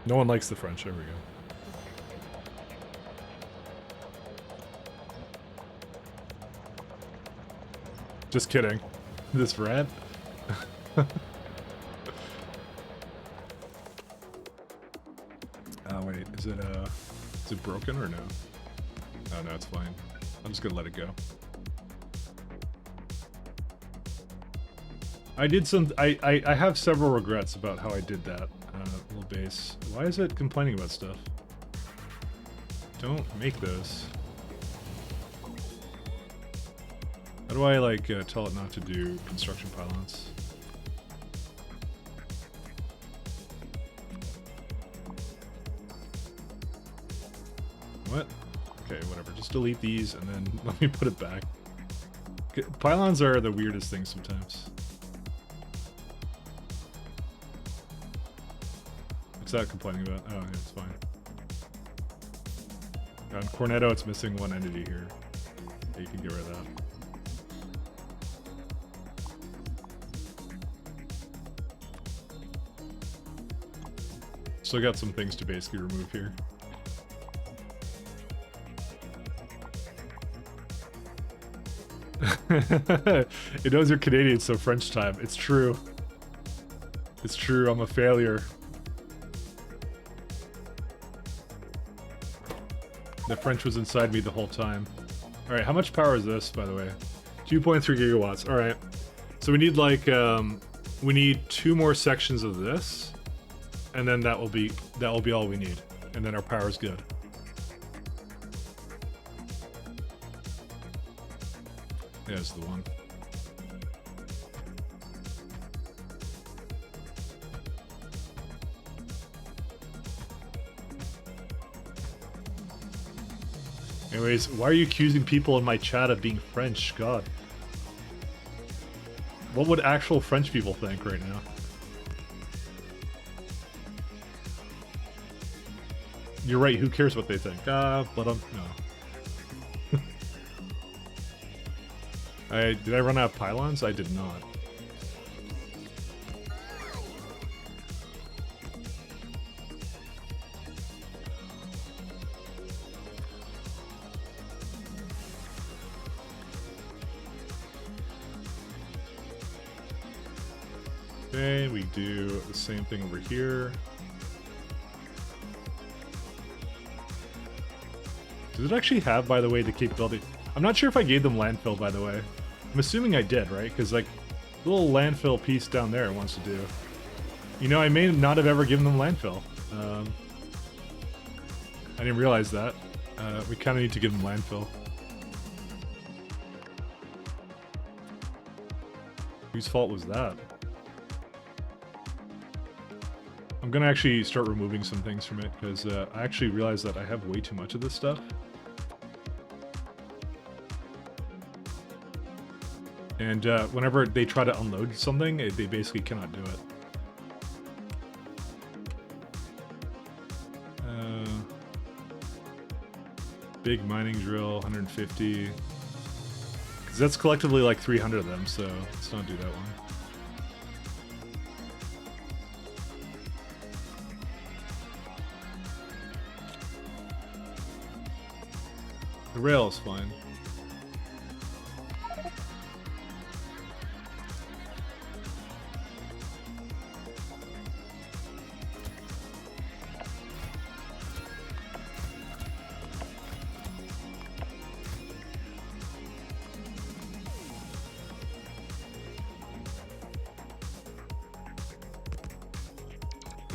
No one likes the French. There we go. Just kidding. This rat? Oh wait, is it broken or no? Oh no, it's fine. I'm just gonna let it go. I did some. I have several regrets about how I did that. Little base. Why is it complaining about stuff? Don't make those. How do I, like, tell it not to do construction pylons? What? Okay, whatever. Just delete these and then let me put it back. Pylons are the weirdest things sometimes. What's that complaining about? Oh, yeah, it's fine. On Cornetto, it's missing one entity here. Yeah, you can get rid of that. Still got some things to basically remove here. It knows you're Canadian, so French time. It's true. It's true, I'm a failure. The French was inside me the whole time. Alright, how much power is this, by the way? 2.3 gigawatts. Alright. So we need, like, we need 2 more sections of this. And then that will be all we need. And then our power's good. Yeah, it's the one. Anyways, why are you accusing people in my chat of being French? God. What would actual French people think right now? You're right, who cares what they think? Let them... No. Did I run out of pylons? I did not. Okay, we do the same thing over here. Does it actually have, by the way, the capability? I'm not sure if I gave them landfill, by the way. I'm assuming I did, right? Because, like, the little landfill piece down there it wants to do. You know, I may not have ever given them landfill. I didn't realize that. We kind of need to give them landfill. Whose fault was that? I'm gonna actually start removing some things from it because I actually realized that I have way too much of this stuff. And whenever they try to unload something, they basically cannot do it. Big mining drill, 150. Because that's collectively like 300 of them, so let's not do that one. The rail is fine.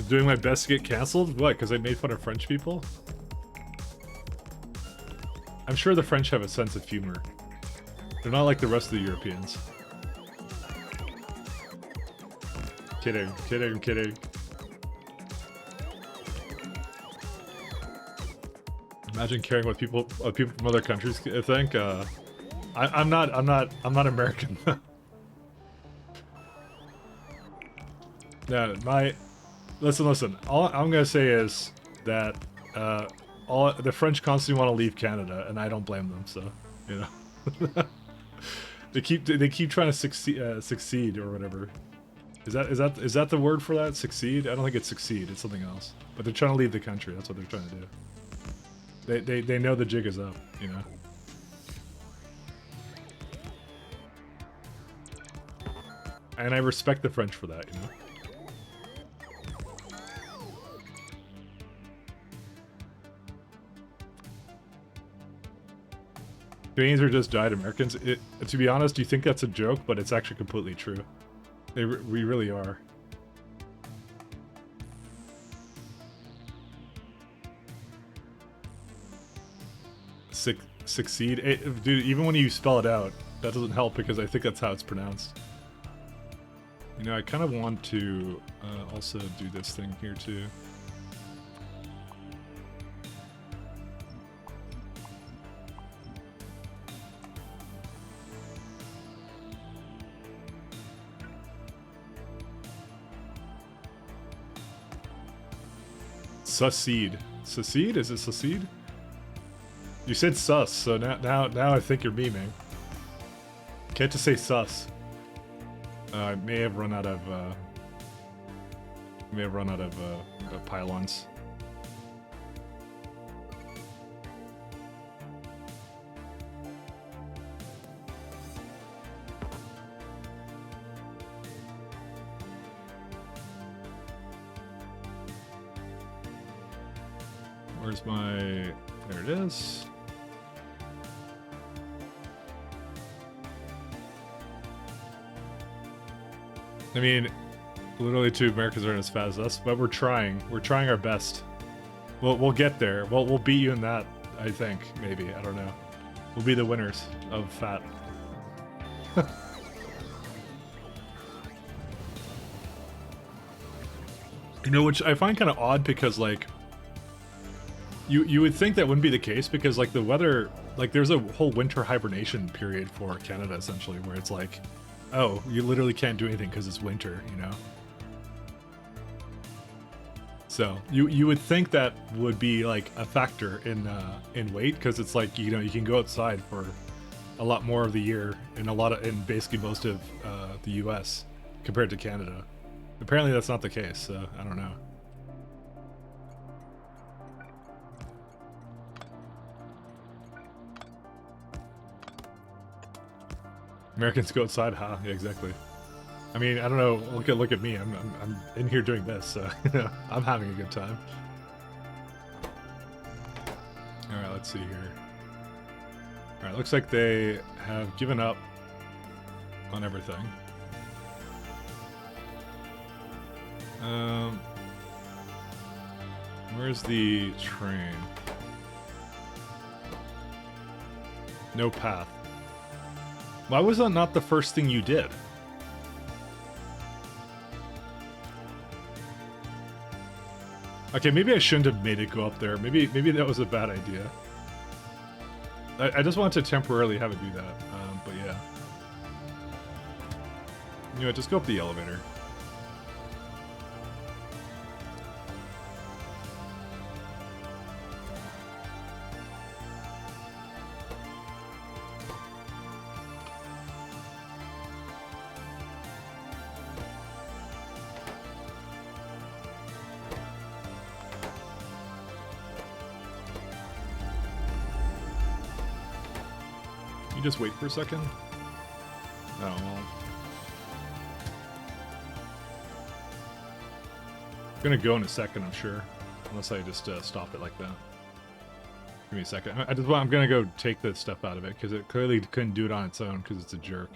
Doing my best to get cancelled? What, because I made fun of French people? I'm sure the French have a sense of humor. They're not like the rest of the Europeans. Kidding, kidding, kidding. Imagine caring what people from other countries think. I'm not American. Yeah, Listen. All I'm gonna say is that all the French constantly want to leave Canada, and I don't blame them. So, you know, they keep trying to succeed or whatever. Is that the word for that? Succeed? I don't think it's succeed. It's something else. But they're trying to leave the country. That's what they're trying to do. They know the jig is up. You know. And I respect the French for that. You know. Canadians are just died Americans. To be honest, you think that's a joke, but it's actually completely true. We really are. Succeed? Dude, even when you spell it out, that doesn't help because I think that's how it's pronounced. You know, I kind of want to also do this thing here too. Succeed. Succeed? Is it succeed? You said sus, so now I think you're memeing. Can't just say sus. I may have run out of pylons. Where's my... There it is. I mean, literally 2 Americans aren't as fast as us, but we're trying. We're trying our best. We'll get there. We'll beat you in that, I think. Maybe. I don't know. We'll be the winners of fat. You know, which I find kind of odd because, like, you would think that wouldn't be the case because, like, the weather, like, there's a whole winter hibernation period for Canada, essentially, where it's like, oh, you literally can't do anything because it's winter, you know? So, you would think that would be, like, a factor in weight, because it's like, you know, you can go outside for a lot more of the year in basically most of the US compared to Canada. Apparently that's not the case, so I don't know. Americans go outside, huh? Yeah, exactly. I mean, I don't know. Look at me. I'm in here doing this, so I'm having a good time. All right, let's see here. All right, looks like they have given up on everything. Where's the train? No path. Why was that not the first thing you did? Okay, maybe I shouldn't have made it go up there. Maybe that was a bad idea. I just wanted to temporarily have it do that, but yeah. You know what, just go up the elevator. You just wait for a second? Oh, well. I'm gonna go in a second, I'm sure. Unless I just stop it like that. Give me a second. I'm gonna go take the stuff out of it, because it clearly couldn't do it on its own, because it's a jerk.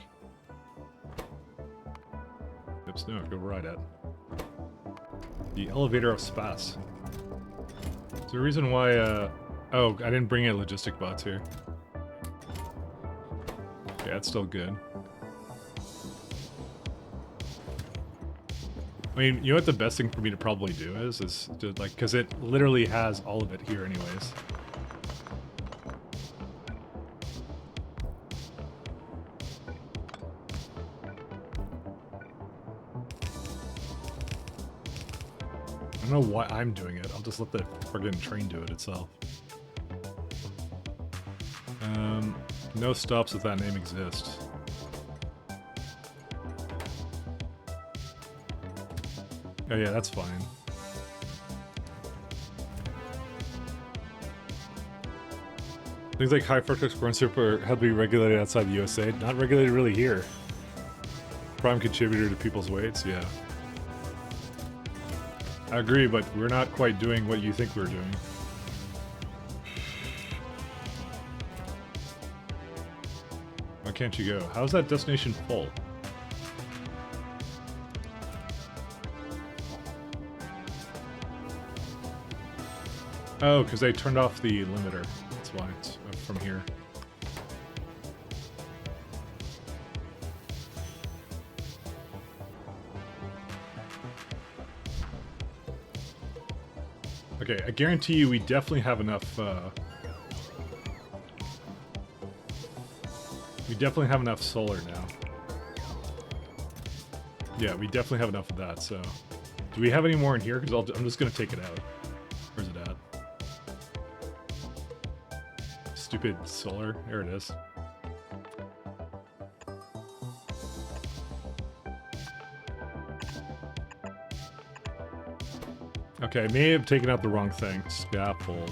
Oops, no, go right at. The elevator of space. Is there a reason why, oh, I didn't bring any logistic bots here. Okay, that's still good. I mean, you know what the best thing for me to probably do is to, like, because it literally has all of it here anyways. I don't know why I'm doing it. I'll just let the friggin' train do it itself. No stops if that name exists. Oh yeah, that's fine. Things like high fructose corn syrup are heavily regulated outside the USA. Not regulated really here. Prime contributor to people's weights, yeah. I agree, but we're not quite doing what you think we're doing. Why can't you go? How's that destination full? Oh, because they turned off the limiter. That's why it's from here. Okay, I guarantee you we definitely have enough, we definitely have enough solar now. Yeah, we definitely have enough of that, so... Do we have any more in here? Because I'm just gonna take it out. Where's it at? Stupid solar. There it is. Okay, I may have taken out the wrong thing. Scaffold.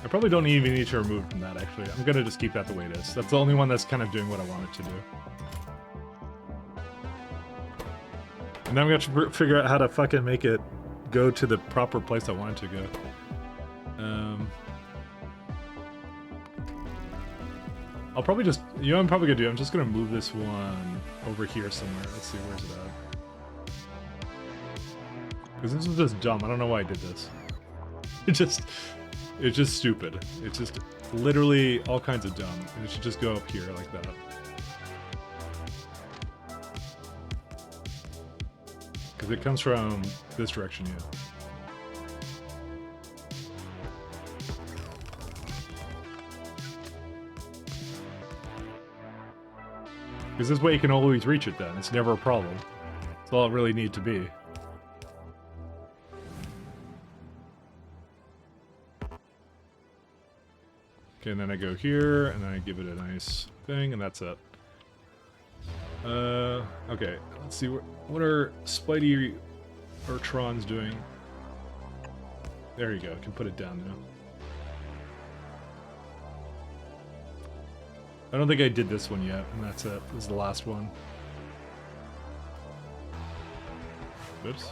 I probably don't even need to remove from that, actually. I'm gonna just keep that the way it is. That's the only one that's kind of doing what I want it to do. And then I'm gonna figure out how to fucking make it go to the proper place I want it to go. I'll probably just, you know what I'm probably gonna do? I'm just gonna move this one over here somewhere. Let's see, where's it at? Because this is just dumb. I don't know why I did this. It's just stupid. It's just literally all kinds of dumb. And it should just go up here like that. Because it comes from this direction, yeah. Because this way you can always reach it then. It's never a problem. That's all it really needs to be. Okay, and then I go here, and then I give it a nice thing, and that's it. Okay, let's see, what are Spidey or Tron's doing? There you go, I can put it down now. I don't think I did this one yet, and that's it. This is the last one. Oops.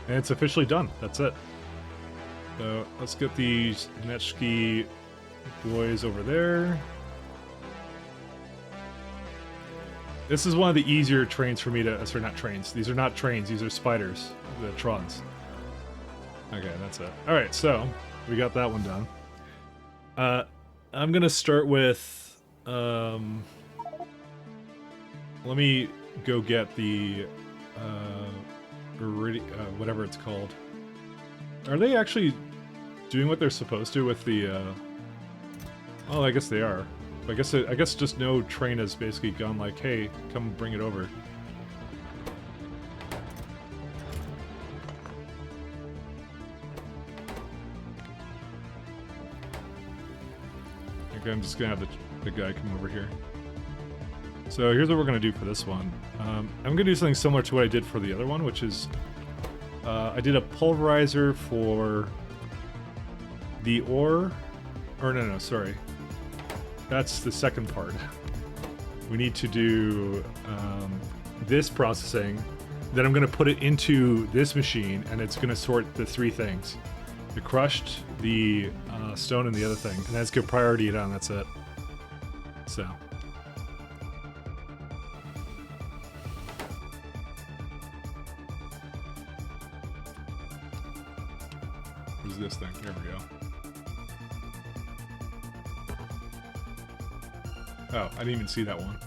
And it's officially done. That's it. So let's get these Netschke boys over there. This is one of the easier trains for me to... Sorry, not trains. These are not trains. These are spiders. The Trons. Okay, that's it. Alright, so we got that one done. I'm going to start with... let me go get the... whatever it's called. Are they actually doing what they're supposed to with the... Oh, I guess they are. I guess just no train has basically gone like, hey, come bring it over. Okay, I'm just gonna have the guy come over here. So here's what we're gonna do for this one. I'm gonna do something similar to what I did for the other one, which is I did a pulverizer for the ore. Or no, sorry. That's the second part. We need to do this processing. Then I'm going to put it into this machine, and it's going to sort the three things. The crushed, the stone, and the other thing. And that's good priority it on, that's it. So. Where's this thing? There we go. Oh, I didn't even see that one.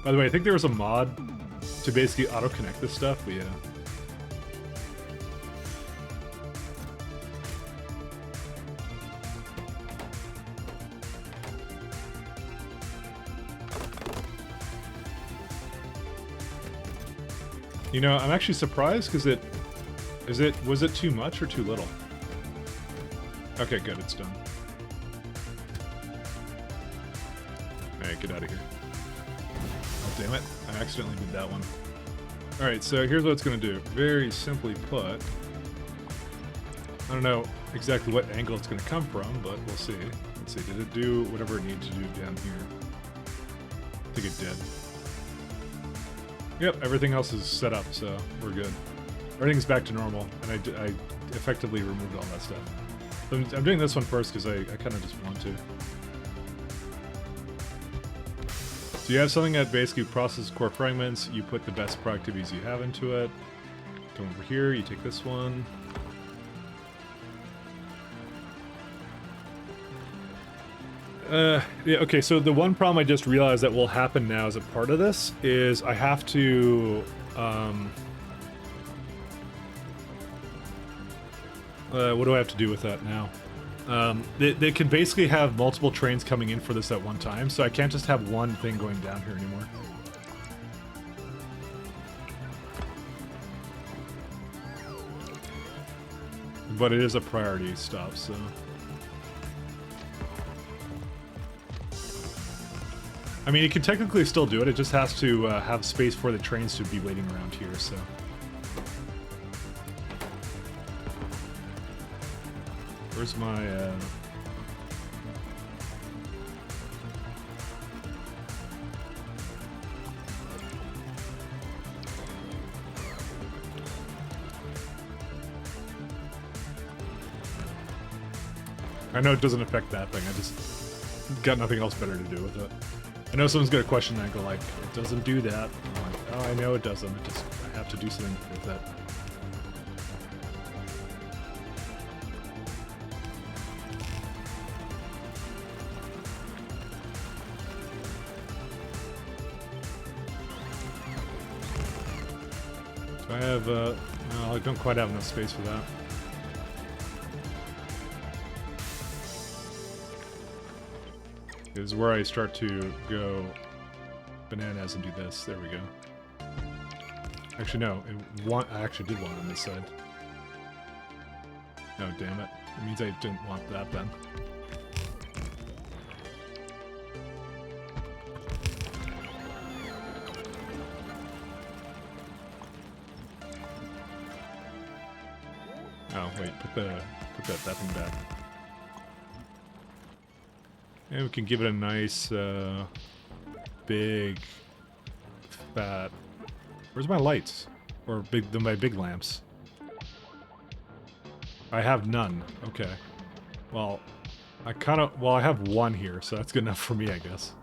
By the way, I think there was a mod to basically auto-connect this stuff, but yeah. You know, I'm actually surprised because was it too much or too little? Okay, good, it's done. Alright, get out of here. Oh, damn it. I accidentally did that one. Alright, so here's what it's going to do. Very simply put, I don't know exactly what angle it's going to come from, but we'll see. Let's see, did it do whatever it needed to do down here? I think it did. Yep, everything else is set up, so we're good. Everything's back to normal, and I effectively removed all that stuff. So I'm doing this one first because I kind of just want to. So you have something that basically processes core fragments, you put the best productivities you have into it. Come over here, you take this one. Yeah, okay, so the one problem I just realized that will happen now as a part of this is I have to, what do I have to do with that now? They can basically have multiple trains coming in for this at one time, so I can't just have one thing going down here anymore. But it is a priority stop, so... I mean, it can technically still do it, it just has to have space for the trains to be waiting around here, so... Where's my, I know it doesn't affect that thing, I just got nothing else better to do with it. I know someone's gonna question that and go like, it doesn't do that. I'm like, oh, I know it doesn't, I have to do something with that. I have, no, I don't quite have enough space for that. This is where I start to go bananas and do this. There we go. Actually, no. I actually did want it on this side. Oh, damn it. It means I didn't want that then. Oh, wait. Put that thing back. And we can give it a nice, big, fat... Where's my lights? Or my big lamps? I have none. Okay. Well, I have one here, so that's good enough for me, I guess.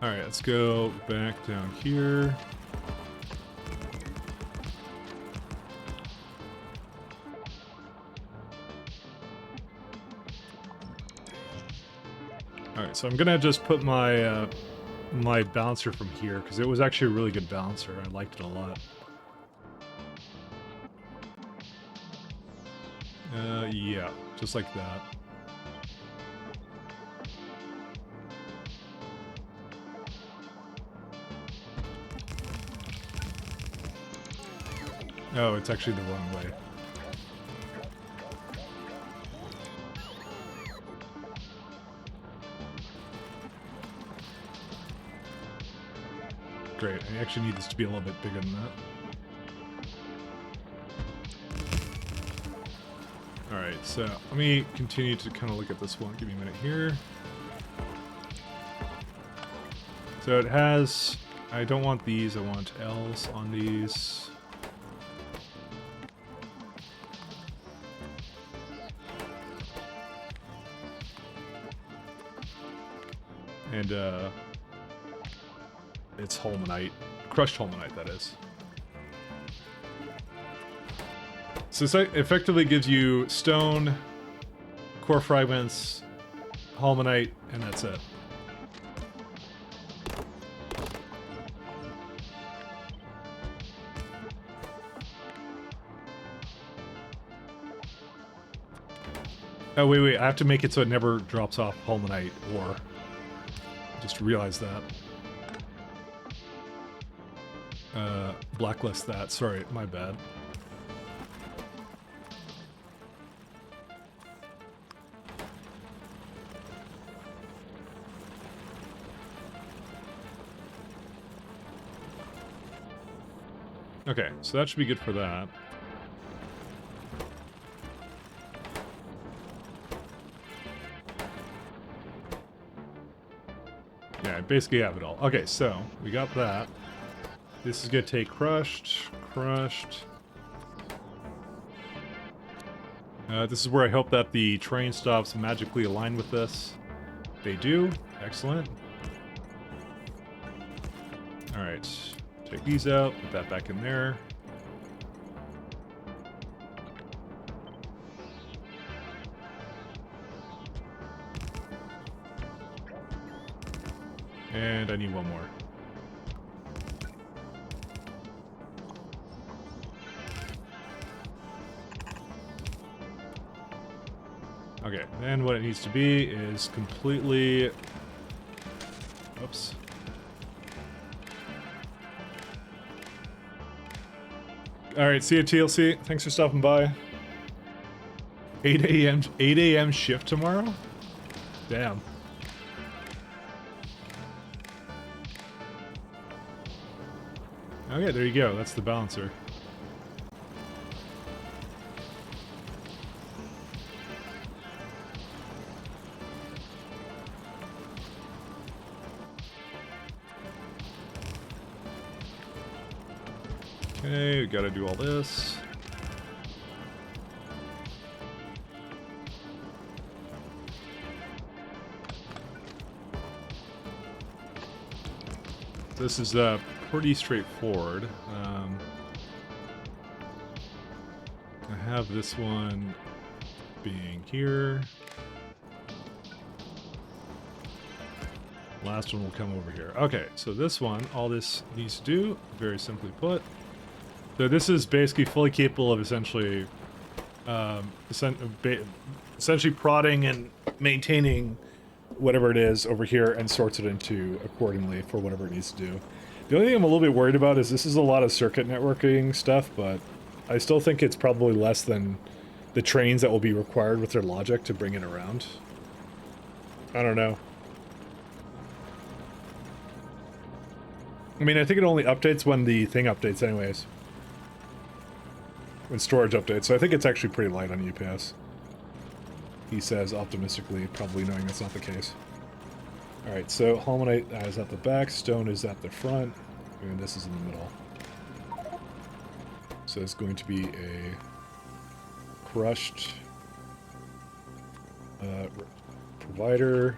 Alright, let's go back down here. Alright, so I'm gonna just put my my balancer from here, because it was actually a really good balancer. I liked it a lot. Yeah, just like that. Oh, it's actually the wrong way. Great, I actually need this to be a little bit bigger than that. Alright, so let me continue to kind of look at this one. Give me a minute here. So it has... I don't want these, I want L's on these. And, it's Holmanite. Crushed Holmanite, that is. So this effectively gives you stone, core fragments, Holmanite, and that's it. Oh, wait, I have to make it so it never drops off Holmanite ore. Just realized that. Blacklist that. Sorry, my bad. Okay, so that should be good for that. Yeah, I basically have it all. Okay, so we got that. This is gonna take crushed. This is where I hope that the train stops magically align with this. They do. Excellent. Alright. Take these out. Put that back in there. And I need one more. Okay, then what it needs to be is completely... Oops. Alright, see you TLC. Thanks for stopping by. 8 a.m. shift tomorrow? Damn. Okay, there you go. That's the balancer. Okay, we gotta do all this. This is pretty straightforward. I have this one being here. Last one will come over here. Okay, so this one, all this needs to do, very simply put. So this is basically fully capable of essentially, essentially prodding and maintaining whatever it is over here and sorts it into accordingly for whatever it needs to do. The only thing I'm a little bit worried about is this is a lot of circuit networking stuff, but I still think it's probably less than the trains that will be required with their logic to bring it around. I don't know. I mean, I think it only updates when the thing updates anyways. When storage updates, so I think it's actually pretty light on UPS. He says optimistically, probably knowing that's not the case. Alright, so Holmonite is at the back, stone is at the front, and this is in the middle. So it's going to be a crushed provider.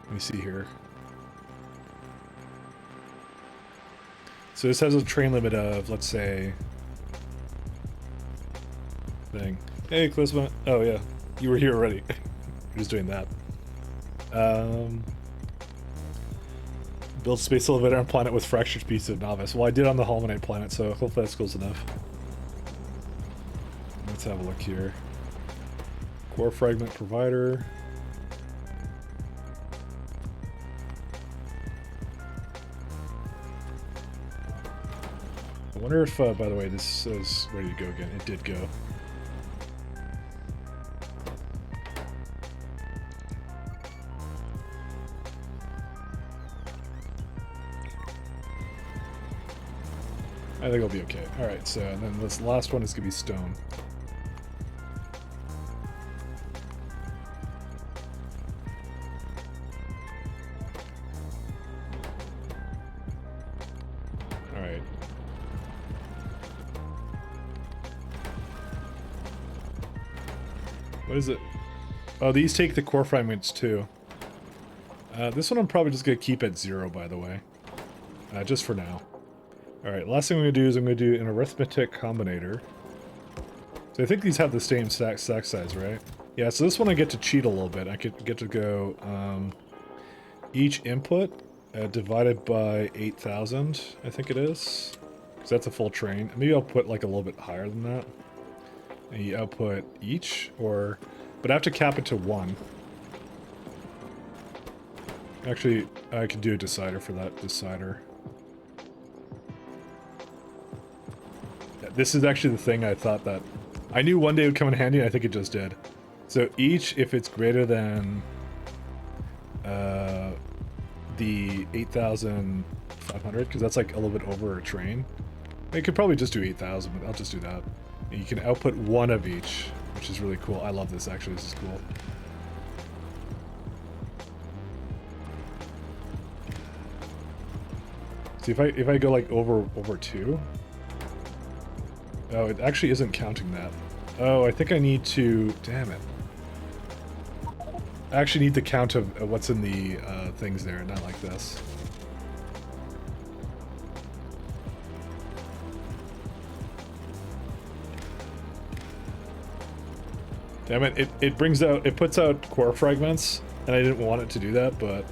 Let me see here. So this has a train limit of, let's say, thing. Hey, Klisma. Oh yeah, you were here already. You're just doing that. Build space elevator on planet with fractured piece of novice. Well, I did on the Holmonite planet, so hopefully that's close enough. Let's have a look here. Core fragment provider. I wonder if, by the way, this is ready to go again. It did go. I think it'll be okay. Alright, so and then this last one is going to be stone. Alright. What is it? Oh, these take the core fragments too. This one I'm probably just going to keep at 0, by the way. Just for now. Alright, last thing I'm going to do is I'm going to do an arithmetic combinator. So I think these have the same stack size, right? Yeah, so this one I get to cheat a little bit. I could get to go each input divided by 8,000, I think it is. Because that's a full train. Maybe I'll put like a little bit higher than that. And you output each, or... But I have to cap it to 1. Actually, I could do a decider for that decider. This is actually the thing I thought that I knew one day would come in handy, and I think it just did. So each, if it's greater than the 8,500, because that's like a little bit over a train. I could probably just do 8,000, but I'll just do that. And you can output 1 of each, which is really cool. I love this, actually. This is cool. See, if I go like over 2. Oh, it actually isn't counting that. Oh, I think I need to... Damn it. I actually need the count of what's in the things there, not like this. Damn it, it brings out... It puts out core fragments, and I didn't want it to do that, but...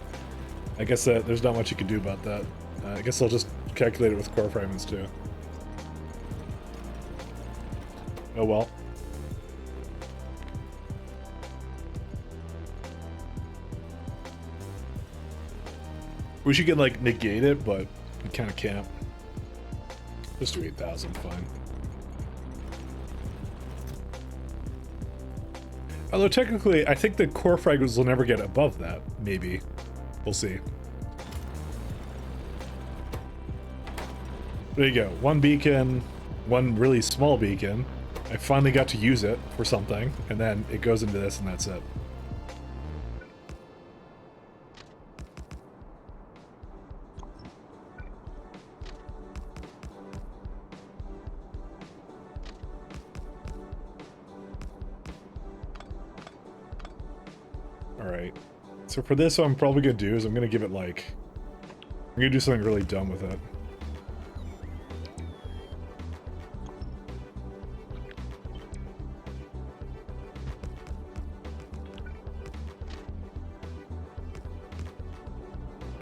I guess that there's not much you can do about that. I guess I'll just calculate it with core fragments, too. Oh well. We should get like negate it, but we kind of can't. Just do 8,000, fine. Although technically, I think the core fragments will never get above that. Maybe. We'll see. There you go. 1 beacon, 1 really small beacon. I finally got to use it for something, and then it goes into this, and that's it. Alright. So for this, what I'm probably going to do is I'm going to give it like... I'm going to do something really dumb with it.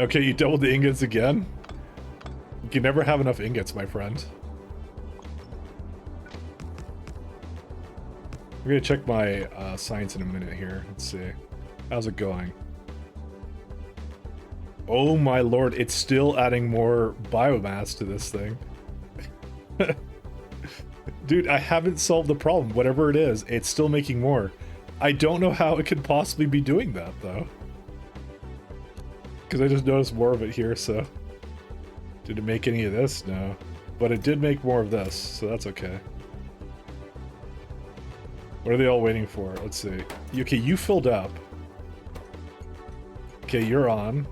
Okay, you doubled the ingots again? You can never have enough ingots, my friend. I'm gonna check my science in a minute here. Let's see. How's it going? Oh my lord, it's still adding more biomass to this thing. Dude, I haven't solved the problem. Whatever it is, it's still making more. I don't know how it could possibly be doing that, though. Because I just noticed more of it here, so... Did it make any of this? No. But it did make more of this, so that's okay. What are they all waiting for? Let's see. Okay, you filled up. Okay, you're on.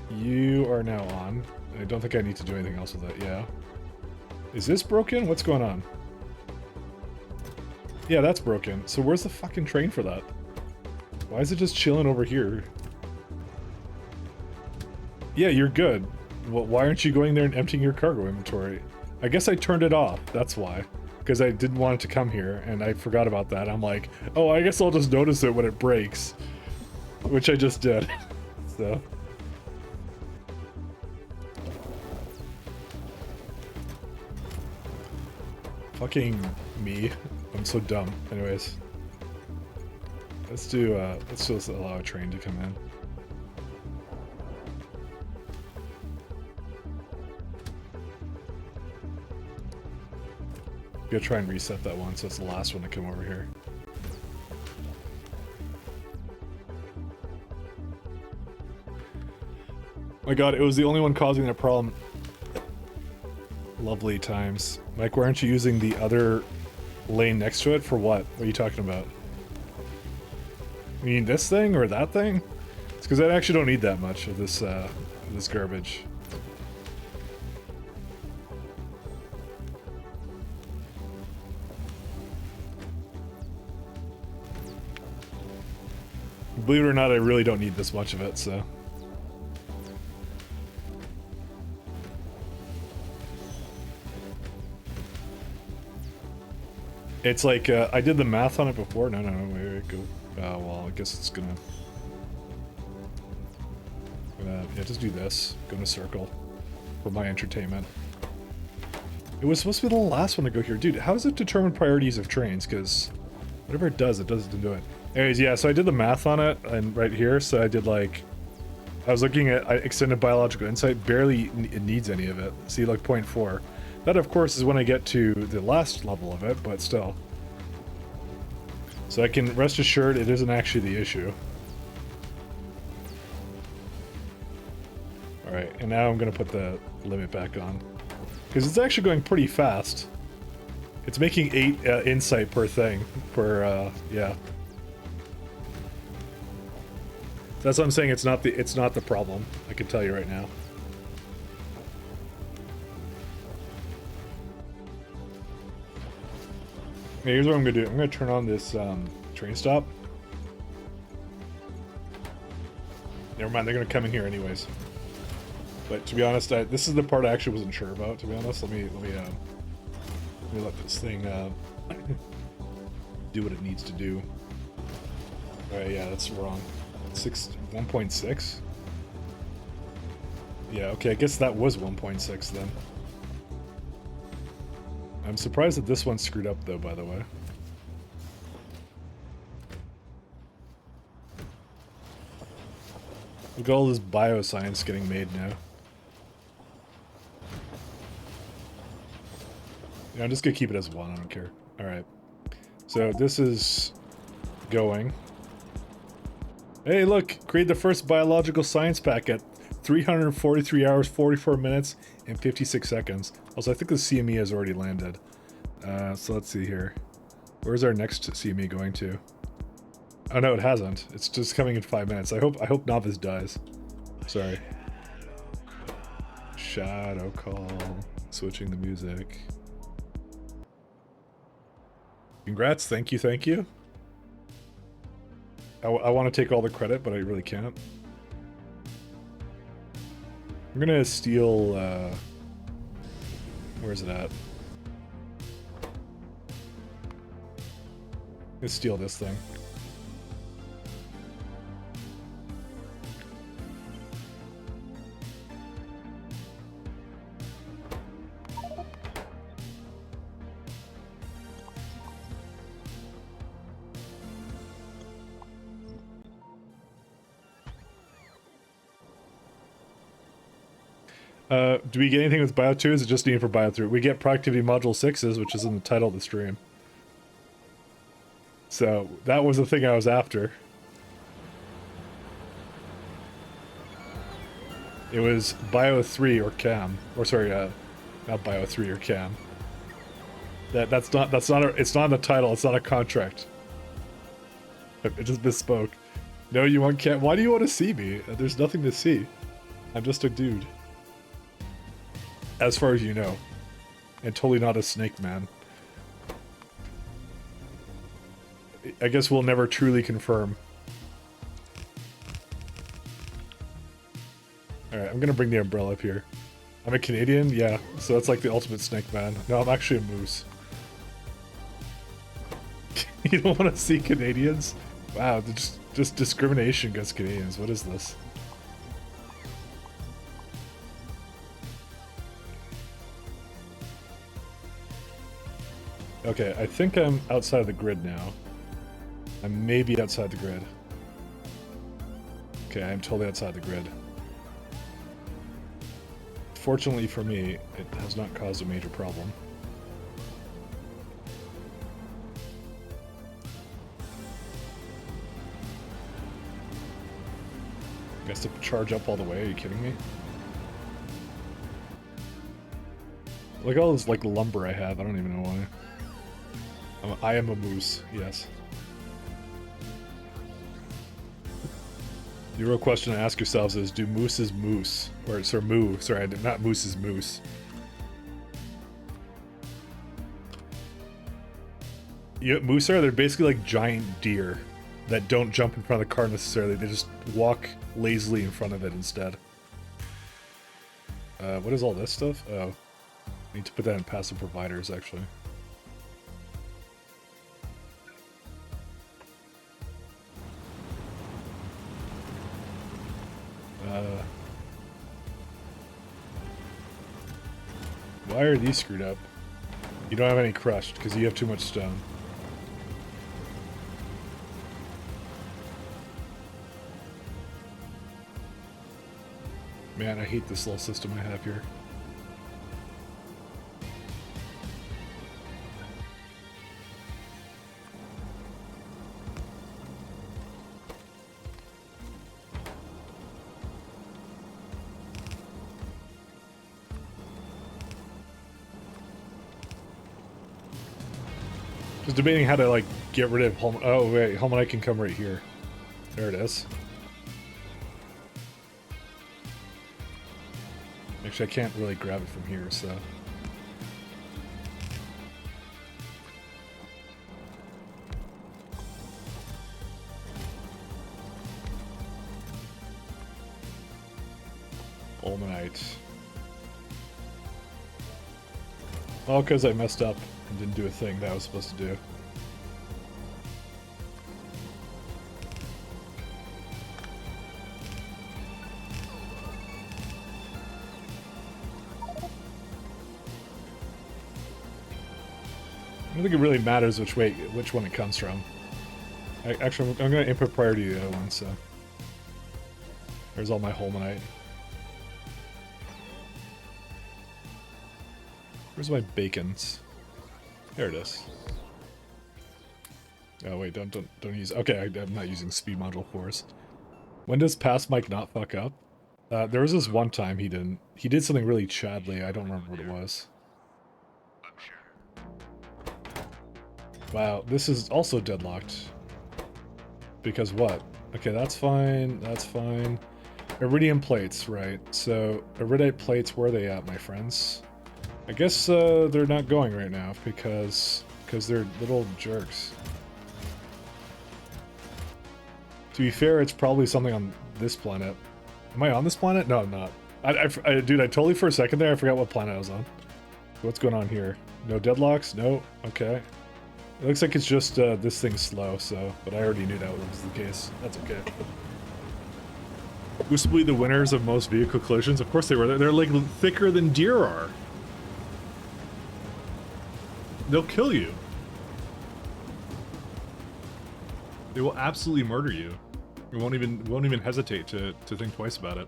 You are now on. I don't think I need to do anything else with it, yeah. Is this broken? What's going on? Yeah, that's broken. So where's the fucking train for that? Why is it just chilling over here? Yeah, you're good. Well, why aren't you going there and emptying your cargo inventory? I guess I turned it off, that's why. Because I didn't want it to come here, and I forgot about that. I'm like, oh, I guess I'll just notice it when it breaks. Which I just did. So... Fucking me. I'm so dumb. Anyways. Let's just allow a train to come in. I'm gonna try and reset that one so it's the last one to come over here. My god, it was the only one causing that problem. Lovely times. Mike, why aren't you using the other lane next to it? For what? What are you talking about? You mean this thing or that thing? It's because I actually don't need that much of this, this garbage. Believe it or not, I really don't need this much of it, so... It's like, I did the math on it before. No, wait, go. Well, I guess it's gonna... yeah, just do this. Go in a circle. For my entertainment. It was supposed to be the last one to go here. Dude, how does it determine priorities of trains? Because whatever it doesn't do it. Anyways, yeah, so I did the math on it, and right here, so I did like... I was looking at extended biological insight, barely it needs any of it. See, like 0.4. That, of course, is when I get to the last level of it, but still. So I can rest assured it isn't actually the issue. Alright, and now I'm going to put the limit back on. Because it's actually going pretty fast. It's making 8 insight per thing. Yeah. That's what I'm saying, it's not the problem. I can tell you right now. Okay, here's what I'm gonna do. I'm gonna turn on this train stop. Never mind, they're gonna come in here anyways. But to be honest, this is the part I actually wasn't sure about. To be honest, let me let this thing do what it needs to do. Alright, yeah, that's wrong. 1.6. Yeah, okay, I guess that was 1.6 then. I'm surprised that this one's screwed up, though, by the way. Look at all this bioscience getting made now. Yeah, I'm just gonna keep it as 1, I don't care. Alright. So this is going. Hey, look! Create the first biological science packet. 343 hours, 44 minutes, and 56 seconds. Also, I think the CME has already landed. So let's see here. Where's our next CME going to? Oh no, it hasn't. It's just coming in 5 minutes. I hope Novice dies. Sorry. Shadow call. Switching the music. Congrats, thank you, thank you. I want to take all the credit, but I really can't. I'm gonna steal, where's it at? Let's steal this thing. Do we get anything with Bio 2? Is it just needed for Bio 3? We get Productivity Module 6s, which is in the title of the stream. So, that was the thing I was after. It was Bio 3 or CAM. Or sorry, not Bio 3 or CAM. It's not in the title, it's not a contract. It just misspoke. No, you want CAM? Why do you want to see me? There's nothing to see. I'm just a dude. As far as you know. And totally not a snake man. I guess we'll never truly confirm. Alright, I'm gonna bring the umbrella up here. I'm a Canadian? Yeah, so that's like the ultimate snake man. No, I'm actually a moose. You don't want to see Canadians? Wow, just discrimination against Canadians. What is this? Okay, I think I'm outside of the grid now. I may be outside the grid. Okay, I'm totally outside the grid. Fortunately for me, it has not caused a major problem. Guess to charge up all the way, are you kidding me? Look at all this like lumber I have, I don't even know why. I am a moose, yes. The real question to ask yourselves is, do mooses moose? Or, sorry, moo. Sorry, not mooses moose. You know what moose are? They're basically like giant deer that don't jump in front of the car necessarily. They just walk lazily in front of it instead. What is all this stuff? Oh. I need to put that in passive providers, actually. Why are these screwed up? You don't have any crushed, because you have too much stone. Man, I hate this little system I have here. Just debating how to, like, get rid of Home... Oh, wait, Home can come right here. There it is. Actually, I can't really grab it from here, so... Fulminite. All because I messed up and didn't do a thing that I was supposed to do. I don't think it really matters which one it comes from. Actually, I'm going to input prior to the other one, so... There's all my Holmanite. Where's my bacons? There it is. Oh wait, don't use... Okay, I'm not using speed module 4s. When does past Mike not fuck up? There was this one time he didn't. He did something really chadly, I don't remember what it was. Wow, this is also deadlocked. Because what? Okay, that's fine, that's fine. Iridium plates, right. So, iridite plates, where are they at, my friends? I guess they're not going right now, because they're little jerks. To be fair, it's probably something on this planet. Am I on this planet? No, I'm not. Dude, I totally for a second there, I forgot what planet I was on. What's going on here? No deadlocks? No? Okay. It looks like it's just this thing's slow, so... But I already knew that was the case. That's okay. Who's the winners of most vehicle collisions? Of course they were. They're like thicker than deer are. They'll kill you. They will absolutely murder you. You won't even hesitate to think twice about it.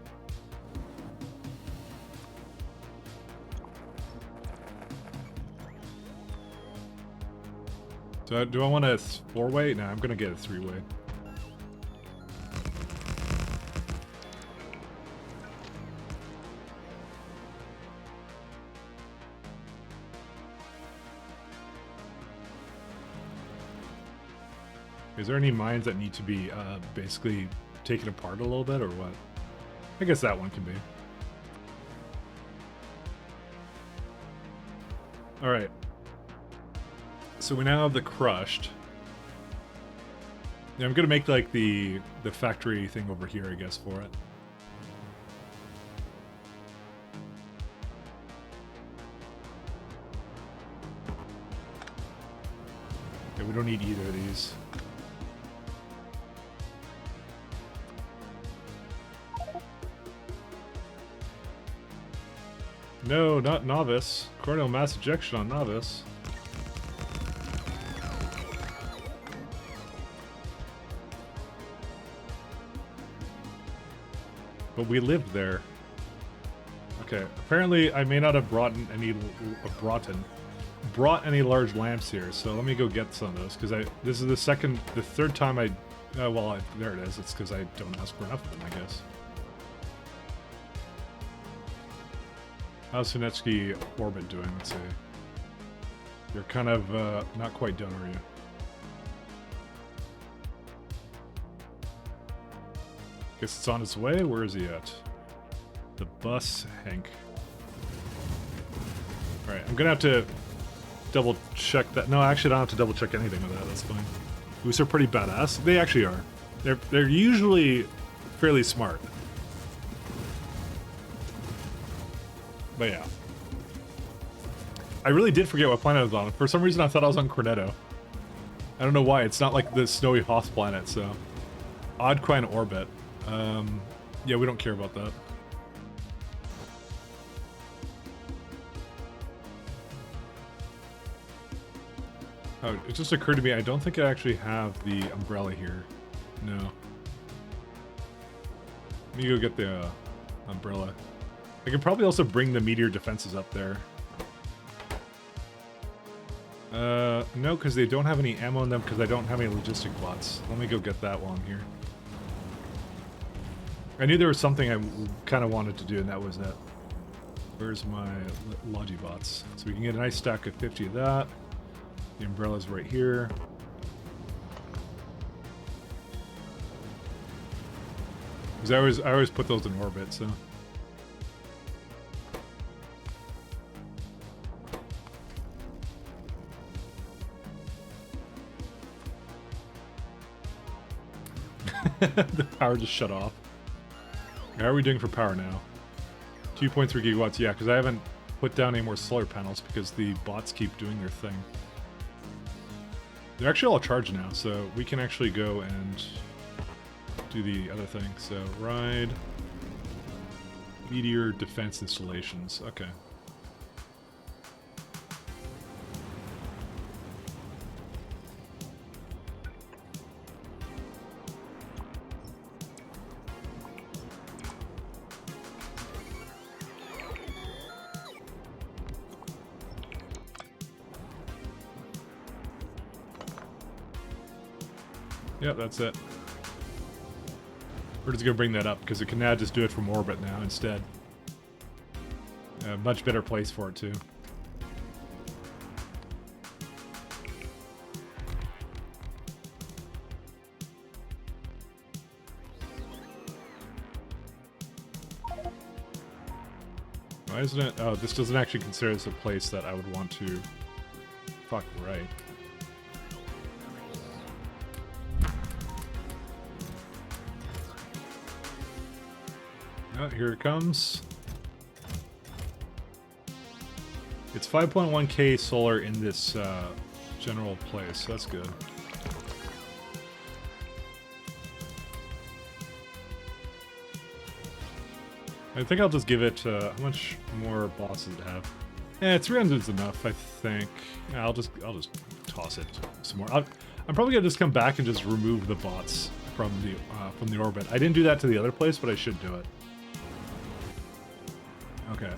So do I want a 4-way? No, I'm gonna get a 3-way. Is there any mines that need to be basically taken apart a little bit, or what? I guess that one can be. All right. So we now have the crushed. Yeah, I'm gonna make like the factory thing over here, I guess, for it. Yeah, we don't need either of these. No, not novice. Corneal mass ejection on novice. But we lived there. Okay, apparently I may not have brought any large lamps here, so let me go get some of those, because this is the third time I, there it is. It's because I don't ask for enough of them, I guess. How's Sunetsky Orbit doing? Let's see. You're kind of not quite done, are you? Guess it's on its way. Where is he at? The bus, Hank. Alright, I'm gonna have to double check that. No, actually I don't have to double check anything with that. That's fine. These are pretty badass. They actually are. They're usually fairly smart. But yeah. I really did forget what planet I was on. For some reason I thought I was on Cornetto. I don't know why. It's not like the snowy Hoth planet, so. Odd Quine orbit. Yeah, we don't care about that. Oh, it just occurred to me, I don't think I actually have the umbrella here. No. Let me go get the umbrella. I could probably also bring the meteor defenses up there. No, because they don't have any ammo in them, because I don't have any logistic bots. Let me go get that while I'm here. I knew there was something I kind of wanted to do, and that was that. Where's my Logibots? So we can get a nice stack of 50 of that. The umbrella's right here. Because I always put those in orbit, so. The power just shut off. How are we doing for power now? 2.3 gigawatts, yeah, because I haven't put down any more solar panels because the bots keep doing their thing. They're actually all charged now, so we can actually go and do the other thing. So, ride meteor defense installations. Okay. Yep, that's it. We're just gonna bring that up because it can now just do it from orbit now instead. A much better place for it too. Why isn't it? Oh, this doesn't actually consider this a place that I would want to. Fuck right. Oh, here it comes. It's 5.1k solar in this general place. That's good. I think I'll just give it. How much more bosses does it have? Yeah, 300 is enough. I think. Yeah, I'll just toss it some more. I'm probably gonna just come back and just remove the bots from the orbit. I didn't do that to the other place, but I should do it. Okay,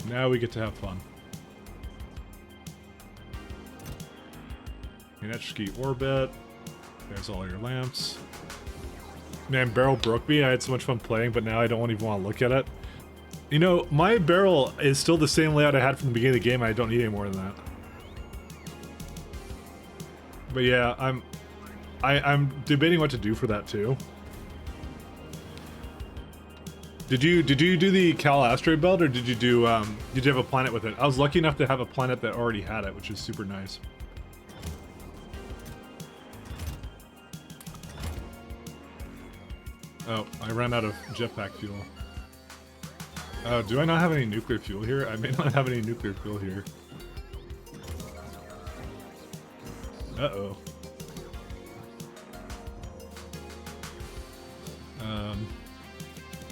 now we get to have fun. Minetski orbit. There's all your lamps. Man, barrel broke me. I had so much fun playing, but now I don't even want to look at it. You know, my barrel is still the same layout I had from the beginning of the game. I don't need any more than that. But yeah, I'm debating what to do for that too. Did you do the Cal asteroid belt, or did you have a planet with it? I was lucky enough to have a planet that already had it, which is super nice. Oh, I ran out of jetpack fuel. Oh, do I not have any nuclear fuel here? I may not have any nuclear fuel here. Uh-oh.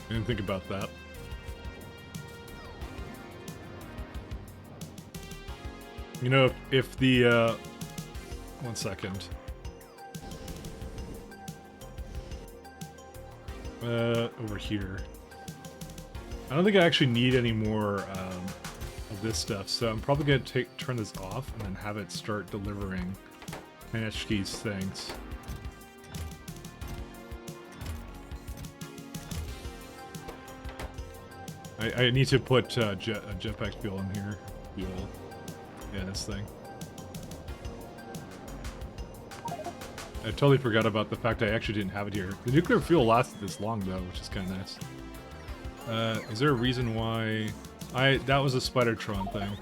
I didn't think about that. You know, if the, 1 second. Over here. I don't think I actually need any more, of this stuff, so I'm probably gonna turn this off and then have it start delivering Minetski's things. I need to put jetpack fuel in here. Fuel. Yeah, this thing. I totally forgot about the fact I actually didn't have it here. The nuclear fuel lasted this long though, which is kind of nice. Is there a reason why... that was a Spidertron thing.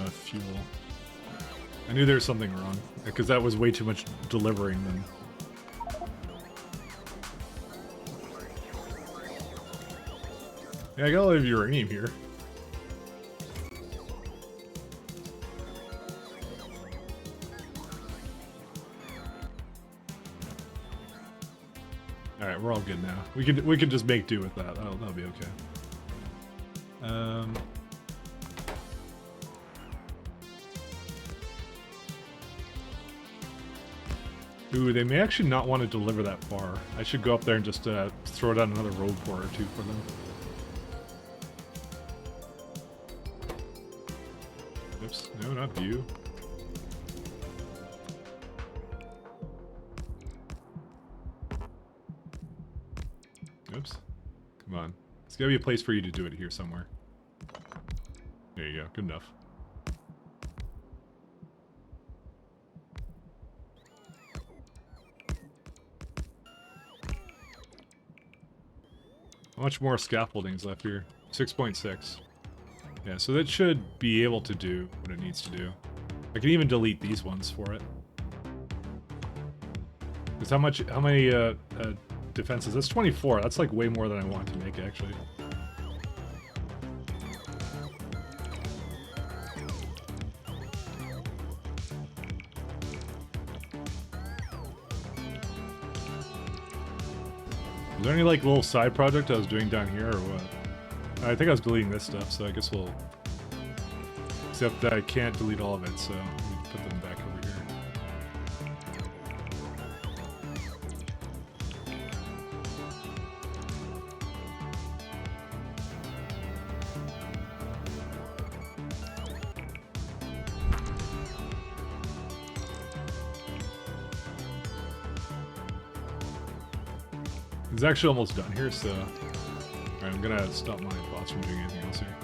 Fuel. I knew there was something wrong, because that was way too much delivering then. Yeah, I got a lot of uranium here. Alright, we're all good now. We could just make do with that. That'll be okay. Ooh, they may actually not want to deliver that far. I should go up there and just throw down another road port or two for them. Oops, no, not you. Oops. Come on. There's gotta be a place for you to do it here somewhere. There you go, good enough. How much more scaffolding is left here? 6.6. Yeah, so that should be able to do what it needs to do. I can even delete these ones for it. Because how many defenses? That's 24. That's like way more than I want to make, actually. Is there any like little side project I was doing down here or what? I think I was deleting this stuff, so I guess we'll... Except that I can't delete all of it, so let me put them back over here. It's actually almost done here, so... Alright, I'm gonna stop my bots from doing anything else here.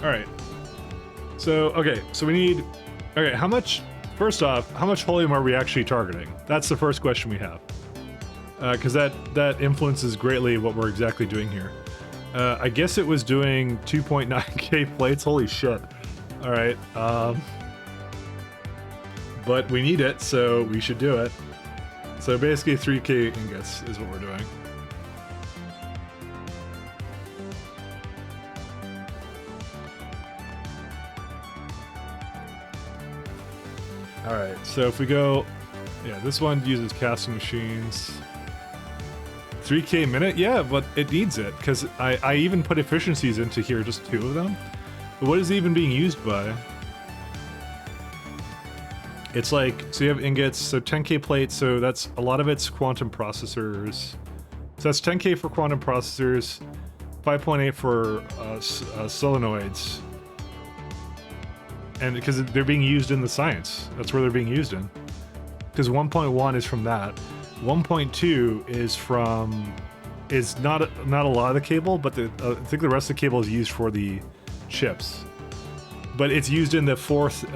Alright. So, okay, so we need... Okay, how much... First off, how much helium are we actually targeting? That's the first question we have. Because that influences greatly what we're exactly doing here. I guess it was doing 2.9k plates. Holy shit. Alright, but we need it, so we should do it. So basically 3k ingots is what we're doing. Alright, so if we go... Yeah, this one uses casting machines. 3k a minute? Yeah, but it needs it, because I even put efficiencies into here, just 2 of them. But what is it even being used by? It's like, so you have ingots, so 10K plates, so that's, a lot of it's quantum processors. So that's 10K for quantum processors, 5.8 for solenoids. And because they're being used in the science, that's where they're being used in. Because 1.1 is from that. 1.2 is from, is not a lot of the cable, but I think the rest of the cable is used for the chips. But it's used in the fourth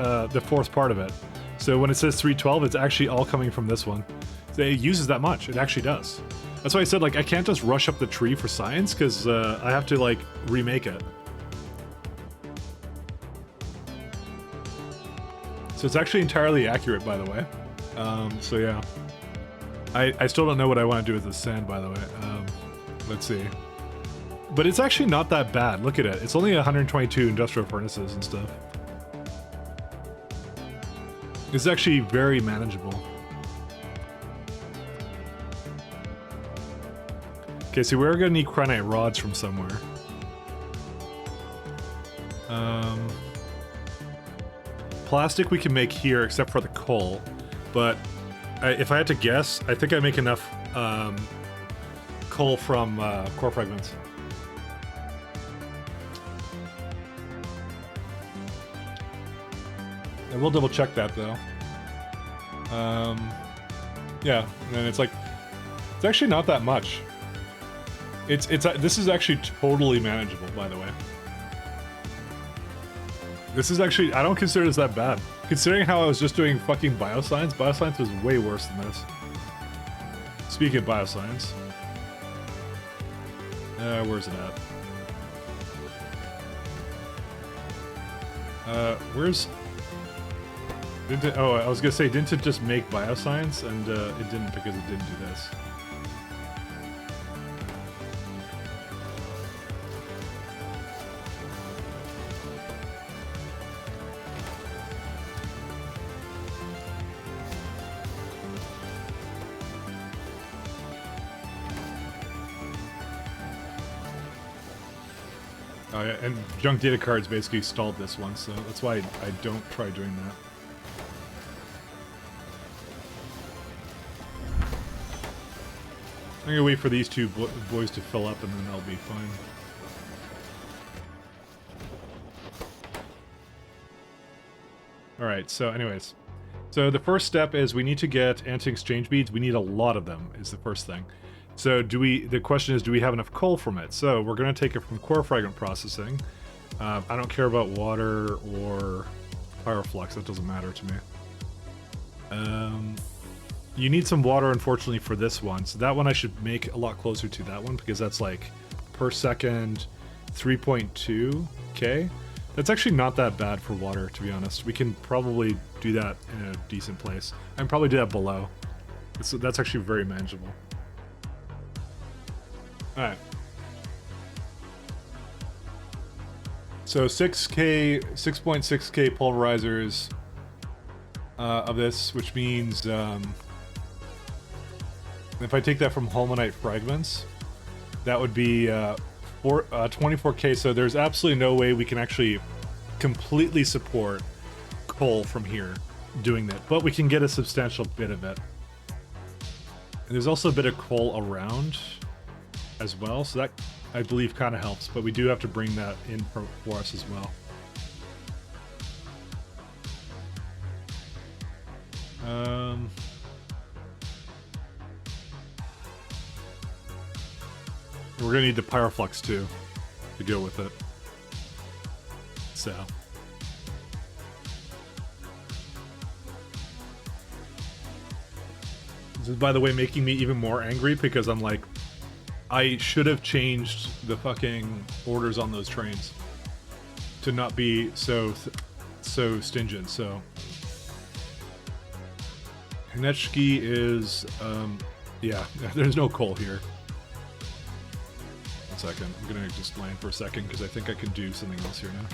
part of it. So when it says 312, it's actually all coming from this one. So it uses that much. It actually does. That's why I said, like, I can't just rush up the tree for science, because I have to, like, remake it. So it's actually entirely accurate, by the way. So yeah. I still don't know what I want to do with this sand, by the way. Let's see. But it's actually not that bad. Look at it. It's only 122 industrial furnaces and stuff. It's actually very manageable. Okay, so we're gonna need granite rods from somewhere. Plastic we can make here, except for the coal. But if I had to guess, I think I make enough coal from core fragments. I will double check that though. Yeah, and it's like, it's actually not that much. This is actually totally manageable, by the way. This is actually, I don't consider this that bad. Considering how I was just doing fucking bioscience was way worse than this. Speaking of bioscience. Where's it at? Where's... I was gonna say, didn't it just make bioscience? And it didn't, because it didn't do this. Oh yeah, and junk data cards basically stalled this one, so that's why I don't try doing that. I'm gonna wait for these two boys to fill up and then they'll be fine. Alright, so anyways. So the first step is we need to get anti-exchange beads. We need a lot of them, is the first thing. So the question is, do we have enough coal from it? So we're gonna take it from core fragment processing. I don't care about water or pyroflux, that doesn't matter to me. You need some water, unfortunately, for this one. So that one I should make a lot closer to that one, because that's like per second 3.2k. That's actually not that bad for water, to be honest. We can probably do that in a decent place. I can probably do that below. That's actually very manageable. Alright. So 6.6k pulverizers of this, which means if I take that from Holmanite fragments, that would be 24k. So there's absolutely no way we can actually completely support coal from here doing that, but we can get a substantial bit of it. And there's also a bit of coal around as well, so that I believe kind of helps, but we do have to bring that in for us as well. We're gonna need the pyroflux too to go with it. So this is, by the way, making me even more angry, because I'm like, I should have changed the fucking orders on those trains to not be so stingent. So Hinechki is yeah, there's no coal here. 1 second, I'm gonna just land for a second because I think I can do something else here now.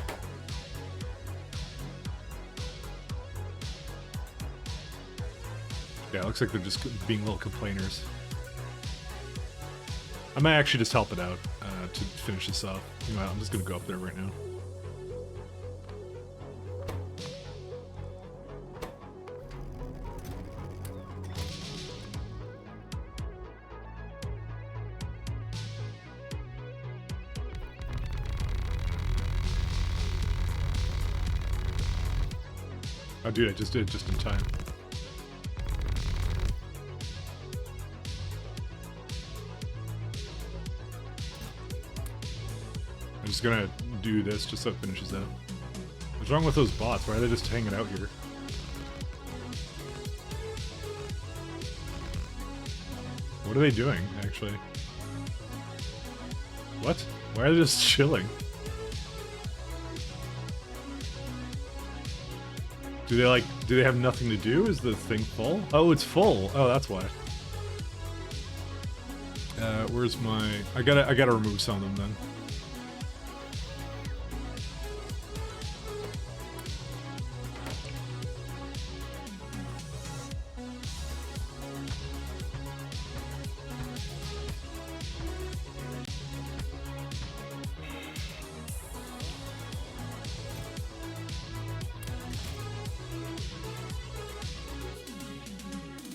Yeah, it looks like they're just being little complainers. I might actually just help it out to finish this off. You know, I'm just gonna go up there right now. Oh, dude, I just did it just in time. I'm just gonna do this just so it finishes out. What's wrong with those bots? Why are they just hanging out here? What are they doing, actually? What? Why are they just chilling? Do they have nothing to do? Is the thing full? Oh, it's full. Oh, that's why. Where's my... I gotta remove some of them then.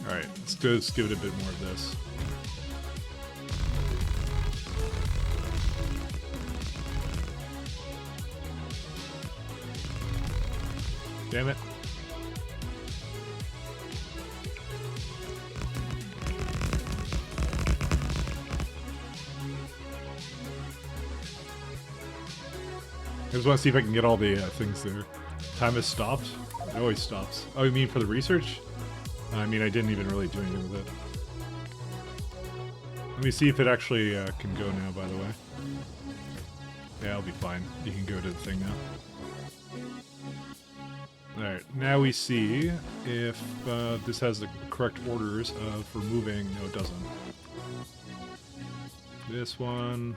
Alright, let's give it a bit more of this. Damn it. I just want to see if I can get all the things there. Time has stopped? It always stops. Oh, you mean for the research? I mean, I didn't even really do anything with it. Let me see if it actually can go now, by the way. Yeah, I'll be fine. You can go to the thing now. Alright, now we see if this has the correct orders for moving. No, it doesn't. This one...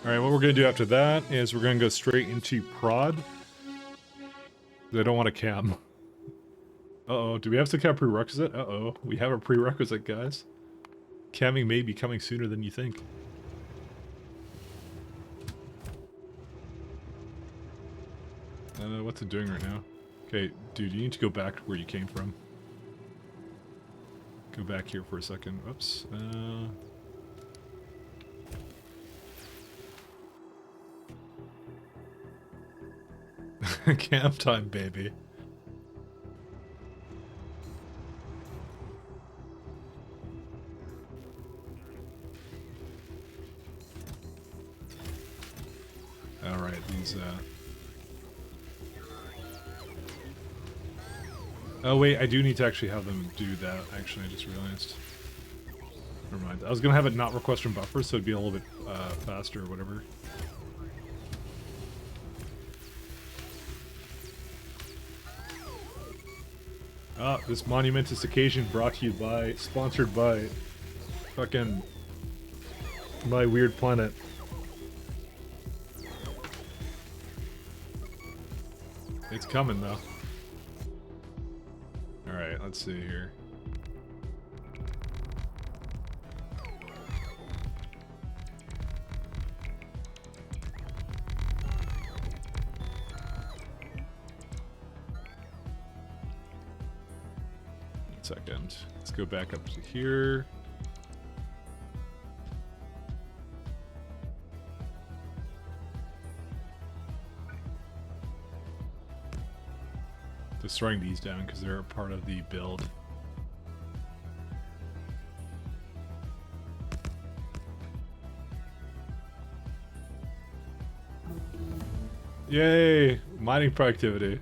Alright, what we're going to do after that is we're going to go straight into prod. I don't want to cam. Uh-oh, do we have to cam prerequisite? Uh-oh, we have a prerequisite, guys. Camming may be coming sooner than you think. What's it doing right now? Okay, dude, you need to go back to where you came from. Go back here for a second. Oops. Camp time, baby. Alright, these, Oh wait, I do need to actually have them do that, actually, I just realized. Never mind. I was gonna have it not request from buffer, so it'd be a little bit, faster or whatever. Ah, this monumentous occasion brought to you by, sponsored by, fucking, My Weird Planet. It's coming, though. Alright, let's see here. Second. Let's go back up to here. Destroying these down because they're a part of the build. Yay! Mining productivity.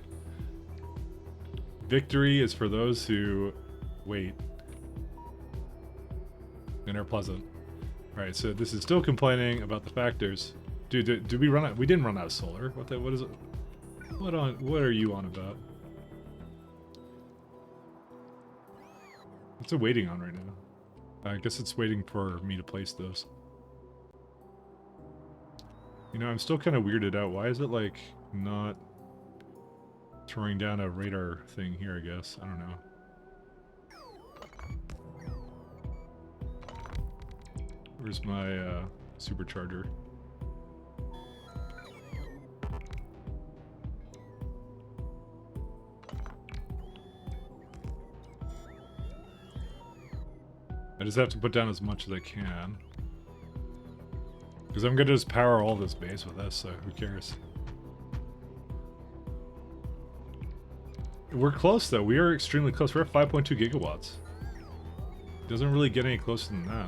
Victory is for those who wait and are pleasant. Alright, so this is still complaining about the factors. Dude, did we run out? We didn't run out of solar. What is it? What are you on about? What's it waiting on right now? I guess it's waiting for me to place those. You know, I'm still kind of weirded out. Why is it, like, not throwing down a radar thing here, I guess? I don't know. Where's my, supercharger? I just have to put down as much as I can. Because I'm going to just power all this base with this, so who cares? We're close, though. We are extremely close. We're at 5.2 gigawatts. Doesn't really get any closer than that.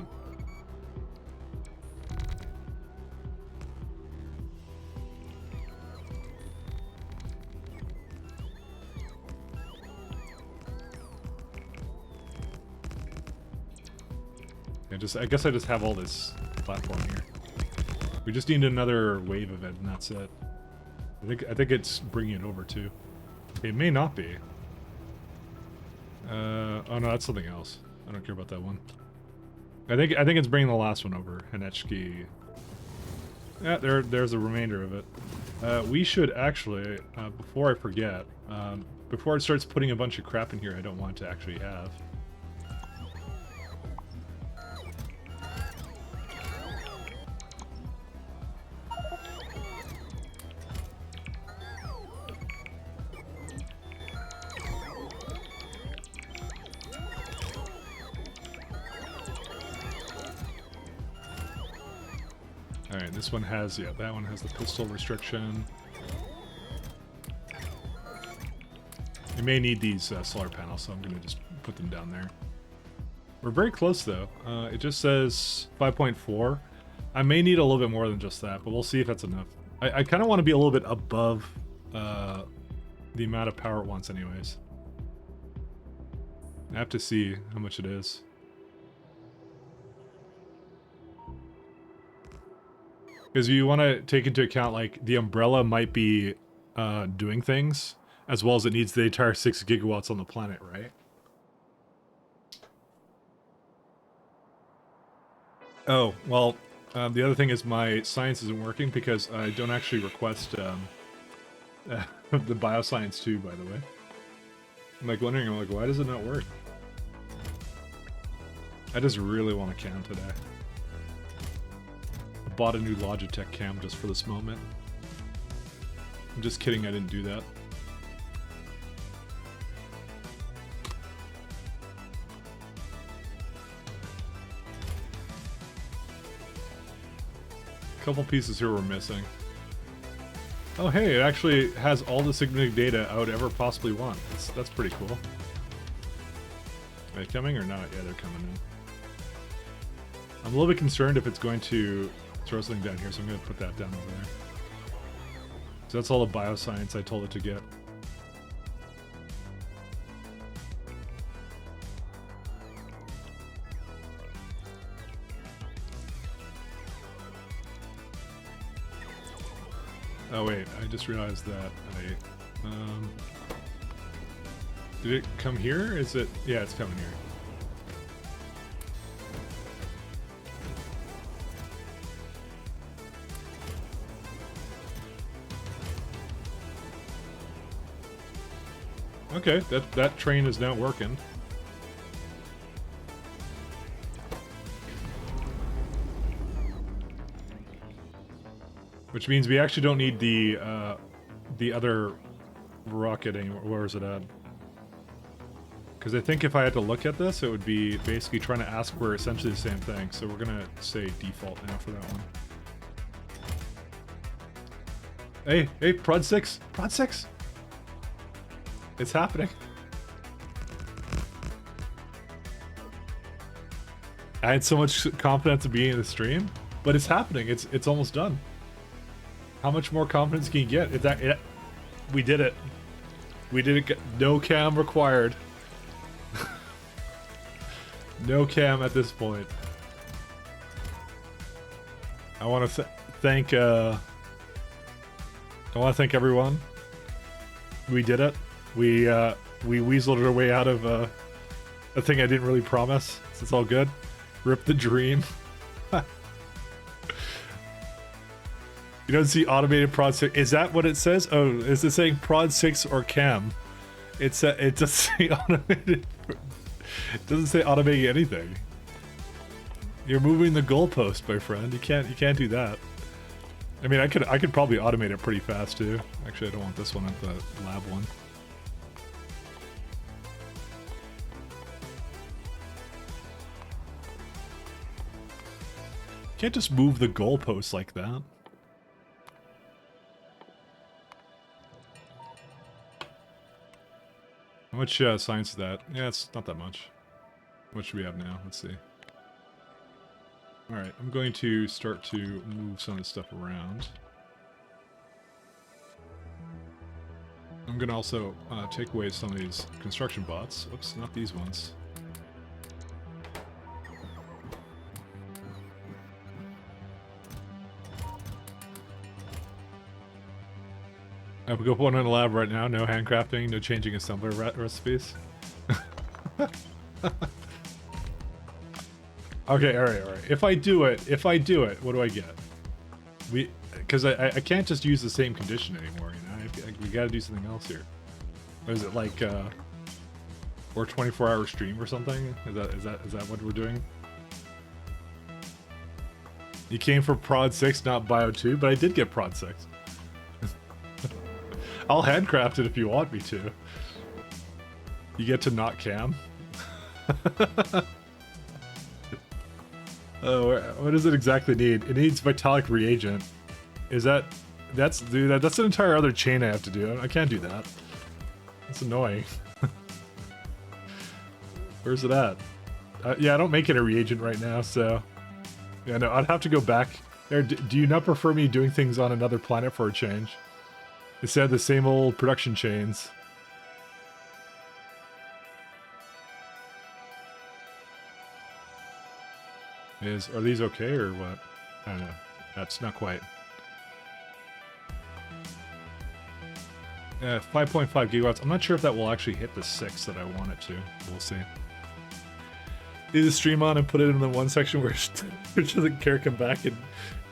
I guess I just have all this platform here. We just need another wave of it, and that's it. I think it's bringing it over too. It may not be. Oh no, that's something else. I don't care about that one. I think it's bringing the last one over. Hanechki. Yeah, there's a remainder of it. We should actually, before I forget, before it starts putting a bunch of crap in here I don't want to actually have. Alright, this one has, yeah, that one has the pistol restriction. You may need these solar panels, so I'm going to just put them down there. We're very close, though. It just says 5.4. I may need a little bit more than just that, but we'll see if that's enough. I kind of want to be a little bit above the amount of power it wants anyways. I have to see how much it is. Because you want to take into account, like, the umbrella might be doing things, as well as it needs the entire 6 gigawatts on the planet, right? Oh, well, the other thing is my science isn't working because I don't actually request the bioscience too, by the way. I'm like wondering, I'm like, why does it not work? I just really want a cam today. Bought a new Logitech cam just for this moment. I'm just kidding, I didn't do that. Couple pieces here we're missing. Oh hey, it actually has all the significant data I would ever possibly want. That's pretty cool. Are they coming or not? Yeah, they're coming in. I'm a little bit concerned if it's going to throw something down here, so I'm going to put that down over there. So that's all the bioscience I told it to get. Oh wait, I just realized that did it come here? Is it? Yeah, it's coming here. Okay, that train is now working. Which means we actually don't need the other rocket anymore. Where is it at? Because I think if I had to look at this, it would be basically trying to ask for essentially the same thing. So we're gonna say default now for that one. Hey, prod 6! Prod 6! It's happening. I had so much confidence at the beginning of the stream, but it's happening. It's almost done. How much more confidence can you get? We did it. We did it. No cam required. No cam at this point. I want to thank everyone. We did it. We weaseled our way out of a thing I didn't really promise. So it's all good. Rip the dream. You don't see automated prod 6. Is that what it says? Oh, is it saying prod 6 or cam? It doesn't say automated. It doesn't say automating anything. You're moving the goalpost, my friend. You can't do that. I mean, I could probably automate it pretty fast too. Actually, I don't want this one at the lab one. Can't just move the goalposts like that. How much science is that? Yeah, it's not that much. What should we have now? Let's see. Alright, I'm going to start to move some of this stuff around. I'm going to also take away some of these construction bots. Oops, not these ones. I would go put one in the lab right now. No handcrafting, no changing assembler recipes. Okay, alright. If I do it, what do I get? Because I can't just use the same condition anymore, you know? We gotta do something else here. What is it, like, or 24-hour stream or something? Is that what we're doing? You came for Prod 6, not Bio 2, but I did get Prod 6. I'll handcraft it if you want me to. You get to not cam. Oh, what does it exactly need? It needs Vitalic reagent. That's an entire other chain I have to do. I can't do that. That's annoying. Where's it at? Yeah, I don't make it a reagent right now, so... Yeah, no, I'd have to go back. There, do you not prefer me doing things on another planet for a change? Instead of the same old production chains. Are these okay or what? I don't know. That's not quite. 5.5 gigawatts. I'm not sure if that will actually hit the 6 that I want it to. We'll see. Leave the stream on and put it in the one section where it doesn't care, come back and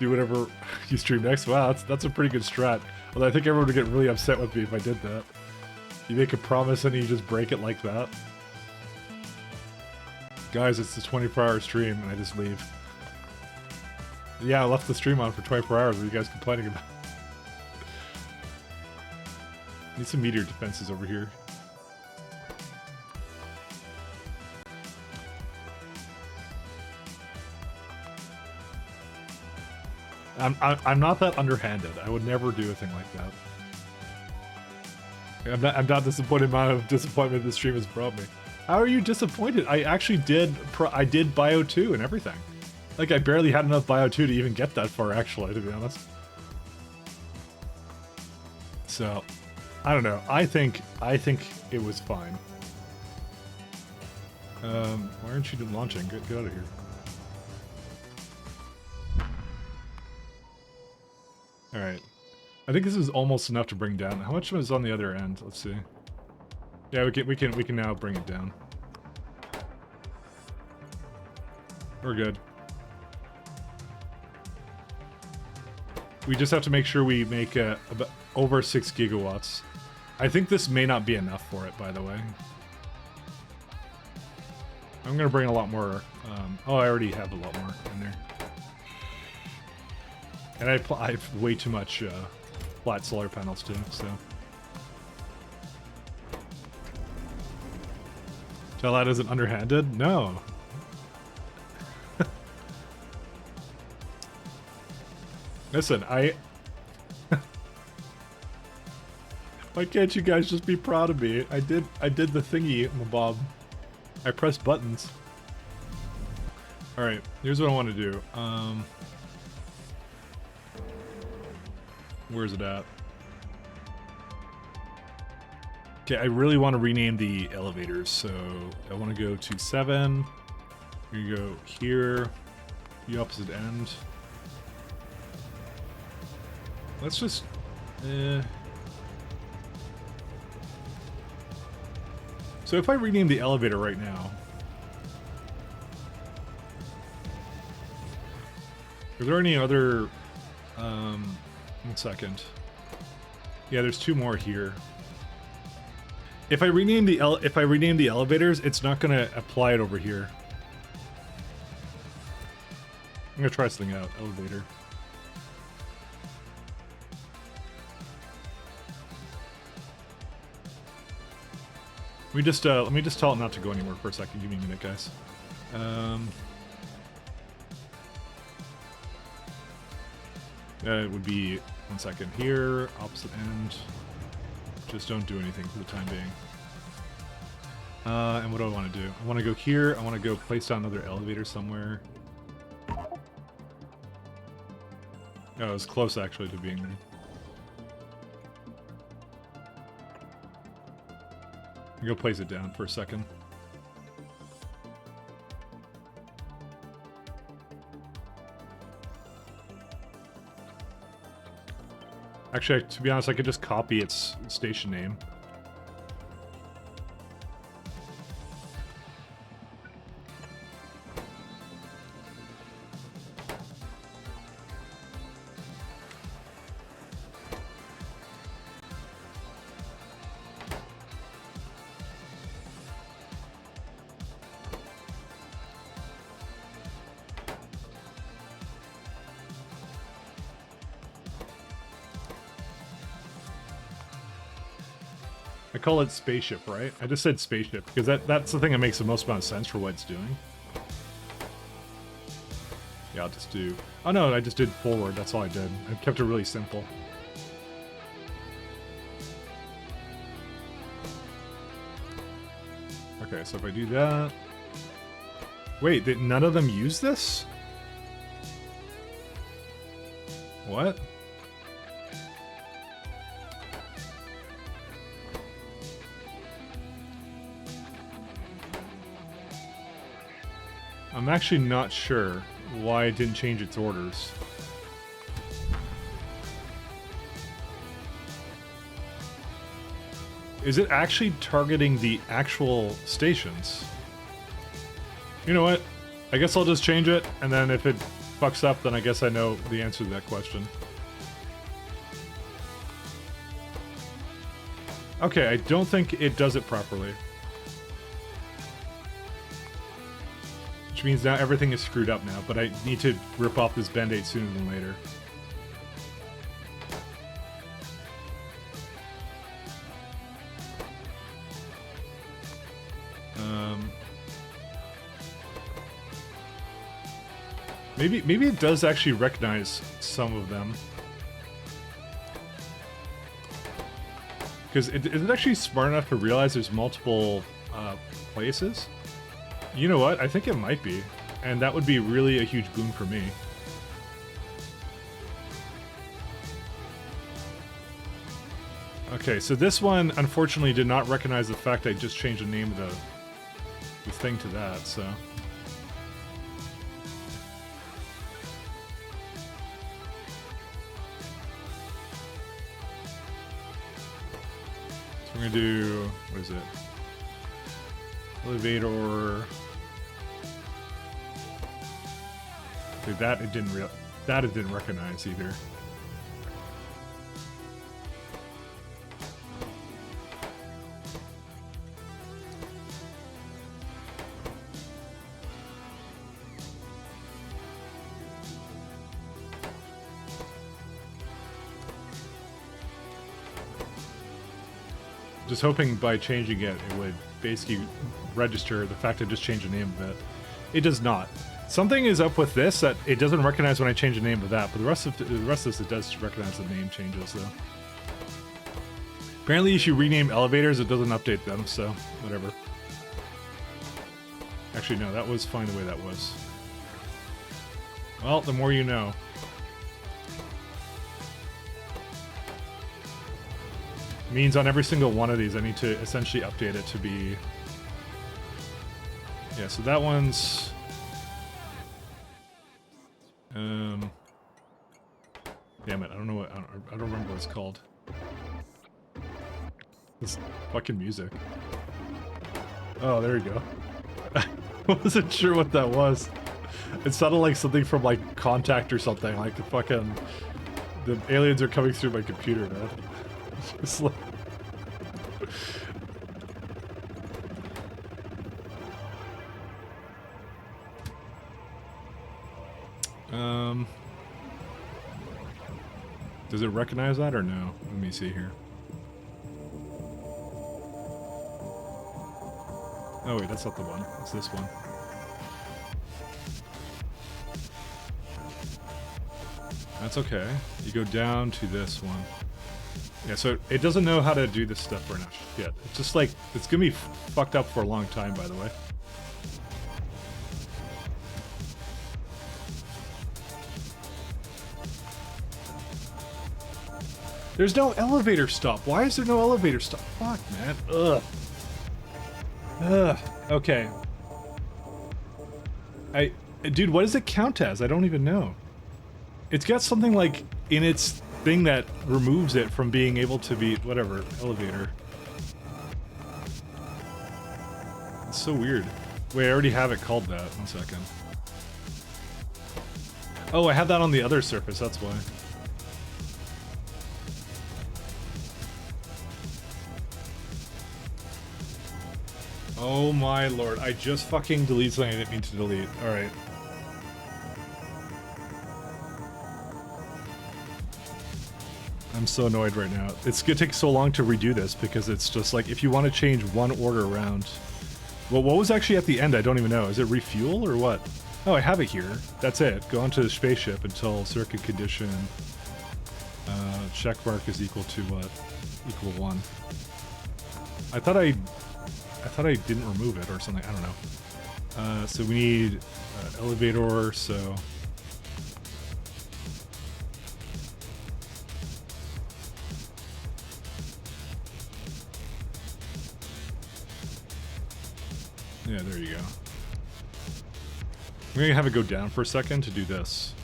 do whatever you stream next. Wow, that's a pretty good strat. Although I think everyone would get really upset with me if I did that. You make a promise and you just break it like that. Guys, it's the 24-hour stream and I just leave. Yeah, I left the stream on for 24 hours. What are you guys complaining about? Need some meteor defenses over here. I'm not that underhanded. I would never do a thing like that. I'm not disappointed. Amount of disappointment this stream has brought me. How are you disappointed? I actually did. I did Bio 2 and everything. Like I barely had enough Bio 2 to even get that far. Actually, to be honest. So, I don't know. I think it was fine. Why aren't you launching? Get out of here. Alright. I think this is almost enough to bring down. How much was on the other end? Let's see. Yeah, we can now bring it down. We're good. We just have to make sure we make about over 6 gigawatts. I think this may not be enough for it, by the way. I'm gonna bring a lot more. Oh, I already have a lot more in there. And I have way too much flat solar panels too, so. Tell that isn't underhanded? No. Listen, why can't you guys just be proud of me? I did the thingy, Bob. I pressed buttons. Alright, here's what I want to do. Where's it at? Okay, I really want to rename the elevators, so I want to go to 7. You go here, the opposite end. Let's just... So if I rename the elevator right now... Are there any other... one second. Yeah, there's 2 more here. If I rename the elevators, it's not gonna apply it over here. I'm gonna try something out. Elevator. Let me just tell it not to go anywhere for a second. Give me a minute, guys. It would be, one second, here, opposite end. Just don't do anything for the time being. And what do I want to do? I want to go here. I want to go place down another elevator somewhere. Oh, it was close actually to being there. I'll go place it down for a second. Actually, to be honest, I could just copy its station name. I call it spaceship, right? I just said spaceship because that's the thing that makes the most amount of sense for what it's doing. Yeah, I'll just do... Oh no, I just did forward. That's all I did. I kept it really simple. Okay, so if I do that... Wait, did none of them use this? What? I'm actually not sure why it didn't change its orders. Is it actually targeting the actual stations? You know what? I guess I'll just change it, and then if it fucks up, then I guess I know the answer to that question. Okay, I don't think it does it properly. Which means now everything is screwed up now, but I need to rip off this band-aid sooner than later. Maybe it does actually recognize some of them. Because is it actually smart enough to realize there's multiple places? You know what? I think it might be. And that would be really a huge boon for me. Okay, so this one unfortunately did not recognize the fact I just changed the name of the thing to that, so... We're gonna do, what is it? Elevator. Okay, that it didn't recognize either. Just hoping by changing it, it would basically register the fact I just changed the name of it. It does not. Something is up with this that it doesn't recognize when I change the name of that, but the rest of this it does recognize the name changes though. Apparently, if you rename elevators, it doesn't update them, so whatever. Actually, no, that was fine the way that was. Well, the more you know. Means on every single one of these I need to essentially update it to be... Yeah, so that one's... Damn it, I don't know what... I don't remember what it's called. This fucking music. Oh, there you go. I wasn't sure what that was. It sounded like something from, like, Contact or something. Like, the fucking... The aliens are coming through my computer, man. It's like... Does it recognize that or no? Let me see here. Oh wait, that's not the one. It's this one. That's okay. You go down to this one. Yeah, so it doesn't know how to do this stuff right now yet. It's just like, it's gonna be fucked up for a long time, by the way. There's no elevator stop. Why is there no elevator stop? Fuck, man. Ugh. Ugh. Okay. Dude, what does it count as? I don't even know. It's got something like in its thing that removes it from being able to be whatever elevator. It's so weird. Wait, I already have it called that. 1 second. Oh, I have that on the other surface. That's why. Oh my lord, I just fucking deleted something I didn't mean to delete. Alright. I'm so annoyed right now. It's gonna take so long to redo this because it's just like, if you want to change one order around... Well, what was actually at the end? I don't even know. Is it refuel or what? Oh, I have it here. That's it. Go onto the spaceship until circuit condition... check mark is equal to what? Equal 1. I thought I didn't remove it or something. I don't know. So we need elevator, so... Yeah, there you go. I'm gonna have it go down for a second to do this.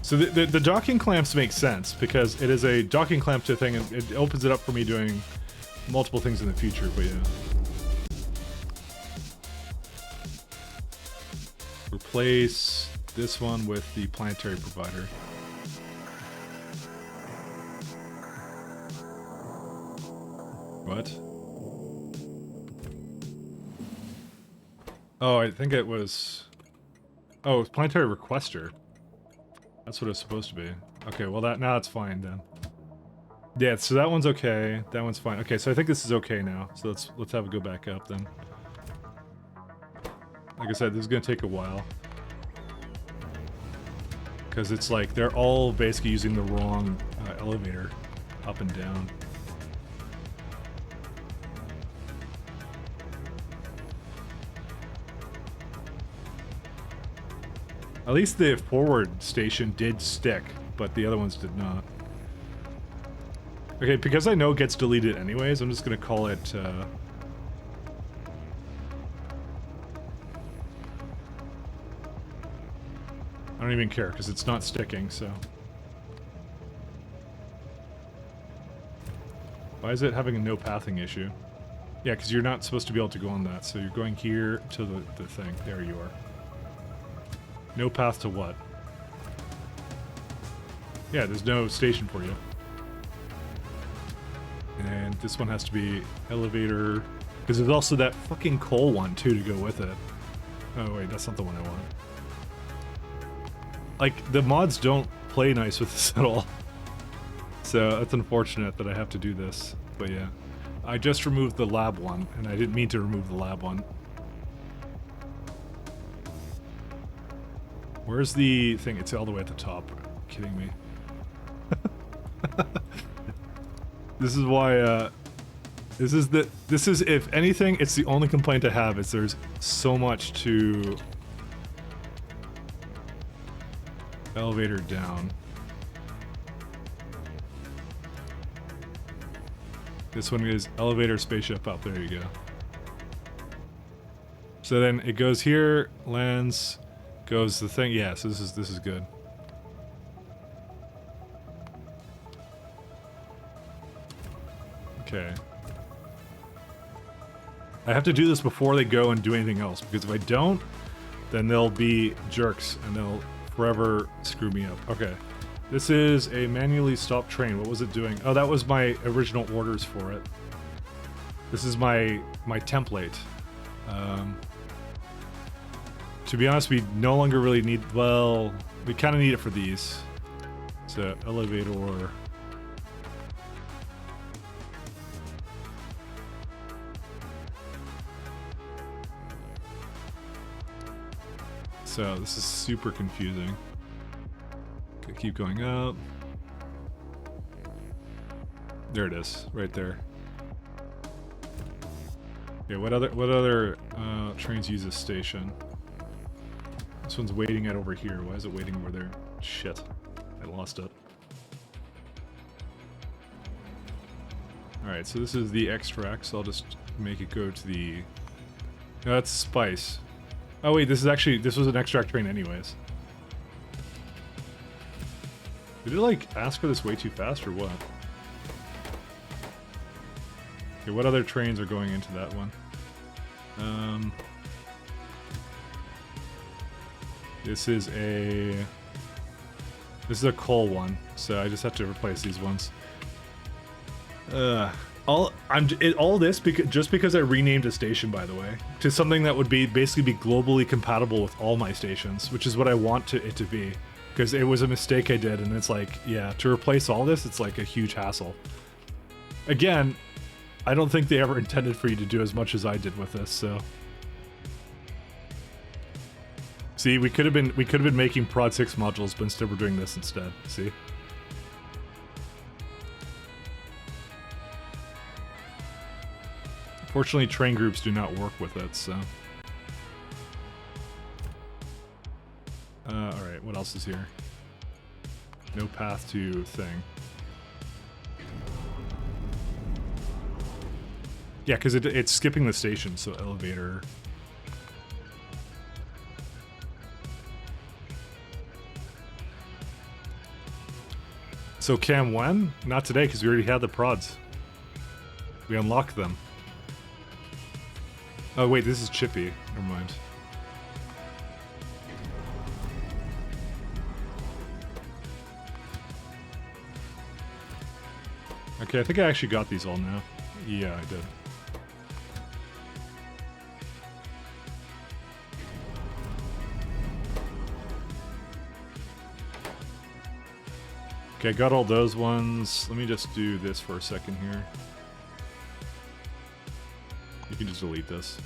So the docking clamps make sense because it is a docking clamp to a thing and it opens it up for me doing multiple things in the future, but yeah. Replace this one with the planetary provider. What? Oh, I think it was... Oh, it was planetary requester. That's what it's supposed to be. Okay, well now it's fine then. Yeah, so that one's okay. That one's fine. Okay, so I think this is okay now. So let's have it go back up then. Like I said, this is gonna take a while. Because it's like, they're all basically using the wrong elevator up and down. At least the forward station did stick, but the other ones did not. Okay, because I know it gets deleted anyways, I'm just gonna call it, I don't even care, because it's not sticking, so... Why is it having a no pathing issue? Yeah, because you're not supposed to be able to go on that, so you're going here to the thing. There you are. No path to what? Yeah, there's no station for you. And this one has to be elevator, because there's also that fucking coal one too to go with it. Oh wait, that's not the one I want. Like, the mods don't play nice with this at all. So it's unfortunate that I have to do this, but yeah. I just removed the lab one, and I didn't mean to remove the lab one. Where's the thing? It's all the way at the top. Are you kidding me? This is why, this is, if anything, it's the only complaint I have, is there's so much to... Elevator down. This one is elevator spaceship up. There you go. So then it goes here, lands, goes the thing. Yeah, so this is good. Okay. I have to do this before they go and do anything else, because if I don't, then they'll be jerks and they'll forever screw me up. Okay. This is a manually stopped train. What was it doing? Oh, that was my original orders for it. This is my template. To be honest, we no longer really need... Well, we kind of need it for these. So, elevator... So this is super confusing. Okay, keep going up. There it is, right there. Okay, what other trains use this station? This one's waiting at over here. Why is it waiting over there? Shit, I lost it. Alright, so this is the extract, so I'll just make it go to the... No, that's spice. Oh wait, this was an extract train anyways. Did it like ask for this way too fast or what? Okay, what other trains are going into that one? This is a coal one, so I just have to replace these ones. All this just because I renamed a station, by the way, to something that would basically be globally compatible with all my stations, which is what I want it to be, because it was a mistake I did, and it's like, yeah, to replace all this, it's like a huge hassle. Again, I don't think they ever intended for you to do as much as I did with this, so. See, we could have been making Prod 6 modules, but instead we're doing this instead. See? Fortunately, train groups do not work with it, so. Alright, what else is here? No path to thing. Yeah, because it's skipping the station, so elevator. So Cam when? Not today, because we already had the prods. We unlocked them. Oh wait, this is Chippy. Never mind. Okay, I think I actually got these all now. Yeah, I did. Okay, I got all those ones. Let me just do this for a second here. You can just delete this.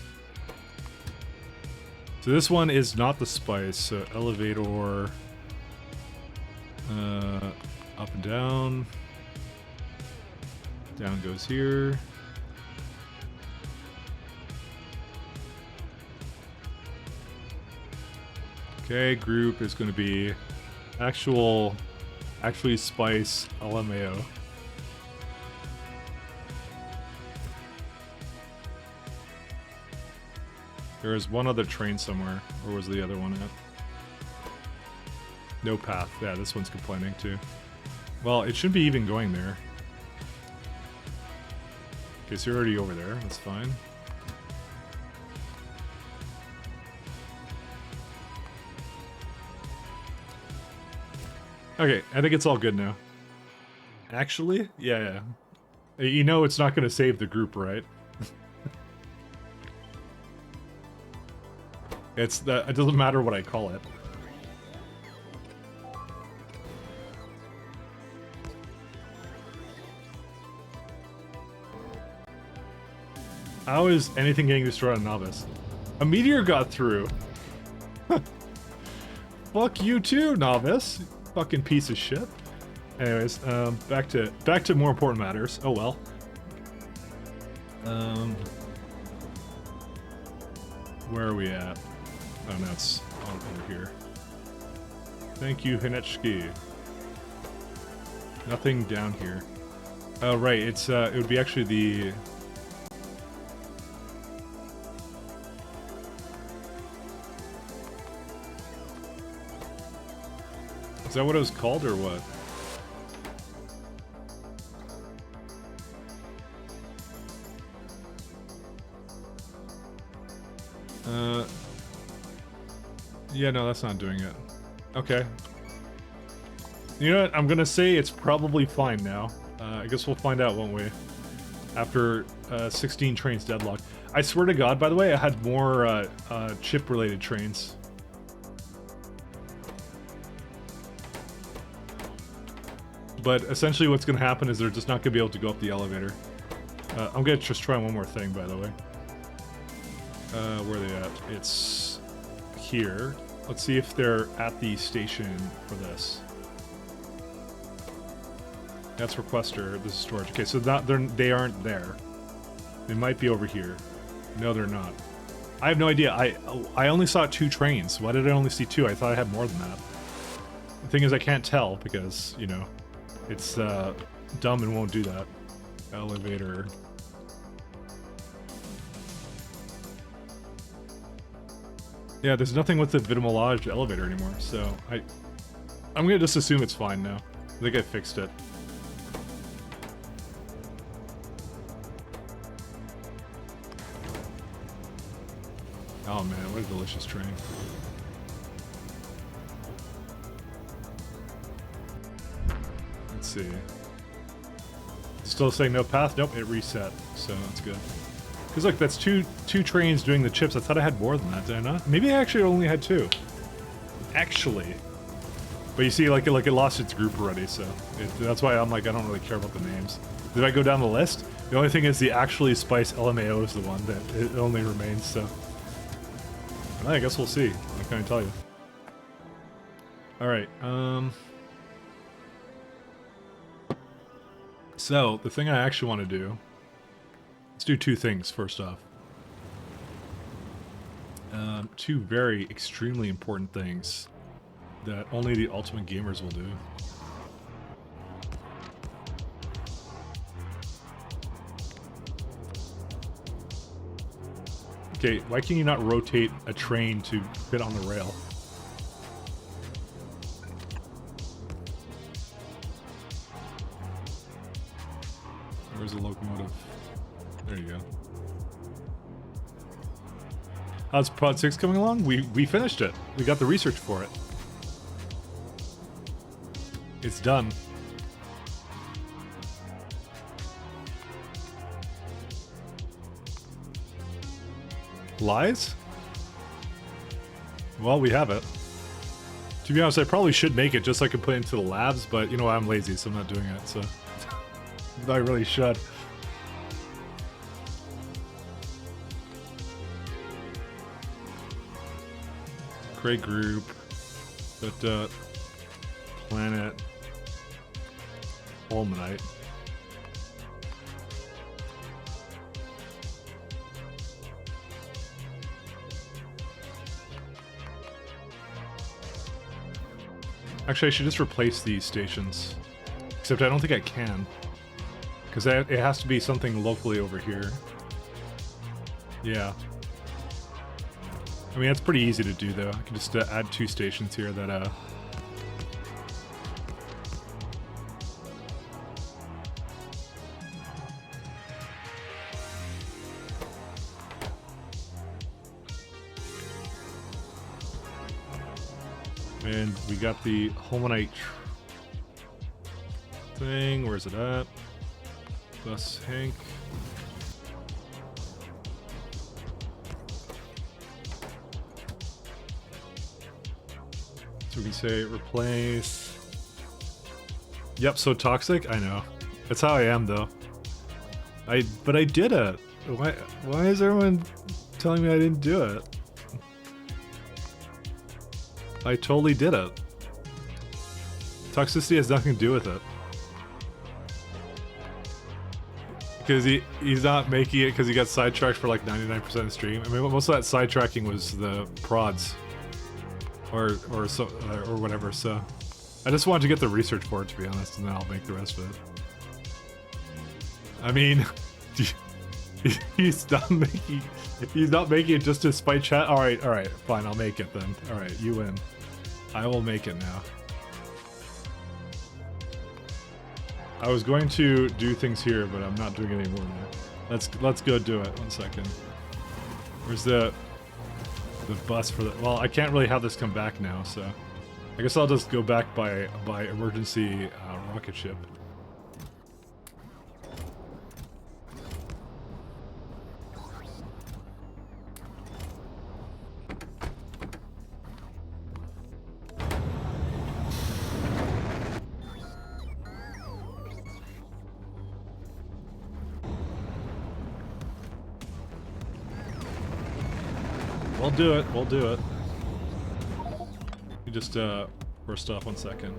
So this one is not the spice, so elevator, up and down. Down goes here. Okay, group is going to be actually spice LMAO. There is one other train somewhere. Where was the other one at? No path. Yeah, this one's complaining too. Well, it shouldn't be even going there. Okay, so you're already over there. That's fine. Okay, I think it's all good now. Actually? Yeah. You know it's not going to save the group, right? It doesn't matter what I call it. How is anything getting destroyed on Novice? A meteor got through. Fuck you too, Novice. Fucking piece of shit. Anyways, back to more important matters. Oh well. Where are we at? Oh no, it's all over here. Thank you, Hinechki. Nothing down here. Oh right, it's it would be actually the. Is that what it was called, or what? Yeah, no, that's not doing it. Okay. You know what? I'm gonna say it's probably fine now. I guess we'll find out, won't we? After 16 trains deadlocked. I swear to God, by the way, I had more chip-related trains. But essentially what's going to happen is they're just not going to be able to go up the elevator. I'm going to just try one more thing, by the way. Where are they at? It's here. Let's see if they're at the station for this. That's requester. This is storage. Okay, so they aren't there. They might be over here. No, they're not. I have no idea. I only saw 2 trains. Why did I only see 2? I thought I had more than that. The thing is, I can't tell because, you know, it's dumb and won't do that. Elevator. Yeah, there's nothing with the Vitamolage elevator anymore, so I'm gonna just assume it's fine now. I think I fixed it. Oh man, what a delicious train. Let's see. Still saying no path? Nope, it reset, so that's good. Because look, that's two trains doing the chips. I thought I had more than that, did I not? Maybe I actually only had 2. Actually. But you see, like it lost its group already, so that's why I'm like, I don't really care about the names. Did I go down the list? The only thing is the actually Spice LMAO is the one that it only remains, so. Well, I guess we'll see. What can I tell you? Alright, so, the thing I actually want to do... Let's do 2 things, first off. 2 very, extremely important things that only the ultimate gamers will do. Okay, why can you not rotate a train to fit on the rail? Where's the locomotive? There you go. How's Pod 6 coming along? We finished it. We got the research for it. It's done. Lies? Well, we have it. To be honest, I probably should make it just so I can put it into the labs, but you know what, I'm lazy, so I'm not doing it, so... I really should. Create group. But, planet. Fulminite. Actually, I should just replace these stations. Except I don't think I can. Because it has to be something locally over here. Yeah. I mean, it's pretty easy to do, though. I can just add 2 stations here that, And we got the Holmanite thing. Where's it at? Bus Hank. So we can say replace. Yep, so toxic? I know. That's how I am, though. But I did it. Why is everyone telling me I didn't do it? I totally did it. Toxicity has nothing to do with it. Because he's not making it because he got sidetracked for like 99% of the stream. I mean, most of that sidetracking was the prods. Or whatever, so... I just wanted to get the research for it, to be honest, and then I'll make the rest of it. I mean... he's not making it just to spite chat? Alright, fine, I'll make it then. Alright, you win. I will make it now. I was going to do things here, but I'm not doing it anymore now. Let's go do it. 1 second. Where's the bus for the... Well, I can't really have this come back now, so... I guess I'll just go back by emergency rocket ship. We'll do it. You just, first off, 1 second.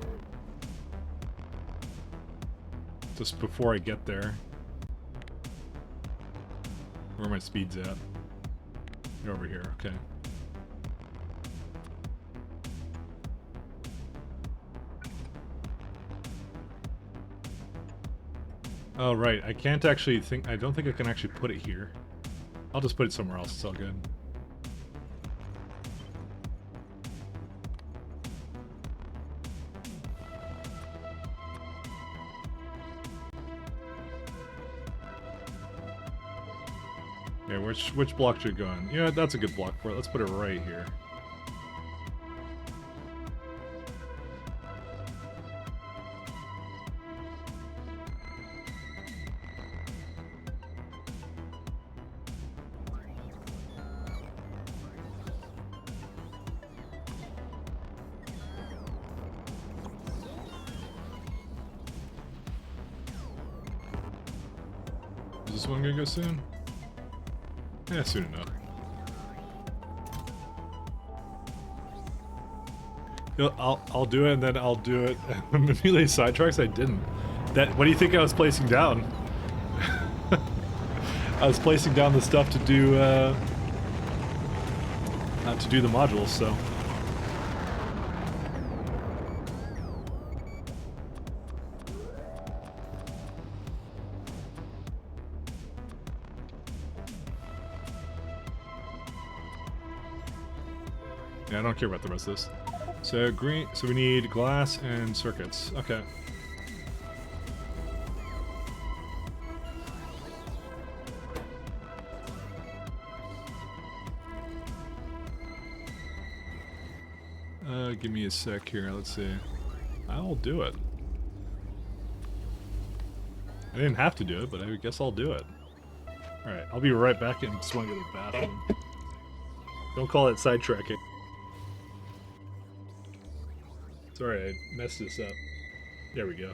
Just before I get there. Where my speed's at. You're over here, okay. Oh, right. I can't actually think... I don't think I can actually put it here. I'll just put it somewhere else. It's all good. Okay, which block should go in? You know what? That's a good block for it. Let's put it right here. Is this one gonna go soon? Yeah, soon enough. I'll do it, and then I'll do it. Manipulate sidetracks? I didn't. What do you think I was placing down? I was placing down the stuff to do the modules, so. Yeah, I don't care about the rest of this. So green. So we need glass and circuits. Okay. Give me a sec here. Let's see. I'll do it. I didn't have to do it, but I guess I'll do it. All right. I'll be right back. And just want to go to the bathroom. Don't call it sidetracking. Sorry, I messed this up. There we go.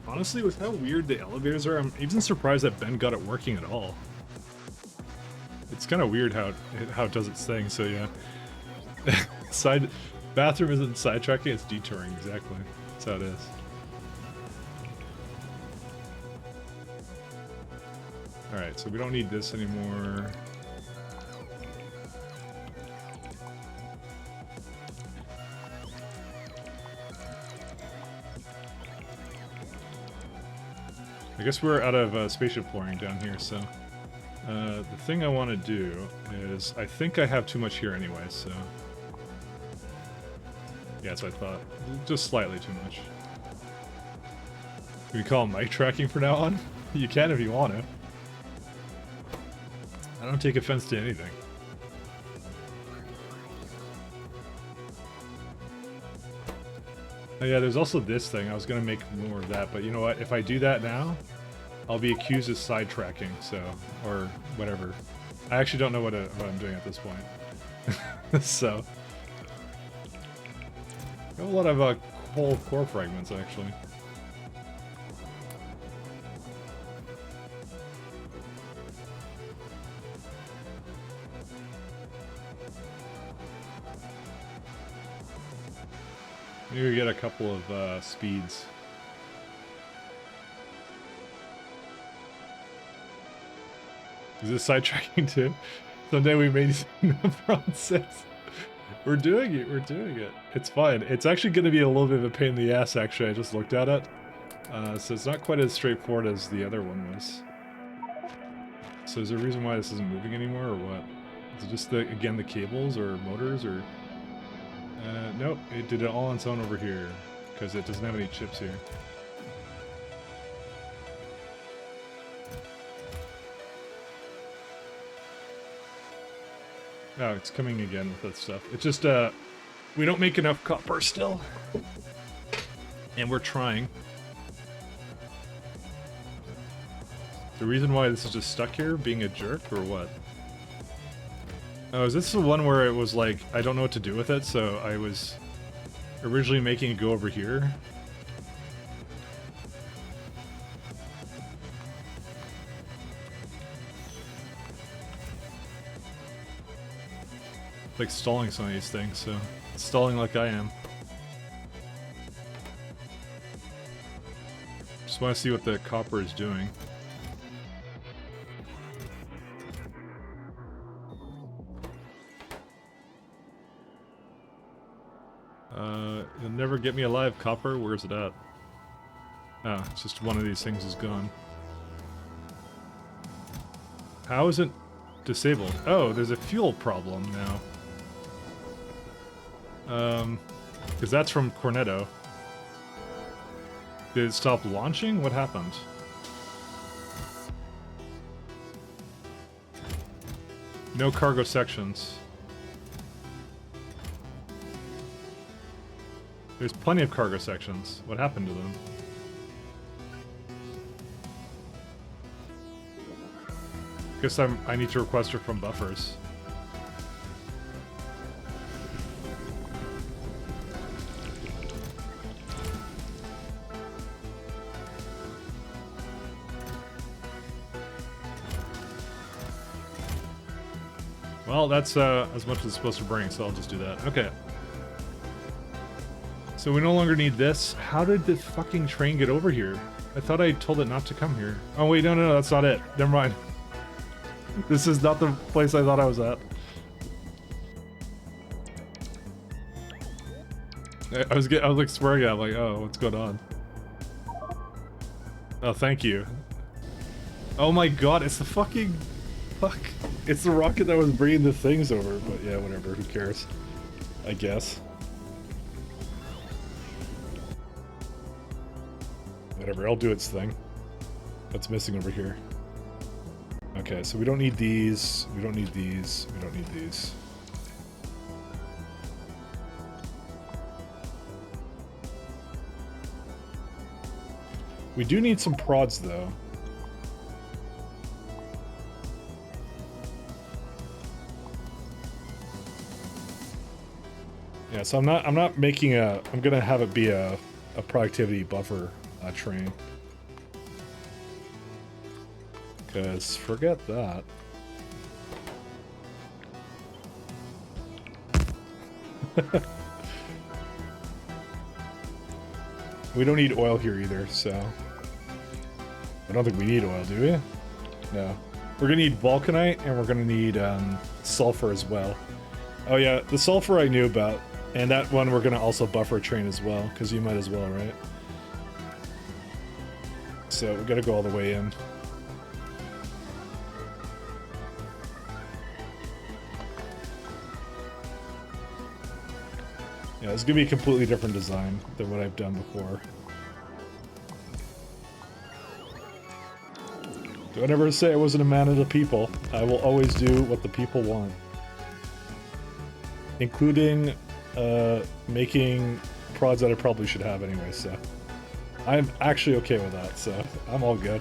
Honestly, with how weird the elevators are, I'm even surprised that Ben got it working at all. It's kind of weird how it does its thing, so yeah. Bathroom isn't sidetracking, it's detouring, exactly. That's how it is. Alright, so we don't need this anymore. I guess we're out of spaceship flooring down here, so the thing I want to do is, I think I have too much here anyway, so yeah, that's what I thought. Just slightly too much. Can we call it mic tracking from now on? You can if you want to. I don't take offense to anything. Oh yeah, there's also this thing. I was going to make more of that, but you know what? If I do that now, I'll be accused of sidetracking, so, or whatever. I actually don't know what I'm doing at this point. So. I have a lot of whole core fragments, actually. Maybe we get a couple of speeds. Is this sidetracking too? Someday we may see Nephron 6. We're doing it, we're doing it. It's fine. It's actually going to be a little bit of a pain in the ass, actually. I just looked at it. So it's not quite as straightforward as the other one was. So is there a reason why this isn't moving anymore, or what? Is it just, again, the cables or motors, or... nope, it did it all on its own over here. because it doesn't have any chips here. Oh, it's coming again with that stuff. It's just, we don't make enough copper still. And we're trying. The reason why this is just stuck here, being a jerk, or what? Oh, is this the one where it was like, I don't know what to do with it, so I was originally making it go over here? Like stalling some of these things, so stalling like I am. Just want to see what the copper is doing. You'll never get me alive, copper. Where's it at? Oh, it's just one of these things is gone. How is it disabled? Oh, there's a fuel problem now. Because that's from Cornetto. Did it stop launching? What happened? No cargo sections. There's plenty of cargo sections. What happened to them? Guess I need to request her from buffers. Well, that's as much as it's supposed to bring, so I'll just do that. Okay. So we no longer need this. How did the fucking train get over here? I thought I told it not to come here. Oh wait, no, that's not it. Never mind. This is not the place I thought I was at. I was like swearing at it, like, oh, what's going on? Oh, thank you. Oh my god, it's the fucking... Fuck. It's the rocket that was bringing the things over, but yeah, whatever, who cares? I guess. Whatever, I'll do its thing. What's missing over here? Okay, so we don't need these, we don't need these, we don't need these. We do need some prods though. Yeah, so I'm not making I'm gonna have it be a productivity buffer train. Because forget that. We don't need oil here either, so... I don't think we need oil, do we? No. We're gonna need vulcanite, and we're gonna need sulfur as well. Oh yeah, the sulfur I knew about, and that one we're gonna also buffer a train as well, because you might as well, right? So we gotta go all the way in. Yeah, it's gonna be a completely different design than what I've done before. Don't ever say I wasn't a man of the people. I will always do what the people want. Including, making prods that I probably should have anyway, so... I'm actually okay with that, so I'm all good.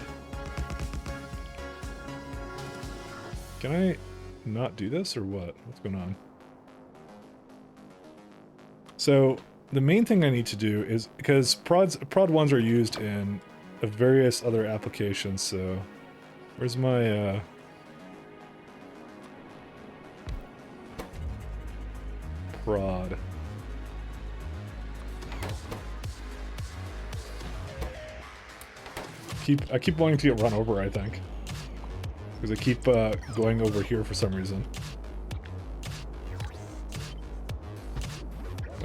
Can I not do this, or what? What's going on? So, the main thing I need to do is... Because prod 1s are used in various other applications, so... Where's my, prod? I keep wanting to get run over, I think. Because I keep, going over here for some reason.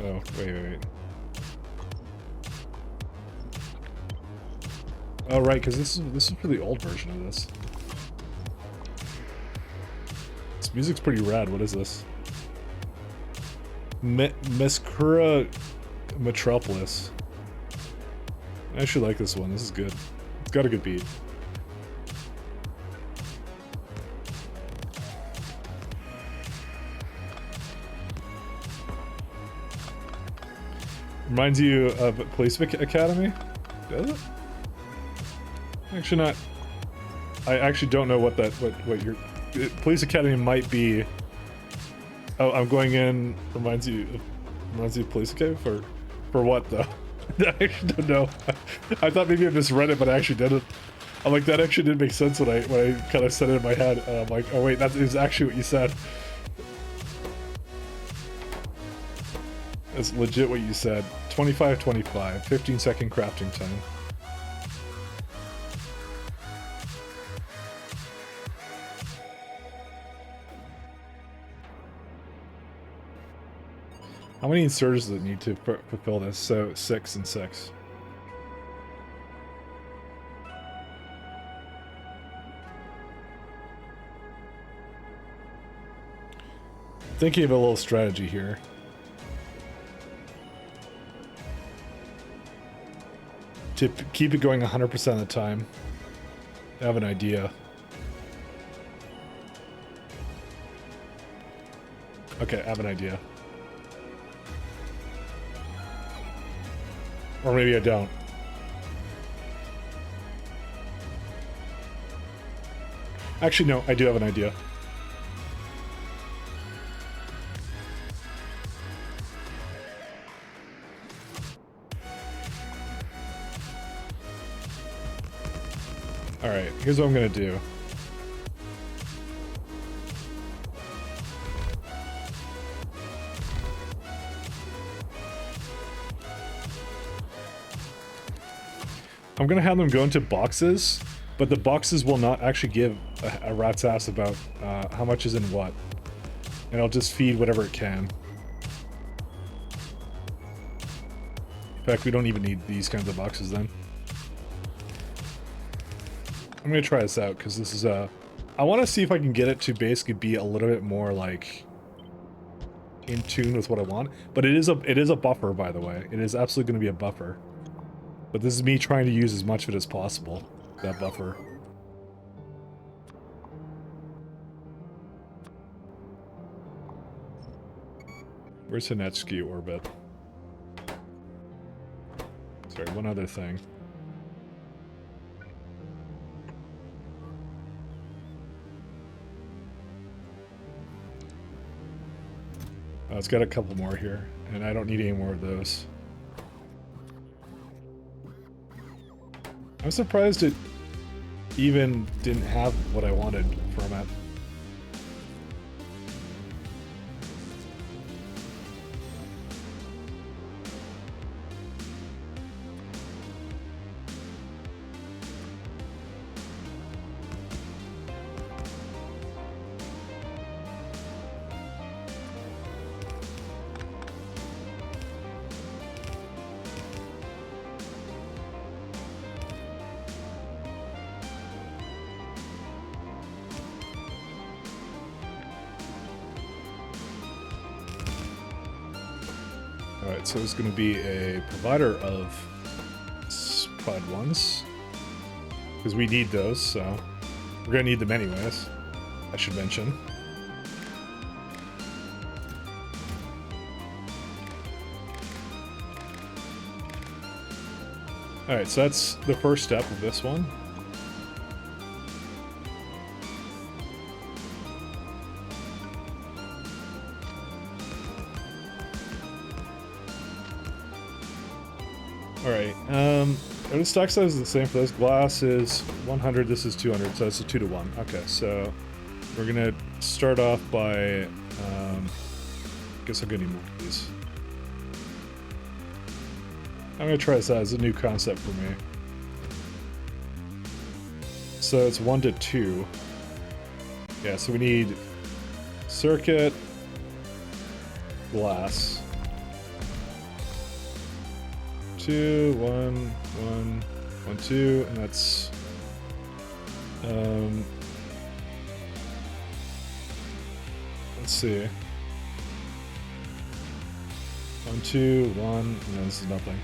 Oh, wait. Oh, right, because this is for the old version of this. This music's pretty rad. What is this? Mescura Metropolis. I actually like this one. This is good. It's got a good beat. Reminds you of Police Academy? Does it? Actually not. I actually don't know what your Police Academy might be. Oh, I'm going in. Reminds you of Police Academy for what though? I actually don't know. I thought maybe I misread it, but I actually didn't. I'm like, that actually didn't make sense when I kind of said it in my head. And I'm like, oh wait, that is actually what you said. That's legit what you said. 25-25, 15-second crafting time. How many inserters does it need to fulfill this? So 6 and 6. Thinking of a little strategy here. To keep it going 100% of the time. I have an idea. Okay, I have an idea. Or maybe I don't. Actually, no, I do have an idea. Alright, here's what I'm gonna do. I'm gonna have them go into boxes, but the boxes will not actually give a rat's ass about how much is in what. And I'll just feed whatever it can. In fact, we don't even need these kinds of boxes then. I'm gonna try this out, because this is I want to see if I can get it to basically be a little bit more, like, in tune with what I want. But it is a buffer, by the way. It is absolutely going to be a buffer. But this is me trying to use as much of it as possible, that buffer. Where's Hinetsky orbit? Sorry, one other thing. Oh, it's got a couple more here, and I don't need any more of those. I'm surprised it even didn't have what I wanted from it. Alright, so it's going to be a provider of Prod 1s. Because we need those, so we're going to need them anyways, I should mention. Alright, so that's the first step of this one. Alright, the stock size is the same for this. Glass is 100, this is 200, so it's a 2 to 1. Okay, so we're gonna start off by, guess I'm gonna need more of these. I'm gonna try this out as a new concept for me. So it's 1 to 2. Yeah, so we need circuit, glass. 2, 1, 1, 1, 2, and that's let's see. 1, 2, 1, and this is nothing.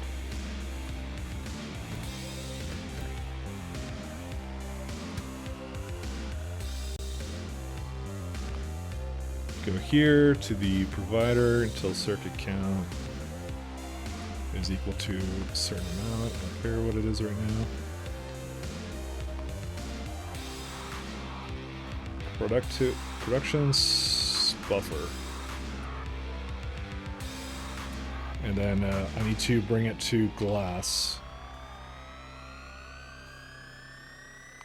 go here to the provider until circuit count is equal to a certain amount. I don't care what it is right now. Productions buffer. And then I need to bring it to glass.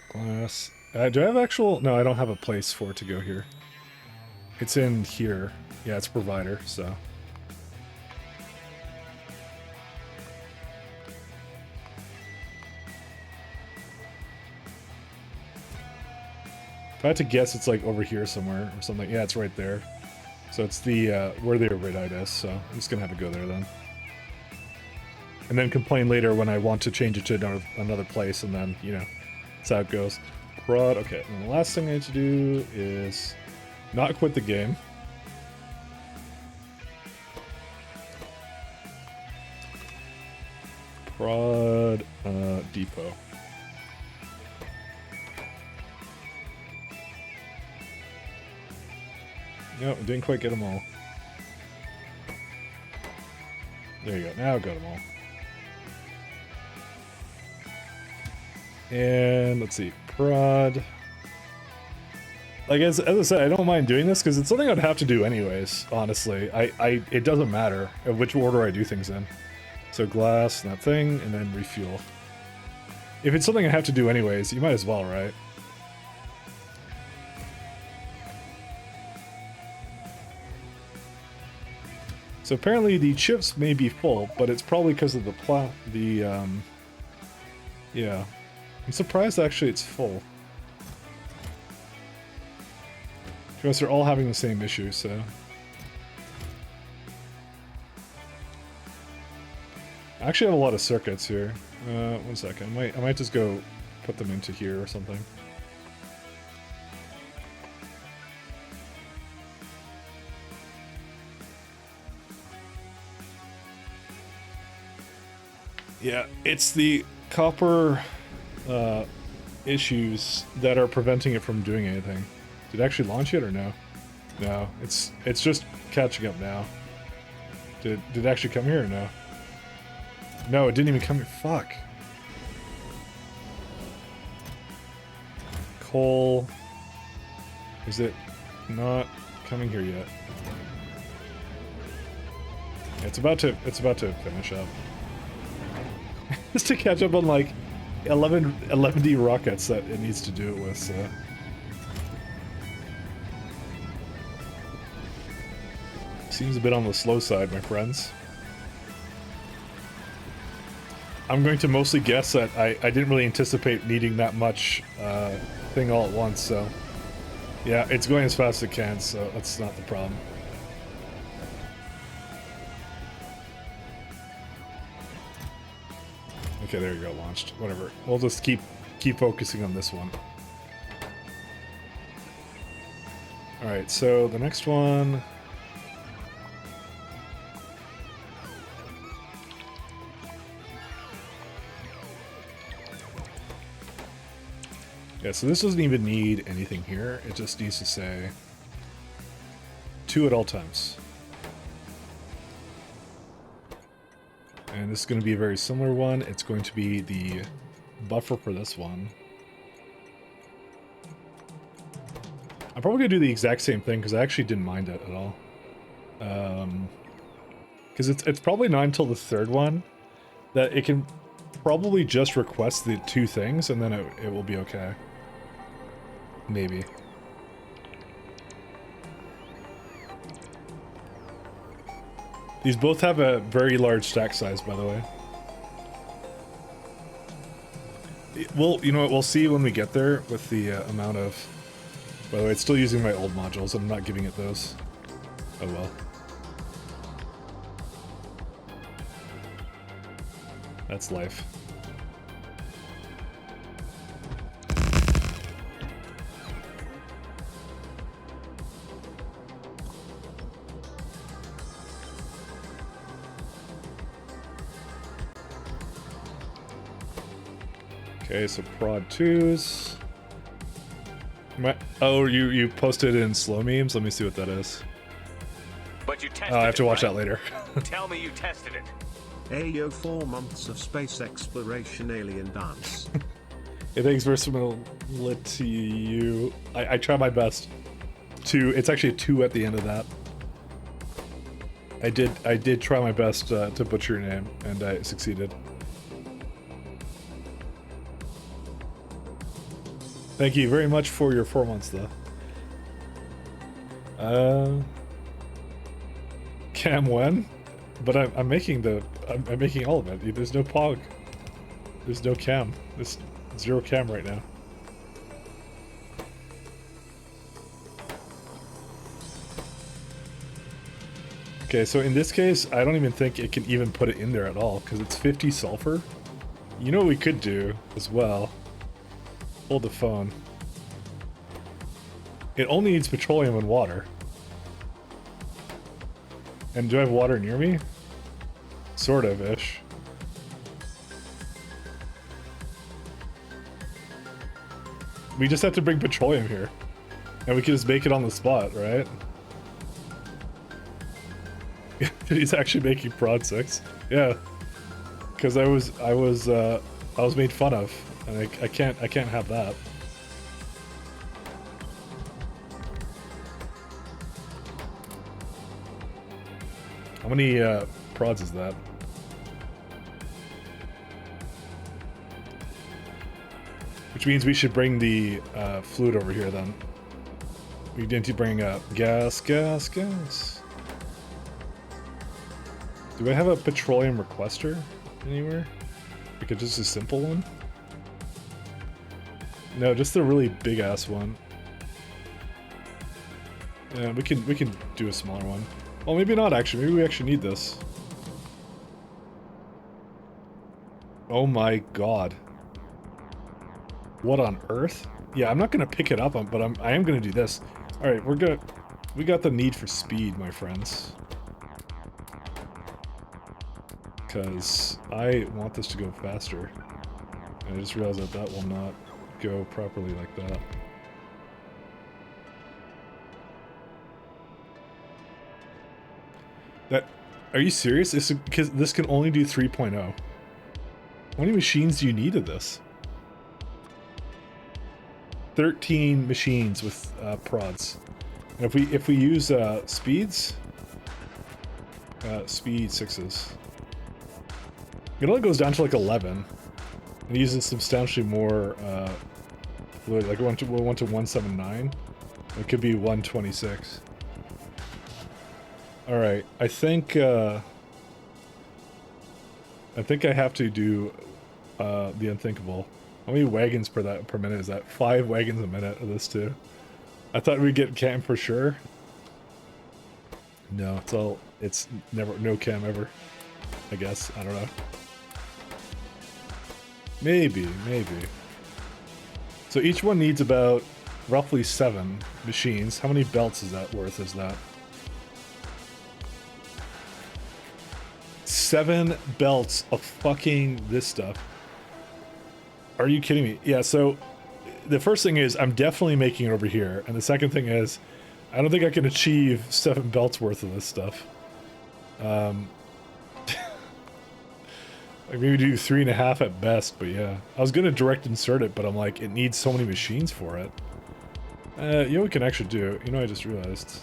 Glass. Do I have actual? No, I don't have a place for it to go here. It's in here. Yeah, it's provider, so. If I had to guess, it's like over here somewhere or something. Yeah, it's right there. So it's the where the iridite is, so I'm just gonna have to go there then. And then complain later when I want to change it to another place, and then, you know, that's how it goes. Prod, okay, and the last thing I need to do is not quit the game. Prod depot. Nope, didn't quite get them all. There you go, now got them all. And let's see, prod. Like as I said, I don't mind doing this because it's something I'd have to do anyways. Honestly, it doesn't matter which order I do things in. So glass, and that thing, and then refuel. If it's something I have to do anyways, you might as well, right? So apparently the chips may be full, but it's probably because of yeah. I'm surprised actually it's full. Because they're all having the same issue, so. I actually have a lot of circuits here. 1 second, I might just go put them into here or something. Yeah, it's the copper issues that are preventing it from doing anything. Did it actually launch yet or no? No, it's just catching up now. Did it actually come here or no? No, it didn't even come here. Fuck. Coal. Is it not coming here yet? It's about to finish up. Just to catch up on like 11D rockets that it needs to do it with, so. Seems a bit on the slow side, my friends. I'm going to mostly guess that I didn't really anticipate needing that much thing all at once, so. Yeah, it's going as fast as it can, so that's not the problem. Okay, there you go, launched. Whatever. We'll just keep focusing on this one. Alright, so the next one. Yeah, so this doesn't even need anything here. It just needs to say 2 at all times. And this is going to be a very similar one. It's going to be the buffer for this one. I'm probably going to do the exact same thing because I actually didn't mind it at all. Because it's probably not until the third one that it can probably just request the 2 things and then it will be okay. Maybe. These both have a very large stack size, by the way. Well, you know what, we'll see when we get there with the amount of... By the way, it's still using my old modules, I'm not giving it those. Oh well. That's life. Okay, so prod 2s. Oh, you posted in slow memes? Let me see what that is. that you tested Oh, I have to it, watch right? that later. Tell me you tested it. Ayo, 4 months of space exploration alien dance. Hey, thanks for lit to you. I try my best to. It's actually a 2 at the end of that. I did try my best to butcher your name, and I succeeded. Thank you very much for your 4 months, though. Cam when? But I'm making I'm making all of it. There's no pog. There's no cam. There's 0 cam right now. Okay, so in this case, I don't even think it can even put it in there at all, because it's 50 sulfur. You know what we could do as well? Hold the phone. It only needs petroleum and water. And do I have water near me? Sort of-ish. We just have to bring petroleum here. And we can just make it on the spot, right? He's actually making prod 6. Yeah. Because I was made fun of. And I can't have that. How many prods is that? Which means we should bring the fluid over here then. We need to bring gas. Do I have a petroleum requester anywhere? Like just a simple one? No, just a really big ass one. Yeah, we can do a smaller one. Well, maybe not actually. Maybe we actually need this. Oh my god. What on earth? Yeah, I'm not gonna pick it up, but I am gonna do this. All right, we got the need for speed, my friends. Because I want this to go faster. And I just realized that that will not go properly like that. Are you serious? Because this can only do 3.0. How many machines do you need of this? 13 machines with prods. And if we use speeds, speed 6s, it only goes down to like 11. It uses substantially more fluid. Like we went to 179. It could be 126. All right, I think I have to do the unthinkable. How many wagons per minute is that? 5 wagons a minute of this too. I thought we'd get cam for sure. No, it's never no cam ever. I guess I don't know. Maybe. So each one needs about roughly 7 machines. How many belts is that worth? Is that 7 belts of fucking this stuff? Are you kidding me? Yeah, so the first thing is I'm definitely making it over here. And the second thing is I don't think I can achieve 7 belts worth of this stuff. Like maybe do 3.5 at best, but yeah. I was going to direct insert it, but I'm like, it needs so many machines for it. You know what we can actually do? You know, I just realized.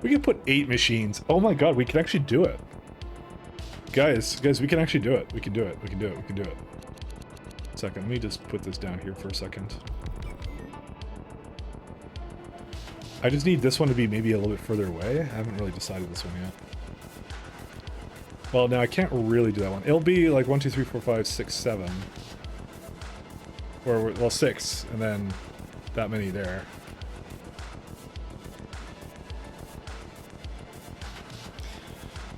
We can put 8 machines. Oh my god, we can actually do it. Guys, we can actually do it. We can do it. Second, let me just put this down here for a second. I just need this one to be maybe a little bit further away. I haven't really decided this one yet. Well, no, I can't really do that one. It'll be like 1, 2, 3, 4, 5, 6, 7. Or, well, 6, and then that many there.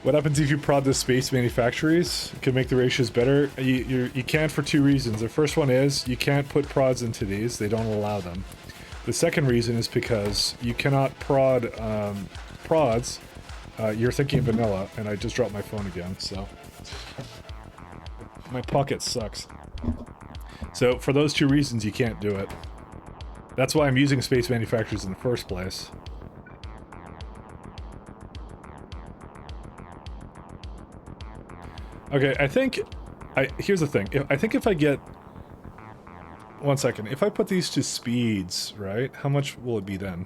What happens if you prod the space manufactories? It can make the ratios better. You can't for 2 reasons. The first one is you can't put prods into these. They don't allow them. The second reason is because you cannot prod prods. You're thinking vanilla, and I just dropped my phone again, so my pocket sucks. So for those two reasons, you can't do it. That's why I'm using space manufacturers in the first place. Okay, here's the thing. I think if I get... 1 second. If I put these to speeds, right? How much will it be then?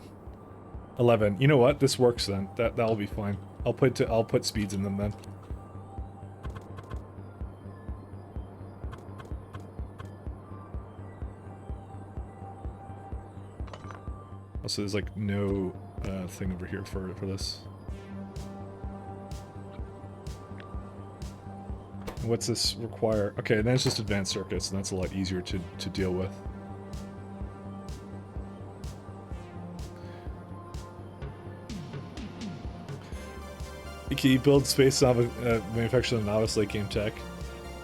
11. You know what? This works then. That'll be fine. I'll put speeds in them then. Also, there's like no thing over here for this. What's this require? Okay, then it's just advanced circuits, and that's a lot easier to deal with. Can you build space manufacture the novice late game tech?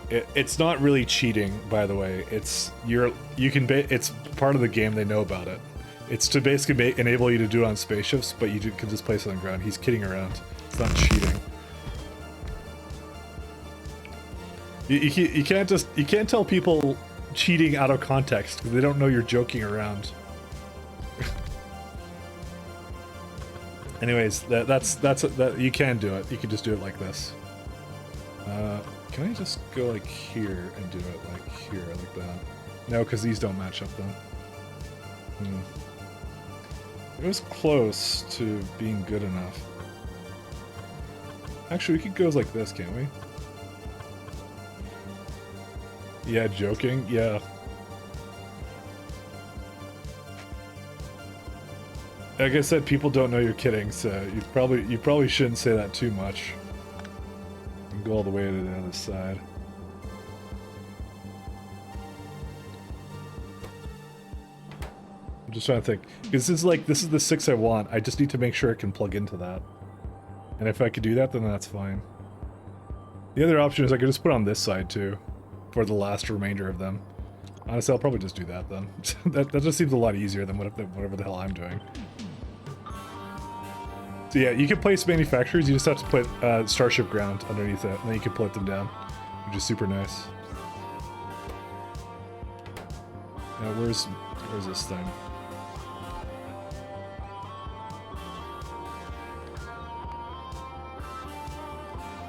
It's not really cheating, by the way. It's it's part of the game. They know about it. It's to basically enable you to do it on spaceships, but you can just place it on the ground. He's kidding around. It's not cheating. You can't tell people cheating out of context because they don't know you're joking around. Anyways, that you can do it. You can just do it like this. Can I just go like here and do it like here, like that? No, because these don't match up then. It was close to being good enough. Actually, we could go like this, can't we? Yeah, joking. Yeah. Like I said, people don't know you're kidding, so you probably shouldn't say that too much. And go all the way to the other side. I'm just trying to think, because this is the 6 I want. I just need to make sure it can plug into that. And if I could do that, then that's fine. The other option is I could just put it on this side too, for the last remainder of them. Honestly, I'll probably just do that then. that just seems a lot easier than whatever the hell I'm doing. So yeah, you can place manufacturers, you just have to put Starship Ground underneath it, and then you can put them down, which is super nice. Now, where's this thing?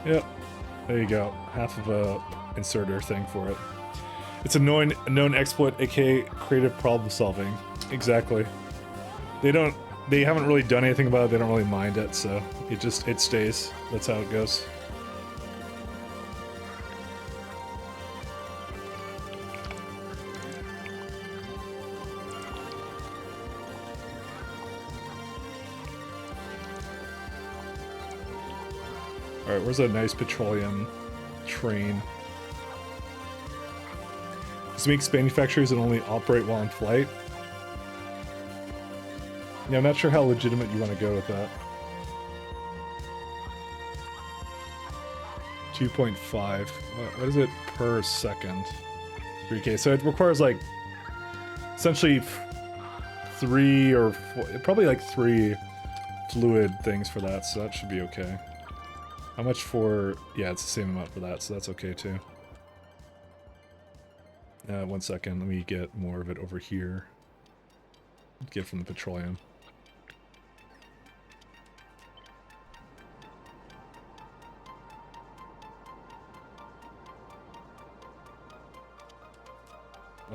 Yep, there you go. Half of a inserter thing for it. It's a known exploit, aka creative problem solving. Exactly. They haven't really done anything about it, they don't really mind it, so it stays. That's how it goes. Alright, where's that nice petroleum train? This makes manufacturers that only operate while in flight. Yeah, I'm not sure how legitimate you want to go with that. 2.5. What is it per second? 3K. So it requires like essentially 3 or 4, probably like 3 fluid things for that, so that should be okay. How much for... yeah, it's the same amount for that, so that's okay too. 1 second, let me get more of it over here. Get from the petroleum.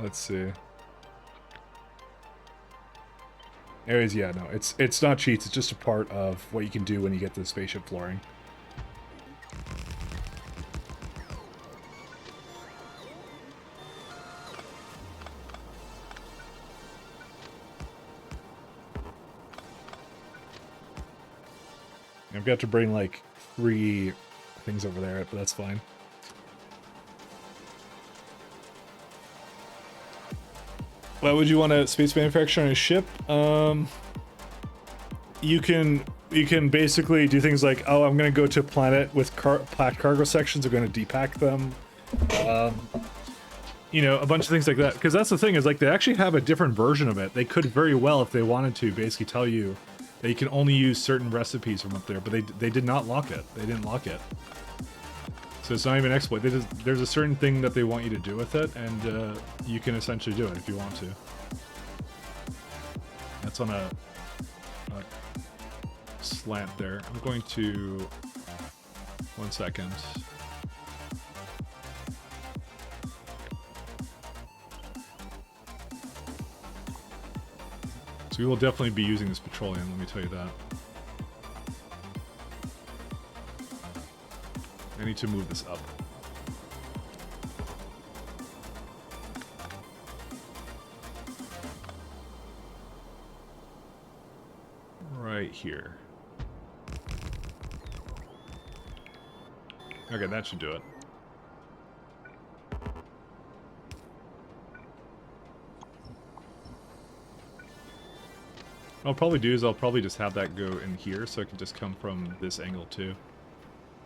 Let's see. Anyways, yeah, no, it's not cheats, it's just a part of what you can do when you get to the spaceship flooring. I've got to bring like 3 things over there, but that's fine. Why would you want a space manufacturer on a ship? You can basically do things like, oh, I'm gonna go to a planet with packed cargo sections. I'm gonna depack them. you know, a bunch of things like that. Because that's the thing, is like they actually have a different version of it. They could very well, if they wanted to, basically tell you that you can only use certain recipes from up there, but they did not lock it. They didn't lock it. So it's not even exploit. There's a certain thing that they want you to do with it, and you can essentially do it if you want to. That's on a slant there. I'm going to... 1 second. So we will definitely be using this petroleum, let me tell you that. I need to move this up. Right here. Okay, that should do it. What I'll probably do is I'll probably just have that go in here so it can just come from this angle too.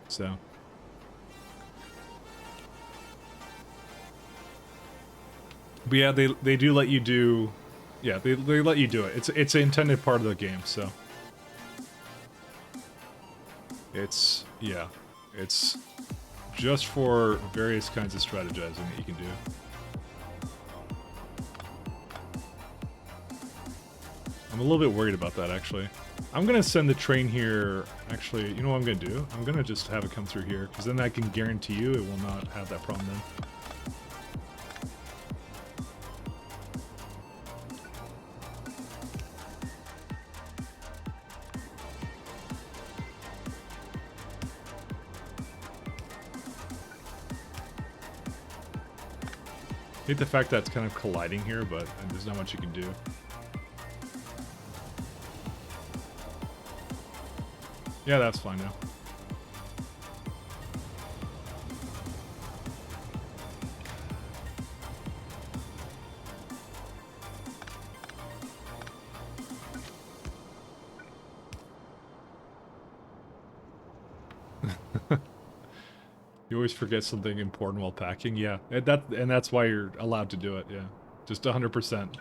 So. But yeah, they do let you do... Yeah, they let you do it. It's an intended part of the game, so... It's... Yeah. It's just for various kinds of strategizing that you can do. I'm a little bit worried about that, actually. I'm gonna send the train here... Actually, you know what I'm gonna do? I'm gonna just have it come through here, because then I can guarantee you it will not have that problem then. I hate the fact that it's kind of colliding here, but there's not much you can do. Yeah, that's fine now. You always forget something important while packing. Yeah, and that's why you're allowed to do it. Yeah, just 100%.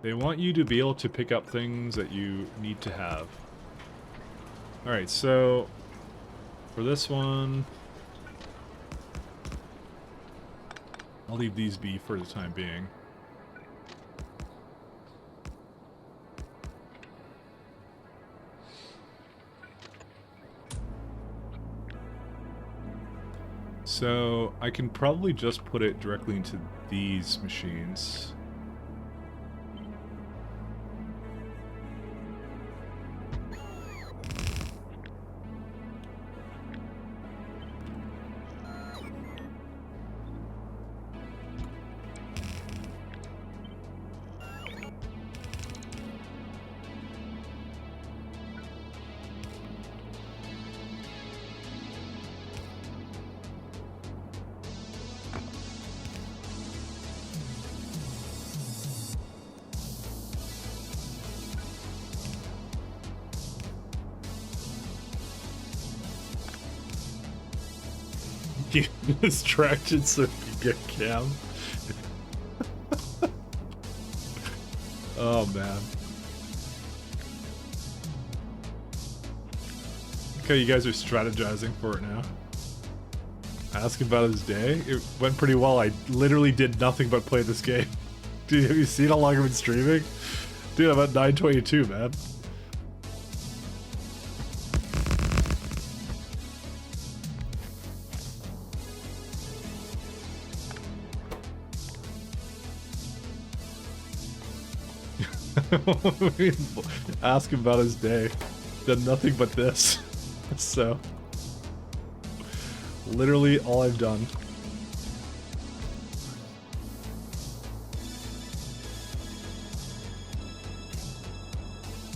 They want you to be able to pick up things that you need to have. All right, so for this one, I'll leave these be for the time being. So I can probably just put it directly into these machines. Distracted so you can get cam. Oh man. Okay, you guys are strategizing for it now. Ask about his day. It went pretty well. I literally did nothing but play this game. Dude, have you seen how long I've been streaming? Dude, I'm at 9:22, man. Ask him about his day. Done nothing but this. So, literally all I've done.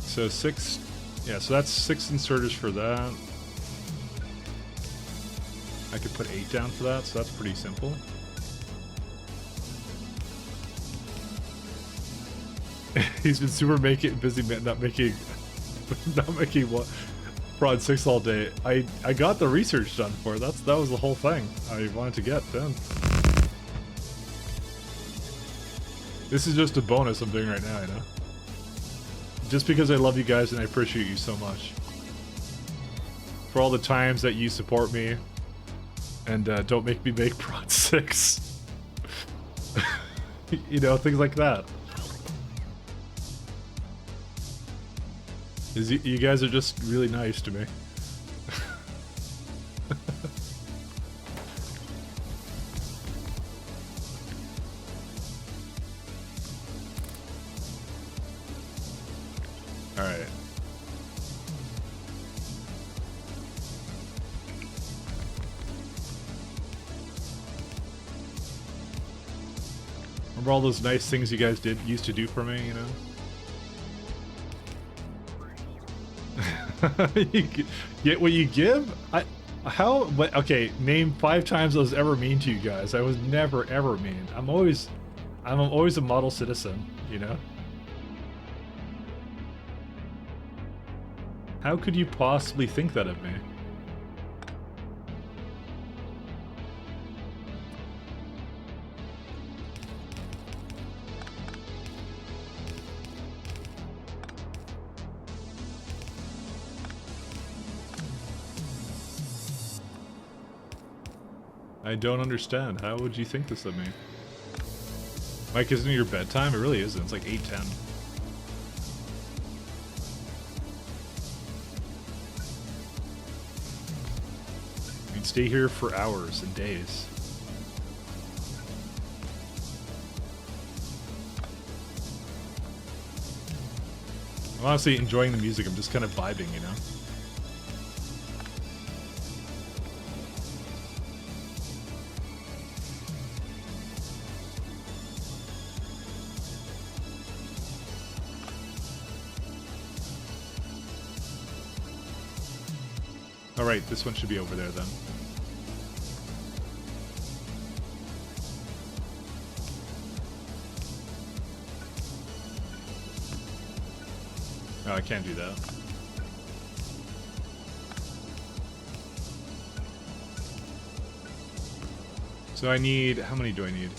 So 6, yeah, so that's 6 inserters for that. I could put 8 down for that, so that's pretty simple. He's been super busy not making what Prod 6 all day. I got the research done for it. That was the whole thing I wanted to get done. This is just a bonus I'm doing right now, you know? Just because I love you guys and I appreciate you so much. For all the times that you support me and don't make me make Prod 6. You know, things like that. You guys are just really nice to me. Alright. Remember all those nice things you guys used to do for me, you know? You get what you give? Okay, name 5 times I was ever mean to you guys. I was never ever mean. I'm always a model citizen, you know? How could you possibly think that of me? I don't understand. How would you think this of me? Mike, isn't it your bedtime? It really isn't. It's like 8:10. We'd stay here for hours and days. I'm honestly enjoying the music. I'm just kind of vibing, you know? Alright, this one should be over there then. Oh, I can't do that. So I need... how many do I need?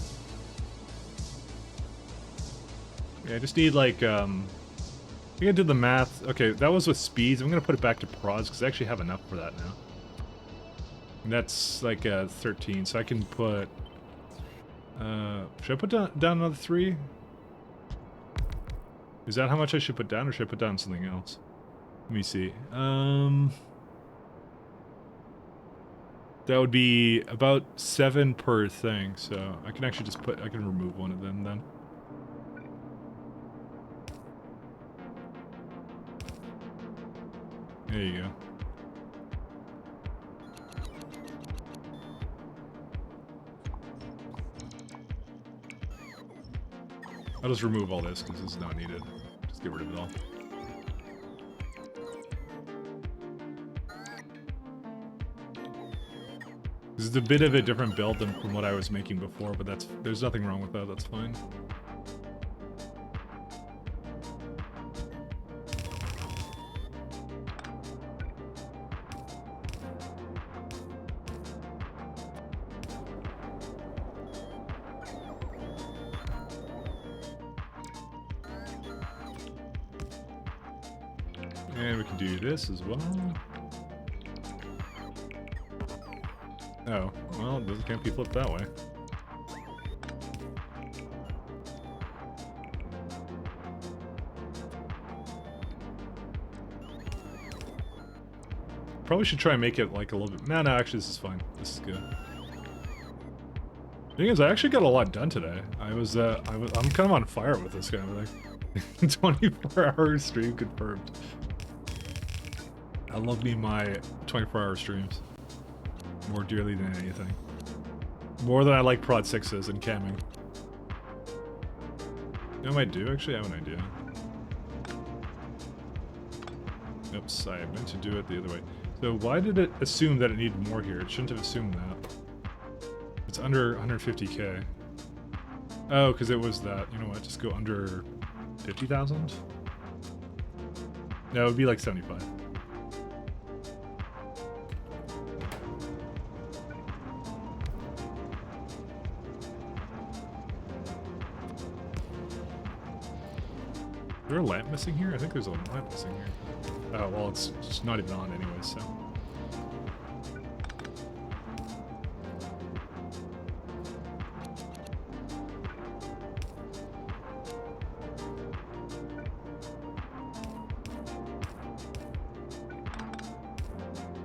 Yeah, I just need like, I think I did the math. Okay, that was with speeds. I'm going to put it back to prods because I actually have enough for that now. And that's like 13, so I can put... should I put down another 3? Is that how much I should put down, or should I put down something else? Let me see. That would be about 7 per thing, so I can actually just put... I can remove one of them then. There you go. I'll just remove all this because it's not needed. Just get rid of it all. This is a bit of a different build than from what I was making before, but there's nothing wrong with that. That's fine. And we can do this as well. Oh, well, it can't be flipped that way. Probably should try and make it like a little bit... No, actually this is fine. This is good. The thing is, I actually got a lot done today. I'm kind of on fire with this kind of thing. 24-hour stream confirmed. I love me my 24-hour streams more dearly than anything. More than I like Prod 6s and camming. You know what I might do? Actually, I have an idea. Oops, I meant to do it the other way. So why did it assume that it needed more here? It shouldn't have assumed that. It's under 150k. Oh, because it was that. You know what? Just go under 50,000? No, it would be like 75. there a lamp missing here? I think there's a lamp missing here. Oh, well, it's just not even on anyway, so.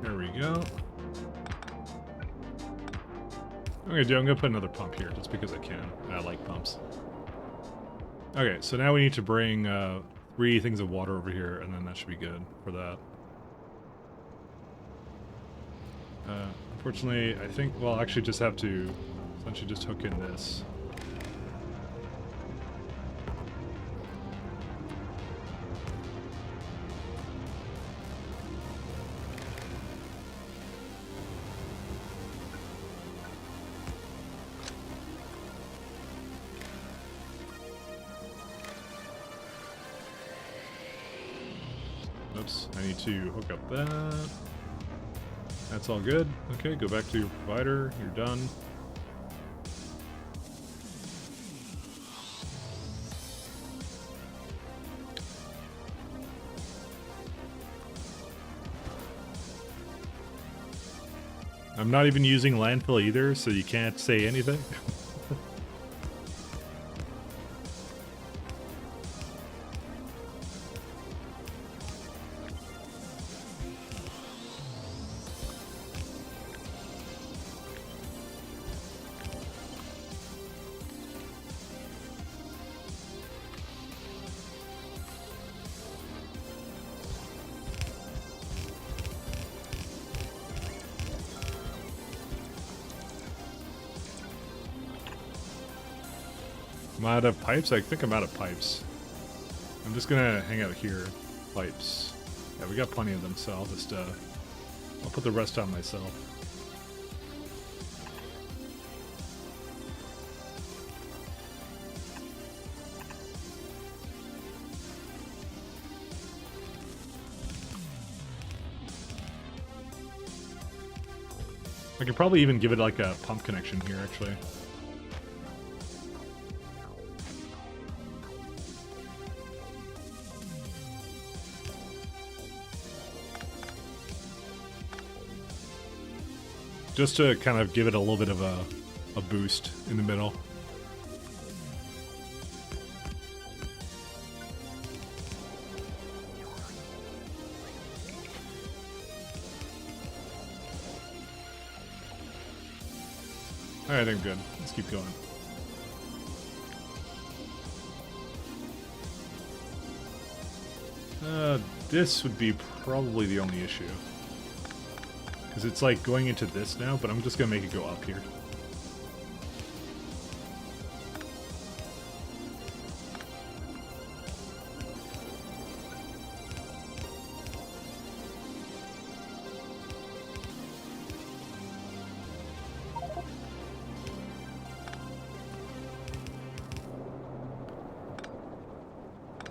There we go. I'm gonna put another pump here just because I can. I like pumps. Okay, so now we need to bring 3 things of water over here, and then that should be good for that. Unfortunately, I think, well, actually just have to essentially just hook in this. Oops, I need to hook up that. That's all good. Okay, go back to your provider. You're done. I'm not even using landfill either, so you can't say anything. I'm out of pipes? I think I'm out of pipes. I'm just gonna hang out here. Pipes. Yeah, we got plenty of them, so I'll just, I'll put the rest on myself. I could probably even give it like a pump connection here, actually. Just to kind of give it a little bit of a boost in the middle. Alright, I'm good. Let's keep going. This would be probably the only issue. Because it's like going into this now, but I'm just going to make it go up here.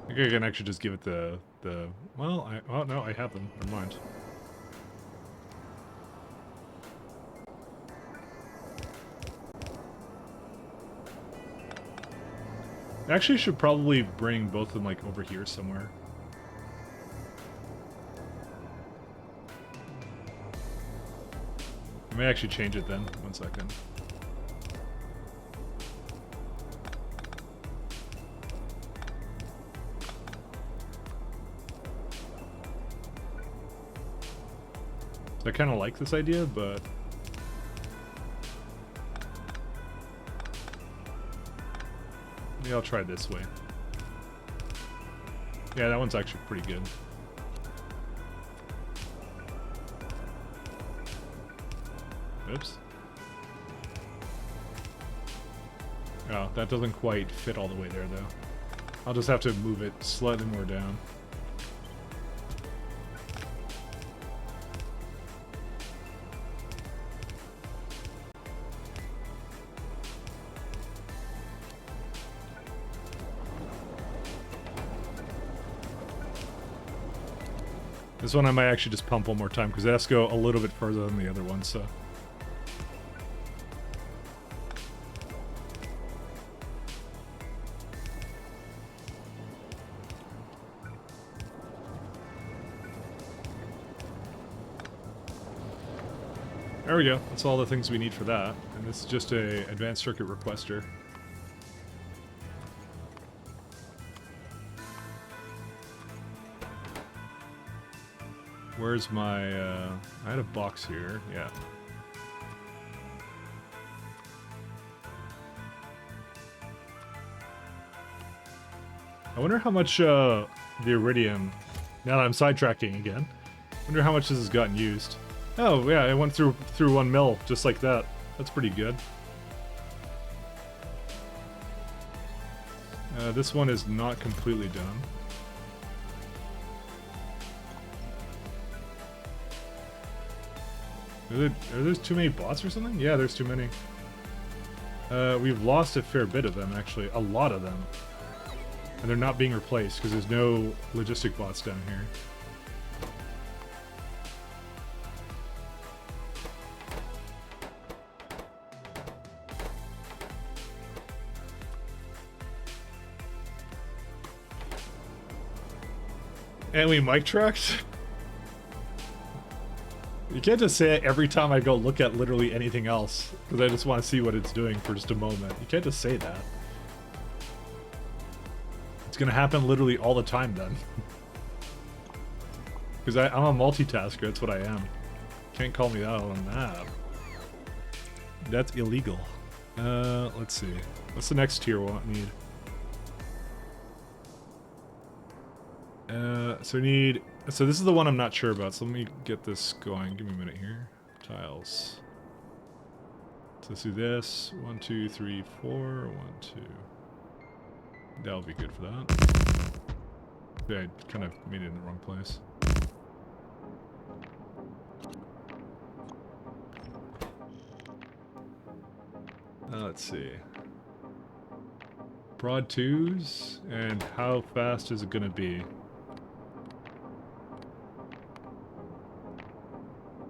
I think I can actually just give it the well, oh no, I have them. Never mind. I actually should probably bring both of them like over here somewhere. I may actually change it then. 1 second. I kind of like this idea, but maybe I'll try this way. Yeah, that one's actually pretty good. Oops. Oh, that doesn't quite fit all the way there, though. I'll just have to move it slightly more down. This one I might actually just pump one more time because it has to go a little bit further than the other one, so. There we go. That's all the things we need for that. And this is just a advanced circuit requester. Where's my, I had a box here, yeah. I wonder how much, the iridium, now that I'm sidetracking again, I wonder how much this has gotten used. Oh, yeah, it went through 1 mil, just like that. That's pretty good. This one is not completely done. Are there too many bots or something? Yeah, there's too many. We've lost a fair bit of them, actually. A lot of them. And they're not being replaced because there's no logistic bots down here. And we mic tracked? You can't just say it every time I go look at literally anything else, because I just want to see what it's doing for just a moment. You can't just say that. It's gonna happen literally all the time then. Because I'm a multitasker, that's what I am. Can't call me out on that. That's illegal. Let's see. What's the next tier we'll need? So we need... So this is the one I'm not sure about, so let me get this going. Give me a minute here. Tiles. So let's do this. 1, 2, 3, 4. 1, 2. That'll be good for that. Yeah, I kind of made it in the wrong place. Let's see. Broad 2s, and how fast is it gonna be?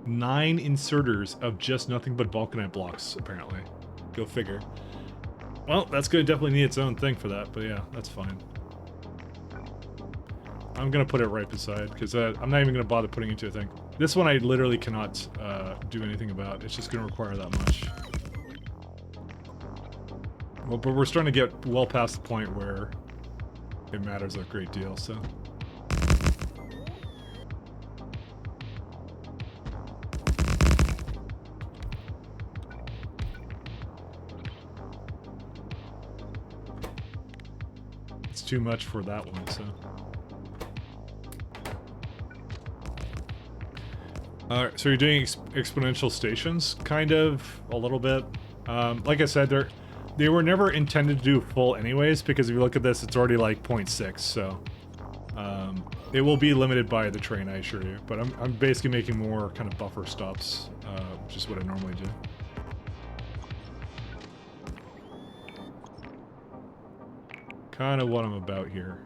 9 inserters of just nothing but vulcanite blocks, apparently. Go figure. Well, that's gonna definitely need its own thing for that, but yeah, that's fine. I'm gonna put it right beside, because I'm not even gonna bother putting it into a thing. This one I literally cannot do anything about. It's just gonna require that much. Well, but we're starting to get well past the point where it matters a great deal, so... It's too much for that one, so... Alright, so you're doing exponential stations? Kind of, a little bit. Like I said, they were never intended to do full anyways, because if you look at this, it's already like 0.6, so... it will be limited by the train, I assure you. But I'm basically making more kind of buffer stops, which is what I normally do. Kind of what I'm about here.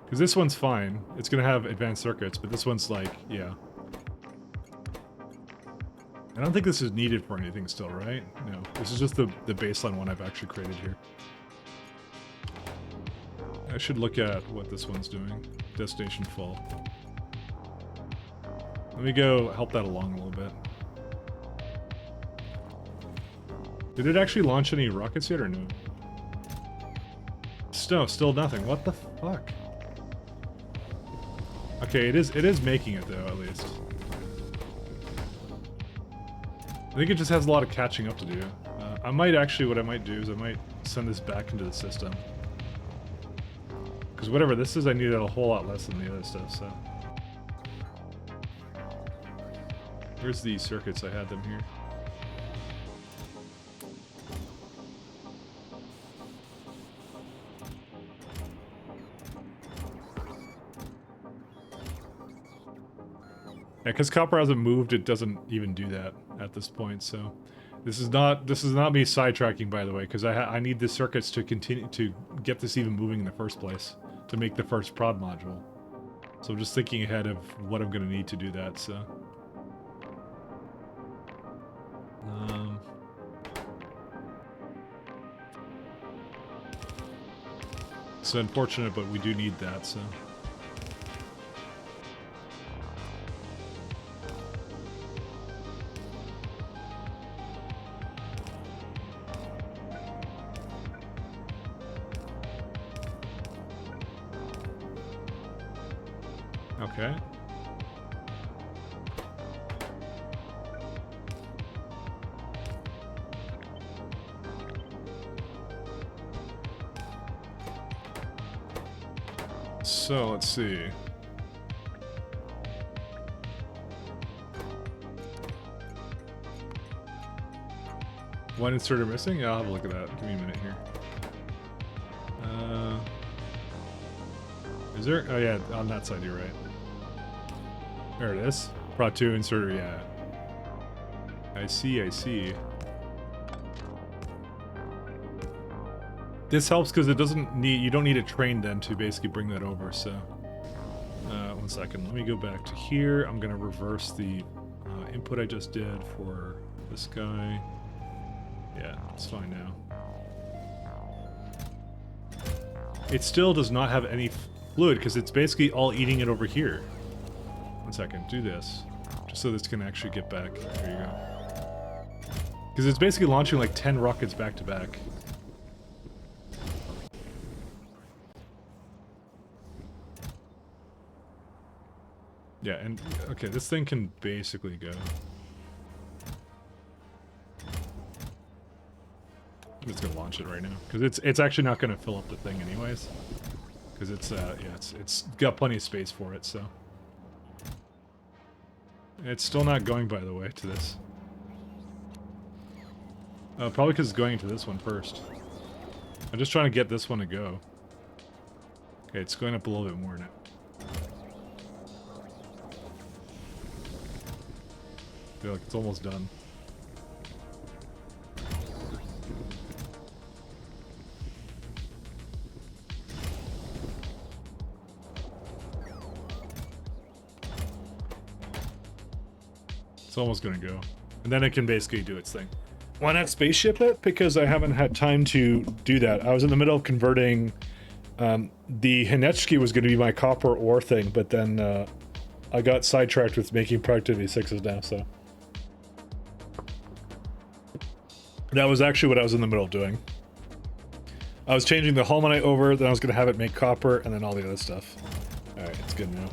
Because this one's fine. It's going to have advanced circuits, but this one's like, yeah. I don't think this is needed for anything still, right? No. This is just the baseline one I've actually created here. I should look at what this one's doing. Destination full. Let me go help that along a little bit. Did it actually launch any rockets yet or no? No, still nothing. What the fuck? Okay, it is making it though, at least. I think it just has a lot of catching up to do. I might actually, what I might do is I might send this back into the system. Because whatever this is, I need it a whole lot less than the other stuff, so. Where's the circuits? I had them here. Yeah, because copper hasn't moved, it doesn't even do that at this point, so... This is not me sidetracking, by the way, because I need the circuits to continue to get this even moving in the first place, to make the first prod module. So I'm just thinking ahead of what I'm going to need to do that, so... It's unfortunate, but we do need that, so... Okay. So let's see. One inserter missing? Yeah, I'll have a look at that. Give me a minute here. Is there? Oh yeah, on that side, you're right. There it is. Prod 2 inserter, yeah. I see, I see. This helps because it doesn't need, you don't need a train then to basically bring that over, so. 1 second, let me go back to here. I'm gonna reverse the input I just did for this guy. Yeah, it's fine now. It still does not have any fluid because it's basically all eating it over here. 1 second, do this. Just so this can actually get back. There you go. Because it's basically launching like 10 rockets back to back. Yeah, and okay, this thing can basically go. I'm just gonna launch it right now because it's actually not gonna fill up the thing anyways. Because it's yeah, it's got plenty of space for it, so. It's still not going, by the way, to this. Probably because it's going to this one first. I'm just trying to get this one to go. Okay, it's going up a little bit more now. I feel like it's almost done. It's almost gonna go. And then it can basically do its thing. Why not spaceship it? Because I haven't had time to do that. I was in the middle of converting... the Hinechki was gonna be my copper ore thing, but then I got sidetracked with making productivity 6s now, so... That was actually what I was in the middle of doing. I was changing the Holmanite over, then I was gonna have it make copper, and then all the other stuff. Alright, it's good now.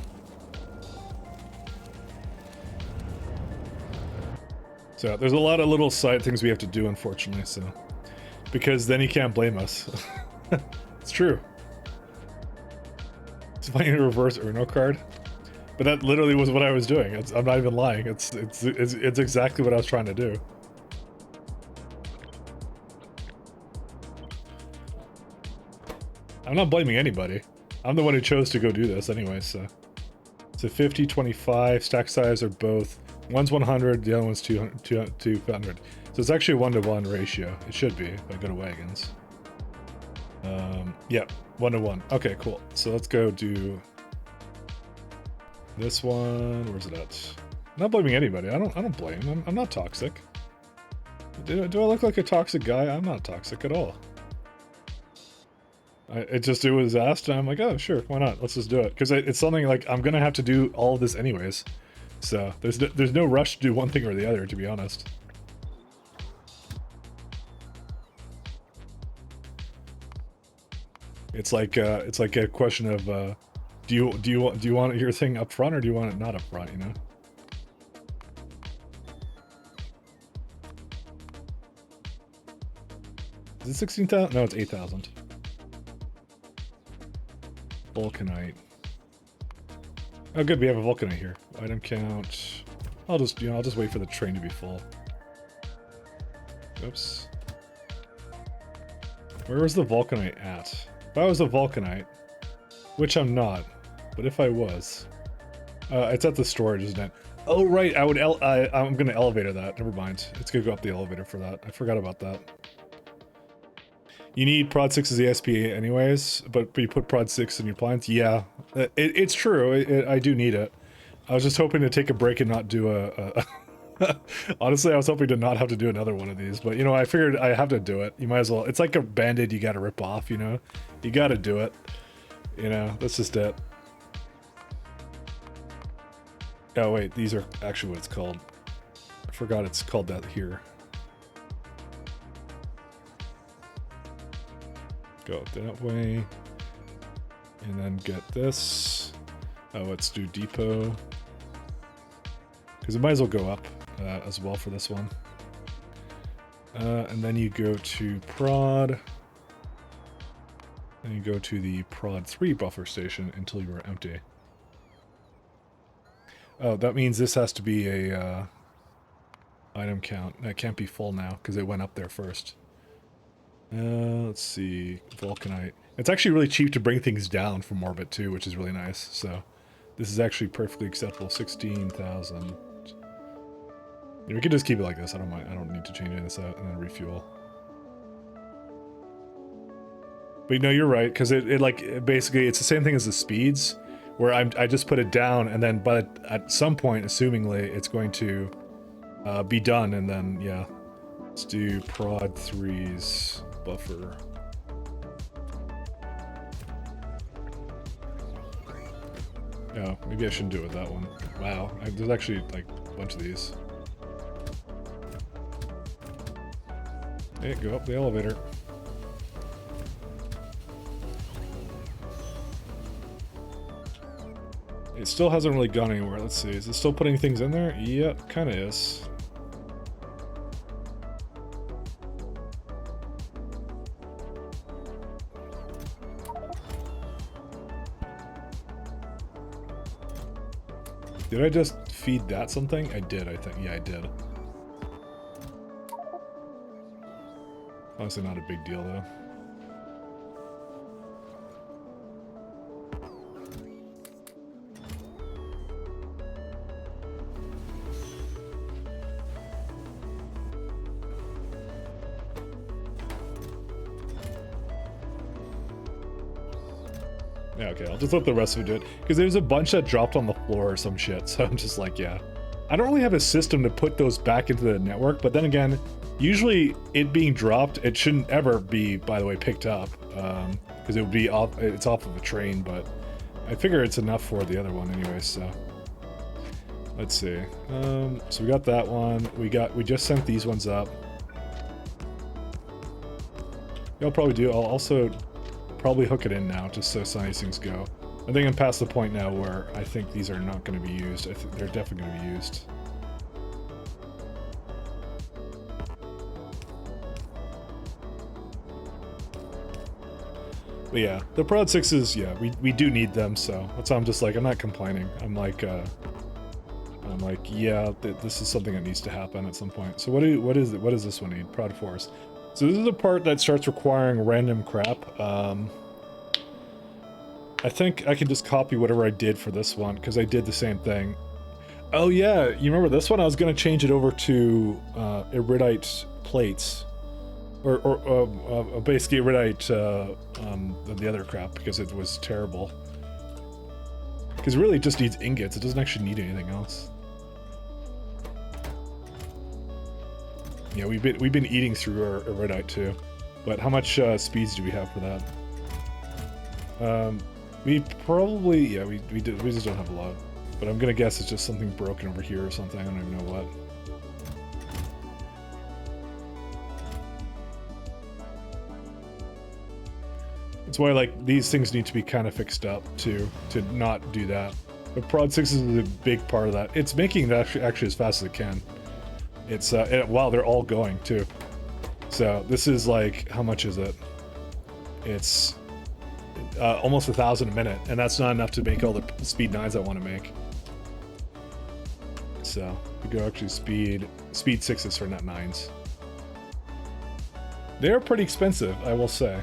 So, there's a lot of little side things we have to do, unfortunately, so... Because then you can't blame us. It's true. It's finding a reverse Uno card. But that literally was what I was doing. I'm not even lying. It's exactly what I was trying to do. I'm not blaming anybody. I'm the one who chose to go do this anyway, so... So 50, 25, stack size are both... One's 100, the other one's 200. So it's actually a 1-to-1 ratio. It should be, if I go to wagons. Yeah, 1-to-1. Okay, cool. So let's go do... This one... Where's it at? I'm not blaming anybody. I don't blame. I'm not toxic. Do I look like a toxic guy? I'm not toxic at all. It was asked, and I'm like, oh, sure, why not? Let's just do it. Because it's something like, I'm going to have to do all of this anyways. So, there's no rush to do one thing or the other, to be honest. It's like a question of, do you want your thing up front, or do you want it not up front, you know? Is it 16,000? No, it's 8,000. Vulcanite. Oh good, we have a Vulcanite here. Item count. I'll just wait for the train to be full. Oops. Where was the Vulcanite at? If I was a Vulcanite, which I'm not, but if I was, it's at the storage, isn't it? Oh right, I'm gonna elevator that. Never mind. It's gonna go up the elevator for that. I forgot about that. You need Prod 6 as the SPA anyways, but you put Prod 6 in your plans? Yeah, it's true. I do need it. I was just hoping to take a break and not do a... Honestly, I was hoping to not have to do another one of these, but, you know, I figured I have to do it. You might as well... It's like a Band-Aid you gotta rip off, you know? You gotta do it. You know, that's just it. Oh, wait, these are actually what it's called. I forgot it's called that here. Go that way, and then get this, Oh, let's do depot. Because it might as well go up as well for this one. And then you go to prod. And you go to the prod 3 buffer station until you are empty. Oh, that means this has to be a item count. That can't be full now because it went up there first. Let's see. Vulcanite. It's actually really cheap to bring things down from orbit too, which is really nice. So this is actually perfectly acceptable. 16,000. We could just keep it like this. I don't mind. I don't need to change any of this out and then refuel. But no, you're right, because basically it's the same thing as the speeds, where I just put it down and then at some point, assumingly, it's going to be done, and then yeah, let's do prod 3's buffer. Oh, maybe I shouldn't do it with that one. Wow, there's actually like a bunch of these. Hey, go up the elevator. It still hasn't really gone anywhere. Let's see. Is it still putting things in there? Yep, kind of is. Did I just feed that something? I did, I think. Yeah, I did. Honestly, not a big deal, though. Yeah, okay, I'll just let the rest of it do it. Because there's a bunch that dropped on the floor or some shit, so I'm just like, yeah. I don't really have a system to put those back into the network, but then again, usually it being dropped, it shouldn't ever be, by the way, picked up. Because it would be off, it's off of a train, but I figure it's enough for the other one anyway, so. Let's see. So we got that one. We just sent these ones up. I'll probably do, I'll also probably hook it in now, just so some of these things go. I think I'm past the point now where I think these are not going to be used. I think they're definitely going to be used. But yeah, the Prod 6s, yeah, we do need them, so that's why I'm just like, I'm not complaining. I'm like, yeah, this is something that needs to happen at some point. So what does this one need? Prod Force. So this is the part that starts requiring random crap. I think I can just copy whatever I did for this one, because I did the same thing. Oh yeah, you remember this one? I was going to change it over to iridite plates. Or basically iridite the other crap, because it was terrible. Because really it just needs ingots, it doesn't actually need anything else. Yeah, we've been eating through our iridite too. But how much speeds do we have for that? We probably, yeah, we just don't have a lot. But I'm gonna guess it's just something broken over here or something, I don't even know what. That's why, like, these things need to be kind of fixed up to not do that. But Prod 6 is a big part of that. It's making it actually as fast as it can. It's, wow, they're all going, too. So, this is, like, how much is it? It's almost 1,000 a minute, and that's not enough to make all the speed 9s I want to make. So, we go actually speed 6s for net 9s. They're pretty expensive, I will say.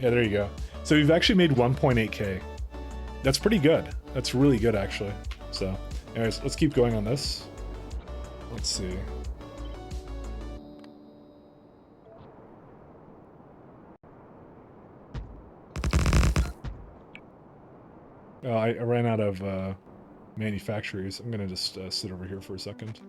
Yeah, there you go. So we've actually made 1.8k. That's pretty good. That's really good, actually. So, anyways, let's keep going on this. Let's see. Oh, I ran out of manufacturers. I'm gonna just sit over here for a second.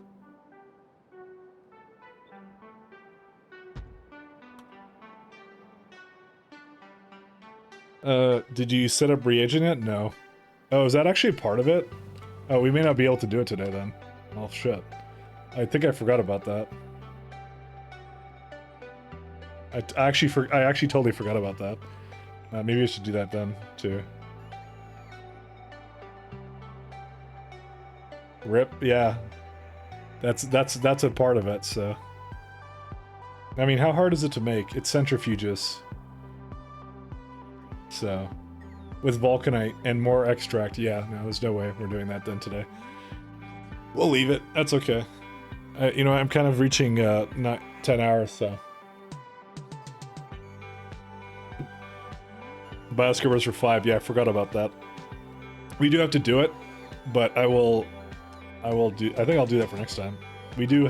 Did you set up reagent yet? No. Oh, is that actually part of it? Oh, we may not be able to do it today then. Oh, shit. I think I forgot about that. I actually totally forgot about that. Maybe I should do that then too. Rip, yeah. That's a part of it. So, I mean, how hard is it to make? It's centrifuges. So, with vulcanite and more extract, yeah. No, there's no way we're doing that then today. We'll leave it. That's okay. You know, I'm kind of reaching not 10 hours, so. Bioscrubbers for 5. Yeah, I forgot about that. We do have to do it, but I think I'll do that for next time. We got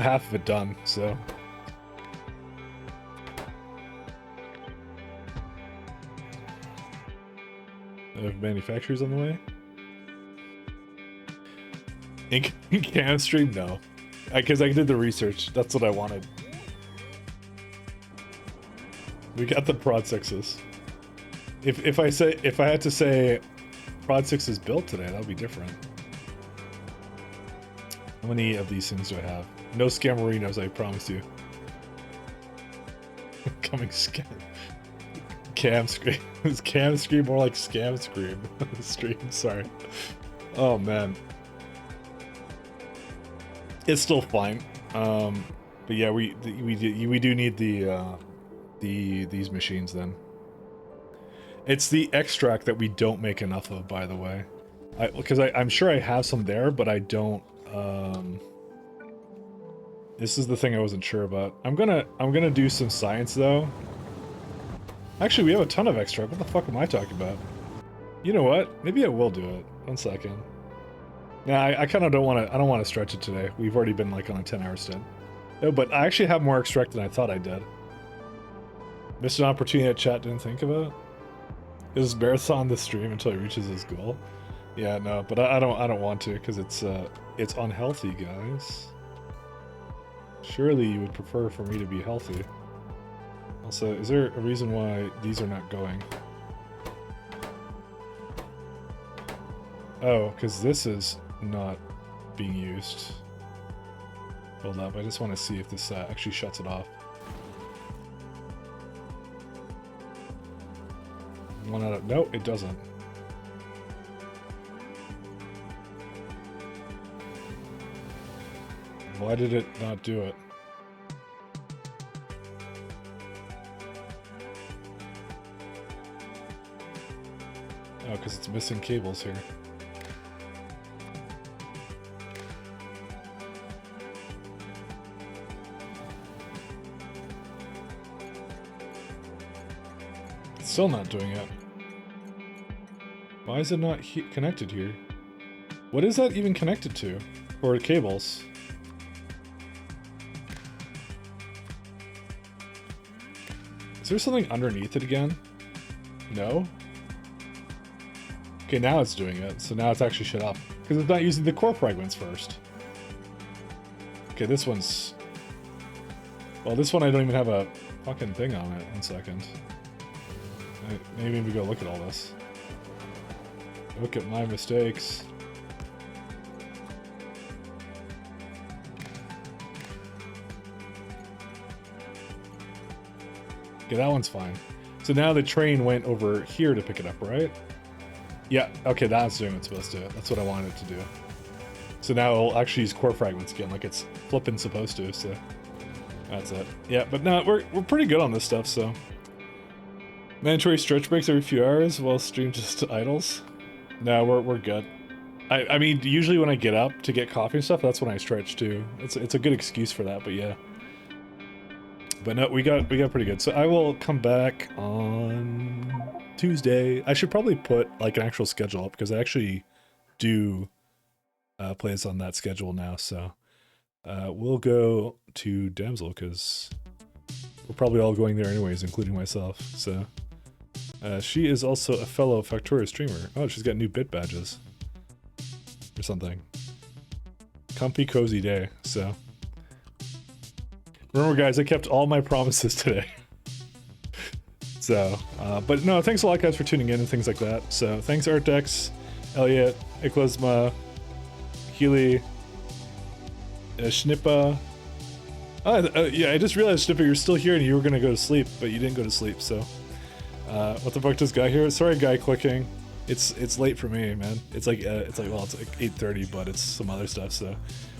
half of it done, so. Manufacturers on the way. Ink cam stream? No. Because I did the research. That's what I wanted. We got the Prod 6s. If I had to say Prod 6 is built today, that would be different. How many of these things do I have? No Scamorinos, I promise you. Coming scam. Cam scream. Is cam scream more like scam scream? Stream, sorry. Oh man. It's still fine. But yeah, we do need these machines then. It's the extract that we don't make enough of, by the way. Because I'm sure I have some there, but I don't. This is the thing I wasn't sure about. I'm gonna do some science though. Actually, we have a ton of extract. What the fuck am I talking about? You know what? Maybe I will do it. 1 second. Yeah, I kind of don't want to. I don't want to stretch it today. We've already been like on a 10-hour stint. No, but I actually have more extract than I thought I did. Missed an opportunity that chat didn't think about. Is Marathon the stream until he reaches his goal? Yeah, no, but I don't want to because it's unhealthy, guys. Surely you would prefer for me to be healthy. Also, is there a reason why these are not going? Oh, because this is not being used. Hold up, I just want to see if this actually shuts it off. 1 out of... No, it doesn't. Why did it not do it? Oh, because it's missing cables here. It's still not doing it. Why is it not connected here? What is that even connected to? Or cables? Is there something underneath it again? No? Okay, now it's doing it. So now it's actually shut off. Because it's not using the core fragments first. Okay, this one's... Well, this one I don't even have a fucking thing on it. 1 second. Maybe we go look at all this. Look at my mistakes. Okay, that one's fine. So now the train went over here to pick it up, right? Yeah, okay, that's doing what it's supposed to. That's what I wanted it to do. So now it'll actually use core fragments again, like it's flipping supposed to, so... That's it. Yeah, but no, we're pretty good on this stuff, so... Mandatory stretch breaks every few hours while stream just idles? No, we're good. I mean, usually when I get up to get coffee and stuff, that's when I stretch too. It's a good excuse for that, but yeah. But no, we got pretty good. So I will come back on Tuesday. I should probably put like an actual schedule up because I actually do play this on that schedule now. So we'll go to Damsel because we're probably all going there anyways, including myself. So she is also a fellow Factorio streamer. Oh, she's got new bit badges or something. Comfy cozy day. So. Remember, guys, I kept all my promises today. So, but no, thanks a lot, guys, for tuning in and things like that. So, thanks, Artex, Elliot, Iklasma, Healy, Schnippa, Yeah, I just realized, Snipper, you're still here and you were gonna go to sleep, but you didn't go to sleep, so. What the fuck does Guy here? Sorry, Guy clicking. It's late for me, man. It's like 8:30, but it's some other stuff, so.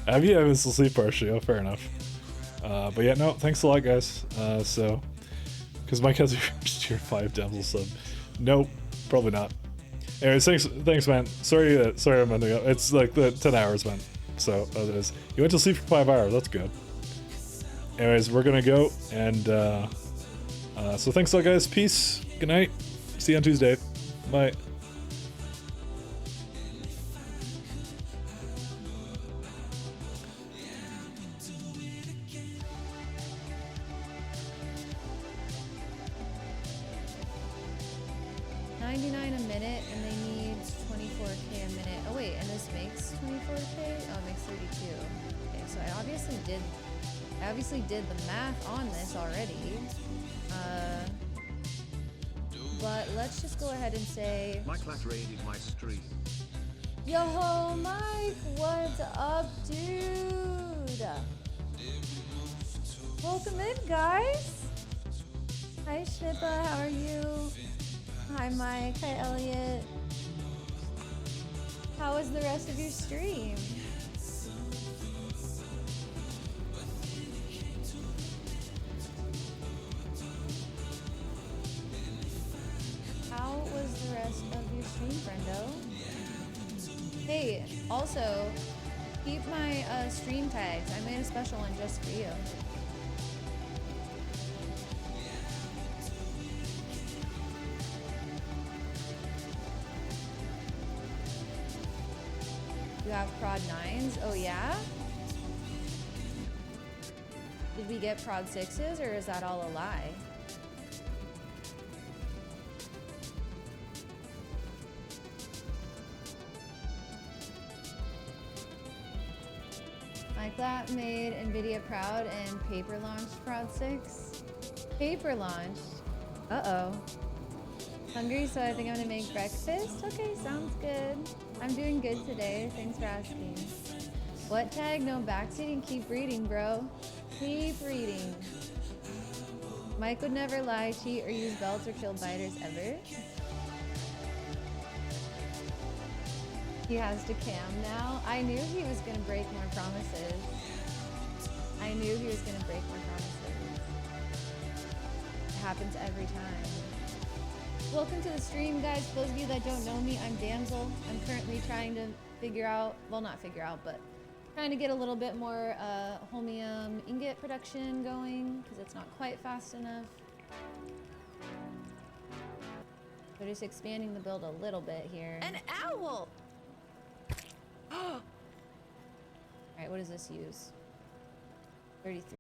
Yeah, it was the sleep partially, oh, fair enough. But yeah, no, thanks a lot, guys. So, because Mike has a tier 5 damsel sub. Nope, probably not. Anyways, thanks, man. Sorry I'm ending up. It's like the 10 hours, man. So, that is. You went to sleep for 5 hours, that's good. Anyways, we're gonna go, and, so thanks a lot, guys. Peace. Good night. See you on Tuesday. Bye. $99 a minute, and they need 24K a minute. Oh wait, and this makes 24K? Oh, it makes 32. Okay, so I obviously did the math on this already. But let's just go ahead and say... Mike Latt raided my stream. Yo, Mike, what's up, dude? Welcome in, guys. Hi, Snippa, how are you? Hi, Mike. Hi, Elliot. How was the rest of your stream? How was the rest of your stream, friendo? Hey, also, keep my stream tags. I made a special one just for you. You have prod 9s? Oh yeah? Did we get prod 6s, or is that all a lie? Like that made NVIDIA proud and paper launched prod 6. Paper launched? Uh-oh. Hungry, so I think I'm gonna make breakfast? Okay, sounds good. I'm doing good today, thanks for asking. What tag? No backseating? Keep reading, bro. Keep reading. Mike would never lie, cheat, or use belts or kill biters ever. He has to cam now. I knew he was gonna break more promises. I knew he was gonna break more promises. It happens every time. Welcome to the stream, guys. For those of you that don't know me, I'm Damsel. I'm currently trying to figure out, well, not figure out, but trying to get a little bit more holmium ingot production going, because it's not quite fast enough. We're just expanding the build a little bit here. An owl! Alright, what does this use? 33.